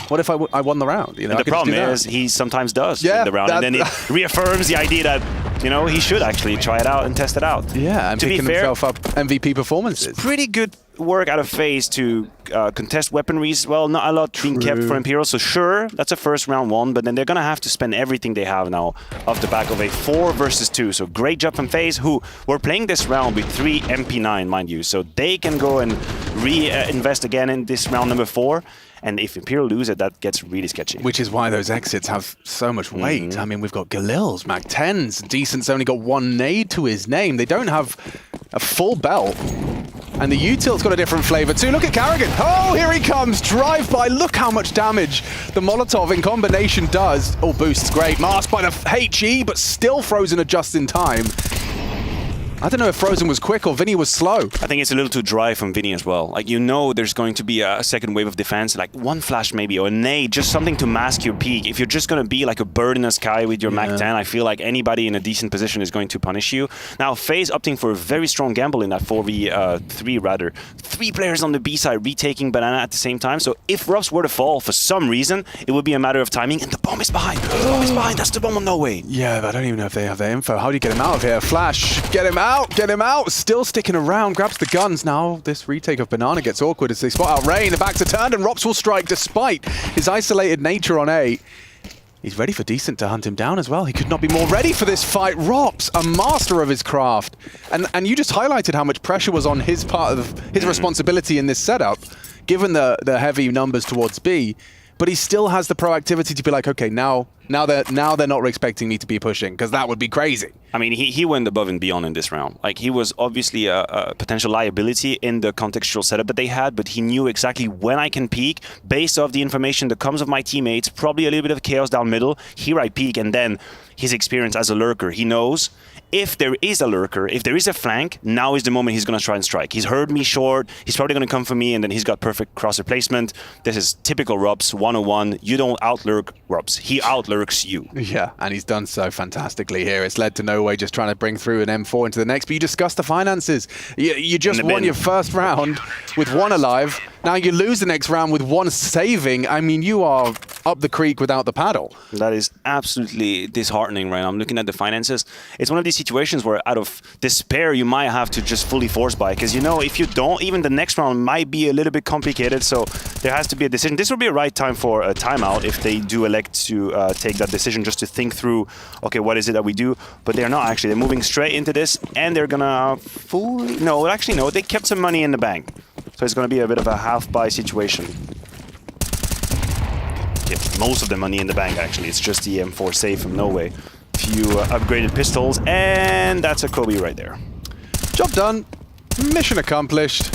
What if I won the round? You know, the problem is he sometimes does win the round, and then it reaffirms the idea that, you know, he should actually try it out and test it out. Yeah, and picking himself up MVP performances. Pretty good work out of FaZe to contest weaponries. Well, not a lot being kept for Imperial, so sure, that's a first round one, but then they're going to have to spend everything they have now off the back of a 4 versus 2. So great job from FaZe, who were playing this round with 3 MP9, mind you, so they can go and reinvest again in this round number 4. And if Imperial lose it, that gets really sketchy. Which is why those exits have so much weight. I mean, we've got Galil's, Mac 10s. Decent's only got 1 nade to his name. They don't have a full belt. And the util's got a different flavor too. Look at Carrigan. Oh, here he comes. Drive-by. Look how much damage the Molotov in combination does. Oh, boost's great. Masked by the HE, but still Frozen are just in time. I don't know if Frozen was quick or Vinny was slow. I think it's a little too dry from Vinny as well. Like, you know there's going to be a second wave of defense, like one flash maybe, or a nade, just something to mask your peak. If you're just going to be like a bird in the sky with your Mac 10, I feel like anybody in a decent position is going to punish you. Now, FaZe opting for a very strong gamble in that 4v3 rather. 3 players on the B side retaking Banana at the same time. So if Ruffs were to fall for some reason, it would be a matter of timing, and the bomb is behind. The bomb is behind. That's the bomb on no way. Yeah, but I don't even know if they have their info. How do you get him out of here? Flash, get him out. Get him out! Still sticking around, grabs the guns. Now this retake of Banana gets awkward as they spot out Rain. The backs are turned and Rops will strike despite his isolated nature on A. He's ready for Decent to hunt him down as well. He could not be more ready for this fight. Rops, a master of his craft. And you just highlighted how much pressure was on his part of his responsibility in this setup, given the heavy numbers towards B. But he still has the proactivity to be like, okay, now they're not expecting me to be pushing, because that would be crazy. I mean, he went above and beyond in this round. Like, he was obviously a potential liability in the contextual setup that they had, but he knew exactly when I can peek based off the information that comes of my teammates, probably a little bit of chaos down middle. Here I peek, and then his experience as a lurker. He knows if there is a lurker, if there is a flank, now is the moment he's going to try and strike. He's heard me short, he's probably going to come for me, and then he's got perfect crosser placement. This is typical Rups 101. You don't out-lurk Rups. He out-lurks you. Yeah, and he's done so fantastically here. It's led to No Way just trying to bring through an M4 into the next, but you discussed the finances. You just won your first round with 1 alive. Now you lose the next round with 1 saving. I mean, you are up the creek without the paddle. That is absolutely disheartening right now. I'm looking at the finances. It's one of these situations where out of despair, you might have to just fully force buy. Because, you know, if you don't, even the next round might be a little bit complicated. So there has to be a decision. This would be a right time for a timeout if they do elect to take that decision, just to think through, okay, what is it that we do? But they're not actually. They're moving straight into this, and they're going to fully... No, actually, no. They kept some money in the bank. So it's going to be a bit of a half-buy situation. kept most of the money in the bank, actually. It's just the M4 safe from No Way. Few upgraded pistols, and that's a Kobe right there. Job done. Mission accomplished.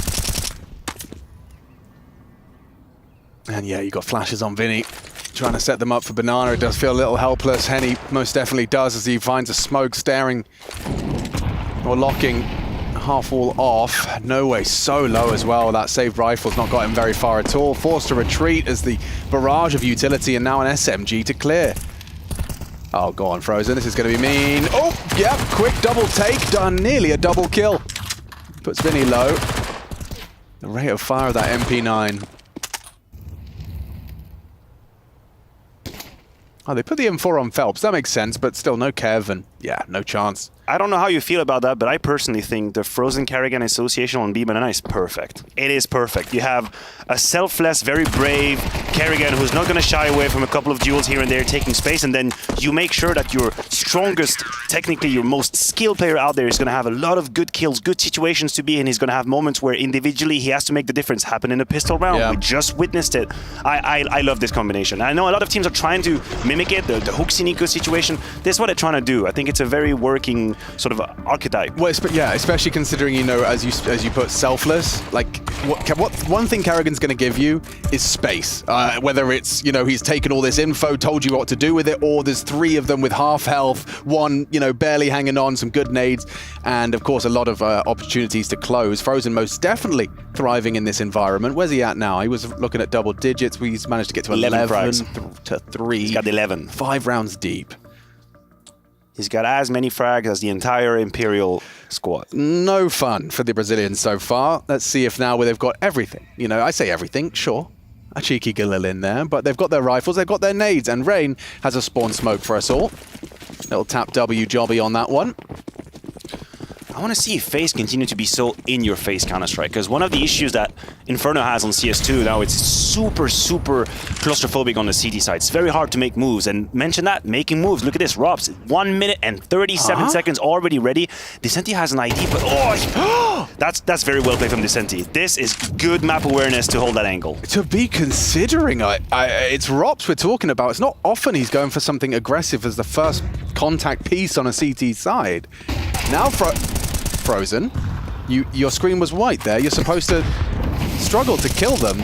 And yeah, you got flashes on Vinny. Trying to set them up for Banana. It does feel a little helpless. Henny most definitely does as he finds a smoke staring or locking half wall off. No Way so low as well. That saved rifle's not got him very far at all. Forced to retreat as the barrage of utility and now an SMG to clear. Oh, go on, Frozen. This is going to be mean. Oh, yep. Quick double take. Done. Nearly a double kill. Puts Vinny low. The rate of fire of that MP9. Oh, they put the M4 on Phelps. That makes sense, but still no Kev, and yeah, no chance. I don't know how you feel about that, but I personally think the Frozen Karrigan association on B Banana is perfect. It is perfect. You have a selfless, very brave Karrigan who's not going to shy away from a couple of duels here and there, taking space, and then you make sure that your strongest, technically your most skilled player out there is going to have a lot of good kills, good situations to be in. He's going to have moments where individually he has to make the difference happen in a pistol round. Yeah. We just witnessed it. I love this combination. I know a lot of teams are trying to mimic it, the Hooksy Nico situation. This is what they're trying to do. I think it's a very working sort of archetype. Well, yeah, especially considering, you know, as you put selfless, like what one thing Karrigan's going to give you is space. Whether it's, you know, he's taken all this info, told you what to do with it, or there's 3 of them with half health, 1, you know, barely hanging on, some good nades, and of course a lot of opportunities to close. Frozen most definitely thriving in this environment. Where's he at now? He was looking at double digits. He's managed to get to 11 to 3. He's got 11. 5 rounds deep. He's got as many frags as the entire Imperial squad. No fun for the Brazilians so far. Let's see if now they've got everything. You know, I say everything, sure. A cheeky Galil in there, but they've got their rifles, they've got their nades, and Rain has a spawn smoke for us all. Little tap W jobby on that one. I want to see if FaZe continue to be so in-your-face Counter-Strike, because one of the issues that Inferno has on CS2 now, it's super, super claustrophobic on the CT side. It's very hard to make moves, and mention that, making moves. Look at this, Robs, 1 minute and 37 seconds already ready. Decenti has an ID, but oh, that's very well played from Decenti. This is good map awareness to hold that angle. To be considering, it's Robs we're talking about. It's not often he's going for something aggressive as the first contact piece on a CT side. Now Frozen, your screen was white there. You're supposed to struggle to kill them.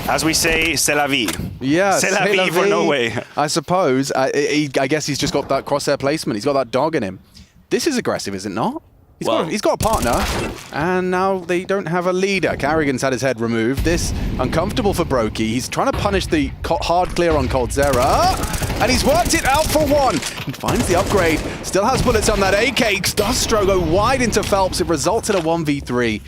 As we say, c'est la vie. Yeah, c'est la vie for No Way. I suppose. I guess he's just got that crosshair placement. He's got that dog in him. This is aggressive, is it not? He's got a partner, and now they don't have a leader. Karrigan's had his head removed. This uncomfortable for Brokey. He's trying to punish the hard clear on Coldzera, and he's worked it out for 1. He finds the upgrade. Still has bullets on that AK. Does Stro go wide into Phelps. It results in a 1v3.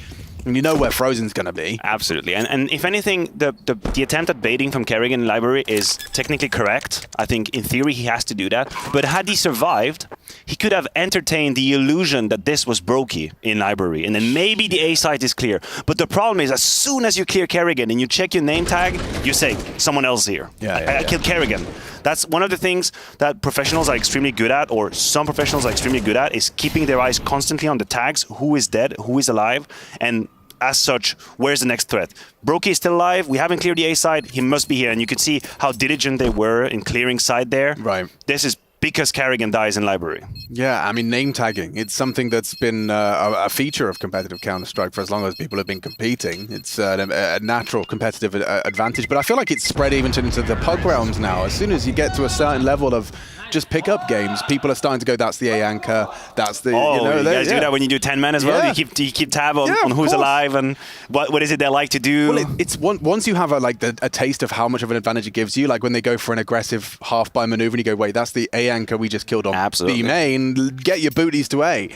And you know where Frozen's going to be. Absolutely. And if anything, the attempt at baiting from Karrigan in Library is technically correct. I think in theory he has to do that. But had he survived, he could have entertained the illusion that this was Brokey in Library. And then maybe the A site is clear. But the problem is, as soon as you clear Karrigan and you check your name tag, you say, someone else here. I killed Karrigan. That's one of the things that professionals are extremely good at, or some professionals are extremely good at, is keeping their eyes constantly on the tags, who is dead, who is alive, and as such, where's the next threat? Brokey is still alive, we haven't cleared the A side, he must be here, and you can see how diligent they were in clearing side there. Right. This is because Karrigan dies in Library. Yeah, I mean, name tagging. It's something that's been a feature of competitive Counter-Strike for as long as people have been competing. It's a natural competitive advantage, but I feel like it's spread even into the pub realms now. As soon as you get to a certain level of just pick up games, people are starting to go, that's the A anchor, that's the... Oh, you know, you guys do that when you do 10-man as well? Yeah. You keep tab on who's alive and what is it they like to do? Well, it's once you have a taste of how much of an advantage it gives you, like when they go for an aggressive half-buy maneuver and you go, wait, that's the A anchor we just killed on B main, get your booties to A.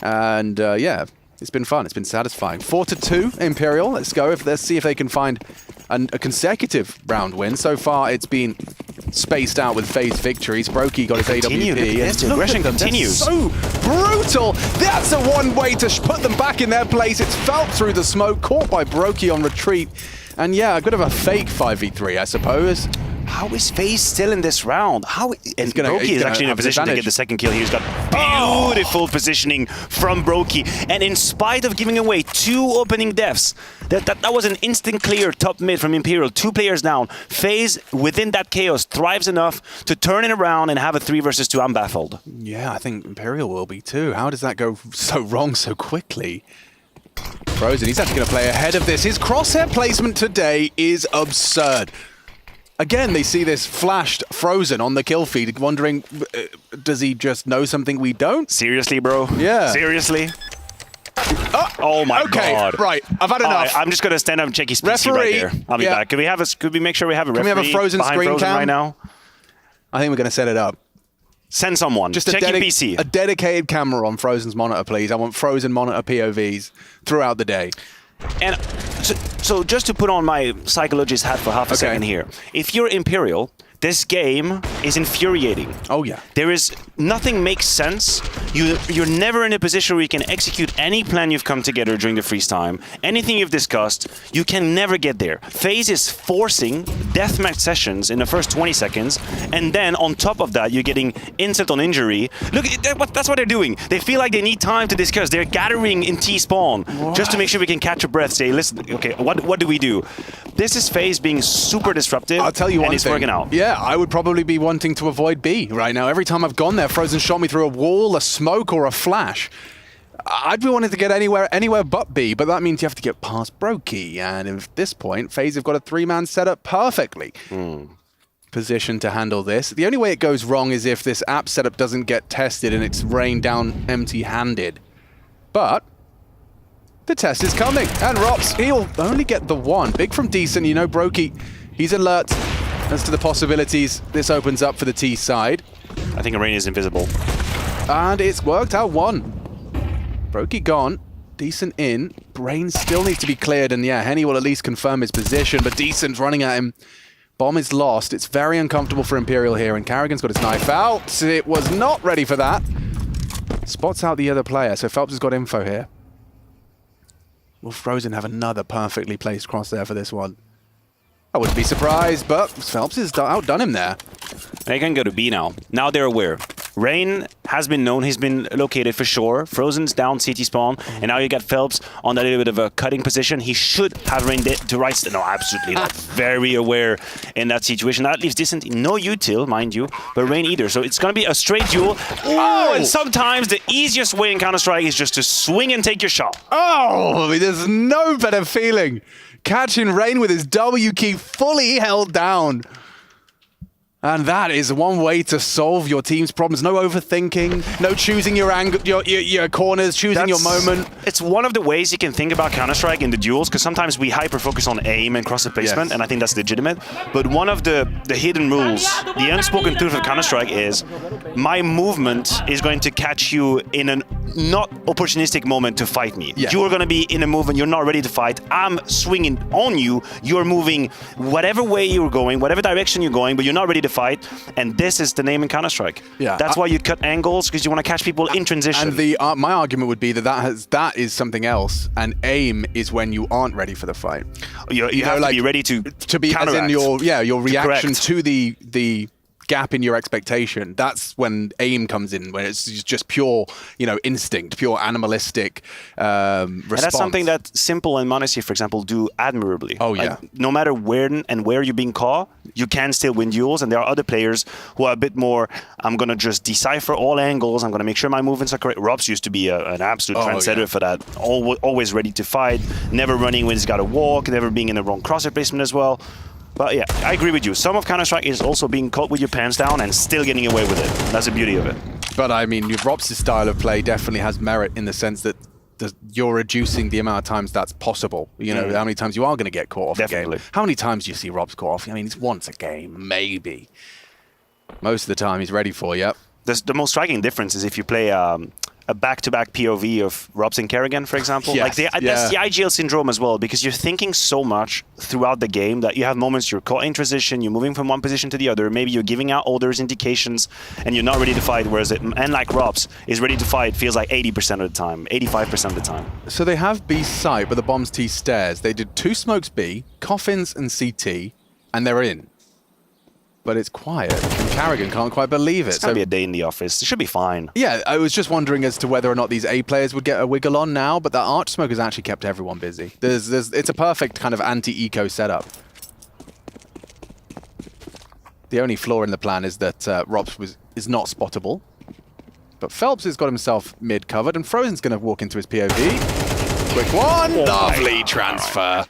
And yeah, it's been fun, it's been satisfying. 4-2 Imperial, let's go. Let's see if they can find a consecutive round win. So far it's been spaced out with FaZe victories. Brokey got his AWP. Yes, the aggression continues. So brutal! That's a one way to put them back in their place. It's felt through the smoke, caught by Brokey on retreat. And yeah, a bit of a fake 5v3, I suppose. How is FaZe still in this round? And Brokey is actually in a position to get the second kill. He's got Beautiful positioning from Brokey. And in spite of giving away 2 opening deaths, that was an instant clear top mid from Imperial. 2 players down. FaZe, within that chaos, thrives enough to turn it around and have a 3 versus 2. I'm baffled. Yeah, I think Imperial will be too. How does that go so wrong so quickly? Frozen, he's actually going to play ahead of this. His crosshair placement today is absurd. Again, they see this flashed Frozen on the kill feed, wondering, does he just know something we don't? Seriously, bro? Yeah. Seriously? Oh my god. Right, I've had enough. I'm just gonna stand up and check his PC right there. I'll be back. Could we make sure we have a referee? Can we have a Frozen screen Frozen cam right now? I think we're going to set it up. Send someone. Just check your PC. A dedicated camera on Frozen's monitor, please. I want Frozen monitor POVs throughout the day. And so just to put on my psychologist hat for half a second here. If you're Imperial, this game is infuriating. Oh yeah. There is nothing makes sense. You're never in a position where you can execute any plan you've come together during the freeze time. Anything you've discussed, you can never get there. FaZe is forcing deathmatch sessions in the first 20 seconds, and then on top of that, you're getting insult on injury. Look, that's what they're doing. They feel like they need time to discuss. They're gathering in T-spawn just to make sure we can catch a breath. Say, listen, okay, what do we do? This is FaZe being super disruptive. I'll tell you one thing. And it's working out. Yeah, I would probably be wanting to avoid B right now. Every time I've gone there, Frozen shot me through a wall, a smoke, or a flash. I'd be wanting to get anywhere but B, but that means you have to get past Brokey. And at this point, FaZe have got a 3-man setup perfectly positioned to handle this. The only way it goes wrong is if this app setup doesn't get tested and it's rained down empty-handed. But the test is coming, and Rops, he'll only get the 1. Big from Decent, you know, Brokey, he's alert as to the possibilities this opens up for the T side. I think Rain is invisible. And it's worked out 1. Brokey gone, Decent in. Brain still needs to be cleared, and yeah, Henny will at least confirm his position, but Decent's running at him. Bomb is lost. It's very uncomfortable for Imperial here, and Carrigan's got his knife out. It was not ready for that. Spots out the other player, so Phelps has got info here. Will Frozen have another perfectly placed crosshair for this one? I wouldn't be surprised, but Phelps has outdone him there. They can go to B now. Now they're aware. Rain has been known, he's been located for sure. Frozen's down CT spawn, and now you got Phelps on a little bit of a cutting position. He should have Rain to right. No, absolutely not. Very aware in that situation. That leaves Decent no util, mind you, but Rain either. So it's going to be a straight duel. Oh, and sometimes the easiest way in Counter-Strike is just to swing and take your shot. Oh, there's no better feeling. Catching Rain with his W key fully held down. And that is one way to solve your team's problems. No overthinking, no choosing your angle, your corners, choosing your moment. It's one of the ways you can think about Counter-Strike in the duels, because sometimes we hyper-focus on aim and cross placement, and I think that's legitimate. But one of the hidden rules, the unspoken truth of Counter-Strike is, my movement is going to catch you in a not opportunistic moment to fight me. Yeah. You're going to be in a movement you're not ready to fight. I'm swinging on you. You're moving whatever way you're going, whatever direction you're going, but you're not ready to fight. And this is the name in Counter-Strike. Yeah. That's why you cut angles, because you want to catch people in transition. And my argument would be that is something else, and aim is when you aren't ready for the fight. You have to be ready to be counteract. as in your reaction Correct. to the gap in your expectation. That's when aim comes in, when it's just pure, instinct, pure animalistic response. And that's something that Simple and Monacy, for example, do admirably. Oh, yeah. Like, no matter where and where you're being caught, you can still win duels. And there are other players who are a bit more, I'm going to just decipher all angles. I'm going to make sure my movements are correct. Robs used to be an absolute trendsetter for that. Always ready to fight, never running when he's got to walk, never being in the wrong crosshair placement as well. But yeah, I agree with you. Some of Counter-Strike is also being caught with your pants down and still getting away with it. That's the beauty of it. But I mean, Robs' style of play definitely has merit in the sense that you're reducing the amount of times that's possible. How many times you are going to get caught off a game. How many times do you see Robs caught off? I mean, it's once a game, maybe. Most of the time he's ready for you. The most striking difference is if you play a back-to-back POV of Robs and Kerrigan, for example. Yes, That's the IGL syndrome as well, because you're thinking so much throughout the game that you have moments you're caught in transition, you're moving from one position to the other, maybe you're giving out orders, indications, and you're not ready to fight, whereas like Robs is ready to fight feels like 80% of the time, 85% of the time. So they have B site, but the bomb's T stairs. They did 2 smokes B, coffins and CT, and they're in. but it's quiet. And Carrigan can't quite believe it. It's going to be a day in the office. It should be fine. Yeah, I was just wondering as to whether or not these A players would get a wiggle on now, but that Arch Smoke has actually kept everyone busy. It's a perfect kind of anti-eco setup. The only flaw in the plan is that Robs is not spottable. But Phelps has got himself mid covered, and Frozen's going to walk into his POV. Quick one! Lovely transfer.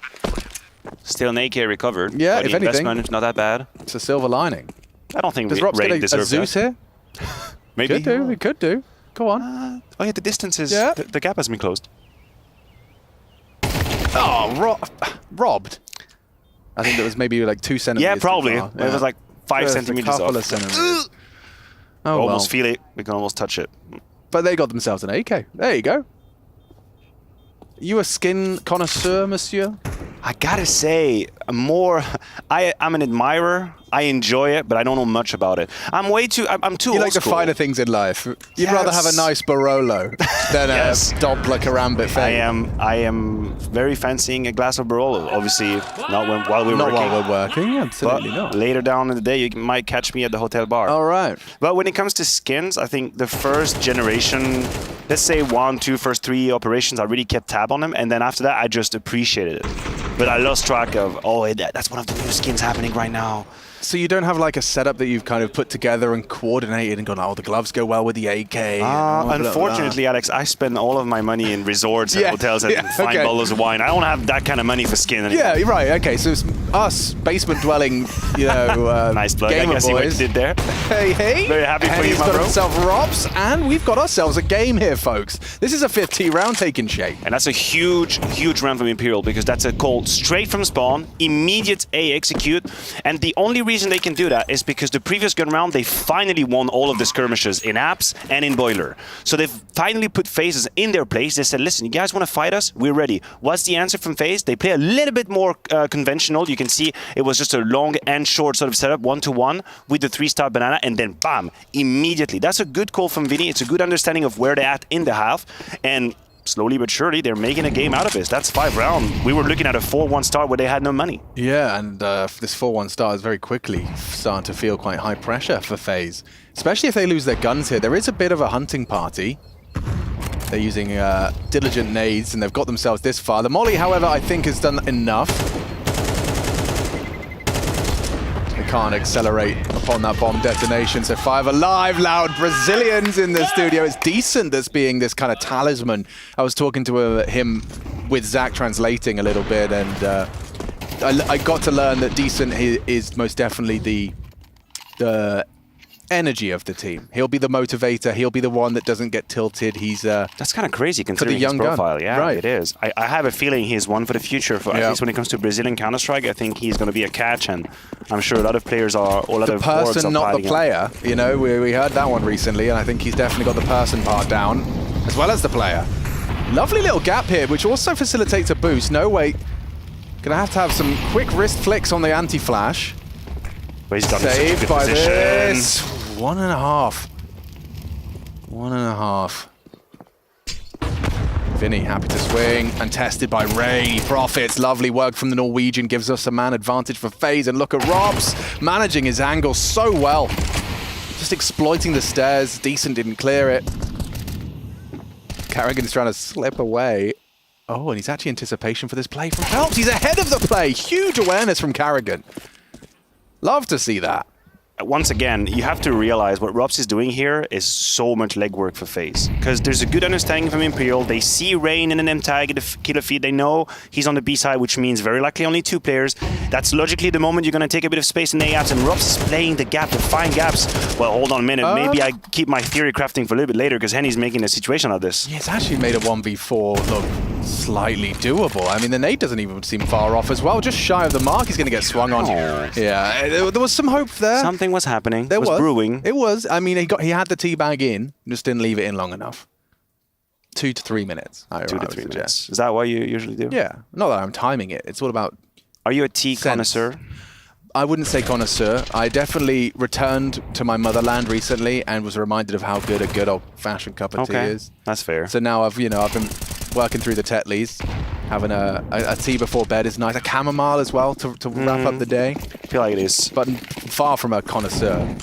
Still an AK recovered. Yeah, but if the anything, investment, not that bad. It's a silver lining. I don't think Does Robs Raid get a deserves Zeus that. here? Maybe. Could do, we could do. Go on. Oh yeah, the distance is... Yeah. The gap has been closed. Oh, robbed. I think it was maybe like 2 centimeters. Yeah, probably. Too far. It was like 5 Just centimeters a couple off. of centimeters. Oh, almost well. feel it. We can almost touch it. But they got themselves an AK. There you go. You a skin connoisseur, monsieur? I gotta say, I'm an admirer. I enjoy it, but I don't know much about it. I'm too You old like the school. finer things in life. You'd rather have a nice Barolo than Yes. a Doppler Karambit thing. I am very fancying a glass of Barolo. Obviously, not while we're Not working. while we're working, absolutely but not. later down in the day, you might catch me at the hotel bar. All right. But when it comes to skins, I think the first generation, let's say 1, 2, first 3 operations, I really kept tab on them, and then after that, I just appreciated it. But I lost track of, that's one of the new skins happening right now. So you don't have like a setup that you've kind of put together and coordinated and gone, oh, the gloves go well with the AK. and blah, blah, blah. Unfortunately, Alex, I spend all of my money in resorts and Yeah, hotels and yeah, fine okay. bottles of wine. I don't have that kind of money for skin anymore. Yeah, you're right. Okay, so it's us, basement-dwelling, Nice plug. I gamer see what you boys. did there. Hey, hey. Very happy and for you, he's my got bro. himself Robs, and we've got ourselves a game here, folks. This is a 5T round taking shape. And that's a huge, huge round from Imperial because that's a call straight from spawn, immediate A execute. And the only reason they can do that is because the previous gun round, they finally won all of the skirmishes in apps and in boiler. So they've finally put FaZe in their place. They said, listen, you guys want to fight us? We're ready. What's the answer from FaZe? They play a little bit more conventional. You can see it was just a long and short sort of setup, 1-to-1 with the 3-star banana, and then bam, immediately. That's a good call from Vinny. It's a good understanding of where they're at in the half. And slowly but surely, they're making a game out of this. That's 5 rounds. We were looking at a 4-1 start where they had no money. Yeah, and this 4-1 start is very quickly starting to feel quite high pressure for FaZe, especially if they lose their guns here. There is a bit of a hunting party. They're using diligent nades, and they've got themselves this far. The molly, however, I think has done enough. They can't accelerate upon that bomb detonation, so 5 alive, loud Brazilians in the studio. It's Decent that's being this kind of talisman. I was talking to him with Zach translating a little bit, and I got to learn that Decent is most definitely the energy of the team. He'll be the motivator. He'll be the one that doesn't get tilted. He's that's kind of crazy considering his profile. Yeah, right. It is. I have a feeling he's one for the future. For at least when it comes to Brazilian Counter-Strike, I think he's going to be a catch, and I'm sure a lot of players are. Or a lot the of orgs person, are not the piling player. You know, we heard that one recently, and I think he's definitely got the person part down, as well as the player. Lovely little gap here, which also facilitates a boost. No, wait. Gonna have to have some quick wrist flicks on the anti-flash. But he's got such a Saved good by position. this. 1.5. 1.5. Vinny happy to swing and tested by Ray. Profits, lovely work from the Norwegian, gives us a man advantage for FaZe, and look at Robs managing his angle so well. Just exploiting the stairs. Decent didn't clear it. Carrigan's trying to slip away. Oh, and he's actually anticipation for this play from Phelps. He's ahead of the play. Huge awareness from Carrigan. Love to see that. Once again, you have to realize what Robs is doing here is so much legwork for FaZe. Because there's a good understanding from Imperial. They see Rain in an M-tag at the killer feed. They know he's on the B side, which means very likely only 2 players. That's logically the moment you're going to take a bit of space in A-apps, and Robs is playing the gap to find gaps. Well, hold on a minute. Maybe I keep my theory crafting for a little bit later, because Henny's making a situation out of this. Yeah, it's actually made a 1v4 look slightly doable. I mean, the nade doesn't even seem far off as well. Just shy of the mark, he's going to get swung on. Yeah, there was some hope there. Something was happening. There was brewing. It was. I mean, he had the teabag in, just didn't leave it in long enough. 2 to 3 minutes. 2 to 3 minutes. Is that what you usually do? Yeah. Not that I'm timing it. It's all about. Are you a tea connoisseur? I wouldn't say connoisseur. I definitely returned to my motherland recently and was reminded of how good a good old-fashioned cup of tea is. That's fair. So now I've been working through the Tetleys. Having a tea before bed is nice. A chamomile as well to wrap up the day. I feel like it is. But far from a connoisseur.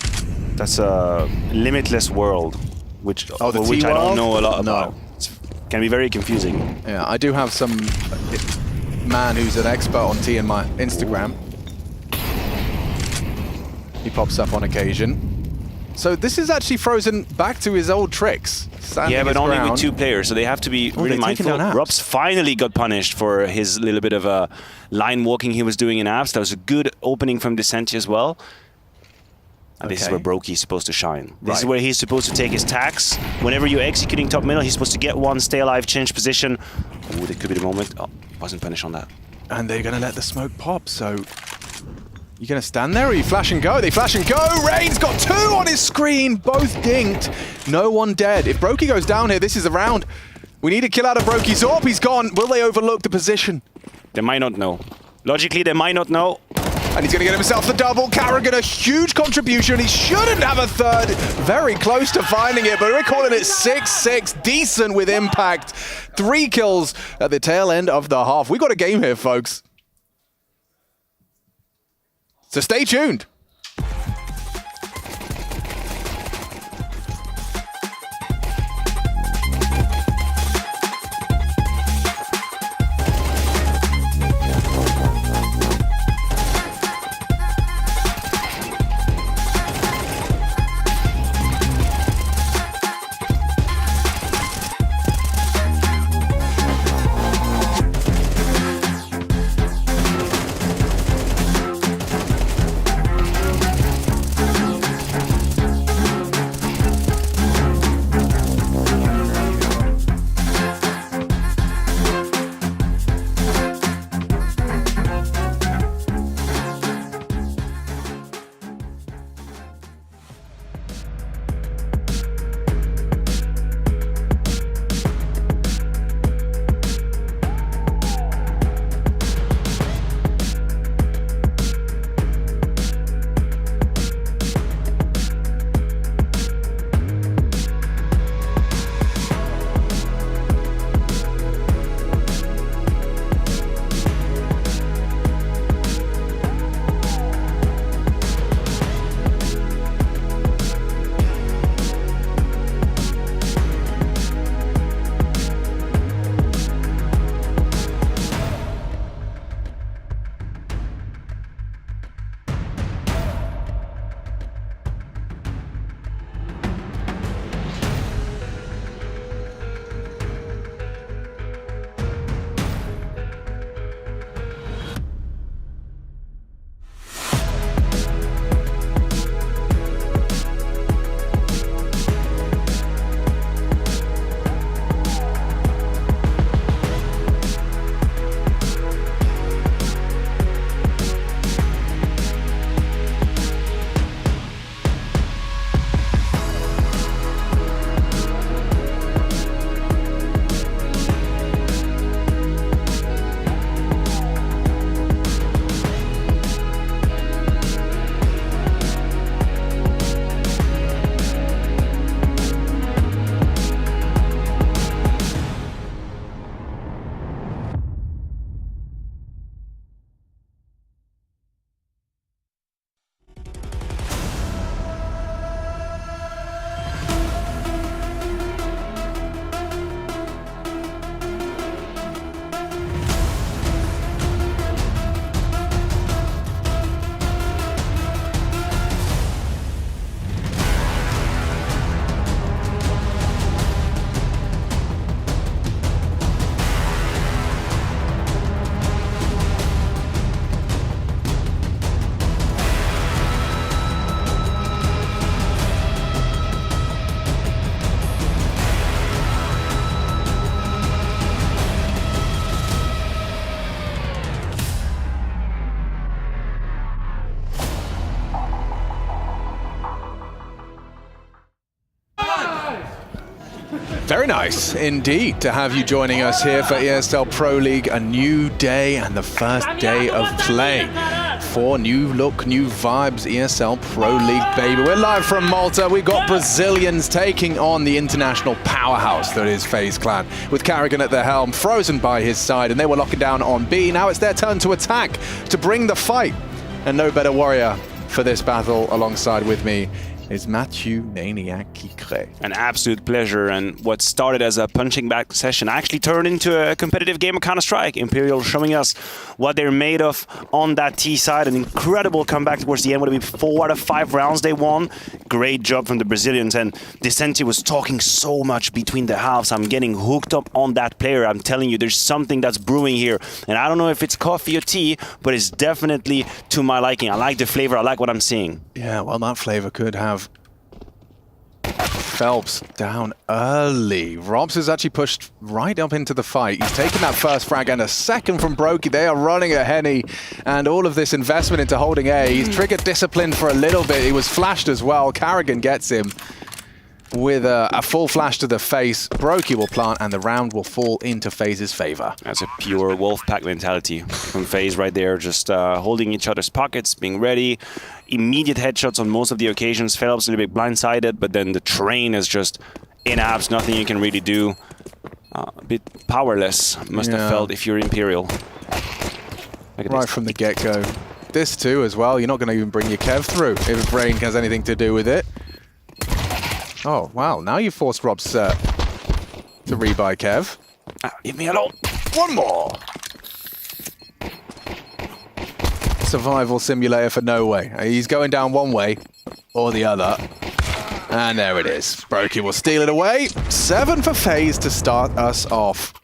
That's a limitless world, which the I tea don't world? know a lot No. about. It can be very confusing. Yeah, I do have some man who's an expert on tea in my Instagram. He pops up on occasion. So this is actually frozen back to his old tricks. Yeah, but only with 2 players, so they have to be really mindful. Robs finally got punished for his little bit of a line walking he was doing in apps. That was a good opening from Descenti as well. And this is where Brokey's supposed to shine. This is where he's supposed to take his tax. Whenever you're executing top middle, he's supposed to get one, stay alive, change position. Ooh, that could be the moment. Oh, wasn't punished on that. And they're going to let the smoke pop, so... You going to stand there or you flash and go? They flash and go! Rain's got 2 on his screen, both dinked. No one dead. If Brokey goes down here, this is the round. We need a kill out of Brokey's AWP. He's gone. Will they overlook the position? They might not know. Logically, they might not know. And he's going to get himself the double. Carrigan, a huge contribution. He shouldn't have a third. Very close to finding it, but we're calling it 6-6. Decent with impact. 3 kills at the tail end of the half. We got a game here, folks. So stay tuned. Very nice indeed to have you joining us here for ESL Pro League, a new day and the first day of play. for new look, new vibes, ESL Pro League, baby. We're live from Malta. We've got Brazilians taking on the international powerhouse that is FaZe Clan, with Carrigan at the helm, Frozen by his side, and they were locking down on B. Now it's their turn to attack, to bring the fight. And no better warrior for this battle alongside with me is Mathieu Maniac Kikre. An absolute pleasure, and what started as a punching bag session actually turned into a competitive game of Counter-Strike. Imperial showing us what they're made of on that T side. An incredible comeback towards the end. Would it be 4 out of 5 rounds they won? Great job from the Brazilians, and Decenti was talking so much between the halves. I'm getting hooked up on that player. I'm telling you, there's something that's brewing here, and I don't know if it's coffee or tea, but it's definitely to my liking. I like the flavor. I like what I'm seeing. Yeah, well, that flavor could have Phelps down early. Robs has actually pushed right up into the fight. He's taken that first frag and a second from Brokey. They are running at Henny, and all of this investment into holding A. He's triggered discipline for a little bit. He was flashed as well. Carrigan gets him with a full flash to the face. Brokey will plant, and the round will fall into FaZe's favor. That's a pure Wolfpack mentality from FaZe right there, just holding each other's pockets, being ready. Immediate headshots on most of the occasions. Phelps a little bit blindsided, but then the train is just in abs, nothing you can really do. A bit powerless, must have felt if you're Imperial. Right from the get-go. This too as well, you're not going to even bring your Kev through if Brain has anything to do with it. Oh, wow, now you forced Robs to rebuy Kev. Leave me alone. One more. Survival simulator for no way. He's going down one way or the other. And there it is. Brokey will steal it away. 7 for FaZe to start us off.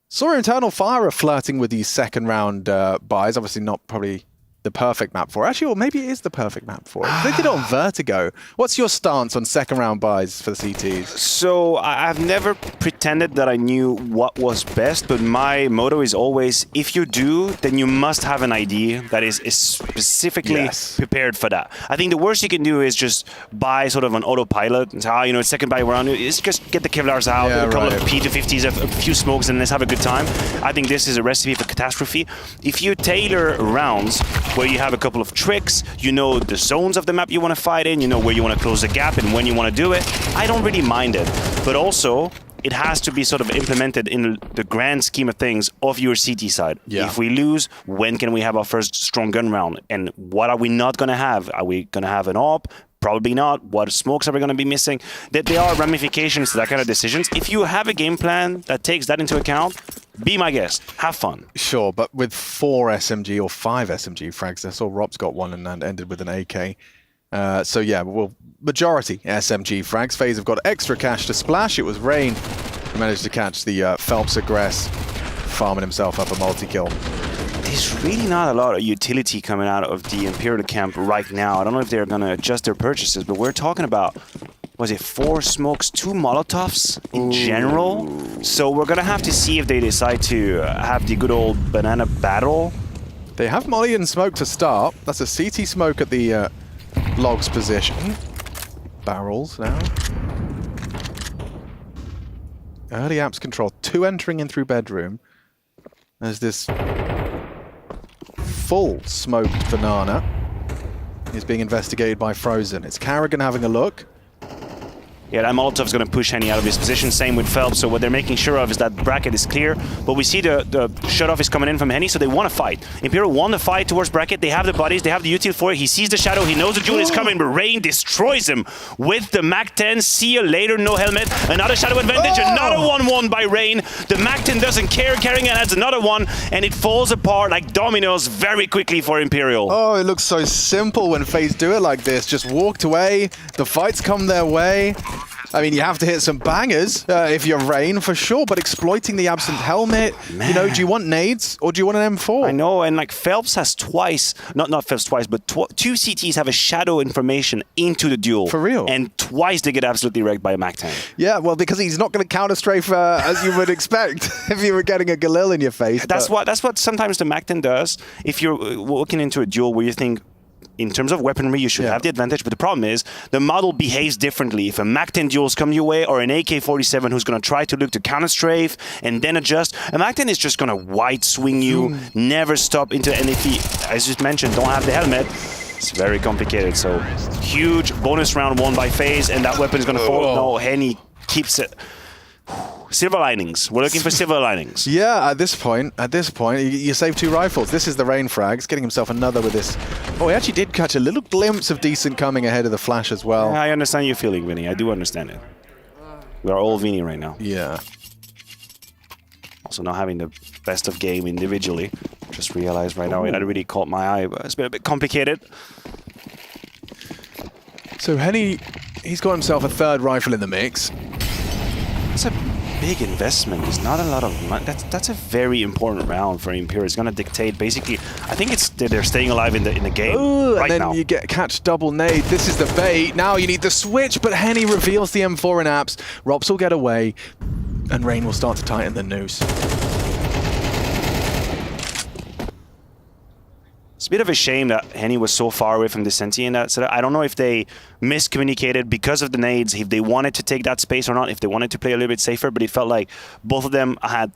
Saw Eternal Fire flirting with these second round buys. Obviously not probably the perfect map for it. Actually, or maybe it is the perfect map for it. They did it on Vertigo. What's your stance on second round buys for the CTs? So I've never pretended that I knew what was best, but my motto is always, if you do, then you must have an idea that is specifically prepared for that. I think the worst you can do is just buy sort of an autopilot and say, you know, second buy round, is just get the Kevlars out, a couple of P250s, a few smokes, and let's have a good time. I think this is a recipe for catastrophe. If you tailor rounds where you have a couple of tricks, you know the zones of the map you want to fight in, you know where you want to close the gap and when you want to do it, I don't really mind it. But also, it has to be sort of implemented in the grand scheme of things of your CT side. Yeah. If we lose, when can we have our first strong gun round? And what are we not going to have? Are we going to have an AWP? Probably not. What smokes are we going to be missing? There are ramifications to that kind of decisions. If you have a game plan that takes that into account, be my guest. Have fun. Sure, but with 4 SMG or 5 SMG frags, I saw Rob's got one and ended with an AK. So yeah, well, majority SMG frags. FaZe have got extra cash to splash. It was Rain who managed to catch the Phelps aggress, farming himself up a multi-kill. There's really not a lot of utility coming out of the Imperial camp right now. I don't know if they're going to adjust their purchases, but we're talking about, was it 4 smokes, 2 Molotovs in general? So we're going to have to see if they decide to have the good old banana battle. They have Molly and smoke to start. That's a CT smoke at the logs position. Barrels now. Early apps control. 2 entering in through bedroom. There's this full smoked banana. Is being investigated by Frozen. It's Carrigan having a look. Yeah, that Molotov's going to push Henny out of his position. Same with Phelps. So what they're making sure of is that bracket is clear. But we see the shut-off is coming in from Henny, so they want to fight. Imperial want to fight towards bracket. They have the bodies. They have the util for it. He sees the shadow. He knows the duel is coming, but Rain destroys him with the MAC-10. See you later, no helmet. Another shadow advantage. Another 1-1 by Rain. The MAC-10 doesn't care. Carrigan has another one, and it falls apart like dominoes very quickly for Imperial. Oh, it looks so simple when FaZe do it like this. Just walked away. The fights come their way. I mean, you have to hit some bangers if you're Rain, for sure, but exploiting the absent helmet, you know, do you want nades or do you want an M4? I know, and like Phelps has twice, not Phelps twice, but 2 CTs have a shadow information into the duel. For real? And twice they get absolutely wrecked by a MAC-10. Yeah, well, because he's not going to counter-strafe as you would expect if you were getting a Galil in your face. That's what sometimes the MAC-10 does. If you're walking into a duel where you think, in terms of weaponry, you should have the advantage. But the problem is the model behaves differently. If a Mac-10 duels come your way, or an AK-47 who's going to try to look to counter-strafe and then adjust, a Mac-10 is just going to wide swing you, never stop into NAP. As you mentioned, don't have the helmet. It's very complicated. So huge bonus round won by FaZe, and that weapon is going to fall. No, Henny keeps it. Silver linings. We're looking for silver linings. Yeah, at this point, you save 2 rifles. This is the rain frags, getting himself another with this. Oh, he actually did catch a little glimpse of decent coming ahead of the flash as well. I understand your feeling, Vinny. I do understand it. We are all Vinny right now. Yeah. Also not having the best of game individually. Just realized right now, it really caught my eye, but it's been a bit complicated. So Henny, he's got himself a 3rd rifle in the mix. That's a big investment. There's not a lot of money. That's a very important round for Imperial. It's going to dictate basically. I think it's they're staying alive in the game right and then now. you catch double nade. This is the bait. Now you need the switch, but Henny reveals the M4 in apps. Rops will get away, and Rain will start to tighten the noose. It's a bit of a shame that Henny was so far away from the Senti in that setup. I don't know if they miscommunicated because of the nades, if they wanted to take that space or not, if they wanted to play a little bit safer, but it felt like both of them had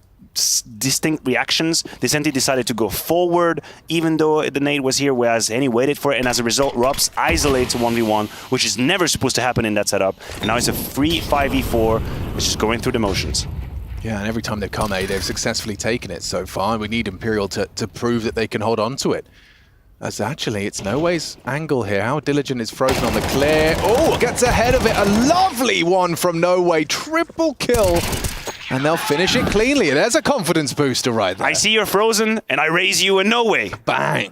distinct reactions. The Senti decided to go forward, even though the nade was here, whereas Henny waited for it, and as a result, Rops isolates a 1v1, which is never supposed to happen in that setup. And now it's a free 5v4, which is going through the motions. Yeah, and every time they've come A, they've successfully taken it so far, and we need Imperial to prove that they can hold on to it. As actually, it's No Way's angle here. How diligent is Frozen on the clear. Oh, gets ahead of it. A lovely one from No Way. Triple kill. And they'll finish it cleanly. There's a confidence booster right there. I see you're Frozen, and I raise you in No Way. Bang.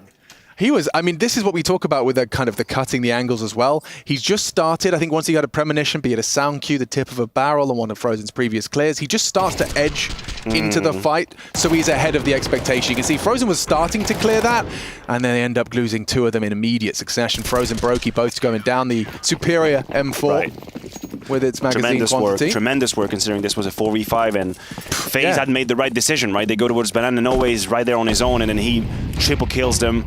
He was, I mean, this is what we talk about with the kind of the cutting the angles as well. He's just started, I think once he got a premonition, be it a sound cue, the tip of a barrel, and one of Frozen's previous clears, he just starts to edge into the fight, so he's ahead of the expectation. You can see Frozen was starting to clear that, and then they end up losing 2 of them in immediate succession. Frozen, Brokey, both going down. The superior M4 with its magazine quantity. Tremendous work considering this was a 4v5, and FaZe had made the right decision, right? They go towards Banana, No Way's right there on his own, and then he triple kills them.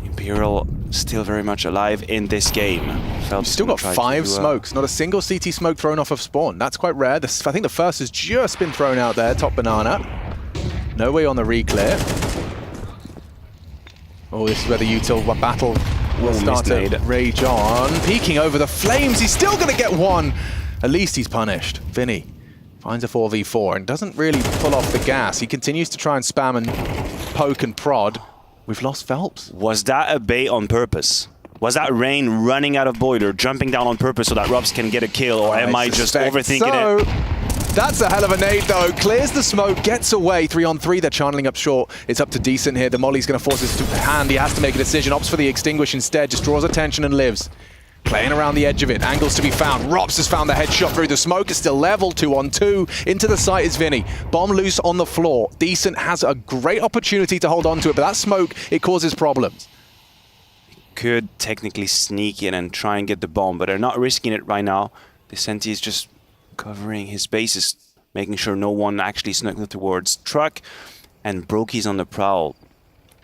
Imperial still very much alive in this game. You've still got 5 smokes, not a single CT smoke thrown off of spawn. That's quite rare. I think the first has just been thrown out there, top Banana. No Way on the re-clear. Oh, this is where the util battle will start to rage on. Peeking over the flames, he's still going to get one. At least he's punished. Vinny finds a 4v4 and doesn't really pull off the gas. He continues to try and spam and poke and prod. We've lost Phelps. Was that a bait on purpose? Was that Rain running out of boiler, jumping down on purpose so that Robs can get a kill, or am I just overthinking it? That's a hell of a nade though. Clears the smoke, gets away. 3-on-3, they're channeling up short. It's up to Decent here. The Molly's going to force his hand. He has to make a decision. Opts for the extinguish instead. Just draws attention and lives. Playing around the edge of it. Angles to be found. Rops has found the headshot through the smoke. It's still level. 2-on-2. Into the site is Vinny. Bomb loose on the floor. Decent has a great opportunity to hold on to it, but that smoke, it causes problems. Could technically sneak in and try and get the bomb, but they're not risking it right now. The Senti is just covering his bases, making sure no one actually snuck towards truck, and Brokey's on the prowl.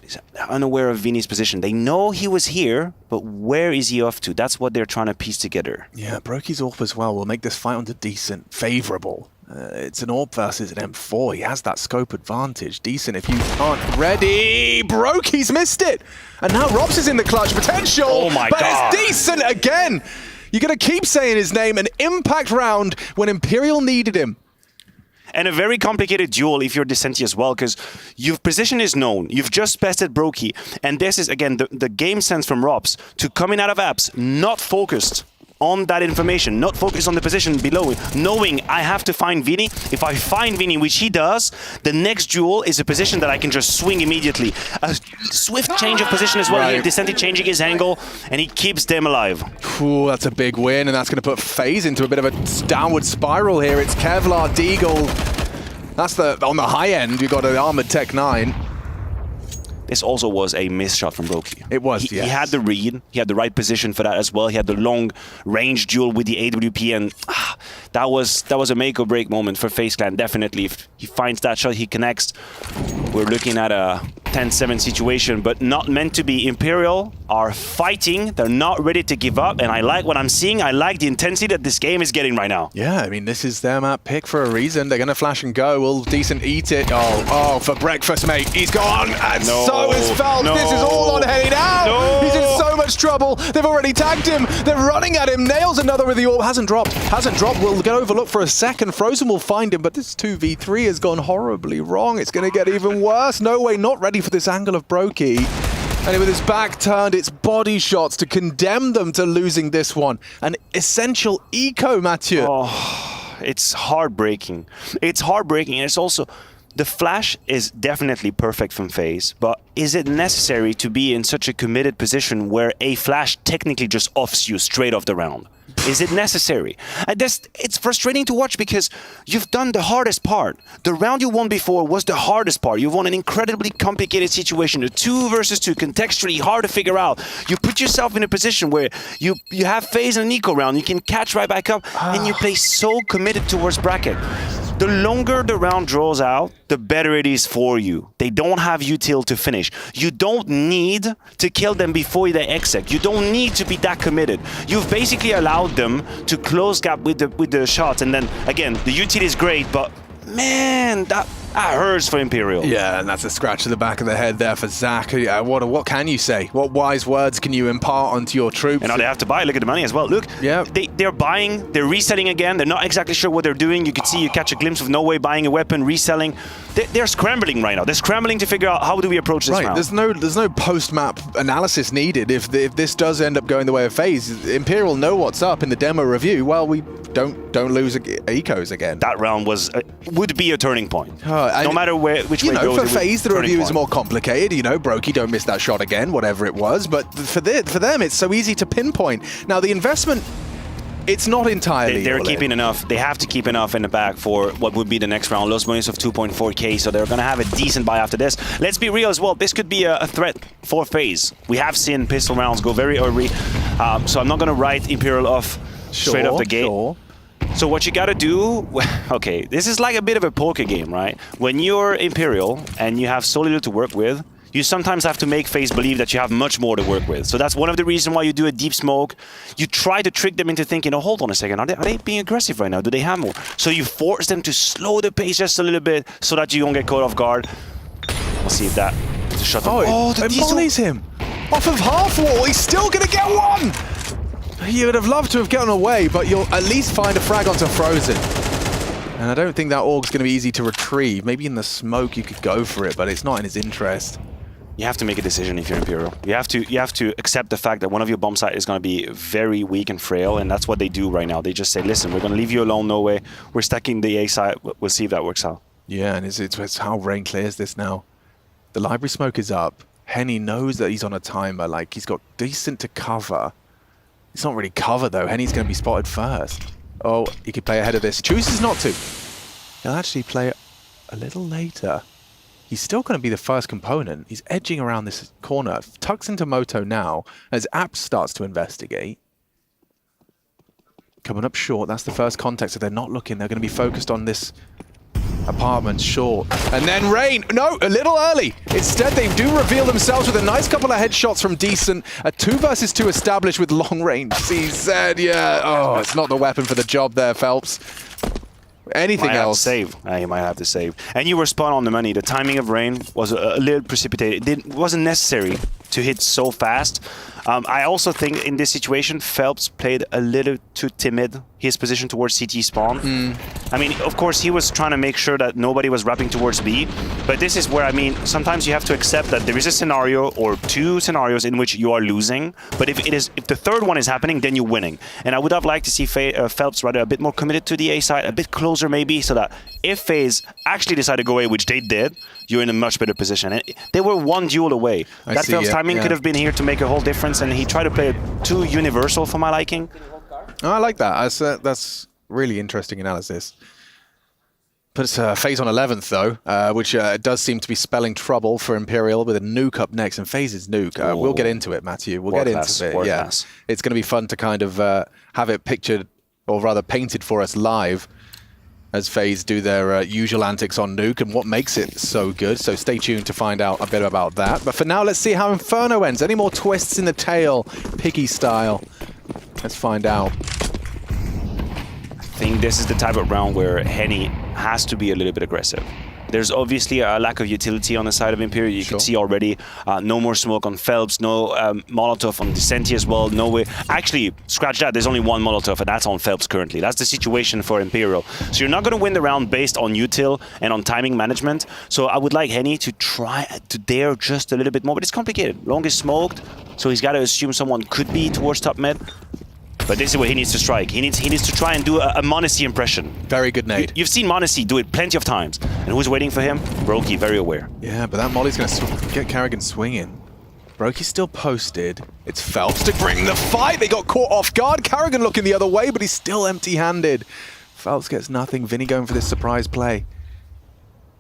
He's unaware of Vinny's position. They know he was here, but where is he off to? That's what they're trying to piece together. Yeah, Brokey's AWP as well will make this fight onto Decent favourable. It's an AWP versus an M4. He has that scope advantage. Decent, if you aren't ready. Brokey's missed it. And now Robs is in the clutch potential. Oh my God. But it's Decent again. You're going to keep saying his name. An impact round when Imperial needed him. And a very complicated duel if you're Descenti as well, because your position is known. You've just bested Brokey. And this is, again, the game sense from Robs to coming out of apps, not focused on that information, not focused on the position below, knowing I have to find Vinny. If I find Vinny, which he does, the next duel is a position that I can just swing immediately. A swift change of position as well here. Descenti changing his angle, and he keeps them alive. Ooh, that's a big win, and that's going to put FaZe into a bit of a downward spiral here. It's Kevlar, Deagle. That's on the high end. You've got an Armored Tech 9. This also was a missed shot from Brokey. It was, He had the read. He had the right position for that as well. He had the long range duel with the AWP, and that was a make or break moment for FaZe Clan, definitely. If he finds that shot, he connects. We're looking at a 10-7 situation, but not meant to be. Imperial are fighting. They're not ready to give up, and I like what I'm seeing. I like the intensity that this game is getting right now. Yeah, I mean, this is their map pick for a reason. They're going to flash and go. Will Decent eat it? Oh, for breakfast, mate. He's gone, and so is Phelps. No. This is all on Henny now. No. He's in so much trouble. They've already tagged him. They're running at him. Nails another with the orb. Hasn't dropped. Will get overlooked for a second. Frozen will find him, but this 2v3 has gone horribly wrong. It's going to get even worse. No way, not ready for this angle of Brokey. And with his back turned, it's body shots to condemn them to losing this one. An essential eco, Mathieu. Oh, it's heartbreaking. It's heartbreaking, and it's also... The flash is definitely perfect from FaZe, but is it necessary to be in such a committed position where a flash technically just offs you straight off the round? Is it necessary? And it's frustrating to watch because you've done the hardest part. The round you won before was the hardest part. You've won an incredibly complicated situation. A 2 versus 2, contextually hard to figure out. You put yourself in a position where you have FaZe and an eco round, you can catch right back up, and you play so committed towards bracket. The longer the round draws out, the better it is for you. They don't have util to finish. You don't need to kill them before they exec. You don't need to be that committed. You've basically allowed them to close gap with the shots, and then again, the util is great, but man, that hurts for Imperial. Yeah, and that's a scratch to the back of the head there for Zach. What can you say? What wise words can you impart onto your troops? And now they have to buy. Look at the money as well. Look, yeah, they're buying, they're reselling again. They're not exactly sure what they're doing. You can see, you catch a glimpse of No Way buying a weapon, reselling. They're scrambling right now. They're scrambling to figure out how do we approach this round. There's no post-map analysis needed. If this does end up going the way of FaZe, Imperial know what's up in the demo review. Well, we don't lose ecos again. That round would be a turning point. No matter which way it goes. For FaZe, the review is more complicated. You know, Brokey, don't miss that shot again, whatever it was. But for them, it's so easy to pinpoint. Now, the investment, it's not entirely. They're keeping enough. They have to keep enough in the bag for what would be the next round. Lost bonus of 2.4k, so they're going to have a decent buy after this. Let's be real as well. This could be a threat for FaZe. We have seen pistol rounds go very early, so I'm not going to write Imperial off straight off the gate. Sure. So what you gotta do, okay, this is like a bit of a poker game, right? When you're Imperial and you have so little to work with, you sometimes have to make FaZe believe that you have much more to work with. So that's one of the reasons why you do a deep smoke. You try to trick them into thinking, oh, hold on a second, are they being aggressive right now? Do they have more? So you force them to slow the pace just a little bit so that you don't get caught off guard. We'll see if that is a shot. It mollies him off of half wall. He's still gonna get one. You would have loved to have gotten away, but you'll at least find a frag onto Frozen. And I don't think that Aug's going to be easy to retrieve. Maybe in the smoke you could go for it, but it's not in his interest. You have to make a decision if you're Imperial. You have to accept the fact that one of your bomb sites is going to be very weak and frail, and that's what they do right now. They just say, listen, we're going to leave you alone, no way. We're stacking the A side. We'll see if that works out. Yeah, and it's how Rain clears this now. The library smoke is up. Henny knows that he's on a timer. Like, he's got decent to cover. It's not really cover, though. Henny's going to be spotted first. Oh, he could play ahead of this. Chooses not to. He'll actually play a little later. He's still going to be the first component. He's edging around this corner. Tucks into Moto now as App starts to investigate. Coming up short. That's the first context. So they're not looking. They're going to be focused on this apartment short. And then Rain. No, a little early. Instead, they do reveal themselves with a nice couple of headshots from Decent. A 2 versus 2 established with long range. CZ, yeah. Oh, it's not the weapon for the job there, Phelps. Anything else? You might have to save. And you were spot on the money. The timing of Rain was a little precipitated. It wasn't necessary to hit so fast. I also think in this situation, Phelps played a little too timid, his position towards CT spawn. I mean, of course, he was trying to make sure that nobody was wrapping towards B, but this is where, I mean, sometimes you have to accept that there is a scenario or two scenarios in which you are losing, but if the third one is happening, then you're winning. And I would have liked to see Phelps rather a bit more committed to the A side, a bit closer maybe, so that if FaZe actually decide to go A, which they did, you're in a much better position. And they were one duel away. That Phelps timing could have been here to make a whole difference, and he tried to play it too universal for my liking. Oh, I like that. That's really interesting analysis. Puts FaZe on 11th, though, which does seem to be spelling trouble for Imperial with a nuke up next. And FaZe's nuke, we'll get into it, Matthew. We'll get into it. Yeah, it's going to be fun to kind of have it pictured or rather painted for us live, as FaZe do their usual antics on Nuke and what makes it so good. So stay tuned to find out a bit about that. But for now, let's see how Inferno ends. Any more twists in the tail, Piggy style? Let's find out. I think this is the type of round where Henny has to be a little bit aggressive. There's obviously a lack of utility on the side of Imperial. You can see already no more smoke on Phelps, no Molotov on Dissenti as well. No way. Actually, scratch that. There's only one Molotov, and that's on Phelps currently. That's the situation for Imperial. So you're not going to win the round based on util and on timing management. So I would like Henny to try to dare just a little bit more, but it's complicated. Long is smoked, so he's got to assume someone could be towards top mid. But this is where he needs to strike. He needs to try and do a m0NESY impression. Very good nade. You've seen m0NESY do it plenty of times. And who's waiting for him? Brokey, very aware. Yeah, but that Molly's going to get Carrigan swinging. Brokey's still posted. It's Phelps to bring the fight. They got caught off guard. Carrigan looking the other way, but he's still empty-handed. Phelps gets nothing. Vinny going for this surprise play.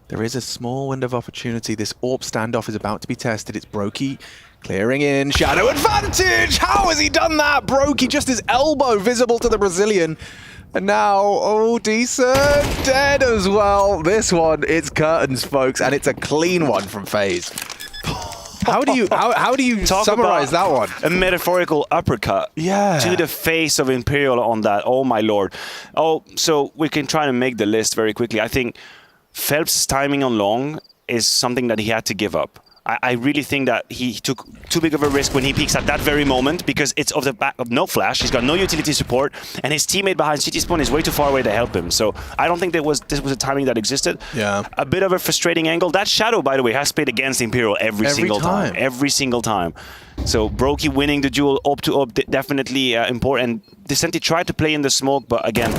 There is a small window of opportunity. This AWP standoff is about to be tested. It's Brokey clearing in. Shadow advantage! How has he done that? Brokey, just his elbow visible to the Brazilian. And now, oh, decent, dead as well. This one, it's curtains, folks, and it's a clean one from FaZe. How do you summarize that one? A metaphorical uppercut to the face of Imperial on that. Oh my lord. Oh, so we can try to make the list very quickly. I think Phelps' timing on long is something that he had to give up. I really think that he took too big of a risk when he peeks at that very moment, because it's off the back of no flash, he's got no utility support, and his teammate behind City Spawn is way too far away to help him. So I don't think this was a timing that existed. Yeah. A bit of a frustrating angle. That Shadow, by the way, has played against Imperial every single time. Every single time. So Brokey winning the duel up to up, definitely important. Dissenti tried to play in the smoke, but again,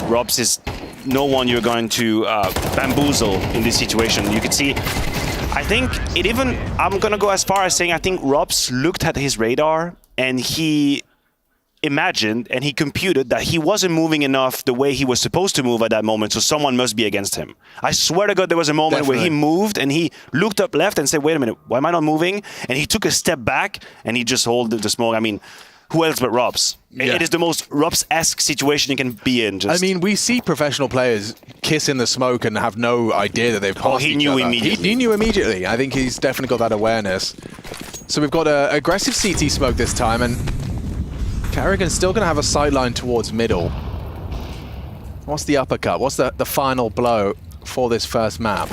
Robs is no one you're going to bamboozle in this situation. You can see, I think it even, I'm going to go as far as saying I think Robs looked at his radar and he imagined and he computed that he wasn't moving enough the way he was supposed to move at that moment, so someone must be against him. I swear to God, there was a moment where he moved and he looked up left and said, wait a minute, why am I not moving? And he took a step back and he just held the smoke. I mean, who else but Robs? Yeah. It is the most Robs-esque situation you can be in. I mean, we see professional players kiss in the smoke and have no idea that they've passed he knew immediately. He knew immediately. I think he's definitely got that awareness. So we've got an aggressive CT smoke this time, and Carrigan's still going to have a sideline towards middle. What's the uppercut? What's the final blow for this first map?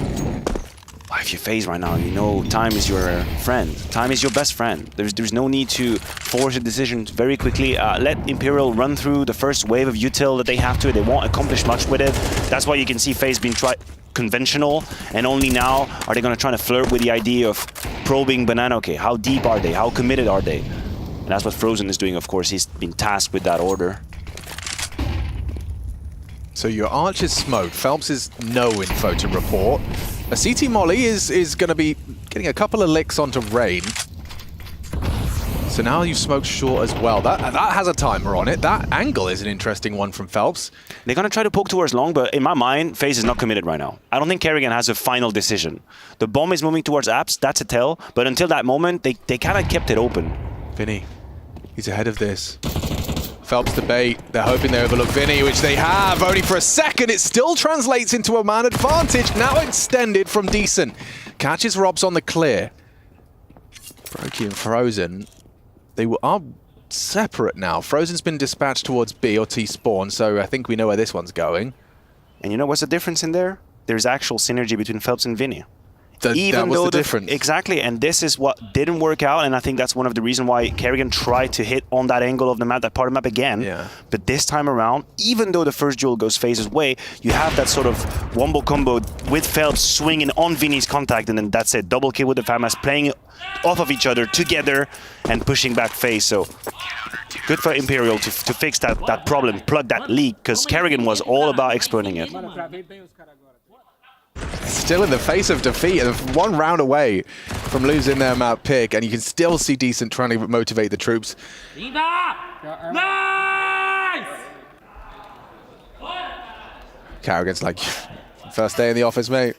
If you FaZe right now, you know time is your friend. Time is your best friend. There's no need to force a decision very quickly. Let Imperial run through the first wave of util that they have to. They won't accomplish much with it. That's why you can see FaZe being conventional, and only now are they going to try to flirt with the idea of probing Banana. Okay, how deep are they? How committed are they? And that's what Frozen is doing, of course. He's been tasked with that order. So your Arch is smoked. Phelps is no info to report. A CT Molly is going to be getting a couple of licks onto Rain. So now you've smoked short as well. That has a timer on it. That angle is an interesting one from Phelps. They're going to try to poke towards long, but in my mind, FaZe is not committed right now. I don't think Carrigan has a final decision. The bomb is moving towards apps, that's a tell, but until that moment, they kind of kept it open. Vinny, he's ahead of this. Phelps the bait. They're hoping they overlook Vinny, which they have. Only for a second. It still translates into a man advantage. Now extended from Decent. Catches Robs on the clear. Brokey and Frozen. They are separate now. Frozen's been dispatched towards B or T spawn, so I think we know where this one's going. And you know what's the difference in there? There's actual synergy between Phelps and Vinny. That was the difference. Exactly, and this is what didn't work out, and I think that's one of the reasons why Carrigan tried to hit on that angle of the map, that part of the map again. Yeah. But this time around, even though the first duel goes FaZe's way, you have that sort of wombo combo with Phelps swinging on Vinny's contact, and then that's it. Double kill with the FAMAS, playing off of each other together and pushing back FaZe. So good for Imperial to fix that problem, plug that leak, because Carrigan was all about exploiting it. Still in the face of defeat, and one round away from losing their map pick, and you can still see Decent trying to motivate the troops. Nice! Carrigan's like, first day in the office, mate.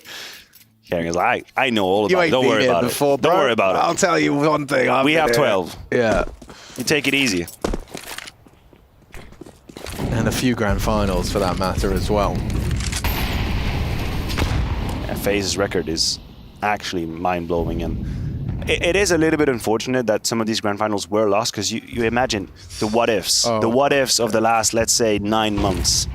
Carrigan's like, I know all about it. Don't worry about it. Don't worry about it. I'll tell you one thing. We have 12. Yeah. You take it easy. And a few grand finals for that matter as well. FaZe's record is actually mind-blowing, and it is a little bit unfortunate that some of these grand finals were lost, because you imagine the what-ifs, of the last, let's say, 9 months.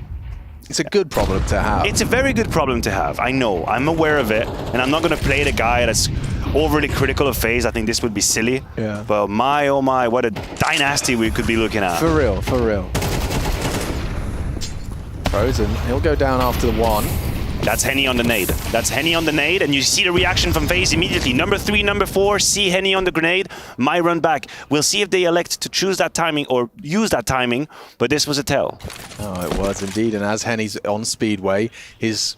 It's a good problem to have. It's a very good problem to have. I know. I'm aware of it, and I'm not going to play the guy that's overly critical of FaZe. I think this would be silly. Yeah. But my, oh my, what a dynasty we could be looking at. For real, for real. Frozen, he'll go down after the 1. That's Henny on the nade. That's Henny on the nade, and you see the reaction from FaZe immediately. Number 3, number 4, see Henny on the grenade. My run back. We'll see if they elect to choose that timing or use that timing, but this was a tell. Oh, it was indeed, and as Henny's on Speedway, his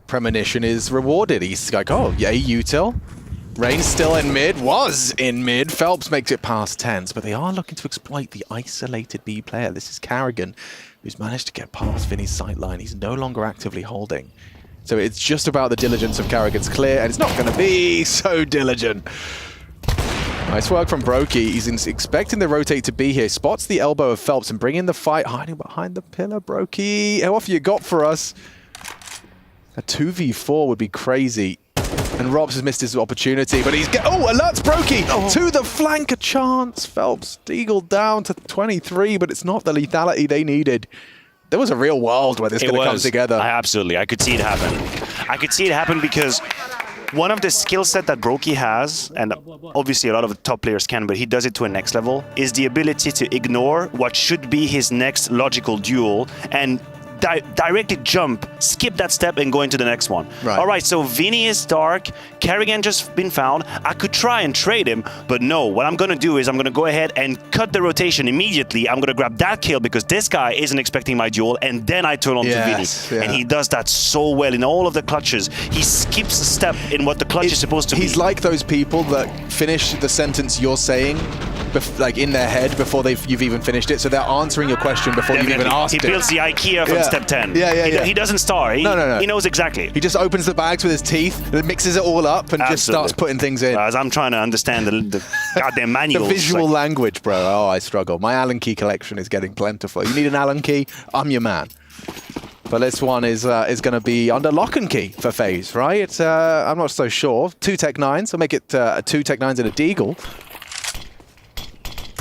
premonition is rewarded. He's like, oh, yay, util. Rain's still in mid, was in mid. Phelps makes it past 10s, but they are looking to exploit the isolated B player. This is Carrigan, who's managed to get past Vinny's sightline. He's no longer actively holding. So it's just about the diligence of Carrigan's clear, and it's not going to be so diligent. Nice work from Brokey. He's expecting the rotate to be here. Spots the elbow of Phelps and bring in the fight. Hiding behind the pillar, Brokey. How often you got for us? A 2v4 would be crazy. And Robs has missed his opportunity, but he's... alerts Brokey to the flank. A chance. Phelps deagled down to 23, but it's not the lethality they needed. There was a real world where this could have come together. Absolutely. I could see it happen. I could see it happen because one of the skill set that Brokey has, and obviously a lot of the top players can, but he does it to a next level, is the ability to ignore what should be his next logical duel and directly jump, skip that step, and go into the next one. Right. All right, so Vinny is dark. Carrigan just been found. I could try and trade him, but no. What I'm going to do is I'm going to go ahead and cut the rotation immediately. I'm going to grab that kill because this guy isn't expecting my duel, and then I turn on to Vinny. Yeah. And he does that so well in all of the clutches. He skips a step in what the clutch is supposed to be. He's like those people that finish the sentence you're saying like in their head before you've even finished it, so they're answering your question before you've even asked it. He builds the IKEA from step 10. He doesn't start. No. He knows exactly. He just opens the bags with his teeth and mixes it all up and just starts putting things in. As I'm trying to understand the goddamn manuals. The visual language, bro. Oh, I struggle. My Allen key collection is getting plentiful. You need an Allen key? I'm your man. But this one is going to be under lock and key for FaZe, right? I'm not so sure. 2 Tech 9s. I'll make it 2 Tech 9s and a Deagle.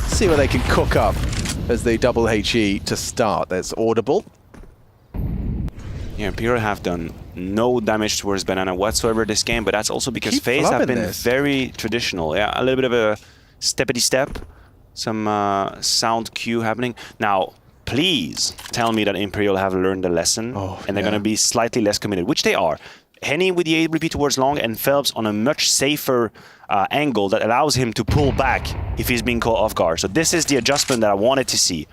See what they can cook up as they double HE to start. That's audible. Yeah, Imperial have done no damage towards Banana whatsoever this game, but that's also because FaZe have been very traditional. Yeah, a little bit of a steppity step, some sound cue happening. Now, please tell me that Imperial have learned the lesson and they're going to be slightly less committed, which they are. Henny with the A repeat towards long and Phelps on a much safer angle that allows him to pull back if he's being caught off guard. So this is the adjustment that I wanted to see.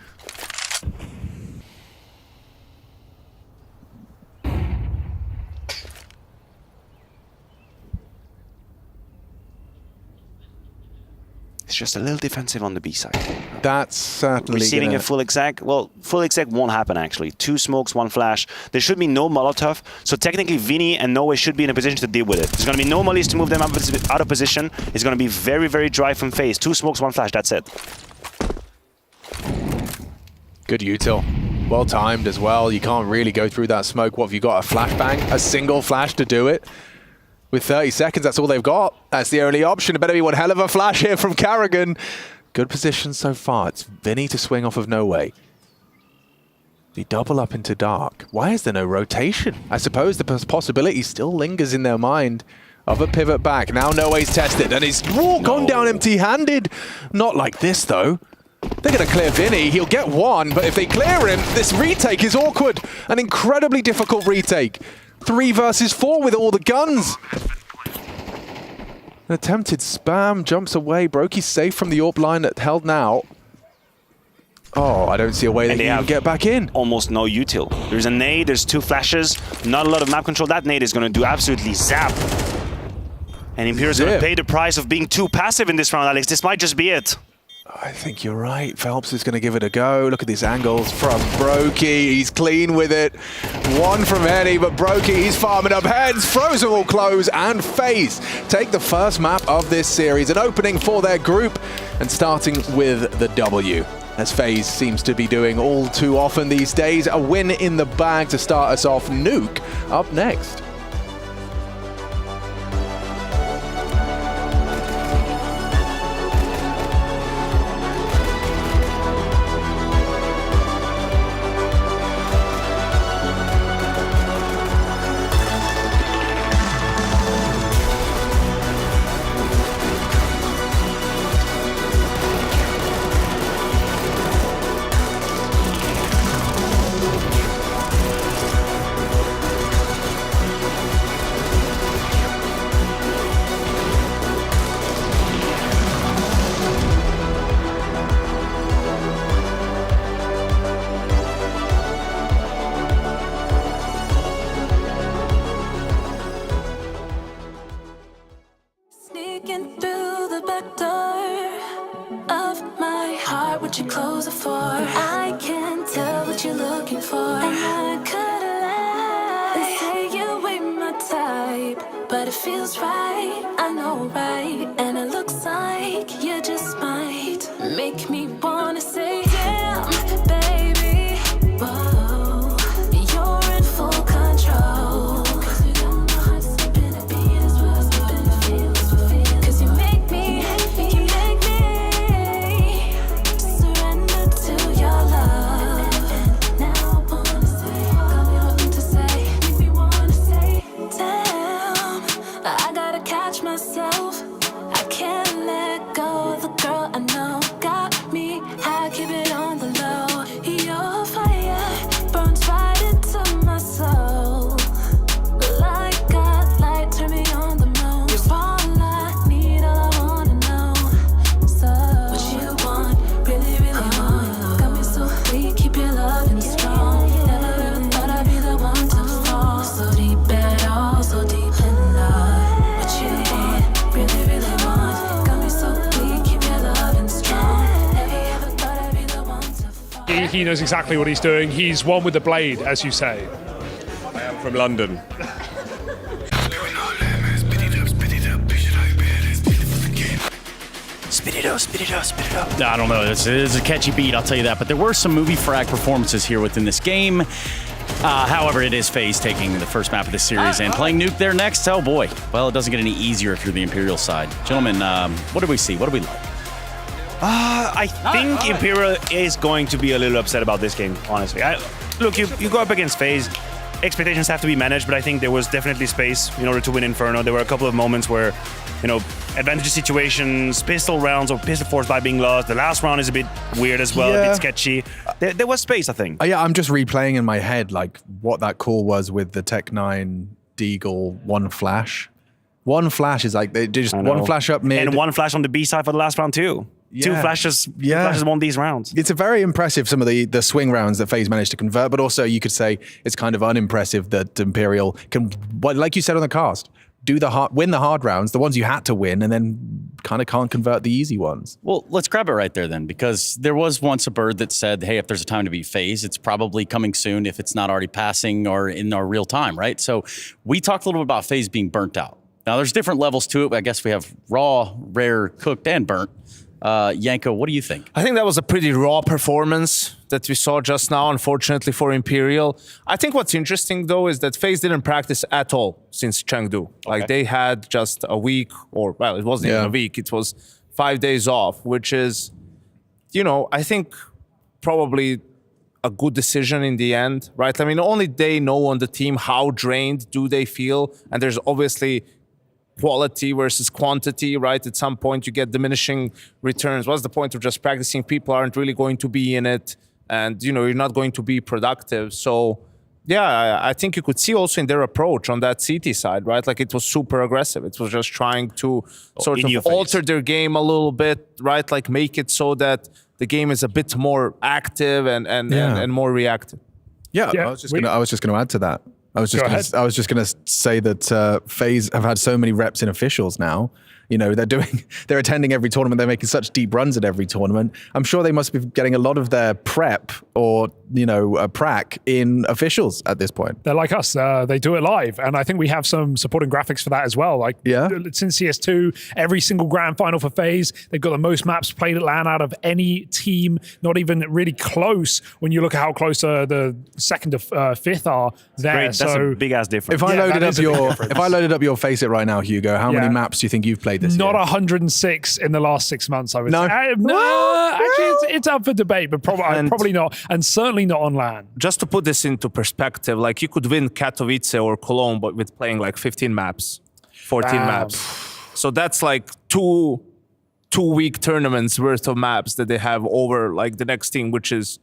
It's just a little defensive on the B side. That's certainly receiving a full exec. Well, full exec won't happen actually. 2 smokes, 1 flash. There should be no Molotov. So technically Vinny and Noe should be in a position to deal with it. There's going to be no mollies to move them out of position. It's going to be very, very dry from FaZe. 2 smokes, 1 flash. That's it. Good util. Well timed as well. You can't really go through that smoke. What have you got? A flashbang? A single flash to do it? With 30 seconds, that's all they've got. That's the only option. It better be one hell of a flash here from Carrigan. Good position so far. It's Vinny to swing off of No Way. The double up into dark. Why is there no rotation? I suppose the possibility still lingers in their mind of a pivot back. Now No Way's tested and he's gone down empty-handed. Not like this though. They're going to clear Vinny. He'll get 1, but if they clear him, this retake is awkward. An incredibly difficult retake. 3 versus 4 with all the guns. An attempted spam, jumps away. Brokey's safe from the AWP line that held now. Oh, I don't see a way they can even get back in. Almost no util. There's a nade, there's 2 flashes, not a lot of map control. That nade is going to do absolutely zap. And Imperial's going to pay the price of being too passive in this round, Alex. This might just be it. I think you're right. Phelps is going to give it a go. Look at these angles from Brokey. He's clean with it. One from Henny, but Brokey, he's farming up heads. Frozen will close, and FaZe take the first map of this series. An opening for their group, and starting with the W. As FaZe seems to be doing all too often these days. A win in the bag to start us off. Nuke up next. Sneaking through the back door of my heart, what you close it for? I can't tell what you're looking for, and I could lie and say you ain't my type, but it feels right, I know right, and it looks like you just might make me wanna say, damn, baby, whoa, you're in full control. Myself, I can't let go of the girl I know. Got me, I keep it on the low. Your fire burns right into my soul. Like God, light, turn me on the moon. You're all I need, all I wanna know. So, what you want, really, really want. Got me so weak, keep your loving strong. Never ever thought I'd be the one to fall. So deep at all, so deep in love. Really, really want. Got me so weak, keep your loving strong. Never ever thought I'd be the one to fall. He knows exactly what he's doing. He's one with the blade, as you say. I am from London. Spit it up, spit it up, spit it up. I don't know. It's a catchy beat, I'll tell you that. But there were some movie frag performances here within this game. However, it is FaZe taking the first map of this series and playing Nuke there next. Oh boy. Well, it doesn't get any easier if you're the Imperial side. Gentlemen, what do we see? What do we like? I think Imperial is going to be a little upset about this game, honestly. Look, you go up against FaZe. Expectations have to be managed, but I think there was definitely space in order to win Inferno. There were a couple of moments where, advantage situations, pistol rounds or pistol force by being lost. The last round is a bit weird as well, a bit sketchy. There was space, I think. Yeah, I'm just replaying in my head like what that call was with the Tech-9 Deagle one flash. One flash is like they just one flash up mid. And one flash on the B side for the last round too. Two flashes won these rounds. It's a very impressive, some of the swing rounds that FaZe managed to convert, but also you could say it's kind of unimpressive that Imperial can, like you said on the cast, win the hard rounds, the ones you had to win, and then kind of can't convert the easy ones. Well, let's grab it right there then, because there was once a bird that said, hey, if there's a time to beat FaZe, it's probably coming soon if it's not already passing or in our real time, right? So we talked a little bit about FaZe being burnt out. Now, there's different levels to it. I guess we have raw, rare, cooked, and burnt. Yanko, what do you think? I think that was a pretty raw performance that we saw just now, unfortunately for Imperial. I think what's interesting, though, is that FaZe didn't practice at all since Chengdu. Like, they had just a week, or, well, it wasn't even a week. It was 5 days off, which is, I think probably a good decision in the end, right? I mean, only they know on the team how drained do they feel. And there's obviously quality versus quantity, right? At some point you get diminishing returns. What's the point of just practicing? People aren't really going to be in it, and you're not going to be productive. So yeah, I think you could see also in their approach on that CT side, right? Like, it was super aggressive. It was just trying to sort of alter their game a little bit, right? Like, make it so that the game is a bit more active and more reactive. Yeah, I was just going to add to that. I was just going to say that FaZe have had so many reps in officials now You know, they're attending every tournament. They're making such deep runs at every tournament. I'm sure they must be getting a lot of their prep or, you know, a prac in officials at this point. They're like us. They do it live. And I think we have some supporting graphics for that as well. Like since CS2, every single grand final for FaZe, they've got the most maps played at LAN out of any team, not even really close when you look at how close the second to fifth are there. Great. That's a big ass difference. If I loaded up your Face It right now, Hugo, how many maps do you think you've played this Not year? 106 in the last 6 months, I would No. say. No, actually, it's up for debate, but probably not. And certainly not on LAN. Just to put this into perspective, like you could win Katowice or Cologne, but with playing like 15 maps, 14 maps. So that's like two-week tournaments worth of maps that they have over like the next team, which is,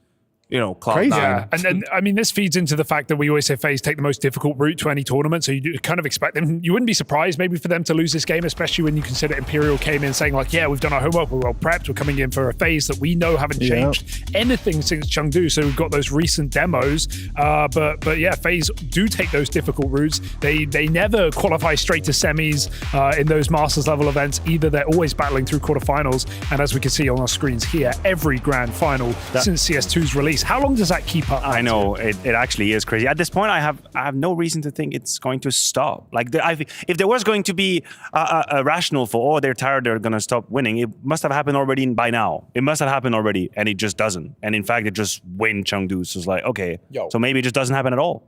you know, Cloud9. Yeah, and I mean, this feeds into the fact that we always say FaZe take the most difficult route to any tournament, so you kind of expect them. You wouldn't be surprised maybe for them to lose this game, especially when you consider Imperial came in saying like, yeah, we've done our homework, we're well prepped, we're coming in for a FaZe that we know haven't changed anything since Chengdu, so we've got those recent demos. But yeah, FaZe do take those difficult routes. They never qualify straight to semis in those Masters level events either. They're always battling through quarterfinals, and as we can see on our screens here, every grand final since CS2's release. How long does that keep up? I know it actually is crazy. At this point, I have no reason to think it's going to stop. Like if there was going to be a rational for they're tired, they're going to stop winning, it must have happened already by now. It must have happened already, and it just doesn't. And in fact, it just win Chengdu. So it's like, okay, so maybe it just doesn't happen at all.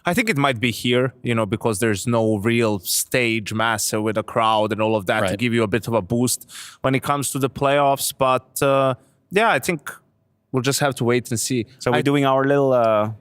I think it might be here, you know, because there's no real stage massive with a crowd and all of that to give you a bit of a boost when it comes to the playoffs. But yeah, I think we'll just have to wait and see. So we're doing our little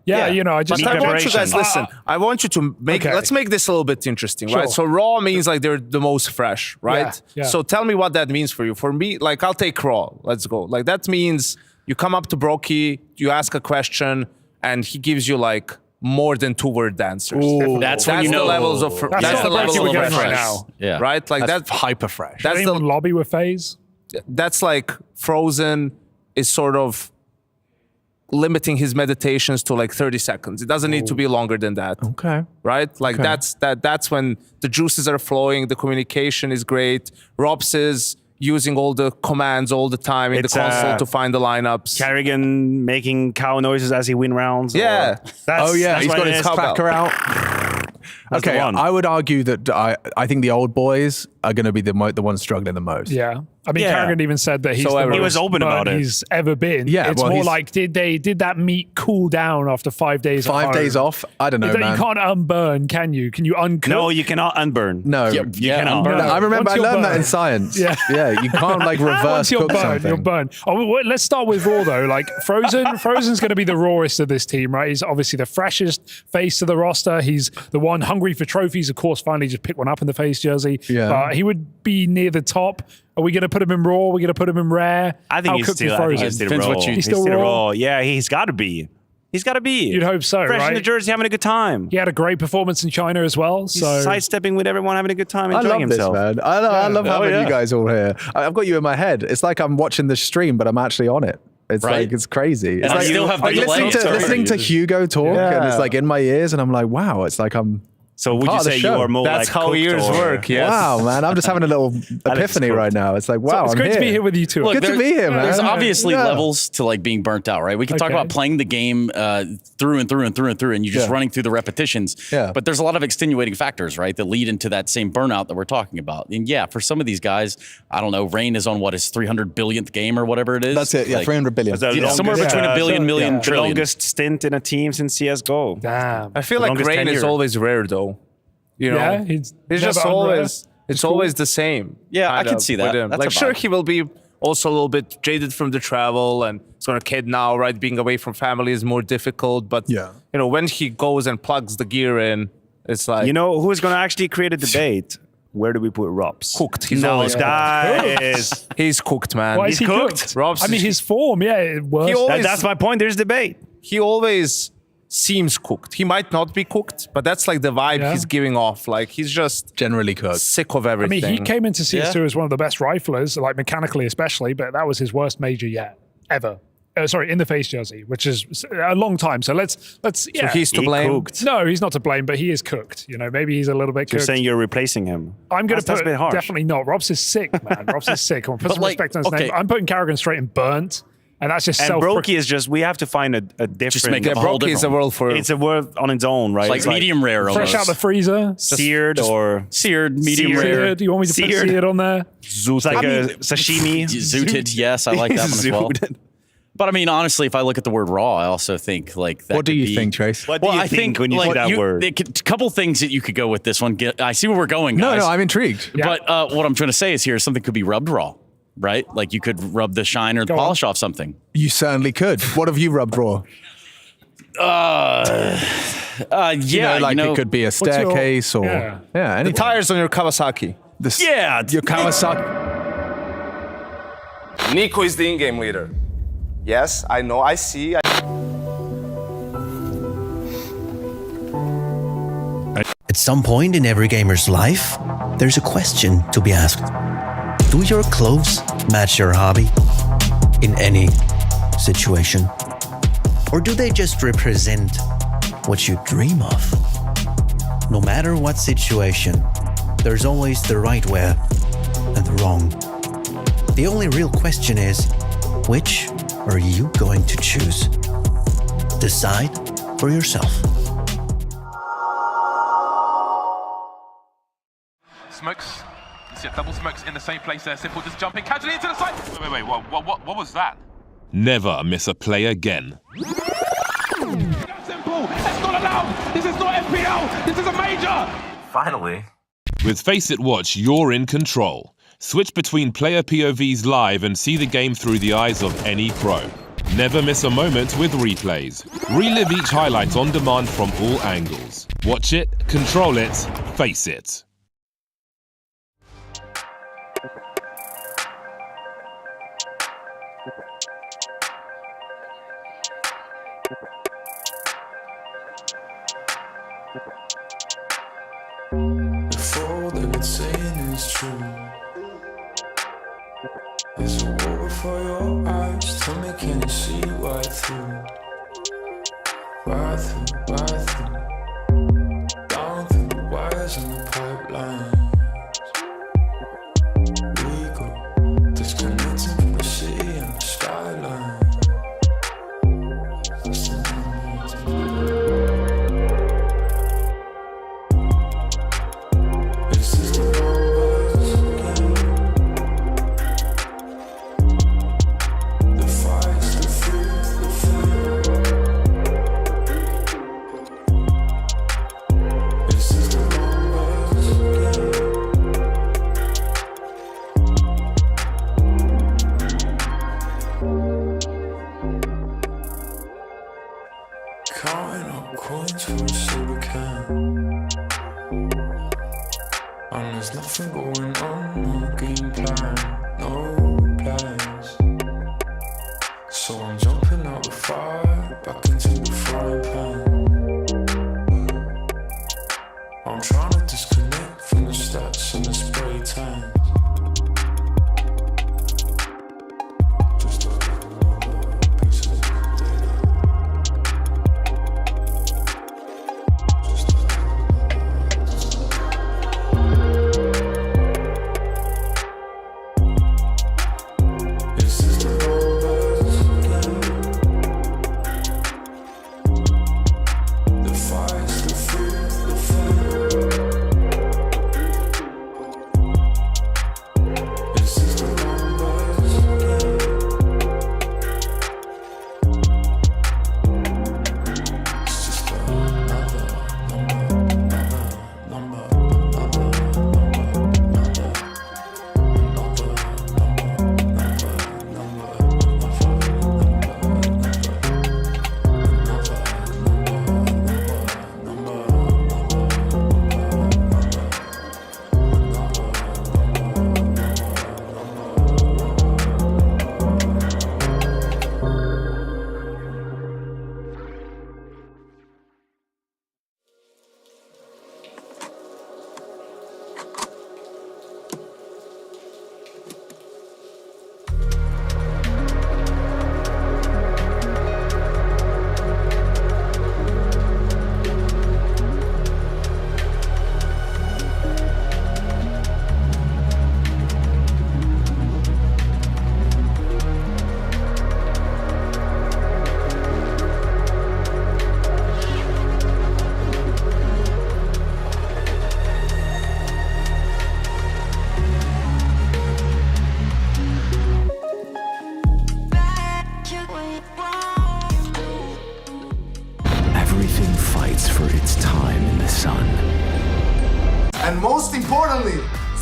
you know, I want you guys listen. I want you to let's make this a little bit interesting, right? So raw means like they're the most fresh, right? Yeah. So tell me what that means for you. For me, like I'll take raw. Let's go. Like that means you come up to Broky, you ask a question, and he gives you like more than 2-word answers. That's when you know. The levels of that's the level of fresh right now. Yeah. Right? Like that's hyper fresh. That's the lobby with FaZe. That's like Frozen is sort of limiting his meditations to like 30 seconds. It doesn't need to be longer than that. Okay. Right? Like that's when the juices are flowing, the communication is great. Robs is using all the commands all the time in the console to find the lineups. Kerrigan making cow noises as he win rounds. Yeah. He's got his cracker out. Okay, I would argue that I think the old boys are going to be the ones struggling the most. Yeah. I mean, Kerrigan even said that he was open about it. He's ever been. Yeah, it's more like did that meat cool down after 5 days? 5 days off? I don't know, man. You can't unburn, can you? Can you uncook? No, you cannot unburn. No, you cannot. No, I remember I learned that in science. Yeah, you can't like reverse cook something. You're burn. Oh, let's start with raw though. Like Frozen's going to be the rawest of this team, right? He's obviously the freshest face of the roster. He's the one hungry for trophies. Of course, finally just pick one up in the FaZe jersey. Yeah, he would be near the top. Are we going to put him in raw? Are we going to put him in rare? I think he's still raw. He's still raw. Yeah, he's got to be. He's got to be. You'd hope so, Fresh right? in the jersey, having a good time. He had a great performance in China as well. He's sidestepping with everyone, having a good time, enjoying himself. This, man. I love having you guys all here. I've got you in my head. It's like I'm watching the stream, but I'm actually on it. It's like, it's crazy. It's I like, still have the listening to Hugo talk, and it's like in my ears, and I'm like, wow, it's like I'm. So would you say you are more That's like how ears work, yes. Wow, man. I'm just having a little epiphany right now. It's like, wow, it's great to be here with you two. Look, good to be here, man. There's obviously levels to like being burnt out, right? We can talk about playing the game through and through and through and through, and you're just running through the repetitions. Yeah. But there's a lot of extenuating factors, right, that lead into that same burnout that we're talking about. And yeah, for some of these guys, I don't know, Rain is on his 300 billionth game or whatever it is. That's it, yeah, 300 billion. Somewhere between a billion, million, the trillion. longest stint in a team since CSGO. Damn. I feel like Rain is always rare though. You know, he's just always. It's always the same. Yeah, I can see that. That's like sure, he will be also a little bit jaded from the travel, and he's got a kid now, right? Being away from family is more difficult. But you know, when he goes and plugs the gear in, it's like, you know, who's going to actually create a debate? Where do we put Robs? Cooked. He's always he's cooked, man. Why is he cooked? Robs. I mean, his form, it works. That's my point. There's debate. He always seems cooked. He might not be cooked, but that's like the vibe he's giving off. Like he's just generally cooked, sick of everything. I mean, he came into CS2 as one of the best riflers, like mechanically especially, but that was his worst major yet, ever. in the FaZe jersey, which is a long time. So let's yeah. So he's to blame. Cooked. No, he's not to blame, but he is cooked. You know, maybe he's a little bit You're cooked. saying you're replacing him. I'm going to That's put a bit harsh. definitely not. Robs is sick, man. Robs is sick. I'm put some like, respect on his okay. name. I'm putting Karrigan straight in burnt, and that's just And self. Brokey is just, we have to find a different... Just make it a whole Brokey is a world for... It's a word on its own, right? Like It's medium rare almost. fresh out the freezer. seared or... Seared, medium Seared. rare. Seared. You want me to put Seared. seared on there? It's like a sashimi. Zooted, yes, I like that one as well. Zooted. But I mean, honestly, if I look at the word raw, I also think like that. What do could you be- think, Trace? What do you I think when you like, see that word? A couple things that you could go with this one. I see where we're going, No, guys. no, I'm intrigued. But what I'm trying to say is here, something could be rubbed raw, right? Like you could rub the shine or the polish off something. You certainly could. What have you rubbed raw? Yeah, it could be a staircase or yeah. The anything. tires on your Kawasaki. Your Kawasaki. Nico is the in-game leader. Yes, I know, I see. At some point in every gamer's life, there's a question to be asked. Do your clothes match your hobby in any situation? Or do they just represent what you dream of? No matter what situation, there's always the right way and the wrong. The only real question is, which are you going to choose? Decide for yourself. Smokes. You see double smokes in the same place there. Simple just jumping casually into the side. Wait. What was that? Never miss a play again. Simple. That's not allowed. This is not FPL. This is a major. Finally. With FaceIt Watch, you're in control. Switch between player POVs live and see the game through the eyes of any pro. Never miss a moment with replays. Relive each highlight on demand from all angles. Watch it, control it, face it. If all that it's saying is true, there's a war before your eyes. Tell me, can you see right through? Right through. Down through the wires and the pipelines. We go disconnecting from the city and the skyline. Counting up coins for a soda can. And there's nothing going on, no game plan, no plans. So I'm jumping out the fire, back into the frying pan. I'm trying to disconnect from the stats and the spray tan. The fire's the food, the food.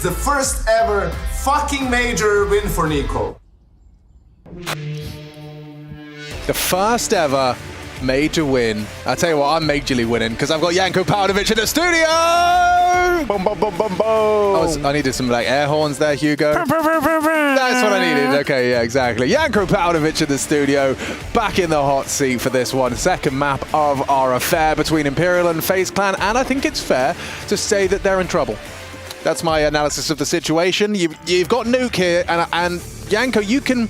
the first ever fucking major win for Nico. The first ever major win. I tell you what, I'm majorly winning because I've got Janko Pavlovic in the studio. Boom, boom, boom, boom, boom. I needed some like air horns there, Hugo. That's what I needed. Okay, yeah, exactly. Janko Pavlovic in the studio, back in the hot seat for this one. Second map of our affair between Imperial and FaZe Clan, and I think it's fair to say that they're in trouble. That's my analysis of the situation. You've got Nuke here, and Janko, you can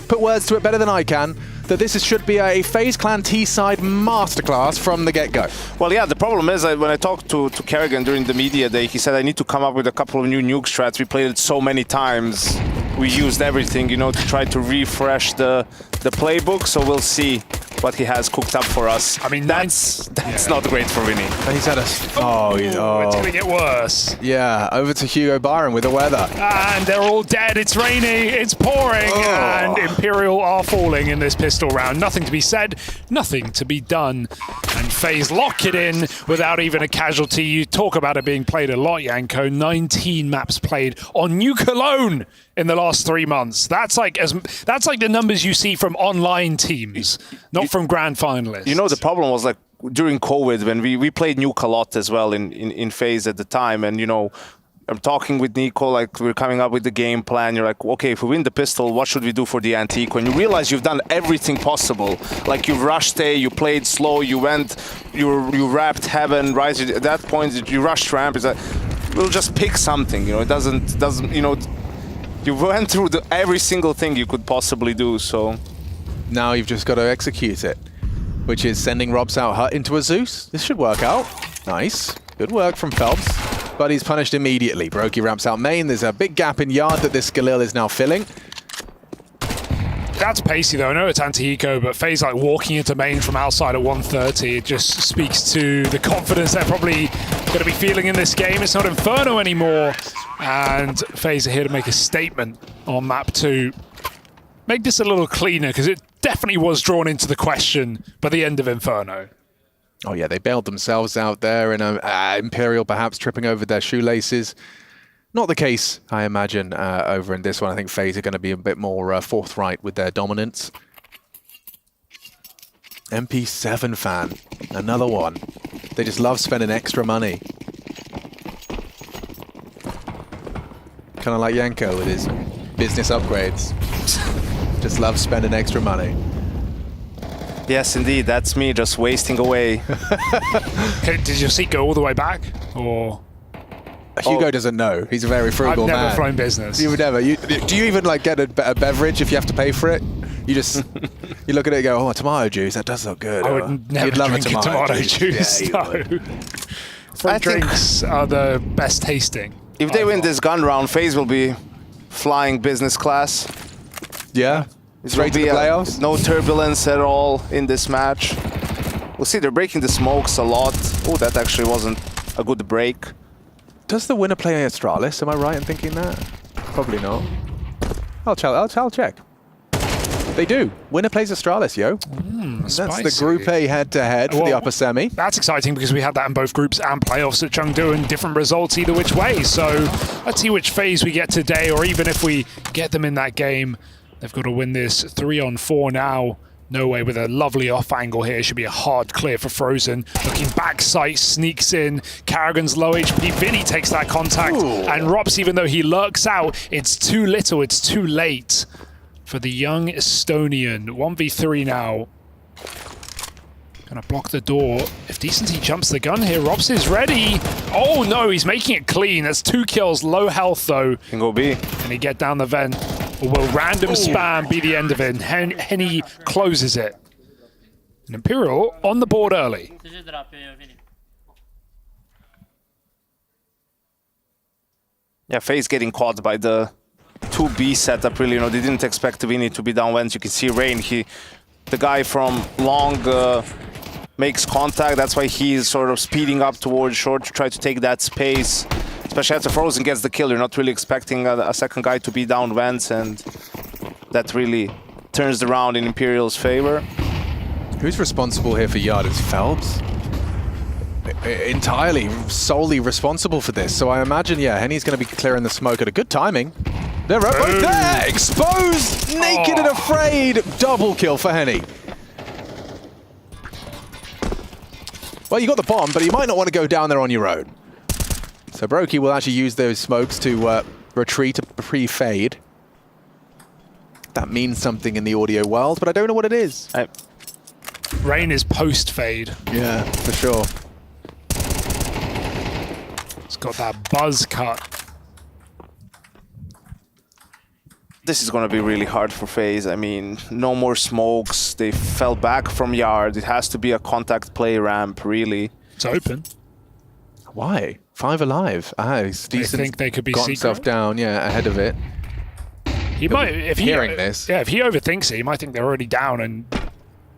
put words to it better than I can, that this should be a FaZe Clan T-side masterclass from the get-go. Well, yeah, the problem is that when I talked to Kerrigan during the media day, he said I need to come up with a couple of new nuke strats. We played it so many times. We used everything, you know, to try to refresh the playbook, so we'll see what he has cooked up for us. I mean, that's not great for Vinny. And he's had a... It's going to get worse. Yeah, over to Hugo Byron with the weather. And they're all dead. It's raining. It's pouring. And Imperial are falling in this pistol round. Nothing to be said. Nothing to be done. And FaZe lock it in without even a casualty. You talk about it being played a lot, Janko. 19 maps played on Nuke alone in the last 3 months. That's like the numbers you see from online teams, not from grand finalists. You know, the problem was like during COVID when we played Nuke a lot as well in FaZe at the time, and you know, I'm talking with Nico, like we're coming up with the game plan. You're like, okay, if we win the pistol, what should we do for the Antique? When you realize you've done everything possible, like you've rushed A, you played slow, you wrapped Heaven, right? At that point, you rushed Ramp. It's like, we'll just pick something, you know. It doesn't, you know. You went through every single thing you could possibly do, so... Now you've just got to execute it, which is sending Robs out Hut into a Zeus. This should work out. Nice. Good work from Phelps. But he's punished immediately. Brokey ramps out main. There's a big gap in yard that this Galil is now filling. That's pacey though. I know it's anti-eco, but FaZe like walking into main from outside at 130. It just speaks to the confidence they're probably going to be feeling in this game. It's not Inferno anymore. And FaZe are here to make a statement on map 2. Make this a little cleaner, because it definitely was drawn into the question by the end of Inferno. Oh yeah, they bailed themselves out there, and Imperial perhaps tripping over their shoelaces. Not the case, I imagine, over in this one. I think FaZe are going to be a bit more forthright with their dominance. MP7 fan, another one. They just love spending extra money. Kind of like Janko with his business upgrades. Just love spending extra money. Yes, indeed, that's me just wasting away. Did your seat go all the way back, or...? Hugo doesn't know. He's a very frugal man. I've never flown business. You would never. Do you even like get a beverage if you have to pay for it? You just you look at it and go, oh, tomato juice. That does look good. I would never drink a tomato juice. No. Fruit drinks are the best tasting. If they win this gun round, FaZe will be flying business class. Yeah. Straight to the playoffs. No turbulence at all in this match. We'll see. They're breaking the smokes a lot. Oh, that actually wasn't a good break. Does the winner play Astralis? Am I right in thinking that? Probably not. I'll check. They do. Winner plays Astralis, yo. That's the Group A head-to-head for the upper semi. That's exciting because we had that in both groups and playoffs at Chengdu, and different results either which way. So let's see which phase we get today, or even if we get them in that game. They've got to win this 3-on-4 now. No way, with a lovely off angle here. Should be a hard clear for Frozen. Looking back sight, sneaks in. Carrigan's low HP. Vinny takes that contact. Ooh. And Rops, even though he lurks out, it's too little, it's too late for the young Estonian. 1v3 now. Gonna block the door. If Decency jumps the gun here, Rops is ready. Oh no, he's making it clean. That's 2 kills, low health though. Can go B. Can he get down the vent? Or will random spam be the end of it? Henny closes it. And Imperial on the board early. Yeah, FaZe getting caught by the 2B setup, really. You know, they didn't expect Vinny to be down once. You can see Rain, the guy from long makes contact. That's why he's sort of speeding up towards short to try to take that space. Especially after Frozen gets the kill, you're not really expecting a second guy to be down vents, and that really turns the round in Imperial's favor. Who's responsible here for Yard? It's Phelps. entirely, solely responsible for this. So I imagine, yeah, Henny's going to be clearing the smoke at a good timing. They're right there! Exposed! Naked and afraid! Double kill for Henny. Well, you got the bomb, but you might not want to go down there on your own. So Brokey will actually use those smokes to retreat pre-fade. That means something in the audio world, but I don't know what it is. Rain is post-fade. Yeah, for sure. It's got that buzz cut. This is going to be really hard for FaZe. I mean, no more smokes. They fell back from yard. It has to be a contact play ramp, really. It's open. Why? 5 alive. He's decent. They think they could be got secret? himself down, yeah, ahead of it. He might, if hearing this. Yeah, if he overthinks it, he might think they're already down and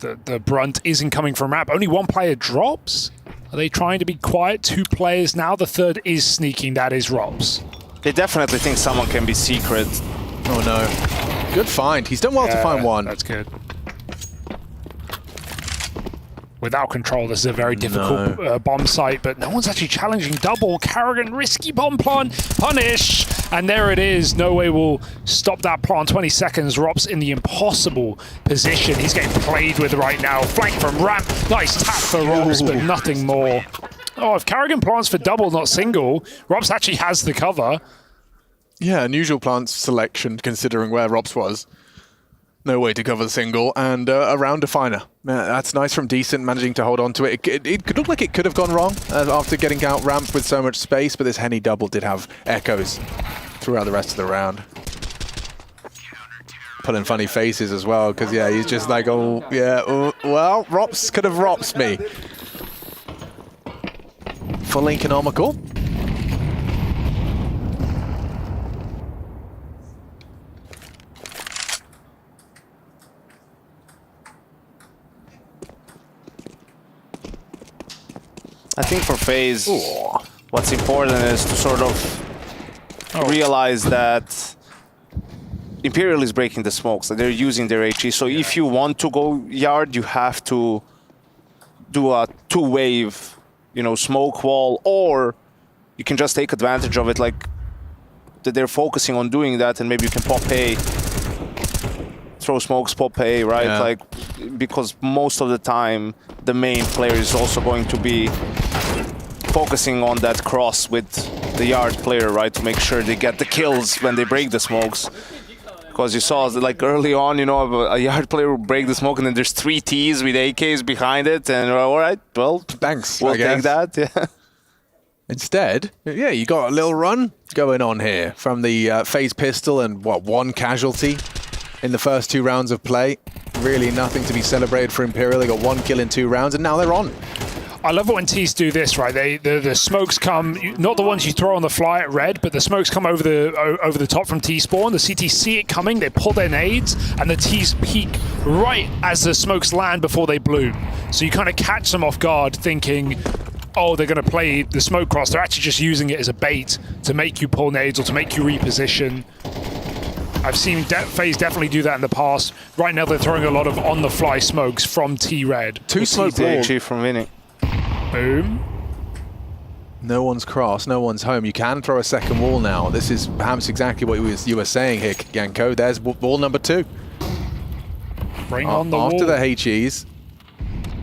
the brunt isn't coming from ramp. Only one player drops. Are they trying to be quiet? 2 players now. The third is sneaking. That is Robs. They definitely think someone can be secret. Oh no. Good find. He's done well to find one. That's good. Without control, this is a very difficult bomb site, but no one's actually challenging double. Karrigan, risky bomb plant, punish, and there it is. No way will stop that plant. 20 seconds, Rops in the impossible position. He's getting played with right now. Flank from ramp, nice tap for Rops, but nothing more. Oh, if Karrigan plants for double, not single, Rops actually has the cover. Yeah, unusual plant selection considering where Rops was. No way to cover the single, and a round definer. That's nice from Decent, managing to hold on to it. It could look like it could have gone wrong after getting out ramped with so much space, but this Henny double did have echoes throughout the rest of the round. Pulling funny faces as well, because yeah, he's just like, oh, yeah, well, Rops could have Rops me. Fully economical. I think for FaZe, what's important is to sort of realize that Imperial is breaking the smokes, that they're using their HE. So if you want to go yard, you have to do a 2-wave, smoke wall, or you can just take advantage of it, like that they're focusing on doing that, and maybe you can pop A, throw smokes, pop A, right? Yeah. Like, because most of the time, the main player is also going to be focusing on that cross with the yard player, right, to make sure they get the kills when they break the smokes. Because you saw, like, early on, a yard player will break the smoke and then there's 3 Ts with AKs behind it, and all right, well, thanks, we'll take that, yeah. Instead, yeah, you got a little run going on here from the FaZe pistol, and what, 1 casualty in the first 2 rounds of play. Really nothing to be celebrated for Imperial. They got 1 kill in 2 rounds, and now they're on. I love it when T's do this, right? The smokes come, not the ones you throw on the fly at red, but the smokes come over the top from T-spawn. The CT see it coming, they pull their nades, and the T's peek right as the smokes land before they bloom. So you kind of catch them off guard thinking, oh, they're going to play the smoke cross. They're actually just using it as a bait to make you pull nades or to make you reposition. I've seen FaZe definitely do that in the past. Right now they're throwing a lot of on-the-fly smokes from T-red. 2 smoke walls from winning. Boom. No one's cross, no one's home. You can throw a second wall now. This is perhaps exactly what you were saying here, Yanko. There's wall number 2. Bring on the after wall. the HEs.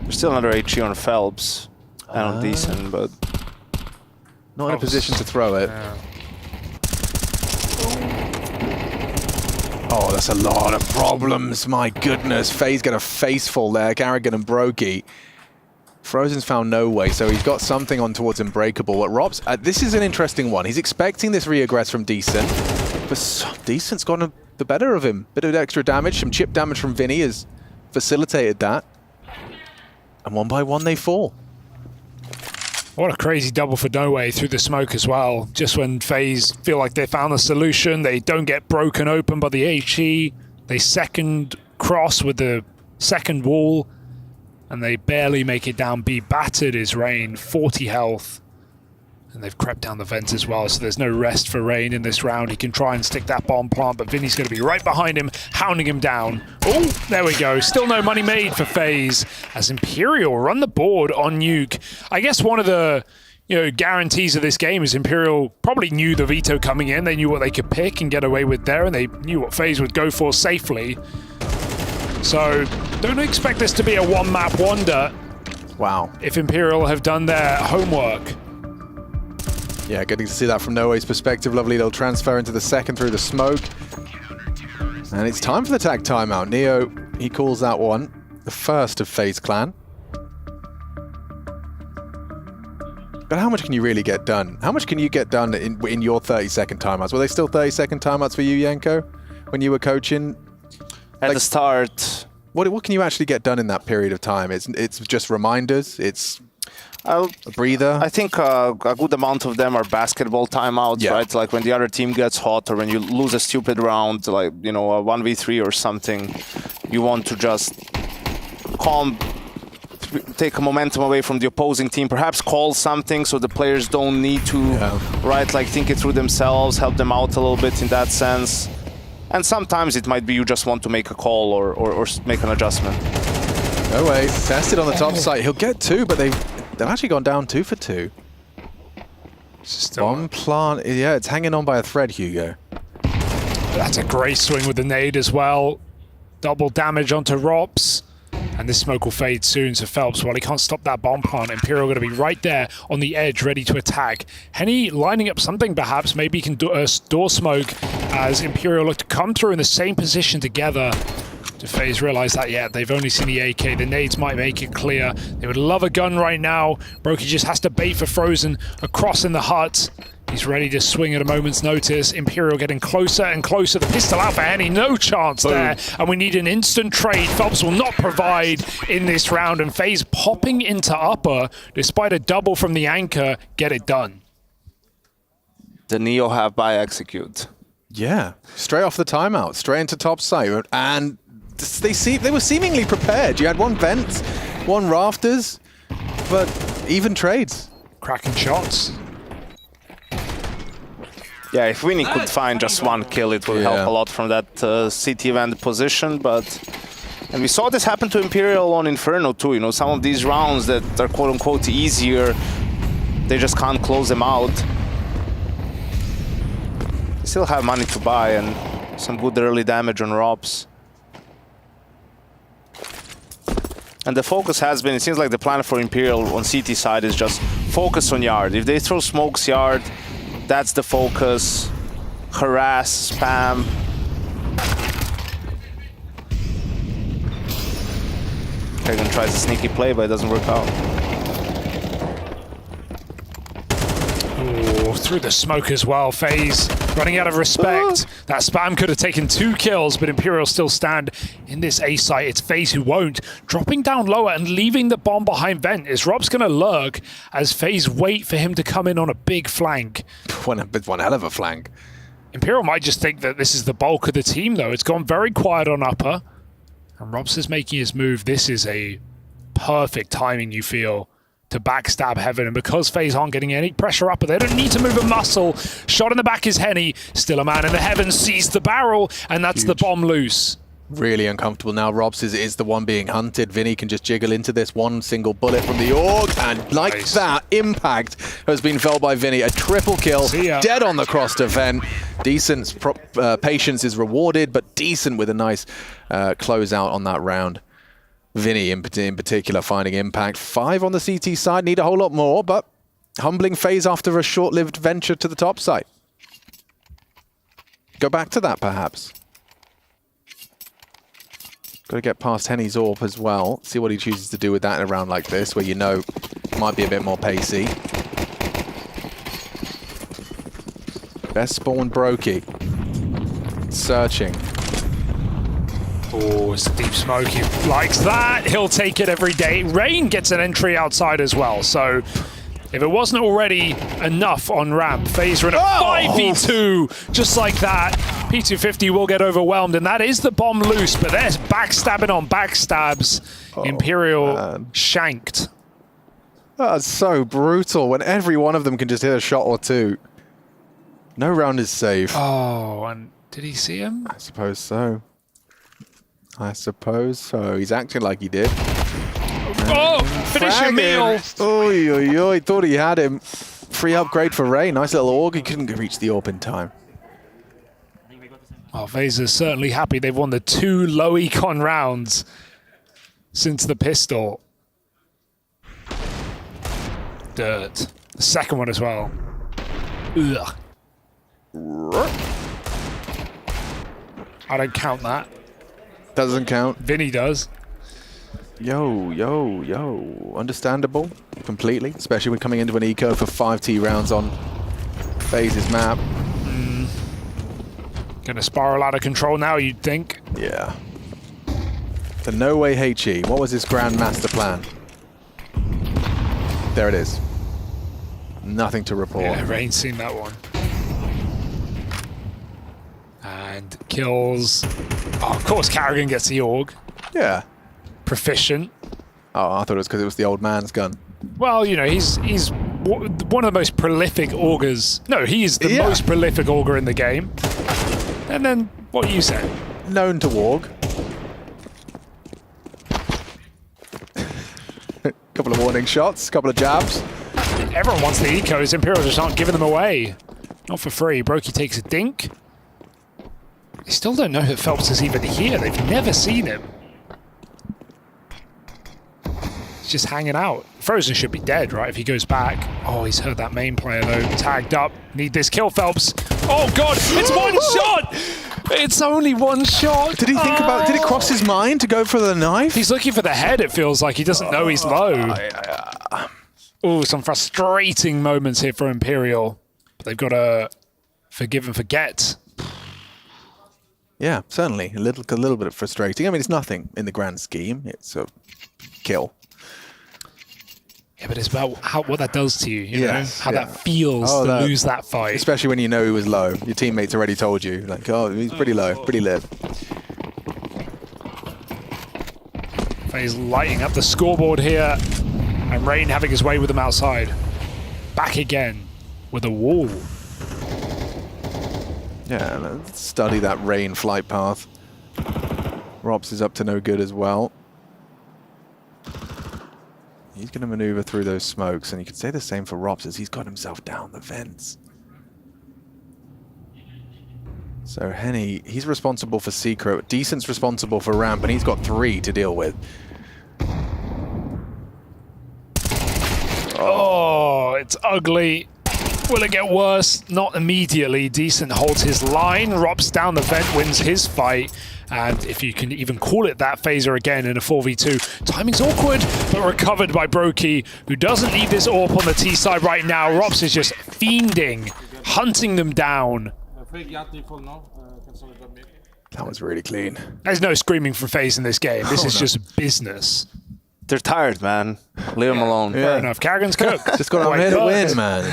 There's still another HE on Phelps and on Decent, but not in a position to throw it. Yeah. Oh, that's a lot of problems. My goodness. FaZe get a face full there. Karrigan and Brokey. Frozen's found no way, so he's got something on towards Unbreakable. But Robs, this is an interesting one. He's expecting this reaggress from Decent, but Decent's gotten the better of him. Bit of extra damage, some chip damage from Vinny has facilitated that. And 1 by 1 they fall. What a crazy double for No Way through the smoke as well. Just when FaZe feel like they found the solution, they don't get broken open by the HE. They second cross with the second wall, and they barely make it down B. Battered is Rain, 40 health. And they've crept down the vent as well, so there's no rest for Rain in this round. He can try and stick that bomb plant, but Vinny's going to be right behind him, hounding him down. Oh, there we go. Still no money made for FaZe as Imperial run the board on Nuke. I guess one of the guarantees of this game is Imperial probably knew the veto coming in. They knew what they could pick and get away with there, and they knew what FaZe would go for safely. So don't expect this to be a one-map wonder. Wow. If Imperial have done their homework. Yeah, getting to see that from Noe's perspective. Lovely little transfer into the second through the smoke. And it's time for the tag timeout. Neo, he calls that one the first of FaZe Clan. But how much can you really get done? How much can you get done in your 30-second timeouts? Were they still 30-second timeouts for you, Yenko, when you were coaching? At the start. What can you actually get done in that period of time? It's just reminders. It's a breather. I think a good amount of them are basketball timeouts, right? Like when the other team gets hot or when you lose a stupid round, like, a 1v3 or something, you want to just take a momentum away from the opposing team, perhaps call something so the players don't need to, right, like think it through themselves, help them out a little bit in that sense. And sometimes it might be you just want to make a call or make an adjustment. No way, tested on the top side. He'll get 2, but they've actually gone down 2 for 2. Bomb plant, yeah, it's hanging on by a thread, Hugo. That's a great swing with the nade as well. Double damage onto Rops. And this smoke will fade soon, so Phelps, while he can't stop that bomb plant, Imperial going to be right there on the edge, ready to attack. Henny lining up something, perhaps. Maybe he can door smoke as Imperial look to come through in the same position together. Do FaZe realize that yet? They've only seen the AK. The nades might make it clear. They would love a gun right now. Brokey just has to bait for Frozen across in the hut. He's ready to swing at a moment's notice. Imperial getting closer and closer. The pistol out for Henny. No chance there. And we need an instant trade. Phelps will not provide in this round. And FaZe popping into upper, despite a double from the anchor, get it done. The Neo have by execute. Yeah, straight off the timeout, straight into top side. And they were seemingly prepared. You had one vent, one rafters, but even trades. Cracking shots. Yeah, if Winnie could find just one kill, it would help a lot from that CT vent position, and we saw this happen to Imperial on Inferno too, some of these rounds that are quote-unquote easier, they just can't close them out. They still have money to buy and some good early damage on Robs. And the focus has been, it seems like the plan for Imperial on CT side is just focus on Yard. If they throw smokes Yard, that's the focus. Harass, spam. Kagan tries a sneaky play, but it doesn't work out. Ooh, through the smoke as well. FaZe running out of respect. That spam could have taken 2 kills, but Imperial still stand in this A site. It's FaZe who won't. Dropping down lower and leaving the bomb behind vent. Is Rob's going to lurk as FaZe wait for him to come in on a big flank? One hell of a flank. Imperial might just think that this is the bulk of the team, though. It's gone very quiet on upper. And Robs is making his move. This is a perfect timing, you feel, to backstab Heaven. And because FaZe aren't getting any pressure up, but they don't need to move a muscle. Shot in the back is Henny. Still a man in the Heaven, sees the barrel, and that's the bomb loose. Really uncomfortable now. Robs is the one being hunted. Vinny can just jiggle into this one single bullet from the org, and like that, impact has been felt by Vinny. A triple kill, dead on the cross to Ven. Decent patience is rewarded, but decent with a nice closeout on that round. Vinny in particular finding impact. 5 on the CT side, need a whole lot more, but humbling FaZe after a short-lived venture to the top side. Go back to that, perhaps. Got to get past Henny's AWP as well. See what he chooses to do with that in a round like this, where might be a bit more pacey. Best spawn Brokey. Searching. Oh, it's a deep smoke. He likes that. He'll take it every day. Rain gets an entry outside as well. So if it wasn't already enough on ramp, FaZe are in a 5v2 just like that. P250 will get overwhelmed, and that is the bomb loose, but there's backstabbing on backstabs. Imperial shanked. That's so brutal when every one of them can just hit a shot or two. No round is safe. Oh, and did he see him? I suppose so. I suppose so. He's acting like he did. Oh, finish your meal. Oy, oy, oy. Thought he had him. Free upgrade for Ray. Nice little org. He couldn't reach the AWP in time. Oh, FaZe is certainly happy they've won the 2 low econ rounds since the pistol. Dirt. The second one as well. Ugh. I don't count that. Doesn't count. Vinny does. Yo, yo, yo. Understandable. Completely. Especially when coming into an eco for 5T rounds on FaZe's map. Gonna spiral out of control now, you'd think. Yeah. The no way HE. What was his grand master plan? There it is. Nothing to report. Yeah, Rain's seen that one. And kills. Oh, of course, Carrigan gets the AUG. Yeah. Proficient. Oh, I thought it was because it was the old man's gun. Well, you know, he's one of the most prolific augers. No, he's the most prolific auger in the game. And then what you said. Known to warg. Couple of warning shots, couple of jabs. Everyone wants the ecos. Imperial just aren't giving them away. Not for free. Brokey takes a dink. They still don't know that Phelps is even here. They've never seen him. He's just hanging out. Frozen should be dead, right, if he goes back. Oh, he's heard that main player, though. Tagged up. Need this kill, Phelps. Oh, God. It's one shot. It's only one shot. Did he think about, did it cross his mind to go for the knife? He's looking for the head, it feels like. He doesn't know he's low. Oh, some frustrating moments here for Imperial. But they've got to forgive and forget. Yeah, certainly. A little bit frustrating. I mean, it's nothing in the grand scheme. It's a kill. Yeah, but it's about what that does to you, you know? How yeah. that feels to lose that fight. Especially when you know he was low. Your teammates already told you, like, oh, he's pretty low, pretty live. FaZe lighting up the scoreboard here. And Rain having his way with them outside. Back again with a wall. Yeah, let's study that Rain flight path. Rops is up to no good as well. He's going to maneuver through those smokes, and you could say the same for Rops as he's got himself down the vents. So Henny, he's responsible for Secret. Decent's responsible for Ramp, and he's got 3 to deal with. Oh, it's ugly. Will it get worse? Not immediately. Decent holds his line. Rops down the vent, wins his fight. And if you can even call it that, Phaser again in a 4v2. Timing's awkward, but recovered by Brokey, who doesn't need this AWP on the T side right now. Rops is just fiending, hunting them down. That was really clean. There's no screaming for FaZe in this game. This is just business. They're tired, man. Leave them alone. Fair enough. Carrigan's cooked. Just got on here to win, man.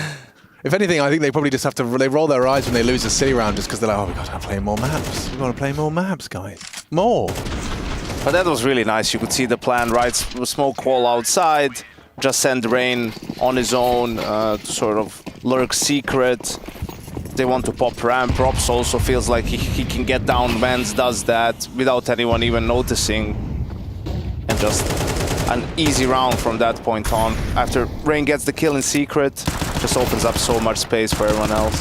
If anything, I think they probably just have to they roll their eyes when they lose a city round just because they're like, oh, we've got to play more maps. We've got to play more maps, guys. More. But that was really nice. You could see the plan, right? Smoke wall outside, just send Rain on his own to sort of lurk Secret. They want to pop ramp. Props also feels like he can get down. Vance does that without anyone even noticing. And just an easy round from that point on. After Rain gets the kill in Secret, just opens up so much space for everyone else.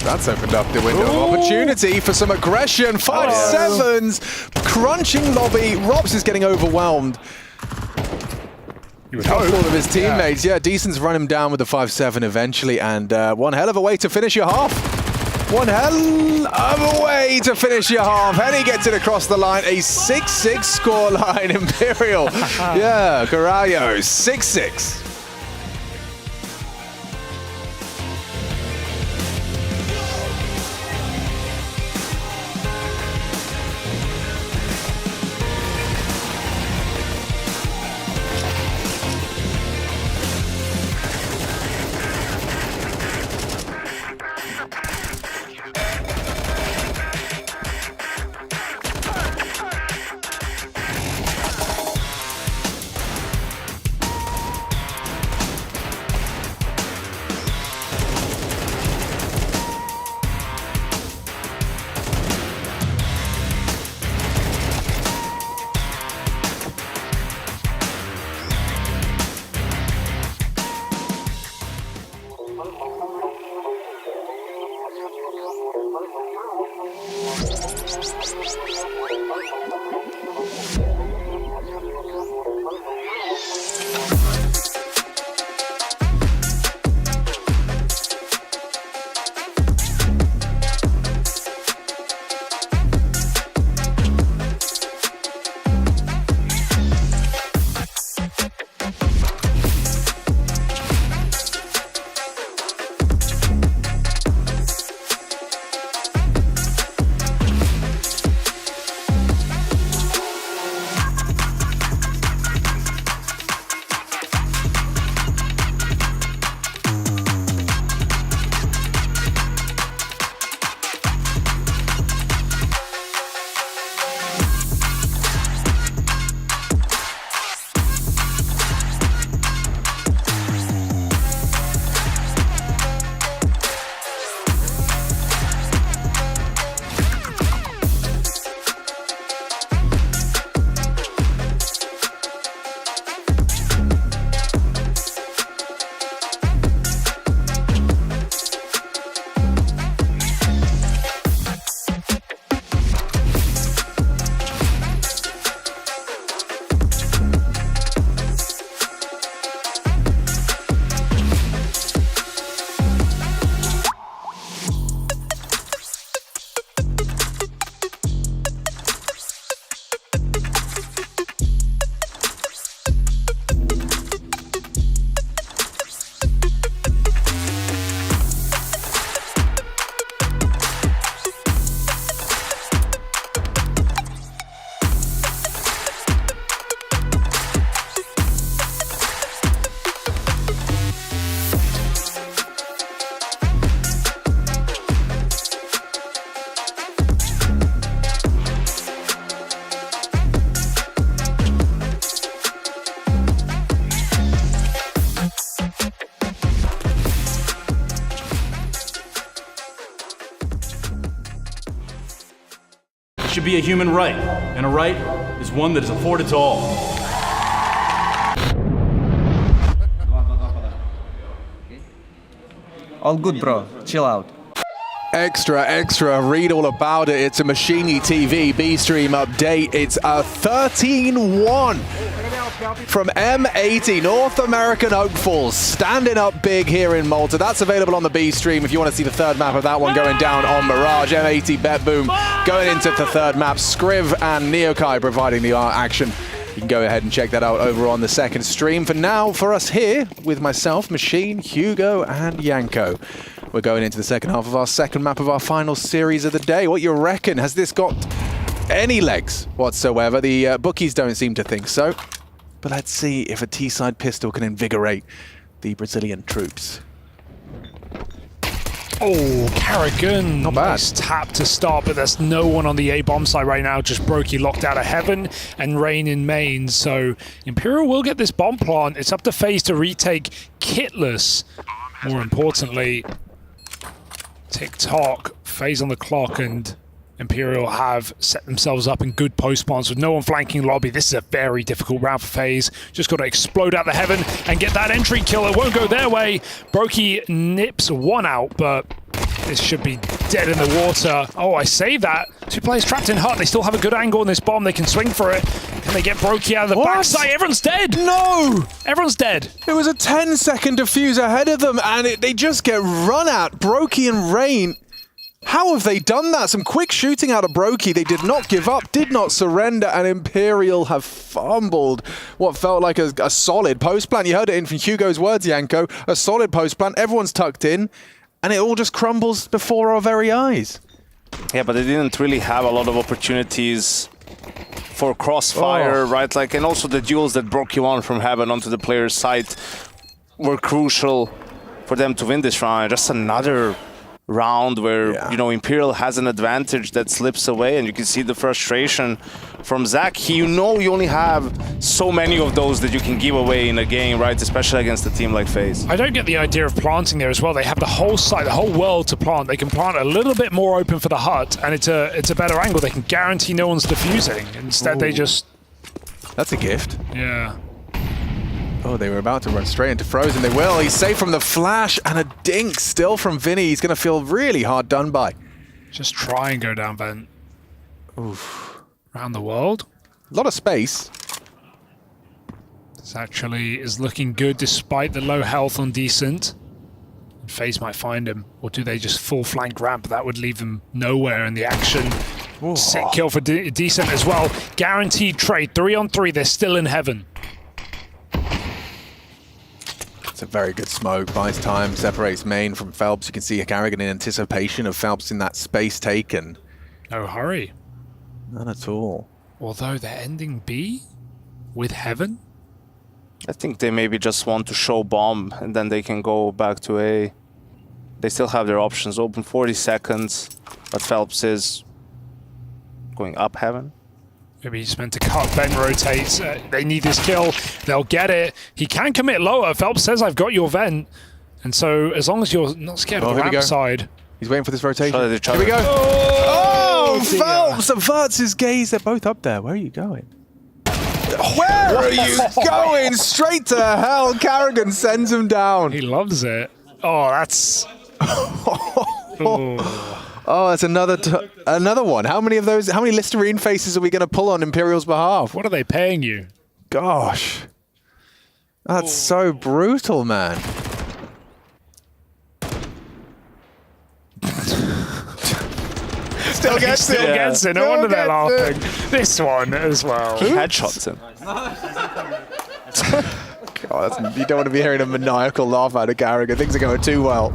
That's opened up the window of opportunity for some aggression. 5-7s, crunching lobby. Rops is getting overwhelmed. You would hope. All of his teammates. Yeah, Decent's run him down with the 5-7 eventually, and one hell of a way to finish your half. One hell of a way to finish your half. Henny gets it across the line. A 6-6 scoreline. Imperial. Yeah, Carallo, 6-6. should be a human right, and a right is one that is afforded to all. All good, bro. Chill out. Extra, read all about it. It's a Machini TV B-Stream update. It's a 13-1 from M80, North American Oak Falls, standing up big here in Malta. That's available on the B-Stream if you want to see the third map of that one going down on Mirage. M80 Bet Boom going into the third map. Scriv and Neokai providing the art action. You can go ahead and check that out over on the second stream. For now, for us here, with myself, Machine, Hugo, and Yanko, we're going into the second half of our second map of our final series of the day. What you reckon? Has this got any legs whatsoever? The bookies don't seem to think so. But let's see if a T-side pistol can invigorate the Brazilian troops. Oh, Carrigan. Not bad. Nice tap to start, but there's no one on the A-bomb side right now. Just Brokey locked out of Heaven and Rain in main. So Imperial will get this bomb plant. It's up to FaZe to retake Kitless. More importantly, TikTok, FaZe on the clock, and Imperial have set themselves up in good post plants with no one flanking lobby. This is a very difficult round for FaZe. Just got to explode out the Heaven and get that entry kill. It won't go their way. Brokey nips one out, but this should be dead in the water. Oh, I saved that. Two players trapped in hut. They still have a good angle on this bomb. They can swing for it. Can they get Brokey out of the backside? Everyone's dead. No! Everyone's dead. It was a 10-second defuse ahead of them, and they just get run at. Brokey and Rain. How have they done that? Some quick shooting out of Brokey. They did not give up, did not surrender, and Imperial have fumbled what felt like a solid post plan. You heard it in from Hugo's words, Yanko. A solid post plan. Everyone's tucked in, and it all just crumbles before our very eyes. Yeah, but they didn't really have a lot of opportunities for crossfire, right? Like, and also the duels that Brokey won from Heaven onto the player's side were crucial for them to win this round. Just another round where, you know, Imperial has an advantage that slips away, and you can see the frustration from Zach. You know, you only have so many of those that you can give away in a game, right? Especially against a team like FaZe. I don't get the idea of planting there as well. They have the whole site, the whole world to plant. They can plant a little bit more open for the hut, and it's a better angle. They can guarantee no one's defusing. Instead, they just... That's a gift. Yeah. Oh, they were about to run straight into Frozen. They will. He's safe from the flash, and a dink still from Vinny. He's going to feel really hard done by. Just try and go down vent. Oof. Around the world. A lot of space. This actually is looking good despite the low health on Decent. FaZe might find him, or do they just full flank ramp? That would leave them nowhere in the action. Sick kill for Decent as well. Guaranteed trade, 3-on-3, they're still in heaven. It's a very good smoke, buys time, separates main from Phelps. You can see Carrigan in anticipation of Phelps in that space taken. No hurry. None at all. Although they're ending B with heaven? I think they maybe just want to show bomb and then they can go back to A. They still have their options open, 40 seconds, but Phelps is going up heaven. Maybe he's meant to cut, Ben rotates, they need this kill, they'll get it. He can commit lower, Phelps says I've got your vent. And so as long as you're not scared of the ramp side. He's waiting for this rotation. Here we go. Oh, dear. Phelps averts his gaze. They're both up there. Where are you going? Where are you going? Straight to hell. Carrigan sends him down. He loves it. Oh, that's... Oh, that's another one. How many of those? How many Listerine faces are we going to pull on Imperial's behalf? What are they paying you? Gosh. That's so brutal, man. Still gets it. No wonder they're laughing. This one as well. He headshots him. God, you don't want to be hearing a maniacal laugh out of Carrigan. Things are going too well.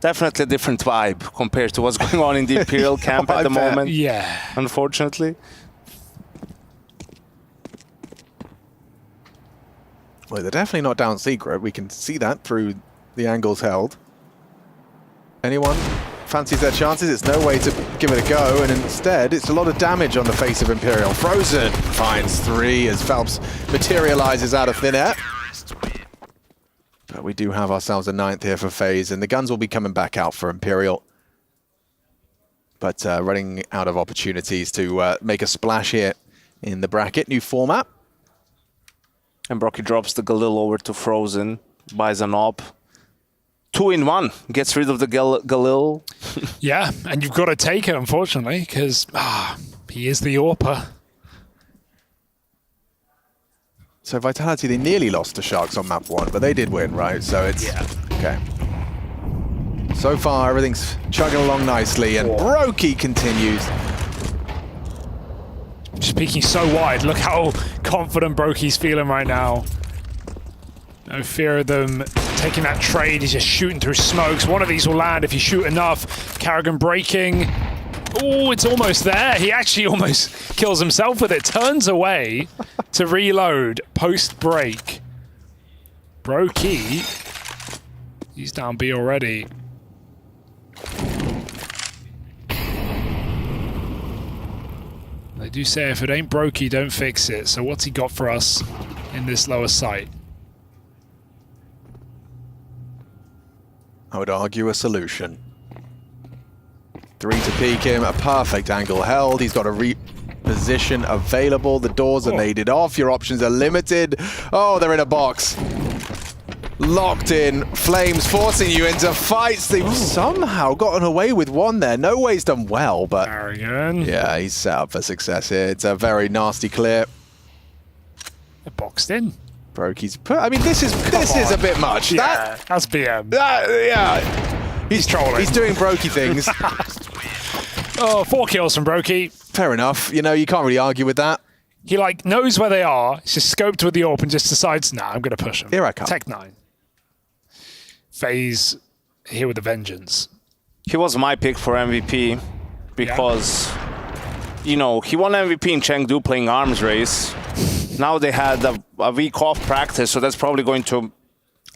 Definitely a different vibe compared to what's going on in the Imperial camp at the moment. Yeah. Unfortunately. Well, they're definitely not down secret. We can see that through the angles held. Anyone fancies their chances? It's no way to give it a go, and instead it's a lot of damage on the face of Imperial. Frozen finds 3 as Phelps materializes out of thin air. But we do have ourselves a 9th here for FaZe, and the guns will be coming back out for Imperial. But running out of opportunities to make a splash here in the bracket. New format. And Brocky drops the Galil over to Frozen, buys an op. 2-in-1, gets rid of the Galil. Yeah, and you've got to take it, unfortunately, because he is the AWPer. So Vitality, they nearly lost to Sharks on map 1, but they did win, right? So it's... Yeah. Okay. So far, everything's chugging along nicely, and Brokey continues. Speaking so wide, look how confident Brokey's feeling right now. No fear of them taking that trade. He's just shooting through smokes. One of these will land if you shoot enough. Carrigan breaking. Oh, it's almost there. He actually almost kills himself with it. Turns away to reload post-break. Brokey, he's down B already. They do say if it ain't Brokey, don't fix it. So what's he got for us in this lower site? I would argue a solution. 3 to peek him, a perfect angle held. He's got a reposition available. The doors are naded off. Your options are limited. Oh, they're in a box. Locked in. Flames forcing you into fights. They've somehow gotten away with one there. No way's done well, but... Carrigan. Yeah, he's set up for success here. It's a very nasty clear. They're boxed in. Brokey's... I mean, this is a bit much. Yeah, that's BM. Yeah. He's trolling. He's doing Brokey things. 4 kills from Brokey. Fair enough. You know, you can't really argue with that. He, like, knows where they are. He's just scoped with the AWP and just decides, nah, I'm going to push him. Here I come. Tech 9. FaZe here with a vengeance. He was my pick for MVP because, you know, he won MVP in Chengdu playing arms race. Now they had a week off practice, so that's probably going to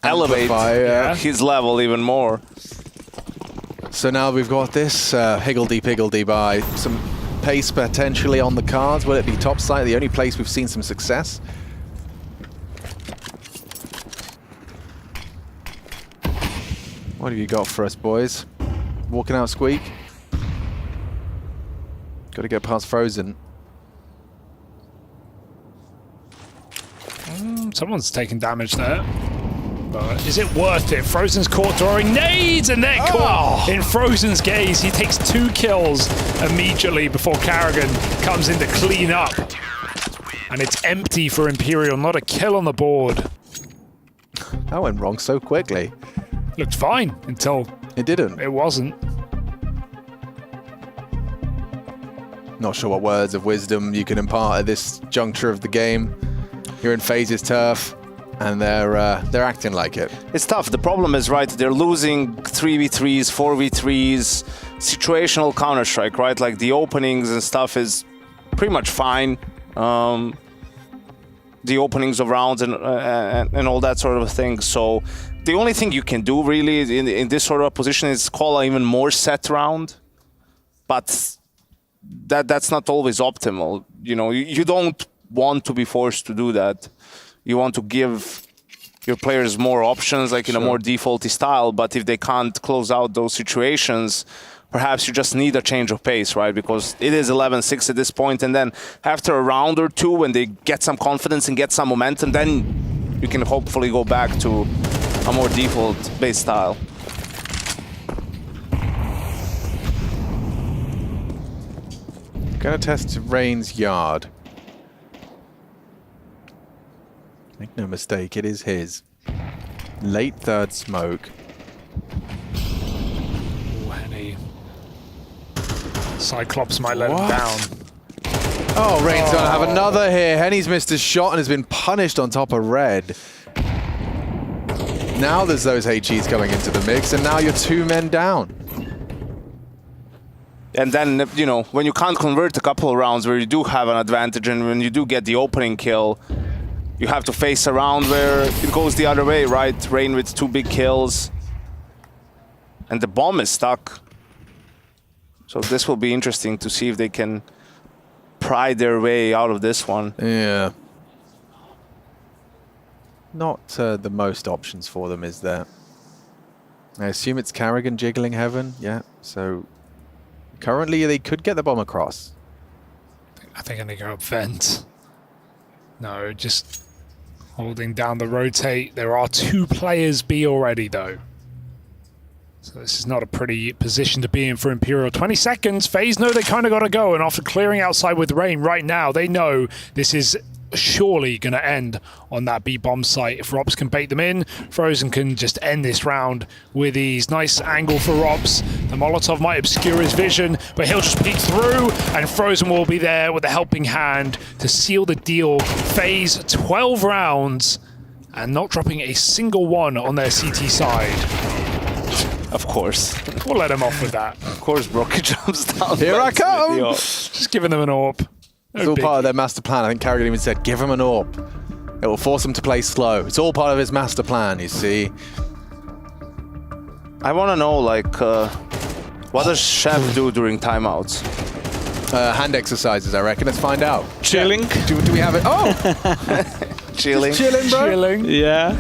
elevate his level even more. So now we've got this higgledy-piggledy by some pace potentially on the cards. Will it be top side? The only place we've seen some success. What have you got for us, boys? Walking out Squeak. Got to get past Frozen. Someone's taking damage there. But is it worth it? Frozen's caught throwing nades, and they're caught in Frozen's gaze. He takes 2 kills immediately before Karrigan comes in to clean up. And it's empty for Imperial, not a kill on the board. That went wrong so quickly. Looked fine until it didn't. It wasn't. Not sure what words of wisdom you can impart at this juncture of the game. You're in FaZe's turf, and they're acting like it. It's tough. The problem is, right, they're losing 3v3s, 4v3s, situational Counter-Strike, right? Like the openings and stuff is pretty much fine. The openings of rounds and all that sort of thing. So the only thing you can do really in this sort of position is call an even more set round. But that's not always optimal. You know, you don't want to be forced to do that. You want to give your players more options, like in a more defaulty style. But if they can't close out those situations, perhaps you just need a change of pace, right? Because it is 11-6 at this point, and then after a round or two, when they get some confidence and get some momentum, then you can hopefully go back to a more default-based style. Gonna test Rain's yard. Make no mistake, it is his. Late third smoke. Cyclops might let him down. Oh, Rain's gonna have another here. Henny's missed a shot and has been punished on top of red. Now there's those HEs coming into the mix, and now you're 2 men down. And then, you know, when you can't convert a couple of rounds where you do have an advantage, and when you do get the opening kill, you have to face a round where it goes the other way, right? Rain with 2 big kills. And the bomb is stuck. So this will be interesting to see if they can pry their way out of this one. Yeah. Not the most options for them, is there? I assume it's Karrigan jiggling heaven. Yeah, so currently they could get the bomb across. I think I'm going to go up vent. No, just holding down the rotate. There are 2 players B already, though. So this is not a pretty position to be in for Imperial. 20 seconds. FaZe know they kind of got to go. And after clearing outside with Rain right now, they know this is surely going to end on that B bomb site. If Robs can bait them in, Frozen can just end this round with ease. Nice angle for Robs. The Molotov might obscure his vision, but he'll just peek through, and Frozen will be there with a helping hand to seal the deal. FaZe 12 rounds and not dropping a single one on their CT side. Of course. We'll let him off with that. Of course, Brocky jumps down. Here I come! Just giving them an AWP. It's all part of their master plan. I think Karrigan even said, give him an AWP. It will force him to play slow. It's all part of his master plan, you see. I want to know, like, what does Chef do during timeouts? Hand exercises, I reckon. Let's find out. Chilling. Do we have it? Oh! Chilling. Just chilling, bro? Chilling. Yeah.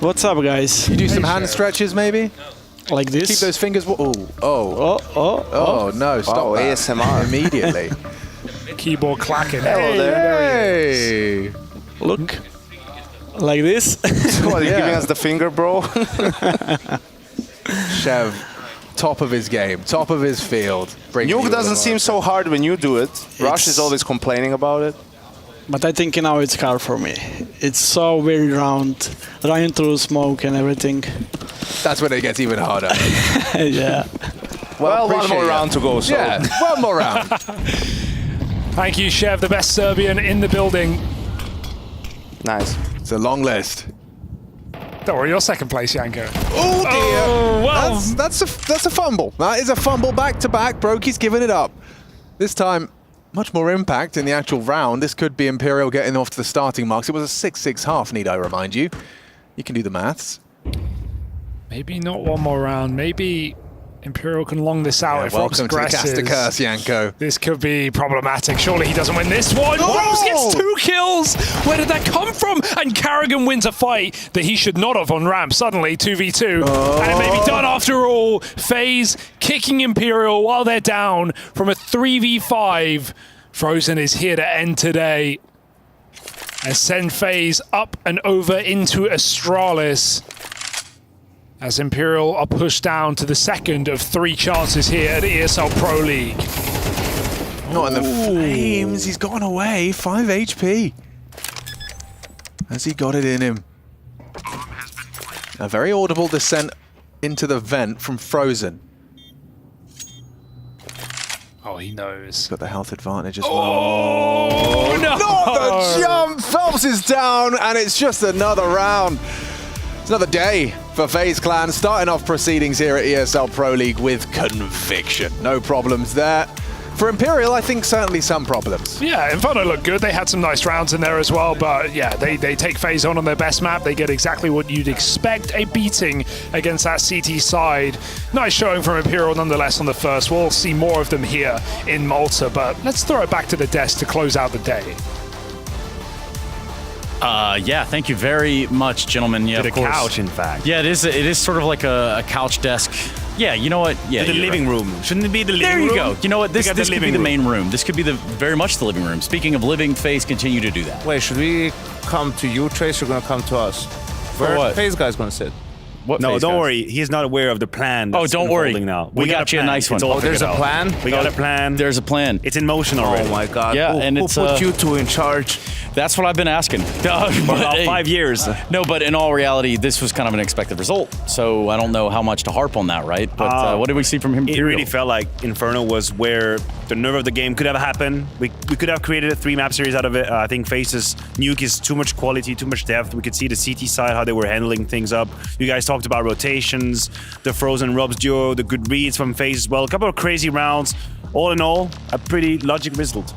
What's up, guys? You do some hand stretches, maybe? Like this? Keep those fingers... Oh, no, stop that. ASMR. Immediately. Keyboard clacking. Hello there. Hey! Look. Like this? What, are you giving us the finger, bro? Chev, top of his game, top of his field. Nuke doesn't seem so hard when you do it. Rush is always complaining about it. But I think now it's hard for me. It's so very round, running through smoke and everything. That's when it gets even harder. Yeah. Well, one more round to go, so. Yeah, one more round. Thank you, Chev, the best Serbian in the building. Nice. It's a long list. Don't worry, you're second place, Yanko. Oh dear! Oh, well. That's a fumble. That is a fumble back to back. Brokey's giving it up. This time, much more impact in the actual round. This could be Imperial getting off to the starting marks. It was a 6-6 half, need I remind you. You can do the maths. Maybe not one more round. Maybe Imperial can long this out if Robs welcome to the agresses. Caster Curse, Yanko. This could be problematic. Surely he doesn't win this one. Robs gets 2 kills. Where did that come from? And Karrigan wins a fight that he should not have on ramp. Suddenly, 2v2. And it may be done after all. FaZe kicking Imperial while they're down from a 3v5. Frozen is here to end today. and send FaZe up and over into Astralis. As Imperial are pushed down to the second of 3 chances here at ESL Pro League. Not in the flames. He's gone away. 5 HP. Has he got it in him? A very audible descent into the vent from Frozen. Oh, he knows. Got the health advantage as well. Oh, no! Not the jump! Phelps is down, and it's just another round. It's another day for FaZe Clan, starting off proceedings here at ESL Pro League with conviction. No problems there. For Imperial, I think certainly some problems. Yeah, Inferno looked good. They had some nice rounds in there as well, but yeah, they take FaZe on their best map. They get exactly what you'd expect, a beating against that CT side. Nice showing from Imperial nonetheless on the first. We'll see more of them here in Malta, but let's throw it back to the desk to close out the day. Yeah, thank you very much, gentlemen. Yeah, to of the course. couch, in fact. Yeah, it is sort of like a couch desk. Yeah, you know what? Yeah, the living room. Shouldn't it be the living room? There you go. You know what? This could be the room. main room. This could be very much the living room. Speaking of living, FaZe continue to do that. Wait, should we come to you, Trace? Or gonna come to us? Where what? FaZe guy's gonna sit? What No, FaZe don't guys? worry. He's not aware of the plan. Oh, that's don't worry. unfolding Now. We got you a plan. nice one. It's all Oh, there's figured a out. plan? We got a plan. There's a plan. It's in motion already. Oh my God! Yeah, and who it's put you two in charge? That's what I've been asking. For about 5 years. No, but in all reality, this was kind of an expected result. So I don't know how much to harp on that, right? But what did we see from him? It really felt like Inferno was where the nerve of the game could have happened. We could have created a 3-map series out of it. I think FaZe's nuke is too much quality, too much depth. We could see the CT side, how they were handling things up. You guys talked about rotations, the Frozen Robs duo, the good reads from FaZe as well. A couple of crazy rounds. All in all, a pretty logic result.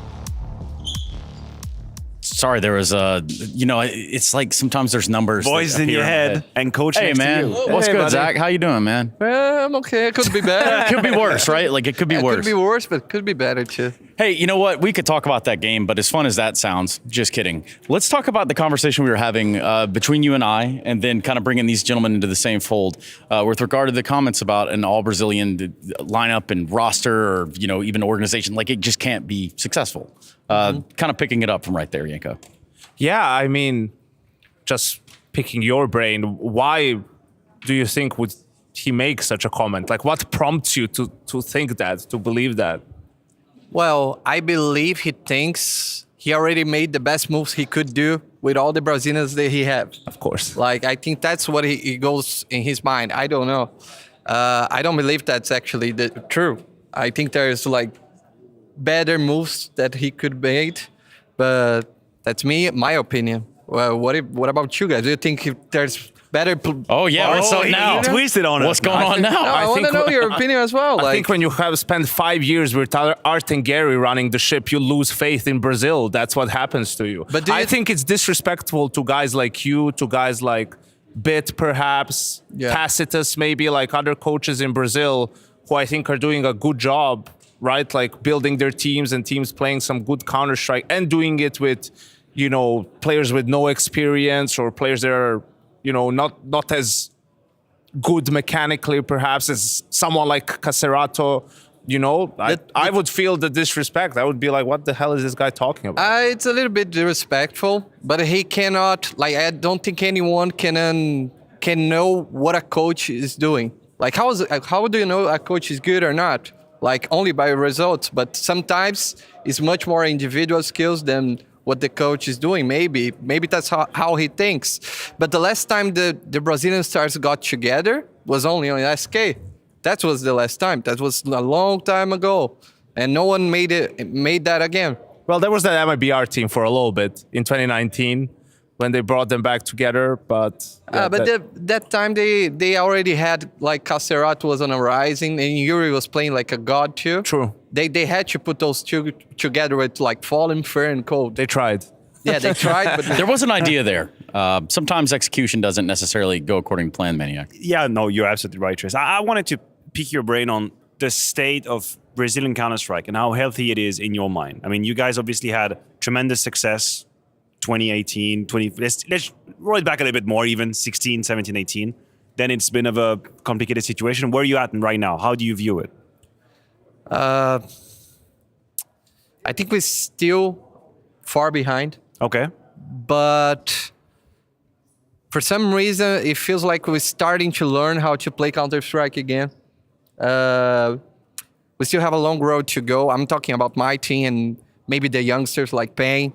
Sorry, there was it's like sometimes there's numbers. Voice that in your appear head and coach Hey, next man. to you. What's Hey, good, buddy. Zach? How you doing, man? I'm okay. It could be better. It could be worse, right? Like, it could be It worse. could be worse, but it could be better too. Hey, you know what? We could talk about that game, but as fun as that sounds, just kidding. Let's talk about the conversation we were having between you and I, and then kind of bringing these gentlemen into the same fold with regard to the comments about an all-Brazilian lineup and roster or, even organization. Like, it just can't be successful. Kind of picking it up from right there, Yanko. Yeah, I mean, just picking your brain, why do you think would he make such a comment? Like, what prompts you to think that, to believe that? Well, I believe he thinks he already made the best moves he could do with all the Brazilians that he have. Of course. Like, I think that's what he goes in his mind. I don't know. I don't believe that's actually true. I think there's like better moves that he could make, but that's my opinion. Well, what about you guys? Do you think there's better? Oh yeah, what's up now? He twisted on What's us. going on now? I want to know your opinion as well. I think when you have spent 5 years with Art and Gary running the ship, you lose faith in Brazil. That's what happens to you. But I think it's disrespectful to guys like you, to guys like Bit perhaps, Tacitus maybe, like other coaches in Brazil who I think are doing a good job, right? Like building their teams and teams playing some good Counter-Strike and doing it with, players with no experience or players that are, not as good mechanically perhaps as someone like Cacerato. I would feel the disrespect. I would be like, what the hell is this guy talking about? It's a little bit disrespectful, but he cannot, I don't think anyone can know what a coach is doing. Like, how do you know a coach is good or not? Like, only by results, but sometimes it's much more individual skills than what the coach is doing. Maybe that's how he thinks. But the last time the Brazilian stars got together was only on SK. That was the last time. That was a long time ago. And no one made that again. Well, there was that MIBR team for a little bit in 2019 when they brought them back together, but... that time they already had, like, Cacerato was on a rising and Yuri was playing like a god too. True. They had to put those two together with, like, Fallen, Fair, and Cold. They tried. Yeah, they tried, but... There was an idea there. Sometimes execution doesn't necessarily go according to plan, Maniac. Yeah, no, you're absolutely right, Trace. I wanted to pick your brain on the state of Brazilian Counter-Strike and how healthy it is in your mind. I mean, you guys obviously had tremendous success 2018, let's roll it back a little bit more, even 16, 17, 18. Then it's been of a complicated situation. Where are you at right now? How do you view it? I think we're still far behind. Okay. but for some reason, it feels like we're starting to learn how to play Counter-Strike again. We still have a long road to go. I'm talking about my team and maybe the youngsters like Payne.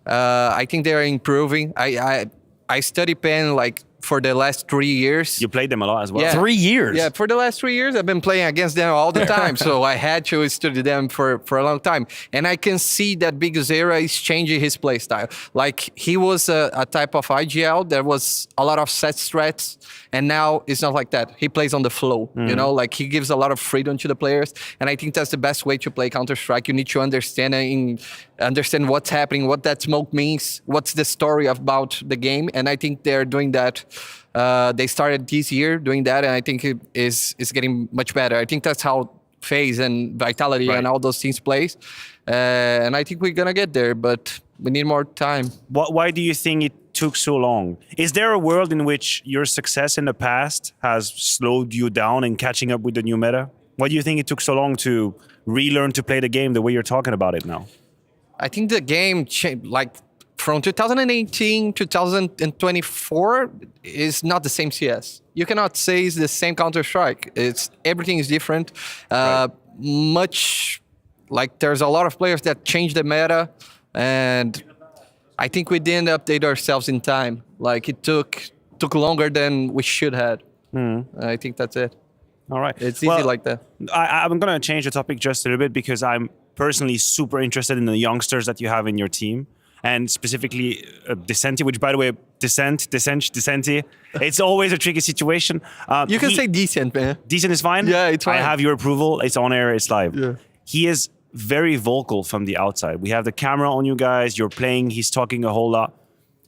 I think they're improving. I study Payne like for the last 3 years. You played them a lot as well. Yeah. 3 years? Yeah, for the last 3 years, I've been playing against them all the time. So I had to study them for a long time. And I can see that Big Zera is changing his play style. Like, he was a type of IGL. There was a lot of set strats. And now it's not like that. He plays on the flow, you know? Like, he gives a lot of freedom to the players. And I think that's the best way to play Counter-Strike. You need to understand what's happening, what that smoke means, what's the story about the game. And I think they're doing that. They started this year doing that, and I think it is getting much better. I think that's how FaZe and Vitality and all those teams plays. And I think we're going to get there, but we need more time. Why do you think it took so long? Is there a world in which your success in the past has slowed you down in catching up with the new meta? Why do you think it took so long to relearn to play the game the way you're talking about it now? I think the game changed, like, from 2018 to 2024 is not the same CS. You cannot say it's the same Counter-Strike. Everything is different. Much like there's a lot of players that change the meta, and I think we didn't update ourselves in time. Like, it took longer than we should have. I think that's it. All right. It's easy like that. I'm going to change the topic just a little bit because I'm personally super interested in the youngsters that you have in your team. And specifically Decenti, which, by the way, Decenti. It's always a tricky situation. You can say decent, man. Decent is fine? Yeah, it's fine. I have your approval. It's on air. It's live. Yeah. He is very vocal from the outside. We have the camera on you guys. You're playing. He's talking a whole lot.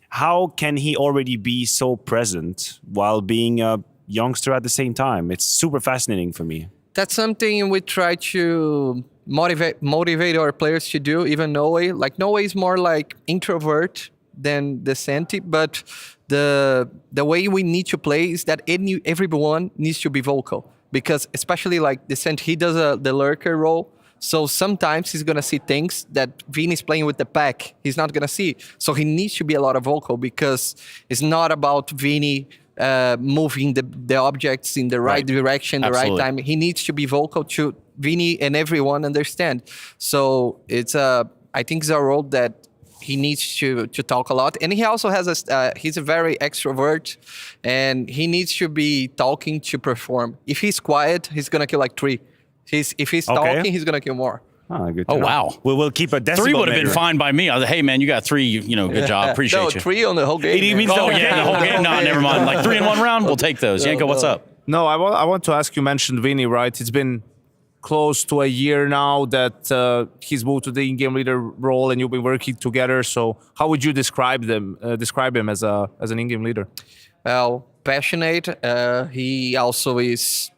How can he already be so present while being a youngster at the same time? It's super fascinating for me. That's something we try to motivate our players to do, even Noe. Like, Noe is more like introvert than Decenti, but the way we need to play is that everyone needs to be vocal, because especially like Decenti, he does the lurker role. So sometimes he's going to see things that Vini's playing with the pack, he's not going to see. So he needs to be a lot of vocal, because it's not about Vini moving the objects in the right direction, the right time. He needs to be vocal to Vini and everyone understand. So I think it's a role that he needs to talk a lot. And he also has he's a very extrovert, and he needs to be talking to perform. If he's quiet, he's gonna kill like 3. If he's talking, he's gonna kill more. Good oh, wow. We'll keep a decibel 3 would have been meter. fine by me. I was like, hey, man, you got 3, good job. Appreciate you. 3 on the whole game. He means the whole game. No, never mind. Like 3 in 1 round, we'll take those. Yanko, what's up? No, I want to ask, you mentioned Vini, right? It's been close to a year now that he's moved to the in-game leader role and you've been working together. So how would you describe him as an in-game leader? Well, passionate. He also is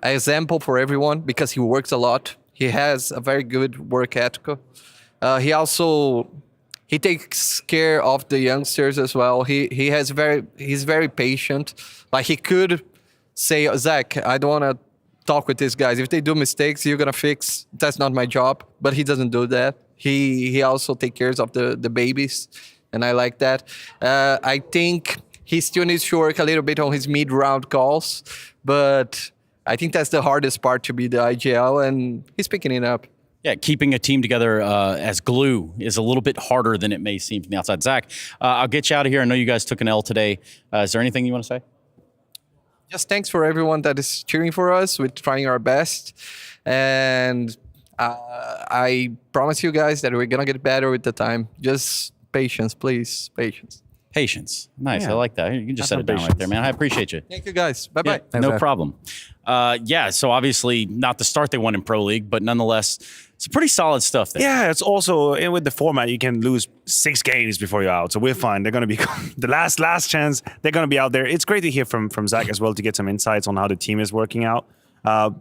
an example for everyone because he works a lot. He has a very good work ethic. He takes care of the youngsters as well. He's very patient. Like, he could say, Zach, I don't want to talk with these guys. If they do mistakes, you're gonna fix. That's not my job. But he doesn't do that. He also takes care of the babies, and I like that. I think he still needs to work a little bit on his mid-round calls, but I think that's the hardest part, to be the IGL, and he's picking it up. Yeah, keeping a team together as glue is a little bit harder than it may seem from the outside. Zach, I'll get you out of here. I know you guys took an L today. Is there anything you want to say? Just thanks for everyone that is cheering for us. We're trying our best. And I promise you guys that we're going to get better with the time. Just patience, please. Patience. Patience. Nice. Yeah. I like that. You can just set it down right there, man. I appreciate you. Thank you, guys. Bye-bye. Yeah, no problem. So obviously not the start they won in Pro League, but nonetheless, it's pretty solid stuff there. Yeah, it's also, with the format, you can lose 6 games before you're out. So we're fine. They're going to be the last chance. They're going to be out there. It's great to hear from Zach as well, to get some insights on how the team is working out.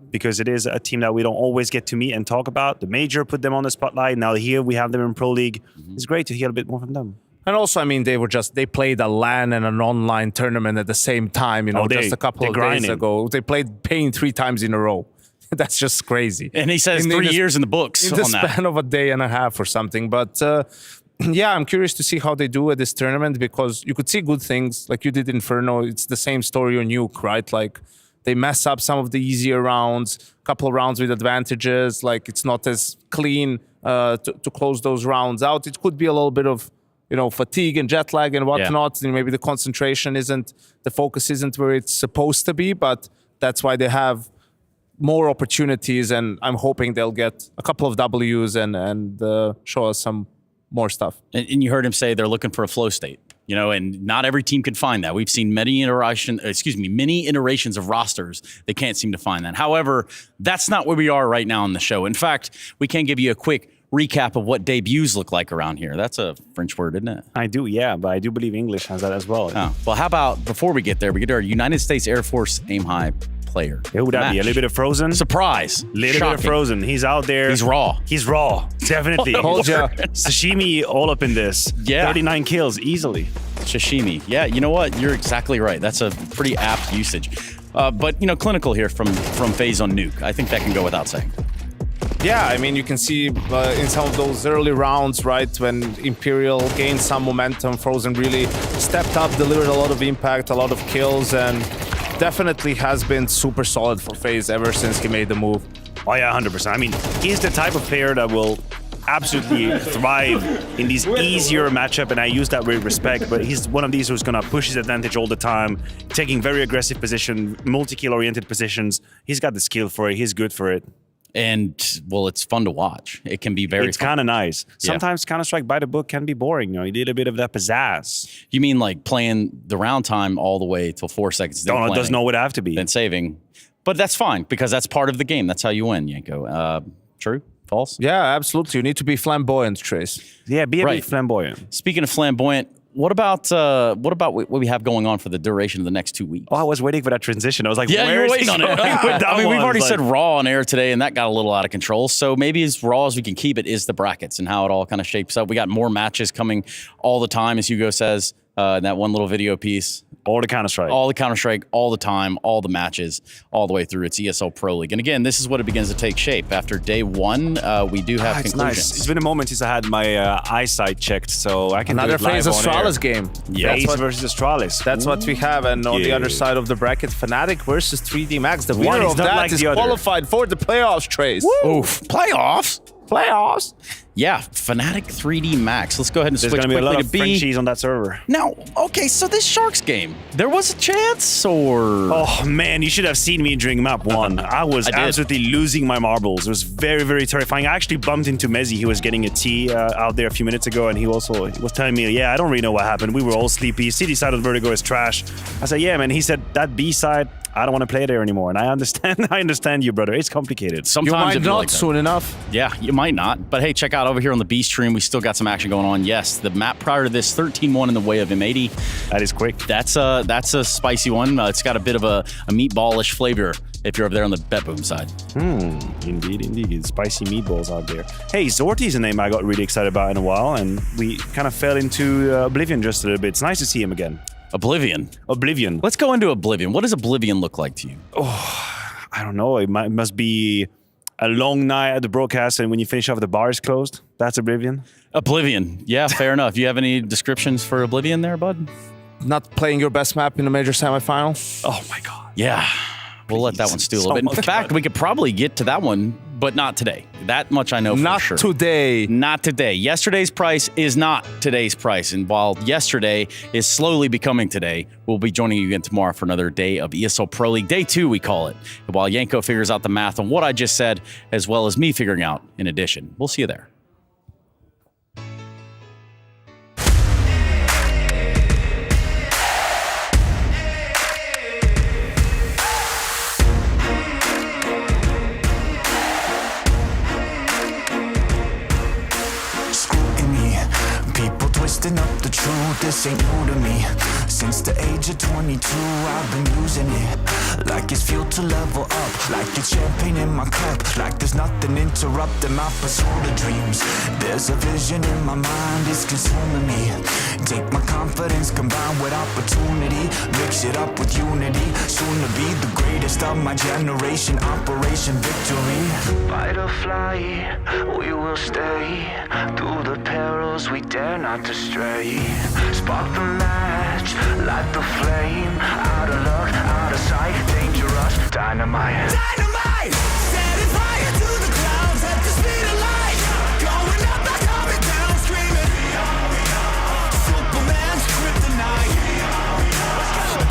Because it is a team that we don't always get to meet and talk about. The major put them on the spotlight. Now here we have them in Pro League. It's great to hear a bit more from them. And also, I mean, they played a LAN and an online tournament at the same time, just a couple of days ago. They played Payne 3 times in a row. That's just crazy. And he says 3 years in the books in the on that. span of a day and a half or something. But yeah, I'm curious to see how they do at this tournament because you could see good things like you did Inferno. It's the same story on Nuke, right? Like they mess up some of the easier rounds, couple of rounds with advantages. Like it's not as clean to close those rounds out. It could be a little bit of fatigue and jet lag and whatnot. And maybe the concentration the focus isn't where it's supposed to be, but that's why they have more opportunities. And I'm hoping they'll get a couple of W's and show us some more stuff. And you heard him say they're looking for a flow state, and not every team can find that. We've seen many iterations of rosters that can't seem to find that. However, that's not where we are right now on the show. In fact, we can give you a quick recap of what debuts look like around here. That's a French word, isn't it? I do, yeah, but I do believe English has that as well. Oh, well, how about before we get there, we get our United States Air Force aim high player. Who would that be? A little bit of Frozen? Surprise. Little bit of Frozen. He's out there. He's raw. He's raw. Definitely. Sashimi all up in this. Yeah. 39 kills easily. Sashimi. Yeah, you know what? You're exactly right. That's a pretty apt usage. But, clinical here from FaZe on Nuke. I think that can go without saying. Yeah, I mean, you can see in some of those early rounds, right, when Imperial gained some momentum, Frozen really stepped up, delivered a lot of impact, a lot of kills, and definitely has been super solid for FaZe ever since he made the move. Oh yeah, 100%. I mean, he's the type of player that will absolutely thrive in these easier matchup, and I use that with respect, but he's one of these who's gonna push his advantage all the time, taking very aggressive position, multi-kill oriented positions. He's got the skill for it. He's good for it. And, well, it's fun to watch. It can be very It's kind of nice. Sometimes Counter-Strike by the book can be boring. You need a bit of that pizzazz. You mean like playing the round time all the way till 4 seconds? It doesn't always have to be. Then saving. But that's fine because that's part of the game. That's how you win, Yanko. True? False? Yeah, absolutely. You need to be flamboyant, Trace. Yeah, be a bit flamboyant. Speaking of flamboyant, what about what we have going on for the duration of the next 2 weeks? Oh, I was waiting for that transition. I was like, yeah, you were waiting on it. I mean, we've already said like, Raw on air today, and that got a little out of control. So maybe as raw as we can keep it is the brackets and how it all kind of shapes up. We got more matches coming all the time, as Hugo says, in that one little video piece. All the Counter-Strike. All the Counter-Strike, all the time, all the matches, all the way through. It's ESL Pro League. And again, this is what it begins to take shape. After day one, we do have conclusions. Nice. It's been a moment since I had my eyesight checked, so I can Another do it live FaZe on air. Astralis game. Yeah. FaZe versus Astralis. That's what we have. And on the other side of the bracket, Fnatic versus 3D Max. The winner of that is qualified for the playoffs, Trace. Oof. Playoffs? Playoffs? Yeah, Fnatic 3D Max. Let's go ahead and There's switch going to be a lot quickly of to B. Frenchies on that server. Now, okay, so this Sharks game, there was a chance, or? Oh man, you should have seen me during map 1. I was absolutely losing my marbles. It was very, very terrifying. I actually bumped into Mezzi. He was getting a tea out there a few minutes ago, and he was telling me, yeah, I don't really know what happened. We were all sleepy. CD side of Vertigo is trash. I said, yeah, man. He said, that B side, I don't want to play there anymore. And I understand you, brother. It's complicated. Sometimes you might not soon enough. Yeah, you might not. But hey, check out over here on the B stream. We still got some action going on. Yes, the map prior to this, 13-1 in the way of M80. That is quick. That's a spicy one. It's got a bit of a meatballish flavor if you're over there on the Bet Boom side. Indeed. Spicy meatballs out there. Hey, Zorti is a name I got really excited about in a while, and we kind of fell into Oblivion just a little bit. It's nice to see him again. Oblivion. Let's go into Oblivion. What does Oblivion look like to you? Oh, I don't know. It must be a long night at the broadcast, and when you finish off, the bar is closed. That's Oblivion. Yeah, fair enough. You have any descriptions for Oblivion there, bud? Not playing your best map in a major semifinal. Oh my god. Yeah. We'll let that one stew a little bit. In fact, we could probably get to that one, but not today. That much I know for sure. Not today. Not today. Yesterday's price is not today's price. And while yesterday is slowly becoming today, we'll be joining you again tomorrow for another day of ESL Pro League. Day 2, we call it. And while Yanko figures out the math on what I just said, as well as me figuring out in addition. We'll see you there. Twisting up the truth, this ain't new to me. Since the age of 22, I've been using it like it's fuel to level up, like it's champagne in my cup, like there's nothing interrupting my pursuit of dreams. There's a vision in my mind, it's consuming me. Take my confidence combined with opportunity, mix it up with unity, soon to be the greatest of my generation. Operation Victory. Fight or fly, we will stay. Through the perils we dare not to stray. Spark the match, light the flame. Out of luck, out of sight, dangerous, dynamite. Dynamite! Setting fire to the clouds at the speed of light. Going up, not coming down, screaming. Superman's kryptonite.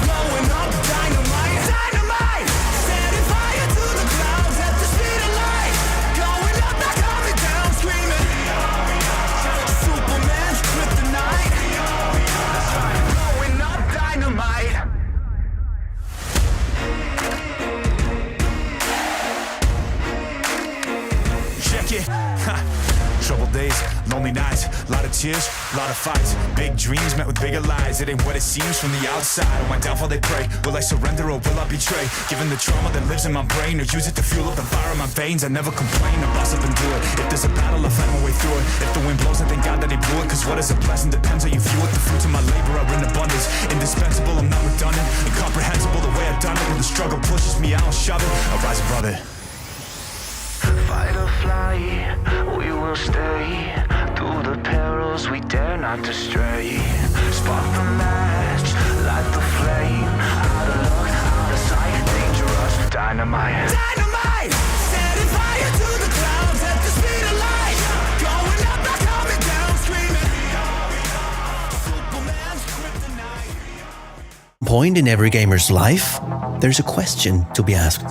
Blowing up dynamite. Dynamite! Setting fire to the clouds at the speed of light. Going up, not coming down, screaming. Superman's kryptonite. Blowing up dynamite. Check it. Troubled days, lonely nights, lot of tears, lot of fights. Big dreams met with bigger lies. It ain't what it seems from the outside. On my downfall they pray. Will I surrender or will I betray? Given the trauma that lives in my brain, or use it to fuel up the fire in my veins. I never complain, I boss up and do it. If there's a battle, I fight my way through it. If the wind blows, I thank God that he blew it. Cause what is a blessing depends how you view it. The fruits of my labor are in abundance. Indispensable, I'm not redundant. Incomprehensible the way I've done it. When the struggle pushes me, I'll shove it. I'll rise above it. Fight or fly, we will stay. Through the perils we dare not to stray. Spark the match, light the flame. Out of luck, out of sight, dangerous, dynamite. Dynamite! Setting fire to the clouds at the speed of light. Going up, not coming down, screaming. Superman's kryptonite. Point in every gamer's life, there's a question to be asked.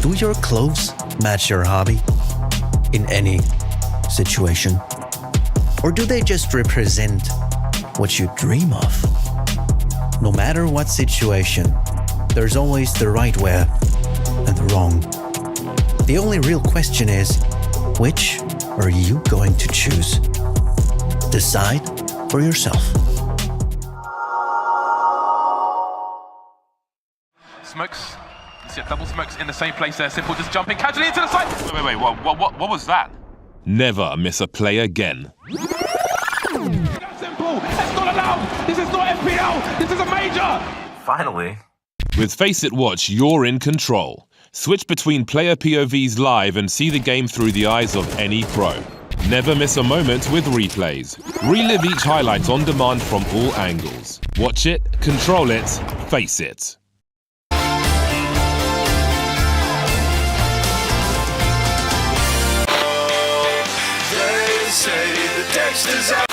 Do your clothes match your hobby in any situation? Or do they just represent what you dream of? No matter what situation, there's always the right way and the wrong. The only real question is, which are you going to choose? Decide for yourself. Smokes. You see double smokes in the same place there. Simple just jumping casually into the side. Wait. What was that? Never miss a play again. Simple. That's not allowed. This is not FPL. This is a major. Finally. With FaceIt Watch, you're in control. Switch between player POVs live and see the game through the eyes of any pro. Never miss a moment with replays. Relive each highlight on demand from all angles. Watch it, control it, face it. Say the Dexter's out.